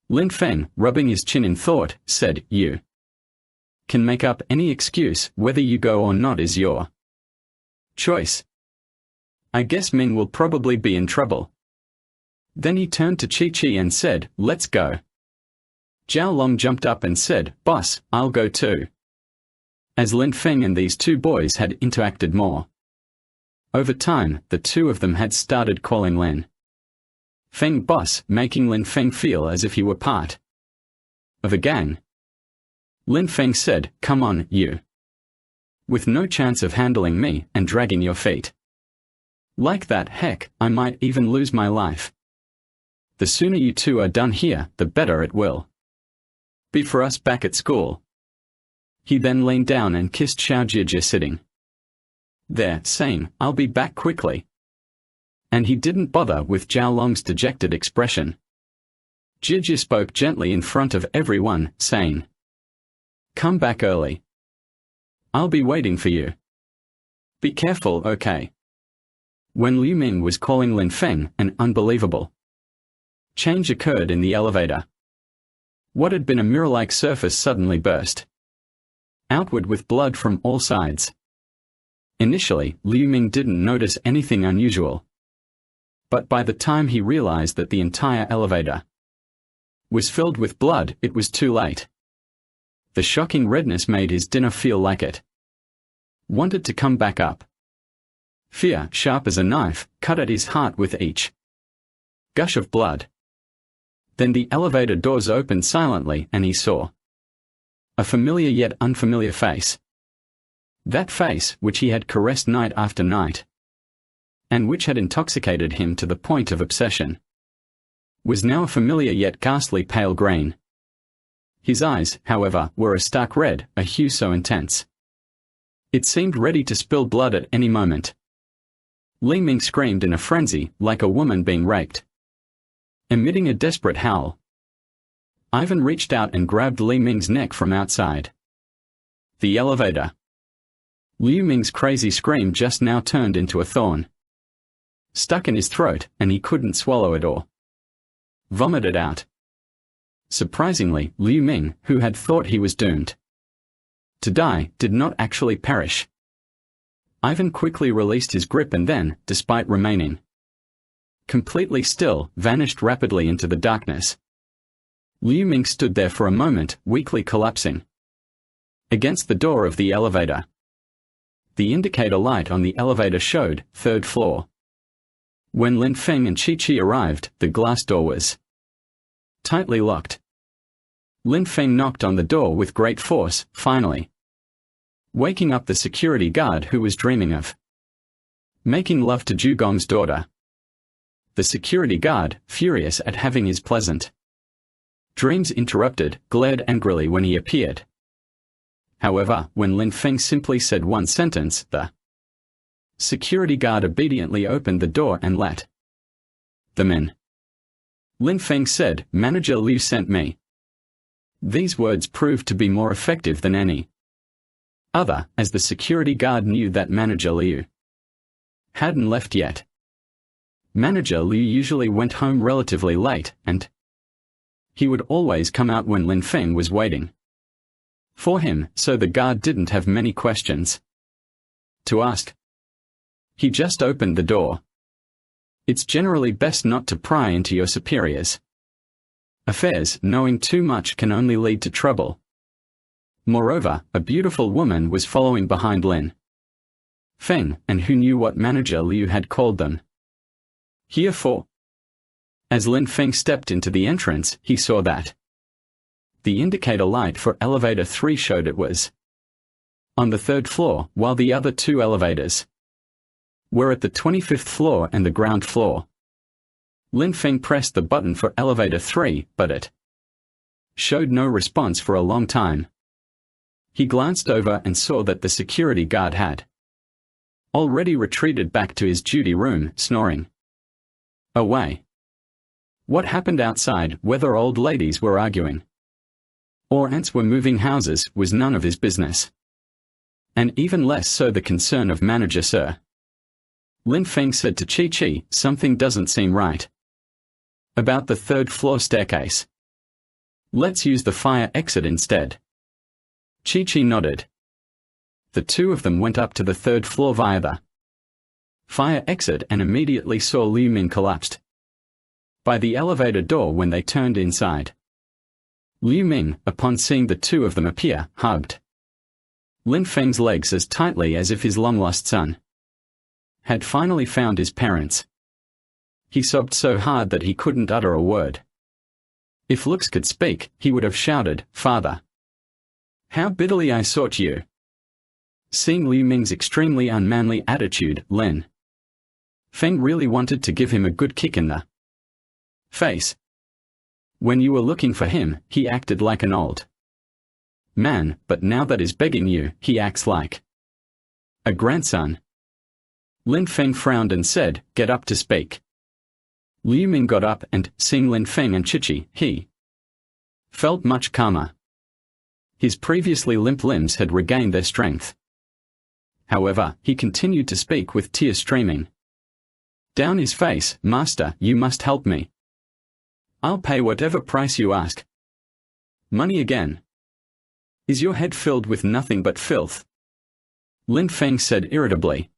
S1: Lin Feng, rubbing his chin in thought, said, "You can make up any excuse, whether you go or not is your choice. I guess Ming will probably be in trouble." Then he turned to Chi-Chi and said, "Let's go." Zhao Long jumped up and said, "Boss, I'll go too." As Lin Feng and these two boys had interacted more over time, the two of them had started calling Lin Feng boss, making Lin Feng feel as if he were part of a gang. Lin Feng said, "Come on, you. With no chance of handling me and dragging your feet like that, heck, I might even lose my life. The sooner you two are done here, the better it will be for us back at school." He then leaned down and kissed Xiao Jie sitting there, saying, "I'll be back quickly." And he didn't bother with Zhao Long's dejected expression. Jie spoke gently in front of everyone, saying, "Come back early. I'll be waiting for you. Be careful, okay?" When Liu Ming was calling Lin Feng, an unbelievable change occurred in the elevator. What had been a mirror-like surface suddenly burst outward with blood from all sides. Initially, Liu Ming didn't notice anything unusual. But by the time he realized that the entire elevator was filled with blood, it was too late. The shocking redness made his dinner feel like it wanted to come back up. Fear, sharp as a knife, cut at his heart with each gush of blood. Then the elevator doors opened silently and he saw a familiar yet unfamiliar face. That face, which he had caressed night after night, and which had intoxicated him to the point of obsession, was now a familiar yet ghastly pale green. His eyes, however, were a stark red, a hue so intense it seemed ready to spill blood at any moment. Li Ming screamed in a frenzy, like a woman being raped, emitting a desperate howl. Ivan reached out and grabbed Li Ming's neck from outside the elevator. Liu Ming's crazy scream just now turned into a thorn stuck in his throat, and he couldn't swallow it or vomit it out. Surprisingly, Liu Ming, who had thought he was doomed to die, did not actually perish. Ivan quickly released his grip and then, despite remaining completely still, vanished rapidly into the darkness. Liu Ming stood there for a moment, weakly collapsing against the door of the elevator. The indicator light on the elevator showed, 3rd floor. When Lin Feng and Chi-Chi arrived, the glass door was tightly locked. Lin Feng knocked on the door with great force, finally waking up the security guard who was dreaming of making love to Zhugong's daughter. The security guard, furious at having his pleasant dreams interrupted, glared angrily when he appeared. However, when Lin Feng simply said one sentence, the security guard obediently opened the door and let them in. Lin Feng said, "Manager Liu sent me." These words proved to be more effective than any other, as the security guard knew that Manager Liu hadn't left yet. Manager Liu usually went home relatively late, and he would always come out when Lin Feng was waiting for him, so the guard didn't have many questions to ask. He just opened the door. It's generally best not to pry into your superiors' affairs. Knowing too much can only lead to trouble. Moreover, a beautiful woman was following behind Lin Feng, and who knew what Manager Liu had called them here for. As Lin Feng stepped into the entrance, he saw that the indicator light for elevator 3 showed it was on the 3rd floor, while the other 2 elevators were at the 25th floor and the ground floor. Lin Feng pressed the button for elevator 3, but it showed no response for a long time. He glanced over and saw that the security guard had already retreated back to his duty room, snoring away. What happened outside, whether old ladies were arguing or ants were moving houses, was none of his business, and even less so the concern of Manager Sir. Lin Feng said to Chi-Chi, "Something doesn't seem right about the 3rd floor staircase. Let's use the fire exit instead." Chi-Chi nodded. The two of them went up to the 3rd floor via the fire exit and immediately saw Liu Ming collapsed by the elevator door when they turned inside. Liu Ming, upon seeing the two of them appear, hugged Lin Feng's legs as tightly as if his long-lost son had finally found his parents. He sobbed so hard that he couldn't utter a word. If looks could speak, he would have shouted, "Father, how bitterly I sought you." Seeing Liu Ming's extremely unmanly attitude, Lin Feng really wanted to give him a good kick in the face. When you were looking for him, he acted like an old man, but now that he's begging you, he acts like a grandson. Lin Feng frowned and said, "Get up to speak." Liu Ming got up and, seeing Lin Feng and Chi-Chi, he felt much calmer. His previously limp limbs had regained their strength. However, he continued to speak with tears streaming down his face, "Master, you must help me. I'll pay whatever price you ask." "Money again? Is your head filled with nothing but filth?" Lin Feng said irritably.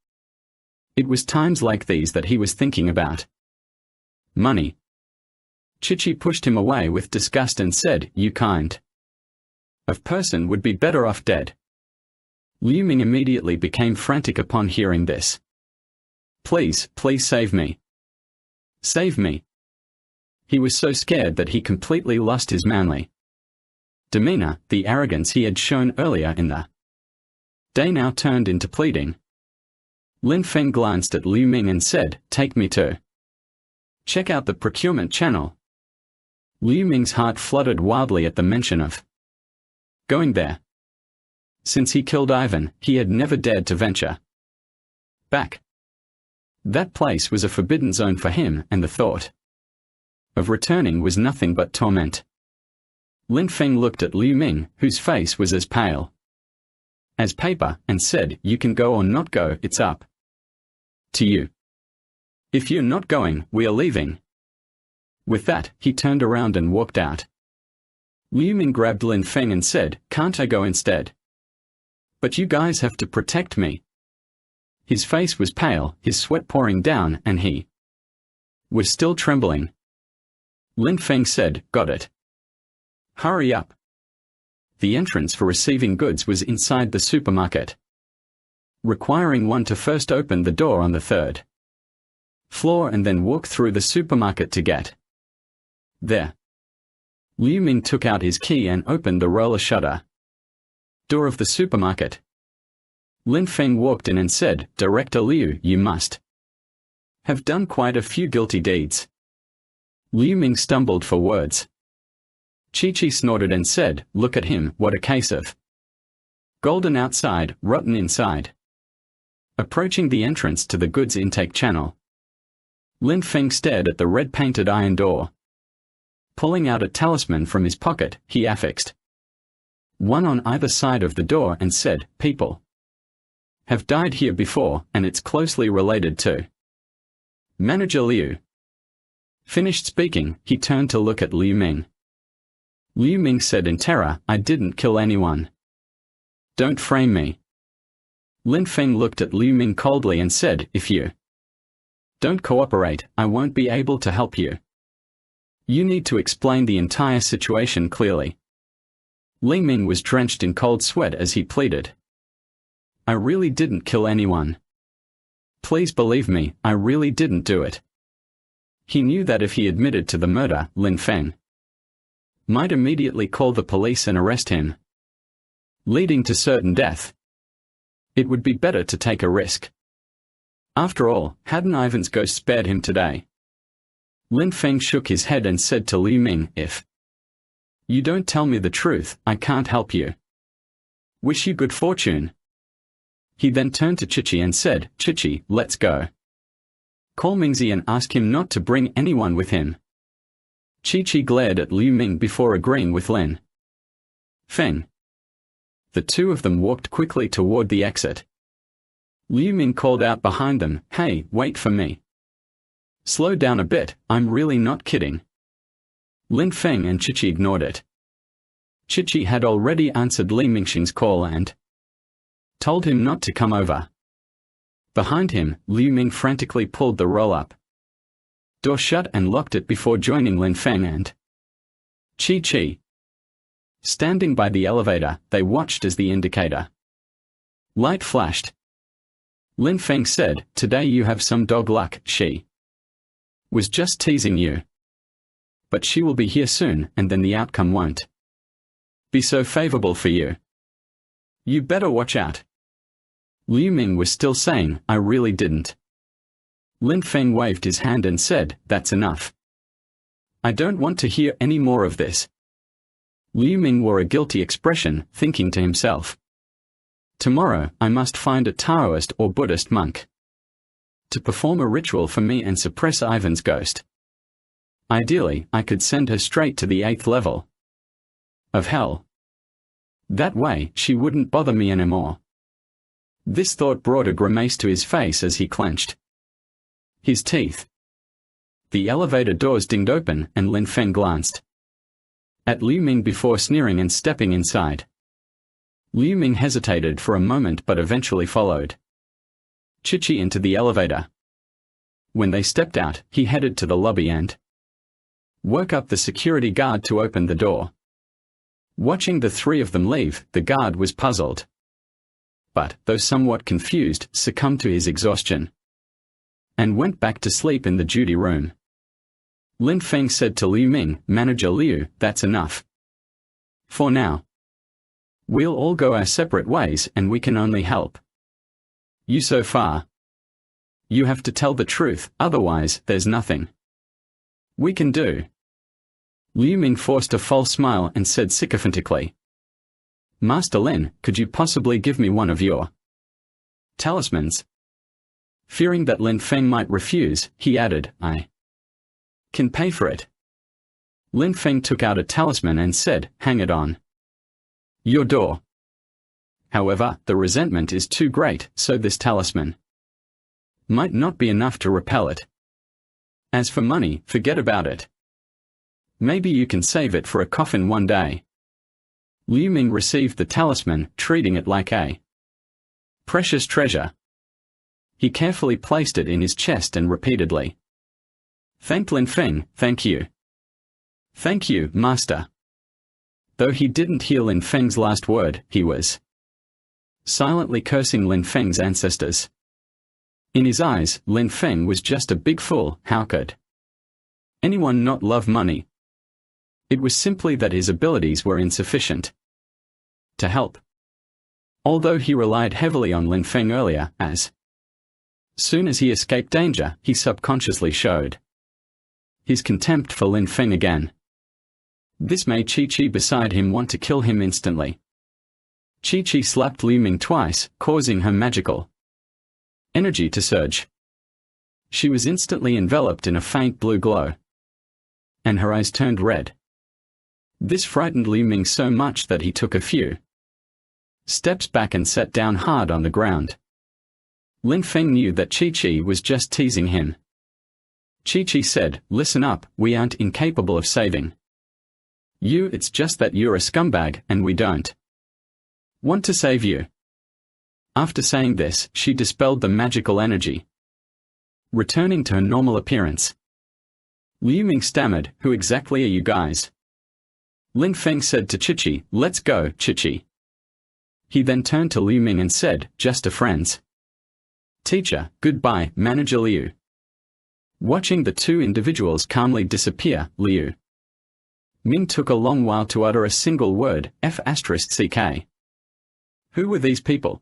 S1: It was times like these that he was thinking about money. Chi-Chi pushed him away with disgust and said, "You kind of person would be better off dead." Liu Ming immediately became frantic upon hearing this. Please save me. Save me." He was so scared that he completely lost his manly demeanor. The arrogance he had shown earlier in the day now turned into pleading. Lin Feng glanced at Liu Ming and said, "Take me to check out the procurement channel." Liu Ming's heart fluttered wildly at the mention of going there. Since he killed Ivan, he had never dared to venture back. That place was a forbidden zone for him, and the thought of returning was nothing but torment. Lin Feng looked at Liu Ming, whose face was as pale as paper, and said, "You can go or not go, it's up to you. If you're not going, we are leaving." With that, he turned around and walked out. Liu Ming grabbed Lin Feng and said, "Can't I go instead?" "But you guys have to protect me." His face was pale, his sweat pouring down, and he was still trembling. Lin Feng said, "Got it. Hurry up." The entrance for receiving goods was inside the supermarket, requiring one to first open the door on the 3rd floor and then walk through the supermarket to get there. Liu Ming took out his key and opened the roller shutter door of the supermarket. Lin Feng walked in and said, "Director Liu, you must have done quite a few guilty deeds." Liu Ming stumbled for words. Chi-Chi snorted and said, "Look at him, what a case of golden outside, rotten inside." Approaching the entrance to the goods intake channel, Lin Feng stared at the red-painted iron door. Pulling out a talisman from his pocket, he affixed one on either side of the door and said, "People have died here before, and it's closely related to Manager Liu." Finished speaking, he turned to look at Liu Ming. Liu Ming said in terror, "I didn't kill anyone. Don't frame me." Lin Feng looked at Liu Ming coldly and said, "If you don't cooperate, I won't be able to help you. You need to explain the entire situation clearly." Li Ming was drenched in cold sweat as he pleaded, "I really didn't kill anyone. Please believe me, I really didn't do it." He knew that if he admitted to the murder, Lin Feng might immediately call the police and arrest him, leading to certain death. It would be better to take a risk. After all, hadn't Ivan's ghost spared him today? Lin Feng shook his head and said to Liu Ming, "If you don't tell me the truth, I can't help you. Wish you good fortune." He then turned to Chichi and said, "Chichi, let's go. Call Mingzi and ask him not to bring anyone with him." Chichi glared at Liu Ming before agreeing with Lin Feng. The two of them walked quickly toward the exit. Liu Ming called out behind them, "Hey, wait for me. Slow down a bit, I'm really not kidding." Lin Feng and Chichi ignored it. Chichi had already answered Li Mingxing's call and told him not to come over. Behind him, Liu Ming frantically pulled the roll-up door shut and locked it before joining Lin Feng and Chi. Standing by the elevator, they watched as the indicator light flashed. Lin Feng said, "Today you have some dog luck." She was just teasing you. But she will be here soon, and then the outcome won't be so favorable for you. You better watch out." Liu Ming was still saying, "I really didn't." Lin Feng waved his hand and said, "That's enough. I don't want to hear any more of this." Liu Ming wore a guilty expression, thinking to himself, "Tomorrow, I must find a Taoist or Buddhist monk to perform a ritual for me and suppress Ivan's ghost. Ideally, I could send her straight to the 8th level of hell. That way, she wouldn't bother me anymore." This thought brought a grimace to his face as he clenched his teeth. The elevator doors dinged open, and Lin Feng glanced at Liu Ming before sneering and stepping inside. Liu Ming hesitated for a moment but eventually followed Chichi into the elevator. When they stepped out, he headed to the lobby and woke up the security guard to open the door. Watching the three of them leave, the guard was puzzled, but, though somewhat confused, succumbed to his exhaustion and went back to sleep in the duty room. Lin Feng said to Liu Ming, "Manager Liu, that's enough. For now. We'll all go our separate ways and we can only help you so far. You have to tell the truth, otherwise, there's nothing we can do." Liu Ming forced a false smile and said sycophantically, "Master Lin, could you possibly give me one of your talismans?" Fearing that Lin Feng might refuse, he added, "I can pay for it." Lin Feng took out a talisman and said, "Hang it on your door. However, the resentment is too great, so this talisman might not be enough to repel it. As for money, forget about it. Maybe you can save it for a coffin one day." Liu Ming received the talisman, treating it like a precious treasure. He carefully placed it in his chest and repeatedly thanked Lin Feng, "Thank you. Thank you, Master." Though he didn't hear Lin Feng's last word, he was silently cursing Lin Feng's ancestors. In his eyes, Lin Feng was just a big fool. How could anyone not love money? It was simply that his abilities were insufficient to help. Although he relied heavily on Lin Feng earlier, as soon as he escaped danger, he subconsciously showed his contempt for Lin Feng again. This made Chi beside him want to kill him instantly. Chi slapped Liu Ming twice, causing her magical energy to surge. She was instantly enveloped in a faint blue glow. and her eyes turned red. This frightened Liu Ming so much that he took a few steps back and sat down hard on the ground. Lin Feng knew that Chi-Chi was just teasing him. Chi-Chi said, "Listen up, we aren't incapable of saving you, it's just that you're a scumbag and we don't want to save you." After saying this, she dispelled the magical energy, returning to her normal appearance. Liu Ming stammered, "Who exactly are you guys?" Lin Feng said to Chi-Chi, "Let's go, Chi-Chi." He then turned to Liu Ming and said, "Just a friends. Teacher, goodbye, Manager Liu." Watching the two individuals calmly disappear, Liu Ming took a long while to utter a single word, F***ck. Who were these people?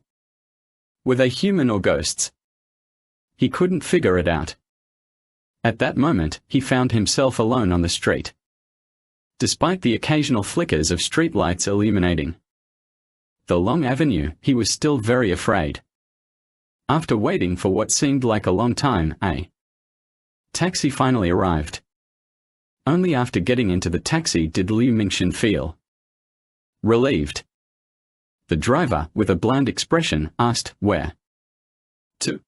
S1: Were they human or ghosts? He couldn't figure it out. At that moment, he found himself alone on the street. Despite the occasional flickers of streetlights illuminating the long avenue, he was still very afraid. After waiting for what seemed like a long time, a taxi finally arrived. Only after getting into the taxi did Liu Mingxin feel relieved. The driver, with a bland expression, asked, "Where to?"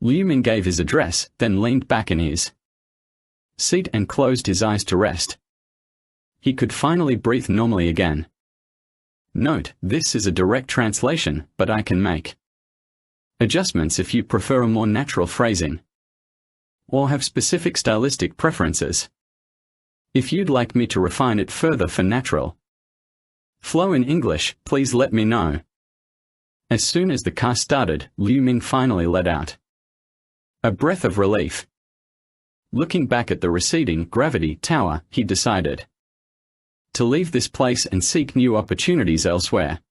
S1: Liu Ming gave his address, then leaned back in his seat and closed his eyes to rest. He could finally breathe normally again. Note, this is a direct translation, but I can make adjustments if you prefer a more natural phrasing or have specific stylistic preferences. If you'd like me to refine it further for natural flow in English, please let me know. As soon as the car started, Liu Ming finally let out a breath of relief. Looking back at the receding gravity tower, he decided to leave this place and seek new opportunities elsewhere.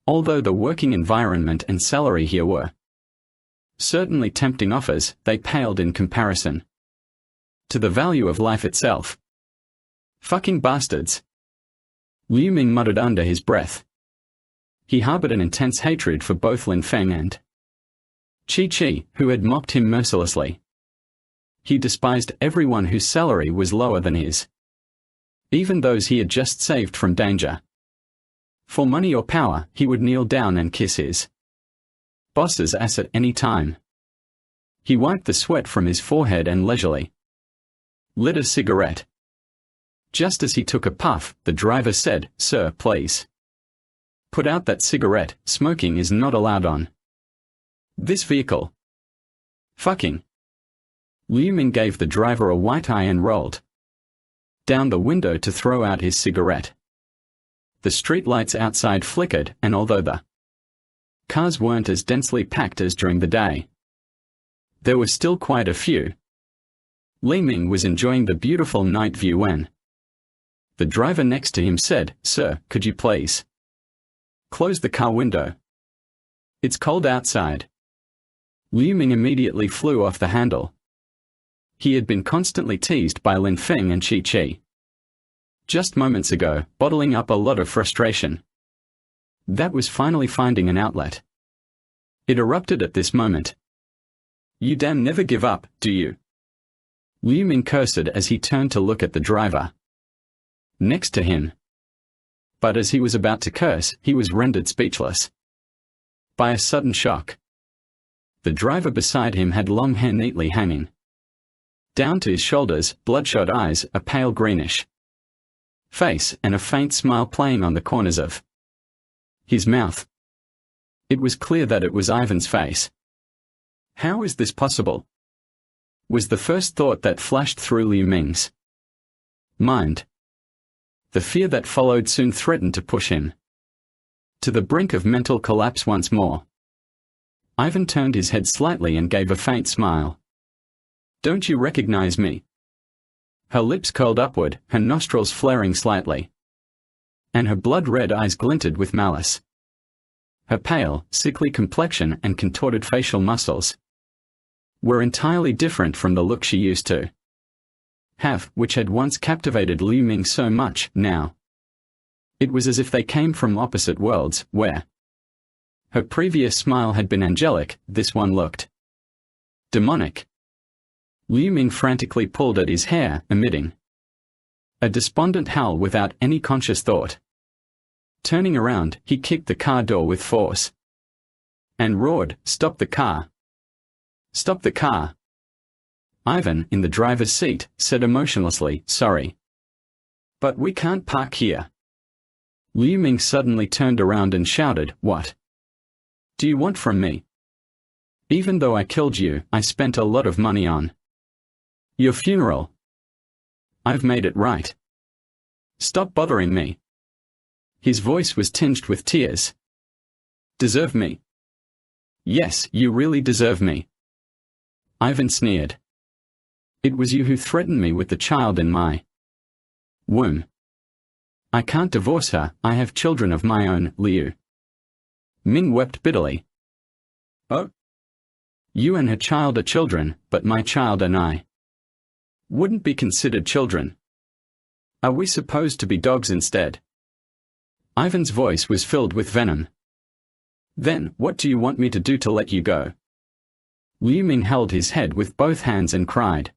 S1: Although the working environment and salary here were certainly tempting offers, they paled in comparison to the value of life itself. Fucking bastards. Liu Ming muttered under his breath. He harbored an intense hatred for both Lin Feng and Chi-Chi, who had mocked him mercilessly. He despised everyone whose salary was lower than his, even those he had just saved from danger. For money or power, he would kneel down and kiss his boss's ass at any time. He wiped the sweat from his forehead and leisurely lit a cigarette. Just as he took a puff, the driver said, "Sir, please put out that cigarette, smoking is not allowed on this vehicle." Fucking. Liu Ming gave the driver a white eye and rolled down the window to throw out his cigarette. The streetlights outside flickered, and although the cars weren't as densely packed as during the day, there were still quite a few. Liu Ming was enjoying the beautiful night view when the driver next to him said, "Sir, could you please close the car window? It's cold outside." Liu Ming immediately flew off the handle. He had been constantly teased by Lin Feng and Chi-Chi just moments ago, bottling up a lot of frustration. That was finally finding an outlet. It erupted at this moment. "You damn never give up, do you?" Liu Ming cursed as he turned to look at the driver next to him. But as he was about to curse, he was rendered speechless by a sudden shock. The driver beside him had long hair neatly hanging down to his shoulders, bloodshot eyes, a pale greenish face, and a faint smile playing on the corners of his mouth. It was clear that it was Ivan's face. How is this possible? Was the first thought that flashed through Liu Ming's mind. The fear that followed soon threatened to push him to the brink of mental collapse once more. Ivan turned his head slightly and gave a faint smile. "Don't you recognize me?" Her lips curled upward, her nostrils flaring slightly, and her blood-red eyes glinted with malice. Her pale, sickly complexion and contorted facial muscles were entirely different from the look she used to have, which had once captivated Liu Ming so much. Now it was as if they came from opposite worlds, where her previous smile had been angelic, this one looked demonic. Liu Ming frantically pulled at his hair, emitting a despondent howl without any conscious thought. Turning around, he kicked the car door with force and roared, "Stop the car! Stop the car!" Ivan, in the driver's seat, said emotionlessly, "Sorry, but we can't park here." Liu Ming suddenly turned around and shouted, "What do you want from me? Even though I killed you, I spent a lot of money on your funeral. I've made it right. Stop bothering me." His voice was tinged with tears. "Deserve me? Yes, you really deserve me." Ivan sneered. "It was you who threatened me with the child in my womb. I can't divorce her, I have children of my own." Liu Ming wept bitterly. "Oh? You and her child are children, but my child and I wouldn't be considered children. Are we supposed to be dogs instead?" Ivan's voice was filled with venom. "Then, what do you want me to do to let you go?" Liu Ming held his head with both hands and cried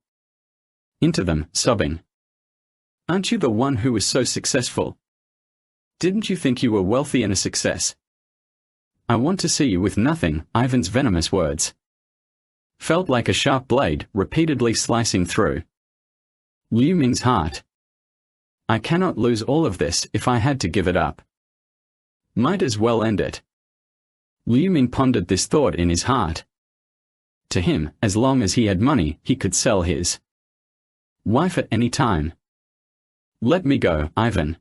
S1: into them, sobbing. "Aren't you the one who was so successful? Didn't you think you were wealthy and a success? I want to see you with nothing." Ivan's venomous words felt like a sharp blade, repeatedly slicing through Liu Ming's heart. "I cannot lose all of this. If I had to give it up, might as well end it." Liu Ming pondered this thought in his heart. To him, as long as he had money, he could sell his wife at any time. "Let me go, Ivan.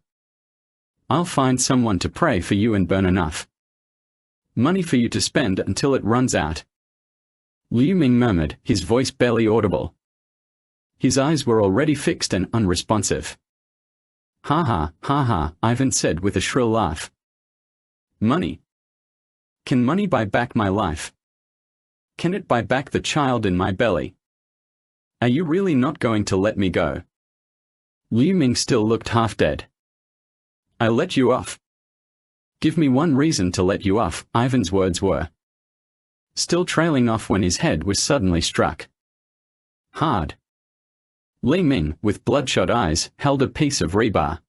S1: I'll find someone to pray for you and burn enough money for you to spend until it runs out." Liu Ming murmured, his voice barely audible. His eyes were already fixed and unresponsive. "Ha ha, ha ha," Ivan said with a shrill laugh. "Money? Can money buy back my life? Can it buy back the child in my belly? Are you really not going to let me go?" Liu Ming still looked half dead. "I let you off. Give me one reason to let you off." Ivan's words were still trailing off when his head was suddenly struck hard. Liu Ming, with bloodshot eyes, held a piece of rebar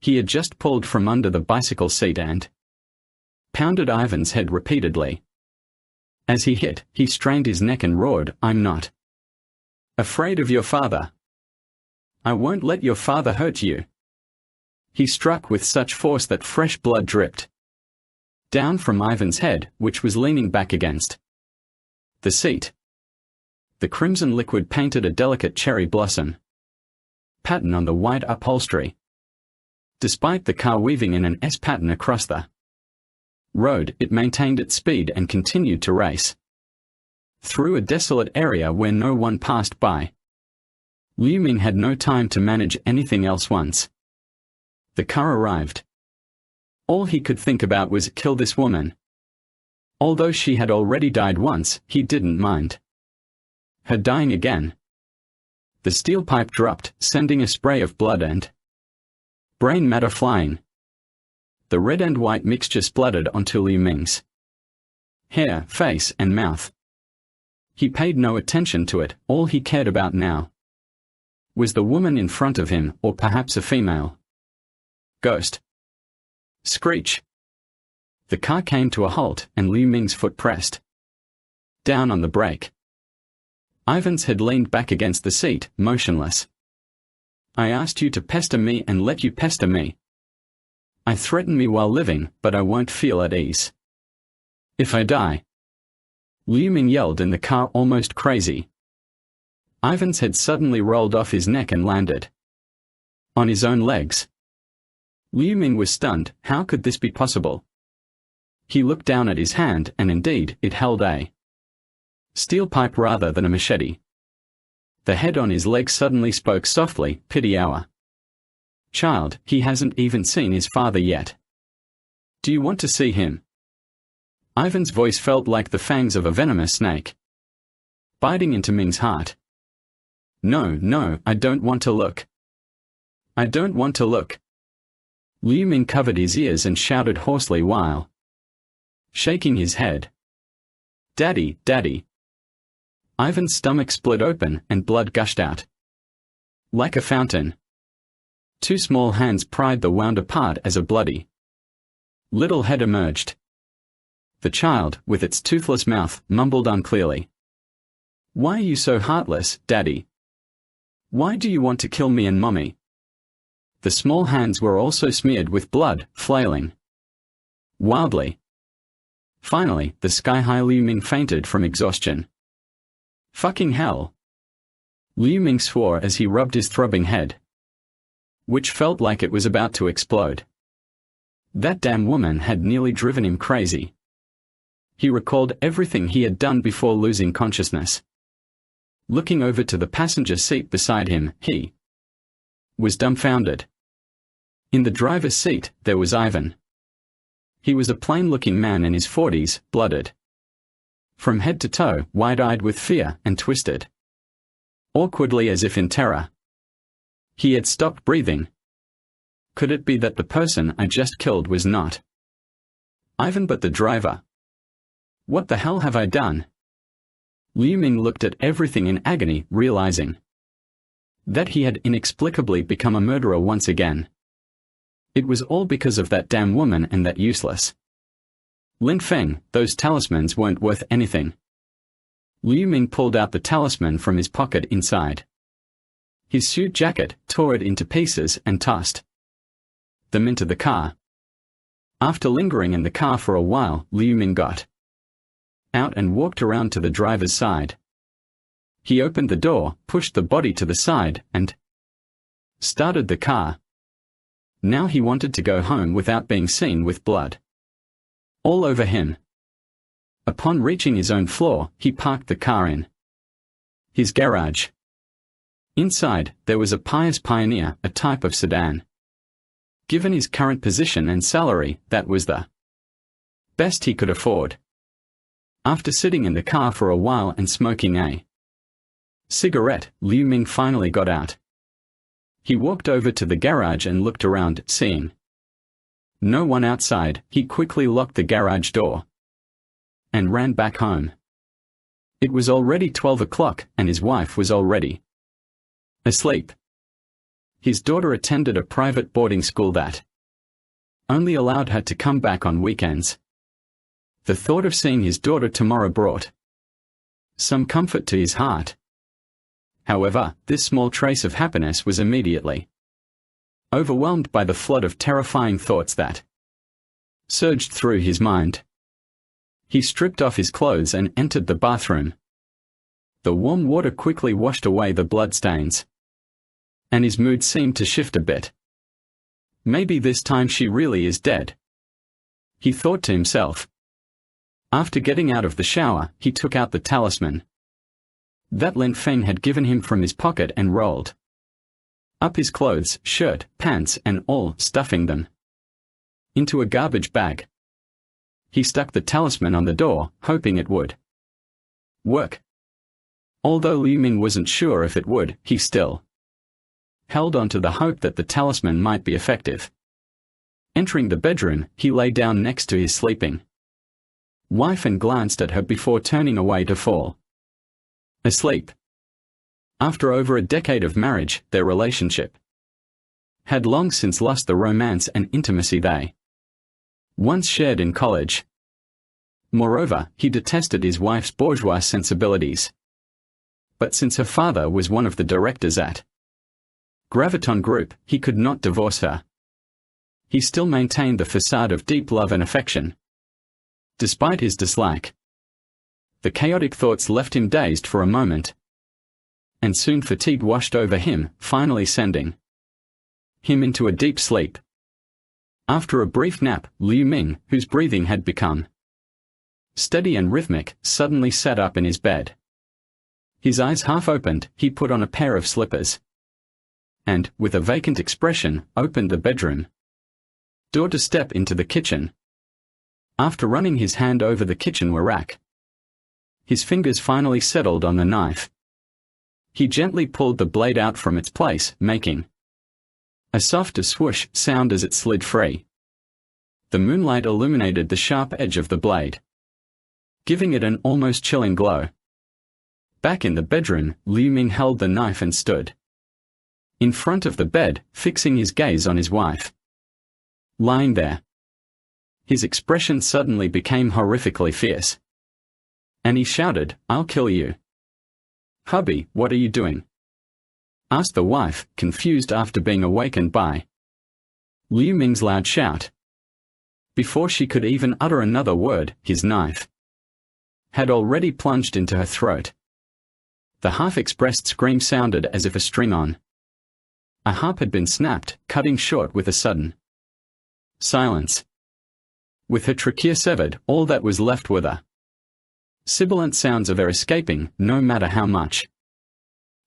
S1: he had just pulled from under the bicycle seat and pounded Ivan's head repeatedly. As he hit, he strained his neck and roared, "I'm not afraid of your father. I won't let your father hurt you." He struck with such force that fresh blood dripped down from Ivan's head, which was leaning back against the seat. The crimson liquid painted a delicate cherry blossom pattern on the white upholstery. Despite the car weaving in an S pattern across the road, it maintained its speed and continued to race through a desolate area where no one passed by. Liu Ming had no time to manage anything else. Once the car arrived, all he could think about was, "Kill this woman." Although she had already died once, he didn't mind her dying again. The steel pipe dropped, sending a spray of blood and brain matter flying. The red and white mixture spluttered onto Liu Ming's hair, face, and mouth. He paid no attention to it. All he cared about now was the woman in front of him, or perhaps a female ghost. Screech. The car came to a halt, and Liu Ming's foot pressed down on the brake. Ivan's head leaned back against the seat, motionless. "I asked you to pester me and let you pester me. I threaten me while living, but I won't feel at ease if I die." Liu Ming yelled in the car, almost crazy. Ivan's head suddenly rolled off his neck and landed on his own legs. Liu Ming was stunned. How could this be possible? He looked down at his hand, and indeed, it held a steel pipe rather than a machete. The head on his leg suddenly spoke softly, "Pity our child, he hasn't even seen his father yet. Do you want to see him?" Ivan's voice felt like the fangs of a venomous snake, biting into Ming's heart. "No, no, I don't want to look. I don't want to look." Liu Ming covered his ears and shouted hoarsely while shaking his head. "Daddy, Daddy." Ivan's stomach split open and blood gushed out. Like a fountain. Two small hands pried the wound apart as a bloody little head emerged. The child, with its toothless mouth, mumbled unclearly. "Why are you so heartless, Daddy? Why do you want to kill me and Mommy?" The small hands were also smeared with blood, flailing wildly. Finally, the sky-high Liu Ming fainted from exhaustion. "Fucking hell!" Liu Ming swore as he rubbed his throbbing head, which felt like it was about to explode. That damn woman had nearly driven him crazy. He recalled everything he had done before losing consciousness. Looking over to the passenger seat beside him, he was dumbfounded. In the driver's seat, there was Ivan. He was a plain-looking man in his 40s, blooded from head to toe, wide-eyed with fear, and twisted awkwardly as if in terror. He had stopped breathing. Could it be that the person I just killed was not Ivan but the driver? What the hell have I done? Liu Ming looked at everything in agony, realizing that he had inexplicably become a murderer once again. It was all because of that damn woman and that useless Lin Feng. Those talismans weren't worth anything. Liu Ming pulled out the talisman from his pocket inside his suit jacket, tore it into pieces and tossed them into the car. After lingering in the car for a while, Liu Ming got out and walked around to the driver's side. He opened the door, pushed the body to the side, and started the car. Now he wanted to go home without being seen with blood all over him. Upon reaching his own floor, he parked the car in his garage. Inside, there was a pious Pioneer, a type of sedan. Given his current position and salary, that was the best he could afford. After sitting in the car for a while and smoking a cigarette, Liu Ming finally got out. He walked over to the garage and looked around, seeing no one outside. He quickly locked the garage door and ran back home. It was already 12 o'clock, and his wife was already asleep. His daughter attended a private boarding school that only allowed her to come back on weekends. The thought of seeing his daughter tomorrow brought some comfort to his heart. However, this small trace of happiness was immediately overwhelmed by the flood of terrifying thoughts that surged through his mind. He stripped off his clothes and entered the bathroom. The warm water quickly washed away the bloodstains, and his mood seemed to shift a bit. Maybe this time she really is dead, he thought to himself. After getting out of the shower, he took out the talisman that Lin Feng had given him from his pocket and rolled up his clothes, shirt, pants, and all, stuffing them into a garbage bag. He stuck the talisman on the door, hoping it would work. Although Liu Ming wasn't sure if it would, he still held on to the hope that the talisman might be effective. Entering the bedroom, he lay down next to his sleeping wife and glanced at her before turning away to fall asleep. After over a decade of marriage, their relationship had long since lost the romance and intimacy they once shared in college. Moreover, he detested his wife's bourgeois sensibilities. But since her father was one of the directors at Graviton Group, he could not divorce her. He still maintained the facade of deep love and affection, despite his dislike. The chaotic thoughts left him dazed for a moment, and soon fatigue washed over him, finally sending him into a deep sleep. After a brief nap, Liu Ming, whose breathing had become steady and rhythmic, suddenly sat up in his bed. His eyes half opened, he put on a pair of slippers and, with a vacant expression, opened the bedroom door to step into the kitchen. After running his hand over the kitchenware rack, his fingers finally settled on the knife. He gently pulled the blade out from its place, making a soft swoosh sound as it slid free. The moonlight illuminated the sharp edge of the blade, giving it an almost chilling glow. Back in the bedroom, Liu Ming held the knife and stood in front of the bed, fixing his gaze on his wife. Lying there. His expression suddenly became horrifically fierce. And he shouted, "I'll kill you." "Hubby, what are you doing?" asked the wife, confused after being awakened by Liu Ming's loud shout. Before she could even utter another word, his knife had already plunged into her throat. The half-expressed scream sounded as if a string on a harp had been snapped, cutting short with a sudden silence. With her trachea severed, all that was left were the sibilant sounds of air escaping, no matter how much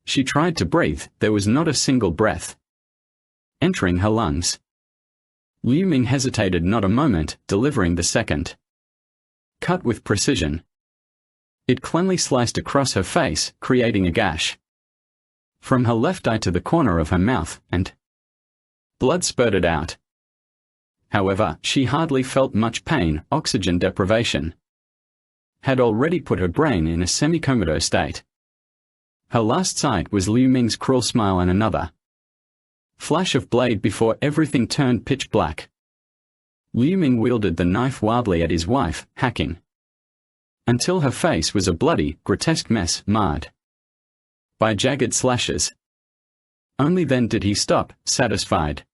S1: she tried to breathe. There was not a single breath entering her lungs. Liu Ming hesitated not a moment, delivering the second cut with precision. It cleanly sliced across her face, creating a gash from her left eye to the corner of her mouth, and blood spurted out. However, she hardly felt much pain. Oxygen deprivation had already put her brain in a semi-comatose state. Her last sight was Liu Ming's cruel smile and another flash of blade before everything turned pitch black. Liu Ming wielded the knife wildly at his wife, hacking until her face was a bloody, grotesque mess, marred by jagged slashes. Only then did he stop, satisfied.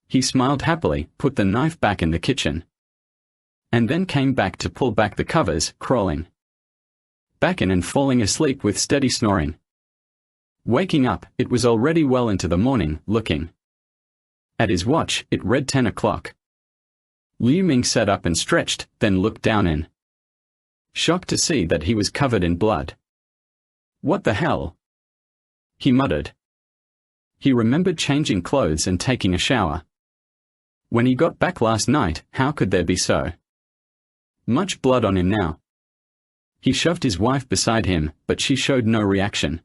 S1: He smiled happily, put the knife back in the kitchen, and then came back to pull back the covers, crawling back in and falling asleep with steady snoring. Waking up, it was already well into the morning. Looking at his watch, it read 10 o'clock. Liu Ming sat up and stretched, then looked down in shock to see that he was covered in blood. "What the hell?" he muttered. He remembered changing clothes and taking a shower when he got back last night. How could there be so much blood on him now? He shoved his wife beside him, but she showed no reaction.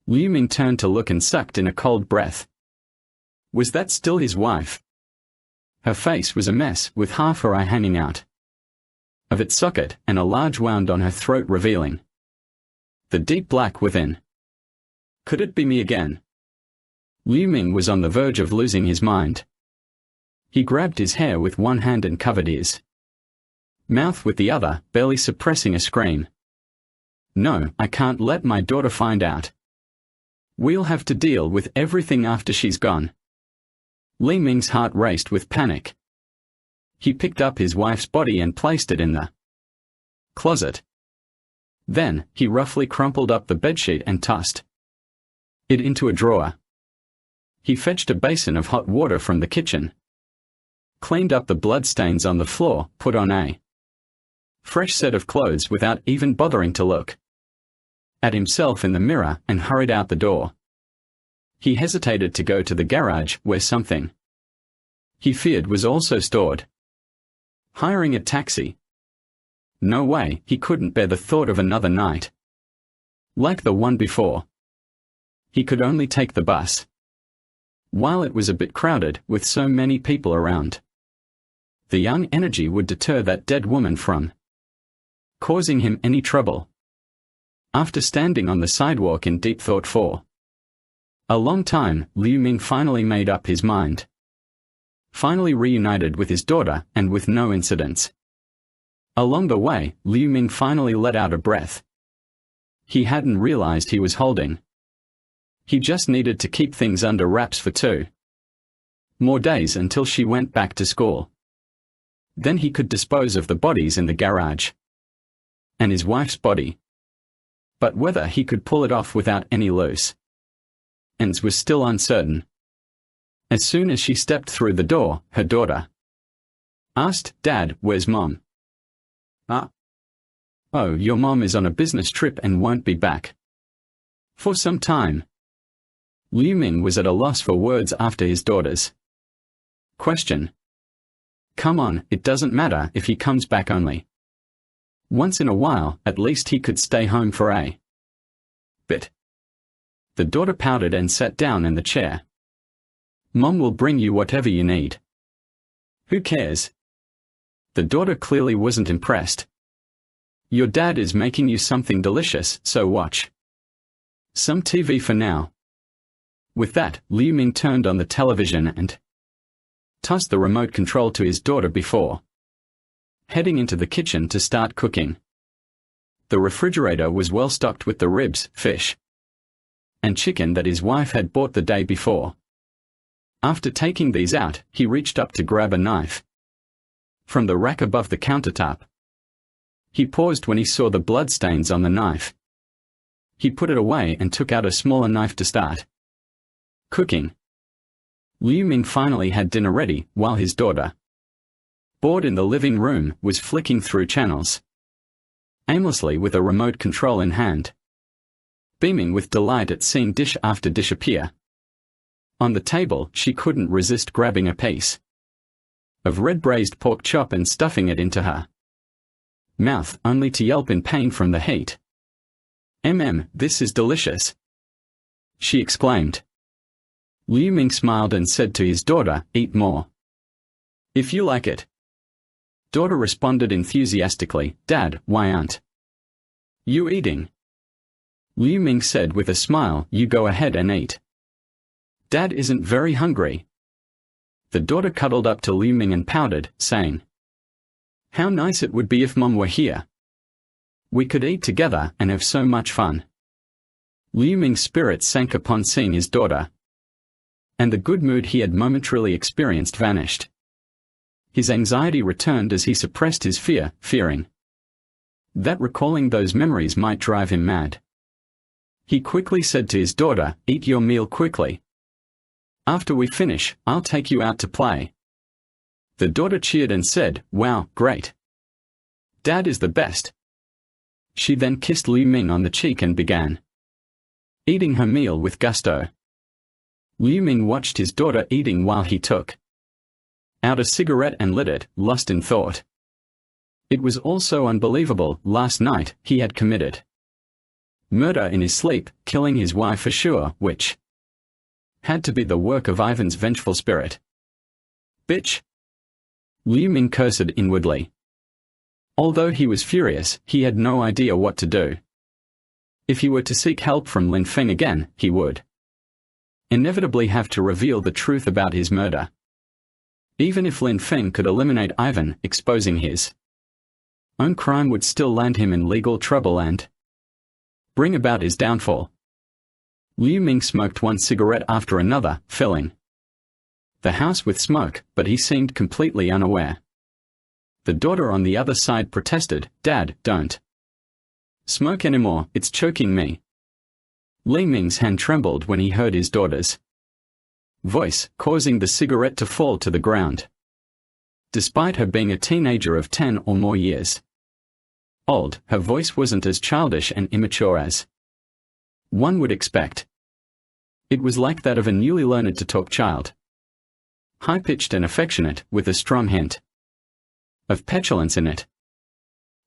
S1: Liu Ming turned to look and sucked in a cold breath. Was that still his wife? Her face was a mess, with half her eye hanging out of its socket, and a large wound on her throat revealing the deep black within. Could it be me again? Liu Ming was on the verge of losing his mind. He grabbed his hair with one hand and covered his mouth with the other, barely suppressing a scream. "No, I can't let my daughter find out. We'll have to deal with everything after she's gone." Liu Ming's heart raced with panic. He picked up his wife's body and placed it in the closet. Then, he roughly crumpled up the bedsheet and tossed it into a drawer. He fetched a basin of hot water from the kitchen, cleaned up the bloodstains on the floor, put on a fresh set of clothes without even bothering to look at himself in the mirror, and hurried out the door. He hesitated to go to the garage, where something he feared was also stored. Hiring a taxi? No way, he couldn't bear the thought of another night like the one before. He could only take the bus. While it was a bit crowded, with so many people around, the young energy would deter that dead woman from causing him any trouble. After standing on the sidewalk in deep thought for a long time, Liu Ming finally made up his mind. Finally reunited with his daughter, and with no incidents. Along the way, Liu Ming finally let out a breath. He hadn't realized he was holding. He just needed to keep things under wraps for 2 more days until she went back to school. Then he could dispose of the bodies in the garage. And his wife's body. But whether he could pull it off without any loose ends was still uncertain. As soon as she stepped through the door, her daughter asked, "Dad, where's Mom?" "Oh, your mom is on a business trip and won't be back for some time." Liu Ming was at a loss for words after his daughter's question. Come on, it doesn't matter if he comes back only once in a while. At least he could stay home for a bit. The daughter pouted and sat down in the chair. "Mom will bring you whatever you need." "Who cares?" The daughter clearly wasn't impressed. Your dad is making you something delicious, so watch some TV for now. With that, Liu Ming turned on the television and tossed the remote control to his daughter before heading into the kitchen to start cooking. The refrigerator was well stocked with the ribs, fish, and chicken that his wife had bought the day before. After taking these out, he reached up to grab a knife from the rack above the countertop. He paused when he saw the bloodstains on the knife. He put it away and took out a smaller knife to start cooking. Liu Ming finally had dinner ready, while his daughter, bored in the living room, was flicking through channels aimlessly with a remote control in hand, beaming with delight at seeing dish after dish appear on the table. She couldn't resist grabbing a piece of red braised pork chop and stuffing it into her mouth, only to yelp in pain from the heat. This is delicious," she exclaimed. Liu Ming smiled and said to his daughter, "Eat more if you like it." Daughter responded enthusiastically, "Dad, why aren't you eating?" Liu Ming said with a smile, "You go ahead and eat. Dad isn't very hungry." The daughter cuddled up to Liu Ming and pouted, saying, "How nice it would be if Mom were here. We could eat together and have so much fun." Liu Ming's spirits sank upon seeing his daughter, and the good mood he had momentarily experienced vanished. His anxiety returned as he suppressed his fear, fearing that recalling those memories might drive him mad. He quickly said to his daughter, "Eat your meal quickly. After we finish, I'll take you out to play." The daughter cheered and said, "Wow, great. Dad is the best." She then kissed Liu Ming on the cheek and began eating her meal with gusto. Liu Ming watched his daughter eating while he took out a cigarette and lit it, lost in thought. It was all so unbelievable. Last night, he had committed murder in his sleep, killing his wife for sure, which had to be the work of Ivan's vengeful spirit. Bitch! Liu Ming cursed inwardly. Although he was furious, he had no idea what to do. If he were to seek help from Lin Feng again, he would inevitably have to reveal the truth about his murder. Even if Lin Feng could eliminate Ivan, exposing his own crime would still land him in legal trouble and bring about his downfall. Liu Ming smoked one cigarette after another, filling the house with smoke, but he seemed completely unaware. The daughter on the other side protested, "Dad, don't smoke anymore, it's choking me." Liu Ming's hand trembled when he heard his daughter's voice, causing the cigarette to fall to the ground. Despite her being a teenager of 10 or more years old, her voice wasn't as childish and immature as one would expect. It was like that of a newly learned-to-talk child. High-pitched and affectionate, with a strong hint of petulance in it.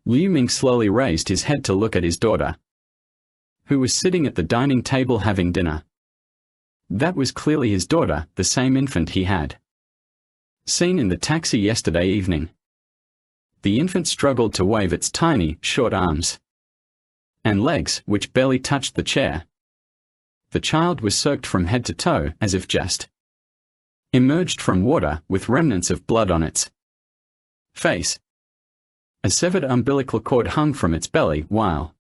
S1: Liu Ming slowly raised his head to look at his daughter, who was sitting at the dining table having dinner. That was clearly his daughter, the same infant he had seen in the taxi yesterday evening. The infant struggled to wave its tiny, short arms and legs, which barely touched the chair. The child was soaked from head to toe, as if just emerged from water, with remnants of blood on its face. A severed umbilical cord hung from its belly, while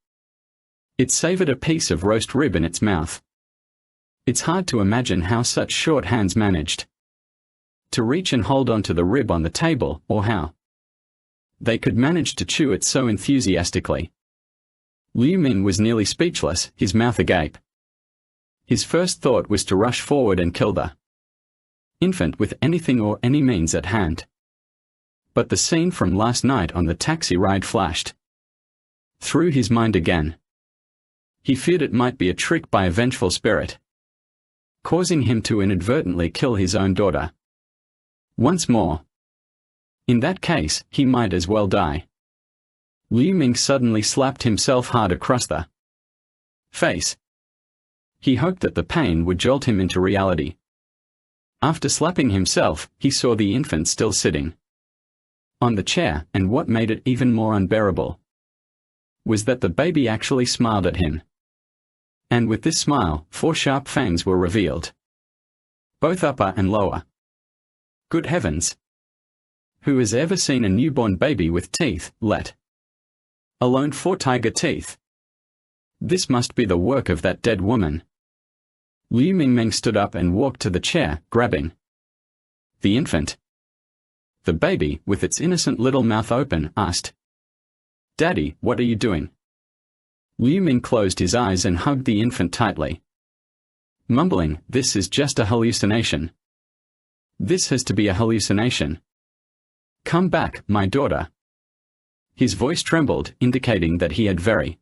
S1: it savored a piece of roast rib in its mouth. It's hard to imagine how such short hands managed to reach and hold onto the rib on the table, or how they could manage to chew it so enthusiastically. Liu Ming was nearly speechless, his mouth agape. His first thought was to rush forward and kill the infant with anything or any means at hand. But the scene from last night on the taxi ride flashed through his mind again. He feared it might be a trick by a vengeful spirit, causing him to inadvertently kill his own daughter once more. In that case, he might as well die. Liu Ming suddenly slapped himself hard across the face. He hoped that the pain would jolt him into reality. After slapping himself, he saw the infant still sitting on the chair, and what made it even more unbearable was that the baby actually smiled at him. And with this smile, 4 sharp fangs were revealed. Both upper and lower. Good heavens! Who has ever seen a newborn baby with teeth, let alone 4 tiger teeth? This must be the work of that dead woman. Liu Mingming stood up and walked to the chair, grabbing the infant. The baby, with its innocent little mouth open, asked, "Daddy, what are you doing?" Liu Ming closed his eyes and hugged the infant tightly, mumbling, "This is just a hallucination. This has to be a hallucination. Come back, my daughter." His voice trembled, indicating that he had very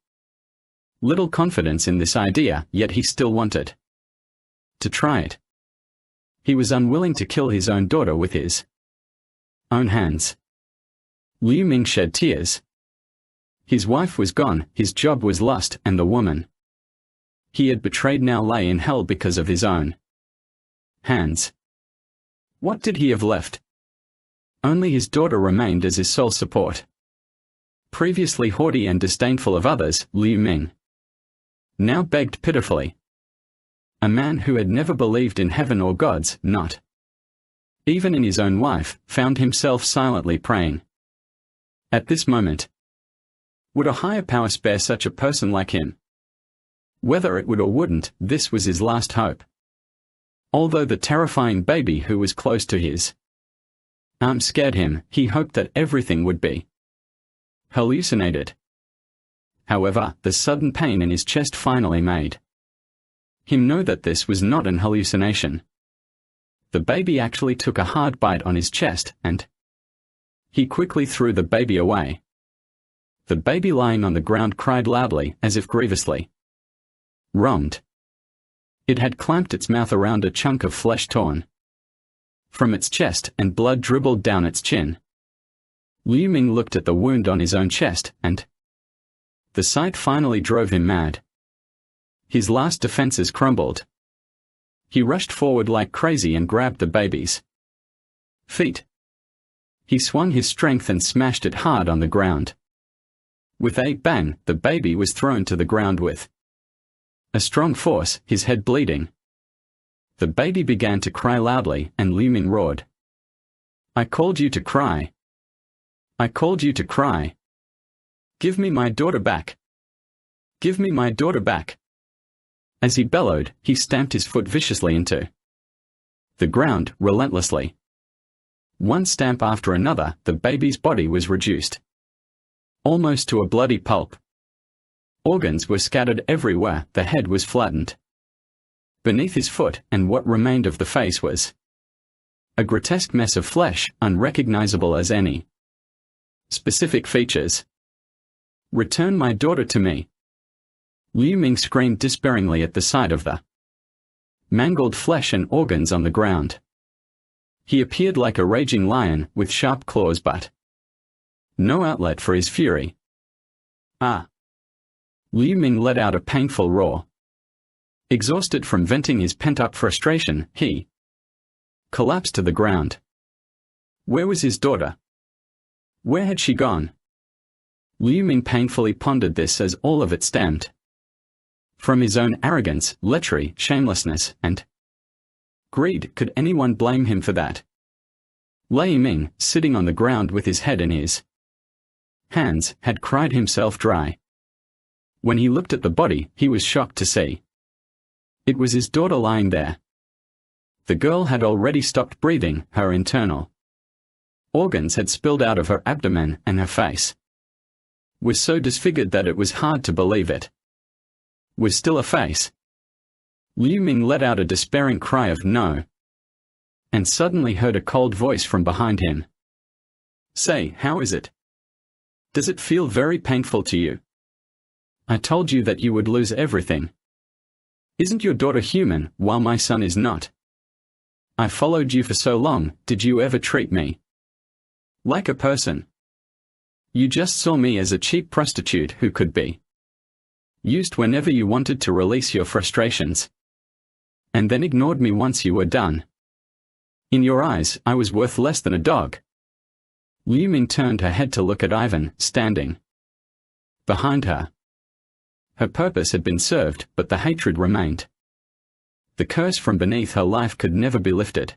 S1: little confidence in this idea, yet he still wanted to try it. He was unwilling to kill his own daughter with his own hands. Liu Ming shed tears. His wife was gone, his job was lost, and the woman he had betrayed now lay in hell because of his own hands. What did he have left? Only his daughter remained as his sole support. Previously haughty and disdainful of others, Liu Ming now begged pitifully. A man who had never believed in heaven or gods, not even in his own wife, found himself silently praying. At this moment, would a higher power spare such a person like him? Whether it would or wouldn't, this was his last hope. Although the terrifying baby who was close to his arm scared him, he hoped that everything would be hallucinated. However, the sudden pain in his chest finally made him know that this was not an hallucination. The baby actually took a hard bite on his chest, and he quickly threw the baby away. The baby lying on the ground cried loudly, as if grievously wronged. It had clamped its mouth around a chunk of flesh torn from its chest, and blood dribbled down its chin. Liu Ming looked at the wound on his own chest, and the sight finally drove him mad. His last defenses crumbled. He rushed forward like crazy and grabbed the baby's feet. He swung his strength and smashed it hard on the ground. With a bang, the baby was thrown to the ground with a strong force, his head bleeding. The baby began to cry loudly, and Liu Ming roared, "I called you to cry. I called you to cry. Give me my daughter back. Give me my daughter back." As he bellowed, he stamped his foot viciously into the ground, relentlessly. One stamp after another, the baby's body was reduced almost to a bloody pulp. Organs were scattered everywhere, the head was flattened beneath his foot, and what remained of the face was a grotesque mess of flesh, unrecognizable as any specific features. "Return my daughter to me." Liu Ming screamed despairingly at the sight of the mangled flesh and organs on the ground. He appeared like a raging lion, with sharp claws but no outlet for his fury. "Ah!" Liu Ming let out a painful roar. Exhausted from venting his pent-up frustration, he collapsed to the ground. Where was his daughter? Where had she gone? Liu Ming painfully pondered this as all of it stemmed from his own arrogance, lechery, shamelessness, and greed. Could anyone blame him for that? Liu Ming, sitting on the ground with his head in his hands, had cried himself dry. When he looked at the body, he was shocked to see it was his daughter lying there. The girl had already stopped breathing, her internal organs had spilled out of her abdomen, and her face was so disfigured that it was hard to believe it was still a face. Liu Ming let out a despairing cry of no, and suddenly heard a cold voice from behind him. "Say, how is it? Does it feel very painful to you? I told you that you would lose everything. Isn't your daughter human, while my son is not? I followed you for so long, did you ever treat me like a person? You just saw me as a cheap prostitute who could be used whenever you wanted to release your frustrations, and then ignored me once you were done. In your eyes, I was worth less than a dog." Liu Ming turned her head to look at Ivan, standing behind her. Her purpose had been served, but the hatred remained. The curse from beneath her life could never be lifted.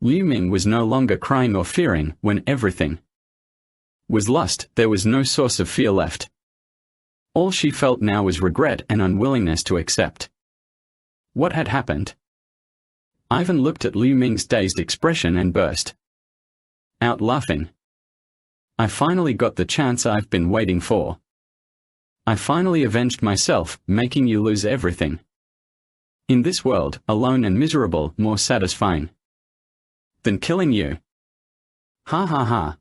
S1: Liu Ming was no longer crying or fearing. When everything was lost, there was no source of fear left. All she felt now was regret and unwillingness to accept what had happened. Ivan looked at Liu Ming's dazed expression and burst out laughing. I finally got the chance I've been waiting for. I finally avenged myself, making you lose everything. In this world, alone and miserable, more satisfying than killing you. Ha ha ha.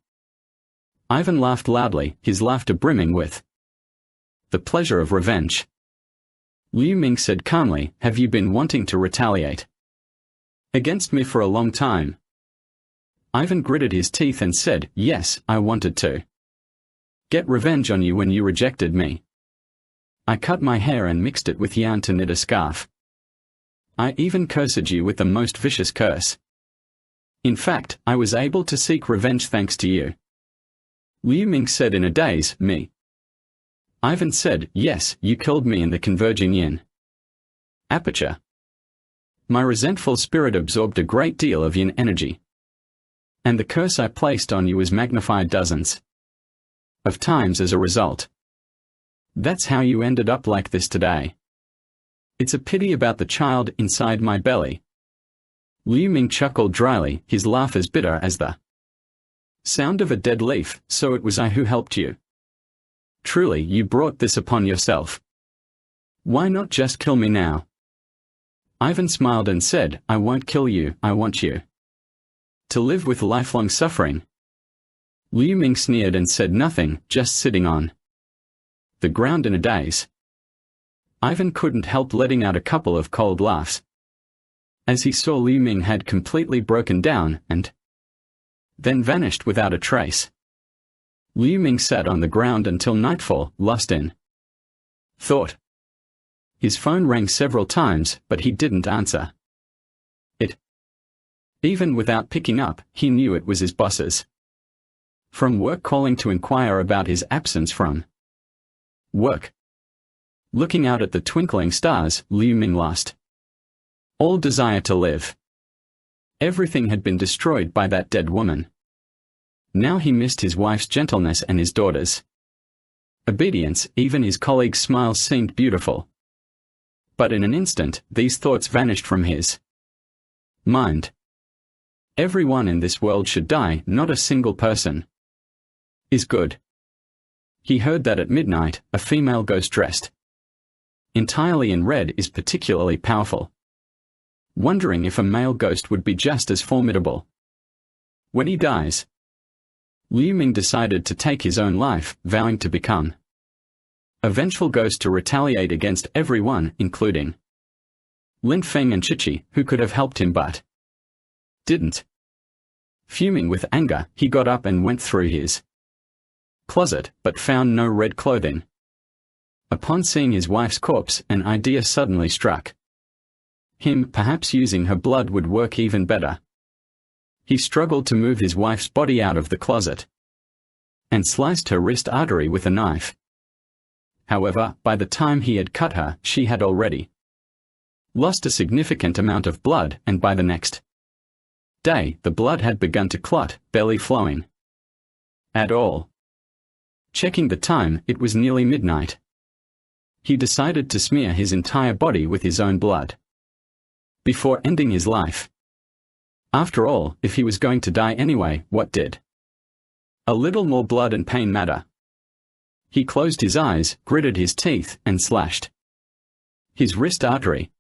S1: Ivan laughed loudly, his laughter brimming with the pleasure of revenge. Liu Ming said calmly, have you been wanting to retaliate against me for a long time? Ivan gritted his teeth and said, yes, I wanted to get revenge on you when you rejected me. I cut my hair and mixed it with yarn to knit a scarf. I even cursed you with the most vicious curse. In fact, I was able to seek revenge thanks to you. Liu Ming said in a daze, me. Ivan said, yes, you killed me in the converging yin aperture. My resentful spirit absorbed a great deal of yin energy. And the curse I placed on you was magnified dozens of times as a result. That's how you ended up like this today. It's a pity about the child inside my belly. Liu Ming chuckled dryly, his laugh as bitter as the sound of a dead leaf. So it was I who helped you. Truly, you brought this upon yourself. Why not just kill me now? Ivan smiled and said, I won't kill you, I want you to live with lifelong suffering. Liu Ming sneered and said nothing, just sitting on the ground in a daze. Ivan couldn't help letting out a couple of cold laughs as he saw Liu Ming had completely broken down and then vanished without a trace. Liu Ming sat on the ground until nightfall, lost in thought. His phone rang several times, but he didn't answer it. Even without picking up, he knew it was his boss's from work calling to inquire about his absence from work. Looking out at the twinkling stars, Liu Ming lost all desire to live. Everything had been destroyed by that dead woman. Now he missed his wife's gentleness and his daughter's obedience. Even his colleagues' smiles seemed beautiful. But in an instant, these thoughts vanished from his mind. Everyone in this world should die, not a single person is good. He heard that at midnight, a female ghost dressed entirely in red is particularly powerful. Wondering if a male ghost would be just as formidable when he dies, Liu Ming decided to take his own life, vowing to become a vengeful ghost to retaliate against everyone, including Lin Feng and Chichi, who could have helped him but didn't. Fuming with anger, he got up and went through his closet, but found no red clothing. Upon seeing his wife's corpse, an idea suddenly struck him. Perhaps using her blood would work even better. He struggled to move his wife's body out of the closet and sliced her wrist artery with a knife. However, by the time he had cut her, she had already lost a significant amount of blood, and by the next day, the blood had begun to clot, barely flowing at all. Checking the time, it was nearly midnight. He decided to smear his entire body with his own blood before ending his life. After all, if he was going to die anyway, what did a little more blood and pain matter? He closed his eyes, gritted his teeth, and slashed his wrist artery.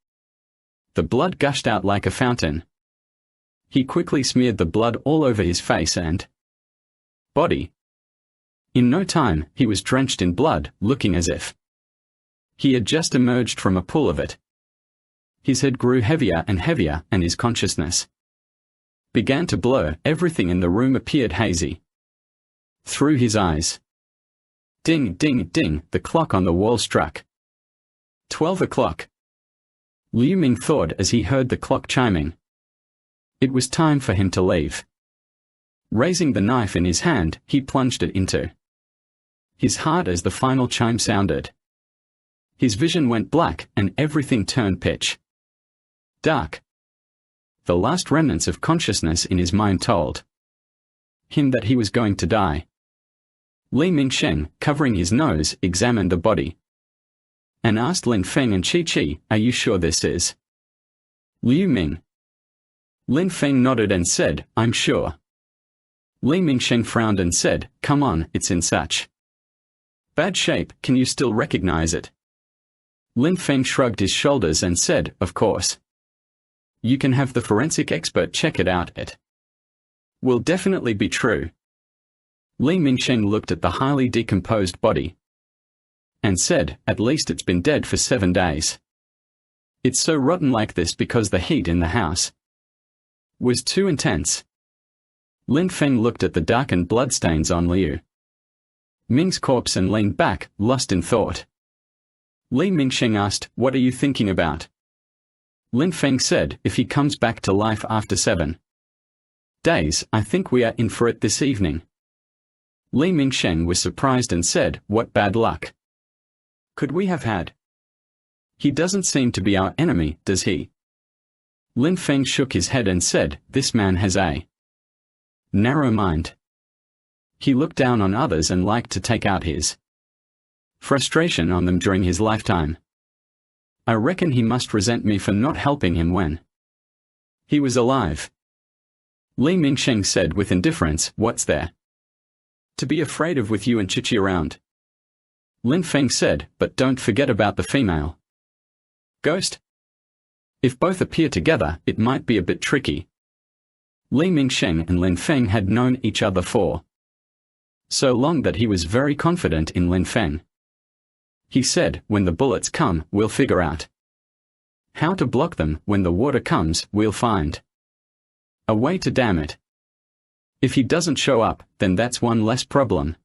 S1: The blood gushed out like a fountain. He quickly smeared the blood all over his face and body. In no time, he was drenched in blood, looking as if he had just emerged from a pool of it. His head grew heavier and heavier, and his consciousness began to blur. Everything in the room appeared hazy through his eyes. Ding, ding, ding, the clock on the wall struck 12 o'clock. Liu Ming thought as he heard the clock chiming. It was time for him to leave. Raising the knife in his hand, he plunged it into his heart as the final chime sounded. His vision went black and everything turned pitch dark. The last remnants of consciousness in his mind told him that he was going to die. Li Mingsheng, covering his nose, examined the body and asked Lin Feng and Qi, "Are you sure this is Liu Ming?" Lin Feng nodded and said, "I'm sure." Li Mingsheng frowned and said, "Come on, it's in such bad shape, can you still recognize it?" Lin Feng shrugged his shoulders and said, "Of course. You can have the forensic expert check it out. It will definitely be true." Li Mingsheng looked at the highly decomposed body and said, "At least it's been dead for 7 days. It's so rotten like this because the heat in the house was too intense." Lin Feng looked at the darkened bloodstains on Liu Ming's corpse and leaned back, lost in thought. Li Mingsheng asked, "What are you thinking about?" Lin Feng said, "If he comes back to life after 7 days, I think we are in for it this evening." Li Mingsheng was surprised and said, "What bad luck could we have had? He doesn't seem to be our enemy, does he?" Lin Feng shook his head and said, "This man has a narrow mind. He looked down on others and liked to take out his frustration on them during his lifetime. I reckon he must resent me for not helping him when he was alive." Li Mingsheng said with indifference, "What's there to be afraid of with you and Chichi around?" Lin Feng said, "But don't forget about the female ghost. If both appear together, it might be a bit tricky." Li Mingsheng and Lin Feng had known each other for so long that he was very confident in Lin Feng. He said, "When the bullets come, we'll figure out how to block them. When the water comes, we'll find a way to dam it. If he doesn't show up, then that's one less problem.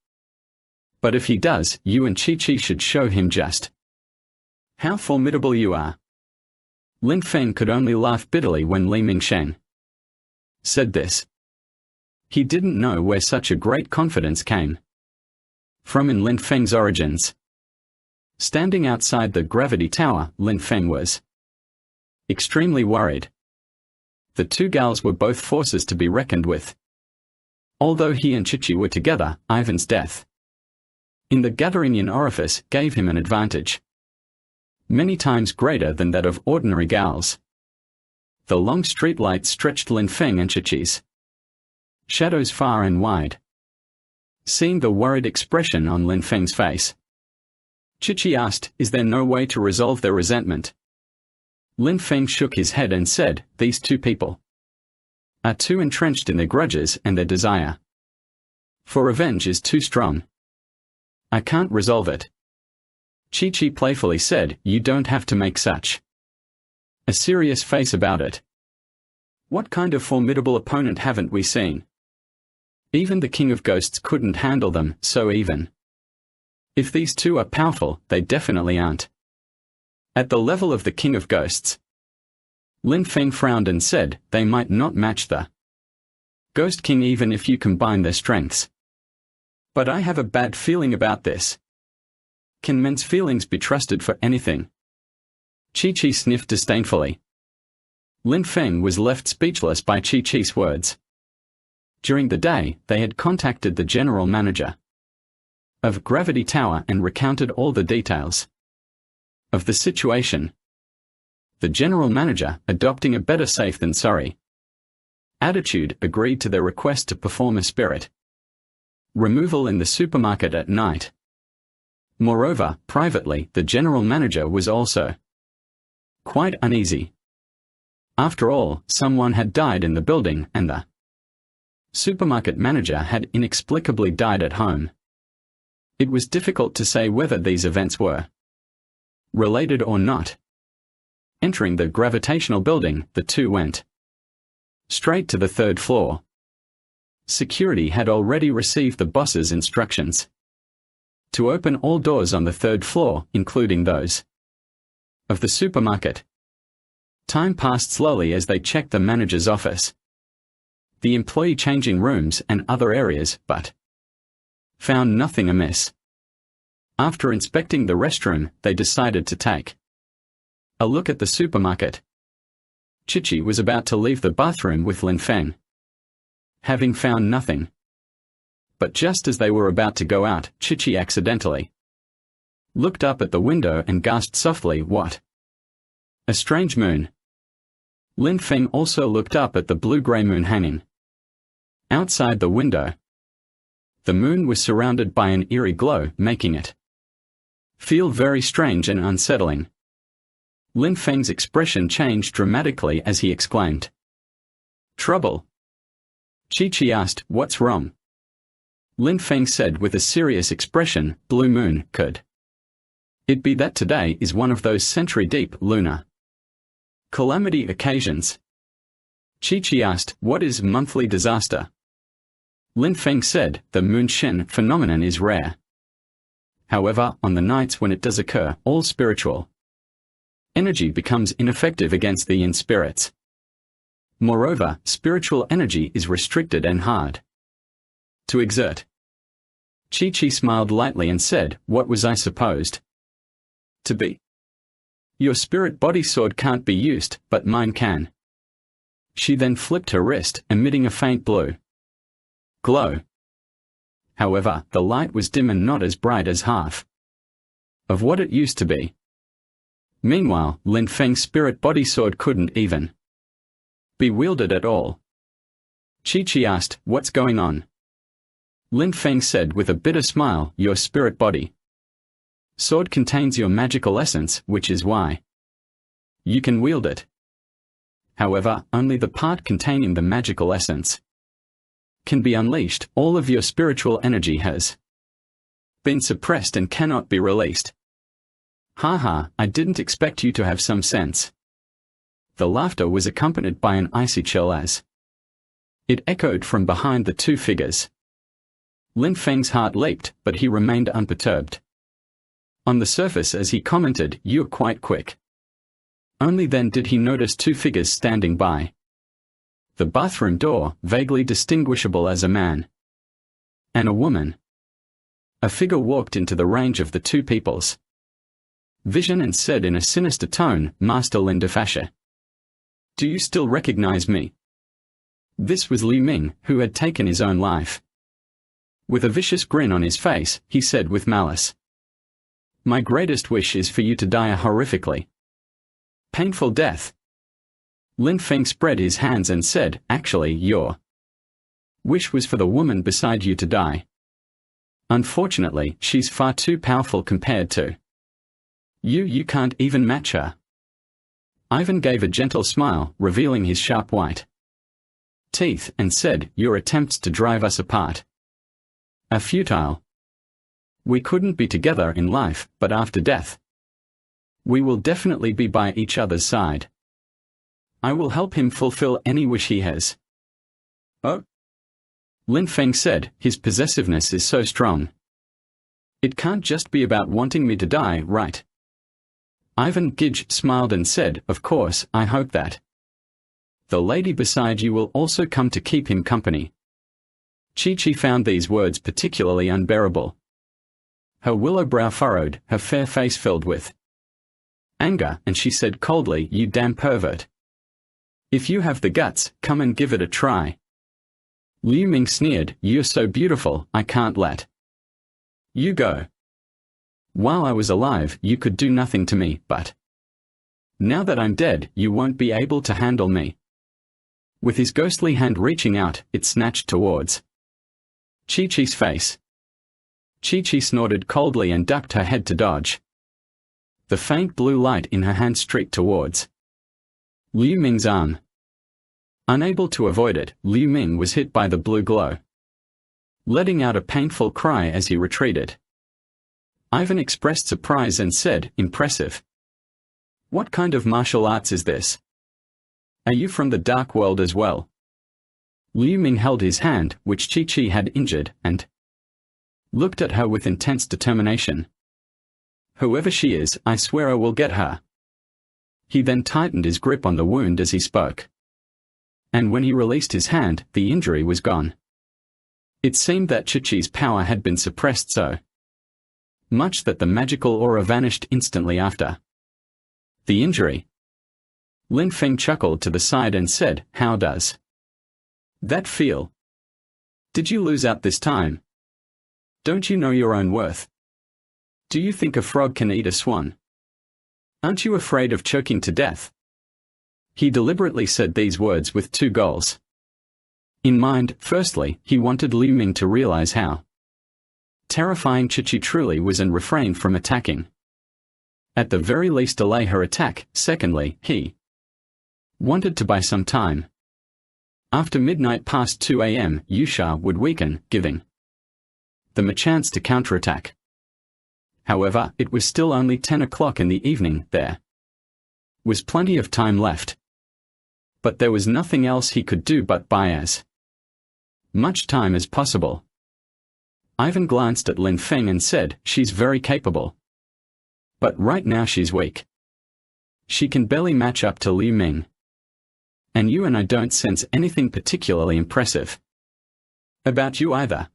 S1: But if he does, you and Chi should show him just how formidable you are." Lin Feng could only laugh bitterly when Li Mingsheng said this. He didn't know where such a great confidence came from in Lin Feng's origins. Standing outside the gravity tower, Lin Feng was extremely worried. The two gals were both forces to be reckoned with. Although he and Chichi were together, Ivan's death in the Gatheringian orifice gave him an advantage many times greater than that of ordinary gals. The long streetlights stretched Lin Feng and Chichi's shadows far and wide. Seeing the worried expression on Lin Feng's face, Chichi asked, "Is there no way to resolve their resentment?" Lin Feng shook his head and said, "These two people are too entrenched in their grudges and their desire for revenge is too strong. I can't resolve it." Chi playfully said, "You don't have to make such a serious face about it. What kind of formidable opponent haven't we seen? Even the King of Ghosts couldn't handle them, so even if these two are powerful, they definitely aren't at the level of the King of Ghosts." Lin Feng frowned and said, "They might not match the Ghost King even if you combine their strengths. But I have a bad feeling about this. Can men's feelings be trusted for anything?" Chi sniffed disdainfully. Lin Feng was left speechless by Chi-Chi's words. During the day, they had contacted the general manager of Gravity Tower and recounted all the details of the situation. The general manager, adopting a better safe than sorry attitude, agreed to their request to perform a spirit removal in the supermarket at night. Moreover, privately, the general manager was also quite uneasy. After all, someone had died in the building and the supermarket manager had inexplicably died at home. It was difficult to say whether these events were related or not. Entering the gravitational building, the two went straight to the 3rd floor. Security had already received the boss's instructions to open all doors on the 3rd floor, including those of the supermarket. Time passed slowly as they checked the manager's office, the employee changing rooms and other areas, but found nothing amiss. After inspecting the restroom, they decided to take a look at the supermarket. Chi-Chi was about to leave the bathroom with Lin Feng, having found nothing. But just as they were about to go out, Chi-Chi accidentally looked up at the window and gasped softly, "What? A strange moon." Lin Feng also looked up at the blue-grey moon hanging outside the window. The moon was surrounded by an eerie glow, making it feel very strange and unsettling. Lin Feng's expression changed dramatically as he exclaimed, "Trouble?" Chi-Chi asked, "What's wrong?" Lin Feng said with a serious expression, "Blue moon, could it be that today is one of those century-deep lunar calamity occasions?" Chi-Chi asked, "What is monthly disaster?" Lin Feng said, "The moon shen phenomenon is rare. However, on the nights when it does occur, all spiritual energy becomes ineffective against the yin spirits. Moreover, spiritual energy is restricted and hard to exert." Chi-Chi smiled lightly and said, "What was I supposed to be? Your spirit body sword can't be used, but mine can." She then flipped her wrist, emitting a faint blue glow. However, the light was dim and not as bright as half of what it used to be. Meanwhile, Lin Feng's spirit body sword couldn't even be wielded at all. Chi-Chi asked, "What's going on?" Lin Feng said with a bitter smile, "Your spirit body sword contains your magical essence, which is why you can wield it. However, only the part containing the magical essence can be unleashed. All of your spiritual energy has been suppressed and cannot be released." "Haha, I didn't expect you to have some sense." The laughter was accompanied by an icy chill as it echoed from behind the two figures. Lin Feng's heart leaped, but he remained unperturbed. On the surface, as he commented, "You're quite quick." Only then did he notice two figures standing by the bathroom door, vaguely distinguishable as a man and a woman. A figure walked into the range of the two people's vision and said in a sinister tone, "Master Lin de Fascia, do you still recognize me?" This was Liu Ming, who had taken his own life. With a vicious grin on his face, he said with malice, "My greatest wish is for you to die a horrifically painful death." Lin Feng spread his hands and said, "Actually, your wish was for the woman beside you to die. Unfortunately, she's far too powerful compared to you. You can't even match her." Ivan gave a gentle smile, revealing his sharp white teeth, and said, "Your attempts to drive us apart are futile. We couldn't be together in life, but after death, we will definitely be by each other's side. I will help him fulfill any wish he has." "Oh?" Lin Feng said, "His possessiveness is so strong. It can't just be about wanting me to die, right?" Ivan Gidge smiled and said, "Of course, I hope that the lady beside you will also come to keep him company." Chi-Chi found these words particularly unbearable. Her willow brow furrowed, her fair face filled with anger, and she said coldly, "You damn pervert. If you have the guts, come and give it a try." Liu Ming sneered, "You're so beautiful, I can't let you go. While I was alive, you could do nothing to me, but now that I'm dead, you won't be able to handle me." With his ghostly hand reaching out, it snatched towards Chi-Chi's face. Chi-Chi snorted coldly and ducked her head to dodge the faint blue light in her hand streaked towards Liu Ming's arm. Unable to avoid it, Liu Ming was hit by the blue glow, letting out a painful cry as he retreated. Ivan expressed surprise and said, "Impressive. What kind of martial arts is this? Are you from the dark world as well?" Liu Ming held his hand, which Chi-Chi had injured, and looked at her with intense determination. "Whoever she is, I swear I will get her." He then tightened his grip on the wound as he spoke. And when he released his hand, the injury was gone. It seemed that Chi-Chi's power had been suppressed so much that the magical aura vanished instantly after. The injury? Lin Feng chuckled to the side and said, how does that feel? Did you lose out this time? Don't you know your own worth? Do you think a frog can eat a swan? Aren't you afraid of choking to death? He deliberately said these words with two goals in mind. Firstly, he wanted Liu Ming to realize how terrifying Chi-Chi truly was and refrain from attacking. At the very least delay her attack. Secondly, he wanted to buy some time. After midnight past 2 a.m., Yusha would weaken, giving them a chance to counterattack. However, it was still only 10 o'clock in the evening. There was plenty of time left. But there was nothing else he could do but buy as much time as possible. Ivan glanced at Lin Feng and said, she's very capable. But right now she's weak. She can barely match up to Liu Ming. And you and I don't sense anything particularly impressive about you either.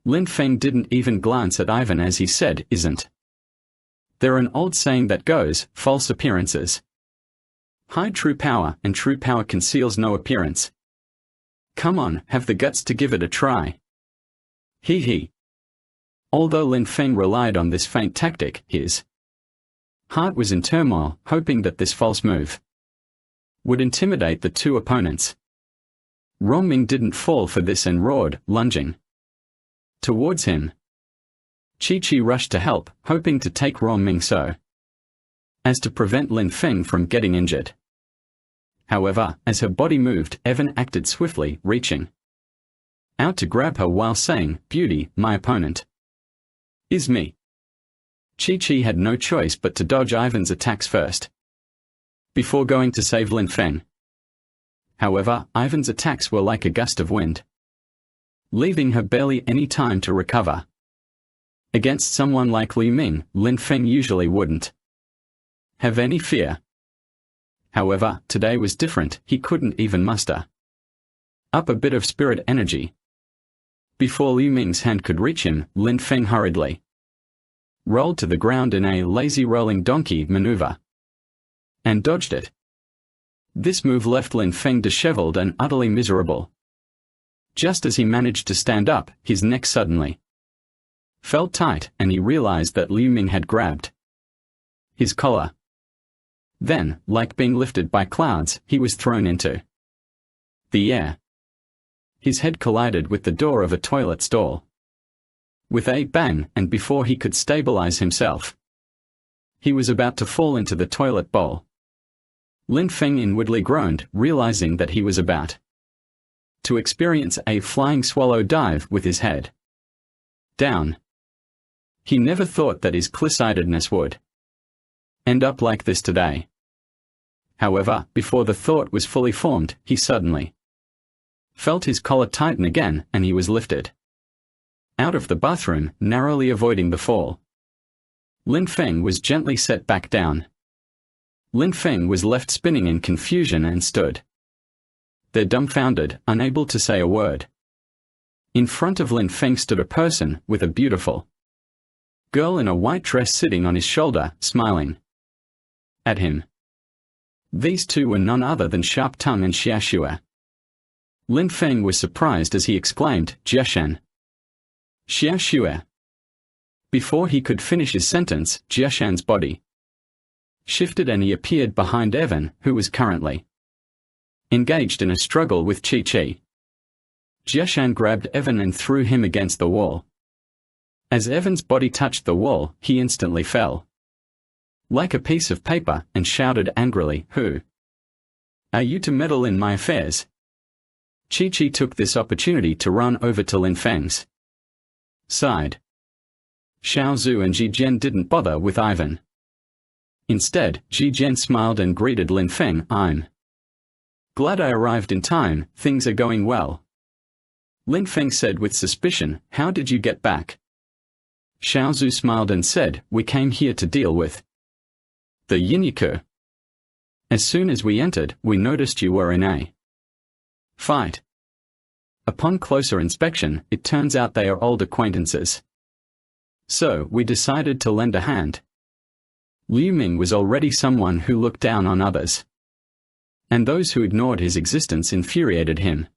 S1: Lin Feng didn't even glance at Ivan as he said, isn't there an old saying that goes, false appearances hide true power, and true power conceals no appearance? Come on, have the guts to give it a try. Hee hee. Although Lin Feng relied on this feint tactic, his heart was in turmoil, hoping that this false move would intimidate the two opponents. Rongming didn't fall for this and roared, lunging towards him. Chi-Chi rushed to help, hoping to take Rongming so as to prevent Lin Feng from getting injured. However, as her body moved, Evan acted swiftly, reaching out to grab her while saying, "Beauty, my opponent is me." Chi-Chi had no choice but to dodge Ivan's attacks first, before going to save Lin Feng. However, Ivan's attacks were like a gust of wind, leaving her barely any time to recover. Against someone like Liu Ming, Lin Feng usually wouldn't have any fear. However, today was different. He couldn't even muster up a bit of spirit energy. Before Liu Ming's hand could reach him, Lin Feng hurriedly rolled to the ground in a lazy rolling donkey maneuver and dodged it. This move left Lin Feng disheveled and utterly miserable. Just as he managed to stand up, his neck suddenly felt tight, and he realized that Liu Ming had grabbed his collar. Then, like being lifted by clouds, he was thrown into the air. His head collided with the door of a toilet stall with a bang, and before he could stabilize himself, he was about to fall into the toilet bowl. Lin Feng inwardly groaned, realizing that he was about to experience a flying swallow dive with his head down. He never thought that his clear-sightedness would end up like this today. However, before the thought was fully formed, he suddenly felt his collar tighten again, and he was lifted out of the bathroom, narrowly avoiding the fall. Lin Feng was gently set back down. Lin Feng was left spinning in confusion and stood there dumbfounded, unable to say a word. In front of Lin Feng stood a person with a beautiful girl in a white dress sitting on his shoulder, smiling at him. These two were none other than Sharp Tongue and Xiaoxue. Lin Feng was surprised as he exclaimed, "Jiashan." Xiaoxue. Before he could finish his sentence, Jiashan's body shifted and he appeared behind Evan, who was currently engaged in a struggle with Chi-Chi. Jiashan grabbed Evan and threw him against the wall. As Evan's body touched the wall, he instantly fell like a piece of paper and shouted angrily, "Who are you to meddle in my affairs?" Chi-Chi took this opportunity to run over to Lin Feng's side. Xiao Zhu and Ji Jian didn't bother with Ivan. Instead, Ji Jian smiled and greeted Lin Feng. "I'm glad I arrived in time, things are going well." Lin Feng said with suspicion, "How did you get back?" Xiao Zhu smiled and said, "We came here to deal with the Yinyaku. As soon as we entered, we noticed you were in a fight. Upon closer inspection, it turns out they are old acquaintances." So we decided to lend a hand. Liu Ming was already someone who looked down on others. And those who ignored his existence infuriated him.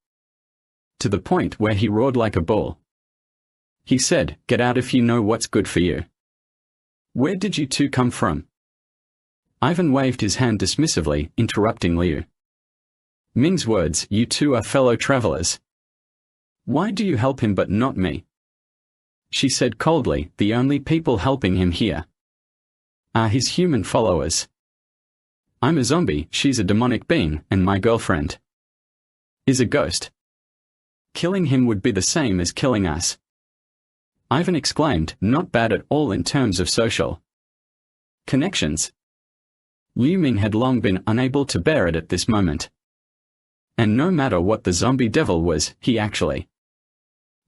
S1: To the point where he roared like a bull. He said, "Get out if you know what's good for you. Where did you two come from?" Ivan waved his hand dismissively, interrupting Liu Ming's words, "You two are fellow travelers. Why do you help him but not me?" She said coldly, "The only people helping him here are his human followers. I'm a zombie, she's a demonic being, and my girlfriend is a ghost. Killing him would be the same as killing us." Ivan exclaimed, "Not bad at all in terms of social connections." Liu Ming had long been unable to bear it at this moment. And no matter what the zombie devil was, he actually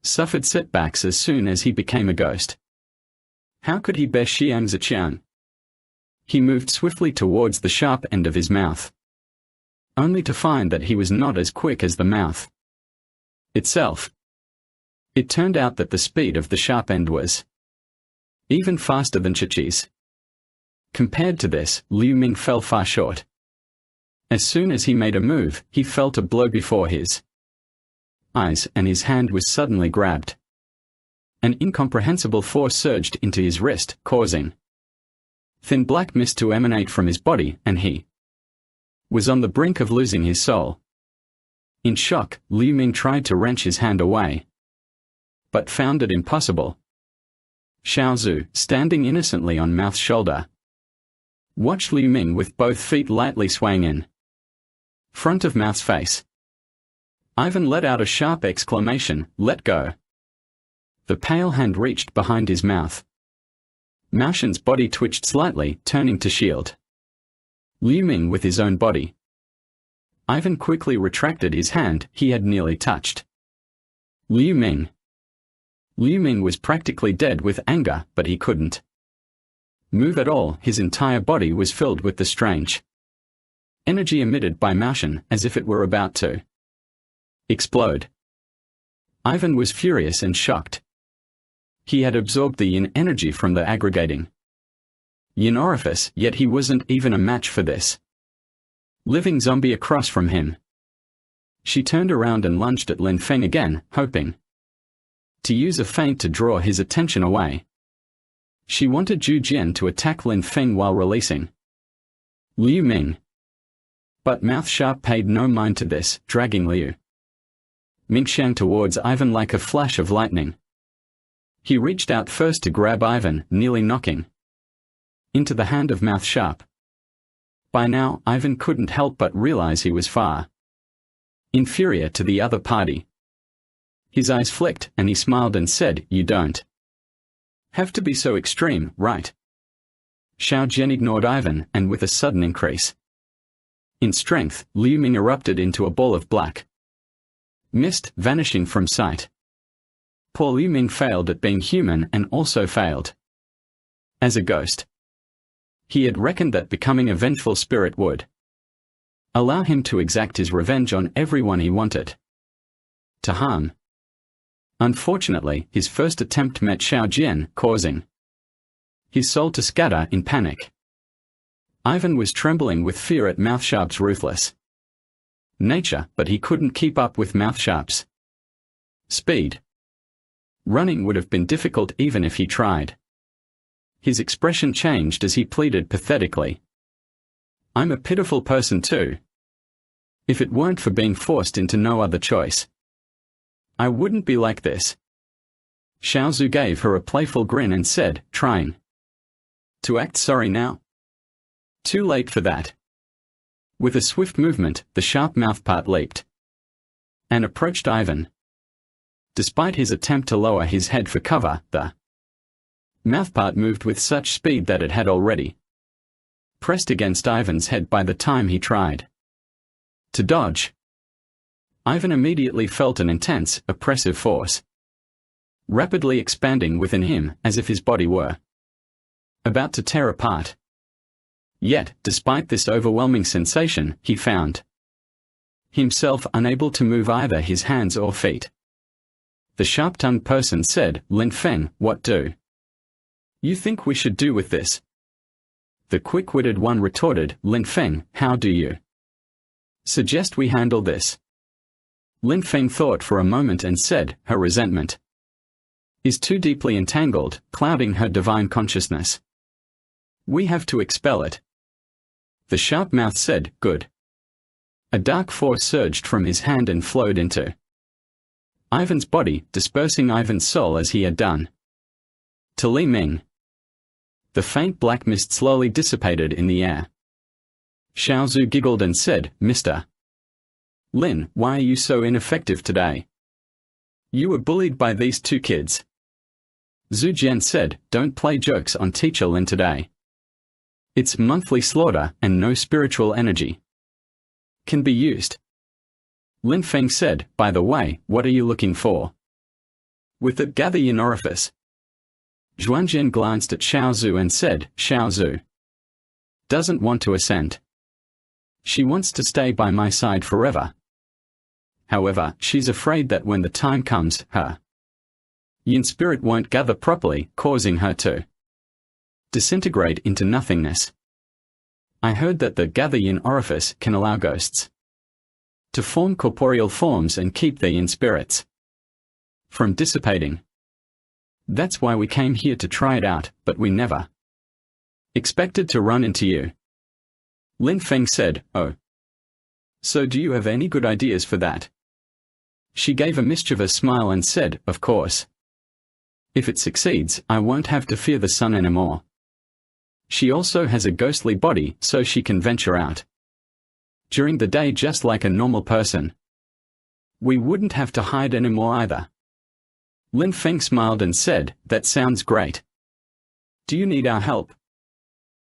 S1: suffered setbacks as soon as he became a ghost. How could he bear Xiang Ziqiang? He moved swiftly towards the sharp end of his mouth, only to find that he was not as quick as the mouth itself. It turned out that the speed of the sharp end was even faster than Chichi's. Compared to this, Liu Ming fell far short. As soon as he made a move, he felt a blow before his eyes, and his hand was suddenly grabbed. An incomprehensible force surged into his wrist, causing thin black mist to emanate from his body, and he was on the brink of losing his soul. In shock, Liu Ming tried to wrench his hand away, but found it impossible. Xiao Zhu, standing innocently on Mouth's shoulder, watched Liu Ming with both feet lightly swaying in front of Mouth's face. Ivan let out a sharp exclamation, "Let go." The pale hand reached behind his mouth. Maoshan's body twitched slightly, turning to shield Liu Ming with his own body. Ivan quickly retracted his hand he had nearly touched Liu Ming. Liu Ming was practically dead with anger, but he couldn't move at all. His entire body was filled with the strange energy emitted by Maoshan, as if it were about to explode. Ivan was furious and shocked. He had absorbed the yin energy from the aggregating yin orifice, yet he wasn't even a match for this living zombie across from him. She turned around and lunged at Lin Feng again, hoping to use a feint to draw his attention away. She wanted Zhu Jian to attack Lin Feng while releasing Liu Ming. But Mouth Sharp paid no mind to this, dragging Liu Mingxiang towards Ivan like a flash of lightning. He reached out first to grab Ivan, nearly knocking into the hand of Mouth Sharp. By now, Ivan couldn't help but realize he was far inferior to the other party. His eyes flicked, and he smiled and said, "You don't have to be so extreme, right?" Xiao Jian ignored Ivan, and with a sudden increase in strength, Liu Ming erupted into a ball of black mist, vanishing from sight. Poor Liu Ming failed at being human and also failed as a ghost. He had reckoned that becoming a vengeful spirit would allow him to exact his revenge on everyone he wanted to harm. Unfortunately, his first attempt met Xiao Jian, causing his soul to scatter in panic. Ivan was trembling with fear at Mouth Sharp's ruthless nature, but he couldn't keep up with Mouth Sharp's speed. Running would have been difficult even if he tried. His expression changed as he pleaded pathetically, "I'm a pitiful person too. If it weren't for being forced into no other choice, I wouldn't be like this." Xiao Zhu gave her a playful grin and said, trying to act sorry now. Too late for that. With a swift movement, the sharp mouthpart leaped and approached Ivan. Despite his attempt to lower his head for cover, the mouthpart moved with such speed that it had already pressed against Ivan's head by the time he tried to dodge. Ivan immediately felt an intense, oppressive force rapidly expanding within him, as if his body were about to tear apart. Yet, despite this overwhelming sensation, he found himself unable to move either his hands or feet. The sharp-tongued person said, "Lin Feng, what do You think we should do with this? The quick-witted one retorted, Lin Feng, how do you suggest we handle this? Lin Feng thought for a moment and said, her resentment is too deeply entangled, clouding her divine consciousness. We have to expel it. The sharp mouth said, good. A dark force surged from his hand and flowed into Ivan's body, dispersing Ivan's soul as he had done to Li Ming. The faint black mist slowly dissipated in the air. Xiao Zhu giggled and said, Mr. Lin, why are you so ineffective today? You were bullied by these two kids. Zhu Jian said, don't play jokes on Teacher Lin today. It's monthly slaughter and no spiritual energy can be used. Lin Feng said, by the way, what are you looking for? With it, gather your orifice. Zhuangjian glanced at Xiao Zhu and said, Xiao Zhu doesn't want to ascend. She wants to stay by my side forever. However, she's afraid that when the time comes, her yin spirit won't gather properly, causing her to disintegrate into nothingness. I heard that the gather yin orifice can allow ghosts to form corporeal forms and keep their yin spirits from dissipating. That's why we came here to try it out, but we never expected to run into you. Lin Feng said, oh. So do you have any good ideas for that? She gave a mischievous smile and said, of course. If it succeeds, I won't have to fear the sun anymore. She also has a ghostly body, so she can venture out during the day just like a normal person. We wouldn't have to hide anymore either. Lin Feng smiled and said, that sounds great. Do you need our help?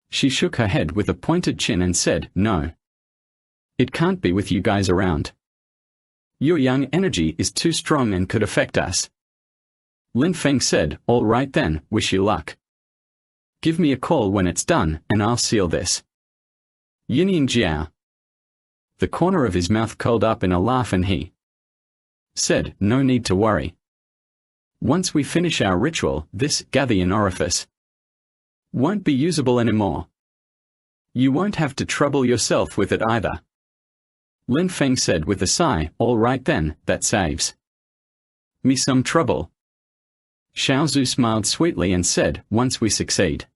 S1: She shook her head with a pointed chin and said, no. It can't be with you guys around. Your young energy is too strong and could affect us. Lin Feng said, all right then, wish you luck. Give me a call when it's done, and I'll seal this. Yin Jiao. The corner of his mouth curled up in a laugh and he said, no need to worry. Once we finish our ritual, this gather yin orifice won't be usable anymore. You won't have to trouble yourself with it either. Lin Feng said with a sigh, all right then, that saves me some trouble. Xiao Zhu smiled sweetly and said, once we succeed,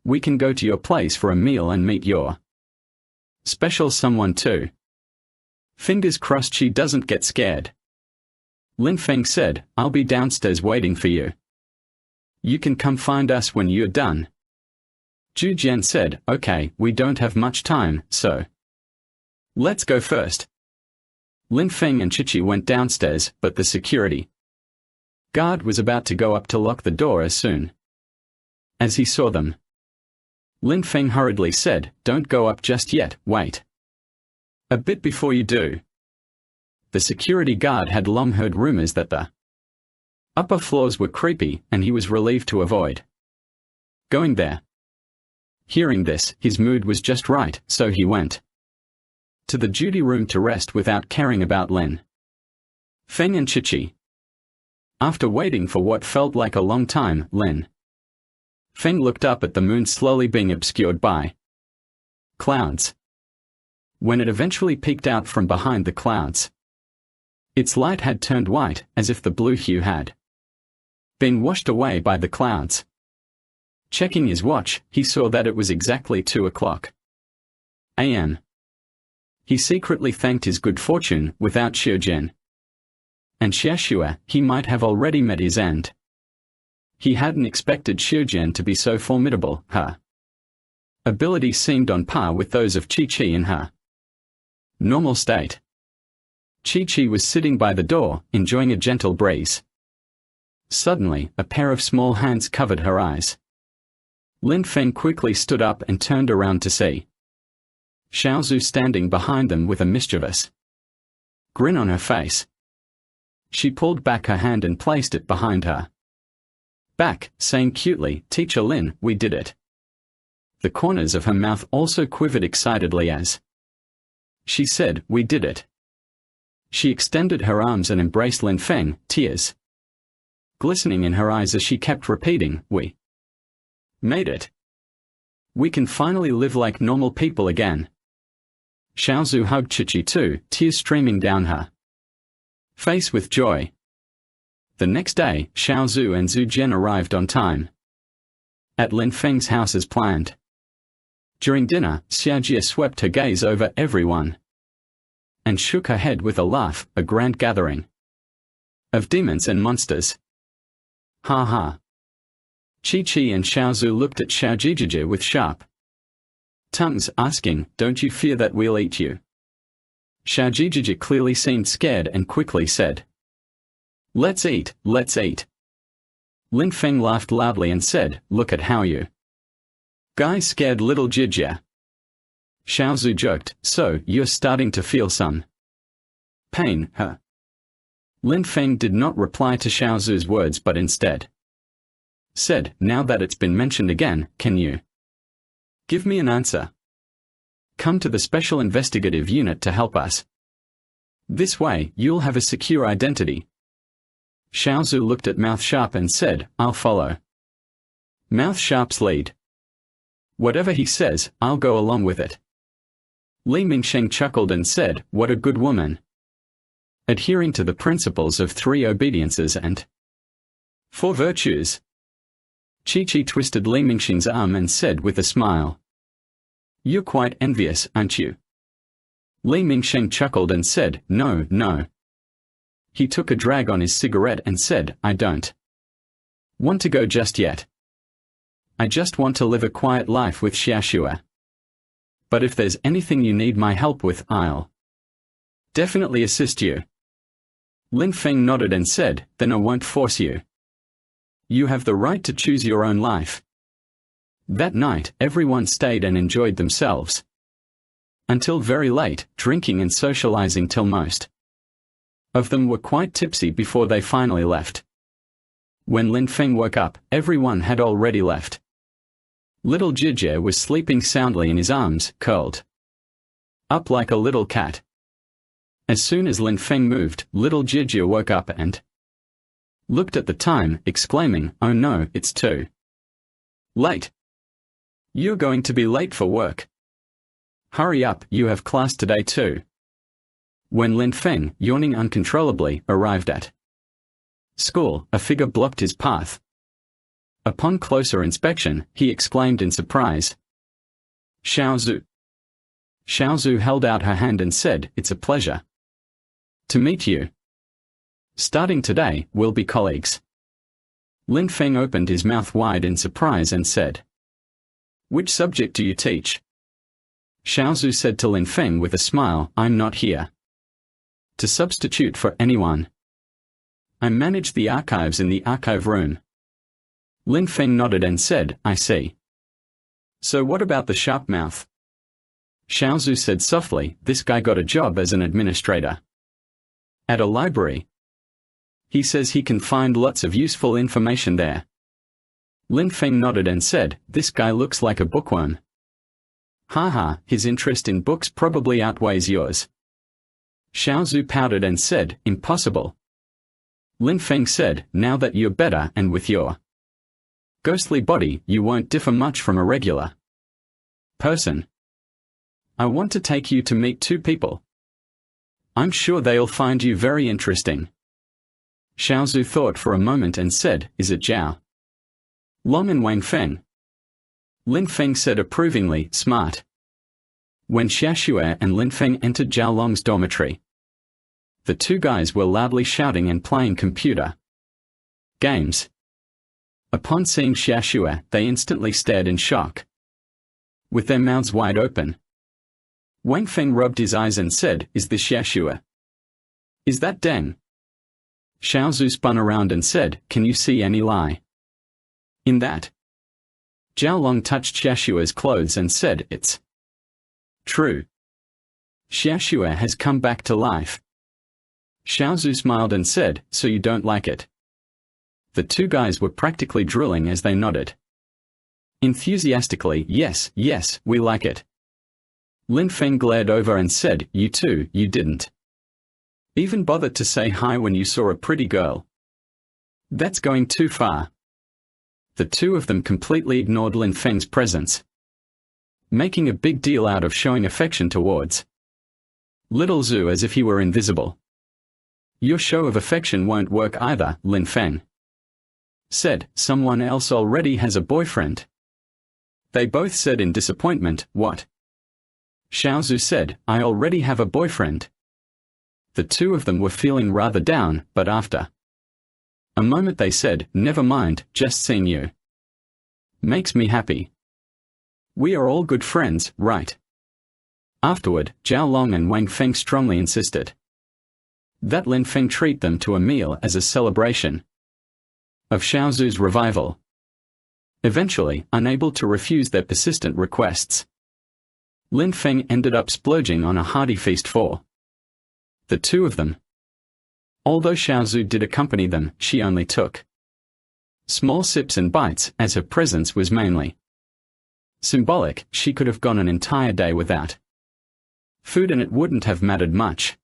S1: we can go to your place for a meal and meet your special someone too. Fingers crossed she doesn't get scared. Lin Feng said, I'll be downstairs waiting for you. You can come find us when you're done. Zhu Jian said, okay, we don't have much time, so let's go first. Lin Feng and Chichi went downstairs, but the security guard was about to go up to lock the door as soon as he saw them. Lin Feng hurriedly said, don't go up just yet, wait a bit before you do. The security guard had long heard rumors that the upper floors were creepy, and he was relieved to avoid going there. Hearing this, his mood was just right, so he went to the duty room to rest without caring about Lin Feng and Chichi. After waiting for what felt like a long time, Lin Feng looked up at the moon slowly being obscured by clouds. When it eventually peeked out from behind the clouds, its light had turned white, as if the blue hue had been washed away by the clouds. Checking his watch, he saw that it was exactly 2:00 a.m. He secretly thanked his good fortune without Xiaojin and Xiaxue, he might have already met his end. He hadn't expected Xiaojin to be so formidable. Her abilities seemed on par with those of Chi-Chi in her normal state. Chi-Chi was sitting by the door, enjoying a gentle breeze. Suddenly, a pair of small hands covered her eyes. Lin Feng quickly stood up and turned around to see Xiao Zhu standing behind them with a mischievous grin on her face. She pulled back her hand and placed it behind her back, saying cutely, Teacher Lin, we did it. The corners of her mouth also quivered excitedly as she said, we did it. She extended her arms and embraced Lin Feng, tears glistening in her eyes as she kept repeating, we Made it. We can finally live like normal people again. Xiaozhu hugged Chi-Chi too, tears streaming down her face with joy. The next day, Xiaozhu and Zhu Jian arrived on time at Lin Feng's house as planned. During dinner, Xiaojia swept her gaze over everyone and shook her head with a laugh, a grand gathering of demons and monsters. Ha ha. Chi-Chi and Xiaozhu looked at Xiaojijiji with sharp tongues, asking, "Don't you fear that we'll eat you?" Xiaojijiji clearly seemed scared and quickly said, "Let's eat, let's eat." Lin Feng laughed loudly and said, "Look at how you guys scared little Jijia." Xiaozhu joked, "So, you're starting to feel some pain, huh?" Lin Feng did not reply to Xiaozhu's words but instead said, "Now that it's been mentioned again, can you give me an answer? Come to the Special Investigative Unit to help us. This way, you'll have a secure identity." Xiaozhu looked at Mouth Sharp and said, "I'll follow Mouth Sharp's lead. Whatever he says, I'll go along with it." Li Mingsheng chuckled and said, "What a good woman. Adhering to the principles of 3 obediences and 4 virtues." Chi-Chi twisted Li Mingsheng's arm and said with a smile, "You're quite envious, aren't you?" Li Mingsheng chuckled and said, "No, no." He took a drag on his cigarette and said, "I don't want to go just yet. I just want to live a quiet life with Xiaxue. But if there's anything you need my help with, I'll definitely assist you." Lin Feng nodded and said, "Then I won't force you. You have the right to choose your own life." That night, everyone stayed and enjoyed themselves until very late, drinking and socializing till most of them were quite tipsy before they finally left. When Lin Feng woke up, everyone had already left. Little Jijie was sleeping soundly in his arms, curled up like a little cat. As soon as Lin Feng moved, little Jijie woke up and looked at the time, exclaiming, "Oh no, it's too late. You're going to be late for work. Hurry up, you have class today too." When Lin Feng, yawning uncontrollably, arrived at school, a figure blocked his path. Upon closer inspection, he exclaimed in surprise, "Xiaozhu." Xiaozhu held out her hand and said, "It's a pleasure to meet you. Starting today, we'll be colleagues." Lin Feng opened his mouth wide in surprise and said, "Which subject do you teach?" Xiaozhu said to Lin Feng with a smile, "I'm not here to substitute for anyone. I manage the archives in the archive room." Lin Feng nodded and said, "I see. So what about the sharp mouth?" Xiaozhu said softly, "This guy got a job as an administrator at a library. He says he can find lots of useful information there." Lin Feng nodded and said, "This guy looks like a bookworm." "Haha, his interest in books probably outweighs yours." Xiaozhu pouted and said, "Impossible." Lin Feng said, "Now that you're better and with your ghostly body, you won't differ much from a regular person. I want to take you to meet 2 people. I'm sure they'll find you very interesting." Xiaozhu thought for a moment and said, "Is it Zhao Long and Wang Feng?" Lin Feng said approvingly, "Smart." When Xiaxue and Lin Feng entered Zhao Long's dormitory, the 2 guys were loudly shouting and playing computer games. Upon seeing Xiaxue, they instantly stared in shock, with their mouths wide open. Wang Feng rubbed his eyes and said, "Is this Xiaxue? Is that Deng?" Xiaozhu spun around and said, "Can you see any lie in that?" Zhao Long touched Xiaxue's clothes and said, "It's true. Xiaxue has come back to life." Xiaozhu smiled and said, "So you don't like it?" The 2 guys were practically drooling as they nodded enthusiastically, "Yes, yes, we like it." Lin Feng glared over and said, "You too, you didn't even bother to say hi when you saw a pretty girl. That's going too far." The two of them completely ignored Lin Feng's presence, making a big deal out of showing affection towards little Zhu as if he were invisible. "Your show of affection won't work either," Lin Feng said. "Someone else already has a boyfriend." They both said in disappointment, "What?" Xiao Zhu said, "I already have a boyfriend." The two of them were feeling rather down, but after a moment they said, "Never mind, just seeing you makes me happy. We are all good friends, right?" Afterward, Zhao Long and Wang Feng strongly insisted that Lin Feng treat them to a meal as a celebration of Xiao Zhu's revival. Eventually, unable to refuse their persistent requests, Lin Feng ended up splurging on a hearty feast for the two of them. Although Xiao Zhu did accompany them, she only took small sips and bites, as her presence was mainly symbolic. She could have gone an entire day without food and it wouldn't have mattered much.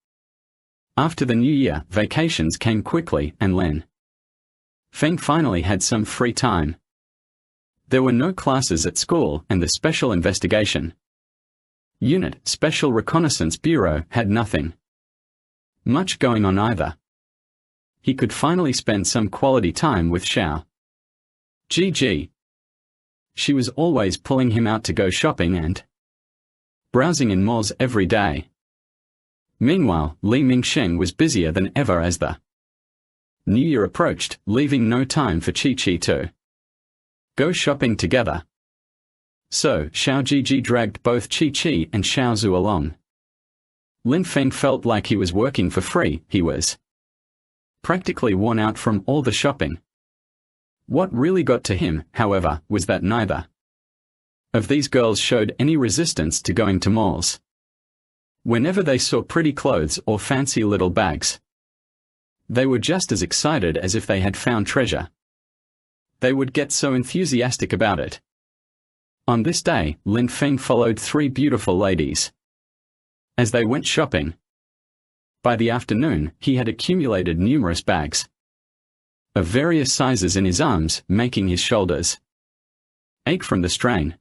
S1: After the New Year, vacations came quickly and Lin Feng finally had some free time. There were no classes at school and the Special Investigation Unit, Special Reconnaissance Bureau, had nothing much going on either. He could finally spend some quality time with Xiao Gigi. She was always pulling him out to go shopping and browsing in malls every day. Meanwhile, Li Mingsheng was busier than ever as the New Year approached, leaving no time for Chi-Chi to go shopping together. So, Xiao Gigi dragged both Chi-Chi and Xiao Zhu along. Lin Feng felt like he was working for free. He was practically worn out from all the shopping. What really got to him, however, was that neither of these girls showed any resistance to going to malls. Whenever they saw pretty clothes or fancy little bags, they were just as excited as if they had found treasure. They would get so enthusiastic about it. On this day, Lin Feng followed three beautiful ladies as they went shopping. By the afternoon, he had accumulated numerous bags of various sizes in his arms, making his shoulders ache from the strain.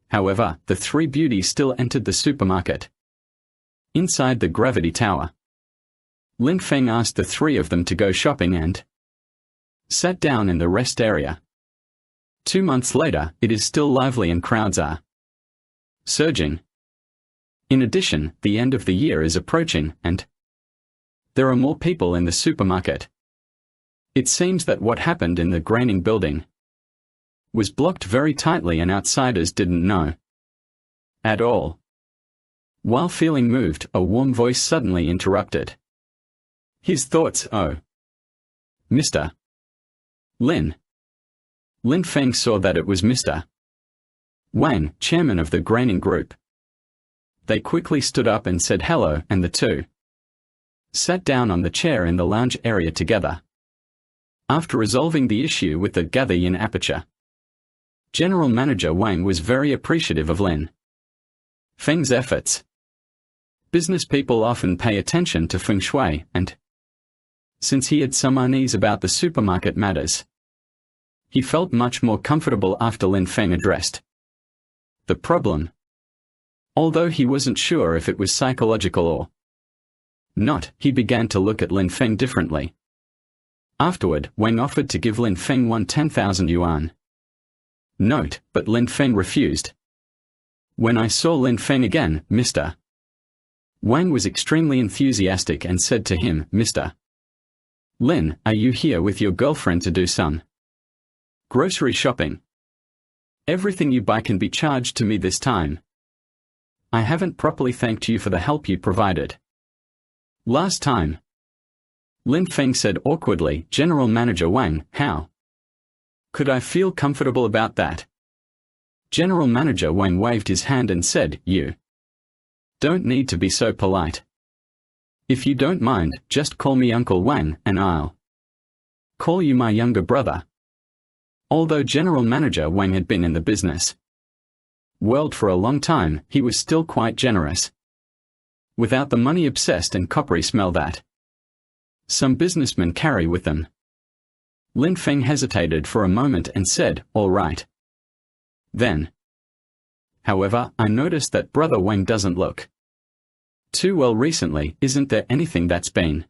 S1: However, the three beauties still entered the supermarket. Inside the gravity tower, Lin Feng asked the three of them to go shopping and sat down in the rest area. 2 months later, it is still lively and crowds are surging. In addition, the end of the year is approaching and there are more people in the supermarket. It seems that what happened in the graining building was blocked very tightly and outsiders didn't know at all. While feeling moved, a warm voice suddenly interrupted his thoughts. "Oh, Mr. Lin." Lin Feng saw that it was Mr. Wang, chairman of the graining group. They quickly stood up and said hello, and the two sat down on the chair in the lounge area together. After resolving the issue with the gather-in aperture, General Manager Wang was very appreciative of Lin Feng's efforts. Business people often pay attention to feng shui, and since he had some unease about the supermarket matters, he felt much more comfortable after Lin Feng addressed the problem. Although he wasn't sure if it was psychological or not, he began to look at Lin Feng differently. Afterward, Wang offered to give Lin Feng 10,000 yuan note, but Lin Feng refused. When I saw Lin Feng again, Mr. Wang was extremely enthusiastic and said to him, "Mr. Lin, are you here with your girlfriend to do some grocery shopping? Everything you buy can be charged to me this time. I haven't properly thanked you for the help you provided last time." Lin Feng said awkwardly, "General Manager Wang, how could I feel comfortable about that?" General Manager Wang waved his hand and said, "You don't need to be so polite. If you don't mind, just call me Uncle Wang, and I'll call you my younger brother." Although General Manager Wang had been in the business world for a long time, he was still quite generous. Without the money-obsessed and coppery smell that some businessmen carry with them, Lin Feng hesitated for a moment and said, all right. Then. However, I noticed that Brother Wang doesn't look too well recently. Isn't there anything that's been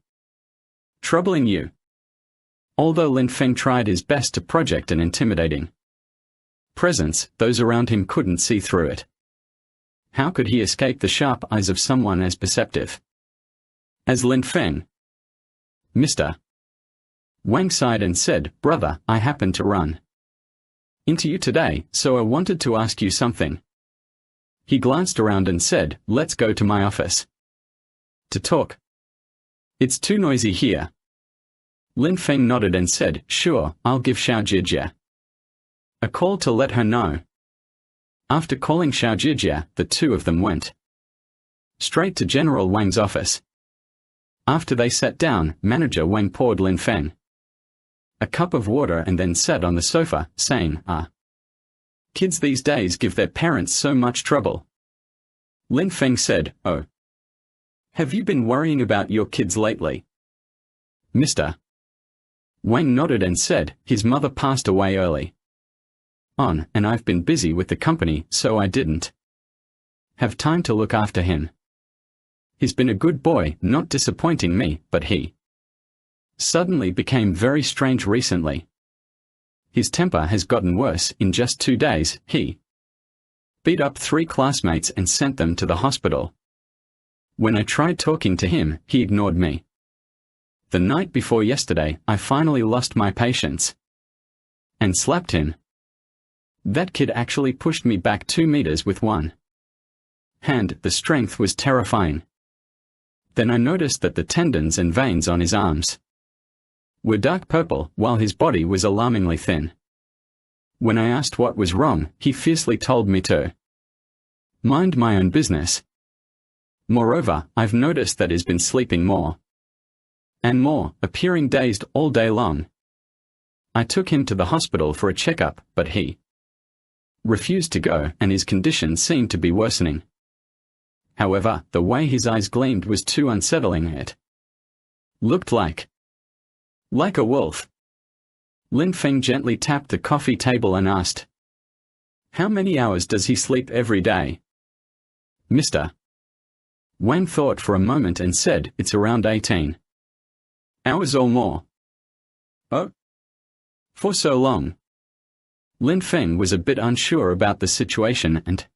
S1: troubling you? Although Lin Feng tried his best to project an intimidating presence, those around him couldn't see through it. How could he escape the sharp eyes of someone as perceptive as Lin Feng? Mr. Wang sighed and said, Brother, I happened to run into you today, so I wanted to ask you something. He glanced around and said, let's go to my office to talk. It's too noisy here. Lin Feng nodded and said, sure, I'll give Xiao Jijia a call to let her know. After calling Xiao Jijia, the two of them went straight to General Wang's office. After they sat down, Manager Wang poured Lin Feng a cup of water and then sat on the sofa, saying, kids these days give their parents so much trouble. Lin Feng said, oh. Have you been worrying about your kids lately? Mr. Wang nodded and said, his mother passed away early on, and I've been busy with the company, so I didn't have time to look after him. He's been a good boy, not disappointing me, but he suddenly became very strange recently. His temper has gotten worse. In just 2 days, he beat up 3 classmates and sent them to the hospital. When I tried talking to him, he ignored me. The night before yesterday, I finally lost my patience and slapped him. That kid actually pushed me back 2 meters with one hand. The strength was terrifying. Then I noticed that the tendons and veins on his arms were dark purple, while his body was alarmingly thin. When I asked what was wrong, he fiercely told me to mind my own business. Moreover, I've noticed that he's been sleeping more and more, appearing dazed all day long. I took him to the hospital for a checkup, but he refused to go, and his condition seemed to be worsening. However, the way his eyes gleamed was too unsettling. It looked like a wolf. Lin Feng gently tapped the coffee table and asked, how many hours does he sleep every day? Mr. Wang thought for a moment and said, it's around 18 hours or more. Oh? For so long? Lin Feng was a bit unsure about the situation and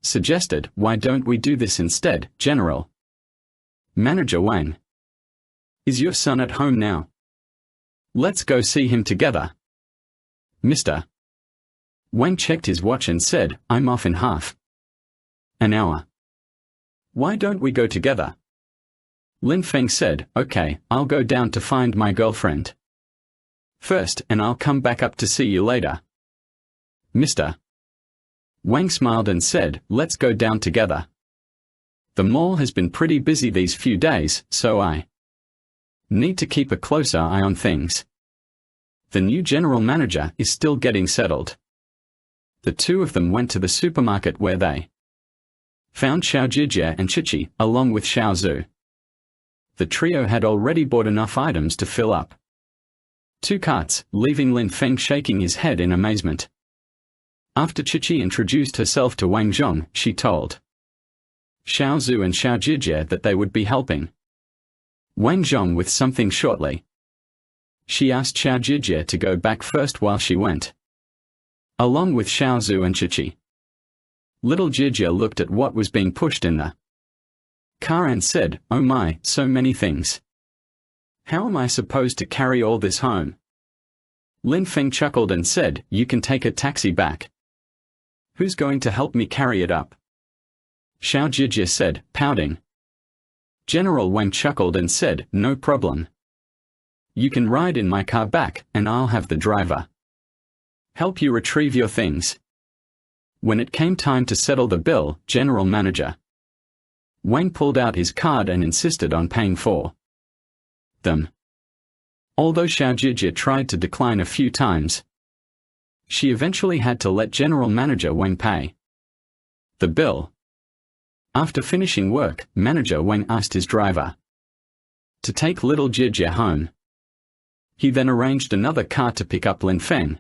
S1: suggested, why don't we do this instead, General Manager Wang? Is your son at home now? Let's go see him together. Mr. Wang checked his watch and said, I'm off in half an hour. Why don't we go together? Lin Feng said, okay, I'll go down to find my girlfriend first, and I'll come back up to see you later. Mr. Wang smiled and said, let's go down together. The mall has been pretty busy these few days, so I need to keep a closer eye on things. The new general manager is still getting settled. The two of them went to the supermarket where they found Xiao Jijia and Chichi, along with Xiao Zhu. The trio had already bought enough items to fill up 2 carts, leaving Lin Feng shaking his head in amazement. After Chichi introduced herself to Wang Zhong, she told Xiao Zhu and Xiao Jijia that they would be helping Wang Zhong with something shortly. She asked Xiao Jijia to go back first while she went along with Xiao Zhu and Chichi. Little Jijia looked at what was being pushed in the car and said, oh my, so many things. How am I supposed to carry all this home? Lin Feng chuckled and said, you can take a taxi back. Who's going to help me carry it up? Xiao Jijia said, pouting. General Wang chuckled and said, no problem. You can ride in my car back, and I'll have the driver help you retrieve your things. When it came time to settle the bill, General Manager Wang pulled out his card and insisted on paying for them. Although Xiao Jijia tried to decline a few times, she eventually had to let General Manager Wang pay the bill. After finishing work, Manager Wang asked his driver to take little Jijia home. He then arranged another car to pick up Lin Feng,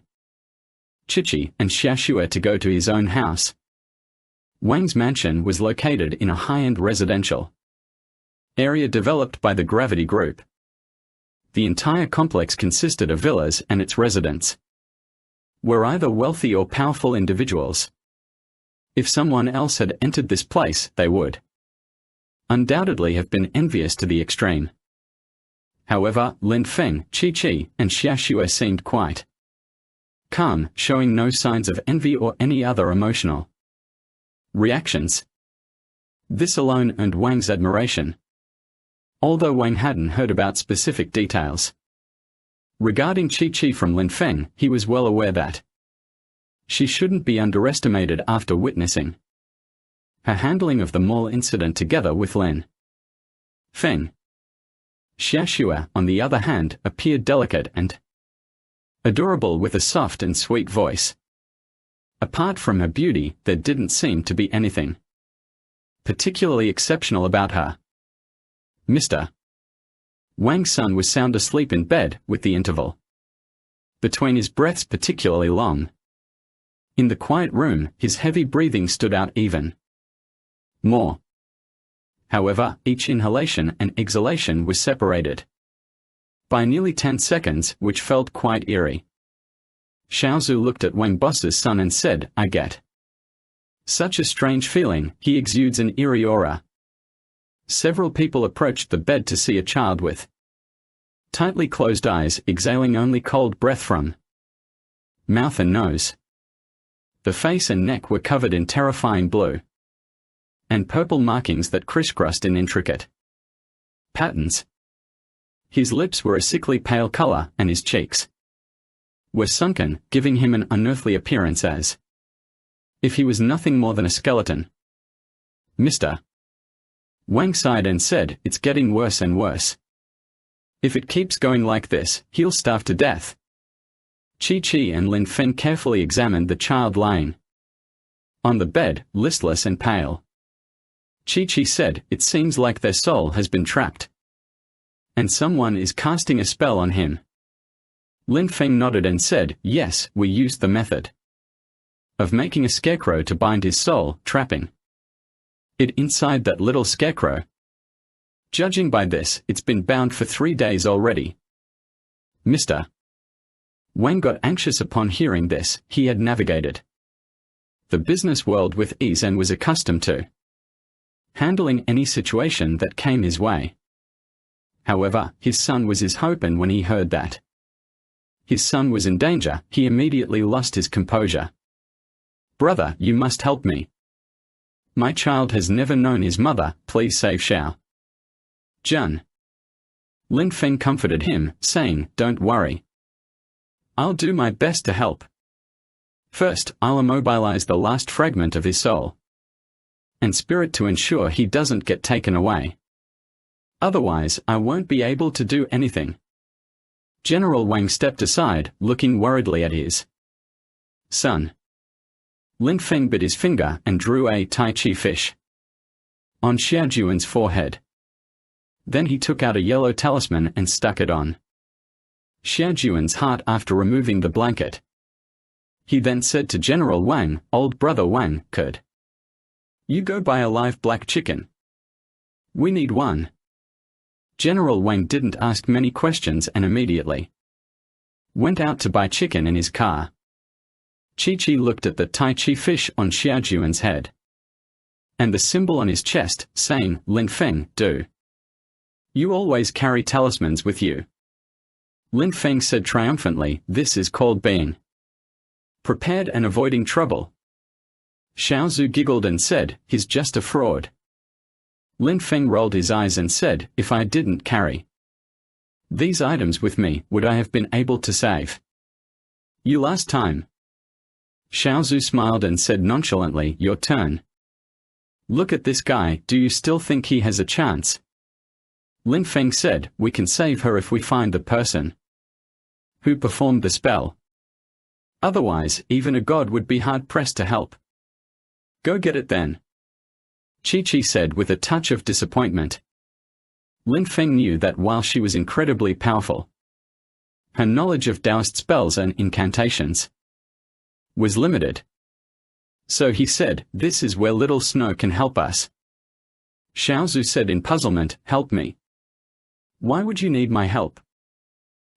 S1: Chi-Chi, and Xiaoxue to go to his own house. Wang's mansion was located in a high-end residential area developed by the Gravity Group. The entire complex consisted of villas, and its residents were either wealthy or powerful individuals. If someone else had entered this place, they would undoubtedly have been envious to the extreme. However, Lin Feng, Chi-Chi, and Xiaoxue seemed quite calm, showing no signs of envy or any other emotional reactions. This alone earned Wang's admiration, although Wang hadn't heard about specific details regarding Chi-Chi from Lin Feng. He was well aware that she shouldn't be underestimated after witnessing her handling of the mall incident together with Lin Feng. Xiaoxue, on the other hand, appeared delicate and adorable with a soft and sweet voice. Apart from her beauty, there didn't seem to be anything particularly exceptional about her. Mr. Wang's son was sound asleep in bed, with the interval between his breaths particularly long. In the quiet room, his heavy breathing stood out even more. However, each inhalation and exhalation was separated by nearly 10 seconds, which felt quite eerie. Xiaozu looked at Wang Boss's son and said, "I get such a strange feeling. He exudes an eerie aura." Several people approached the bed to see a child with tightly closed eyes, exhaling only cold breath from mouth and nose. The face and neck were covered in terrifying blue and purple markings that crisscrossed in intricate patterns. His lips were a sickly pale color, and his cheeks were sunken, giving him an unearthly appearance, as if he was nothing more than a skeleton. Mr. Wang sighed and said, "It's getting worse and worse. If it keeps going like this, he'll starve to death." Chi-Chi and Lin Feng carefully examined the child lying on the bed, listless and pale. Chi-Chi said, "It seems like their soul has been trapped, and someone is casting a spell on him." Lin Feng nodded and said, "Yes, we used the method of making a scarecrow to bind his soul, trapping it inside that little scarecrow. Judging by this, it's been bound for 3 days already." Mr. Wang got anxious upon hearing this. He had navigated the business world with ease and was accustomed to handling any situation that came his way. However, his son was his hope, and when he heard that his son was in danger, he immediately lost his composure. "Brother, you must help me. My child has never known his mother. Please save Xiao Jun." Lin Feng comforted him, saying, "Don't worry. I'll do my best to help. First, I'll immobilize the last fragment of his soul and spirit to ensure he doesn't get taken away. Otherwise, I won't be able to do anything." General Wang stepped aside, looking worriedly at his son. Lin Feng bit his finger and drew a Tai Chi fish on Xiaojuan's forehead. Then he took out a yellow talisman and stuck it on Xiaojuan's heart after removing the blanket. He then said to General Wang, "Old brother Wang, could you go buy a live black chicken? We need one." General Wang didn't ask many questions and immediately went out to buy chicken in his car. Chi-Chi looked at the Tai Chi fish on Xiaojuan's head and the symbol on his chest, saying, "Lin Feng, do you always carry talismans with you?" Lin Feng said triumphantly, "This is called being prepared and avoiding trouble." Xiaozu giggled and said, "He's just a fraud." Lin Feng rolled his eyes and said, "If I didn't carry these items with me, would I have been able to save you last time?" Xiaozu smiled and said nonchalantly, "Your turn. Look at this guy. Do you still think he has a chance?" Lin Feng said, "We can save her if we find the person who performed the spell. Otherwise, even a god would be hard-pressed to help." "Go get it then," Chi-Chi said with a touch of disappointment. Lin Feng knew that while she was incredibly powerful, Her knowledge of Taoist spells and incantations was limited. So he said, "This is where Little Snow can help us." Xiaozhu said in puzzlement, "Help me. Why would you need my help?"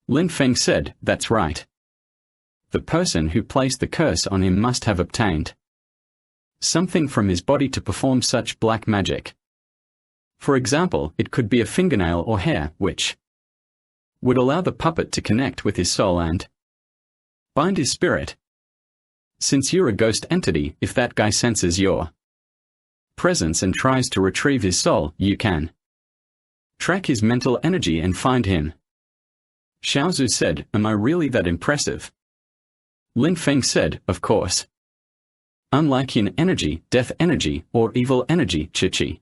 S1: Lin Feng said, "That's right. The person who placed the curse on him must have obtained something from his body to perform such black magic. For example, it could be a fingernail or hair, which would allow the puppet to connect with his soul and bind his spirit. Since you're a ghost entity, if that guy senses your presence and tries to retrieve his soul, you can track his mental energy and find him." Xiaozhu said, "Am I really that impressive?" Lin Feng said, "Of course. Unlike yin energy, death energy, or evil energy, chi-chi.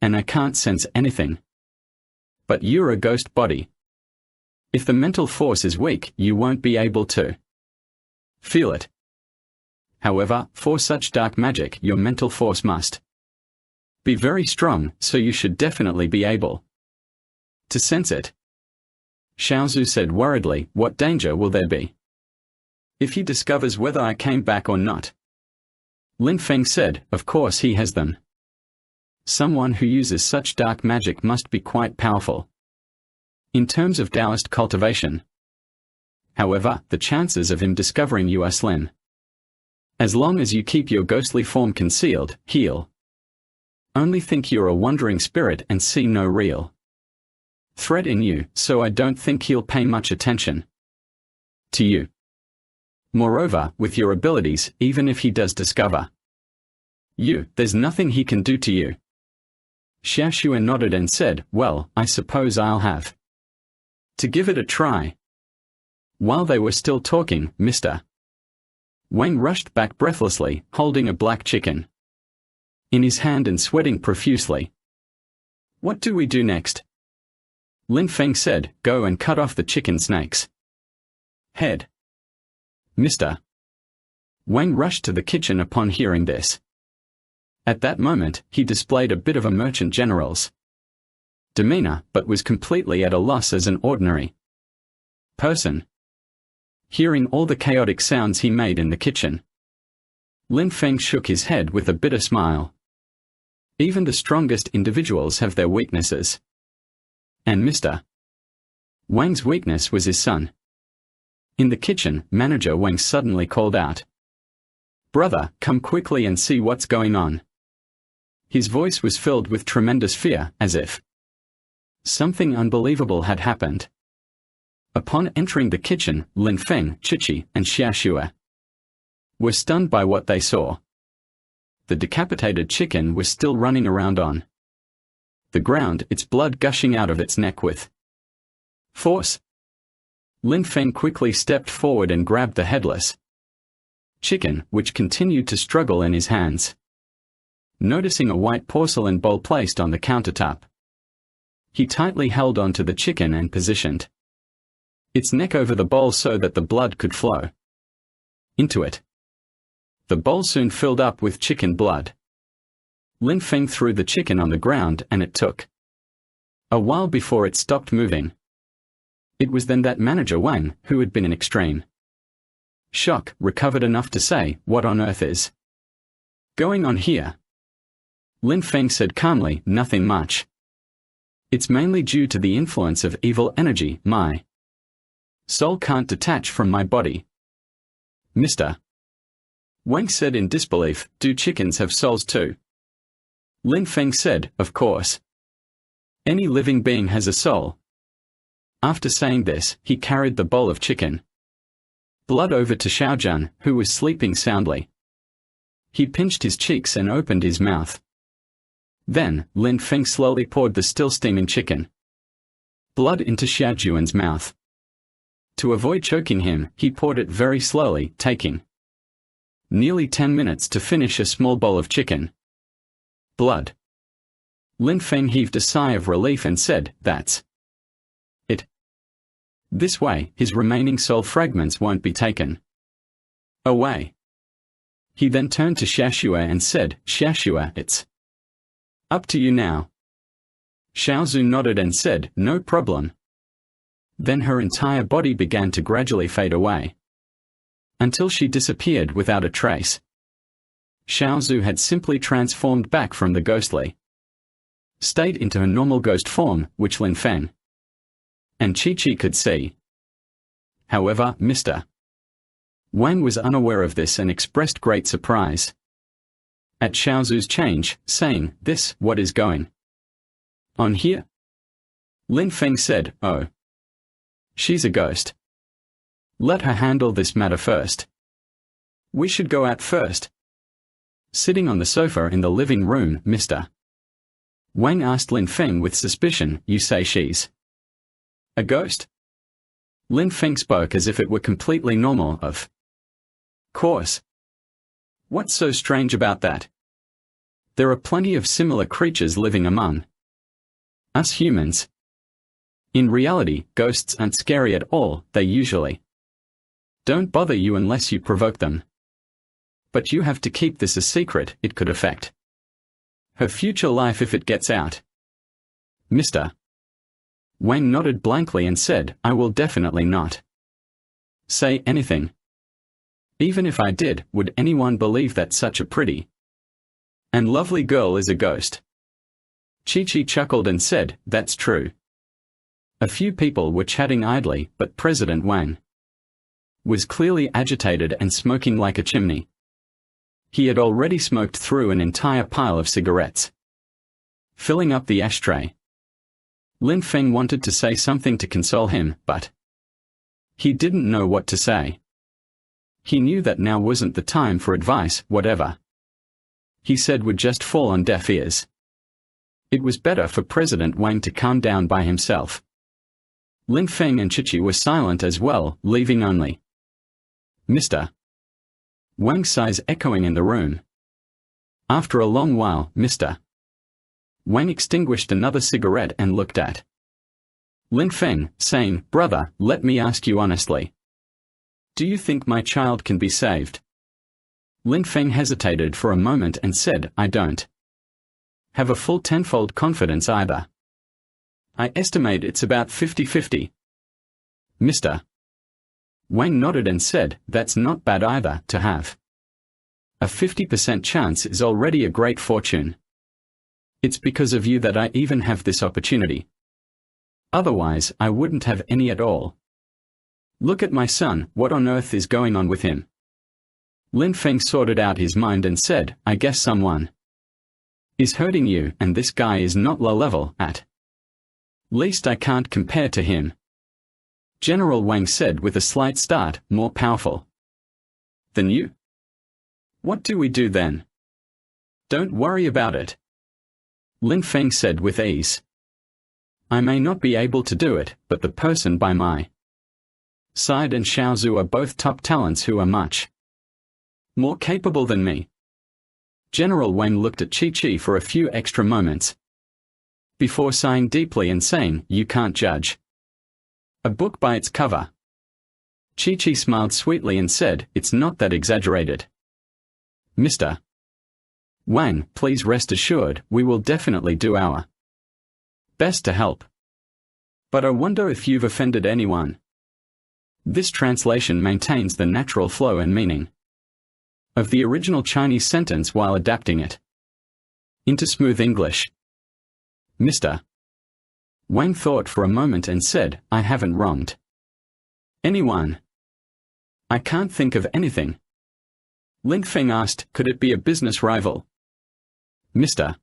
S1: And I can't sense anything. But you're a ghost body. If the mental force is weak, you won't be able to feel it. However, for such dark magic, your mental force must be very strong, so you should definitely be able to sense it." Xiaozhu said worriedly, "What danger will there be if he discovers whether I came back or not?" Lin Feng said, "Of course he has them. Someone who uses such dark magic must be quite powerful in terms of Taoist cultivation. However, the chances of him discovering you are slim. As long as you keep your ghostly form concealed, he'll only think you're a wandering spirit and see no real threat in you, so I don't think he'll pay much attention to you. Moreover, with your abilities, even if he does discover you, there's nothing he can do to you." Xiaoxue nodded and said, "Well, I suppose I'll have to give it a try." While they were still talking, Mr. Wang rushed back breathlessly, holding a black chicken in his hand and sweating profusely. "What do we do next?" Lin Feng said, "Go and cut off the chicken snake's head." Mr. Wang rushed to the kitchen upon hearing this. At that moment, he displayed a bit of a merchant general's demeanor, but was completely at a loss as an ordinary person. Hearing all the chaotic sounds he made in the kitchen, Lin Feng shook his head with a bitter smile. Even the strongest individuals have their weaknesses. And Mr. Wang's weakness was his son. In the kitchen, Manager Wang suddenly called out, "Brother, come quickly and see what's going on." His voice was filled with tremendous fear, as if something unbelievable had happened. Upon entering the kitchen, Lin Feng, Chichi, and Xiaoxue were stunned by what they saw. The decapitated chicken was still running around on the ground, its blood gushing out of its neck with force. Lin Feng quickly stepped forward and grabbed the headless chicken, which continued to struggle in his hands. Noticing a white porcelain bowl placed on the countertop, he tightly held onto the chicken and positioned its neck over the bowl so that the blood could flow into it. The bowl soon filled up with chicken blood. Lin Feng threw the chicken on the ground and it took a while before it stopped moving. It was then that Manager Wang, who had been in extreme shock, recovered enough to say, "What on earth is going on here?" Lin Feng said calmly, "Nothing much. It's mainly due to the influence of evil energy. My soul can't detach from my body." Mr. Wang said in disbelief, "Do chickens have souls too?" Lin Feng said, "Of course. Any living being has a soul." After saying this, he carried the bowl of chicken blood over to Xiaojun, who was sleeping soundly. He pinched his cheeks and opened his mouth. Then, Lin Feng slowly poured the still steaming chicken blood into Xiaojun's mouth. To avoid choking him, he poured it very slowly, taking nearly 10 minutes to finish a small bowl of chicken blood. Lin Feng heaved a sigh of relief and said, "That's it. This way, his remaining soul fragments won't be taken away." He then turned to Xiaoxue and said, "Xiaoxue, it's up to you now." Xiaozhu nodded and said, "No problem." Then her entire body began to gradually fade away, until she disappeared without a trace. Xiaozu had simply transformed back from the ghostly state into her normal ghost form, which Lin Feng and Chi-Chi could see. However, Mr. Wang was unaware of this and expressed great surprise at Xiaozu's change, saying, what is going on here?" Lin Feng said, "Oh. She's a ghost. Let her handle this matter first. We should go out first." Sitting on the sofa in the living room, Mr. Wang asked Lin Feng with suspicion, "You say she's a ghost?" Lin Feng spoke as if it were completely normal. "Of course. What's so strange about that? There are plenty of similar creatures living among us humans. In reality, ghosts aren't scary at all, they usually don't bother you unless you provoke them. But you have to keep this a secret, it could affect her future life if it gets out." Mr. Wang nodded blankly and said, "I will definitely not say anything. Even if I did, would anyone believe that such a pretty and lovely girl is a ghost?" Chi-Chi chuckled and said, "That's true." A few people were chatting idly, but President Wang was clearly agitated and smoking like a chimney. He had already smoked through an entire pile of cigarettes, filling up the ashtray. Lin Feng wanted to say something to console him, but he didn't know what to say. He knew that now wasn't the time for advice. Whatever he said would just fall on deaf ears. It was better for President Wang to calm down by himself. Lin Feng and Chi-Chi were silent as well, leaving only Mr. Wang's sighs echoing in the room. After a long while, Mr. Wang extinguished another cigarette and looked at Lin Feng, saying, "Brother, let me ask you honestly. Do you think my child can be saved?" Lin Feng hesitated for a moment and said, "I don't have a full tenfold confidence either. I estimate it's about 50-50. Mr. Wang nodded and said, "That's not bad either, to have a 50% chance is already a great fortune. It's because of you that I even have this opportunity. Otherwise, I wouldn't have any at all. Look at my son, what on earth is going on with him?" Lin Feng sorted out his mind and said, "I guess someone is hurting you, and this guy is not low level, at least I can't compare to him." General Wang said with a slight start, "More powerful than you? What do we do then?" "Don't worry about it," Lin Feng said with ease. "I may not be able to do it, but the person by my side and Xiaozu are both top talents who are much more capable than me." General Wang looked at Chi-Chi for a few extra moments before sighing deeply and saying, "You can't judge a book by its cover." Chi-Chi smiled sweetly and said, "It's not that exaggerated. Mr. Wang, please rest assured, we will definitely do our best to help. But I wonder if you've offended anyone." This translation maintains the natural flow and meaning of the original Chinese sentence while adapting it into smooth English. Mr. Wang thought for a moment and said, "I haven't wronged anyone. I can't think of anything." Lin Feng asked, "Could it be a business rival?" Mr.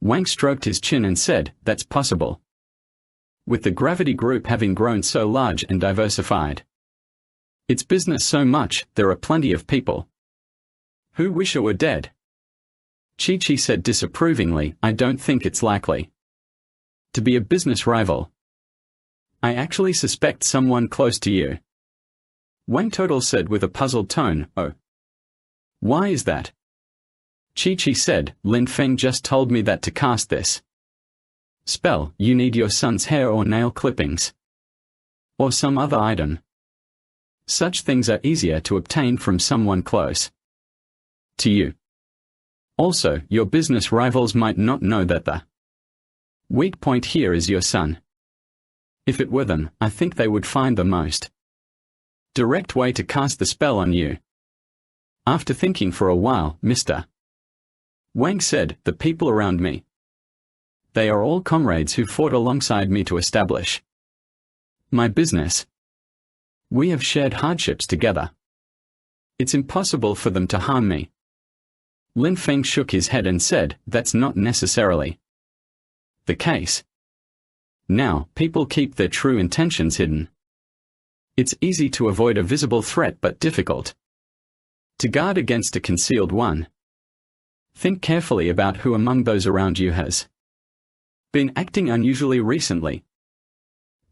S1: Wang stroked his chin and said, "That's possible. With the Gravity Group having grown so large and diversified its business so much, there are plenty of people who wish it were dead." Chi-Chi said disapprovingly, "I don't think it's likely to be a business rival. I actually suspect someone close to you." Wang Total said with a puzzled tone, "Oh. Why is that?" Chi-Chi said, "Lin Feng just told me that to cast this spell, you need your son's hair or nail clippings, or some other item. Such things are easier to obtain from someone close to you. Also, your business rivals might not know that the weak point here is your son. If it were them, I think they would find the most direct way to cast the spell on you. After thinking for a while, Mr. Wang said, the people around me. They are all comrades who fought alongside me to establish my business. We have shared hardships together. It's impossible for them to harm me. Lin Feng shook his head and said, that's not necessarily the case. Now, people keep their true intentions hidden. It's easy to avoid a visible threat but difficult to guard against a concealed one. Think carefully about who among those around you has been acting unusually recently.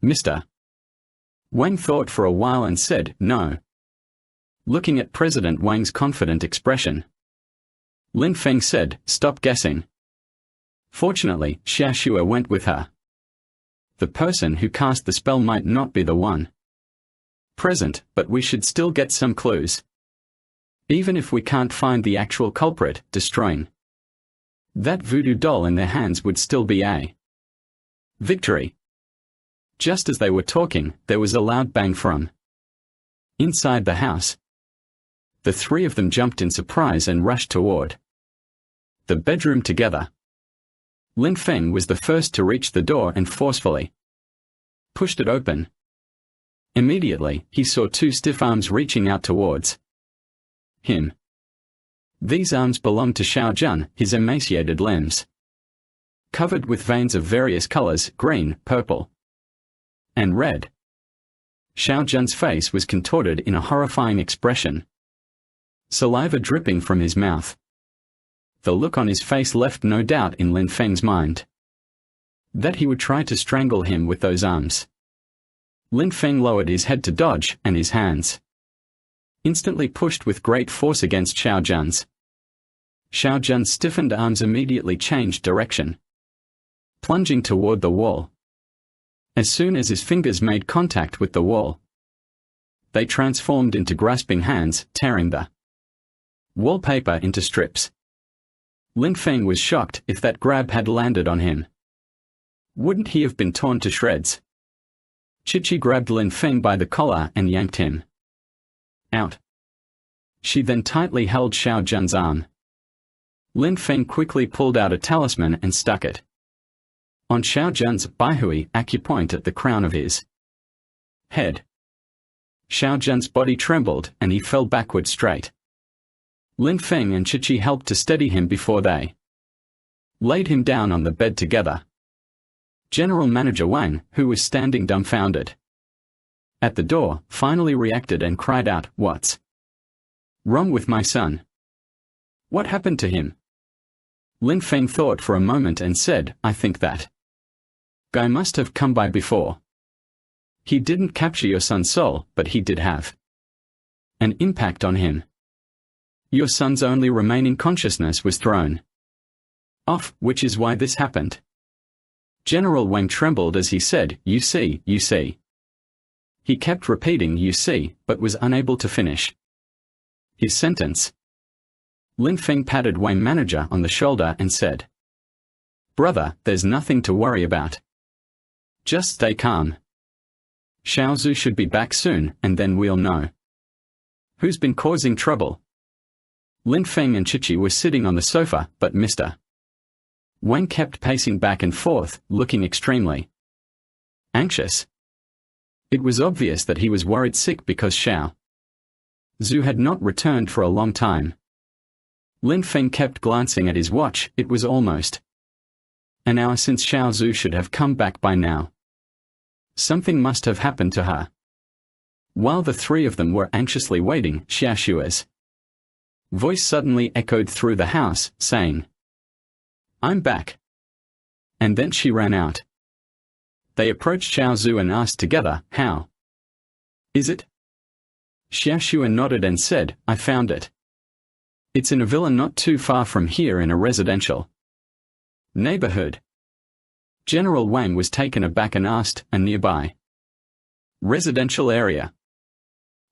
S1: Mr. Wang thought for a while and said, no. Looking at President Wang's confident expression, Lin Feng said, stop guessing. Fortunately, Xiaoxue went with her. The person who cast the spell might not be the one present, but we should still get some clues. Even if we can't find the actual culprit, destroying that voodoo doll in their hands would still be a victory. Just as they were talking, there was a loud bang from inside the house. The three of them jumped in surprise and rushed toward the bedroom together. Lin Feng was the first to reach the door and forcefully pushed it open. Immediately, he saw two stiff arms reaching out towards him. These arms belonged to Xiao Jun, his emaciated limbs covered with veins of various colors, green, purple, and red. Xiao Jun's face was contorted in a horrifying expression, saliva dripping from his mouth. The look on his face left no doubt in Lin Feng's mind that he would try to strangle him with those arms. Lin Feng lowered his head to dodge, and his hands instantly pushed with great force against Xiao Jun's. Xiao Jun's stiffened arms immediately changed direction, plunging toward the wall. As soon as his fingers made contact with the wall, they transformed into grasping hands, tearing the wallpaper into strips. Lin Feng was shocked. If that grab had landed on him, wouldn't he have been torn to shreds? Chi grabbed Lin Feng by the collar and yanked him out. She then tightly held Xiao Jun's arm. Lin Feng quickly pulled out a talisman and stuck it on Xiao Jun's Baihui acupoint at the crown of his head. Xiao Jun's body trembled and he fell backward straight. Lin Feng and Chi helped to steady him before they laid him down on the bed together. General Manager Wang, who was standing dumbfounded at the door, finally reacted and cried out, "What's wrong with my son? What happened to him?" Lin Feng thought for a moment and said, "I think that guy must have come by before. He didn't capture your son's soul, but he did have an impact on him. Your son's only remaining consciousness was thrown off, which is why this happened." General Wang trembled as he said, "You see, you see." He kept repeating "you see," but was unable to finish his sentence. Lin Feng patted Wang manager on the shoulder and said, "Brother, there's nothing to worry about. Just stay calm. Xiao Zhu should be back soon, and then we'll know who's been causing trouble." Lin Feng and Chi were sitting on the sofa, but Mr. Wang kept pacing back and forth, looking extremely anxious. It was obvious that he was worried sick because Xiao Zhu had not returned for a long time. Lin Feng kept glancing at his watch. It was almost an hour since Xiao Zhu should have come back by now. Something must have happened to her. While the three of them were anxiously waiting, Xiaoxue's voice suddenly echoed through the house, saying, "I'm back." And then she ran out. They approached Xiao Zhu and asked together, "How is it?" Xiaoxue nodded and said, "I found it. It's in a villa not too far from here in a residential neighborhood." General Wang was taken aback and asked, "A nearby residential area?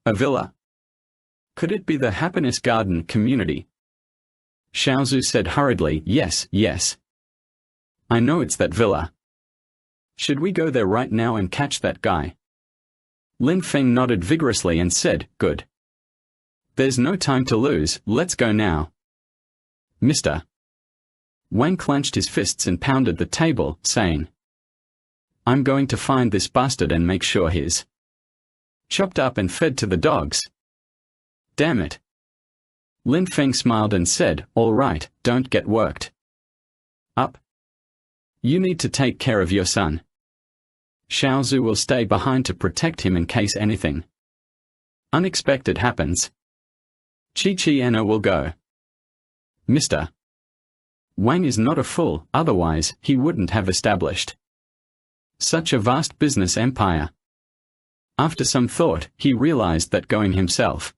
S1: A villa? Could it be the Happiness Garden community?" Xiao Zhu said hurriedly, "Yes, yes. I know it's that villa." Should we go there right now and catch that guy? Lin Feng nodded vigorously and said, good. There's no time to lose, let's go now. Mr. Wang clenched his fists and pounded the table, saying, I'm going to find this bastard and make sure he's chopped up and fed to the dogs. Damn it. Lin Feng smiled and said, all right, don't get worked up. You need to take care of your son. Xiao Zhu will stay behind to protect him in case anything unexpected happens. Chi and will go. Mr. Wang is not a fool, otherwise he wouldn't have established such a vast business empire. After some thought, he realized that going himself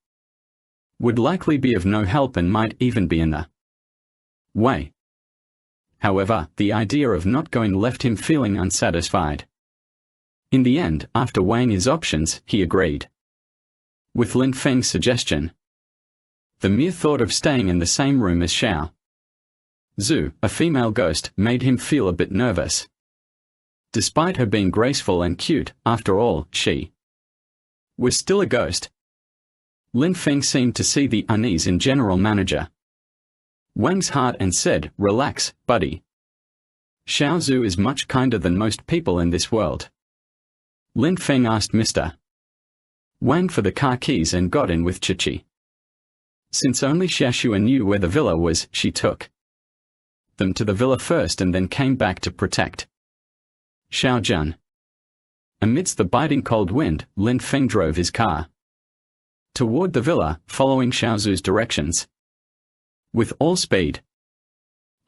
S1: would likely be of no help and might even be in the way. However, the idea of not going left him feeling unsatisfied. In the end, after weighing his options, he agreed with Lin Feng's suggestion. The mere thought of staying in the same room as Xiao Zhu, a female ghost, made him feel a bit nervous. Despite her being graceful and cute, after all, she was still a ghost. Lin Feng seemed to see the unease in General Manager Wang's heart and said, relax, buddy. Xiao Zhu is much kinder than most people in this world. Lin Feng asked Mr. Wang for the car keys and got in with Chichi. Since only Xiaoxua knew where the villa was, she took them to the villa first and then came back to protect Xiao Jun. Amidst the biting cold wind, Lin Feng drove his car toward the villa, following Xiao Zhu's directions with all speed.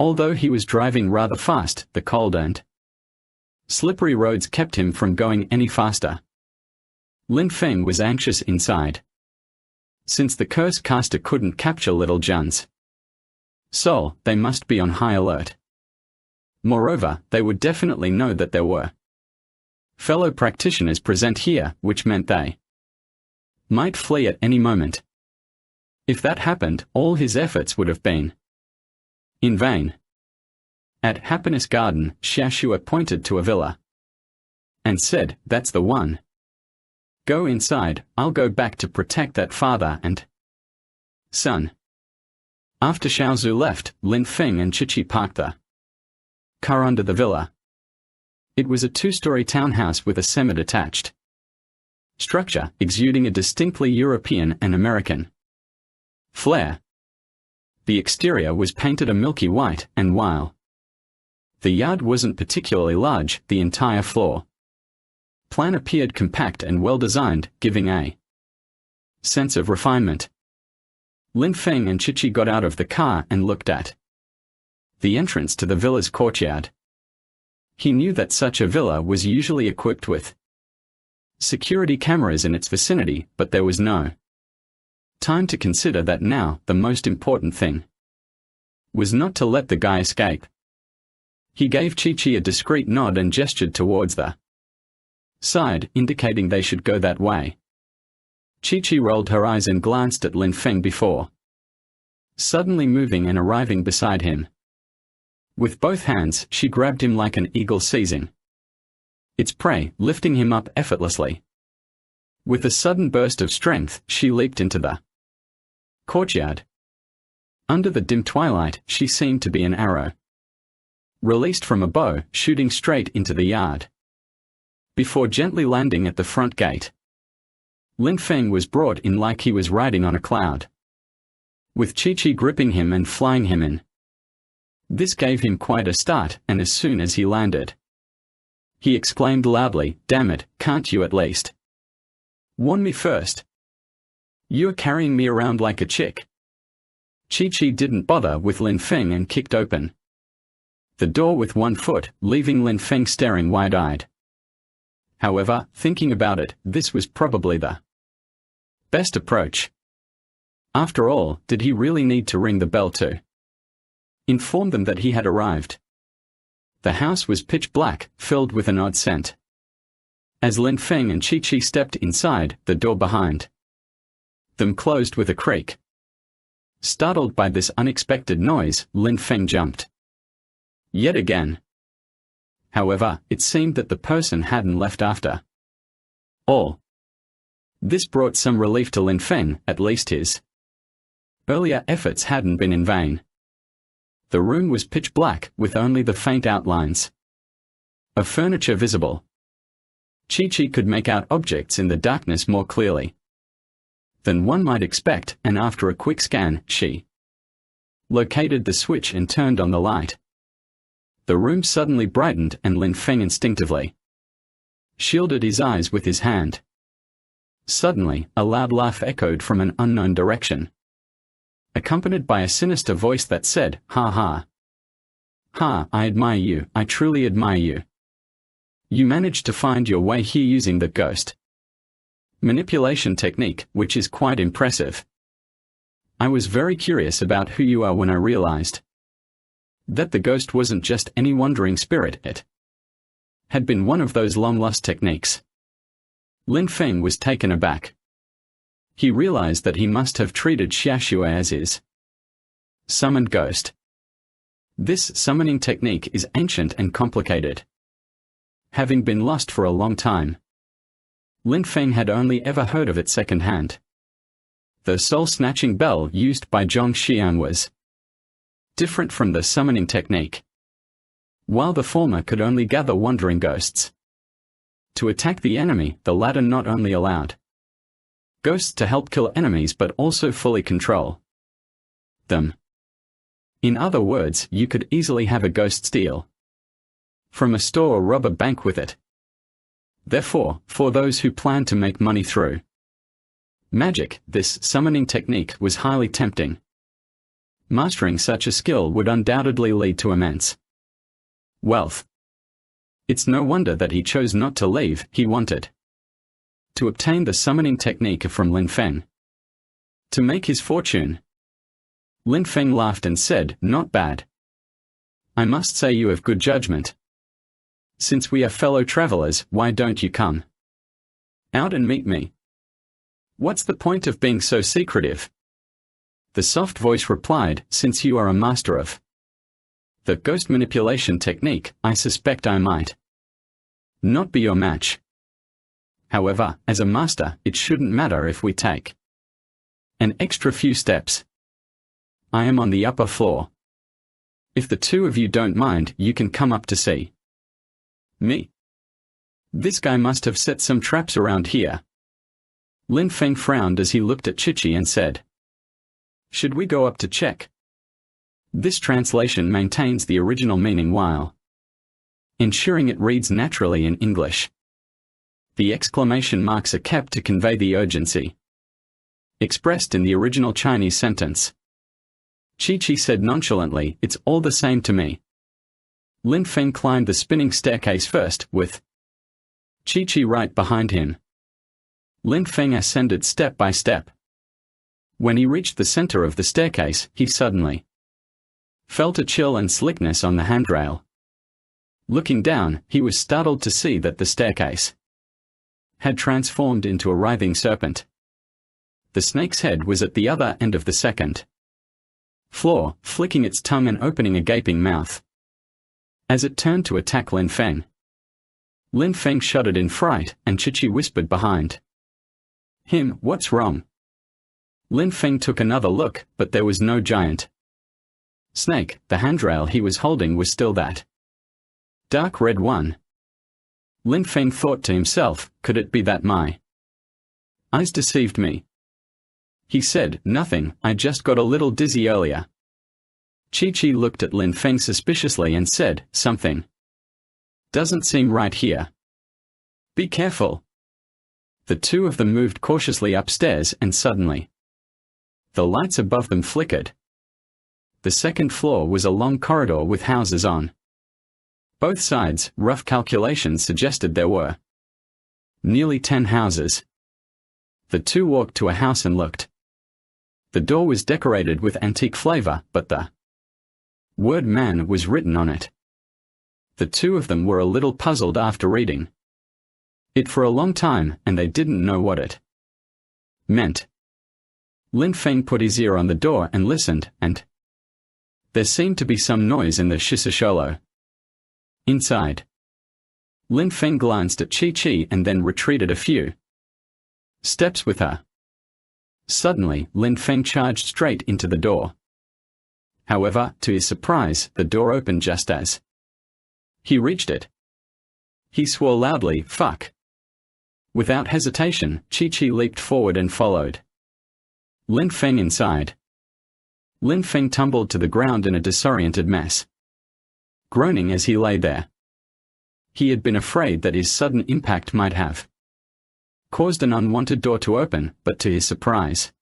S1: Although he was driving rather fast, the cold and slippery roads kept him from going any faster. Lin Feng was anxious inside, since the curse caster couldn't capture little Jun's soul, they must be on high alert. Moreover, they would definitely know that there were fellow practitioners present here, which meant they might flee at any moment. If that happened, all his efforts would have been in vain. At Happiness Garden, Xiaoxua pointed to a villa and said, that's the one. Go inside, I'll go back to protect that father and son. After Xiao Zhu left, Lin Feng and Chichi parked the car under the villa. It was a two-story townhouse with a semi-detached structure, exuding a distinctly European and American flair. The exterior was painted a milky white, and while the yard wasn't particularly large, the entire floor plan appeared compact and well-designed, giving a sense of refinement. Lin Feng and Chichi got out of the car and looked at the entrance to the villa's courtyard. He knew that such a villa was usually equipped with security cameras in its vicinity, but there was no time to consider that now. The most important thing was not to let the guy escape. He gave Chi-Chi a discreet nod and gestured towards the side, indicating they should go that way. Chi-Chi rolled her eyes and glanced at Lin Feng before suddenly moving and arriving beside him. With both hands, she grabbed him like an eagle seizing its prey, lifting him up effortlessly. With a sudden burst of strength, she leaped into the courtyard. Under the dim twilight, she seemed to be an arrow released from a bow, shooting straight into the yard. Before gently landing at the front gate, Lin Feng was brought in like he was riding on a cloud, with Chi-Chi gripping him and flying him in. This gave him quite a start, and as soon as he landed, he exclaimed loudly, "Damn it, can't you at least warn me first? You're carrying me around like a chick." Chi-Chi didn't bother with Lin Feng and kicked open the door with one foot, leaving Lin Feng staring wide-eyed. However, thinking about it, this was probably the best approach. After all, did he really need to ring the bell to inform them that he had arrived? The house was pitch black, filled with an odd scent. As Lin Feng and Chi-Chi stepped inside, the door behind them closed with a creak. Startled by this unexpected noise, Lin Feng jumped yet again. However, it seemed that the person hadn't left after all. This brought some relief to Lin Feng, at least his earlier efforts hadn't been in vain. The room was pitch black, with only the faint outlines of furniture visible. Chi-Chi could make out objects in the darkness more clearly than one might expect, and after a quick scan, she located the switch and turned on the light. The room suddenly brightened, and Lin Feng instinctively shielded his eyes with his hand. Suddenly, a loud laugh echoed from an unknown direction, accompanied by a sinister voice that said, "Ha ha. Ha, I admire you, I truly admire you. You managed to find your way here using the ghost manipulation technique, which is quite impressive. I was very curious about who you are when I realized that the ghost wasn't just any wandering spirit, it had been one of those long-lost techniques." Lin Feng was taken aback. He realized that he must have treated Xiaoxue as his summoned ghost. This summoning technique is ancient and complicated. Having been lost for a long time, Lin Feng had only ever heard of it secondhand. The soul-snatching bell used by Zhong Xian was different from the summoning technique. While the former could only gather wandering ghosts to attack the enemy, the latter not only allowed ghosts to help kill enemies but also fully control them. In other words, you could easily have a ghost steal from a store or rob a bank with it. Therefore, for those who plan to make money through magic, this summoning technique was highly tempting. Mastering such a skill would undoubtedly lead to immense wealth. It's no wonder that he chose not to leave. He wanted to obtain the summoning technique from Lin Feng to make his fortune. Lin Feng laughed and said, "Not bad. I must say you have good judgment. Since we are fellow travelers, why don't you come out and meet me? What's the point of being so secretive?" The soft voice replied, "Since you are a master of the ghost manipulation technique, I suspect I might not be your match. However, as a master, it shouldn't matter if we take an extra few steps. I am on the upper floor. If the two of you don't mind, you can come up to see me. This guy must have set some traps around here." Lin Feng frowned as he looked at Chi-Chi and said, "Should we go up to check?" This translation maintains the original meaning while ensuring it reads naturally in English. The exclamation marks are kept to convey the urgency expressed in the original Chinese sentence. Chi-Chi said nonchalantly, "It's all the same to me." Lin Feng climbed the spinning staircase first, with Chi-Chi right behind him. Lin Feng ascended step by step. When he reached the center of the staircase, he suddenly felt a chill and slickness on the handrail. Looking down, he was startled to see that the staircase had transformed into a writhing serpent. The snake's head was at the other end of the second floor, flicking its tongue and opening a gaping mouth as it turned to attack Lin Feng. Lin Feng shuddered in fright, and Chi-Chi whispered behind him, "What's wrong?" Lin Feng took another look, but there was no giant snake. The handrail he was holding was still that dark red one. Lin Feng thought to himself, could it be that my eyes deceived me? He said, "Nothing, I just got a little dizzy earlier." Chi-Chi looked at Lin Feng suspiciously and said, "Something doesn't seem right here. Be careful." The two of them moved cautiously upstairs, and suddenly the lights above them flickered. The second floor was a long corridor with houses on both sides. Rough calculations suggested there were nearly 10 houses. The two walked to a house and looked. The door was decorated with antique flavor, but the word "man" was written on it. The two of them were a little puzzled after reading it for a long time, and they didn't know what it meant. Lin Feng put his ear on the door and listened, and there seemed to be some noise in the shisasholo. Inside, Lin Feng glanced at Chi-Chi and then retreated a few steps with her. Suddenly, Lin Feng charged straight into the door. However, to his surprise, the door opened just as he reached it. He swore loudly, "Fuck." Without hesitation, Chi-Chi leaped forward and followed Lin Feng inside. Lin Feng tumbled to the ground in a disoriented mess, groaning as he lay there. He had been afraid that his sudden impact might have caused an unwanted door to open, but to his surprise,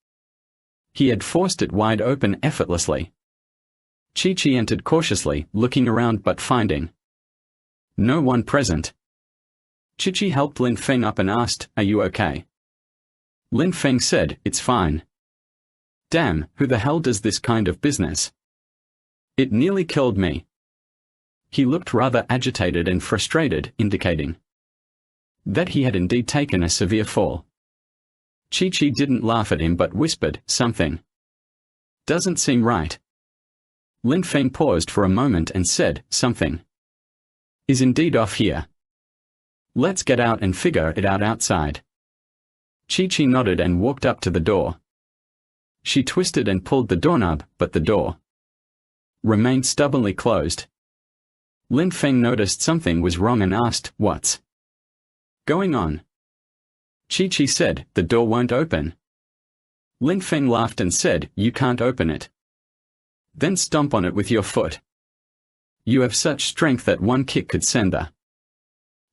S1: he had forced it wide open effortlessly. Chi-Chi entered cautiously, looking around but finding no one present. Chi-Chi helped Lin Feng up and asked, "Are you okay?" Lin Feng said, "It's fine." "Damn, who the hell does this kind of business? It nearly killed me." He looked rather agitated and frustrated, indicating that he had indeed taken a severe fall. Chi-Chi didn't laugh at him but whispered, "Something doesn't seem right." Lin Feng paused for a moment and said, "Something is indeed off here. Let's get out and figure it out outside." Chi-Chi nodded and walked up to the door. She twisted and pulled the doorknob, but the door remained stubbornly closed. Lin Feng noticed something was wrong and asked, "What's going on?" Chi-Chi said, "The door won't open." Lin Feng laughed and said, "You can't open it. Then stomp on it with your foot. You have such strength that one kick could send the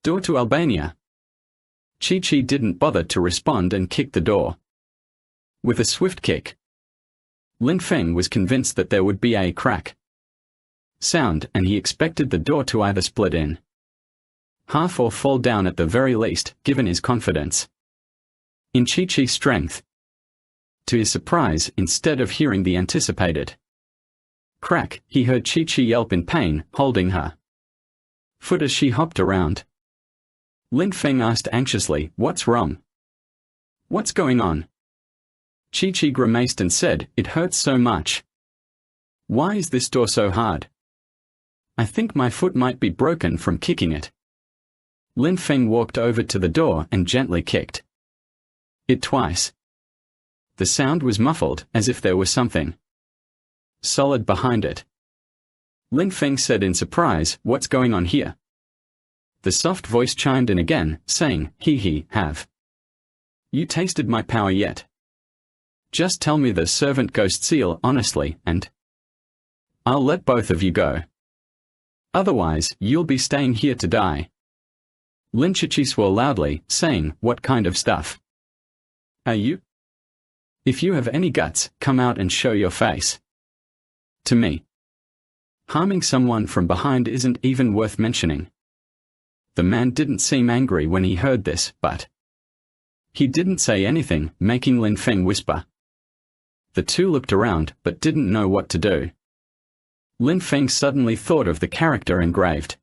S1: door to Albania." Chi-Chi didn't bother to respond and kicked the door with a swift kick. Lin Feng was convinced that there would be a crack sound, and he expected the door to either split in half or fall down at the very least, given his confidence in Chi-Chi's strength. To his surprise, instead of hearing the anticipated crack, he heard Chi-Chi yelp in pain, holding her foot as she hopped around. Lin Feng asked anxiously, "What's wrong? What's going on?" Chi-Chi grimaced and said, "It hurts so much. Why is this door so hard? I think my foot might be broken from kicking it." Lin Feng walked over to the door and gently kicked it twice. The sound was muffled, as if there was something solid behind it. Lin Feng said in surprise, "What's going on here?" The soft voice chimed in again, saying, Have you tasted my power yet? Just tell me the servant ghost seal honestly, and I'll let both of you go. Otherwise, you'll be staying here to die." Lin Chi swore loudly, saying, "What kind of stuff are you? If you have any guts, come out and show your face to me. Harming someone from behind isn't even worth mentioning." The man didn't seem angry when he heard this, but he didn't say anything, making Lin Feng whisper. The two looked around, but didn't know what to do. Lin Feng suddenly thought of the character engraved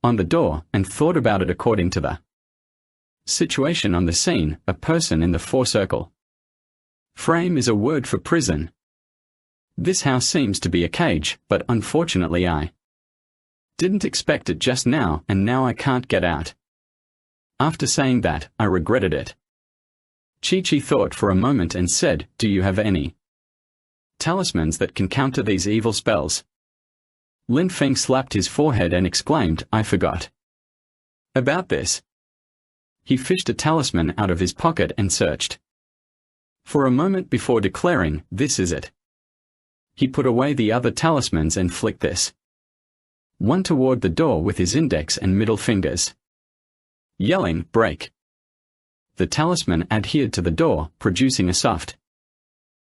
S1: on the door, and thought about it according to the situation on the scene. A person in the four-circle frame is a word for prison. This house seems to be a cage, but unfortunately I didn't expect it just now, and now I can't get out. After saying that, I regretted it. Chi-Chi thought for a moment and said, "Do you have any talismans that can counter these evil spells?" Lin Feng slapped his forehead and exclaimed, "I forgot about this." He fished a talisman out of his pocket and searched for a moment before declaring, "This is it." He put away the other talismans and flicked this one toward the door with his index and middle fingers, yelling, "Break." The talisman adhered to the door, producing a soft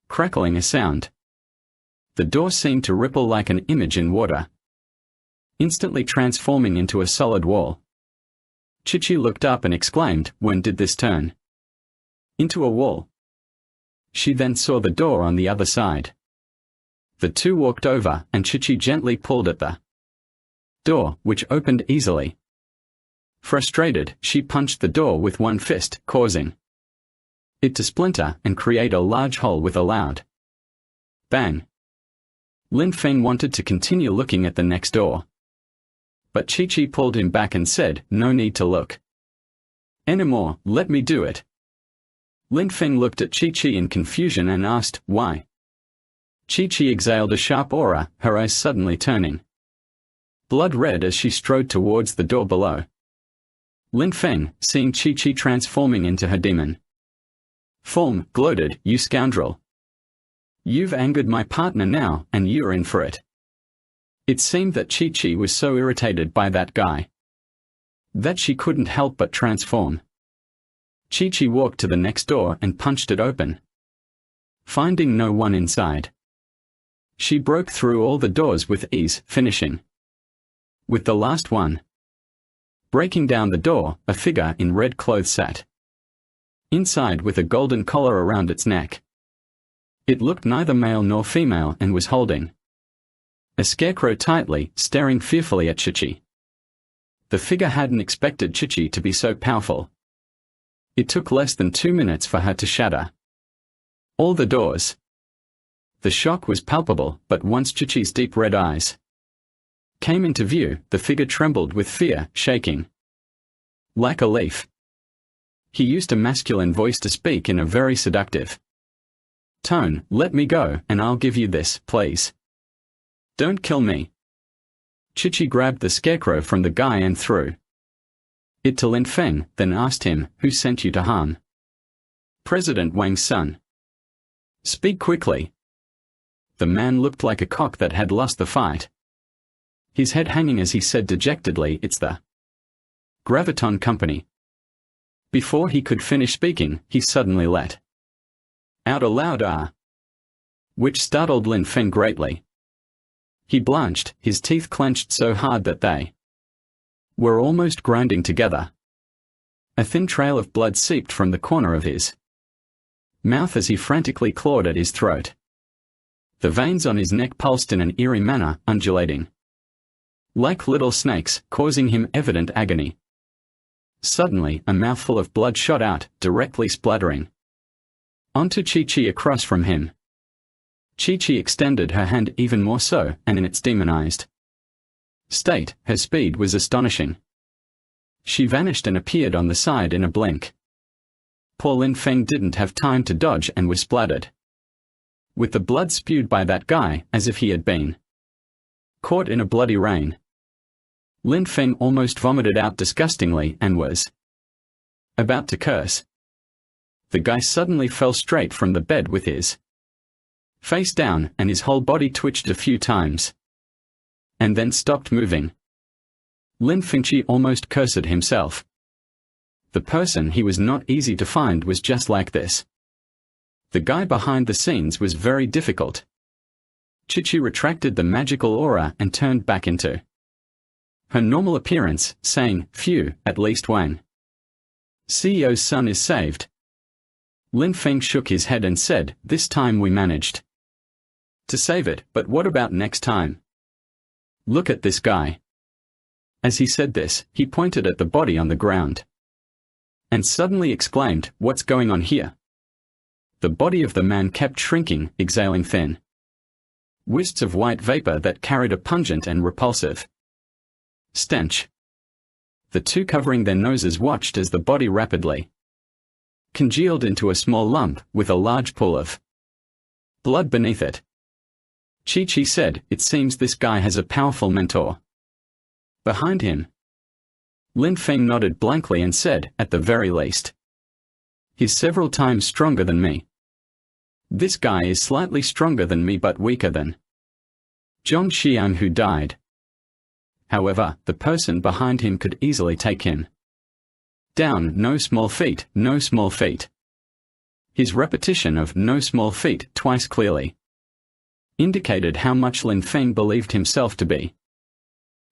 S1: crackling sound. The door seemed to ripple like an image in water, instantly transforming into a solid wall. Chi-Chi looked up and exclaimed, "When did this turn into a wall?" She then saw the door on the other side. The two walked over, and Chi-Chi gently pulled at the door, which opened easily. Frustrated, she punched the door with one fist, causing it to splinter and create a large hole with a loud bang. Lin Feng wanted to continue looking at the next door, but Chi-Chi pulled him back and said, "No need to look anymore, let me do it." Lin Feng looked at Chi-Chi in confusion and asked, "Why?" Chi-Chi exhaled a sharp aura, her eyes suddenly turning blood red as she strode towards the door below. Lin Feng, seeing Chi-Chi transforming into her demon form, gloated, "You scoundrel. You've angered my partner now, and you're in for it." It seemed that Chi-Chi was so irritated by that guy that she couldn't help but transform. Chi-Chi walked to the next door and punched it open. Finding no one inside, she broke through all the doors with ease, finishing with the last one. Breaking down the door, a figure in red clothes sat inside with a golden collar around its neck. It looked neither male nor female and was holding a scarecrow tightly, staring fearfully at Chi-Chi. The figure hadn't expected Chi-Chi to be so powerful. It took less than 2 minutes for her to shatter all the doors. The shock was palpable, but once Chi-Chi's deep red eyes came into view, the figure trembled with fear, shaking like a leaf. He used a masculine voice to speak in a very seductive tone, "Let me go, and I'll give you this, please. Don't kill me." Chi-Chi grabbed the scarecrow from the guy and threw it to Lin Feng, then asked him, "Who sent you to harm President Wang's son? Speak quickly." The man looked like a cock that had lost the fight, his head hanging as he said dejectedly, "It's the Graviton Company." Before he could finish speaking, he suddenly let out a loud "ah," which startled Lin Feng greatly. He blanched, his teeth clenched so hard that they were almost grinding together. A thin trail of blood seeped from the corner of his mouth as he frantically clawed at his throat. The veins on his neck pulsed in an eerie manner, undulating like little snakes, causing him evident agony. Suddenly, a mouthful of blood shot out, directly splattering onto Chi-Chi across from him. Chi-Chi extended her hand even more so, and in its demonized state, her speed was astonishing. She vanished and appeared on the side in a blink. Poor Lin Feng didn't have time to dodge and was splattered with the blood spewed by that guy, as if he had been caught in a bloody rain. Lin Feng almost vomited out disgustingly and was about to curse. The guy suddenly fell straight from the bed with his face down, and his whole body twitched a few times and then stopped moving. Lin Feng almost cursed himself. The person he was not easy to find was just like this. The guy behind the scenes was very difficult. Chi-Chi retracted the magical aura and turned back into her normal appearance, saying, "Phew, at least Wang CEO's son is saved." Lin Feng shook his head and said, "This time we managed to save it, but what about next time? Look at this guy." As he said this, he pointed at the body on the ground and suddenly exclaimed, "What's going on here?" The body of the man kept shrinking, exhaling thin wisps of white vapor that carried a pungent and repulsive stench. The two covering their noses watched as the body rapidly congealed into a small lump, with a large pool of blood beneath it. Chi-Chi said, "It seems this guy has a powerful mentor behind him." Lin Feng nodded blankly and said, "At the very least, he's several times stronger than me. This guy is slightly stronger than me but weaker than Zhong Xiang, who died. However, the person behind him could easily take him down. No small feat, no small feat." His repetition of "no small feat" twice clearly indicated how much Lin Feng believed himself to be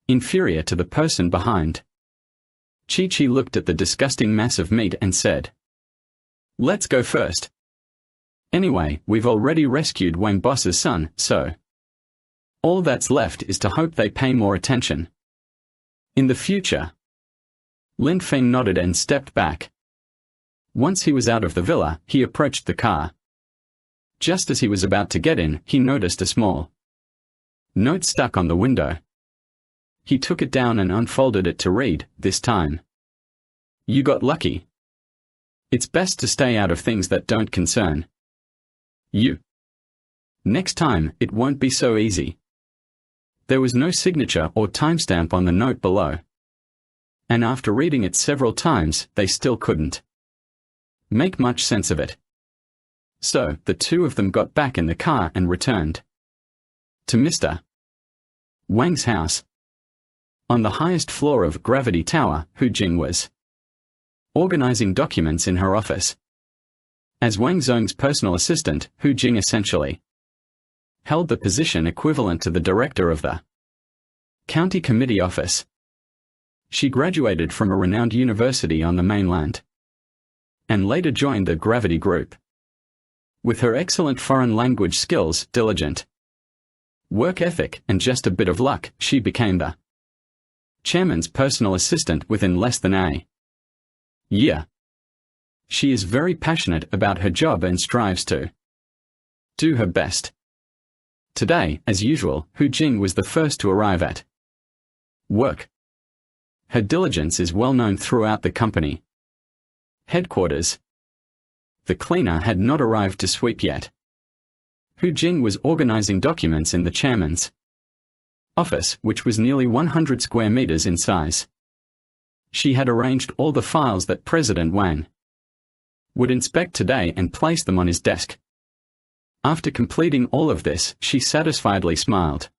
S1: inferior to the person behind. Chi-Chi looked at the disgusting mass of meat and said, "Let's go first. Anyway, we've already rescued Wang Boss's son, so all that's left is to hope they pay more attention in the future." Lin Feng nodded and stepped back. Once he was out of the villa, he approached the car. Just as he was about to get in, he noticed a small note stuck on the window. He took it down and unfolded it to read, "This time you got lucky. It's best to stay out of things that don't concern you. Next time, it won't be so easy." There was no signature or timestamp on the note below. And after reading it several times, they still couldn't make much sense of it. So, the two of them got back in the car and returned to Mr. Wang's house. On the highest floor of Gravity Tower, Hu Jing was organizing documents in her office. As Wang Zhong's personal assistant, Hu Jing essentially held the position equivalent to the director of the county committee office. She graduated from a renowned university on the mainland and later joined the Gravity Group. With her excellent foreign language skills, diligent work ethic, and just a bit of luck, she became the chairman's personal assistant within less than a year. She is very passionate about her job and strives to do her best. Today, as usual, Hu Jing was the first to arrive at work. Her diligence is well known throughout the company headquarters. The cleaner had not arrived to sweep yet. Hu Jing was organizing documents in the chairman's office, which was nearly 100 square meters in size. She had arranged all the files that President Wang would inspect today and place them on his desk. After completing all of this, she satisfiedly smiled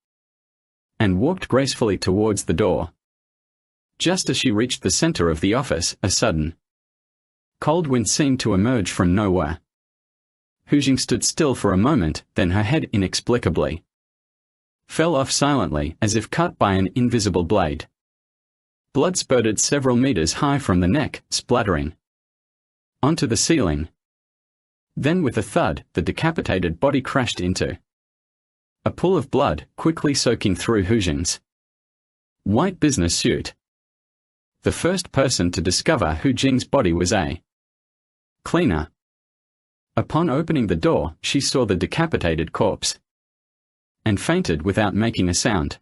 S1: and walked gracefully towards the door. Just as she reached the center of the office, a sudden cold wind seemed to emerge from nowhere. Hu Jing stood still for a moment, then her head inexplicably fell off silently, as if cut by an invisible blade. Blood spurted several meters high from the neck, splattering onto the ceiling. Then with a thud, the decapitated body crashed into a pool of blood, quickly soaking through Hu Jing's white business suit. The first person to discover Hu Jing's body was a cleaner. Upon opening the door, she saw the decapitated corpse and fainted without making a sound.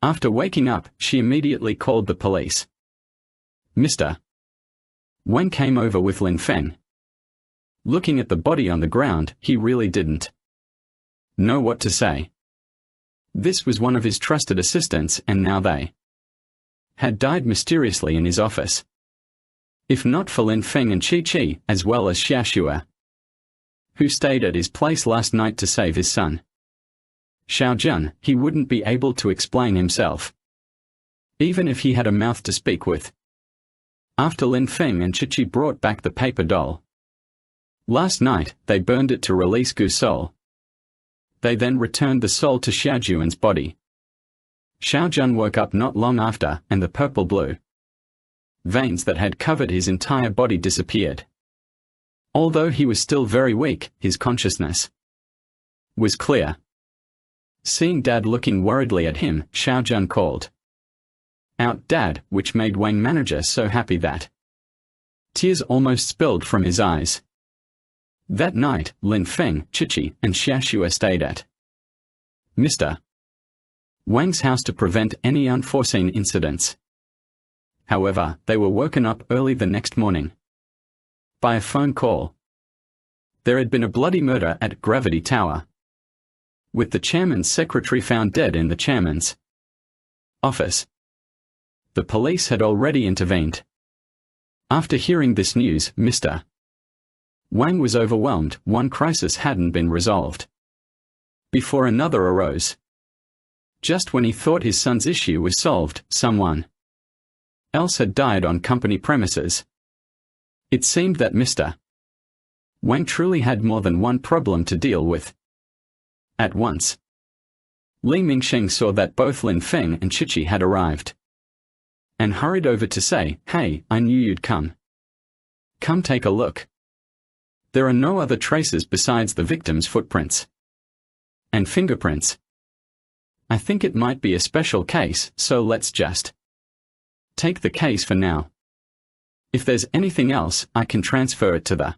S1: After waking up, she immediately called the police. Mr. Wang came over with Lin Feng. Looking at the body on the ground, he really didn't know what to say. This was one of his trusted assistants, and now they had died mysteriously in his office. If not for Lin Feng and Chi Chi, as well as Xia Xue, who stayed at his place last night to save his son Xiao Jun, he wouldn't be able to explain himself, even if he had a mouth to speak with. After Lin Feng and Chi Chi brought back the paper doll last night, they burned it to release Gu's soul. They then returned the soul to Xiao Juan's body. Xiao Jun woke up not long after, and the purple-blue veins that had covered his entire body disappeared. Although he was still very weak, his consciousness was clear. Seeing Dad looking worriedly at him, Xiao Jun called out Dad, which made Wang manager so happy that tears almost spilled from his eyes. That night, Lin Feng, Chi Chi, and Xia Xue stayed at Mr. Wang's house to prevent any unforeseen incidents. However, they were woken up early the next morning by a phone call. There had been a bloody murder at Gravity Tower, with the chairman's secretary found dead in the chairman's office. The police had already intervened. After hearing this news, Mr. Wang was overwhelmed. One crisis hadn't been resolved before another arose. Just when he thought his son's issue was solved, someone else had died on company premises. It seemed that Mr. Wang truly had more than one problem to deal with at once. Li Mingsheng saw that both Lin Feng and Chi Chi had arrived and hurried over to say, "Hey, I knew you'd come. Come take a look. There are no other traces besides the victim's footprints and fingerprints. I think it might be a special case, so let's just take the case for now. If there's anything else, I can transfer it to the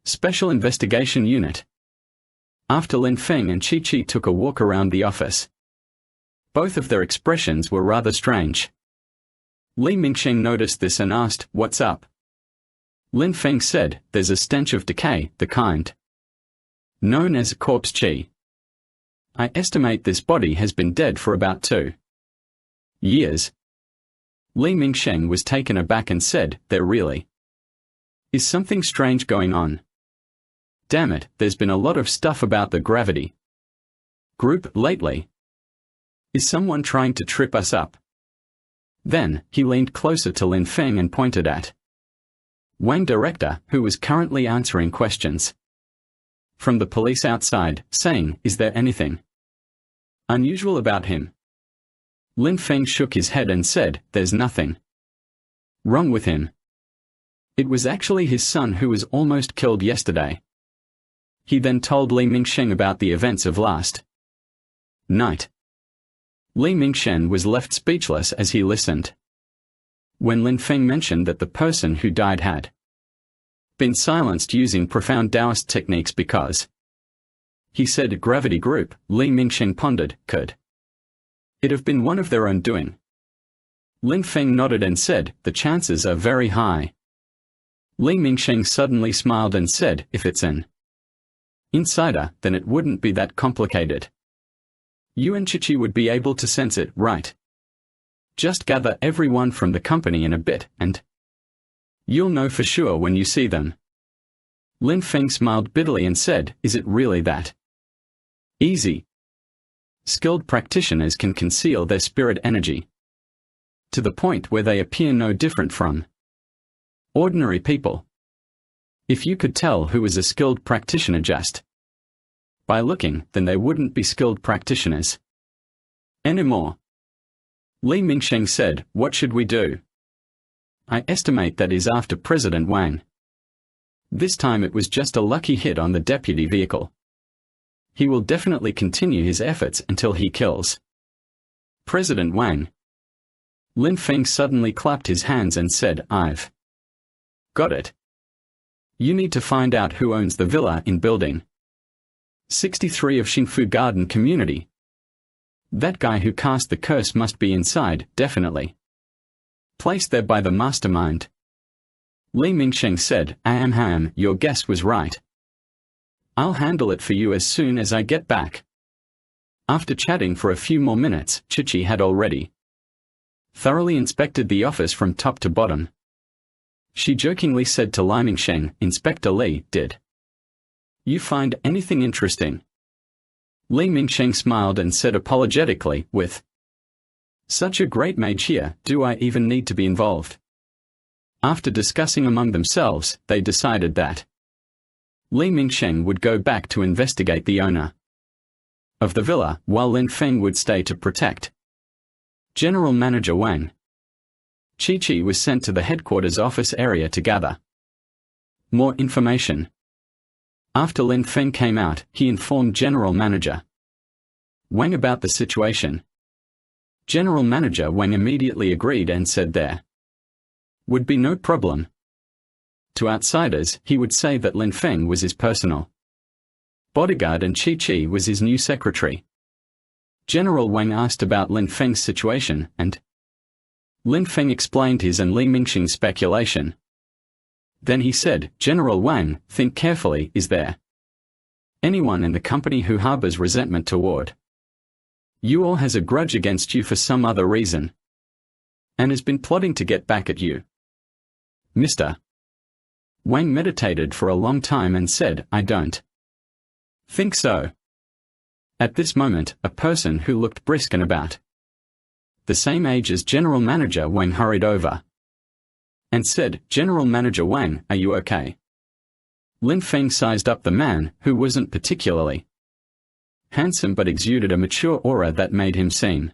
S1: Special Investigation Unit." After Lin Feng and Chi Chi took a walk around the office, Both of their expressions were rather strange. Li Mingsheng noticed this and asked, "What's up?" Lin Feng said, "There's a stench of decay, the kind known as corpse qi. I estimate this body has been dead for about 2 years. Li Mingsheng was taken aback and said, "There really is something strange going on. Damn it, there's been a lot of stuff about the gravity group lately. Is someone trying to trip us up?" Then, he leaned closer to Lin Feng and pointed at Wang Director, who was currently answering questions from the police outside, saying, "Is there anything unusual about him?" Lin Feng shook his head and said, "There's nothing wrong with him. It was actually his son who was almost killed yesterday." He then told Li Mingsheng about the events of last night. Li Mingsheng was left speechless as he listened. When Lin Feng mentioned that the person who died had been silenced using profound Taoist techniques because he said gravity group, Li Mingsheng pondered, could it have been one of their own doing? Lin Feng nodded and said, "The chances are very high." Li Mingsheng suddenly smiled and said, "If it's an insider, then it wouldn't be that complicated. You and Chichi would be able to sense it, right? Just gather everyone from the company in a bit, and you'll know for sure when you see them." Lin Feng smiled bitterly and said, "Is it really that easy? Skilled practitioners can conceal their spirit energy to the point where they appear no different from ordinary people. If you could tell who is a skilled practitioner just by looking, then they wouldn't be skilled practitioners anymore." Li Mingsheng said, "What should we do?" "I estimate that is after President Wang. This time it was just a lucky hit on the deputy vehicle. He will definitely continue his efforts until he kills President Wang." Lin Feng suddenly clapped his hands and said, "I've got it. You need to find out who owns the villa in building 63 of Xingfu Garden Community. That guy who cast the curse must be inside, definitely placed there by the mastermind." Li Mingsheng said, Ahem, your guess was right. I'll handle it for you as soon as I get back." After chatting for a few more minutes, Chichi had already thoroughly inspected the office from top to bottom. She jokingly said to Li Mingsheng, "Inspector Li, did you find anything interesting?" Li Mingsheng smiled and said apologetically, "With such a great mage here, do I even need to be involved?" After discussing among themselves, they decided that Li Mingsheng would go back to investigate the owner of the villa, while Lin Feng would stay to protect General Manager Wang. Chi-Chi was sent to the headquarters office area to gather more information. After Lin Feng came out, he informed General Manager Wang about the situation. General Manager Wang immediately agreed and said there would be no problem. To outsiders, he would say that Lin Feng was his personal bodyguard and Chi-Chi was his new secretary. General Wang asked about Lin Feng's situation, and Lin Feng explained his and Li Mingsheng's speculation. Then he said, "General Wang, think carefully, is there anyone in the company who harbors resentment toward you or has a grudge against you for some other reason, and has been plotting to get back at you?" Mr. Wang meditated for a long time and said, "I don't think so." At this moment, a person who looked brisk and about the same age as General Manager Wang hurried over and said, "General Manager Wang, are you okay?" Lin Feng sized up the man, who wasn't particularly handsome but exuded a mature aura that made him seem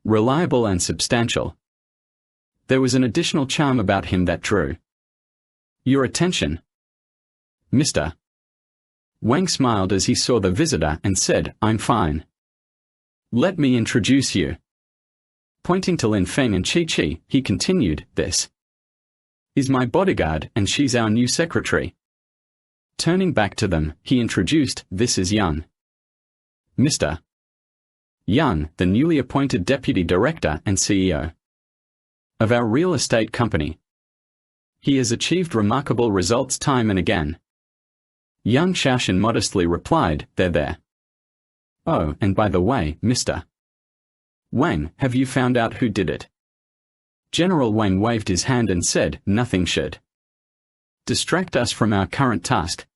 S1: reliable and substantial. There was an additional charm about him that drew your attention. Mr. Wang smiled as he saw the visitor and said, "I'm fine. Let me introduce you." Pointing to Lin Feng and Chi-Chi, he continued, "This is my bodyguard and she's our new secretary." Turning back to them, he introduced, "This is young Mr. Yang, the newly appointed Deputy Director and CEO of our real estate company. He has achieved remarkable results time and again. Yang Shaoshan modestly replied, "They're there. Oh, and by the way, Mr. Wang, have you found out who did it?" General Wang waved his hand and said, "Nothing should distract us from our current task.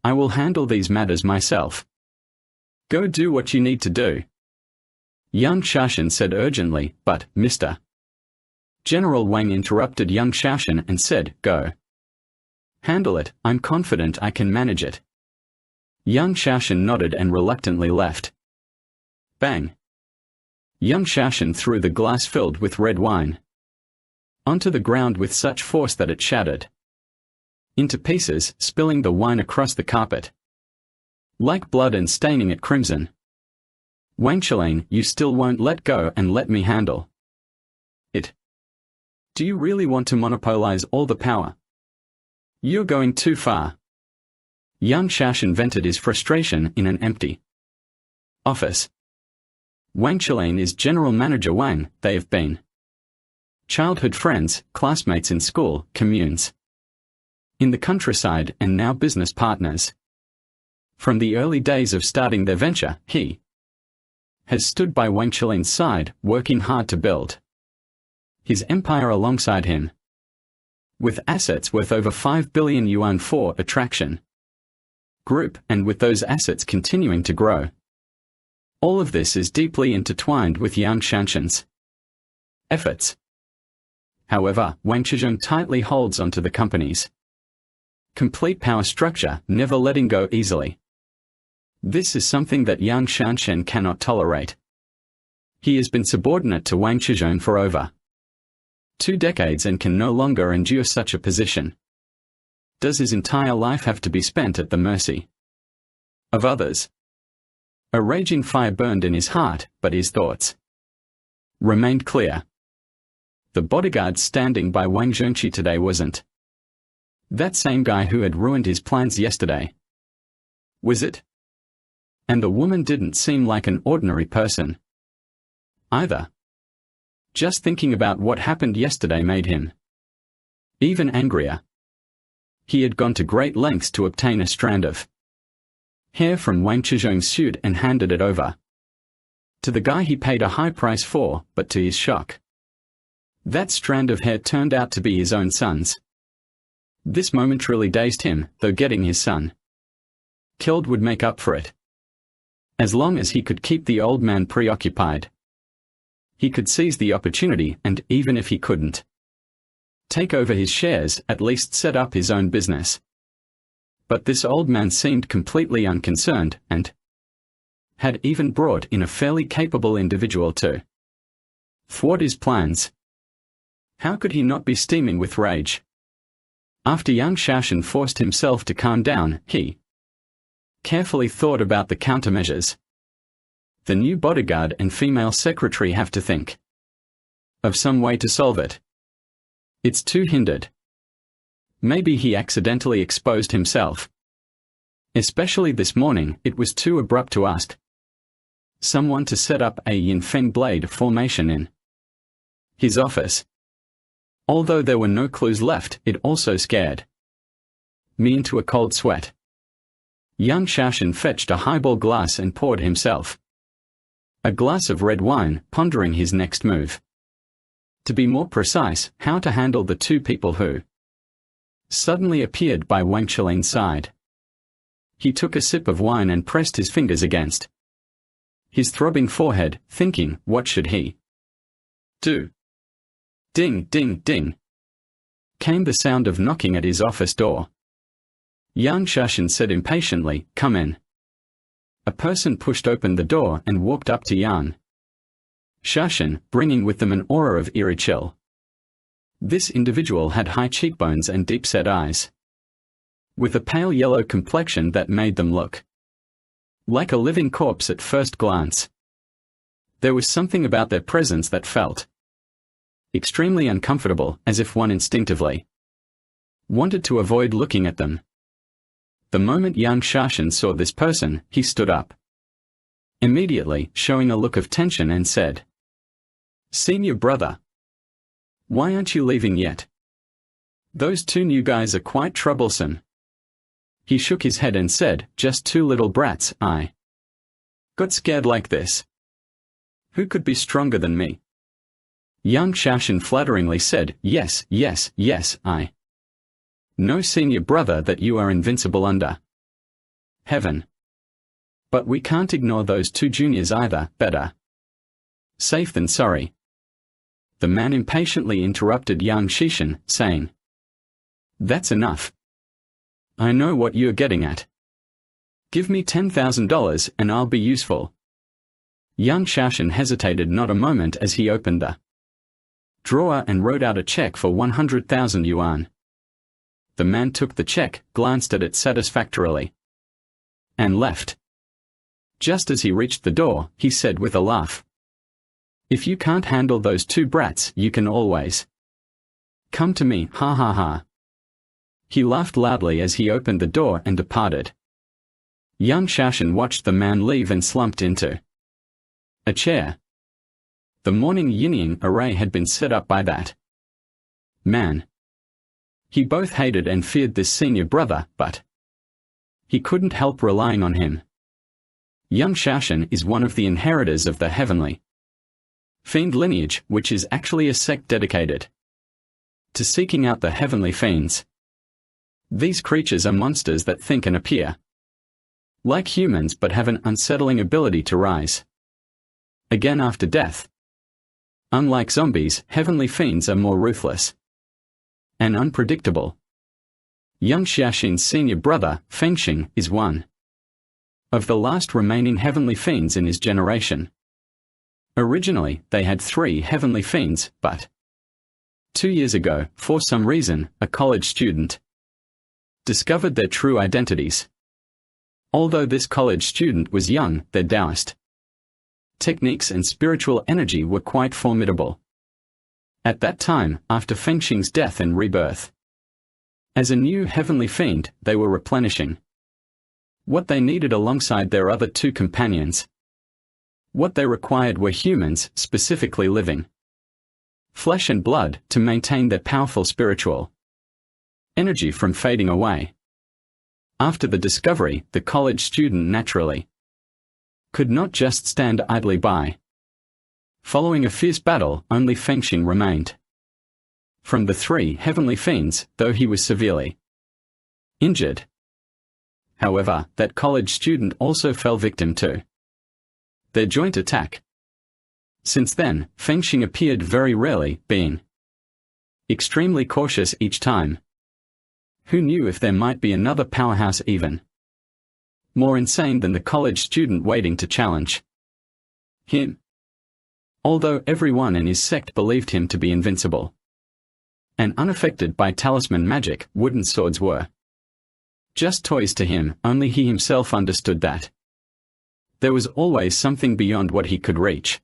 S1: I will handle these matters myself. Go do what you need to do." Yang Shaoshan said urgently, "But, Mr. General Wang interrupted Yang Shaoshan and said, "Go. Handle it, I'm confident I can manage it." Yang Shaoshan nodded and reluctantly left. Bang! Yang Shaoshan threw the glass filled with red wine onto the ground with such force that it shattered into pieces, spilling the wine across the carpet like blood and staining it crimson. "Wang Qilin, you still won't let go and let me handle it? Do you really want to monopolize all the power? You're going too far." Yang Shaoshan vented his frustration in an empty office. Wang Qilin is General Manager Wang. They have been childhood friends, classmates in school, communes in the countryside, and now business partners. From the early days of starting their venture, he has stood by Wang Qilin's side, working hard to build his empire alongside him. With assets worth over 5 billion yuan for Attraction Group, and with those assets continuing to grow. All of this is deeply intertwined with Yang Shaoshan's efforts. However, Wang Qizhong tightly holds onto the company's complete power structure, never letting go easily. This is something that Yang Shaoshan cannot tolerate. He has been subordinate to Wang Qizhong for over 2 decades and can no longer endure such a position. Does his entire life have to be spent at the mercy of others? A raging fire burned in his heart, but his thoughts remained clear. The bodyguard standing by Wang Zhongqi today wasn't that same guy who had ruined his plans yesterday, was it? And the woman didn't seem like an ordinary person either. Just thinking about what happened yesterday made him even angrier. He had gone to great lengths to obtain a strand of hair from Wang Qizhong's suit and handed it over to the guy he paid a high price for, but to his shock, that strand of hair turned out to be his own son's. This momentarily dazed him, though getting his son killed would make up for it. As long as he could keep the old man preoccupied, he could seize the opportunity, and even if he couldn't take over his shares, at least set up his own business. But this old man seemed completely unconcerned, and had even brought in a fairly capable individual to thwart his plans. How could he not be steaming with rage? After Yang Shaoshan forced himself to calm down, he carefully thought about the countermeasures. The new bodyguard and female secretary have to think of some way to solve it. It's too hindered. Maybe he accidentally exposed himself. Especially this morning, it was too abrupt to ask someone to set up a yin feng blade formation in his office. Although there were no clues left, it also scared me into a cold sweat. Yang Shaoshan fetched a highball glass and poured himself a glass of red wine, pondering his next move. To be more precise, how to handle the 2 people who suddenly appeared by Wang Qilin's side. He took a sip of wine and pressed his fingers against his throbbing forehead, thinking, what should he do? Ding, ding, ding, came the sound of knocking at his office door. Yang Shaoshan said impatiently, "Come in." A person pushed open the door and walked up to Yang Shaoshan, bringing with them an aura of eerie chill. This individual had high cheekbones and deep-set eyes, with a pale yellow complexion that made them look like a living corpse at first glance. There was something about their presence that felt extremely uncomfortable, as if one instinctively wanted to avoid looking at them. The moment Yang Shaoshan saw this person, he stood up. immediately showing a look of tension, and said, "Senior brother, why aren't you leaving yet? Those two new guys are quite troublesome." He shook his head and said, "Just two little brats. I got scared like this. Who could be stronger than me?" Young Shashin flatteringly said, "Yes, yes, yes, I know, senior brother, that you are invincible under heaven. But we can't ignore those two juniors either. Better safe than sorry." The man impatiently interrupted young Shishin, saying, "That's enough. I know what you're getting at. Give me $10,000 and I'll be useful." Young Shashin hesitated not a moment as he opened the drawer and wrote out a check for 100,000 yuan. The man took the check, glanced at it satisfactorily, and left. Just as he reached the door, he said with a laugh, "If you can't handle those two brats, you can always come to me, ha ha ha." He laughed loudly as he opened the door and departed. Young Shashin watched the man leave and slumped into a chair. The morning yin-yang array had been set up by that man. He both hated and feared this senior brother, but he couldn't help relying on him. Young Shashin is one of the inheritors of the heavenly fiend lineage, which is actually a sect dedicated to seeking out the heavenly fiends. These creatures are monsters that think and appear like humans but have an unsettling ability to rise again after death. Unlike zombies, heavenly fiends are more ruthless and unpredictable. Young Xiaxin's senior brother, Fengxing, is one of the last remaining heavenly fiends in his generation. Originally, they had 3 heavenly fiends, but 2 years ago, for some reason, a college student discovered their true identities. Although this college student was young, their Taoist techniques and spiritual energy were quite formidable. At that time, after Fengxing's death and rebirth as a new heavenly fiend, they were replenishing what they needed alongside their other 2 companions. What they required were humans, specifically living flesh and blood, to maintain their powerful spiritual energy from fading away. After the discovery, the college student naturally could not just stand idly by. Following a fierce battle, only Fengxing remained from the 3 heavenly fiends, though he was severely injured. However, that college student also fell victim to their joint attack. Since then, Fengxing appeared very rarely, being extremely cautious each time. Who knew if there might be another powerhouse even more insane than the college student waiting to challenge him? Although everyone in his sect believed him to be invincible and unaffected by talisman magic, wooden swords were just toys to him. Only he himself understood that there was always something beyond what he could reach.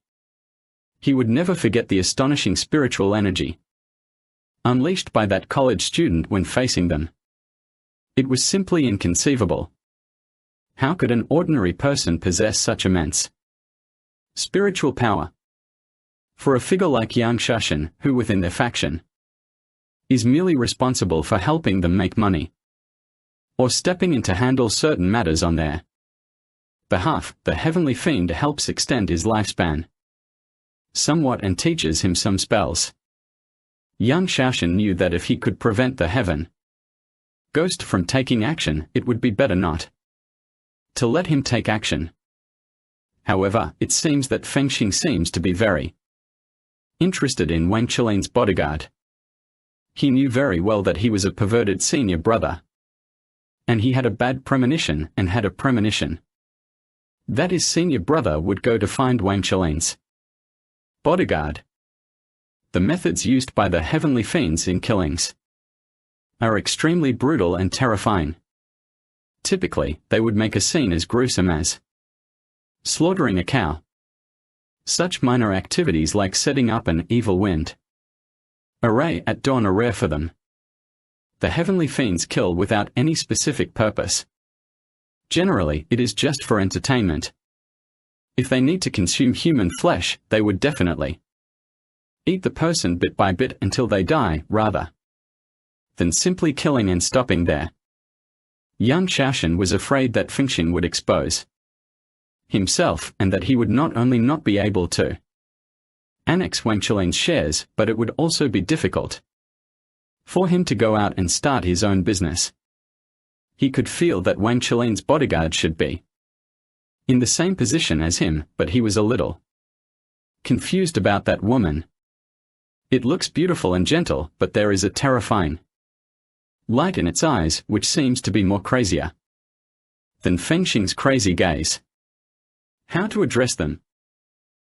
S1: He would never forget the astonishing spiritual energy unleashed by that college student when facing them. It was simply inconceivable. How could an ordinary person possess such immense spiritual power? For a figure like Yang Shashin, who within their faction is merely responsible for helping them make money or stepping in to handle certain matters on their behalf, the heavenly fiend helps extend his lifespan somewhat and teaches him some spells. Young Shashin knew that if he could prevent the heaven ghost from taking action, it would be better not to let him take action. However, it seems that Fengxing seems to be very interested in Wang Qilin's bodyguard. He knew very well that he was a perverted senior brother, and he had a bad premonition and had a premonition that his senior brother would go to find Wang Qilin's bodyguard. The methods used by the heavenly fiends in killings are extremely brutal and terrifying. Typically, they would make a scene as gruesome as slaughtering a cow. Such minor activities like setting up an evil wind array at dawn are rare for them. The heavenly fiends kill without any specific purpose. Generally, it is just for entertainment. If they need to consume human flesh, they would definitely eat the person bit by bit until they die, rather than simply killing and stopping there. Young Shaoshan was afraid that Fengxing would expose himself, and that he would not only not be able to annex Wang Qilin's shares, but it would also be difficult for him to go out and start his own business. He could feel that Wang Qilin's bodyguard should be in the same position as him, but he was a little confused about that woman. It looks beautiful and gentle, but there is a terrifying light in its eyes, which seems to be more crazier than Fengxing's crazy gaze. How to address them?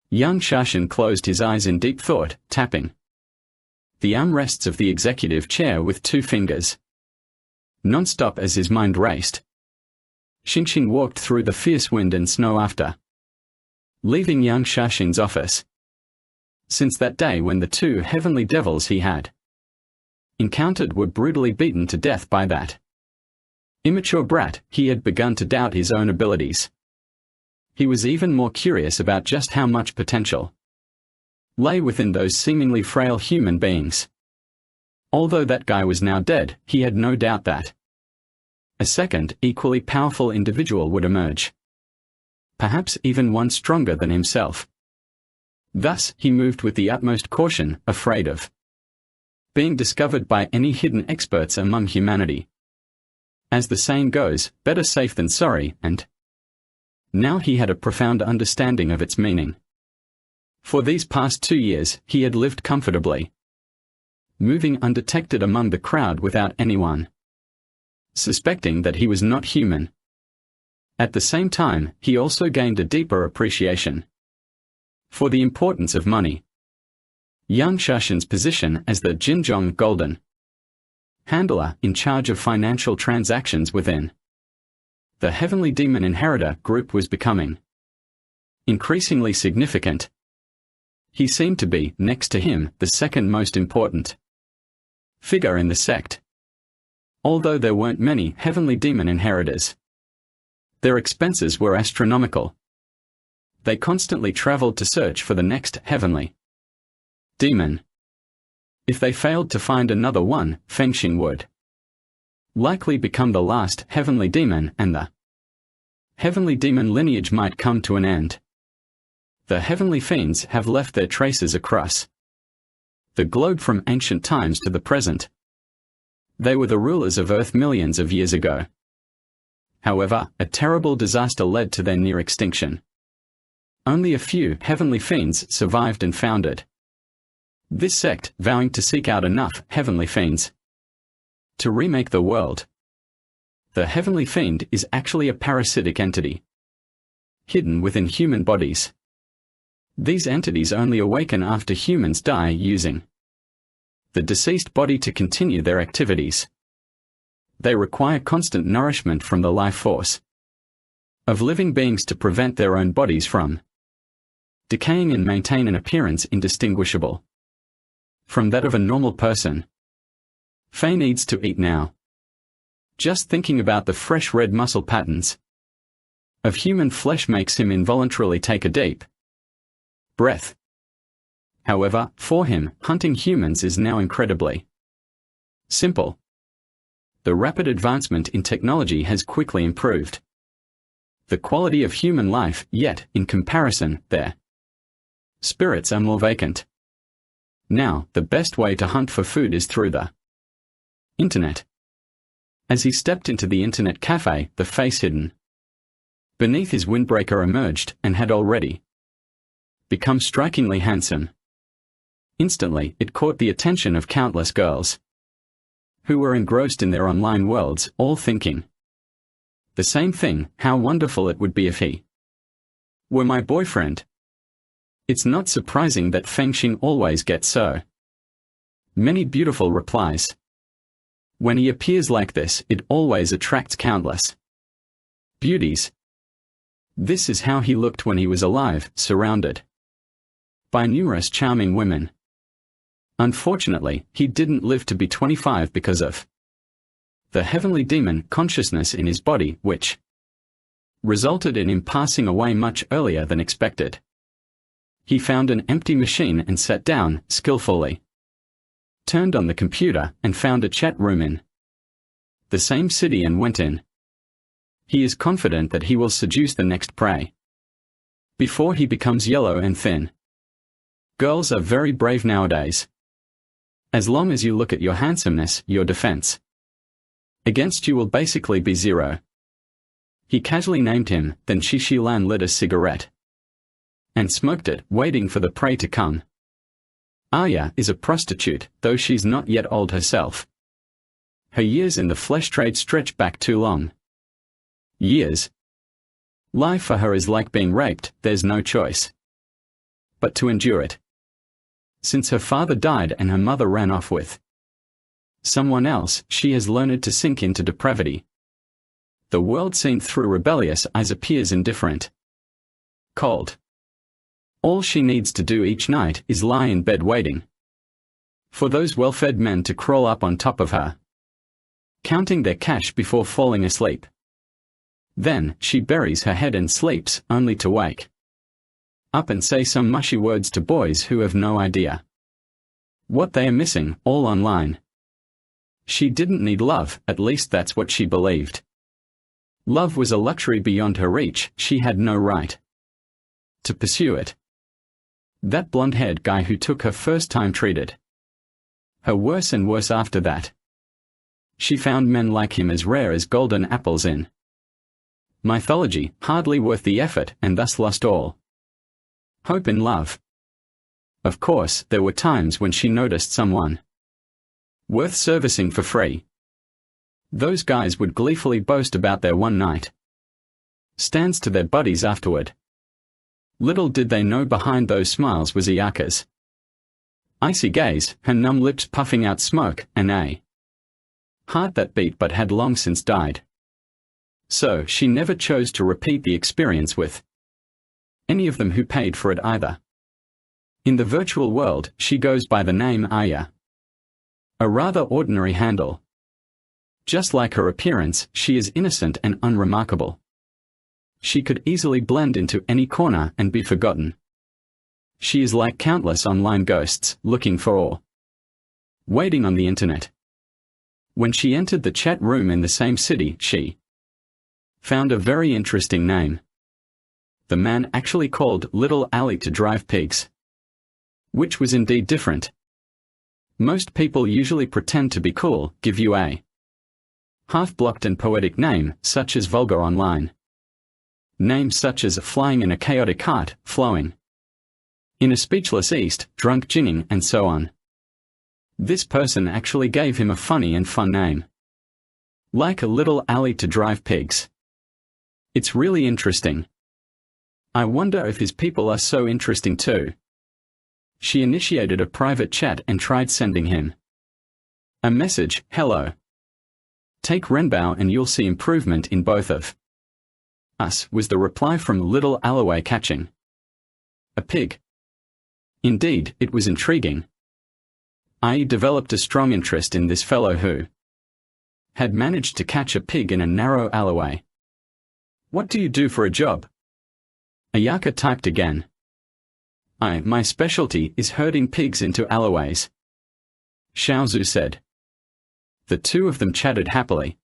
S1: Young Shaoshan closed his eyes in deep thought, tapping the armrests of the executive chair with 2 fingers, non-stop as his mind raced. Xingxing walked through the fierce wind and snow after leaving young Shaoshan's office. Since that day when the 2 heavenly devils he had encountered were brutally beaten to death by that immature brat, he had begun to doubt his own abilities. He was even more curious about just how much potential lay within those seemingly frail human beings. Although that guy was now dead, he had no doubt that a second, equally powerful individual would emerge. Perhaps even one stronger than himself. Thus, he moved with the utmost caution, afraid of being discovered by any hidden experts among humanity. As the saying goes, better safe than sorry, and now he had a profound understanding of its meaning. For these past 2 years, he had lived comfortably, moving undetected among the crowd without anyone suspecting that he was not human. At the same time, he also gained a deeper appreciation for the importance of money. Young Shaoshan's position as the Jinzhong Golden Handler in charge of financial transactions within the Heavenly Demon Inheritor group was becoming increasingly significant. He seemed to be, next to him, the second most important figure in the sect. Although there weren't many Heavenly Demon Inheritors, their expenses were astronomical. They constantly traveled to search for the next Heavenly Demon. If they failed to find another one, Fengxing would likely become the last Heavenly Demon, and the Heavenly Demon lineage might come to an end. The Heavenly Fiends have left their traces across the globe from ancient times to the present. They were the rulers of Earth millions of years ago. However, a terrible disaster led to their near extinction. Only a few Heavenly Fiends survived and founded this sect, vowing to seek out enough Heavenly Fiends to remake the world. The Heavenly Fiend is actually a parasitic entity hidden within human bodies. These entities only awaken after humans die, using the deceased body to continue their activities. They require constant nourishment from the life force of living beings to prevent their own bodies from decaying and maintain an appearance indistinguishable from that of a normal person. Faye needs to eat now. Just thinking about the fresh red muscle patterns of human flesh makes him involuntarily take a deep breath. However, for him, hunting humans is now incredibly simple. The rapid advancement in technology has quickly improved the quality of human life, yet, in comparison, their spirits are more vacant. Now, the best way to hunt for food is through the internet. As he stepped into the internet cafe, the face hidden beneath his windbreaker emerged, and had already become strikingly handsome. Instantly, it caught the attention of countless girls who were engrossed in their online worlds, all thinking the same thing: how wonderful it would be if he were my boyfriend. It's not surprising that Fengxing always gets so many beautiful replies. When he appears like this, it always attracts countless beauties. This is how he looked when he was alive, surrounded by numerous charming women. Unfortunately, he didn't live to be 25 because of the Heavenly Demon consciousness in his body, which resulted in him passing away much earlier than expected. He found an empty machine and sat down, skillfully. Turned on the computer and found a chat room in the same city and went in. He is confident that he will seduce the next prey before he becomes yellow and thin. Girls are very brave nowadays. As long as you look at your handsomeness, your defense against you will basically be zero. He casually named him, then Shishilan lit a cigarette and smoked it, waiting for the prey to come. Aya is a prostitute, though she's not yet old herself. Her years in the flesh trade stretch back too long. Years. Life for her is like being raped, there's no choice but to endure it. Since her father died and her mother ran off with someone else, she has learned to sink into depravity. The world seen through rebellious eyes appears indifferent, cold. All she needs to do each night is lie in bed waiting for those well-fed men to crawl up on top of her, counting their cash before falling asleep. Then, she buries her head and sleeps, only to wake up and say some mushy words to boys who have no idea what they are missing, all online. She didn't need love, at least that's what she believed. Love was a luxury beyond her reach, she had no right to pursue it. That blonde-haired guy who took her first time treated her worse and worse after that. She found men like him as rare as golden apples in mythology, hardly worth the effort, and thus lost all hope in love. Of course, there were times when she noticed someone worth servicing for free. Those guys would gleefully boast about their one-night stands to their buddies afterward. Little did they know behind those smiles was Ayaka's icy gaze, her numb lips puffing out smoke, and a heart that beat but had long since died. So she never chose to repeat the experience with any of them who paid for it either. In the virtual world, she goes by the name Aya, a rather ordinary handle. Just like her appearance, she is innocent and unremarkable. She could easily blend into any corner and be forgotten. She is like countless online ghosts, looking for or waiting on the internet. When she entered the chat room in the same city, she found a very interesting name. The man actually called Little Alley to drive pigs, which was indeed different. Most people usually pretend to be cool, give you a half-blocked and poetic name, such as vulgar online. Names such as flying in a chaotic heart, flowing in a speechless east, drunk ginning, and so on. This person actually gave him a funny and fun name, like a little alley to drive pigs. It's really interesting. I wonder if his people are so interesting too. She initiated a private chat and tried sending him a message, "Hello. Take Renbao and you'll see improvement in both of us," was the reply from Little Alloway, catching a pig. Indeed, it was intriguing. I developed a strong interest in this fellow who had managed to catch a pig in a narrow alleyway. "What do you do for a job?" Ayaka typed again. My specialty is herding pigs into alleyways," Xiaozu said. The two of them chatted happily.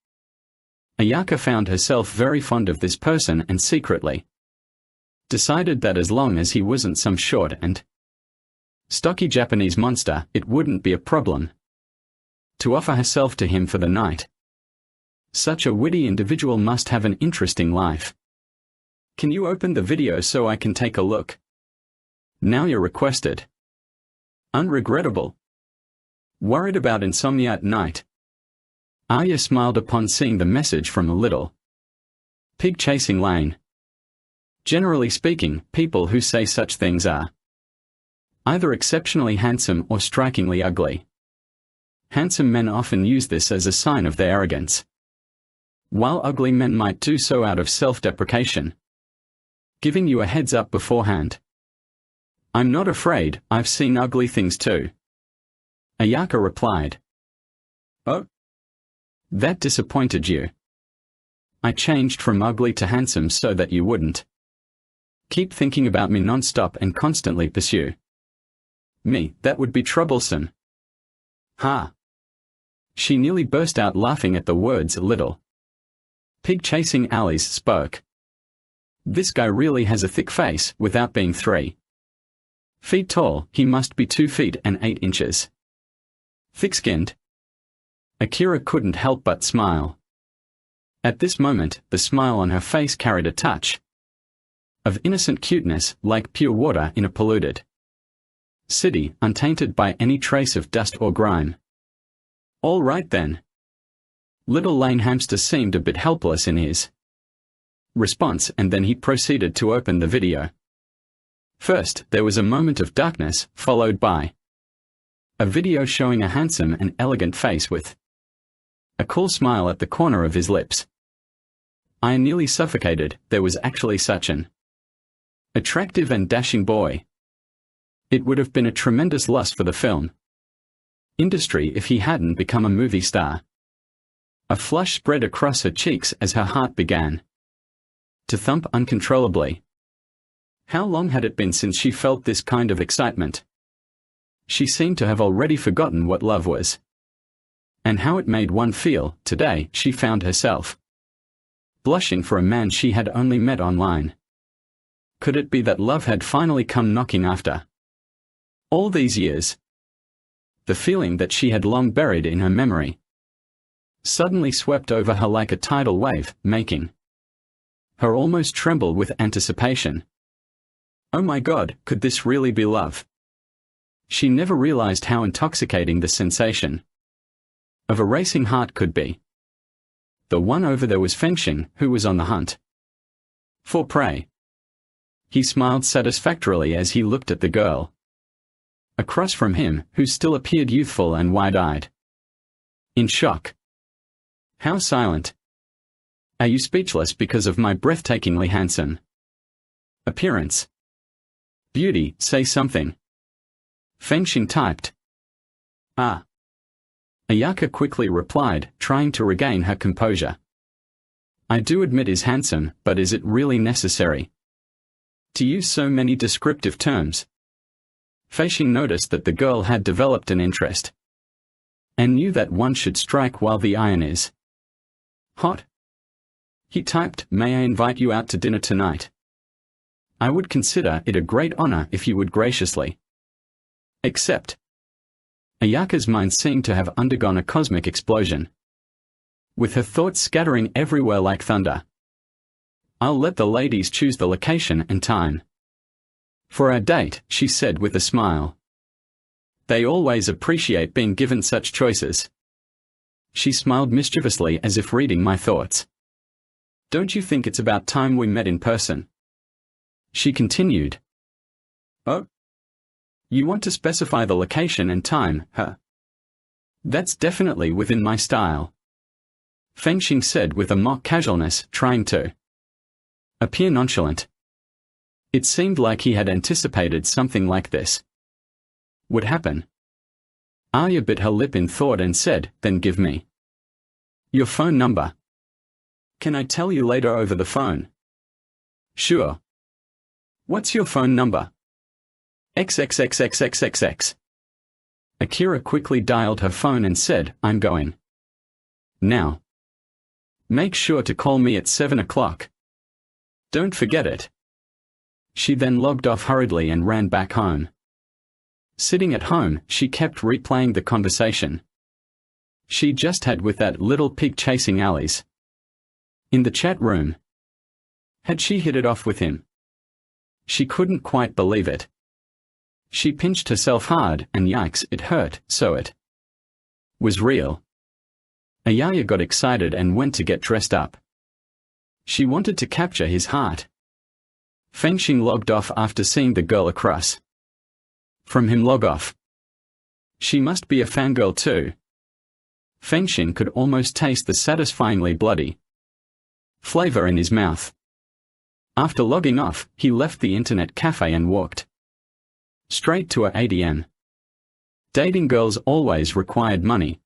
S1: Ayaka found herself very fond of this person and secretly decided that as long as he wasn't some short and stocky Japanese monster, it wouldn't be a problem to offer herself to him for the night. Such a witty individual must have an interesting life. "Can you open the video so I can take a look?" "Now you're requested." "Unregrettable. Worried about insomnia at night?" Aya smiled upon seeing the message from a little pig chasing lane. Generally speaking, people who say such things are either exceptionally handsome or strikingly ugly. Handsome men often use this as a sign of their arrogance, while ugly men might do so out of self-deprecation. Giving you a heads up beforehand. "I'm not afraid, I've seen ugly things too," Ayaka replied. "Oh? That disappointed you?" I changed from ugly to handsome so that you wouldn't keep thinking about me non-stop and constantly pursue me. That would be troublesome. Ha! She nearly burst out laughing at the words little pig chasing Alice spoke. This guy really has a thick face. Without being 3 feet tall, he must be 2 feet and 8 inches thick-skinned. Akira couldn't help but smile. At this moment, the smile on her face carried a touch of innocent cuteness, like pure water in a polluted city, untainted by any trace of dust or grime. All right then. Little Lane Hamster seemed a bit helpless in his response, and then he proceeded to open the video. First, there was a moment of darkness, followed by a video showing a handsome and elegant face with a cool smile at the corner of his lips. I nearly suffocated. There was actually such an attractive and dashing boy. It would have been a tremendous loss for the film industry if he hadn't become a movie star. A flush spread across her cheeks as her heart began to thump uncontrollably. How long had it been since she felt this kind of excitement? She seemed to have already forgotten what love was, and how it made one feel. Today, she found herself blushing for a man she had only met online. Could it be that love had finally come knocking after all these years? The feeling that she had long buried in her memory suddenly swept over her like a tidal wave, making her almost tremble with anticipation. Oh my God, could this really be love? She never realized how intoxicating the sensation of a racing heart could be. The one over there was Fengxing, who was on the hunt for prey. He smiled satisfactorily as he looked at the girl across from him, who still appeared youthful and wide-eyed. In shock. How silent. Are you speechless because of my breathtakingly handsome appearance? Beauty, say something. Fengxing typed. Ah. Ayaka quickly replied, trying to regain her composure. I do admit he's handsome, but is it really necessary to use so many descriptive terms? Fengxing noticed that the girl had developed an interest and knew that one should strike while the iron is hot. He typed, may I invite you out to dinner tonight? I would consider it a great honor if you would graciously accept. Ayaka's mind seemed to have undergone a cosmic explosion, with her thoughts scattering everywhere like thunder. I'll let the ladies choose the location and time for our date, she said with a smile. They always appreciate being given such choices. She smiled mischievously as if reading my thoughts. Don't you think it's about time we met in person? She continued. Oh? You want to specify the location and time, huh? That's definitely within my style. Fengxing said with a mock casualness, trying to appear nonchalant. It seemed like he had anticipated something like this would happen. Arya bit her lip in thought and said, then give me your phone number. Can I tell you later over the phone? Sure. What's your phone number? XXXXXXX. Akira quickly dialed her phone and said, I'm going now. Make sure to call me at 7 o'clock. Don't forget it. She then logged off hurriedly and ran back home. Sitting at home, she kept replaying the conversation she just had with that little pig chasing Alice in the chat room. Had she hit it off with him? She couldn't quite believe it. She pinched herself hard, and yikes, it hurt, so it was real. Ayaya got excited and went to get dressed up. She wanted to capture his heart. Fengxing logged off after seeing the girl across from him log off. She must be a fangirl too. Fengxing could almost taste the satisfyingly bloody flavor in his mouth. After logging off, he left the internet cafe and walked straight to her ATM. Dating girls always required money.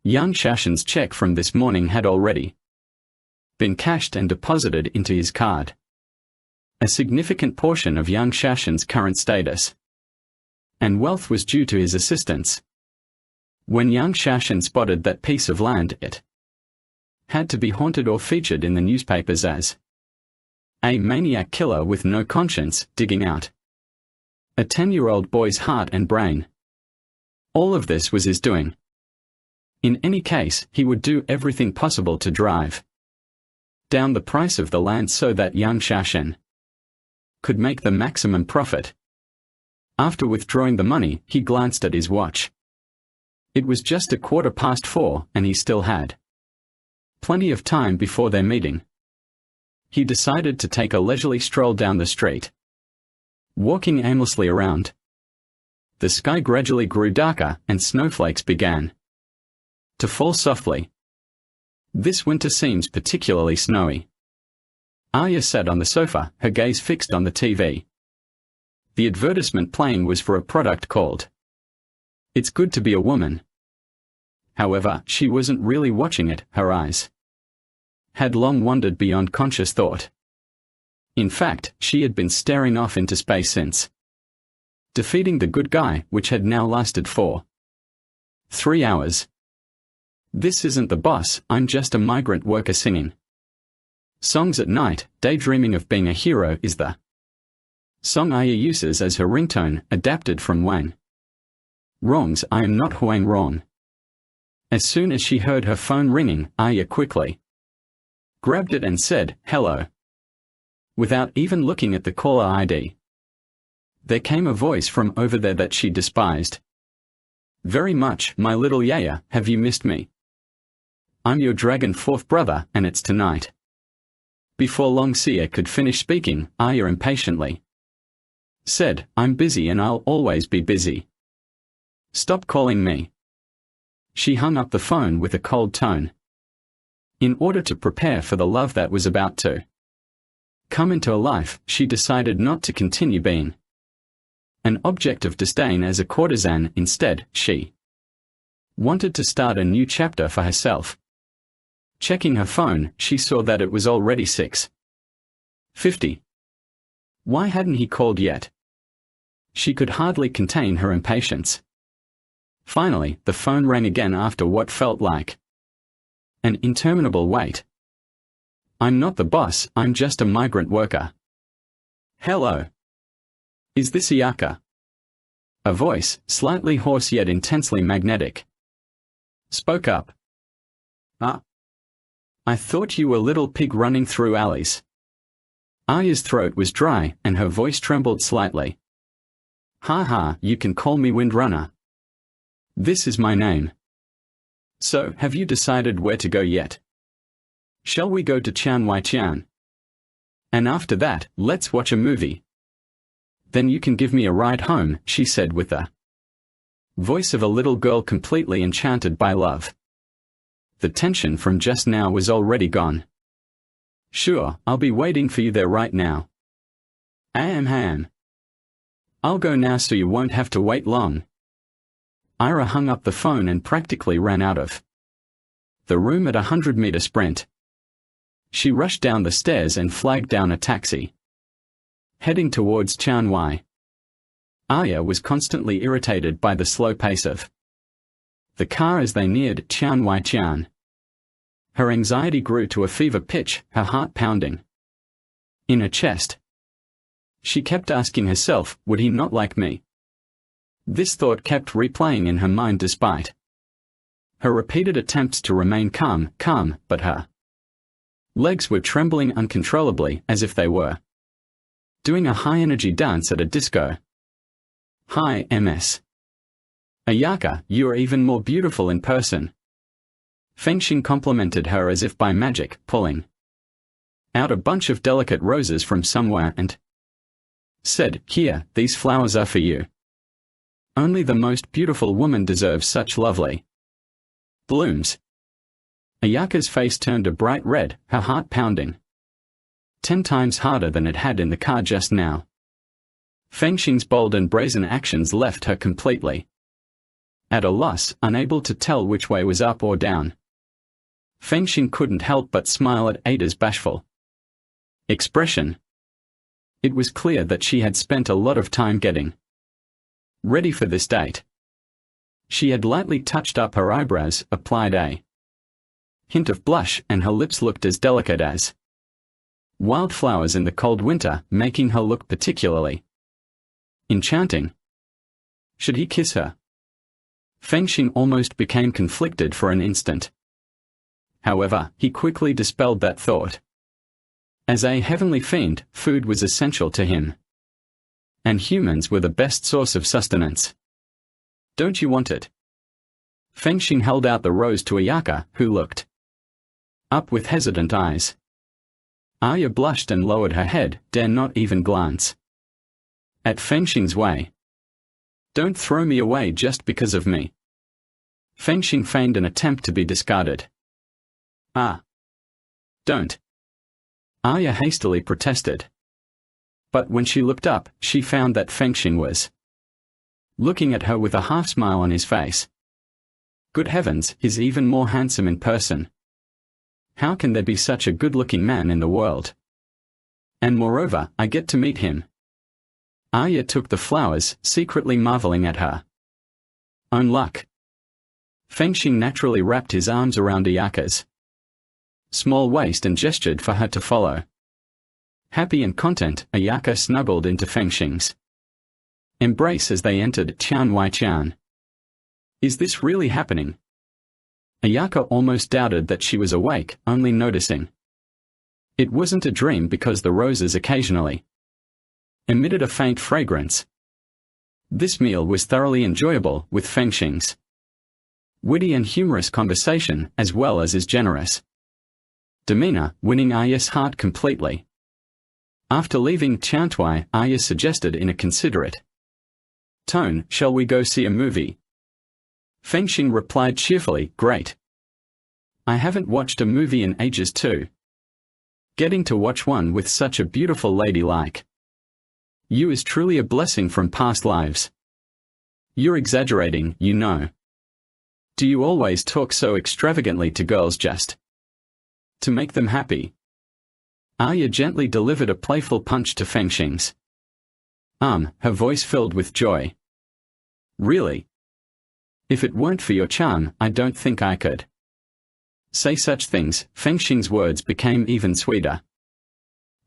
S1: Young Shashan's check from this morning had already been cashed and deposited into his card. A significant portion of young Shashan's current status and wealth was due to his assistance. When young Shashan spotted that piece of land, it had to be haunted or featured in the newspapers as a maniac killer with no conscience digging out a 10-year-old boy's heart and brain. All of this was his doing. In any case, he would do everything possible to drive down the price of the land so that young Shashan could make the maximum profit. After withdrawing the money, he glanced at his watch. It was just 4:15, and he still had plenty of time before their meeting. He decided to take a leisurely stroll down the street. Walking aimlessly around, the sky gradually grew darker and snowflakes began to fall softly. This winter seems particularly snowy. Arya sat on the sofa, her gaze fixed on the TV. The advertisement playing was for a product called "It's Good to Be a Woman." However, she wasn't really watching it, her eyes had long wandered beyond conscious thought. In fact, she had been staring off into space since defeating the good guy, which had now lasted for 3 hours. This isn't the boss, I'm just a migrant worker singing songs at night, daydreaming of being a hero is the song Arya uses as her ringtone, adapted from Wang Rong's I Am Not Huang Rong. As soon as she heard her phone ringing, Arya quickly grabbed it and said, "Hello," without even looking at the caller ID. There came a voice from over there that she despised. "Very much, my little Yaya, have you missed me? I'm your dragon fourth brother, and it's tonight." Before Long Xia could finish speaking, Arya impatiently said, "I'm busy and I'll always be busy. Stop calling me." She hung up the phone with a cold tone. In order to prepare for the love that was about to come into her life, she decided not to continue being an object of disdain as a courtesan. Instead, she wanted to start a new chapter for herself. Checking her phone, she saw that it was already 6:50. Why hadn't he called yet? She could hardly contain her impatience. Finally, the phone rang again after what felt like an interminable wait. "I'm not the boss, I'm just a migrant worker." "Hello. Is this Iyaka?" A voice, slightly hoarse yet intensely magnetic, spoke up. I thought you were little pig running through alleys." Arya's throat was dry, and her voice trembled slightly. "Ha ha, you can call me Windrunner. This is my name. So, have you decided where to go yet? Shall we go to Qian? And after that, let's watch a movie. Then you can give me a ride home," she said with the voice of a little girl completely enchanted by love. The tension from just now was already gone. "Sure, I'll be waiting for you there right now." Ham. "I'll go now so you won't have to wait long." Ira hung up the phone and practically ran out of the room at a 100-meter sprint. She rushed down the stairs and flagged down a taxi, heading towards Qianwei. Arya was constantly irritated by the slow pace of the car as they neared Qian. Her anxiety grew to a fever pitch, her heart pounding in her chest. She kept asking herself, would he not like me? This thought kept replaying in her mind despite her repeated attempts to remain calm, but her legs were trembling uncontrollably as if they were doing a high-energy dance at a disco. "Hi, MS. Ayaka, you are even more beautiful in person." Fengxing complimented her as if by magic, pulling out a bunch of delicate roses from somewhere and said, "Here, these flowers are for you. Only the most beautiful woman deserves such lovely blooms." Ayaka's face turned a bright red, her heart pounding 10 times harder than it had in the car just now. Fengxing's bold and brazen actions left her completely at a loss, unable to tell which way was up or down. Fengxing couldn't help but smile at Ada's bashful expression. It was clear that she had spent a lot of time getting ready for this date. She had lightly touched up her eyebrows, applied a hint of blush, and her lips looked as delicate as wildflowers in the cold winter, making her look particularly enchanting. Should he kiss her? Fengxing almost became conflicted for an instant. However, he quickly dispelled that thought. As a heavenly fiend, food was essential to him. And humans were the best source of sustenance. Don't you want it? Fengxing held out the rose to Ayaka, who looked up with hesitant eyes. Aya blushed and lowered her head, dare not even glance at Fengxing's way. Don't throw me away just because of me. Fengxing feigned an attempt to be discarded. Ah. Don't. Aya hastily protested. But when she looked up, she found that Fengxing was looking at her with a half-smile on his face. Good heavens, he's even more handsome in person. How can there be such a good-looking man in the world? And moreover, I get to meet him. Aya took the flowers, secretly marveling at her own luck. Fengxing naturally wrapped his arms around Ayaka's small waist and gestured for her to follow. Happy and content, Ayaka snuggled into Fengxing's embrace as they entered Tianwai. Is this really happening? Ayaka almost doubted that she was awake, only noticing it wasn't a dream because the roses occasionally emitted a faint fragrance. This meal was thoroughly enjoyable, with Fengxing's witty and humorous conversation, as well as his generous demeanor, winning Aya's heart completely. After leaving Tianwai, Aya suggested in a considerate tone, "Shall we go see a movie?" Fengxing replied cheerfully, "Great. I haven't watched a movie in ages too. Getting to watch one with such a beautiful lady like you is truly a blessing from past lives." You're exaggerating, you know. Do you always talk so extravagantly to girls just to make them happy? Aya gently delivered a playful punch to Fengxing's arm, her voice filled with joy. Really? If it weren't for your charm, I don't think I could say such things. Fengxing's words became even sweeter.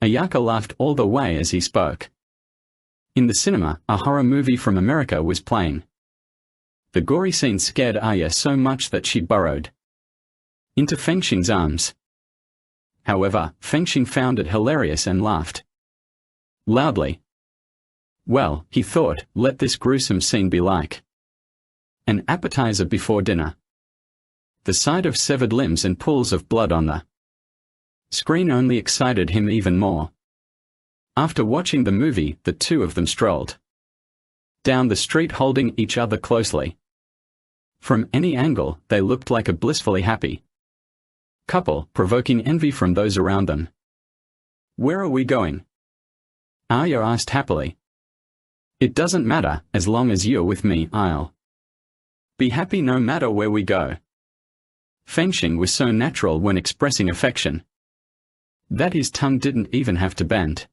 S1: Ayaka laughed all the way as he spoke. In the cinema, a horror movie from America was playing. The gory scene scared Aya so much that she burrowed into Fengxing's arms. However, Fengxing found it hilarious and laughed loudly. Well, he thought, let this gruesome scene be like an appetizer before dinner. The sight of severed limbs and pools of blood on the screen only excited him even more. After watching the movie, the two of them strolled down the street holding each other closely. From any angle, they looked like a blissfully happy couple, provoking envy from those around them. Where are we going? Aya asked happily. It doesn't matter, as long as you're with me, I'll be happy no matter where we go. Fengxing was so natural when expressing affection that his tongue didn't even have to bend.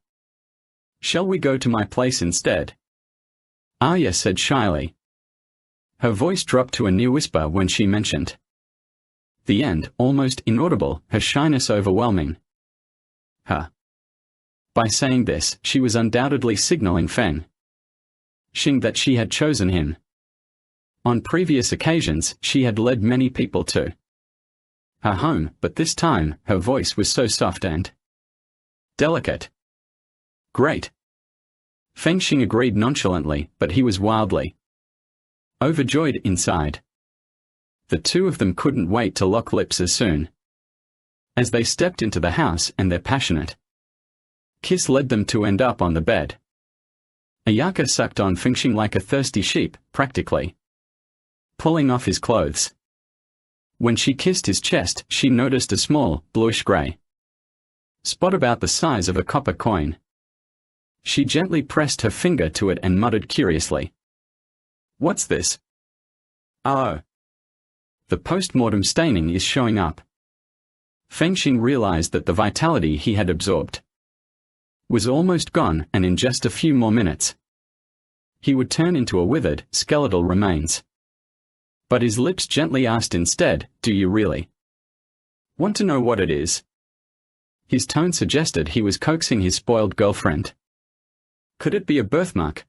S1: Shall we go to my place instead? Aya said shyly. Her voice dropped to a near whisper when she mentioned the end, almost inaudible, her shyness overwhelming her. By saying this, she was undoubtedly signaling Fengxing that she had chosen him. On previous occasions, she had led many people to her home, but this time, her voice was so soft and delicate. Great. Fengxing agreed nonchalantly, but he was wildly overjoyed inside. The two of them couldn't wait to lock lips as soon as they stepped into the house, and their passionate kiss led them to end up on the bed. Ayaka sucked on Fengxing like a thirsty sheep, practically pulling off his clothes. When she kissed his chest, she noticed a small, bluish-gray spot about the size of a copper coin. She gently pressed her finger to it and muttered curiously, "What's this?" "Oh. The post-mortem staining is showing up." Fengxing realized that the vitality he had absorbed was almost gone, and in just a few more minutes, he would turn into a withered, skeletal remains. But his lips gently asked instead, "Do you really want to know what it is?" His tone suggested he was coaxing his spoiled girlfriend. Could it be a birthmark?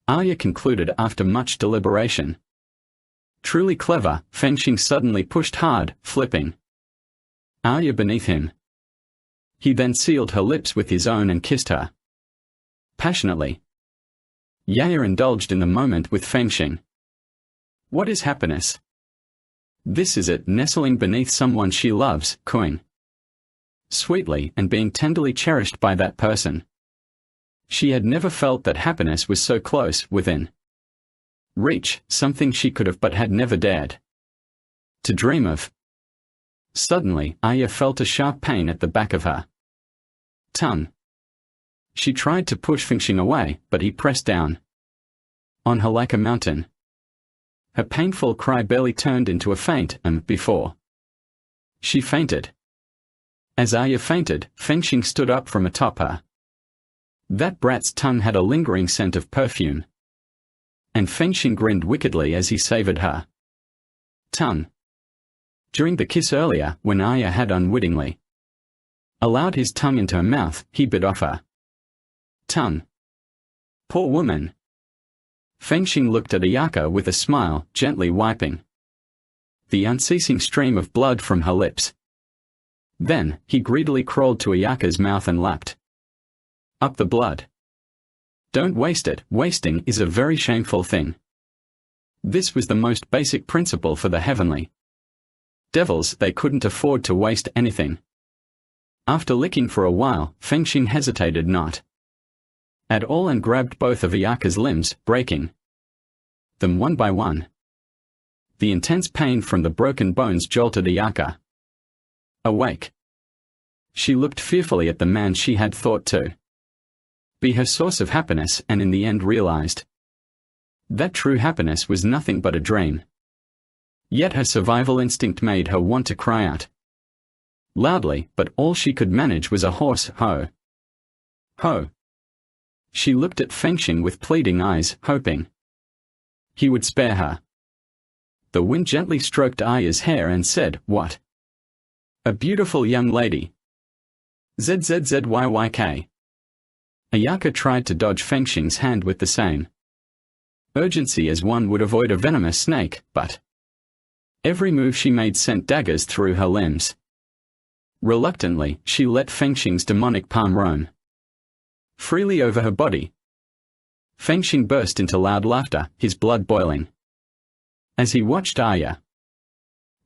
S1: Arya concluded after much deliberation. Truly clever, Fengxing suddenly pushed hard, flipping Arya beneath him. He then sealed her lips with his own and kissed her passionately. Yaya indulged in the moment with Fengxing. What is happiness? This is it, nestling beneath someone she loves, cooing sweetly and being tenderly cherished by that person. She had never felt that happiness was so close, within reach, something she could have but had never dared to dream of. Suddenly, Arya felt a sharp pain at the back of her tongue. She tried to push Fengxing away, but he pressed down on her like a mountain. Her painful cry barely turned into a faint, and before she fainted. As Arya fainted, Fengxing stood up from atop her. That brat's tongue had a lingering scent of perfume, and Fengxing grinned wickedly as he savored her tongue. During the kiss earlier, when Arya had unwittingly allowed his tongue into her mouth, he bit off her tongue. Poor woman. Fengxing looked at Ayaka with a smile, gently wiping the unceasing stream of blood from her lips. Then, he greedily crawled to Ayaka's mouth and lapped up the blood. Don't waste it. Wasting is a very shameful thing. This was the most basic principle for the heavenly devils. They couldn't afford to waste anything. After licking for a while, Fengxing hesitated not at all and grabbed both of Ayaka's limbs, breaking them one by one. The intense pain from the broken bones jolted Ayaka awake. She looked fearfully at the man she had thought to be her source of happiness, and in the end realized that true happiness was nothing but a dream. Yet her survival instinct made her want to cry out loudly, but all she could manage was a hoarse ho. Ho. She looked at Fengxing with pleading eyes, hoping he would spare her. The wind gently stroked Arya's hair and said, "What a beautiful young lady. ZZZYYK." Ayaka tried to dodge Fengxing's hand with the same urgency as one would avoid a venomous snake, but every move she made sent daggers through her limbs. Reluctantly, she let Fengxing's demonic palm roam freely over her body. Fengxing burst into loud laughter, his blood boiling as he watched Arya.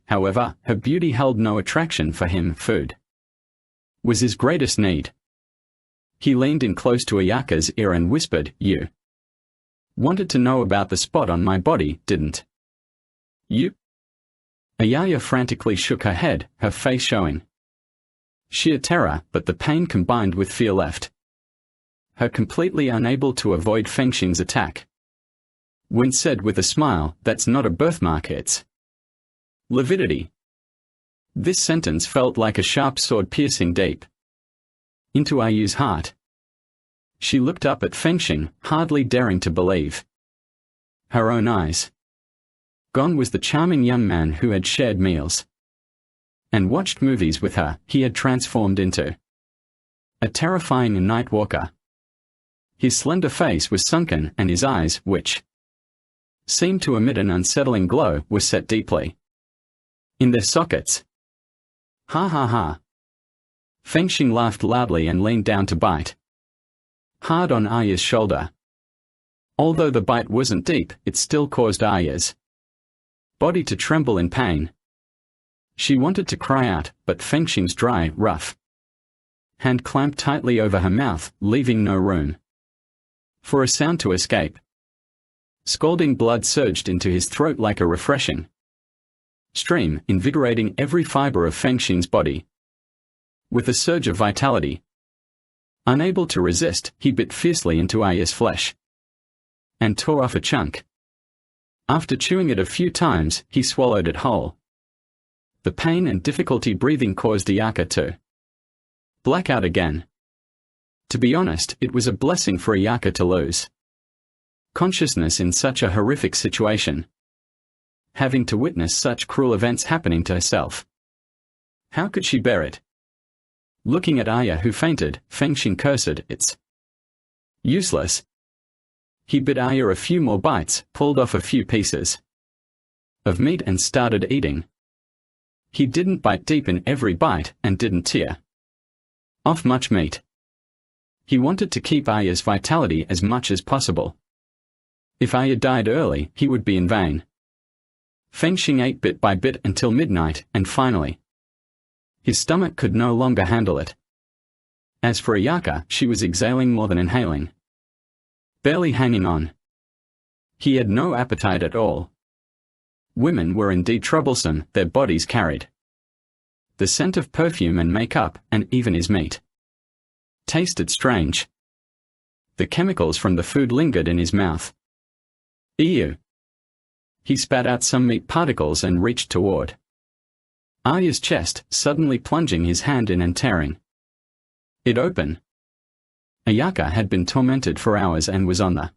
S1: However, her beauty held no attraction for him. Food was his greatest need. He leaned in close to Ayaka's ear and whispered, "You wanted to know about the spot on my body, didn't you?" Ayaka frantically shook her head, her face showing sheer terror, but the pain combined with fear left her completely unable to avoid Fengxing's attack. Wen said with a smile, "That's not a birthmark, it's lividity." This sentence felt like a sharp sword piercing deep into Ayu's heart. She looked up at Fengxing, hardly daring to believe her own eyes. Gone was the charming young man who had shared meals and watched movies with her. He had transformed into a terrifying night walker. His slender face was sunken, and his eyes, which seemed to emit an unsettling glow, were set deeply in their sockets. Ha ha ha. Fengxing laughed loudly and leaned down to bite hard on Arya's shoulder. Although the bite wasn't deep, it still caused Arya's body to tremble in pain. She wanted to cry out, but Fengxing's dry, rough hand clamped tightly over her mouth, leaving no room for a sound to escape. Scalding blood surged into his throat like a refreshing stream, invigorating every fiber of Fengxing's body with a surge of vitality. Unable to resist, he bit fiercely into Arya's flesh and tore off a chunk. After chewing it a few times, he swallowed it whole. The pain and difficulty breathing caused Ayaka to black out again. To be honest, it was a blessing for Ayaka to lose consciousness in such a horrific situation, having to witness such cruel events happening to herself. How could she bear it? Looking at Aya, who fainted, Fengxing cursed, "It's useless." He bit Aya a few more bites, pulled off a few pieces of meat and started eating. He didn't bite deep in every bite and didn't tear off much meat. He wanted to keep Aya's vitality as much as possible. If Aya died early, he would be in vain. Fengxing ate bit by bit until midnight, and finally, his stomach could no longer handle it. As for Ayaka, she was exhaling more than inhaling, barely hanging on. He had no appetite at all. Women were indeed troublesome, their bodies carried the scent of perfume and makeup, and even his meat tasted strange. The chemicals from the food lingered in his mouth. Ew. He spat out some meat particles and reached toward Aya's chest, suddenly plunging his hand in and tearing it open. Ayaka had been tormented for hours and was on the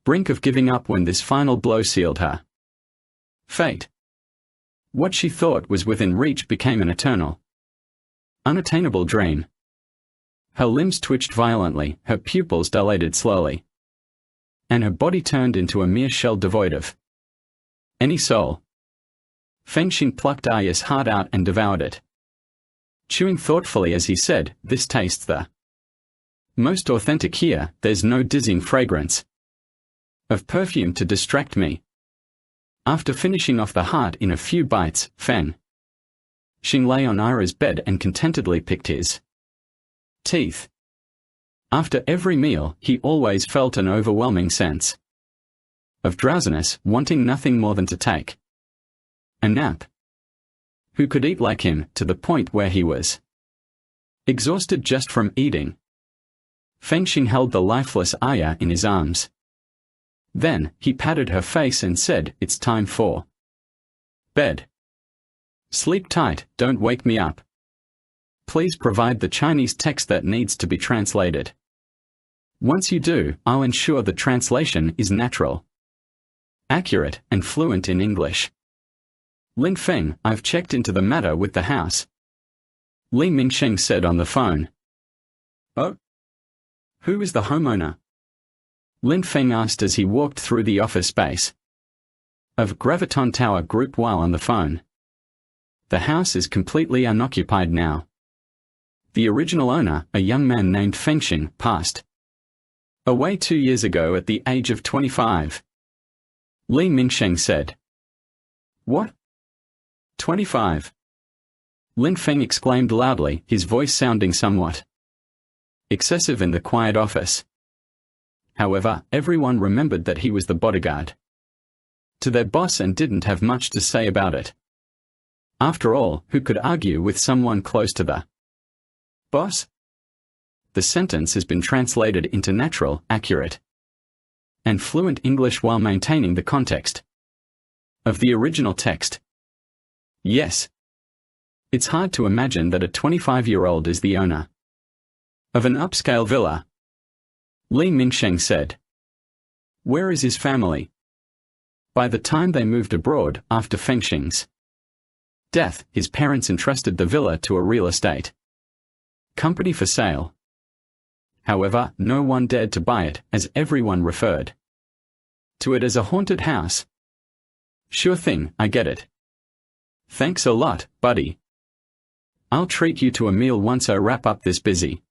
S1: brink of giving up when this final blow sealed her fate. What she thought was within reach became an eternal, unattainable dream. Her limbs twitched violently, her pupils dilated slowly, and her body turned into a mere shell devoid of any soul. Fengxing plucked Aya's heart out and devoured it, chewing thoughtfully as he said, "This tastes the most authentic here, there's no dizzying fragrance of perfume to distract me." After finishing off the heart in a few bites, Fengxing lay on Ira's bed and contentedly picked his teeth. After every meal, he always felt an overwhelming sense of drowsiness, wanting nothing more than to take a nap. Who could eat like him, to the point where he was exhausted just from eating? Fengxing held the lifeless Aya in his arms. Then, he patted her face and said, "It's time for bed. Sleep tight, don't wake me up. Please provide the Chinese text that needs to be translated. Once you do, I'll ensure the translation is natural, accurate, and fluent in English." "Lin Feng, I've checked into the matter with the house," Li Mingsheng said on the phone. "Oh? Who is the homeowner?" Lin Feng asked as he walked through the office space of Graviton Tower Group while on the phone. "The house is completely unoccupied now. The original owner, a young man named Fengxing, passed away 2 years ago at the age of 25. Li Mingsheng said. "What? 25? Lin Feng exclaimed loudly, his voice sounding somewhat excessive in the quiet office. However, everyone remembered that he was the bodyguard to their boss and didn't have much to say about it. After all, who could argue with someone close to the boss? The sentence has been translated into natural, accurate, and fluent English while maintaining the context of the original text. Yes. It's hard to imagine that a 25-year-old is the owner of an upscale villa," Li Mingsheng said. "Where is his family?" By the time they moved abroad, after Fengxing's death, his parents entrusted the villa to a real estate company for sale. However, no one dared to buy it, as everyone referred to it as a haunted house. "Sure thing, I get it. Thanks a lot, buddy. I'll treat you to a meal once I wrap up this busy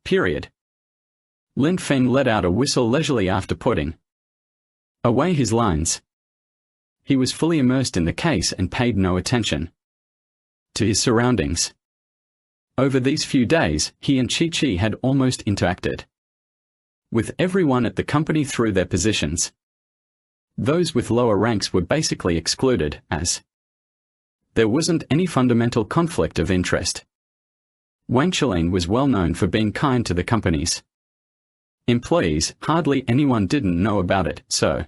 S1: period." Lin Feng let out a whistle leisurely after putting away his lines. He was fully immersed in the case and paid no attention to his surroundings. Over these few days, he and Chi-Chi had almost interacted with everyone at the company through their positions. Those with lower ranks were basically excluded, as there wasn't any fundamental conflict of interest. Wang Chalin was well known for being kind to the company's employees, hardly anyone didn't know about it, so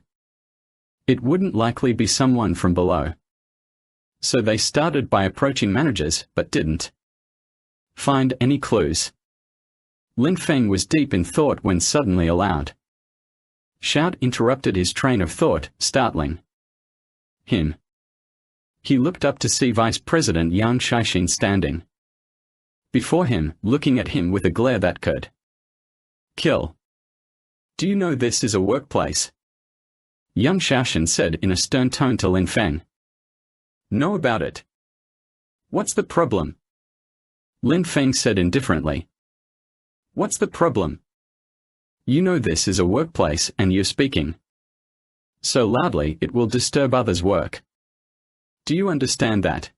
S1: it wouldn't likely be someone from below. So they started by approaching managers, but didn't find any clues. Lin Feng was deep in thought when suddenly a loud shout interrupted his train of thought, startling him. He looked up to see Vice President Yang Shaixin standing before him, looking at him with a glare that could kill. "Do you know this is a workplace?" Yang Shaixin said in a stern tone to Lin Feng. "Know about it. What's the problem?" Lin Feng said indifferently. "What's the problem? You know this is a workplace and you're speaking so loudly it will disturb others' work. Do you understand that?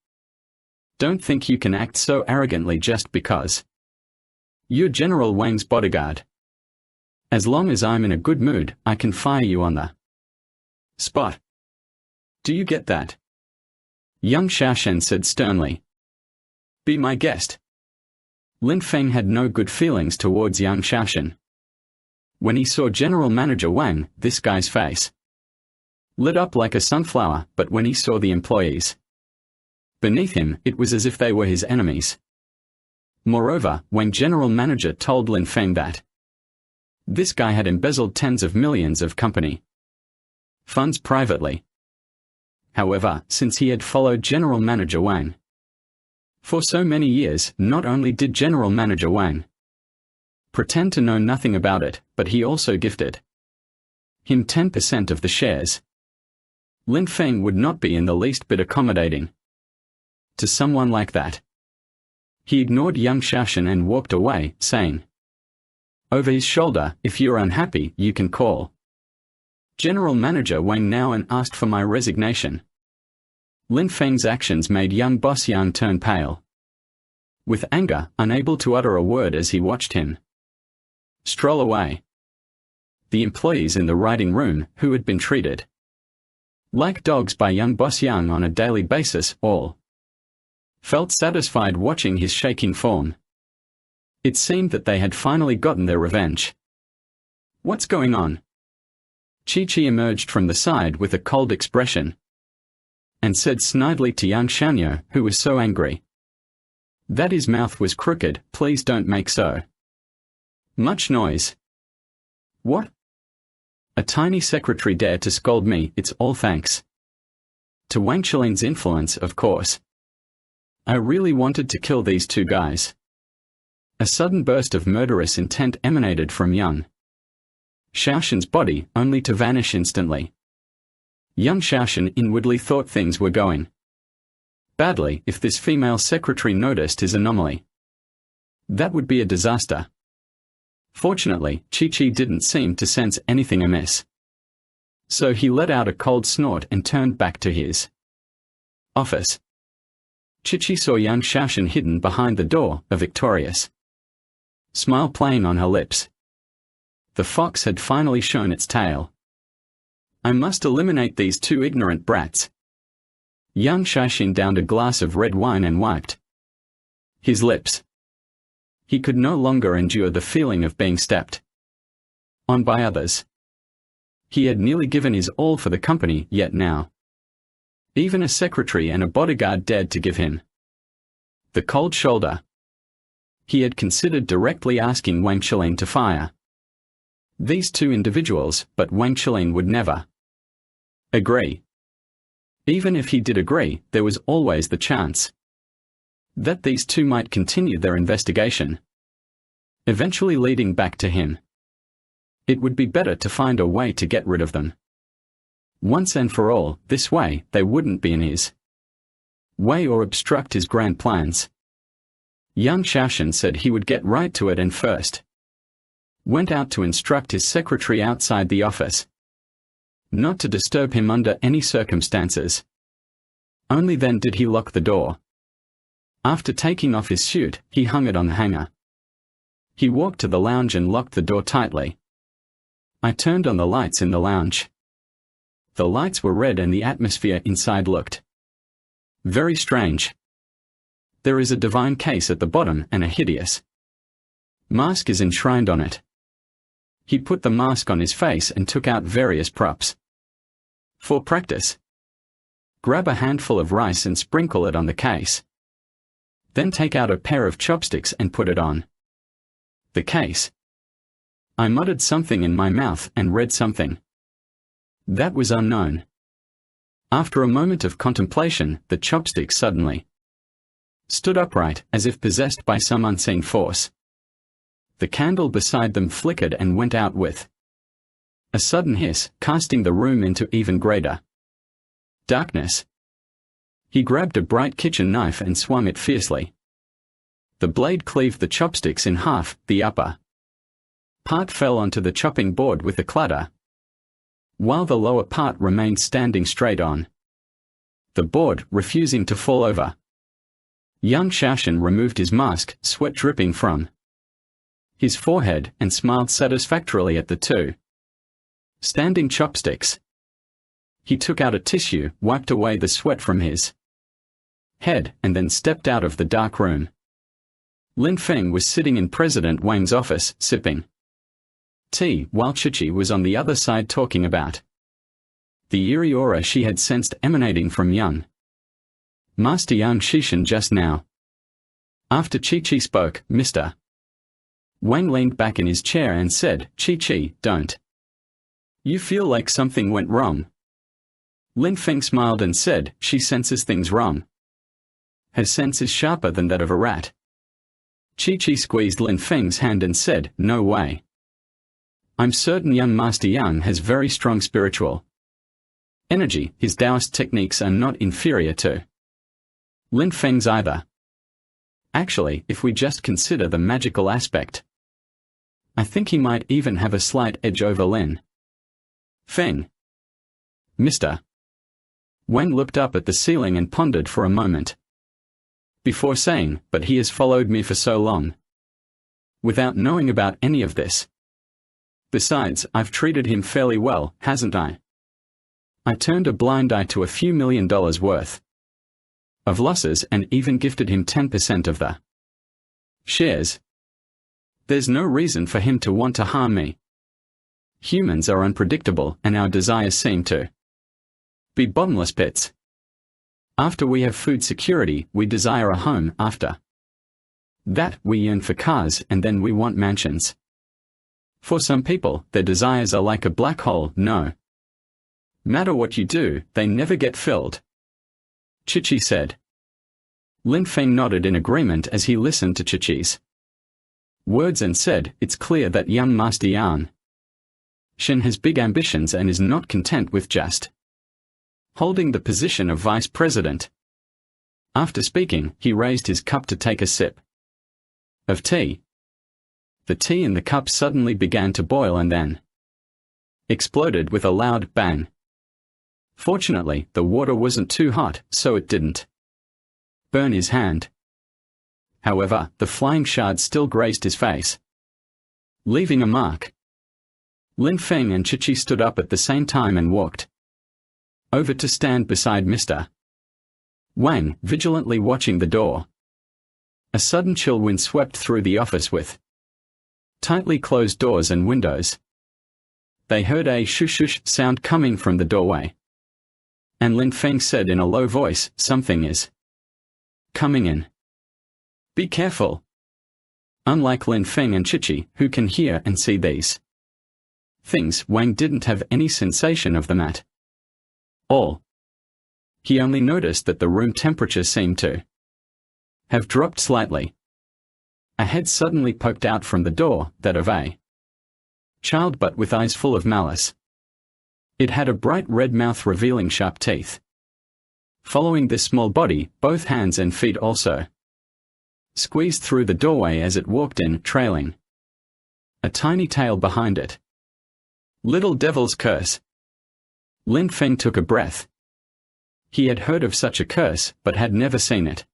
S1: Don't think you can act so arrogantly just because you're General Wang's bodyguard. As long as I'm in a good mood, I can fire you on the spot. Do you get that?" Yang Shaixin said sternly. "Be my guest." Lin Feng had no good feelings towards Yang Shaixin. When he saw General Manager Wang, this guy's face lit up like a sunflower, but when he saw the employees beneath him, it was as if they were his enemies. Moreover, Wang General Manager told Lin Feng that this guy had embezzled tens of millions of company funds privately. However, since he had followed General Manager Wang for so many years, not only did General Manager Wang pretend to know nothing about it, but he also gifted him 10% of the shares. Lin Feng would not be in the least bit accommodating to someone like that. He ignored Yang Shaixin and walked away, saying over his shoulder, "If you're unhappy, you can call General Manager Wang now and ask for my resignation." Lin Feng's actions made young boss Yang turn pale with anger, unable to utter a word as he watched him stroll away. The employees in the writing room, who had been treated like dogs by young boss Yang on a daily basis, all felt satisfied watching his shaking form. It seemed that they had finally gotten their revenge. "What's going on?" Chi-Chi emerged from the side with a cold expression and said snidely to Yang Shanyo, who was so angry that his mouth was crooked, "Please don't make so much noise." "What? A tiny secretary dared to scold me. It's all thanks to Wang Qilin's influence, of course. I really wanted to kill these two guys." A sudden burst of murderous intent emanated from Yang Shaoxin's body, only to vanish instantly. Yang Shaoxin inwardly thought things were going badly if this female secretary noticed his anomaly. That would be a disaster. Fortunately, Chi-Chi didn't seem to sense anything amiss. So he let out a cold snort and turned back to his office. Chi-Chi saw Yang Shaoxin hidden behind the door, a victorious smile playing on her lips. The fox had finally shown its tail. "I must eliminate these two ignorant brats." Yang Shaixin downed a glass of red wine and wiped his lips. He could no longer endure the feeling of being stepped on by others. He had nearly given his all for the company, yet now even a secretary and a bodyguard dared to give him the cold shoulder. He had considered directly asking Wang Qilin to fire these two individuals, but Wang Qilin would never agree. Even if he did agree, there was always the chance that these two might continue their investigation, eventually leading back to him. It would be better to find a way to get rid of them once and for all. This way, they wouldn't be in his way or obstruct his grand plans. Yang Shaoxin said he would get right to it and first went out to instruct his secretary outside the office not to disturb him under any circumstances. Only then did he lock the door. After taking off his suit, he hung it on the hanger. He walked to the lounge and locked the door tightly. I turned on the lights in the lounge. The lights were red and the atmosphere inside looked very strange. There is a divine case at the bottom and a hideous mask is enshrined on it. He put the mask on his face and took out various props for practice. Grab a handful of rice and sprinkle it on the case. Then take out a pair of chopsticks and put it on the case. I muttered something in my mouth and read something that was unknown. After a moment of contemplation, the chopstick suddenly stood upright, as if possessed by some unseen force. The candle beside them flickered and went out with a sudden hiss, casting the room into even greater darkness. He grabbed a bright kitchen knife and swung it fiercely. The blade cleaved the chopsticks in half, the upper part fell onto the chopping board with a clatter, while the lower part remained standing straight on the board, refusing to fall over. Young Shaoshan removed his mask, sweat dripping from his forehead, and smiled satisfactorily at the two standing chopsticks. He took out a tissue, wiped away the sweat from his head, and then stepped out of the dark room. Lin Feng was sitting in President Wang's office, sipping tea, while Chi-Chi was on the other side talking about the eerie aura she had sensed emanating from young Master Yang Shishan just now. After Chi-Chi spoke, Mr. Wang leaned back in his chair and said, Chi-Chi, don't you feel like something went wrong? Lin Feng smiled and said, she senses things wrong. Her sense is sharper than that of a rat. Chi-Chi squeezed Lin Feng's hand and said, no way. I'm certain young Master Yang has very strong spiritual energy. His Taoist techniques are not inferior to Lin Feng's either. Actually, if we just consider the magical aspect, I think he might even have a slight edge over Lin Feng. Mr. Wang looked up at the ceiling and pondered for a moment before saying, but he has followed me for so long without knowing about any of this. Besides, I've treated him fairly well, hasn't I? I turned a blind eye to a few $1 million worth of losses and even gifted him 10% of the shares. There's no reason for him to want to harm me. Humans are unpredictable, and our desires seem to be bottomless pits. After we have food security, we desire a home. After that, we yearn for cars, and then we want mansions. For some people, their desires are like a black hole. No matter what you do, they never get filled. Chi-Chi said. Lin Feng nodded in agreement as he listened to Chi-Chi's words and said, it's clear that young Master Yang Shen has big ambitions and is not content with just holding the position of vice president. After speaking, he raised his cup to take a sip of tea. The tea in the cup suddenly began to boil and then exploded with a loud bang. Fortunately, the water wasn't too hot, so it didn't burn his hand. However, the flying shards still grazed his face, leaving a mark. Lin Feng and Chi-Chi stood up at the same time and walked over to stand beside Mr. Wang, vigilantly watching the door. A sudden chill wind swept through the office with tightly closed doors and windows. They heard a shush-shush sound coming from the doorway, and Lin Feng said in a low voice, something is coming in. Be careful. Unlike Lin Feng and Chi-Chi, who can hear and see these things, Wang didn't have any sensation of them at all. He only noticed that the room temperature seemed to have dropped slightly. A head suddenly poked out from the door, that of a child but with eyes full of malice. It had a bright red mouth revealing sharp teeth. Following this small body, both hands and feet also squeezed through the doorway as it walked in, trailing a tiny tail behind it. Little devil's curse. Lin Feng took a breath. He had heard of such a curse, but had never seen it.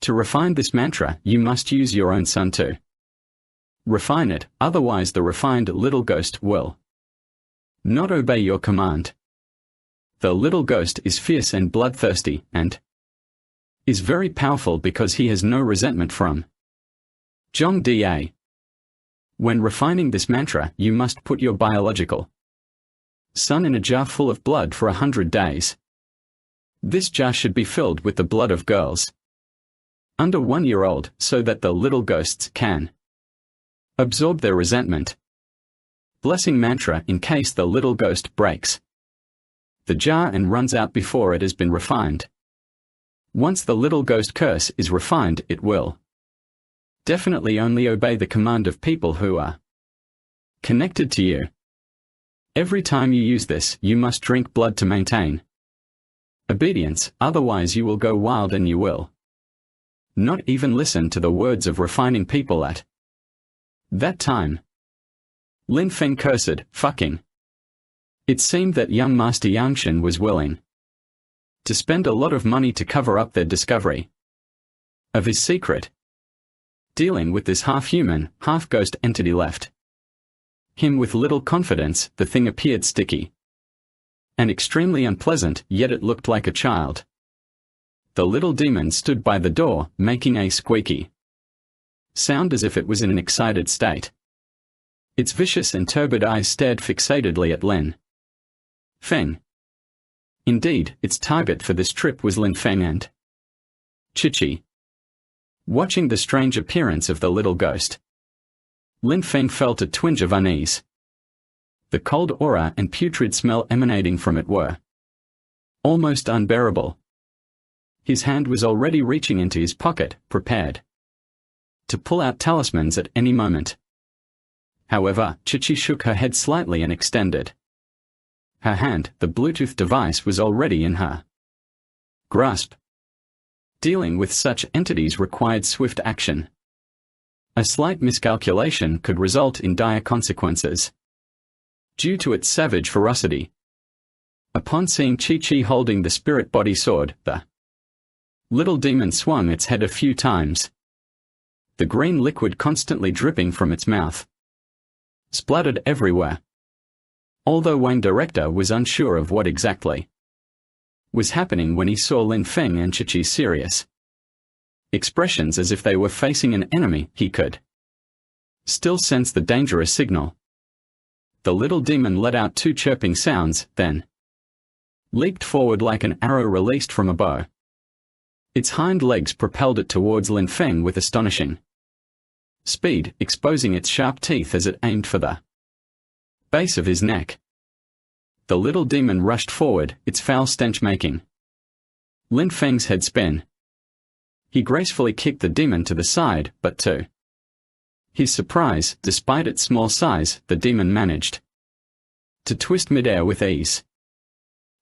S1: To refine this mantra, you must use your own son to refine it, otherwise the refined little ghost will not obey your command. The little ghost is fierce and bloodthirsty, and is very powerful because he has no resentment from Zhong Da. When refining this mantra, you must put your biological son in a jar full of blood for 100 days. This jar should be filled with the blood of girls under 1 year old so that the little ghosts can absorb their resentment. Blessing mantra in case the little ghost breaks the jar and runs out before it has been refined. Once the little ghost curse is refined, it will definitely only obey the command of people who are connected to you. Every time you use this, you must drink blood to maintain obedience, otherwise you will go wild and you will not even listen to the words of refining people at that time. Lin Feng cursed, fucking. It seemed that young Master Yangshan was willing to spend a lot of money to cover up their discovery of his secret. Dealing with this half-human, half-ghost entity left him with little confidence. The thing appeared sticky and extremely unpleasant, yet it looked like a child. The little demon stood by the door, making a squeaky sound as if it was in an excited state. Its vicious and turbid eyes stared fixatedly at Lin Feng. Indeed, its target for this trip was Lin Feng and Chi-Chi. Watching the strange appearance of the little ghost, Lin Feng felt a twinge of unease. The cold aura and putrid smell emanating from it were almost unbearable. His hand was already reaching into his pocket, prepared to pull out talismans at any moment. However, Chi-Chi shook her head slightly and extended her hand. The Bluetooth device was already in her grasp. Dealing with such entities required swift action. A slight miscalculation could result in dire consequences due to its savage ferocity. Upon seeing Chi-Chi holding the spirit body sword, the little demon swung its head a few times. The green liquid constantly dripping from its mouth splattered everywhere. Although Wayne Director was unsure of what exactly was happening when he saw Lin Feng and Chi-Chi's serious expressions as if they were facing an enemy, he could still sense the dangerous signal. The little demon let out 2 chirping sounds, then leaped forward like an arrow released from a bow. Its hind legs propelled it towards Lin Feng with astonishing speed, exposing its sharp teeth as it aimed for the base of his neck. The little demon rushed forward, its foul stench making Lin Feng's head spin. He gracefully kicked the demon to the side, but to his surprise, despite its small size, the demon managed to twist midair with ease.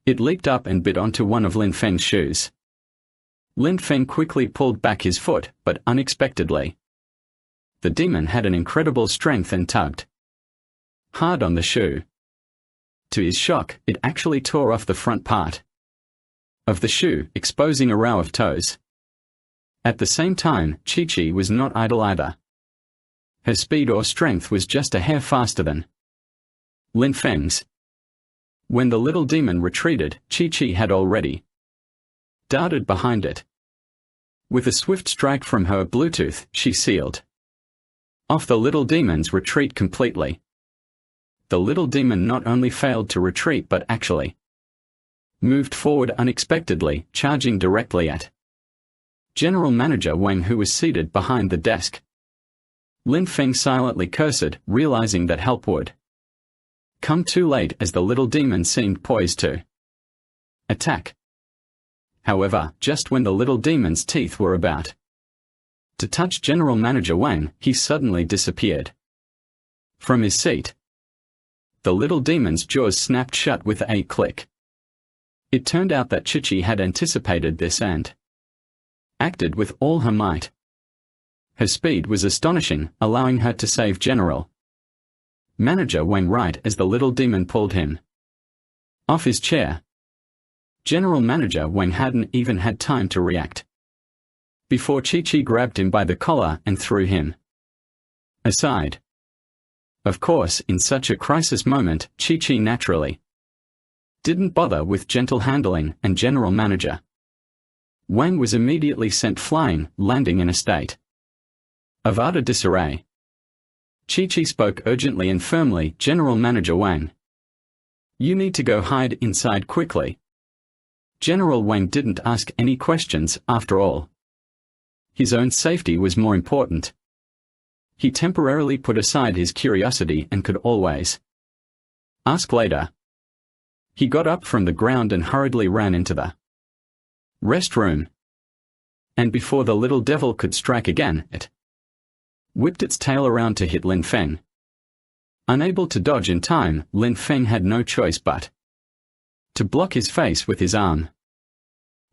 S1: It leaped up and bit onto one of Lin Feng's shoes. Lin Feng quickly pulled back his foot, but unexpectedly, the demon had an incredible strength and tugged hard on the shoe. To his shock, it actually tore off the front part of the shoe, exposing a row of toes. At the same time, Chi-Chi was not idle either. Her speed or strength was just a hair faster than Lin Feng's. When the little demon retreated, Chi-Chi had already darted behind it. With a swift strike from her Bluetooth, she sealed off the little demon's retreat completely. The little demon not only failed to retreat but actually moved forward unexpectedly, charging directly at General Manager Wang, who was seated behind the desk. Lin Feng silently cursed, realizing that help would come too late as the little demon seemed poised to attack. However, just when the little demon's teeth were about to touch General Manager Wang, he suddenly disappeared from his seat. The little demon's jaws snapped shut with a click. It turned out that Chi-Chi had anticipated this and acted with all her might. Her speed was astonishing, allowing her to save General Manager Wang right as the little demon pulled him off his chair. General Manager Wang hadn't even had time to react before Chi-Chi grabbed him by the collar and threw him aside. Of course, in such a crisis moment, Chi-Chi naturally didn't bother with gentle handling, and General Manager Wang was immediately sent flying, landing in a state of utter disarray. Chi-Chi spoke urgently and firmly, "General Manager Wang, you need to go hide inside quickly. General Wang didn't ask any questions, after all. His own safety was more important. He temporarily put aside his curiosity and could always ask later. He got up from the ground and hurriedly ran into the restroom. And before the little devil could strike again, it whipped its tail around to hit Lin Feng. Unable to dodge in time, Lin Feng had no choice but to block his face with his arm.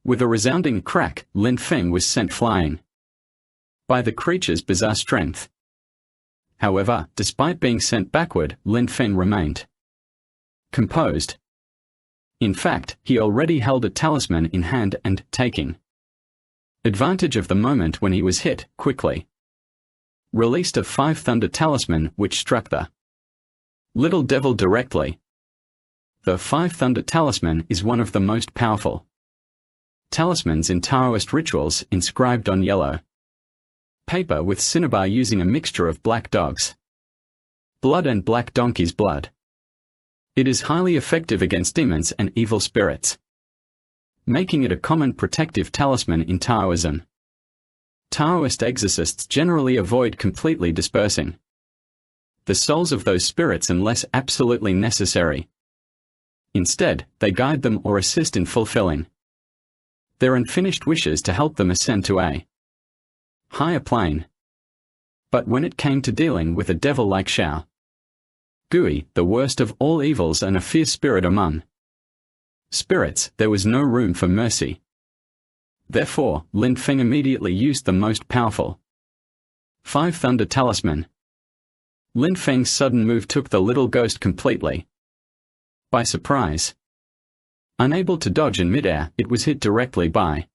S1: With a resounding crack, Lin Feng was sent flying by the creature's bizarre strength. However, despite being sent backward, Lin Feng remained composed. In fact, he already held a talisman in hand and, taking advantage of the moment when he was hit, quickly released a 5 Thunder talisman which struck the little devil directly. The 5 Thunder talisman is one of the most powerful talismans in Taoist rituals, inscribed on yellow paper with cinnabar using a mixture of black dog's blood and black donkey's blood. It is highly effective against demons and evil spirits, making it a common protective talisman in Taoism. Taoist exorcists generally avoid completely dispersing the souls of those spirits unless absolutely necessary. Instead, they guide them or assist in fulfilling their unfinished wishes to help them ascend to a higher plane. But when it came to dealing with a devil like Xiao Gui, the worst of all evils and a fierce spirit among spirits, there was no room for mercy. Therefore, Lin Feng immediately used the most powerful 5 Thunder talisman. Lin Feng's sudden move took the little ghost completely by surprise. Unable to dodge in midair, it was hit directly by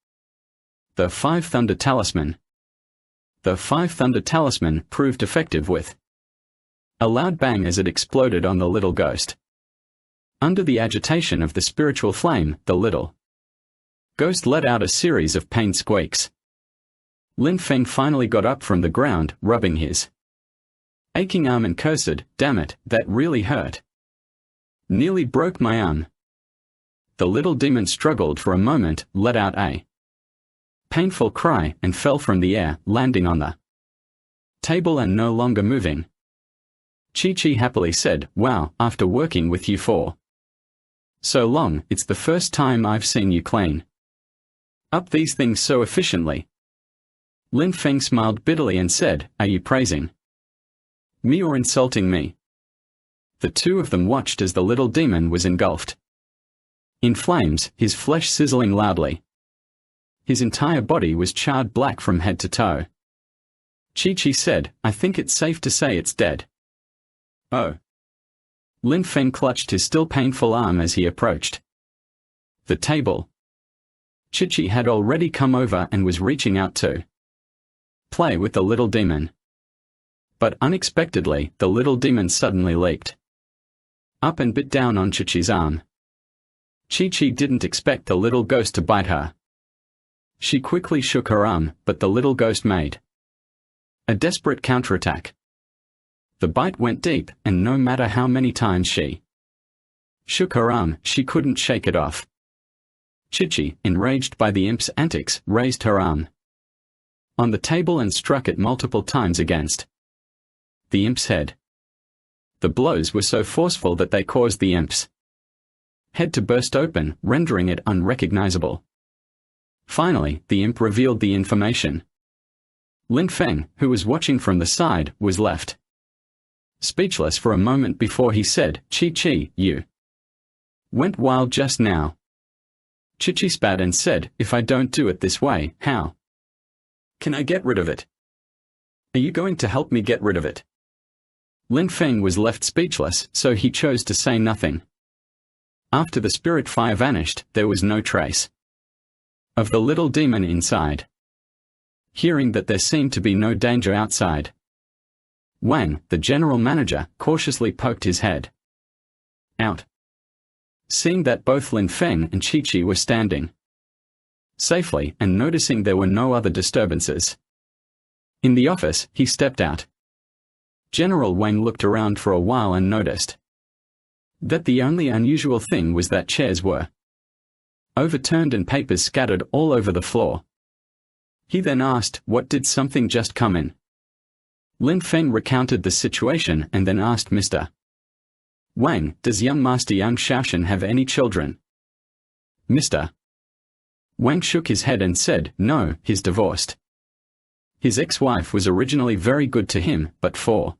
S1: the 5 Thunder talisman. The 5 Thunder talisman proved effective with a loud bang as it exploded on the little ghost. Under the agitation of the spiritual flame, the little ghost let out a series of pained squeaks. Lin Feng finally got up from the ground, rubbing his aching arm and cursed, "Damn it, that really hurt. Nearly broke my arm." The little demon struggled for a moment, let out a painful cry, and fell from the air, landing on the table and no longer moving. Chi-Chi happily said, "Wow, after working with you for so long, it's the first time I've seen you clean up these things so efficiently." Lin Feng smiled bitterly and said, "Are you praising me or insulting me?" The two of them watched as the little demon was engulfed in flames, his flesh sizzling loudly. His entire body was charred black from head to toe. Chi-Chi said, "I think it's safe to say it's dead." "Oh." Lin Feng clutched his still painful arm as he approached the table. Chi-Chi had already come over and was reaching out to play with the little demon. But unexpectedly, the little demon suddenly leaped up and bit down on Chi-Chi's arm. Chi-Chi didn't expect the little ghost to bite her. She quickly shook her arm, but the little ghost made a desperate counterattack. The bite went deep, and no matter how many times she shook her arm, she couldn't shake it off. Chi-Chi, enraged by the imp's antics, raised her arm on the table and struck it multiple times against the imp's head. The blows were so forceful that they caused the imp's head to burst open, rendering it unrecognizable. Finally, the imp revealed the information. Lin Feng, who was watching from the side, was left speechless for a moment before he said, "Chi-Chi, you went wild just now." Chi-Chi spat and said, "If I don't do it this way, how can I get rid of it? Are you going to help me get rid of it?" Lin Feng was left speechless, so he chose to say nothing. After the spirit fire vanished, there was no trace of the little demon inside. Hearing that there seemed to be no danger outside, Wang, the general manager, cautiously poked his head out. Seeing that both Lin Feng and Chi-Chi were standing safely and noticing there were no other disturbances in the office, he stepped out. General Wang looked around for a while and noticed that the only unusual thing was that chairs were overturned and papers scattered all over the floor. He then asked, "What, did something just come in?" Lin Feng recounted the situation and then asked Mr. Wang, "Does young Master Yang Shaoshan have any children?" Mr. Wang shook his head and said, "No, he's divorced. His ex-wife was originally very good to him, but for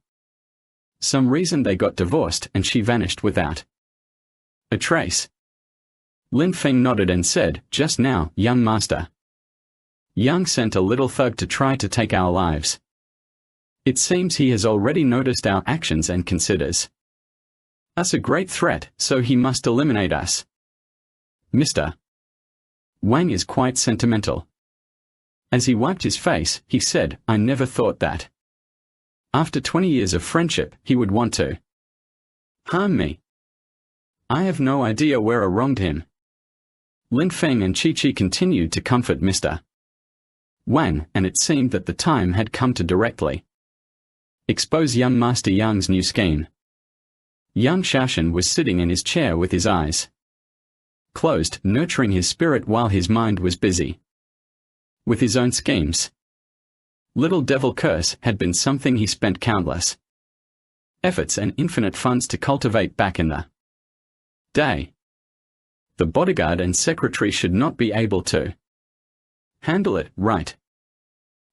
S1: some reason they got divorced and she vanished without a trace." Lin Feng nodded and said, "Just now, young Master Yang sent a little thug to try to take our lives. It seems he has already noticed our actions and considers us a great threat, so he must eliminate us." Mr. Wang is quite sentimental. As he wiped his face, he said, "I never thought that after 20 years of friendship, he would want to harm me. I have no idea where I wronged him." Lin Feng and Chi-Chi continued to comfort Mr. Wang, and it seemed that the time had come to directly expose young Master Yang's new scheme. Young Shaoshan was sitting in his chair with his eyes closed, nurturing his spirit while his mind was busy with his own schemes. Little Devil Curse had been something he spent countless efforts and infinite funds to cultivate back in the day. The bodyguard and secretary should not be able to handle it, right?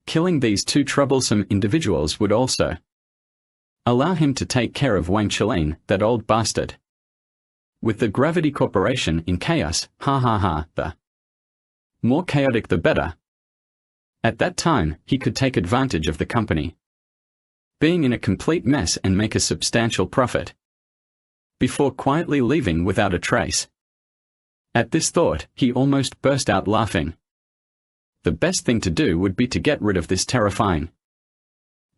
S1: Killing these two troublesome individuals would also allow him to take care of Wang Qilin, that old bastard. With the Gravity Corporation in chaos, the more chaotic the better. At that time, he could take advantage of the company being in a complete mess and make a substantial profit before quietly leaving without a trace. At this thought, he almost burst out laughing. The best thing to do would be to get rid of this terrifying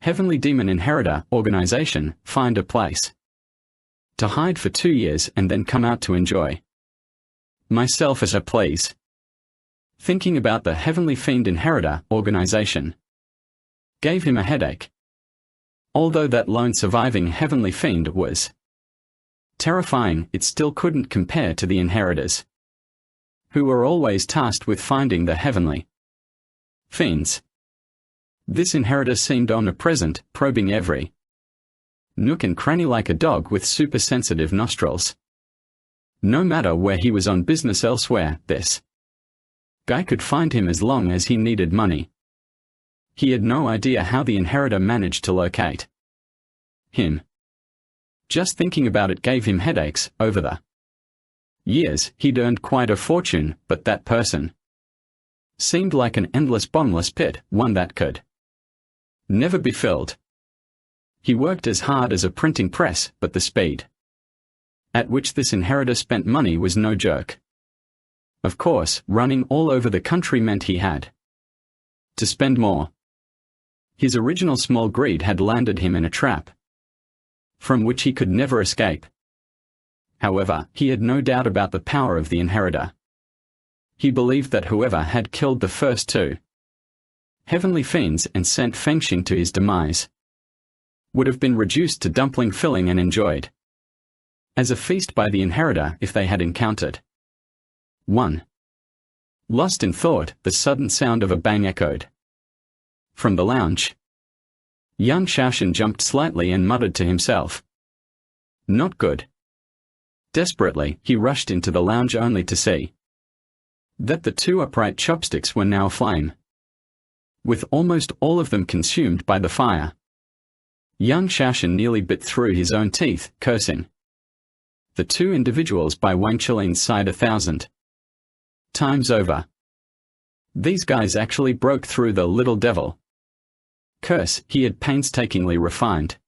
S1: Heavenly Demon Inheritor organization, find a place to hide for 2 years and then come out to enjoy myself as I please. Thinking about the Heavenly Fiend Inheritor organization gave him a headache. Although that lone surviving Heavenly Fiend was terrifying, it still couldn't compare to the Inheritors, who were always tasked with finding the Heavenly Fiends. This Inheritor seemed omnipresent, probing every nook and cranny like a dog with super-sensitive nostrils. No matter where he was on business elsewhere, this guy could find him as long as he needed money. He had no idea how the Inheritor managed to locate him. Just thinking about it gave him headaches. Over the years, he'd earned quite a fortune, but that person seemed like an endless bottomless pit, one that could never be filled. He worked as hard as a printing press, but the speed at which this Inheritor spent money was no joke. Of course, running all over the country meant he had to spend more. His original small greed had landed him in a trap from which he could never escape. However, he had no doubt about the power of the Inheritor. He believed that whoever had killed the first two Heavenly Fiends and sent Fengxing to his demise would have been reduced to dumpling filling and enjoyed as a feast by the Inheritor if they had encountered one. Lost in thought, the sudden sound of a bang echoed from the lounge. Young Shaoshan jumped slightly and muttered to himself, "Not good." Desperately, he rushed into the lounge only to see that the two upright chopsticks were now aflame, with almost all of them consumed by the fire. Young Shaoshan nearly bit through his own teeth, cursing the two individuals by Wang Qilin's side 1,000 times over. These guys actually broke through the little devil curse he had painstakingly refined.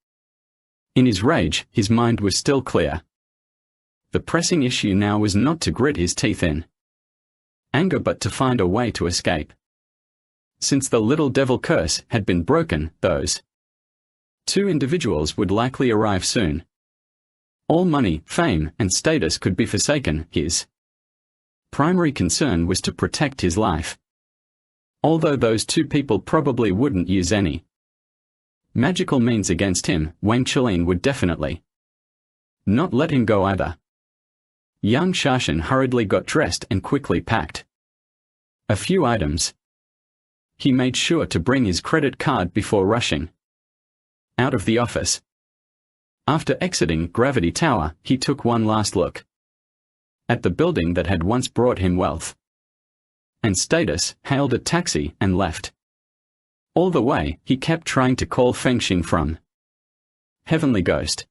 S1: In his rage, his mind was still clear. The pressing issue now was not to grit his teeth in anger but to find a way to escape. Since the little devil curse had been broken, those two individuals would likely arrive soon. All money, fame, and status could be forsaken. His primary concern was to protect his life. Although those two people probably wouldn't use any magical means against him, Wang Qilin would definitely not let him go either. Young Sharshan hurriedly got dressed and quickly packed a few items. He made sure to bring his credit card before rushing out of the office. After exiting Gravity Tower, he took one last look at the building that had once brought him wealth and status, hailed a taxi, and left. All the way, he kept trying to call Fengxing from Heavenly Ghost.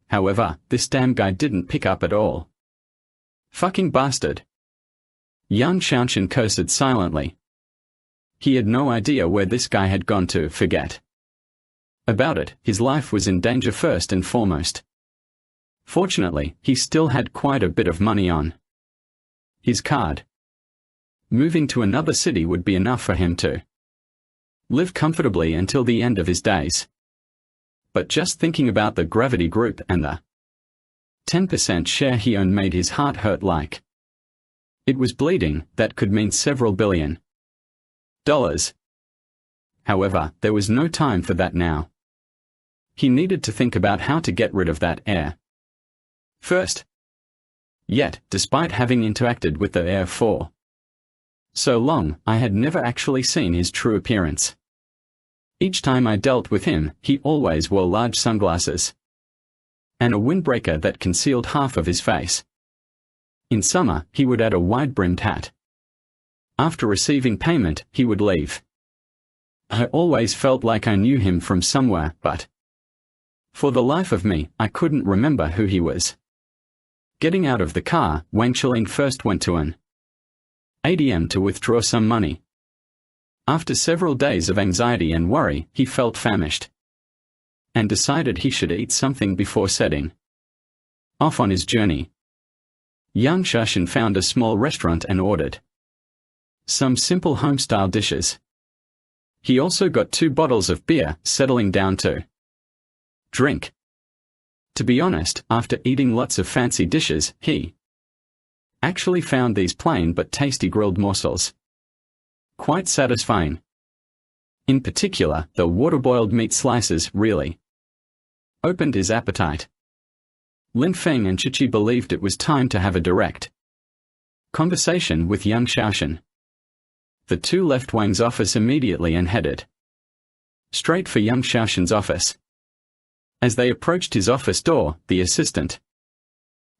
S1: However, this damn guy didn't pick up at all. Fucking bastard. Young Shanshan cursed silently. He had no idea where this guy had gone to. Forget about it, his life was in danger first and foremost. Fortunately, he still had quite a bit of money on his card. Moving to another city would be enough for him to live comfortably until the end of his days. But just thinking about the Gravity Group and the 10% share he owned made his heart hurt like it was bleeding. That could mean several $billion. However, there was no time for that now. He needed to think about how to get rid of that heir first. Yet, despite having interacted with the heir for so long, I had never actually seen his true appearance. Each time I dealt with him, he always wore large sunglasses and a windbreaker that concealed half of his face. In summer, he would add a wide-brimmed hat. After receiving payment, he would leave. I always felt like I knew him from somewhere, but for the life of me, I couldn't remember who he was. Getting out of the car, Wang Qiling first went to an ATM to withdraw some money. After several days of anxiety and worry, he felt famished and decided he should eat something before setting off on his journey. Young Sharshan found a small restaurant and ordered some simple home-style dishes. He also got 2 bottles of beer, settling down to drink. To be honest, after eating lots of fancy dishes, he actually found these plain but tasty grilled morsels quite satisfying. In particular, the water-boiled meat slices really opened his appetite. Lin Feng and Chichi believed it was time to have a direct conversation with young Shaoshan. The two left Wang's office immediately and headed straight for young Shaoshan's office. As they approached his office door, the assistant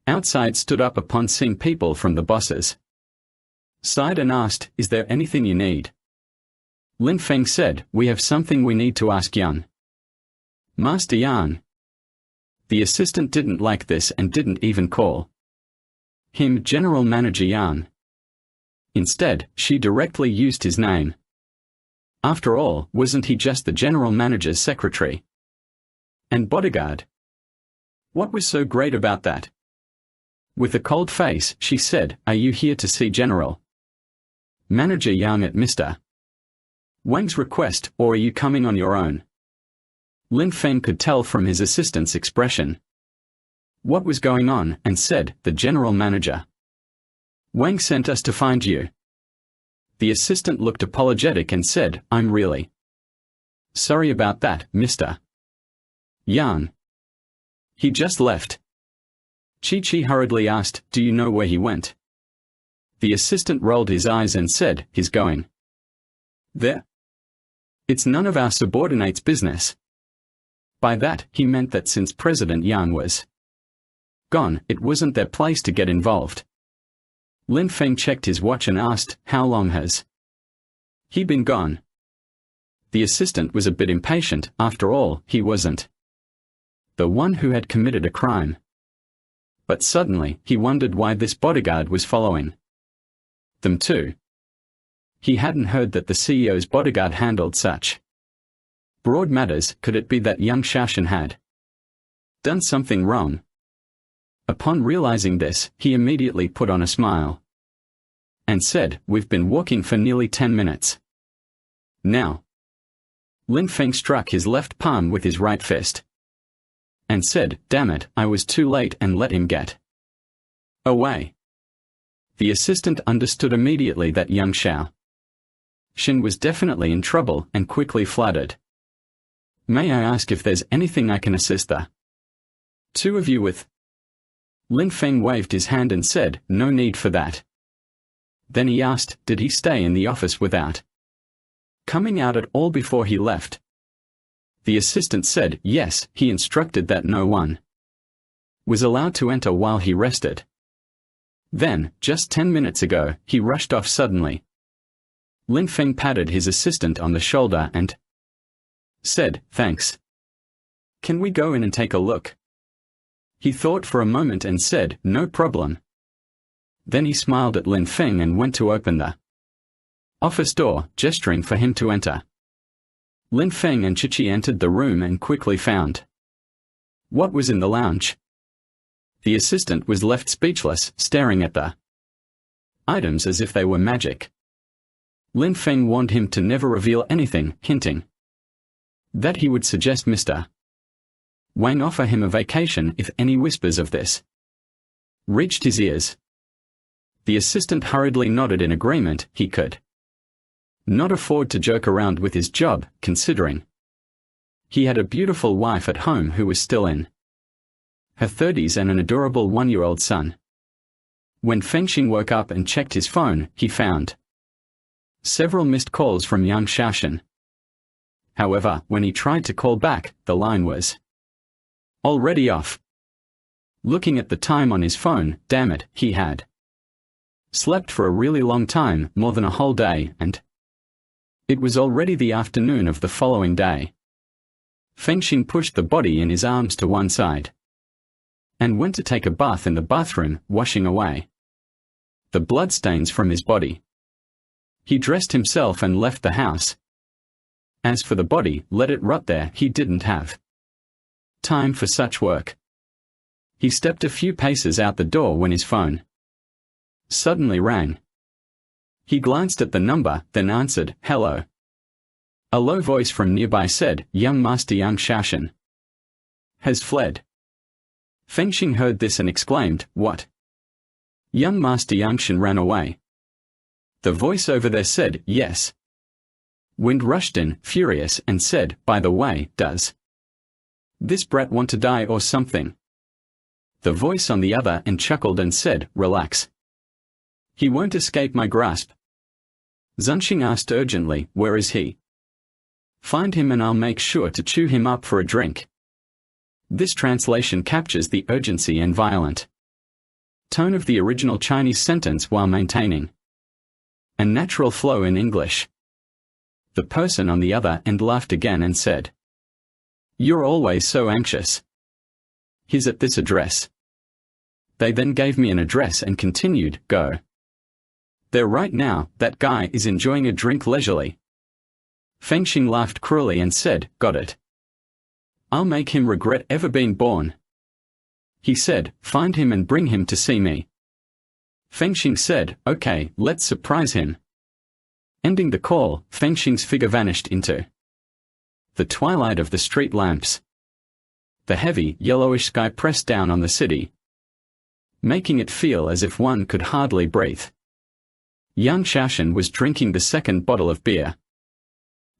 S1: outside stood up upon seeing people from the boss's side and asked, "Is there anything you need?" Lin Feng said, "We have something we need to ask young Master Yan." The assistant didn't like this and didn't even call him General Manager Yan. Instead, she directly used his name. After all, wasn't he just the general manager's secretary and bodyguard? What was so great about that? With a cold face, she said, "Are you here to see General Manager Yang at Mr. Wang's request, or are you coming on your own?" Lin Feng could tell from his assistant's expression what was going on and said, "The general manager Wang sent us to find you." The assistant looked apologetic and said, "I'm really sorry about that, Mr. Yan. He just left." Chi-Chi hurriedly asked, "Do you know where he went?" The assistant rolled his eyes and said, "He's going there. It's none of our subordinates' business." By that, he meant that since President Yang was gone, it wasn't their place to get involved. Lin Feng checked his watch and asked, "How long has he been gone?" The assistant was a bit impatient. After all, he wasn't the one who had committed a crime. But suddenly, he wondered why this bodyguard was following them too. He hadn't heard that the CEO's bodyguard handled such broad matters. Could it be that young Shaoshan had done something wrong? Upon realizing this, he immediately put on a smile and said, "We've been walking for nearly 10 minutes now." Lin Feng struck his left palm with his right fist and said, "Damn it, I was too late," and let him get away. The assistant understood immediately that young Shaoshan was definitely in trouble and quickly flooded. "May I ask if there's anything I can assist the two of you with?" Lin Feng waved his hand and said, "No need for that." Then he asked, did he stay in the office without coming out at all before he left? The assistant said, yes, he instructed that no one was allowed to enter while he rested. Then, just 10 minutes ago, he rushed off suddenly. Lin Feng patted his assistant on the shoulder and said, thanks. Can we go in and take a look? He thought for a moment and said, no problem. Then he smiled at Lin Feng and went to open the office door, gesturing for him to enter. Lin Feng and Chichi entered the room and quickly found what was in the lounge. The assistant was left speechless, staring at the items as if they were magic. Lin Feng warned him to never reveal anything, hinting that he would suggest Mr. Wang offer him a vacation if any whispers of this reached his ears. The assistant hurriedly nodded in agreement. He could not afford to joke around with his job, considering he had a beautiful wife at home who was still in her 30s and an adorable 1-year-old son. When Fengxing woke up and checked his phone, he found several missed calls from Yang Xiaoshan. However, when he tried to call back, the line was already off. Looking at the time on his phone, damn it, he had slept for a really long time, more than a whole day, and it was already the afternoon of the following day. Fengxing pushed the body in his arms to one side and went to take a bath in the bathroom, washing away the bloodstains from his body. He dressed himself and left the house. As for the body, let it rot there. He didn't have time for such work. He stepped a few paces out the door when his phone suddenly rang. He glanced at the number, then answered, hello. A low voice from nearby said, young Master Yang Xiaoshan has fled. Fengxing heard this and exclaimed, what? Young Master Yangshan ran away. The voice over there said, yes. Wind rushed in, furious, and said, by the way, does this brat want to die or something? The voice on the other end chuckled and said, relax. He won't escape my grasp. Zunxing asked urgently, where is he? Find him and I'll make sure to chew him up for a drink. This translation captures the urgency and violent tone of the original Chinese sentence while maintaining a natural flow in English. The person on the other end laughed again and said, you're always so anxious. He's at this address. They then gave me an address and continued, go. There right now, that guy is enjoying a drink leisurely. Fengxing laughed cruelly and said, got it. I'll make him regret ever being born. He said, find him and bring him to see me. Fengxing said, okay, let's surprise him. Ending the call, Fengxing's figure vanished into the twilight of the street lamps. The heavy, yellowish sky pressed down on the city, making it feel as if one could hardly breathe. Yang Xiaoshan was drinking the second bottle of beer.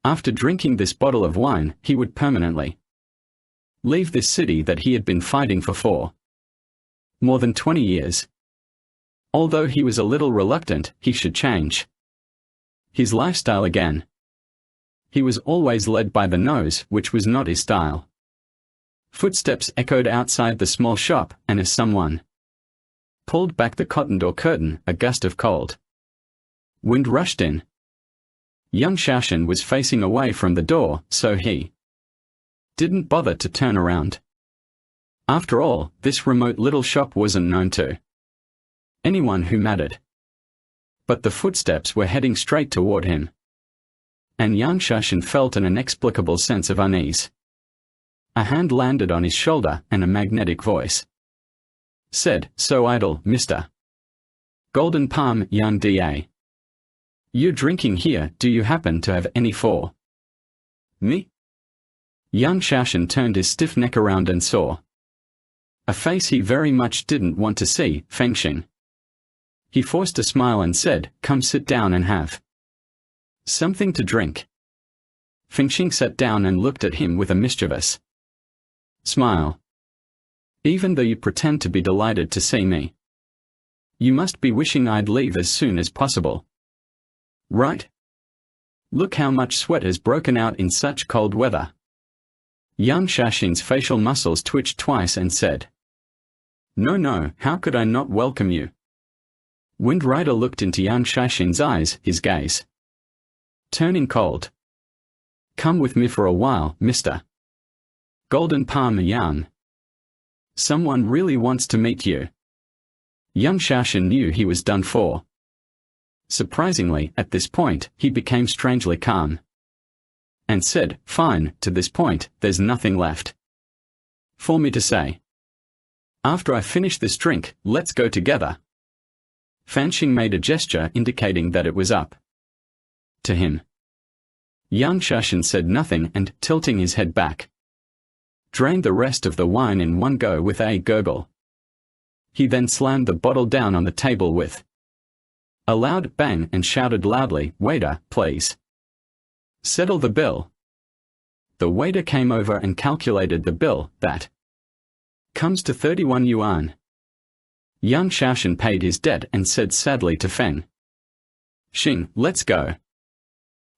S1: After drinking this bottle of wine, he would permanently leave this city that he had been fighting for more than 20 years. Although he was a little reluctant, he should change his lifestyle again. He was always led by the nose, which was not his style. Footsteps echoed outside the small shop, and as someone pulled back the cotton door curtain, a gust of cold wind rushed in. Young Xiaoshan was facing away from the door, so he didn't bother to turn around. After all, this remote little shop wasn't known to anyone who mattered. But the footsteps were heading straight toward him. And Yang Xiaoshan felt an inexplicable sense of unease. A hand landed on his shoulder, and a magnetic voice said, so idle, Mr. Golden Palm, Yang Da. You're drinking here, do you happen to have any for me? Yang Xiaoshan turned his stiff neck around and saw a face he very much didn't want to see, Fengxing. He forced a smile and said, come sit down and have something to drink. Fengxing sat down and looked at him with a mischievous smile. Even though you pretend to be delighted to see me. You must be wishing I'd leave as soon as possible. Right? Look how much sweat has broken out in such cold weather. Yang Shaxin's facial muscles twitched twice and said, No, how could I not welcome you? Wind Rider looked into Yang Shaxin's eyes, his gaze turning cold. Come with me for a while, Mr. Golden Palm Yang. Someone really wants to meet you. Yang Shaxin knew he was done for. Surprisingly, at this point, he became strangely calm. And said, Fine, to this point, there's nothing left for me to say. After I finish this drink, let's go together. Fanxing made a gesture indicating that it was up to him. Yang Shaxin said nothing and, tilting his head back, drained the rest of the wine in one go with a gurgle. He then slammed the bottle down on the table with a loud bang and shouted loudly, Waiter, please. Settle the bill. The waiter came over and calculated the bill. That comes to 31 yuan. Yang Shaxin paid his debt and said sadly to Feng Xing, let's go.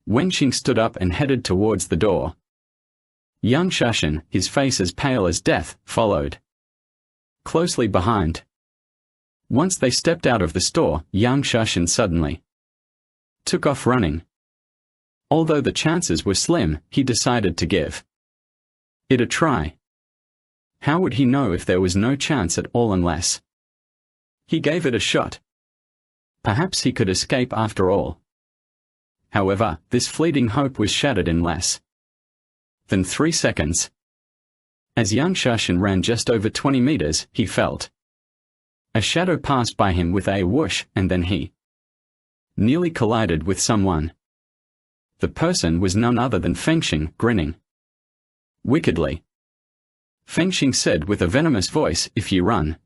S1: Wen Xing stood up and headed towards the door. Yang Shaxin, his face as pale as death, followed closely behind. Once they stepped out of the store, Yang Shaxin suddenly took off running. Although the chances were slim, he decided to give it a try. How would he know if there was no chance at all unless he gave it a shot? Perhaps he could escape after all. However, this fleeting hope was shattered in less than 3 seconds. As Yang Shaxin ran just over 20 meters, he felt a shadow pass by him with a whoosh, and then he nearly collided with someone. The person was none other than Fengxing, grinning wickedly. Fengxing said with a venomous voice, If you run,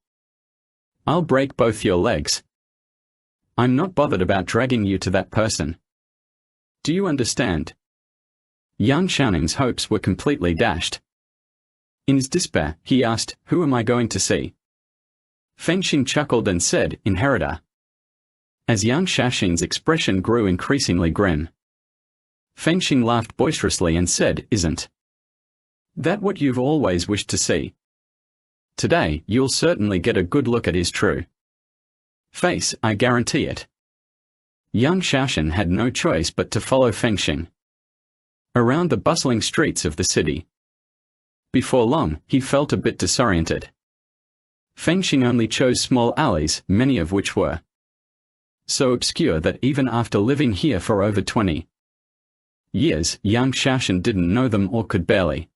S1: I'll break both your legs. I'm not bothered about dragging you to that person. Do you understand? Yang Shaxin's hopes were completely dashed. In his despair, he asked, Who am I going to see? Fengxing chuckled and said, Inheritor. As Yang Shaxin's expression grew increasingly grim, Fengxing laughed boisterously and said, Isn't that what you've always wished to see? Today, you'll certainly get a good look at his true face, I guarantee it. Yang Shaxin had no choice but to follow Fengxing around the bustling streets of the city. Before long, he felt a bit disoriented. Fengxing only chose small alleys, many of which were so obscure that even after living here for over 20 years, Yang Shaxin didn't know them or could barely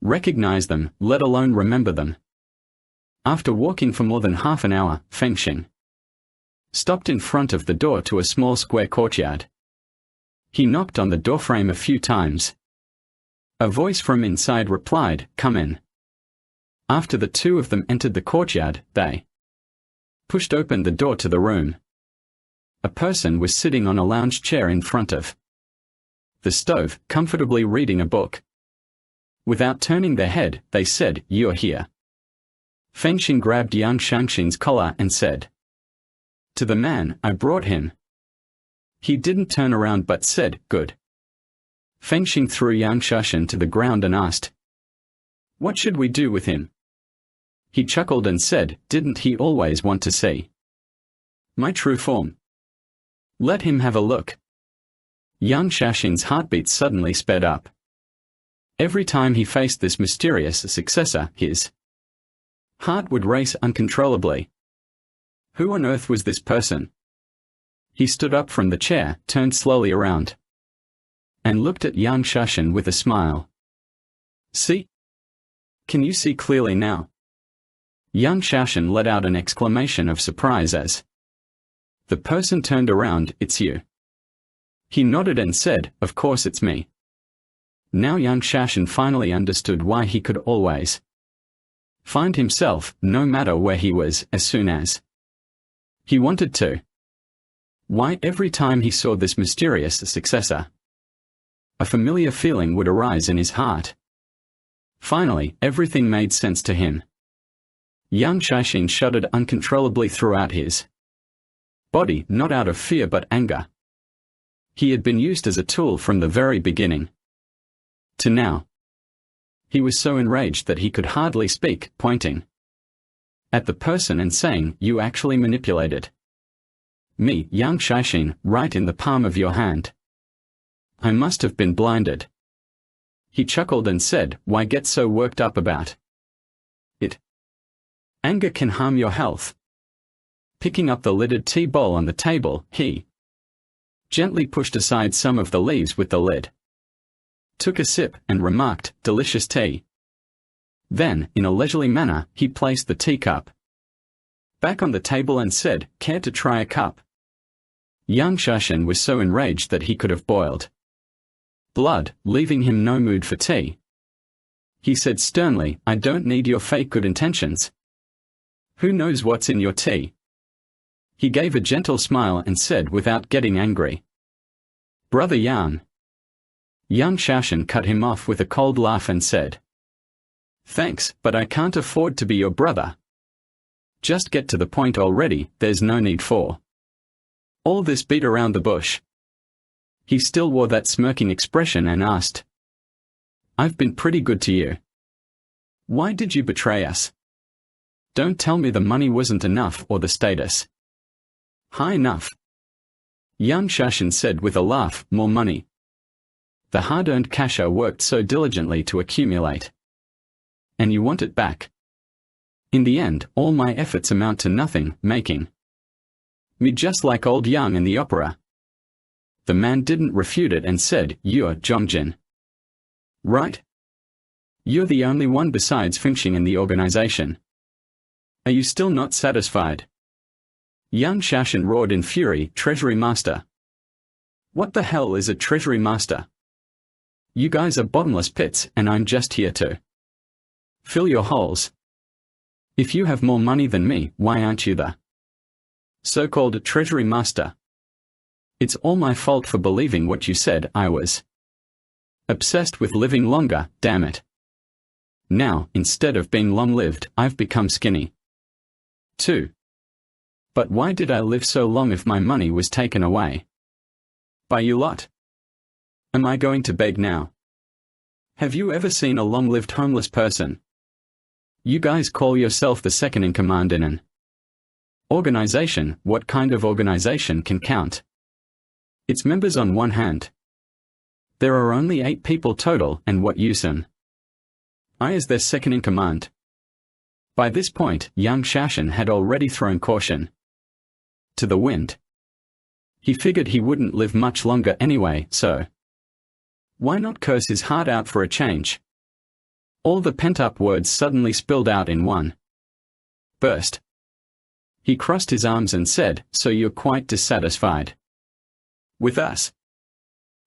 S1: recognize them, let alone remember them. After walking for more than half an hour, Fengxing stopped in front of the door to a small square courtyard. He knocked on the doorframe a few times. A voice from inside replied, Come in. After the two of them entered the courtyard, they pushed open the door to the room. A person was sitting on a lounge chair in front of the stove, comfortably reading a book. Without turning their head, they said, You're here. Fengxing grabbed Yang Shaxin's collar and said to the man, I brought him. He didn't turn around but said, Good. Fengxing threw Yang Shaxin to the ground and asked, What should we do with him? He chuckled and said, Didn't he always want to see my true form? Let him have a look. Yang Shaxin's heartbeat suddenly sped up. Every time he faced this mysterious successor, his heart would race uncontrollably. Who on earth was this person? He stood up from the chair, turned slowly around, and looked at Yang Shaxin with a smile. See? Can you see clearly now? Yang Shaxin let out an exclamation of surprise as the person turned around. It's you. He nodded and said, Of course it's me. Now Yang Shaxin finally understood why he could always find himself, no matter where he was, as soon as he wanted to. Why, every time he saw this mysterious successor, a familiar feeling would arise in his heart. Finally, everything made sense to him. Young Shaishin shuddered uncontrollably throughout his body, not out of fear but anger. He had been used as a tool from the very beginning to now. He was so enraged that he could hardly speak, pointing at the person and saying, "You actually manipulated me, young Shaishin, right in the palm of your hand. I must have been blinded." He chuckled and said, "Why get so worked up about it? Anger can harm your health." Picking up the lidded tea bowl on the table, he gently pushed aside some of the leaves with the lid, took a sip, and remarked, "Delicious tea." Then, in a leisurely manner, he placed the teacup back on the table and said, "Care to try a cup?" Young Shaishin was so enraged that he could have boiled blood, leaving him no mood for tea. He said sternly, "I don't need your fake good intentions. Who knows what's in your tea?" He gave a gentle smile and said without getting angry, "Brother Yan." Young Shaishin cut him off with a cold laugh and said, "Thanks, but I can't afford to be your brother. Just get to the point already, there's no need for all this beat around the bush." He still wore that smirking expression and asked, "I've been pretty good to you. Why did you betray us? Don't tell me the money wasn't enough or the status high enough." Young Shaishin said with a laugh, "More money. The hard-earned cash I worked so diligently to accumulate. And you want it back. In the end, all my efforts amount to nothing, making me just like old Young in the opera." The man didn't refute it and said, "You're Jongjin, right? You're the only one besides Finching in the organization. Are you still not satisfied?" Young Shaishin roared in fury, "Treasury Master. What the hell is a Treasury Master? You guys are bottomless pits, and I'm just here to fill your holes. If you have more money than me, why aren't you the so-called Treasury Master? It's all my fault for believing what you said. I was obsessed with living longer, damn it. Now, instead of being long-lived, I've become skinny too. But why did I live so long if my money was taken away by you lot? Am I going to beg now? Have you ever seen a long-lived homeless person? You guys call yourself the second in command in an organization. What kind of organization can count its members on one hand? There are only 8 people total, and what use am I as their second in command?" By this point, young Shaishin had already thrown caution to the wind. He figured he wouldn't live much longer anyway, so why not curse his heart out for a change? All the pent-up words suddenly spilled out in one burst. He crossed his arms and said, "So you're quite dissatisfied with us?"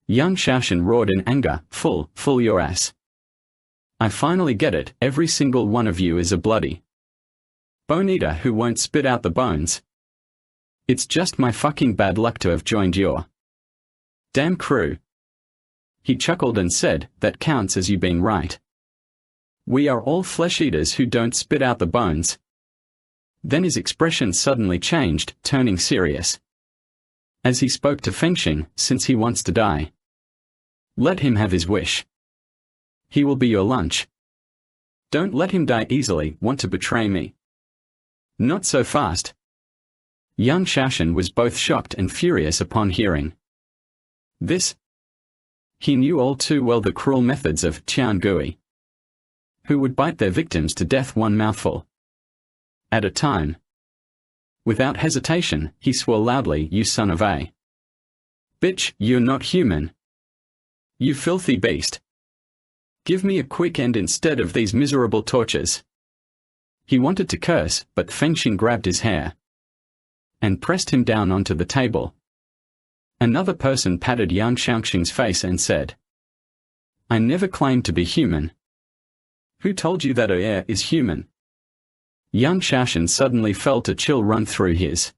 S1: Young Shaishin roared in anger, Full your ass. I finally get it, every single one of you is a bloody bone eater who won't spit out the bones. It's just my fucking bad luck to have joined your damn crew." He chuckled and said, "That counts as you being right. We are all flesh eaters who don't spit out the bones." Then his expression suddenly changed, turning serious as he spoke to Fengxing, "Since he wants to die, let him have his wish. He will be your lunch. Don't let him die easily. Want to betray me? Not so fast." Young Shaishin was both shocked and furious upon hearing this. He knew all too well the cruel methods of Tian Gui, who would bite their victims to death one mouthful at a time. Without hesitation, he swore loudly, "You son of a bitch, you're not human. You filthy beast. Give me a quick end instead of these miserable tortures." He wanted to curse, but Fengxing grabbed his hair and pressed him down onto the table. Another person patted young Shaoxing's face and said, "I never claimed to be human. Who told you that air is human?" Young Shaishin suddenly felt a chill run through his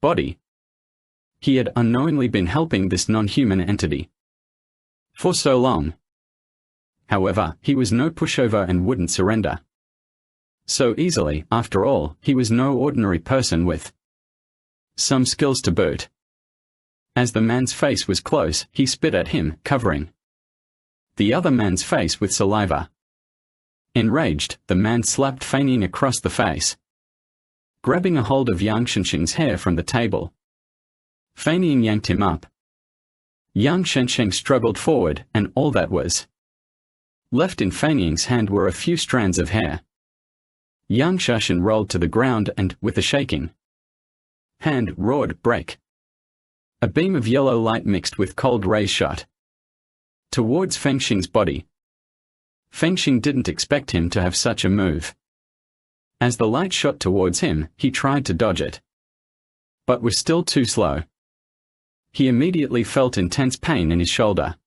S1: body. He had unknowingly been helping this non-human entity for so long. However, he was no pushover and wouldn't surrender. So easily, after all, he was no ordinary person with some skills to boot. As the man's face was close, he spit at him, covering the other man's face with saliva. Enraged, the man slapped Feng Ying across the face, grabbing a hold of Yang Shensheng's hair from the table. Feng Ying yanked him up. Yang Shensheng struggled forward, and all that was left in Feng Ying's hand were a few strands of hair. Yang Shashan rolled to the ground and, with a shaking hand, roared, "Break!" A beam of yellow light mixed with cold rays shot towards Feng Xing's body. Feng Xing didn't expect him to have such a move. As the light shot towards him, he tried to dodge it, but was still too slow. He immediately felt intense pain in his shoulder.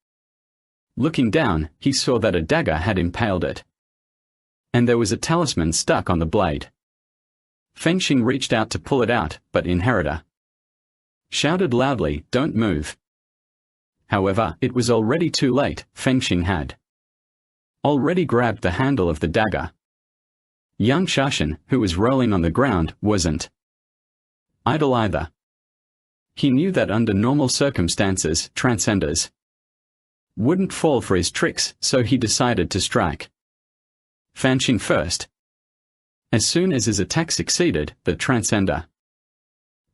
S1: Looking down, he saw that a dagger had impaled it, and there was a talisman stuck on the blade. Feng Xing reached out to pull it out, but en-AU shouted loudly, "Don't move." However, it was already too late. Feng Xing had already grabbed the handle of the dagger. Yang Shashan, who was rolling on the ground, wasn't idle either. He knew that under normal circumstances, transcenders wouldn't fall for his tricks, so he decided to strike Feng Xing first. As soon as his attack succeeded, the transcender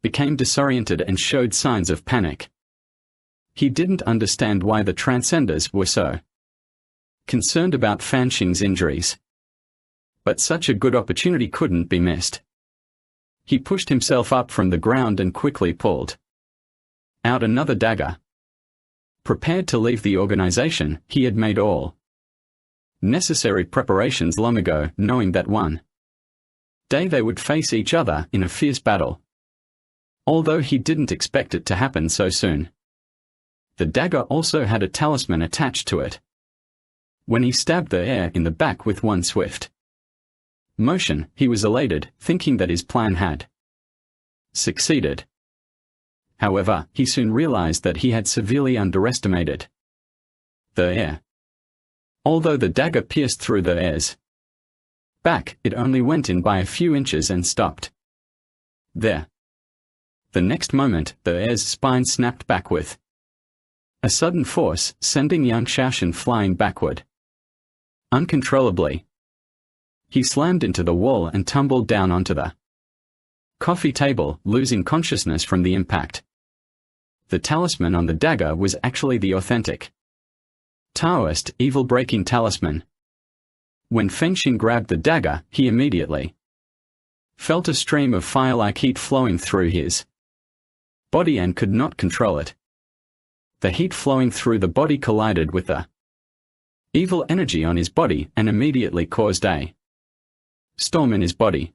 S1: became disoriented and showed signs of panic. He didn't understand why the transcenders were so concerned about Feng Xing's injuries. But such a good opportunity couldn't be missed. He pushed himself up from the ground and quickly pulled out another dagger. Prepared to leave the organization, he had made all necessary preparations long ago, knowing that one day they would face each other in a fierce battle. Although he didn't expect it to happen so soon. The dagger also had a talisman attached to it. When he stabbed the air in the back with one swift motion, he was elated, thinking that his plan had succeeded. However, he soon realized that he had severely underestimated the air. Although the dagger pierced through the air's back, it only went in by a few inches and stopped there. The next moment, the air's spine snapped back with a sudden force, sending Yang Shashan flying backward uncontrollably. He slammed into the wall and tumbled down onto the coffee table, losing consciousness from the impact. The talisman on the dagger was actually the authentic Taoist evil-breaking talisman. When Feng Xing grabbed the dagger, he immediately felt a stream of fire-like heat flowing through his body and could not control it. The heat flowing through the body collided with the evil energy on his body and immediately caused a storm in his body.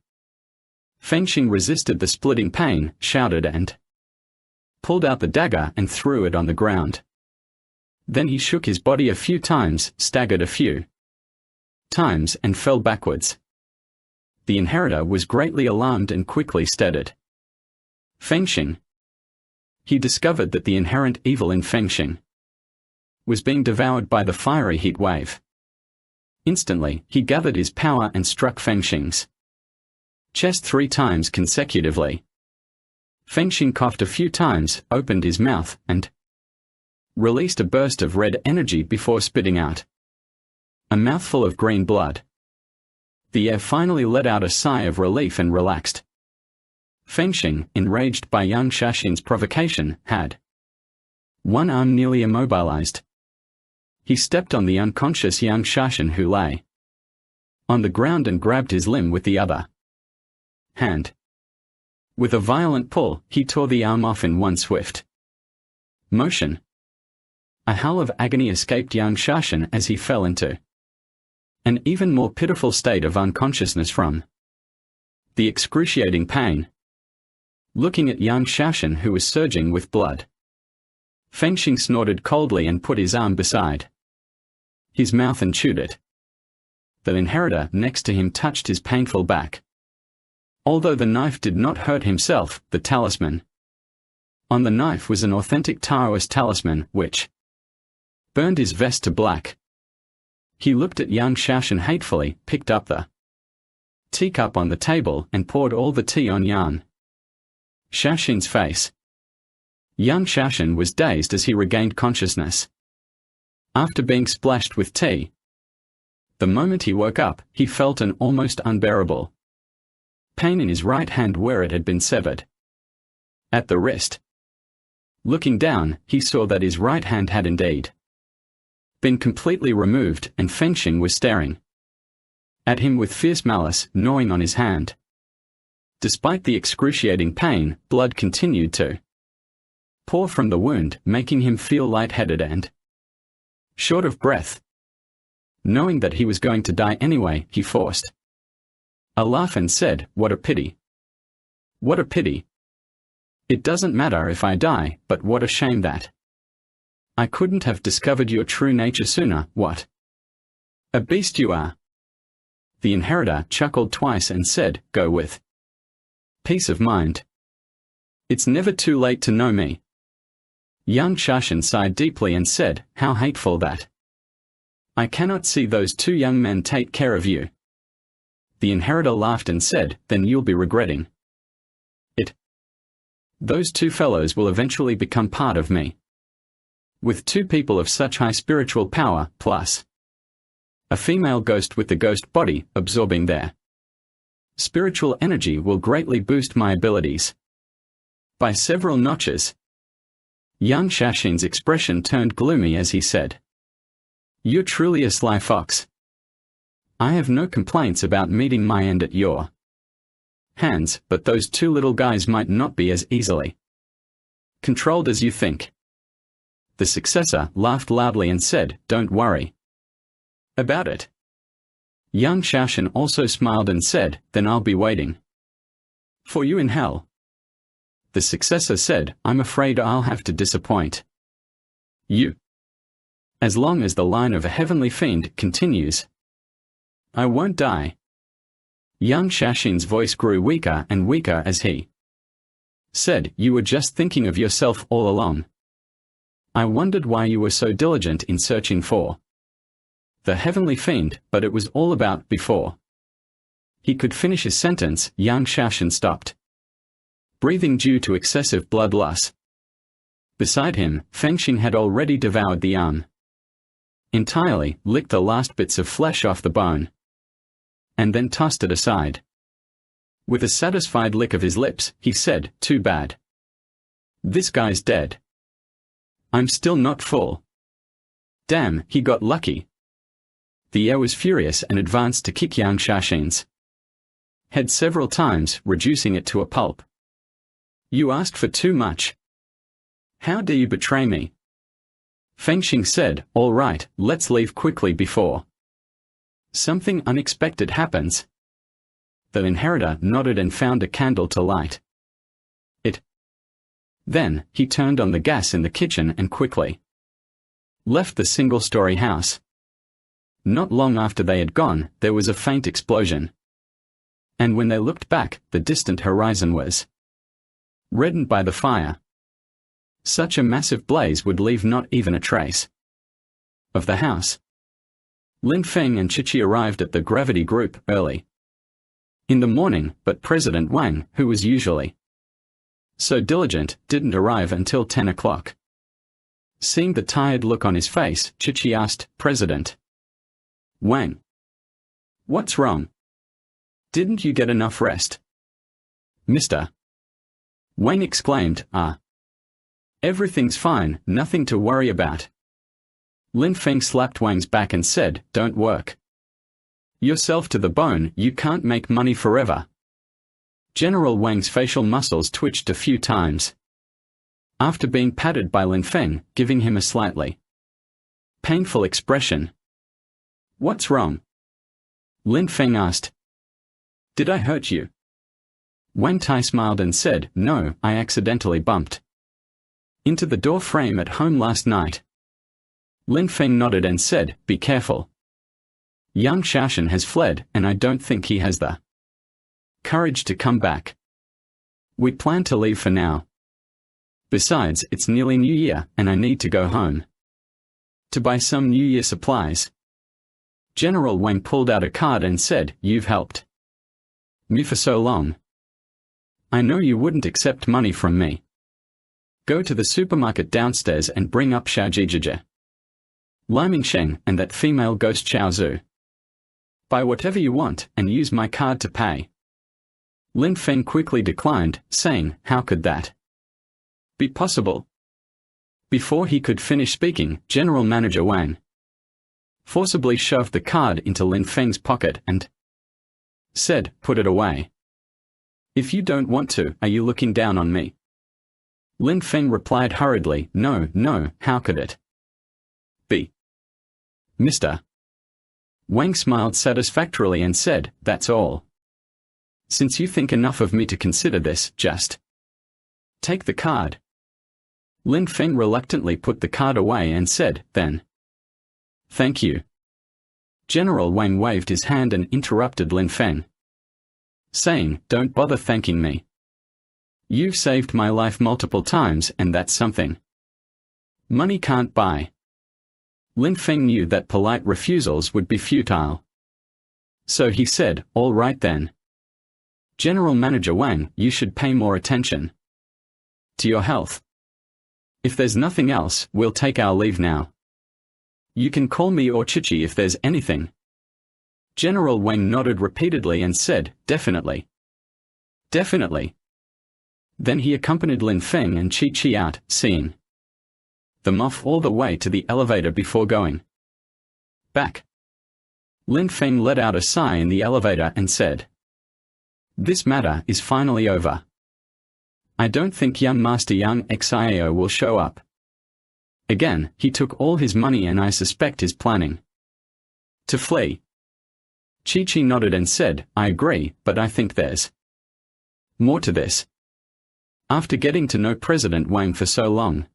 S1: Feng Xing resisted the splitting pain, shouted and pulled out the dagger and threw it on the ground. Then he shook his body a few times, staggered a few times and fell backwards. The en-AU was greatly alarmed and quickly steadied Feng Xing. He discovered that the inherent evil in Feng Xing was being devoured by the fiery heat wave. Instantly, he gathered his power and struck Feng Xing's chest 3 times consecutively. Feng Xing coughed a few times, opened his mouth, and released a burst of red energy before spitting out a mouthful of green blood. The air finally let out a sigh of relief and relaxed. Feng Xing, enraged by Yang Shashan's provocation, had one arm nearly immobilized. He stepped on the unconscious Yang Shashan who lay on the ground and grabbed his limb with the other hand. With a violent pull, he tore the arm off in one swift motion. A howl of agony escaped Yang Shashan as he fell into an even more pitiful state of unconsciousness from the excruciating pain. Looking at Yang Shashan who was surging with blood, Feng Xing snorted coldly and put his arm beside his mouth and chewed it. The en-AU next to him touched his painful back. Although the knife did not hurt himself, the talisman on the knife was an authentic Taoist talisman, which burned his vest to black. He looked at Yang Shashan hatefully, picked up the teacup on the table and poured all the tea on Yan Shaoxin's face. Young Shaoxin was dazed as he regained consciousness. After being splashed with tea, the moment he woke up, he felt an almost unbearable pain in his right hand where it had been severed at the wrist. Looking down, he saw that his right hand had indeed been completely removed, and Fengxing was staring at him with fierce malice, gnawing on his hand. Despite the excruciating pain, blood continued to pour from the wound, making him feel lightheaded and short of breath. Knowing that he was going to die anyway, he forced a laugh and said, "What a pity. What a pity. It doesn't matter if I die, but what a shame that I couldn't have discovered your true nature sooner. What a beast you are." The inheritor chuckled twice and said, "Go with peace of mind. It's never too late to know me." Young Shaoxin sighed deeply and said, "How hateful that I cannot see those two young men take care of you." The inheritor laughed and said, "Then you'll be regretting it. Those two fellows will eventually become part of me. With two people of such high spiritual power, plus a female ghost with the ghost body absorbing their spiritual energy will greatly boost my abilities by several notches." Young Shaoxin's expression turned gloomy as he said, "You're truly a sly fox. I have no complaints about meeting my end at your hands, but those two little guys might not be as easily controlled as you think." The successor laughed loudly and said, "Don't worry about it." Young Shaoxin also smiled and said, "Then I'll be waiting for you in hell." The successor said, "I'm afraid I'll have to disappoint you. As long as the line of a heavenly fiend continues, I won't die." Young Shaoxin's voice grew weaker and weaker as he said, "You were just thinking of yourself all along. I wondered why you were so diligent in searching for the heavenly fiend, but it was all about before." He could finish his sentence, young Shaoxin stopped breathing due to excessive blood loss. Beside him, Fengxing had already devoured the arm entirely, licked the last bits of flesh off the bone, and then tossed it aside. With a satisfied lick of his lips, he said, "Too bad. This guy's dead. I'm still not full. Damn, he got lucky." The heir was furious and advanced to kick young Shaoxin's head several times, reducing it to a pulp. "You asked for too much. How dare you betray me?" Fengxing said, "All right, let's leave quickly before something unexpected happens." The inheritor nodded and found a candle to light it. Then, he turned on the gas in the kitchen and quickly left the single-story house. Not long after they had gone, there was a faint explosion. And when they looked back, the distant horizon was reddened by the fire. Such a massive blaze would leave not even a trace of the house. Lin Feng and Chichi arrived at the Gravity Group early in the morning, but President Wang, who was usually so diligent, didn't arrive until 10 o'clock. Seeing the tired look on his face, Chichi asked, "President Wang, what's wrong? Didn't you get enough rest?" "Mr. Wang exclaimed, Everything's fine, nothing to worry about." Lin Feng slapped Wang's back and said, "Don't work yourself to the bone, you can't make money forever." General Wang's facial muscles twitched a few times after being patted by Lin Feng, giving him a slightly painful expression. "What's wrong?" Lin Feng asked. "Did I hurt you?" Wang Tai smiled and said, "No, I accidentally bumped into the door frame at home last night." Lin Feng nodded and said, "Be careful. Young Shaoxin has fled, and I don't think he has the courage to come back. We plan to leave for now. Besides, it's nearly New Year, and I need to go home to buy some New Year supplies." General Wang pulled out a card and said, "You've helped Me for so long. I know you wouldn't accept money from me. Go to the supermarket downstairs and bring up Xiao Jijija, Liming Sheng, and that female ghost Xiao Zhu. Buy whatever you want and use my card to pay. Lin Feng quickly declined, saying, how could that be possible? Before he could finish speaking, General Manager Wang forcibly shoved the card into Lin Feng's pocket and said, put it away. If you don't want to, are you looking down on me? Lin Feng replied hurriedly, no, no, how could it be? Mr. Wang smiled satisfactorily and said, that's all. Since you think enough of me to consider this, just take the card. Lin Feng reluctantly put the card away and said, then, thank you. General Wang waved his hand and interrupted Lin Feng, saying, don't bother thanking me. You've saved my life multiple times and that's something money can't buy. Lin Feng knew that polite refusals would be futile. So he said, all right then. General Manager Wang, you should pay more attention to your health. If there's nothing else, we'll take our leave now. You can call me or Chichi if there's anything. General Wang nodded repeatedly and said, definitely. Definitely. Then he accompanied Lin Feng and Chi-Chi out, seeing them off all the way to the elevator before going back. Lin Feng let out a sigh in the elevator and said, this matter is finally over. I don't think young Master Young Xiao will show up again. He took all his money and I suspect is planning to flee. Chi-Chi nodded and said, I agree, but I think there's more to this. After getting to know President Wang for so long,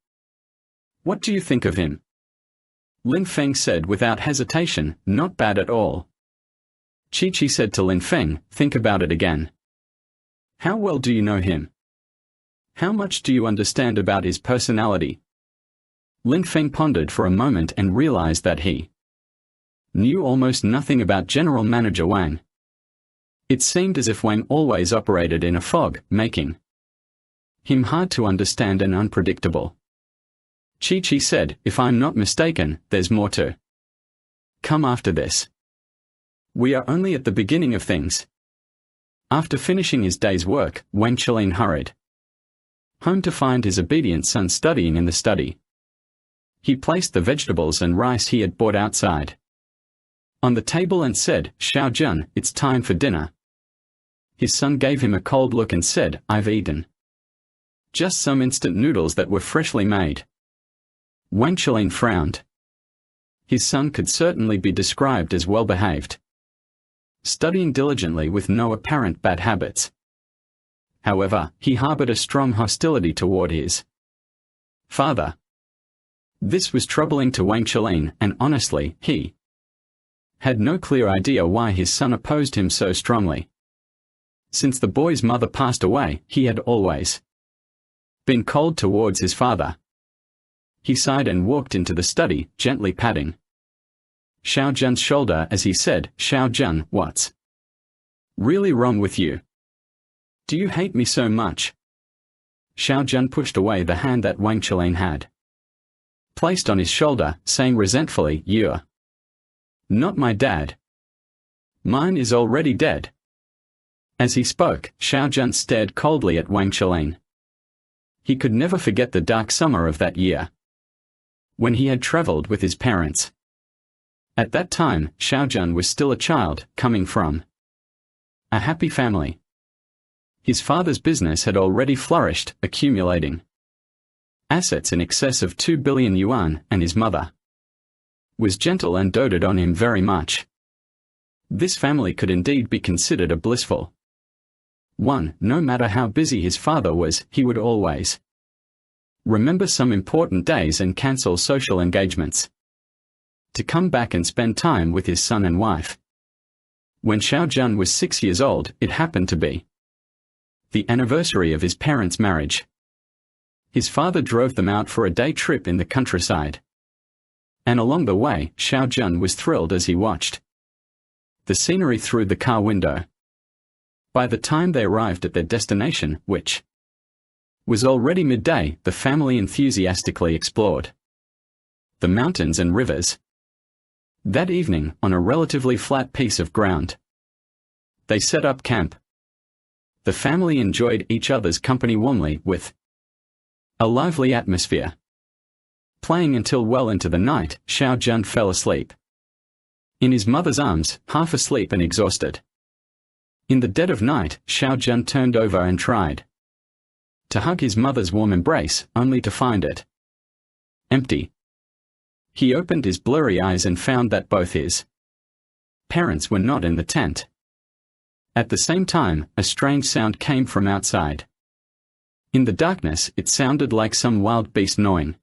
S1: what do you think of him? Lin Feng said without hesitation, not bad at all. Chi-Chi said to Lin Feng, think about it again. How well do you know him? How much do you understand about his personality? Lin Feng pondered for a moment and realized that he knew almost nothing about General Manager Wang. It seemed as if Wang always operated in a fog, making him hard to understand and unpredictable. Chi-Chi said, if I'm not mistaken, there's more to come after this. We are only at the beginning of things. After finishing his day's work, Wang Qilin hurried home to find his obedient son studying in the study. He placed the vegetables and rice he had bought outside on the table and said, Xiao Jun, it's time for dinner. His son gave him a cold look and said, I've eaten just some instant noodles that were freshly made. Wang Qilin frowned. His son could certainly be described as well-behaved, studying diligently with no apparent bad habits. However, he harbored a strong hostility toward his father. This was troubling to Wang Qilin, and honestly, he had no clear idea why his son opposed him so strongly. Since the boy's mother passed away, he had always been cold towards his father. He sighed and walked into the study, gently patting Xiao Jun's shoulder as he said, Xiao Jun, what's really wrong with you? Do you hate me so much? Xiao Jun pushed away the hand that Wang Qilin had placed on his shoulder, saying resentfully, you're not my dad. Mine is already dead. As he spoke, Xiao Jun stared coldly at Wang Qilin. He could never forget the dark summer of that year, when he had traveled with his parents. At that time, Xiao Jun was still a child, coming from a happy family. His father's business had already flourished, accumulating assets in excess of 2 billion yuan, and his mother was gentle and doted on him very much. This family could indeed be considered a blissful one. No matter how busy his father was, he would always remember some important days and cancel social engagements to come back and spend time with his son and wife. When Xiao Jun was 6 years old, it happened to be the anniversary of his parents' marriage. His father drove them out for a day trip in the countryside, and along the way, Xiao Jun was thrilled as he watched the scenery through the car window. By the time they arrived at their destination, which was already midday, the family enthusiastically explored the mountains and rivers. That evening, on a relatively flat piece of ground, they set up camp. The family enjoyed each other's company warmly, with a lively atmosphere. Playing until well into the night, Xiao Jun fell asleep in his mother's arms, half asleep and exhausted. In the dead of night, Xiao Jun turned over and tried to hug his mother's warm embrace, only to find it empty. He opened his blurry eyes and found that both his parents were not in the tent. At the same time, a strange sound came from outside. In the darkness, it sounded like some wild beast gnawing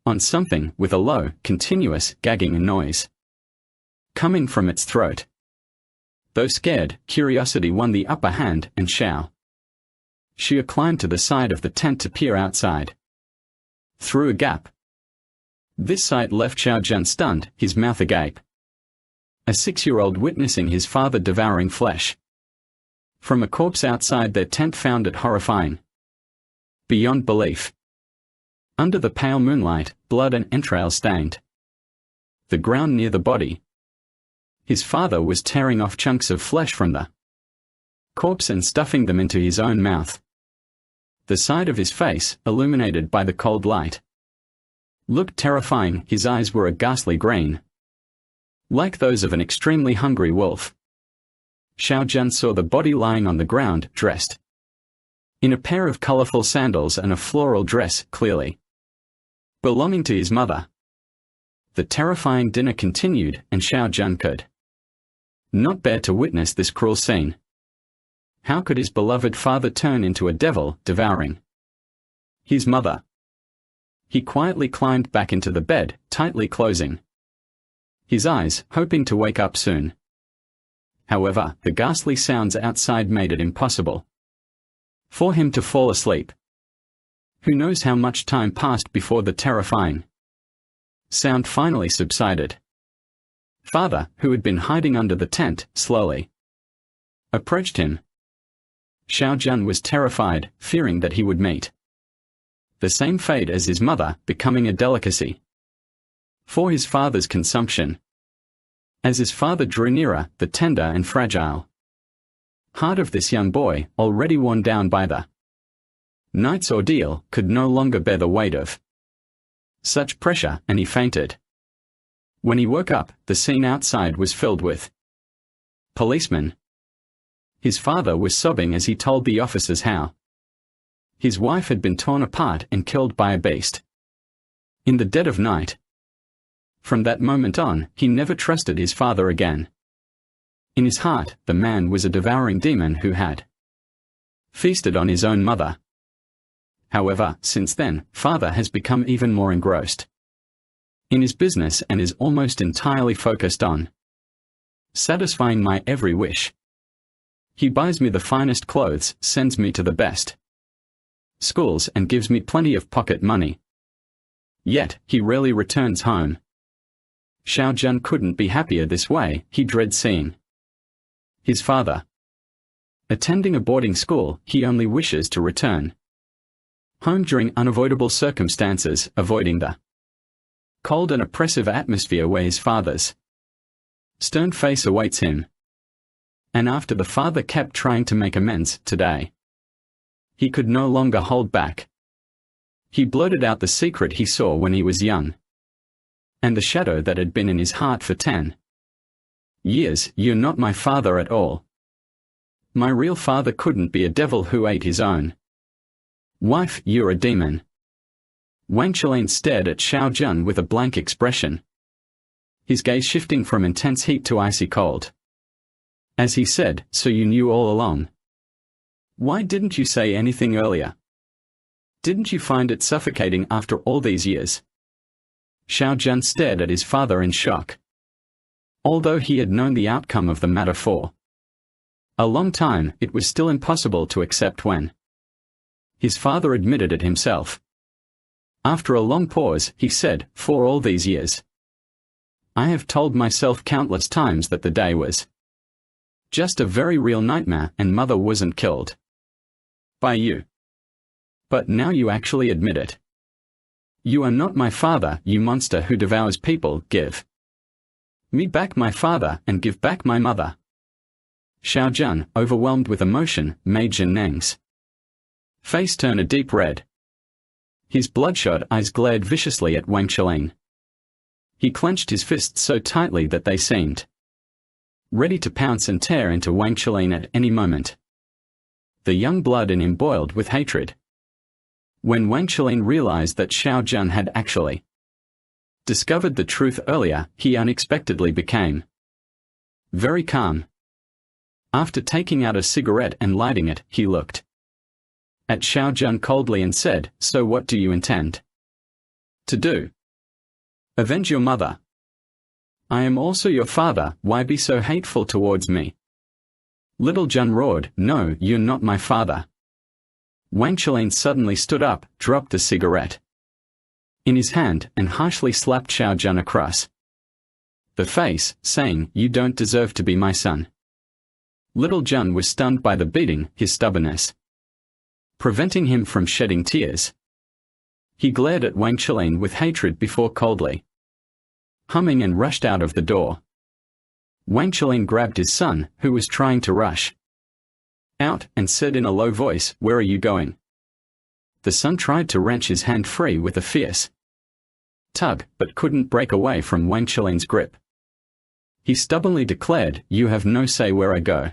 S1: on something, with a low, continuous, gagging noise coming from its throat. Though scared, curiosity won the upper hand, and Xiao Xue climbed to the side of the tent to peer outside through a gap. This sight left Xiao Jun stunned, his mouth agape. A 6-year-old witnessing his father devouring flesh from a corpse outside their tent found it horrifying beyond belief. Under the pale moonlight, blood and entrails stained the ground near the body. His father was tearing off chunks of flesh from the corpse and stuffing them into his own mouth. The side of his face, illuminated by the cold light, looked terrifying. His eyes were a ghastly green, like those of an extremely hungry wolf. Xiao Jun saw the body lying on the ground, dressed in a pair of colorful sandals and a floral dress, clearly belonging to his mother. The terrifying dinner continued, and Xiao Jun could not bear to witness this cruel scene. How could his beloved father turn into a devil, devouring his mother? He quietly climbed back into the bed, tightly closing his eyes, hoping to wake up soon. However, the ghastly sounds outside made it impossible for him to fall asleep. Who knows how much time passed before the terrifying sound finally subsided. Father, who had been hiding under the tent, slowly approached him. Xiao Jun was terrified, fearing that he would meet the same fate as his mother, becoming a delicacy for his father's consumption. As his father drew nearer, the tender and fragile heart of this young boy, already worn down by the night's ordeal, could no longer bear the weight of such pressure, and he fainted. When he woke up, the scene outside was filled with policemen. His father was sobbing as he told the officers how his wife had been torn apart and killed by a beast in the dead of night. From that moment on, he never trusted his father again. In his heart, the man was a devouring demon who had feasted on his own mother. However, since then, father has become even more engrossed in his business and is almost entirely focused on satisfying my every wish. He buys me the finest clothes, sends me to the best schools, and gives me plenty of pocket money. Yet, he rarely returns home. Xiao Jun couldn't be happier this way. He dreads seeing his father attending a boarding school. He only wishes to return home during unavoidable circumstances, avoiding the cold and oppressive atmosphere where his father's stern face awaits him. And after the father kept trying to make amends, today he could no longer hold back. He blurted out the secret he saw when he was young, and the shadow that had been in his heart for 10 years. You're not my father at all. My real father couldn't be a devil who ate his own wife. You're a demon. Wang Chalane stared at Xiao Jun with a blank expression, his gaze shifting from intense heat to icy cold. As he said, "So you knew all along? Why didn't you say anything earlier? Didn't you find it suffocating after all these years?" Xiao Jun stared at his father in shock. Although he had known the outcome of the matter for a long time, it was still impossible to accept when his father admitted it himself. After a long pause, he said, "For all these years, I have told myself countless times that the day was Just a very real nightmare, and mother wasn't killed by you. But now you actually admit it. You are not my father, you monster who devours people. Give me back my father and give back my mother. Xiao Jun, overwhelmed with emotion, made Jin Neng's face turn a deep red. His bloodshot eyes glared viciously at Wang Qilin. He clenched his fists so tightly that they seemed ready to pounce and tear into Wang Qilin at any moment. The young blood in him boiled with hatred. When Wang Qilin realized that Xiao Jun had actually discovered the truth earlier, he unexpectedly became very calm. After taking out a cigarette and lighting it, he looked at Xiao Jun coldly and said, "So what do you intend to do? Avenge your mother? I am also your father, why be so hateful towards me?" Little Jun roared, "No, you're not my father." Wang Qilin suddenly stood up, dropped the cigarette in his hand, and harshly slapped Xiao Jun across the face, saying, "You don't deserve to be my son." Little Jun was stunned by the beating, his stubbornness preventing him from shedding tears. He glared at Wang Qilin with hatred before coldly humming and rushed out of the door. Wang Qilin grabbed his son, who was trying to rush out, and said in a low voice, "Where are you going?" The son tried to wrench his hand free with a fierce tug, but couldn't break away from Wang Qilin's grip. He stubbornly declared, "You have no say where I go.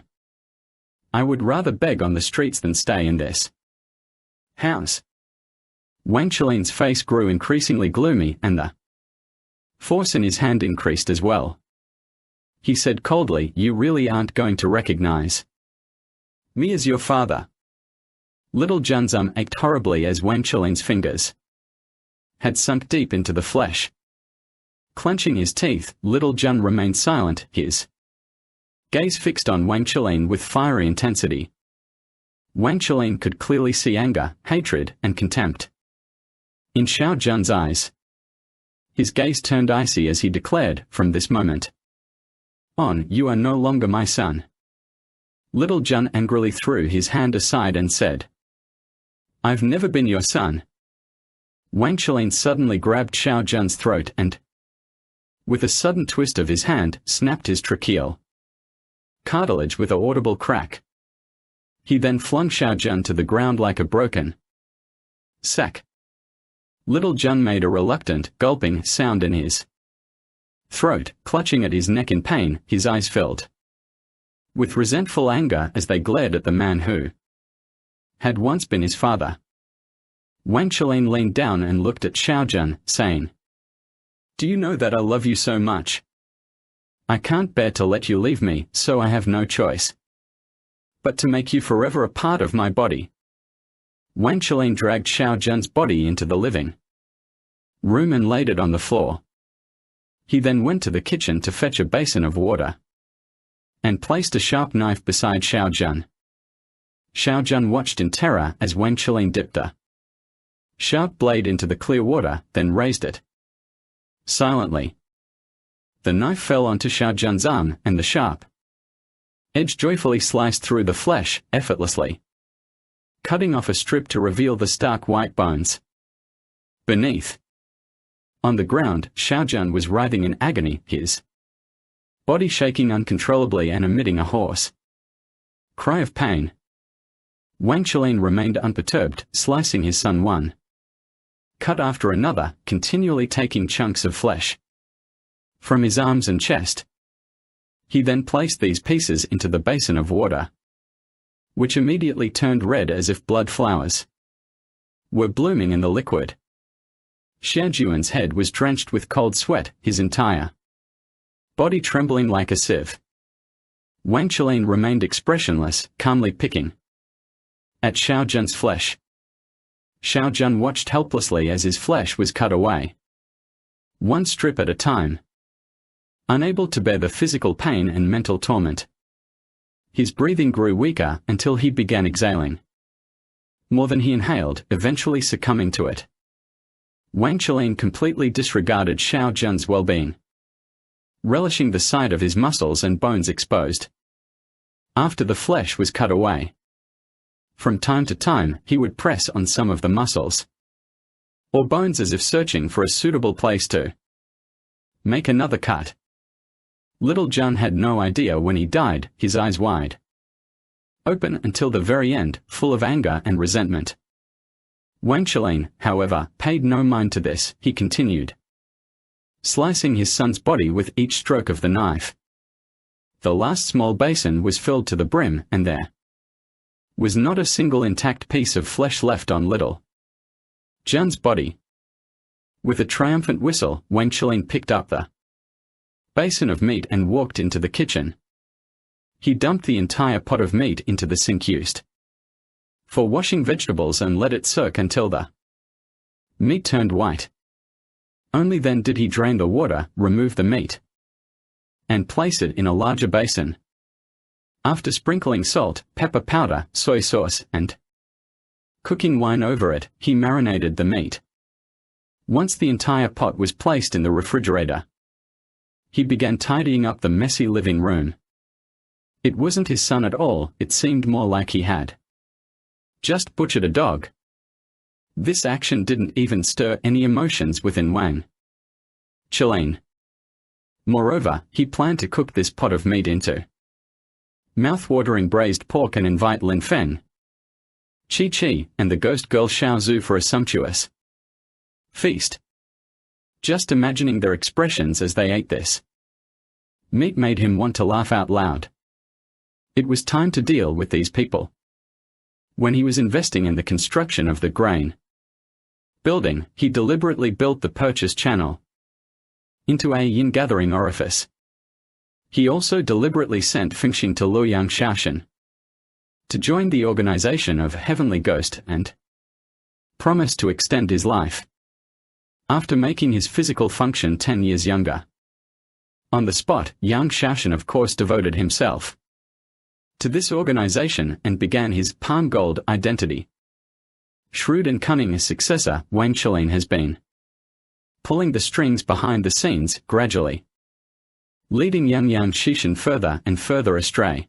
S1: I would rather beg on the streets than stay in this house." Wang Qilin's face grew increasingly gloomy, and the force in his hand increased as well. He said coldly, "You really aren't going to recognize me as your father?" Little Jun's arm ached horribly as Wang Qilin's fingers had sunk deep into the flesh. Clenching his teeth, Little Jun remained silent, his gaze fixed on Wang Qilin with fiery intensity. Wang Qilin could clearly see anger, hatred, and contempt in Xiao Jun's eyes. His gaze turned icy as he declared, "From this moment on, you are no longer my son." Little Jun angrily threw his hand aside and said, "I've never been your son." Wang Qilin suddenly grabbed Xiao Jun's throat and, with a sudden twist of his hand, snapped his tracheal cartilage with an audible crack. He then flung Xiao Jun to the ground like a broken sack. Little Jun made a reluctant, gulping sound in his throat, clutching at his neck in pain, his eyes filled with resentful anger as they glared at the man who had once been his father. Wang Qilin leaned down and looked at Xiao Jun, saying, "Do you know that I love you so much? I can't bear to let you leave me, so I have no choice but to make you forever a part of my body." Wang Qilin dragged Xiao Jun's body into the living room and laid it on the floor. He then went to the kitchen to fetch a basin of water and placed a sharp knife beside Xiao Jun. Xiao Jun watched in terror as Wang Qilin dipped a sharp blade into the clear water, then raised it silently. The knife fell onto Xiao Jun's arm, and the sharp edge joyfully sliced through the flesh, effortlessly cutting off a strip to reveal the stark white bones beneath. On the ground, Xiao Jun was writhing in agony, his body shaking uncontrollably and emitting a hoarse cry of pain. Wang Qilin remained unperturbed, slicing his son one cut after another, continually taking chunks of flesh from his arms and chest. He then placed these pieces into the basin of water, which immediately turned red as if blood flowers were blooming in the liquid. Xiao Jun's head was drenched with cold sweat, his entire body trembling like a sieve. Wang Qilin remained expressionless, calmly picking at Xiao Jun's flesh. Xiao Jun watched helplessly as his flesh was cut away, one strip at a time, unable to bear the physical pain and mental torment. His breathing grew weaker until he began exhaling more than he inhaled, eventually succumbing to it. Wang Qilin completely disregarded Xiao Jun's well-being, relishing the sight of his muscles and bones exposed. after the flesh was cut away. From time to time, he would press on some of the muscles or bones as if searching for a suitable place to make another cut. Little John had no idea when he died, his eyes wide open until the very end, full of anger and resentment. Wang Qilin, however, paid no mind to this. He continued slicing his son's body with each stroke of the knife. The last small basin was filled to the brim, and there was not a single intact piece of flesh left on little John's body. With a triumphant whistle, Wang Qilin picked up the basin of meat and walked into the kitchen. He dumped the entire pot of meat into the sink used for washing vegetables and let it soak until the meat turned white. Only then did he drain the water, remove the meat, and place it in a larger basin. After sprinkling salt, pepper powder, soy sauce, and cooking wine over it, he marinated the meat. Once the entire pot was placed in the refrigerator, he began tidying up the messy living room. It wasn't his son at all, it seemed more like he had just butchered a dog. This action didn't even stir any emotions within Wang Qilin. Moreover, he planned to cook this pot of meat into mouth-watering braised pork and invite Lin Feng, Chi Chi, and the ghost girl Xiao Zhu for a sumptuous feast. Just imagining their expressions as they ate this meat made him want to laugh out loud. It was time to deal with these people. When he was investing in the construction of the grain building, he deliberately built the purchase channel into a yin-gathering orifice. He also deliberately sent Fengxing to Luoyang Shaoshan to join the organization of Heavenly Ghost and promised to extend his life after making his physical function 10 years younger. On the spot, Yang Shaoshan of course devoted himself to this organization and began his palm gold identity. Shrewd and cunning as successor, Wang Qilin has been pulling the strings behind the scenes, gradually leading Yang Shishan further and further astray.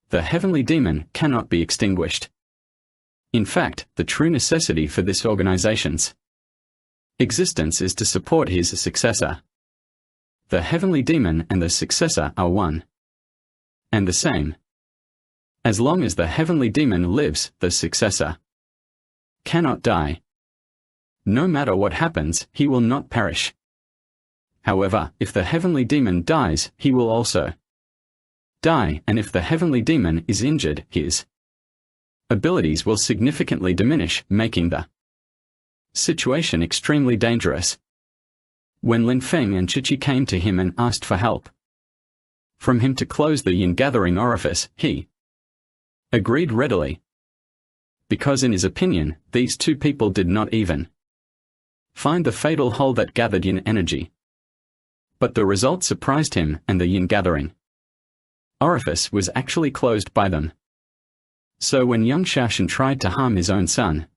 S1: The heavenly demon cannot be extinguished. In fact, the true necessity for this organization's existence is to support his successor. The heavenly demon and the successor are one and the same. As long as the heavenly demon lives, the successor cannot die. No matter what happens, he will not perish. However, if the heavenly demon dies, he will also die, and if the heavenly demon is injured, his abilities will significantly diminish, making the situation extremely dangerous. When Lin Feng and Chi Chi came to him and asked for help from him to close the yin-gathering orifice, he agreed readily, because in his opinion, these two people did not even find the fatal hole that gathered yin energy. But the result surprised him, and the yin-gathering orifice was actually closed by them. So when Yang Shaoshan tried to harm his own son,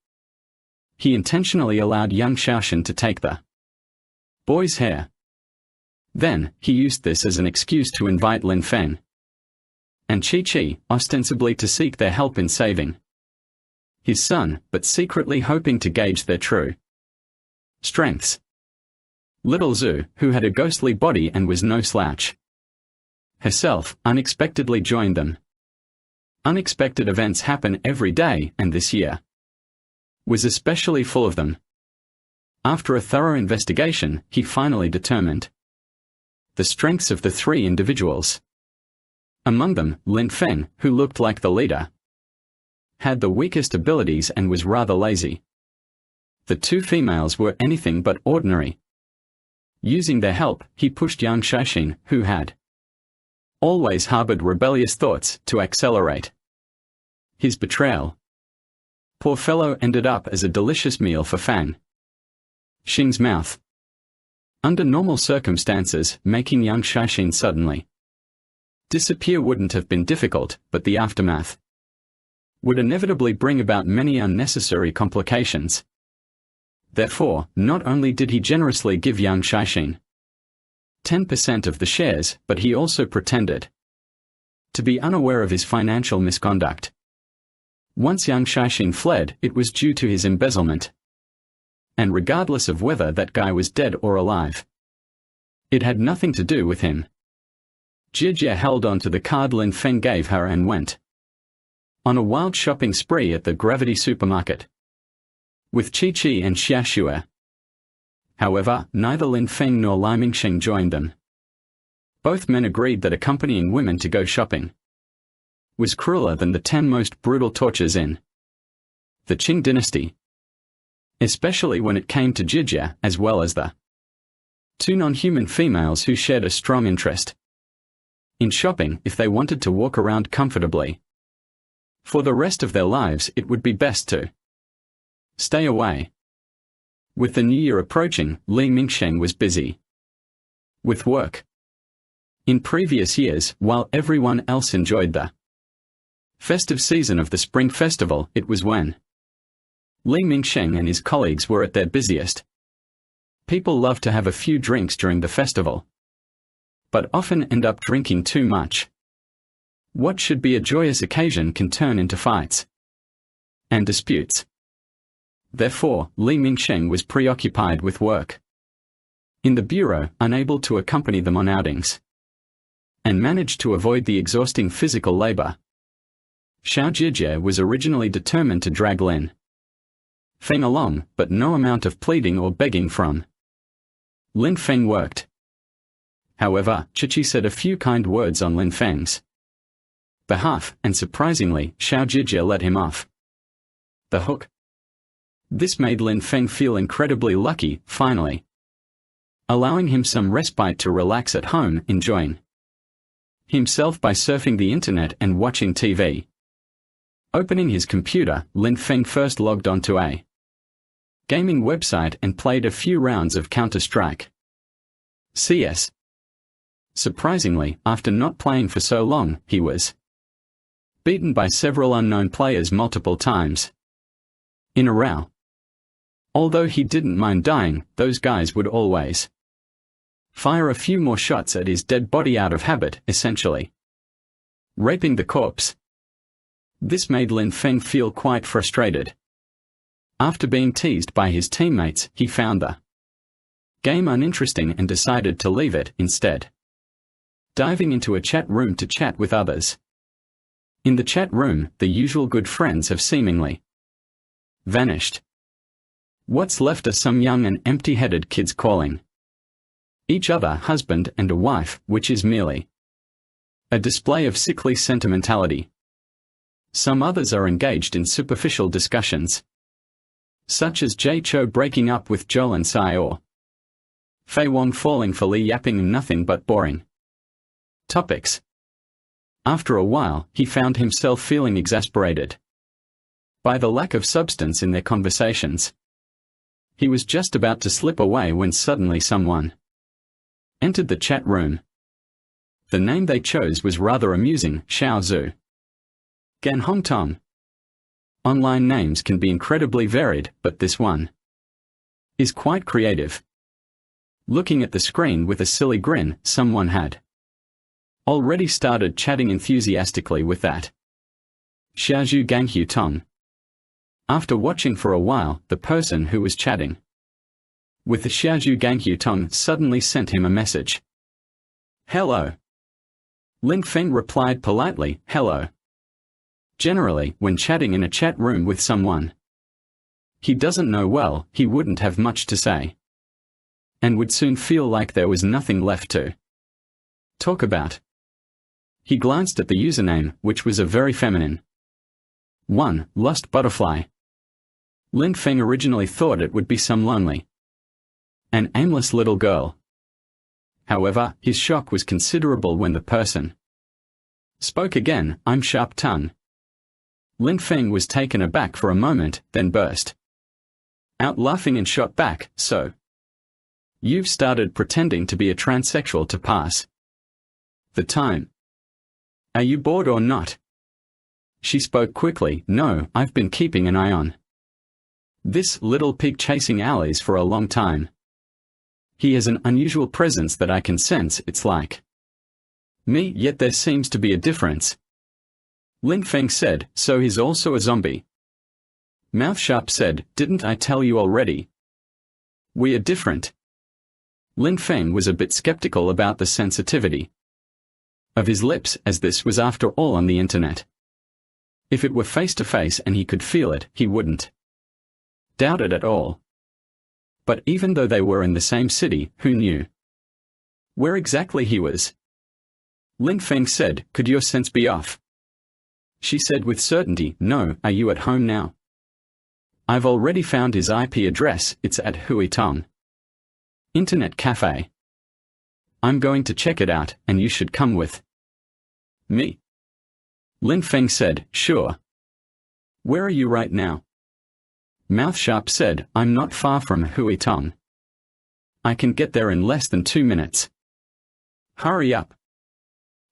S1: he intentionally allowed Yang Shaoshan to take the boy's hair. Then, he used this as an excuse to invite Lin Feng and Chi Chi, ostensibly to seek their help in saving his son, but secretly hoping to gauge their true strengths. Little Zhu, who had a ghostly body and was no slouch herself, unexpectedly joined them. Unexpected events happen every day, and this year was especially full of them. After a thorough investigation, he finally determined the strengths of the three individuals. Among them, Lin Feng, who looked like the leader, had the weakest abilities and was rather lazy. The two females were anything but ordinary. Using their help, he pushed Yang Shaoshan, who had always harbored rebellious thoughts, to accelerate his betrayal. Poor fellow ended up as a delicious meal for Fang Xing's mouth. Under normal circumstances, making Yang Shaoshan suddenly disappear wouldn't have been difficult, but the aftermath would inevitably bring about many unnecessary complications. Therefore, not only did he generously give Yang Shaoshan 10% of the shares, but he also pretended to be unaware of his financial misconduct. Once young Shaixin fled, it was due to his embezzlement. And regardless of whether that guy was dead or alive, it had nothing to do with him. Jie held on to the card Lin Feng gave her and went on a wild shopping spree at the Gravity supermarket with Chi and Xiaxue. However, neither Lin Feng nor Li Mingsheng joined them. Both men agreed that accompanying women to go shopping was crueler than the 10 most brutal tortures in the Qing dynasty, especially when it came to Jie, as well as the 2 non-human females who shared a strong interest in shopping. If they wanted to walk around comfortably for the rest of their lives, it would be best to stay away. With the new year approaching, Li Mingsheng was busy with work. In previous years, while everyone else enjoyed the festive season of the Spring Festival, it was when Li Mingsheng and his colleagues were at their busiest. People love to have a few drinks during the festival, but often end up drinking too much. What should be a joyous occasion can turn into fights and disputes. Therefore, Li Mingsheng was preoccupied with work in the bureau, unable to accompany them on outings, and managed to avoid the exhausting physical labor. Xiao Jie was originally determined to drag Lin Feng along, but no amount of pleading or begging from Lin Feng worked. However, Chi said a few kind words on Lin Feng's behalf, and surprisingly, Xiao Jie let him off the hook. This made Lin Feng feel incredibly lucky, finally allowing him some respite to relax at home, enjoying himself by surfing the internet and watching TV. Opening his computer, Lin Feng first logged onto a gaming website and played a few rounds of Counter-Strike CS. Surprisingly, after not playing for so long, he was beaten by several unknown players multiple times in a row. Although he didn't mind dying, those guys would always fire a few more shots at his dead body out of habit, essentially raping the corpse. This made Lin Feng feel quite frustrated. After being teased by his teammates, he found the game uninteresting and decided to leave it instead, diving into a chat room to chat with others. In the chat room, the usual good friends have seemingly vanished. What's left are some young and empty-headed kids calling each other husband and a wife, which is merely a display of sickly sentimentality. Some others are engaged in superficial discussions, such as Jay Cho breaking up with Zhou and Sai, or Fei Wong falling for Li yapping and nothing but boring topics. After a while, he found himself feeling exasperated by the lack of substance in their conversations. He was just about to slip away when suddenly someone entered the chat room. The name they chose was rather amusing, Xiao Zhu. Gan Hongtong. Online names can be incredibly varied, but this one is quite creative. Looking at the screen with a silly grin, someone had already started chatting enthusiastically with that Xiaozhu Ganghu Tong. After watching for a while, the person who was chatting with the Xiaozhu Ganghu Tong suddenly sent him a message. Hello. Lin Feng replied politely, hello. Generally, when chatting in a chat room with someone he doesn't know well, he wouldn't have much to say, and would soon feel like there was nothing left to talk about. He glanced at the username, which was a very feminine one, Lust Butterfly. Lin Feng originally thought it would be some lonely and aimless little girl. However, his shock was considerable when the person spoke again, I'm Sharp Tongue. Lin Feng was taken aback for a moment, then burst out laughing and shot back, so you've started pretending to be a transsexual to pass the time. Are you bored or not? She spoke quickly, no, I've been keeping an eye on this little pig chasing alleys for a long time. He has an unusual presence that I can sense, it's like Me, yet there seems to be a difference. Lin Feng said, so he's also a zombie. Mouth Sharp said, didn't I tell you already? We are different. Lin Feng was a bit skeptical about the sensitivity of his lips, as this was after all on the internet. If it were face-to-face and he could feel it, he wouldn't doubt it at all. But even though they were in the same city, who knew where exactly he was? Lin Feng said, could your sense be off? She said with certainty, no. Are you at home now? I've already found his IP address, it's at Huitong Internet Cafe. I'm going to check it out, and you should come with me. Lin Feng said, sure. Where are you right now? Mouth Sharp said, I'm not far from Huitong. I can get there in less than 2 minutes. Hurry up.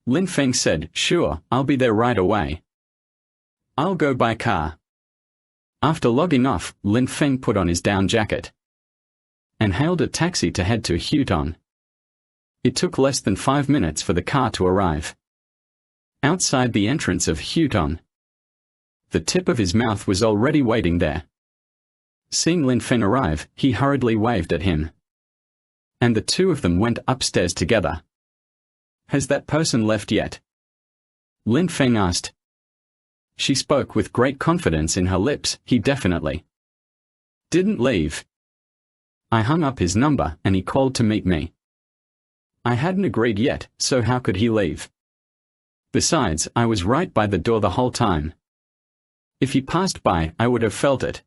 S1: Lin Feng said, sure, I'll be there right away. I'll go by car. After logging off, Lin Feng put on his down jacket and hailed a taxi to head to Huitong. It took less than 5 minutes for the car to arrive outside the entrance of Huitong. The tip of his mouth was already waiting there. Seeing Lin Feng arrive, he hurriedly waved at him, and the two of them went upstairs together. Has that person left yet? Lin Feng asked. She spoke with great confidence in her lips. He definitely didn't leave. I hung up his number and he called to meet me. I hadn't agreed yet, so how could he leave? Besides, I was right by the door the whole time. If he passed by, I would have felt it.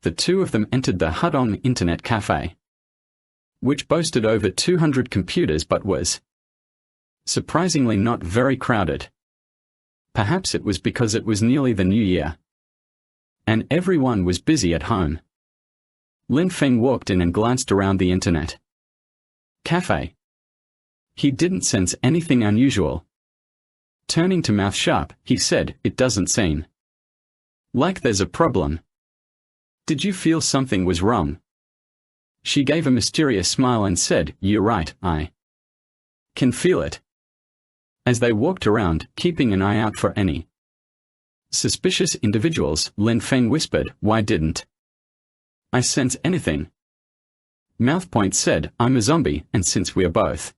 S1: The two of them entered the Huitong Internet Cafe, which boasted over 200 computers but was surprisingly not very crowded. Perhaps it was because it was nearly the new year, and everyone was busy at home. Lin Feng walked in and glanced around the internet cafe. He didn't sense anything unusual. Turning to Mouth Sharp, he said, it doesn't seem like there's a problem. Did you feel something was wrong? She gave a mysterious smile and said, you're right, I can feel it. As they walked around, keeping an eye out for any suspicious individuals, Lin Feng whispered, why didn't I sense anything? Mouthpoint said, I'm a zombie, and since we are both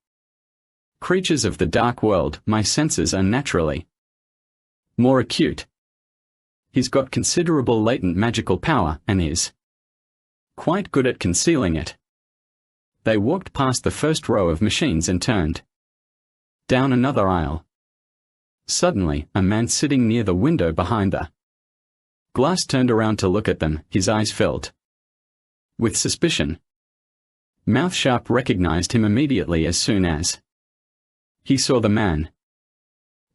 S1: creatures of the dark world, my senses are naturally more acute. He's got considerable latent magical power, and is quite good at concealing it. They walked past the first row of machines and turned down another aisle. Suddenly, a man sitting near the window behind the glass turned around to look at them, his eyes filled with suspicion. Mouth Sharp recognized him immediately as soon as he saw the man.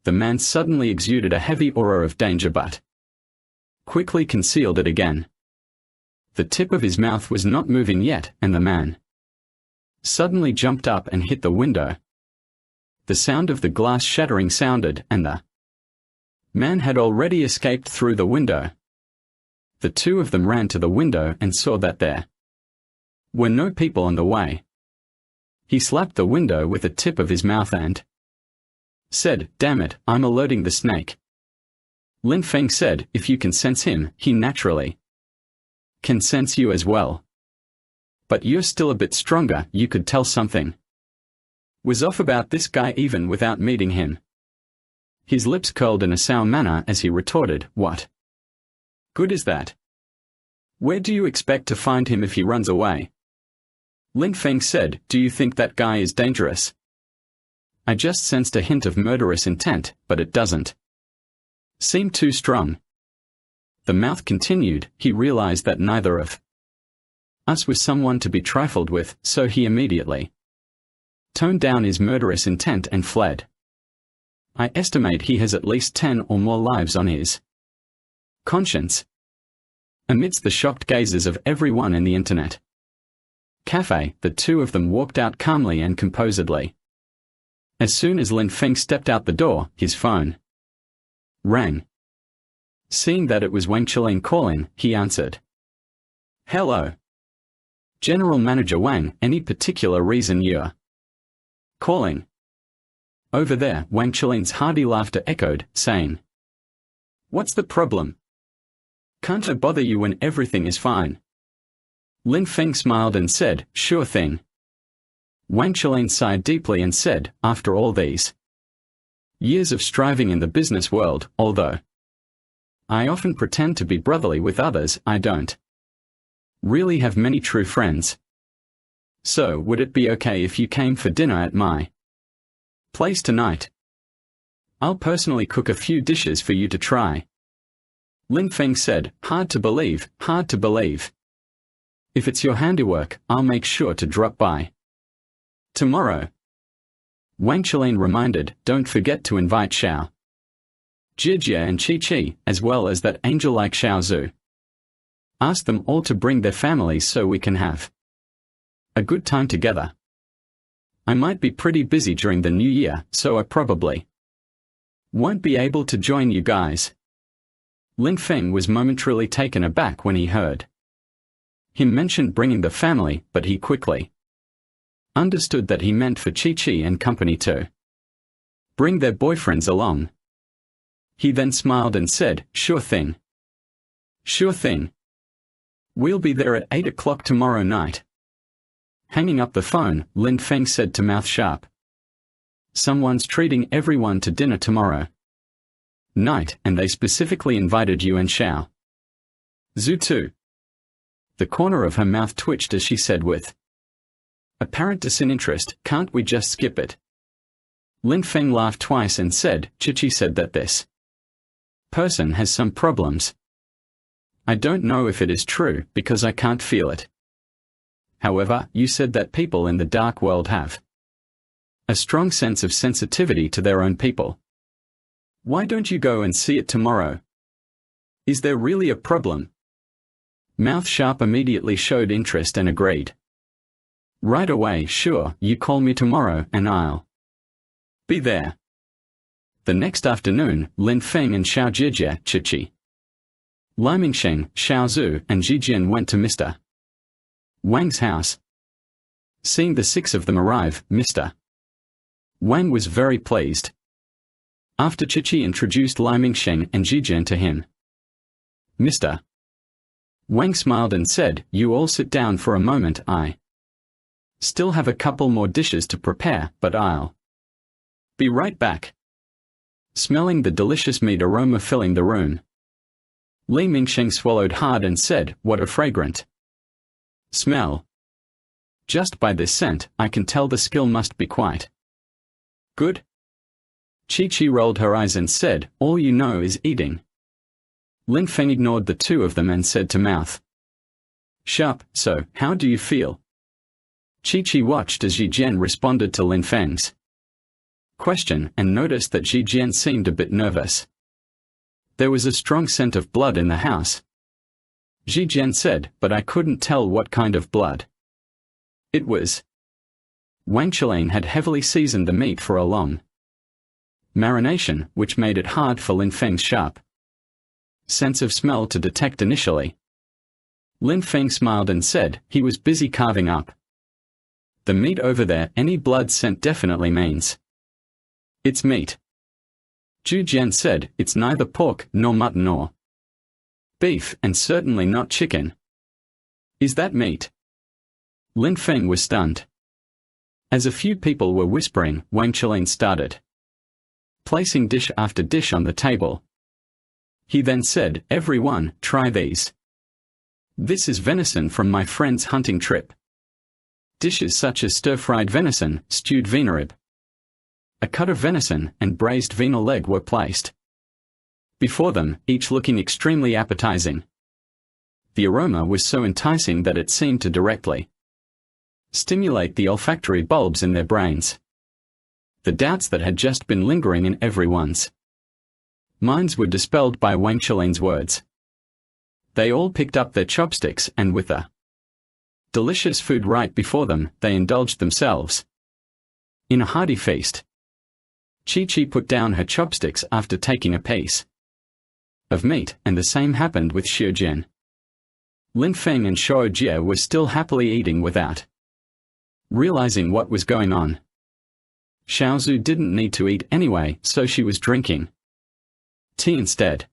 S1: The man suddenly exuded a heavy aura of danger but quickly concealed it again. The tip of his mouth was not moving yet, and the man suddenly jumped up and hit the window. The sound of the glass shattering sounded, and the man had already escaped through the window. The two of them ran to the window and saw that there were no people on the way. He slapped the window with the tip of his mouth and said, damn it, I'm alerting the snake. Lin Feng said, if you can sense him, he naturally can sense you as well. But you're still a bit stronger, you could tell something was off about this guy even without meeting him. His lips curled in a sour manner as he retorted, what good is that? Where do you expect to find him if he runs away? Lin Feng said, do you think that guy is dangerous? I just sensed a hint of murderous intent, but it doesn't seem too strong. The mouth continued, he realized that neither of us was someone to be trifled with, so he immediately toned down his murderous intent and fled. I estimate he has at least 10 or more lives on his conscience. Amidst the shocked gazes of everyone in the internet cafe, the two of them walked out calmly and composedly. As soon as Lin Feng stepped out the door, his phone rang. Seeing that it was Wang Qilin calling, he answered. Hello. General Manager Wang, any particular reason you're calling? Over there, Wang Chilin's hearty laughter echoed, saying, "What's the problem? Can't I bother you when everything is fine?" Lin Feng smiled and said, "Sure thing." Wang Chilin sighed deeply and said, "After all these years of striving in the business world, although I often pretend to be brotherly with others, I don't really have many true friends. So would it be okay if you came for dinner at my place tonight? I'll personally cook a few dishes for you to try." Lin Feng said, "Hard to believe, hard to believe. If it's your handiwork, I'll make sure to drop by tomorrow." Wang Chilin reminded, "Don't forget to invite Xiao Jijie and Chi-Chi, as well as that angel like Xiao Zhu. Ask them all to bring their families so we can have a good time together. I might be pretty busy during the new year, so I probably won't be able to join you guys." Lin Feng was momentarily taken aback when he heard him mention bringing the family, but he quickly understood that he meant for Chi-Chi and company to bring their boyfriends along. He then smiled and said, "Sure thing. Sure thing. We'll be there at 8 o'clock tomorrow night." Hanging up the phone, Lin Feng said to Mouth Sharp, "Someone's treating everyone to dinner tomorrow night, and they specifically invited you and Xiao Zhu too." The corner of her mouth twitched as she said with apparent disinterest, "Can't we just skip it?" Lin Feng laughed twice and said, "Chi-Chi said that this person has some problems. I don't know if it is true, because I can't feel it. However, you said that people in the dark world have a strong sense of sensitivity to their own people. Why don't you go and see it tomorrow? Is there really a problem?" Mouth Sharp immediately showed interest and agreed. "Right away, sure, you call me tomorrow and I'll be there." The next afternoon, Lin Feng and Xiao Jijie, Chi-Chi, Limingsheng, Xiao Zhu and Jijian went to Mr. Wang's house. Seeing the 6 of them arrive, Mr. Wang was very pleased. After Chi-Chi introduced Limingsheng and Jijian to him, Mr. Wang smiled and said, "You all sit down for a moment, I still have a couple more dishes to prepare, but I'll be right back." Smelling the delicious meat aroma filling the room, Li Mingsheng swallowed hard and said, "What a fragrant smell. Just by this scent, I can tell the skill must be quite good." Chi-Chi rolled her eyes and said, "All you know is eating." Lin Feng ignored the 2 of them and said to Mouth Sharp, "So, how do you feel?" Chi-Chi watched as Jijian responded to Lin Feng's question and noticed that Jijian seemed a bit nervous. There was a strong scent of blood in the house. Jijian said, "But I couldn't tell what kind of blood it was." Wang Chilin had heavily seasoned the meat for a long marination, which made it hard for Lin Feng's sharp sense of smell to detect initially. Lin Feng smiled and said, "He was busy carving up the meat over there. Any blood scent definitely means it's meat." Zhu Jian said, "It's neither pork, nor mutton nor beef, and certainly not chicken. Is that meat?" Lin Feng was stunned. As a few people were whispering, Wang Chilin started placing dish after dish on the table. He then said, "Everyone, try these. This is venison from my friend's hunting trip. Dishes such as stir-fried venison, stewed venarib, a cut of venison, and braised venal leg were placed before them, each looking extremely appetizing. The aroma was so enticing that it seemed to directly stimulate the olfactory bulbs in their brains. The doubts that had just been lingering in everyone's minds were dispelled by Wang Chilin's words. They all picked up their chopsticks and with the delicious food right before them, they indulged themselves in a hearty feast. Chi-Chi put down her chopsticks after taking a piece of meat, and the same happened with Xiujian. Lin Feng and Shou Jie were still happily eating without realizing what was going on. Xiaozhu didn't need to eat anyway, so she was drinking tea instead.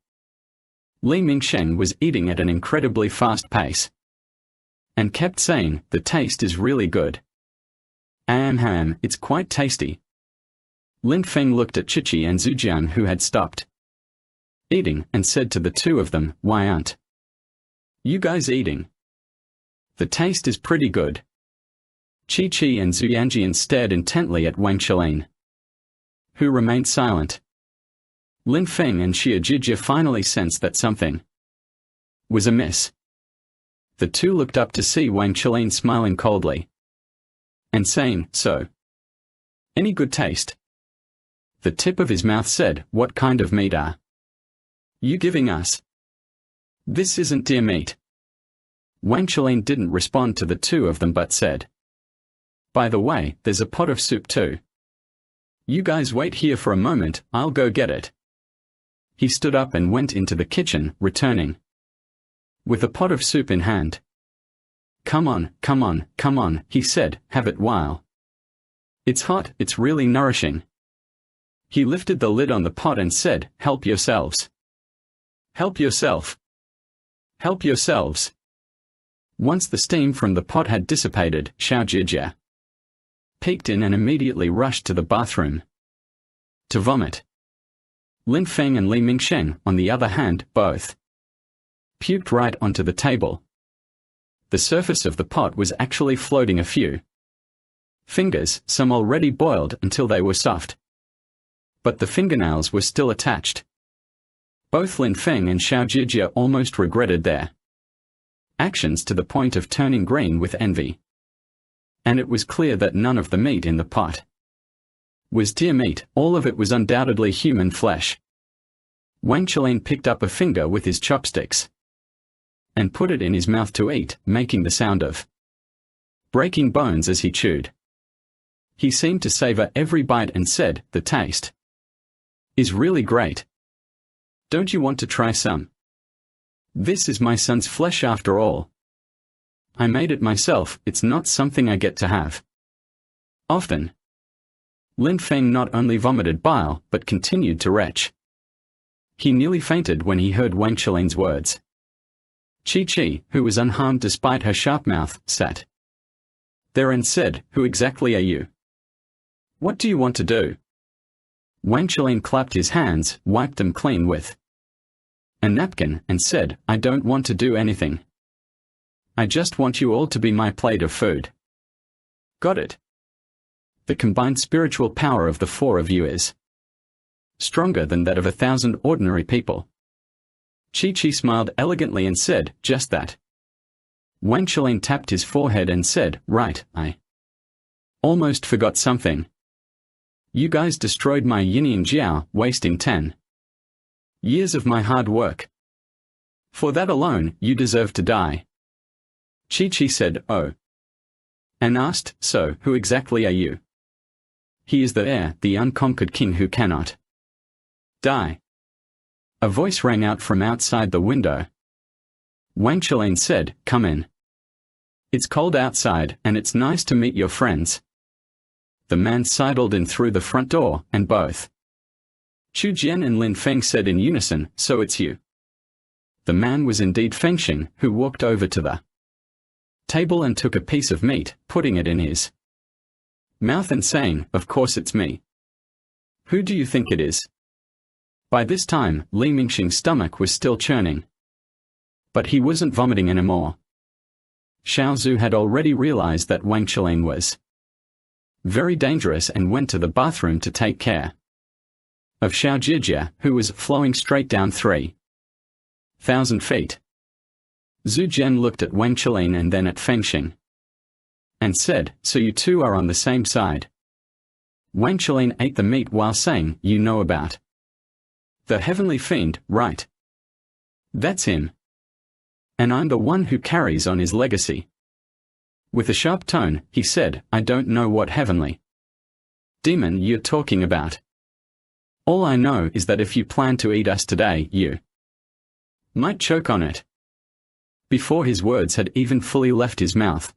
S1: Li Mingsheng was eating at an incredibly fast pace and kept saying, "The taste is really good. Ahem, it's quite tasty." Lin Feng looked at Chichi and Zhujian, who had stopped eating, and said to the two of them, "Why aren't you guys eating? The taste is pretty good." Chi-Chi and Zhuyanjian stared intently at Wang Qilin, who remained silent. Lin Feng and Xia Jijia finally sensed that something was amiss. The two looked up to see Wang Qilin smiling coldly and saying, "So, any good taste?" The tip of his mouth said, "What kind of meat are you giving us? This isn't deer meat." Wang Qilin didn't respond to the two of them but said, "By the way, there's a pot of soup too. You guys wait here for a moment, I'll go get it." He stood up and went into the kitchen, returning with a pot of soup in hand. Come on, he said, "have it while it's hot, it's really nourishing." He lifted the lid on the pot and said, "Help yourselves. Help yourself. Help yourselves." Once the steam from the pot had dissipated, Xiao Jijia peeked in and immediately rushed to the bathroom to vomit. Lin Feng and Li Mingsheng, on the other hand, both puked right onto the table. The surface of the pot was actually floating a few fingers, some already boiled until they were soft, but the fingernails were still attached. Both Lin Feng and Xiao Jijia almost regretted their actions to the point of turning green with envy. And it was clear that none of the meat in the pot was deer meat, all of it was undoubtedly human flesh. Wang Qilin picked up a finger with his chopsticks and put it in his mouth to eat, making the sound of breaking bones as he chewed. He seemed to savor every bite and said, "The taste is really great. Don't you want to try some? This is my son's flesh after all. I made it myself, it's not something I get to have often." Lin Feng not only vomited bile, but continued to retch. He nearly fainted when he heard Wang Qilin's words. Chi-Chi, who was unharmed despite her sharp mouth, sat there and said, "Who exactly are you? What do you want to do?" Wang Qilin clapped his hands, wiped them clean with a napkin, and said, "I don't want to do anything. I just want you all to be my plate of food. Got it? The combined spiritual power of the four of you is stronger than that of 1,000 ordinary people." Chi-Chi smiled elegantly and said, "Just that." Wang Qilin tapped his forehead and said, "Right, I almost forgot something. You guys destroyed my yin and jiao, wasting 10 years of my hard work. For that alone, you deserve to die." Chi-Chi said, "Oh," and asked, "So, who exactly are you?" "He is the heir, the unconquered king who cannot die." A voice rang out from outside the window. Wang Qilin said, "Come in. It's cold outside, and it's nice to meet your friends." The man sidled in through the front door, and both Chu Jian and Lin Feng said in unison, "So it's you." The man was indeed Fengxing, who walked over to the table and took a piece of meat, putting it in his mouth and saying, "Of course it's me. Who do you think it is?" By this time, Li Mingxing's stomach was still churning, but he wasn't vomiting anymore. Xiaozhu had already realized that Wang Qilin was very dangerous and went to the bathroom to take care of Xiao Jijia, who was flowing straight down 3,000 feet. Zhu Jian looked at Wang Qilin and then at Fengxing and said, "So you two are on the same side." Wang Qilin ate the meat while saying, "You know about the heavenly fiend, right? That's him. And I'm the one who carries on his legacy." With a sharp tone, he said, "I don't know what heavenly demon you're talking about. All I know is that if you plan to eat us today, you might choke on it." Before his words had even fully left his mouth,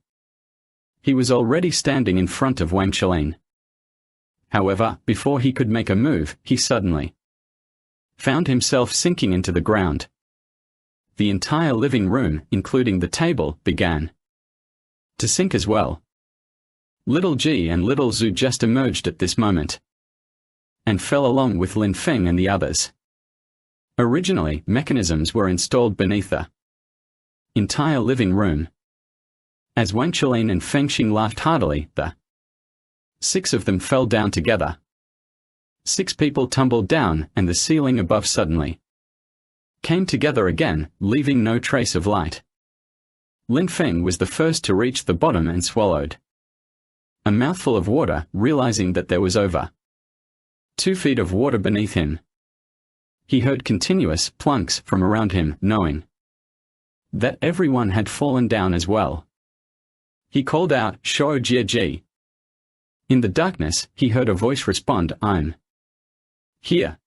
S1: he was already standing in front of Wang Qilin. However, before he could make a move, he suddenly found himself sinking into the ground. The entire living room, including the table, began to sink as well. Little G and Little Zhu just emerged at this moment and fell along with Lin Feng and the others. Originally, mechanisms were installed beneath the entire living room. As Wang Qilin and Feng Xing laughed heartily, the 6 of them fell down together. 6 people tumbled down, and the ceiling above suddenly came together again, leaving no trace of light. Lin Feng was the first to reach the bottom and swallowed a mouthful of water, realizing that there was over 2 feet of water beneath him. He heard continuous plunks from around him, knowing that everyone had fallen down as well. He called out, "Shou Jie Ji." In the darkness, he heard a voice respond, "I'm here."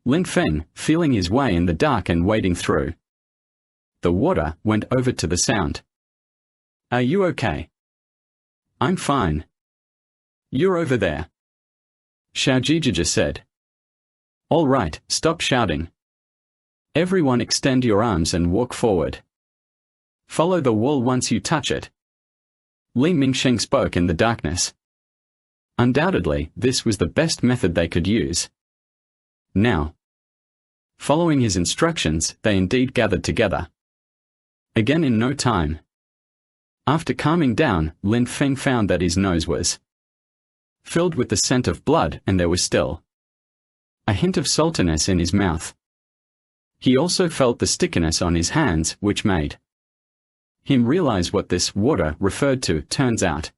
S1: Lin Feng, feeling his way in the dark and wading through the water, went over to the sound. "Are you okay?" "I'm fine." "You're over there," Xiao Jijija said. "All right, stop shouting. Everyone extend your arms and walk forward. Follow the wall once you touch it." Li Mingsheng spoke in the darkness. Undoubtedly, this was the best method they could use. Now, following his instructions, they indeed gathered together again in no time. After calming down, Lin Feng found that his nose was filled with the scent of blood, and there was still a hint of saltiness in his mouth. He also felt the stickiness on his hands, which made him realize what this water referred to. Turns out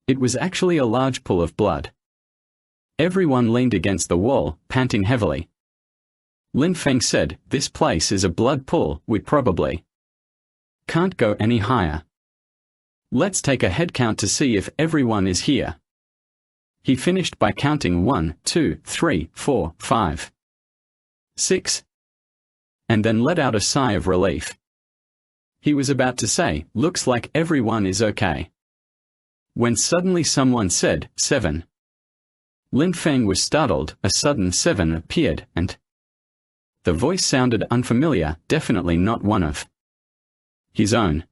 S1: it was actually a large pool of blood. Everyone leaned against the wall, panting heavily. Lin Feng said, "This place is a blood pool, we probably can't go any higher. Let's take a head count to see if everyone is here." He finished by counting 1, 2, 3, 4, 5, 6, and then let out a sigh of relief. He was about to say, "Looks like everyone is okay," when suddenly someone said, 7. Lin Feng was startled. A sudden 7 appeared, and the voice sounded unfamiliar, definitely not one of his own.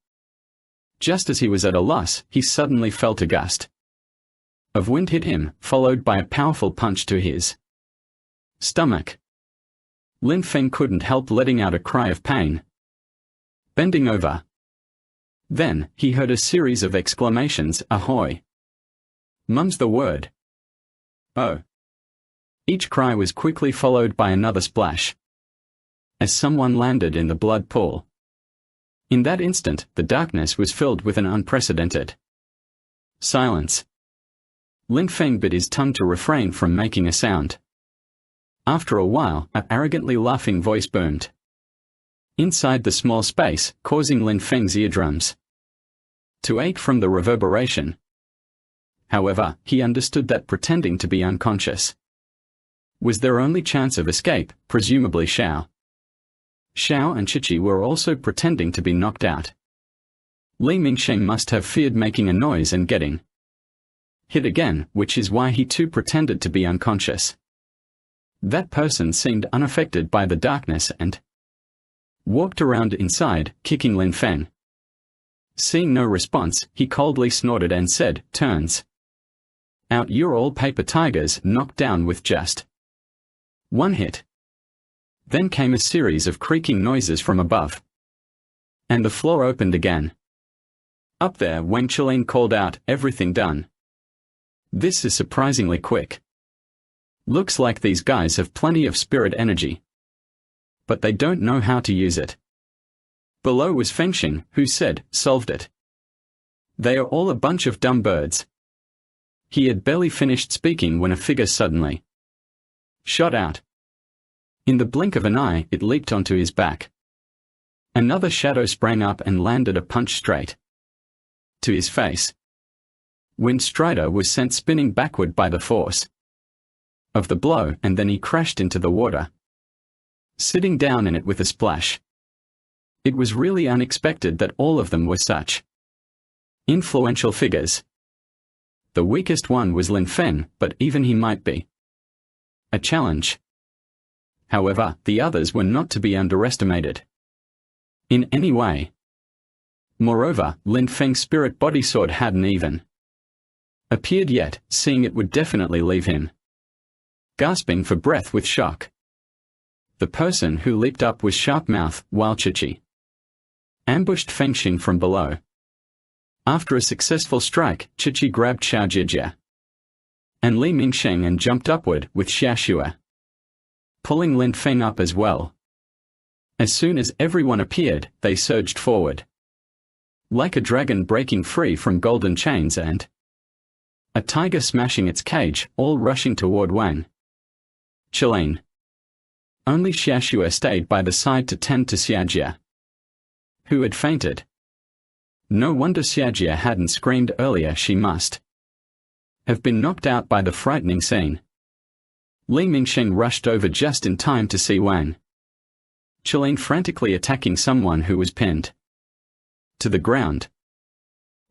S1: Just as he was at a loss, he suddenly felt a gust of wind hit him, followed by a powerful punch to his stomach. Lin Feng couldn't help letting out a cry of pain. Bending over, then he heard a series of exclamations, "Ahoy! Mum's the word! Oh!" Each cry was quickly followed by another splash as someone landed in the blood pool. In that instant, the darkness was filled with an unprecedented silence. Lin Feng bit his tongue to refrain from making a sound. After a while, an arrogantly laughing voice boomed inside the small space, causing Lin Feng's eardrums to ache from the reverberation. However, he understood that pretending to be unconscious was their only chance of escape. Presumably Xiao and Chichi were also pretending to be knocked out. Li Mingsheng must have feared making a noise and getting hit again, which is why he too pretended to be unconscious. That person seemed unaffected by the darkness and walked around inside, kicking Lin Feng. Seeing no response, he coldly snorted and said, "Turns out you're all paper tigers, knocked down with just one hit." Then came a series of creaking noises from above, and the floor opened again. Up there, Wang Qilin called out, "Everything done. This is surprisingly quick. Looks like these guys have plenty of spirit energy, but they don't know how to use it." Below was Feng Xing, who said, "Solved it. They are all a bunch of dumb birds." He had barely finished speaking when a figure suddenly shot out. In the blink of an eye, it leaped onto his back. Another shadow sprang up and landed a punch straight to his face. Wind Strider was sent spinning backward by the force of the blow, and then he crashed into the water, sitting down in it with a splash. It was really unexpected that all of them were such influential figures. The weakest one was Lin Feng, but even he might be a challenge. However, the others were not to be underestimated in any way. Moreover, Lin Feng's spirit body sword hadn't even appeared yet, seeing it would definitely leave him gasping for breath with shock. The person who leaped up was Sharpmouth, while Chi-Chi ambushed Fengxing from below. After a successful strike, Chi-Chi grabbed Xiao Jijia and Li Mingsheng and jumped upward with Xiaoxue, pulling Lin Feng up as well. As soon as everyone appeared, they surged forward like a dragon breaking free from golden chains and a tiger smashing its cage, all rushing toward Wang Qilin. Only Xiaoxue stayed by the side to tend to Xiajia, who had fainted. No wonder Xiajia hadn't screamed earlier. She must have been knocked out by the frightening scene. Li Mingsheng rushed over just in time to see Wang Qilin frantically attacking someone who was pinned to the ground.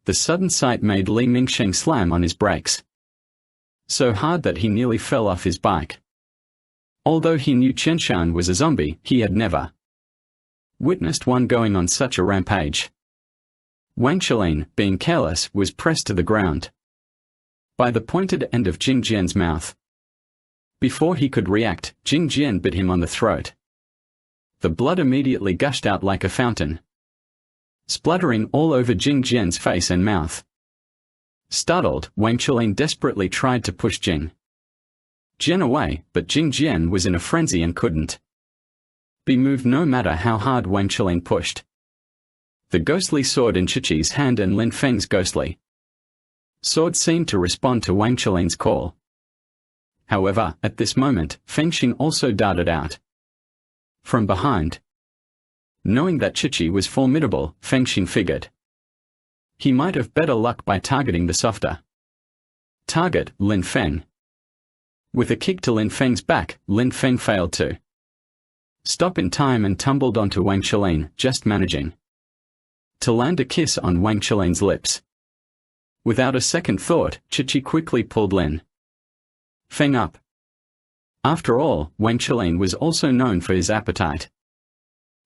S1: The sudden sight made Li Mingsheng slam on his brakes so hard that he nearly fell off his bike. Although he knew Chen Shan was a zombie, he had never witnessed one going on such a rampage. Wang Qilin, being careless, was pressed to the ground by the pointed end of Jing Jian's mouth. Before he could react, Jing Jian bit him on the throat. The blood immediately gushed out like a fountain, spluttering all over Jing Jian's face and mouth. Startled, Wang Qilin desperately tried to push Jing Jian away, but Jing Jian was in a frenzy and couldn't be moved no matter how hard Wang Qilin pushed. The ghostly sword in Chi-Chi's hand and Lin Feng's ghostly sword seemed to respond to Wang Qilin's call. However, at this moment, Fengxing also darted out from behind. Knowing that Chi-Chi was formidable, Fengxing figured he might have better luck by targeting the softer target, Lin Feng. With a kick to Lin Feng's back, Lin Feng failed to stop in time and tumbled onto Wang Qilin, just managing to land a kiss on Wang Qilin's lips. Without a second thought, Chi-Chi quickly pulled Lin Feng up. After all, Wang Qilin was also known for his appetite.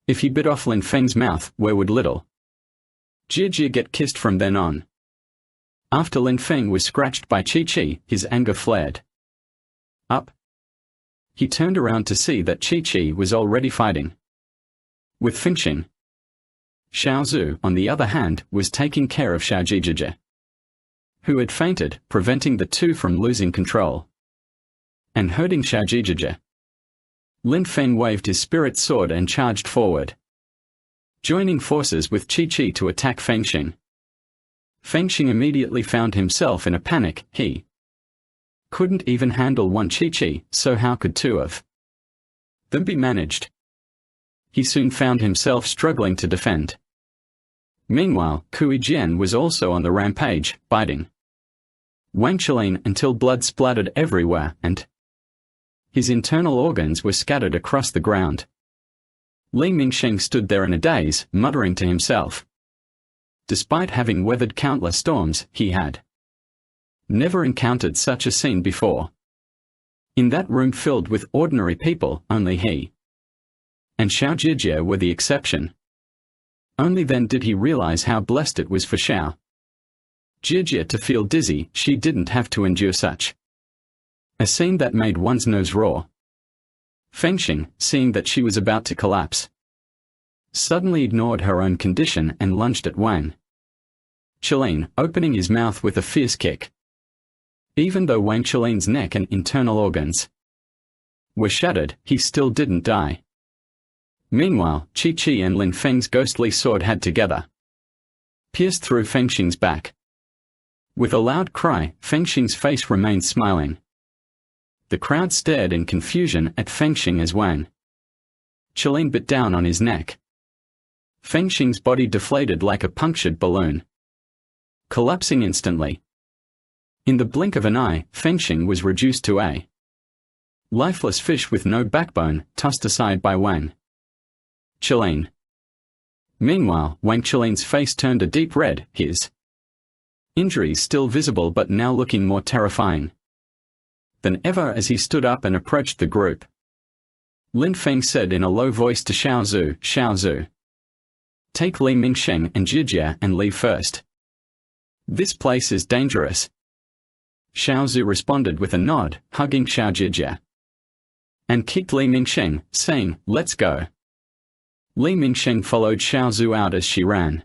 S1: If he bit off Lin Feng's mouth, where would little Jia get kissed from then on? After Lin Feng was scratched by Chi-Chi, his anger flared up. He turned around to see that Chi-Chi was already fighting with Fengxing. Xiao Zhu, on the other hand, was taking care of Xiao Jijia, who had fainted, preventing the two from losing control and hurting Xiao Jijia. Lin Feng waved his spirit sword and charged forward, joining forces with Chi-Chi to attack Fengxing. Fengxing immediately found himself in a panic. He couldn't even handle one Chi-Chi, so how could two of them be managed? He soon found himself struggling to defend. Meanwhile, Kui Jian was also on the rampage, biting Wang Qilin until blood splattered everywhere and his internal organs were scattered across the ground. Li Mingsheng stood there in a daze, muttering to himself. Despite having weathered countless storms, he had never encountered such a scene before. In that room filled with ordinary people, only he and Xiao Jijia were the exception. Only then did he realize how blessed it was for Xiao Jijia to feel dizzy. She didn't have to endure such a scene that made one's nose raw. Fengxing, seeing that she was about to collapse, suddenly ignored her own condition and lunged at Wang Qilin, opening his mouth with a fierce kick. Even though Wang Qilin's neck and internal organs were shattered, he still didn't die. Meanwhile, Chi-Chi and Lin Feng's ghostly sword had together pierced through Fengxing's back. With a loud cry, Fengxing's face remained smiling. The crowd stared in confusion at Fengxing as Wang Qilin bit down on his neck. Fengxing's body deflated like a punctured balloon, collapsing instantly. In the blink of an eye, Fengxing was reduced to a lifeless fish with no backbone, tossed aside by Wang Qilin. Meanwhile, Wang Qilin's face turned a deep red, his injuries still visible but now looking more terrifying than ever as he stood up and approached the group. Lin Feng said in a low voice to Xiao Zhu, "Take Li Mingsheng and Jijia and leave first. This place is dangerous." Xiao Zhu responded with a nod, hugging Xiao Jijia, and kicked Li Mingsheng, saying, "Let's go." Li Mingsheng followed Xiao Zhu out as she ran.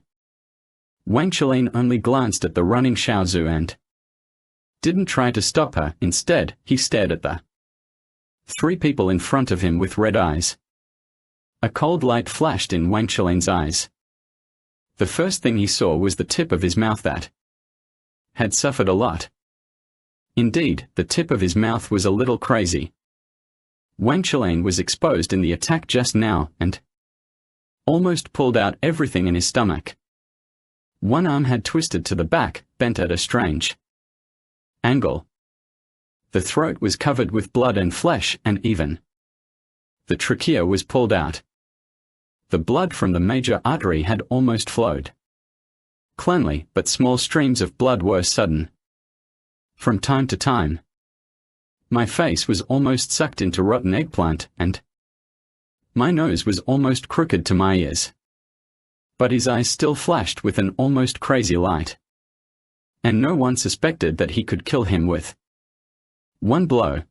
S1: Wang Qilin only glanced at the running Xiao Zhu and didn't try to stop her. Instead, he stared at the 3 people in front of him with red eyes. A cold light flashed in Wang Qilin's eyes. The first thing he saw was the tip of his mouth that had suffered a lot. Indeed, the tip of his mouth was a little crazy. Wang Qilin was exposed in the attack just now and almost pulled out everything in his stomach. One arm had twisted to the back, bent at a strange angle. The throat was covered with blood and flesh, and even the trachea was pulled out. The blood from the major artery had almost flowed cleanly, but small streams of blood were sudden. From time to time, my face was almost sucked into rotten eggplant, and my nose was almost crooked to my ears. But his eyes still flashed with an almost crazy light. And no one suspected that he could kill him with one blow.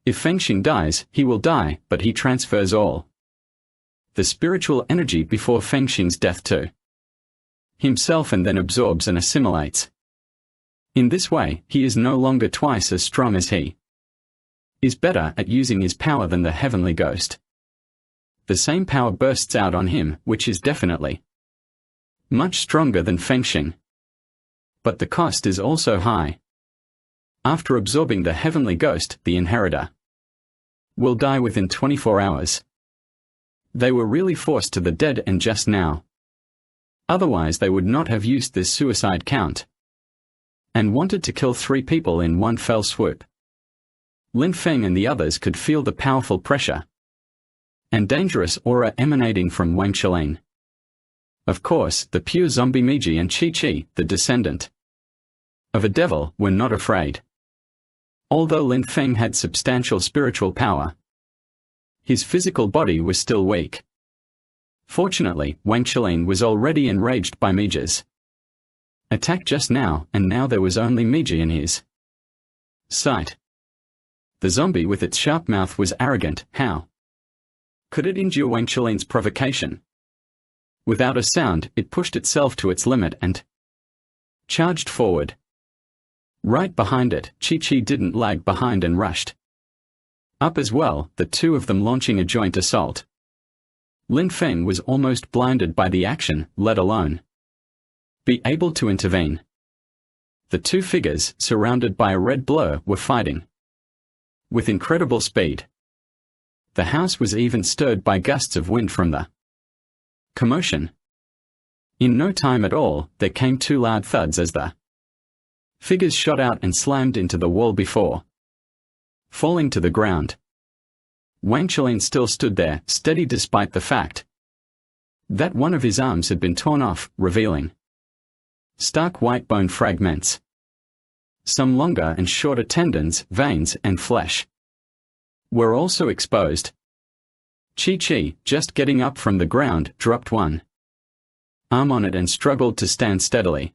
S1: If Fengxing dies, he will die, but he transfers all the spiritual energy before Fengxing's death to himself and then absorbs and assimilates. In this way, he is no longer twice as strong as he is better at using his power than the heavenly ghost. The same power bursts out on him, which is definitely much stronger than Fengxing. But the cost is also high. After absorbing the heavenly ghost, the inheritor will die within 24 hours. They were really forced to the dead end just now. Otherwise they would not have used this suicide count and wanted to kill 3 people in one fell swoop. Lin Feng and the others could feel the powerful pressure and dangerous aura emanating from Wang Qilin. Of course, the pure zombie Meiji and Chi-Chi, the descendant of a devil, were not afraid. Although Lin Feng had substantial spiritual power, his physical body was still weak. Fortunately, Wang Qilin was already enraged by Meiji's attack just now, and now there was only Meiji in his sight. The zombie with its sharp mouth was arrogant. How could it endure Wang Qilin's provocation? Without a sound, it pushed itself to its limit and charged forward. Right behind it, Chi-Chi didn't lag behind and rushed up as well, the 2 of them launching a joint assault. Lin Feng was almost blinded by the action, let alone be able to intervene. The 2 figures, surrounded by a red blur, were fighting with incredible speed. The house was even stirred by gusts of wind from the commotion. In no time at all, there came 2 loud thuds as the figures shot out and slammed into the wall before falling to the ground. Wang Qilin still stood there, steady despite the fact that one of his arms had been torn off, revealing stark white bone fragments. Some longer and shorter tendons, veins, and flesh were also exposed. Chi-Chi, just getting up from the ground, dropped one arm on it and struggled to stand steadily.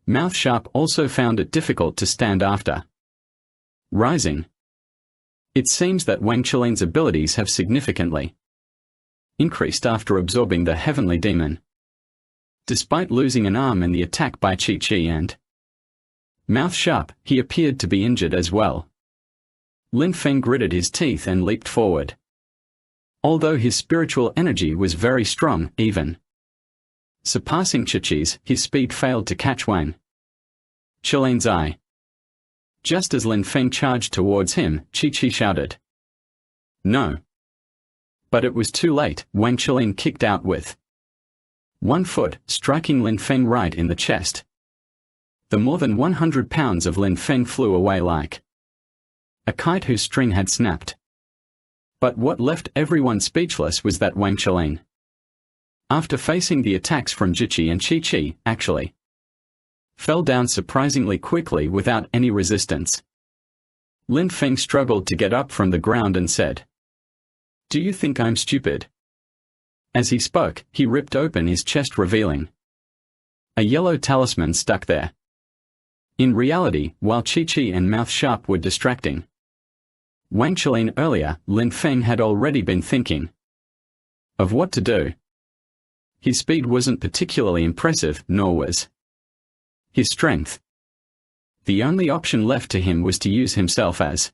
S1: Mouth Sharp also found it difficult to stand after rising. It seems that Wang Qilin's abilities have significantly increased after absorbing the heavenly demon. Despite losing an arm in the attack by Chi-Chi and Mouth Sharp, he appeared to be injured as well. Lin Feng gritted his teeth and leaped forward. Although his spiritual energy was very strong, even surpassing Chi-Chi's, his speed failed to catch Wang Qilin's eye. Just as Lin Feng charged towards him, Chi-Chi shouted, "No!" But it was too late. Wang Qilin kicked out with 1 foot, striking Lin Feng right in the chest. The more than 100 pounds of Lin Feng flew away like a kite whose string had snapped. But what left everyone speechless was that Wang Qilin, after facing the attacks from Jichi and Chi-Chi, actually fell down surprisingly quickly without any resistance. Lin Feng struggled to get up from the ground and said, "Do you think I'm stupid?" As he spoke, he ripped open his chest, revealing a yellow talisman stuck there. In reality, while Chi-Chi and Mouth Sharp were distracting Wang Qilin earlier, Lin Feng had already been thinking of what to do. His speed wasn't particularly impressive, nor was his strength. The only option left to him was to use himself as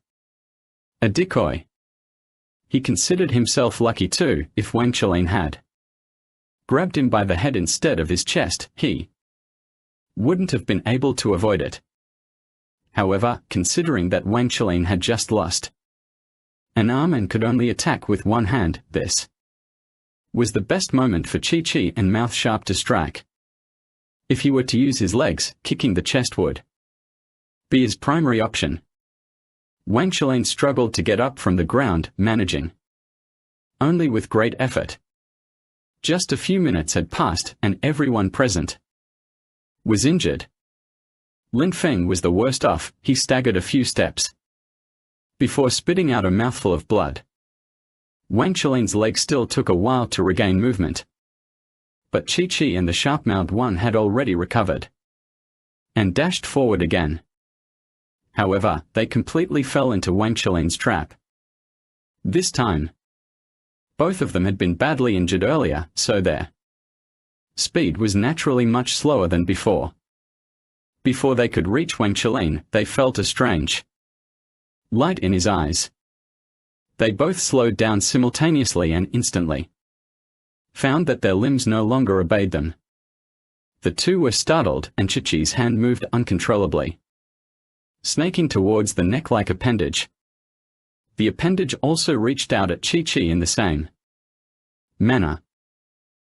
S1: a decoy. He considered himself lucky too. If Wang Qilin had grabbed him by the head instead of his chest, he wouldn't have been able to avoid it. However, considering that Wang Qilin had just lost an arm and could only attack with one hand, this was the best moment for Chi-Chi and Mouth Sharp to strike. If he were to use his legs, kicking the chest would be his primary option. Wang Qilin struggled to get up from the ground, managing only with great effort. Just a few minutes had passed, and everyone present was injured. Lin Feng was the worst off. He staggered a few steps before spitting out a mouthful of blood. Wang Qilin's leg still took a while to regain movement, but Chi-Chi and the sharp-mouthed one had already recovered and dashed forward again. However, they completely fell into Wang Qilin's trap. This time, both of them had been badly injured earlier, so their speed was naturally much slower than before. Before they could reach Wang Qilin, they felt a strange light in his eyes. They both slowed down simultaneously and instantly found that their limbs no longer obeyed them. The two were startled, and Chi-Chi's hand moved uncontrollably, snaking towards the neck-like appendage. The appendage also reached out at Chi-Chi in the same manner.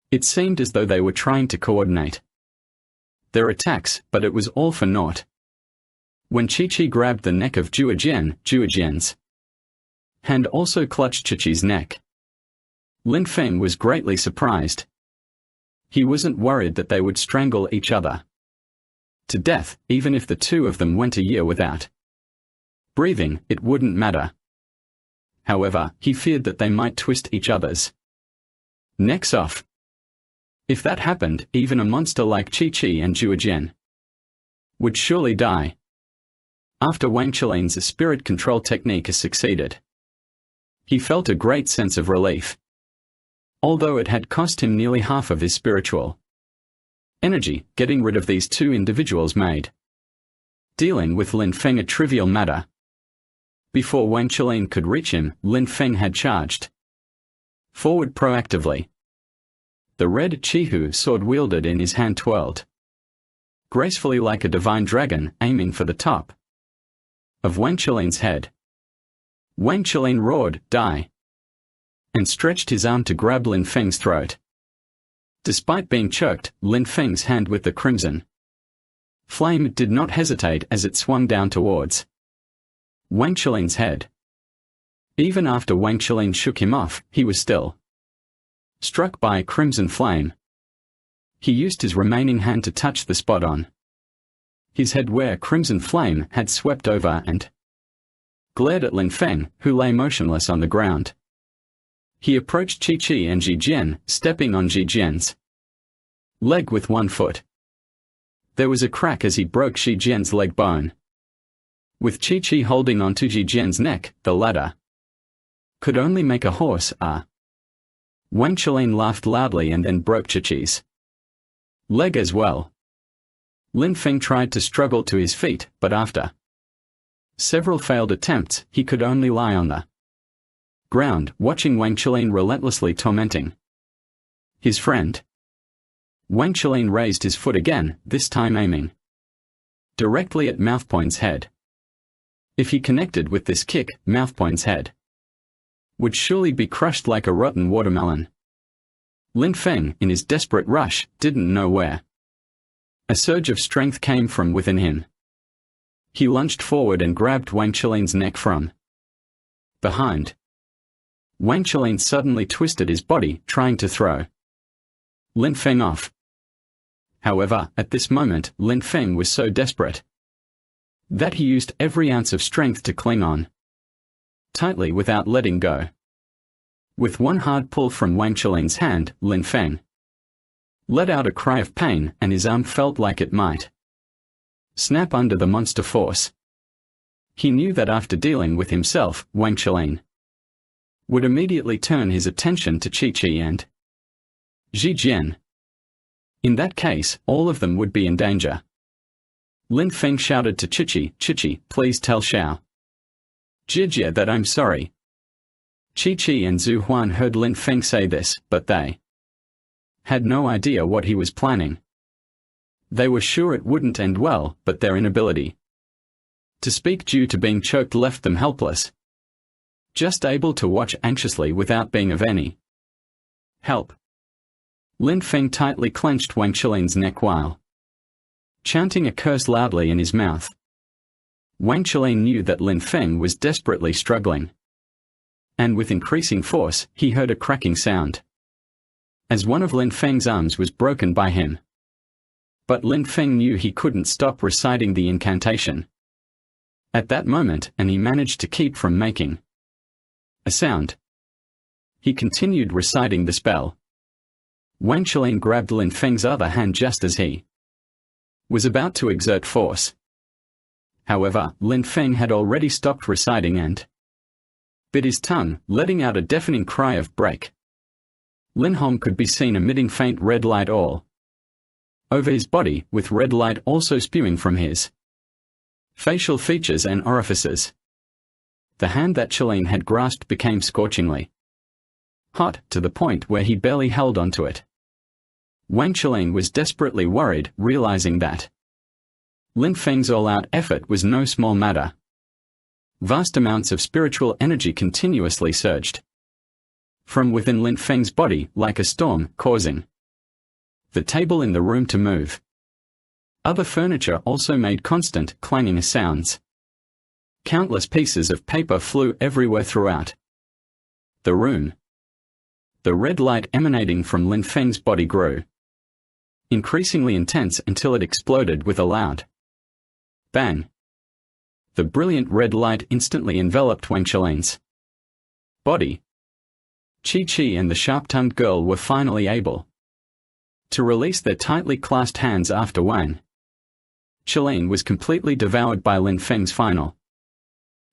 S1: It seemed as though they were trying to coordinate their attacks, but it was all for naught. When Chi-Chi grabbed the neck of Jiujian's hand also clutched Chi-Chi's neck. Lin Feng was greatly surprised. He wasn't worried that they would strangle each other to death. Even if the two of them went a year without breathing, it wouldn't matter. However, he feared that they might twist each other's necks off. If that happened, even a monster like Chi-Chi and Jiujian would surely die. After Wang Qilin's spirit control technique has succeeded, he felt a great sense of relief. Although it had cost him nearly half of his spiritual energy, getting rid of these two individuals made dealing with Lin Feng a trivial matter. Before Wang Qilin could reach him, Lin Feng had charged forward proactively. The red Chihu sword wielded in his hand twirled gracefully like a divine dragon, aiming for the top of Wang Qilin's head. Wang Qilin roared, "Die!" and stretched his arm to grab Lin Feng's throat. Despite being choked, Lin Feng's hand with the crimson flame did not hesitate as it swung down towards Wang Qilin's head. Even after Wang Qilin shook him off, he was still struck by a crimson flame. He used his remaining hand to touch the spot on his head where crimson flame had swept over and glared at Lin Feng, who lay motionless on the ground. He approached Chi-Chi and Jijian, stepping on Jijian's leg with one foot. There was a crack as he broke Jijian's leg bone. With Chi-Chi holding onto Jijian's neck, the latter could only make a horse Wang Qilin laughed loudly and then broke Chi-Chi's leg as well. Lin Feng tried to struggle to his feet, but after several failed attempts, he could only lie on the ground, watching Wang Qilin relentlessly tormenting his friend. Wang Qilin raised his foot again, this time aiming directly at Mouthpoint's head. If he connected with this kick, Mouthpoint's head would surely be crushed like a rotten watermelon. Lin Feng, in his desperate rush, didn't know where a surge of strength came from within him. He lunged forward and grabbed Wang Qilin's neck from behind. Wang Qilin suddenly twisted his body, trying to throw Lin Feng off. However, at this moment, Lin Feng was so desperate that he used every ounce of strength to cling on tightly without letting go. With one hard pull from Wang Qilin's hand, Lin Feng let out a cry of pain, and his arm felt like it might snap under the monster force. He knew that after dealing with himself, Wang Qilin would immediately turn his attention to Chi-Chi and Zhijian. In that case, all of them would be in danger. Lin Feng shouted to Chi-Chi, "Chi-Chi, please tell Xiao Zhijia that I'm sorry." Chi-Chi and Zhu Huan heard Lin Feng say this, but they had no idea what he was planning. They were sure it wouldn't end well, but their inability to speak due to being choked left them helpless, just able to watch anxiously without being of any help. Lin Feng tightly clenched Wang Qilin's neck while chanting a curse loudly in his mouth. Wang Qilin knew that Lin Feng was desperately struggling, and with increasing force, he heard a cracking sound as one of Lin Feng's arms was broken by him. But Lin Feng knew he couldn't stop reciting the incantation at that moment, and he managed to keep from making a sound. He continued reciting the spell. Wang Qilin grabbed Lin Feng's other hand just as he was about to exert force. However, Lin Feng had already stopped reciting and bit his tongue, letting out a deafening cry of "break." Lin Hong could be seen emitting faint red light all over his body, with red light also spewing from his facial features and orifices. The hand that Qilin had grasped became scorchingly hot, to the point where he barely held onto it. Wang Qilin was desperately worried, realizing that Lin Feng's all-out effort was no small matter. Vast amounts of spiritual energy continuously surged from within Lin Feng's body like a storm, causing the table in the room to move. Other furniture also made constant, clanging sounds. Countless pieces of paper flew everywhere throughout the room. The red light emanating from Lin Feng's body grew increasingly intense until it exploded with a loud bang. The brilliant red light instantly enveloped Wang Qilin's body. Chi-Chi and the sharp-tongued girl were finally able to release their tightly clasped hands after Wang Qilin was completely devoured by Lin Feng's final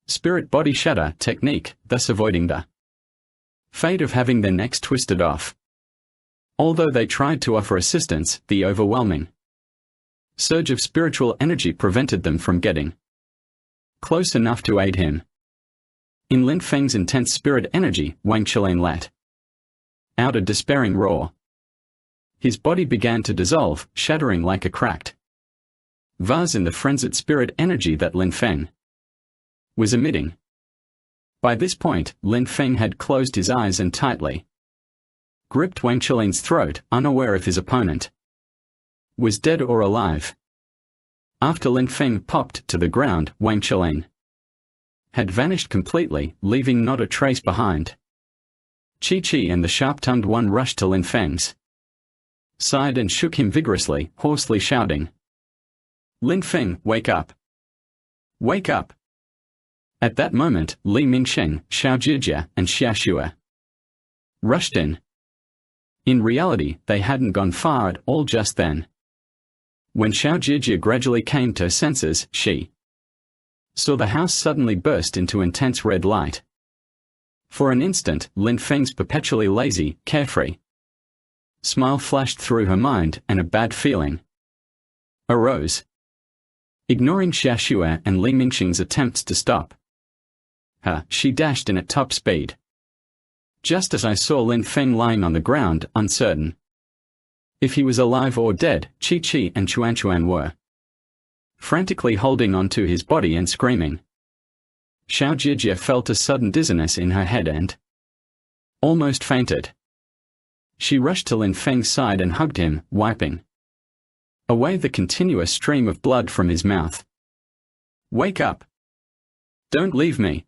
S1: spirit body shatter technique, thus avoiding the fate of having their necks twisted off. Although they tried to offer assistance, the overwhelming surge of spiritual energy prevented them from getting close enough to aid him. In Lin Feng's intense spirit energy, Wang Qilin let out a despairing roar. His body began to dissolve, shattering like a cracked vase in the frenzied spirit energy that Lin Feng was emitting. By this point, Lin Feng had closed his eyes and tightly gripped Wang Qilin's throat, unaware if his opponent was dead or alive. After Lin Feng popped to the ground, Wang Qilin had vanished completely, leaving not a trace behind. Chi-Chi and the sharp-tongued one rushed to Lin Feng's side and shook him vigorously, hoarsely shouting, "Lin Feng, wake up! Wake up!" At that moment, Li Mingsheng, Xiao Zhijia, and Xia Xue rushed in. In reality, they hadn't gone far at all just then. When Xiao Zhijia gradually came to her senses, she saw the house suddenly burst into intense red light. For an instant, Lin Feng's perpetually lazy, carefree smile flashed through her mind, and a bad feeling arose. Ignoring Xia Xue and Li Mingsheng's attempts to stop her, she dashed in at top speed. Just as I saw Lin Feng lying on the ground, uncertain if he was alive or dead, Chi-Chi and Chuan were frantically holding onto his body and screaming. Xiao Zhijia felt a sudden dizziness in her head and almost fainted. She rushed to Lin Feng's side and hugged him, wiping away the continuous stream of blood from his mouth. "Wake up! Don't leave me!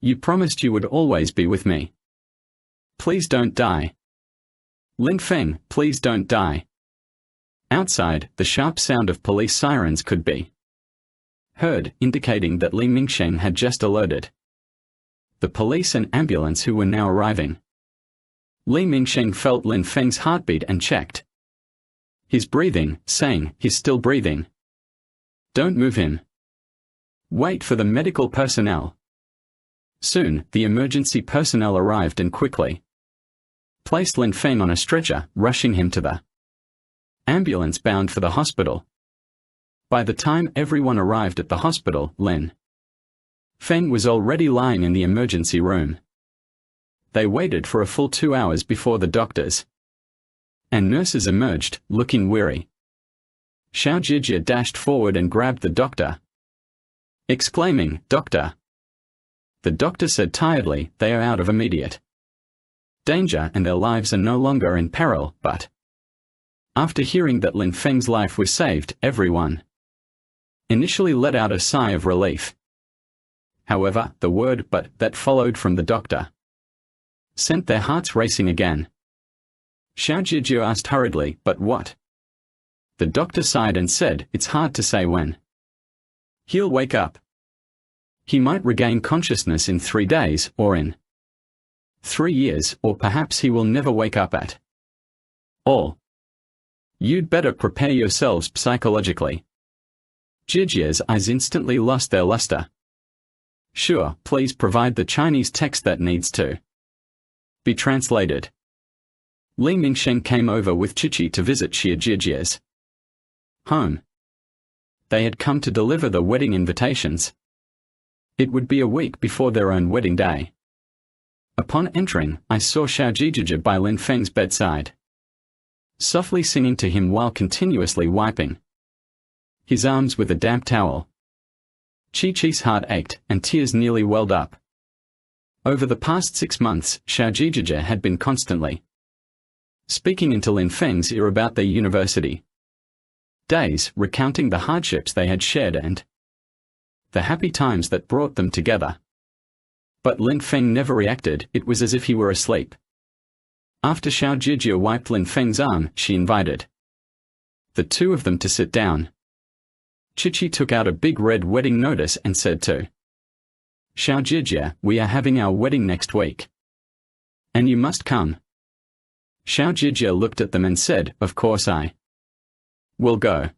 S1: You promised you would always be with me. Please don't die. Lin Feng, please don't die." Outside, the sharp sound of police sirens could be heard, indicating that Li Mingsheng had just alerted the police and ambulance, who were now arriving. Li Mingsheng felt Lin Feng's heartbeat and checked his breathing, saying, "He's still breathing. Don't move him. Wait for the medical personnel." Soon, the emergency personnel arrived and quickly placed Lin Feng on a stretcher, rushing him to the ambulance bound for the hospital. By the time everyone arrived at the hospital, Lin Feng was already lying in the emergency room. They waited for a full 2 hours before the doctors and nurses emerged, looking weary. Xiao Jijia dashed forward and grabbed the doctor, exclaiming, "Doctor!" The doctor said tiredly, "They are out of immediate danger and their lives are no longer in peril," but after hearing that Lin Feng's life was saved, everyone initially let out a sigh of relief. However, the word "but" that followed from the doctor sent their hearts racing again. Xiao Jijia asked hurriedly, "But what?" The doctor sighed and said, "It's hard to say when he'll wake up. He might regain consciousness in 3 days, or in 3 years, or perhaps he will never wake up at all. You'd better prepare yourselves psychologically." Jijia's eyes instantly lost their luster. "Sure, please provide the Chinese text that needs to be translated." Li Mingsheng came over with Chichi to visit Xia Jijia's home. They had come to deliver the wedding invitations. It would be a week before their own wedding day. Upon entering, I saw Xiao Jijia by Lin Feng's bedside, softly singing to him while continuously wiping his arms with a damp towel. Chi-Chi's heart ached, and tears nearly welled up. Over the past 6 months, Xiao Jijia had been constantly speaking into Lin Feng's ear about their university days, recounting the hardships they had shared and the happy times that brought them together. But Lin Feng never reacted. It was as if he were asleep. After Xiao Jijia wiped Lin Feng's arm, she invited the two of them to sit down. Chichi took out a big red wedding notice and said to Xiao Jijia, "We are having our wedding next week, and you must come." Xiao Jijia looked at them and said, "Of course I will go.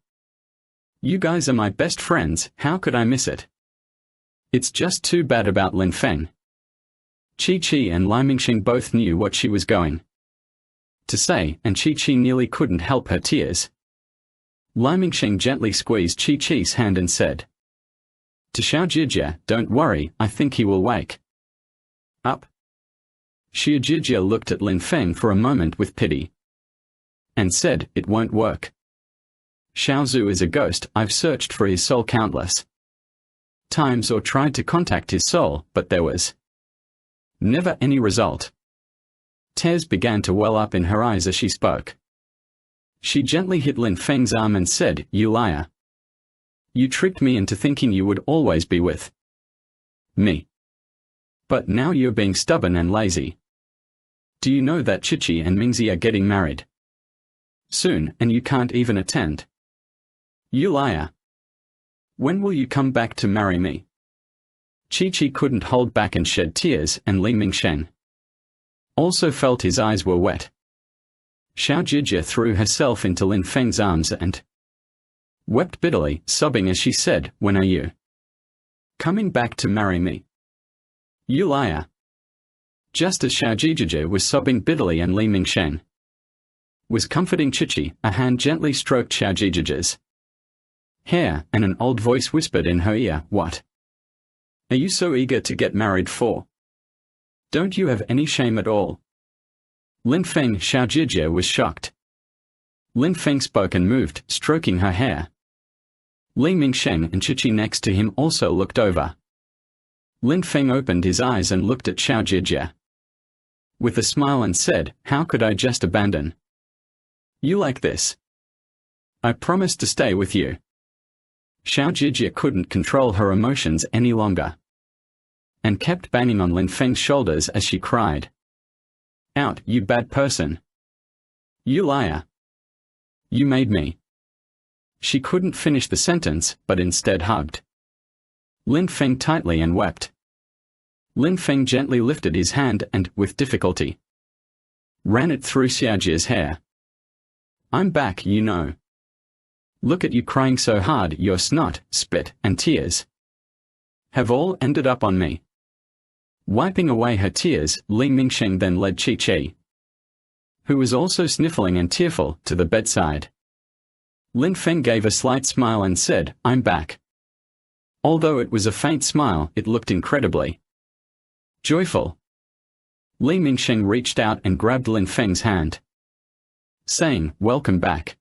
S1: You guys are my best friends, how could I miss it? It's just too bad about Lin Feng." Chi-Chi and Li Mingsheng both knew what she was going to say, and Chi-Chi nearly couldn't help her tears. Li Mingsheng gently squeezed Chi-Chi's hand and said to Xiao Jijia, "Don't worry, I think he will wake up." Xiao Jijia looked at Lin Feng for a moment with pity and said, "It won't work. Xiao Zhu is a ghost. I've searched for his soul countless times or tried to contact his soul, but there was never any result." Tears began to well up in her eyes as she spoke. She gently hit Lin Feng's arm and said, "You liar. You tricked me into thinking you would always be with me. But now you're being stubborn and lazy. Do you know that Chichi and Mingzi are getting married soon, and you can't even attend? You liar. When will you come back to marry me?" Chi-Chi couldn't hold back and shed tears, and Li Mingsheng also felt his eyes were wet. Xiao Jijia threw herself into Lin Feng's arms and wept bitterly, sobbing as she said, "When are you coming back to marry me? You liar." Just as Xiao Jijia was sobbing bitterly and Li Mingsheng was comforting Chichi, a hand gently stroked Xiao Jijia's hair, and an old voice whispered in her ear, "What are you so eager to get married for? Don't you have any shame at all?" Lin Feng. Xiao Jijia was shocked. Lin Feng spoke and moved, stroking her hair. Li Mingsheng and Chichi next to him also looked over. Lin Feng opened his eyes and looked at Xiao Jijia with a smile and said, "How could I just abandon you like this? I promised to stay with you." Xiao Jijia couldn't control her emotions any longer and kept banging on Lin Feng's shoulders as she cried out, "You bad person. You liar. You made me She couldn't finish the sentence, but instead hugged Lin Feng tightly and wept. Lin Feng gently lifted his hand and, with difficulty, ran it through Xiaojie's hair. I'm back, you know. Look at you crying so hard your snot, spit, and tears have all ended up on me. Wiping away her tears, Li Mingsheng then led Chi-Chi, who was also sniffling and tearful, to the bedside. Lin Feng gave a slight smile and said, I'm back. Although it was a faint smile, it looked incredibly joyful. Li Mingsheng reached out and grabbed Lin Feng's hand, saying, Welcome back.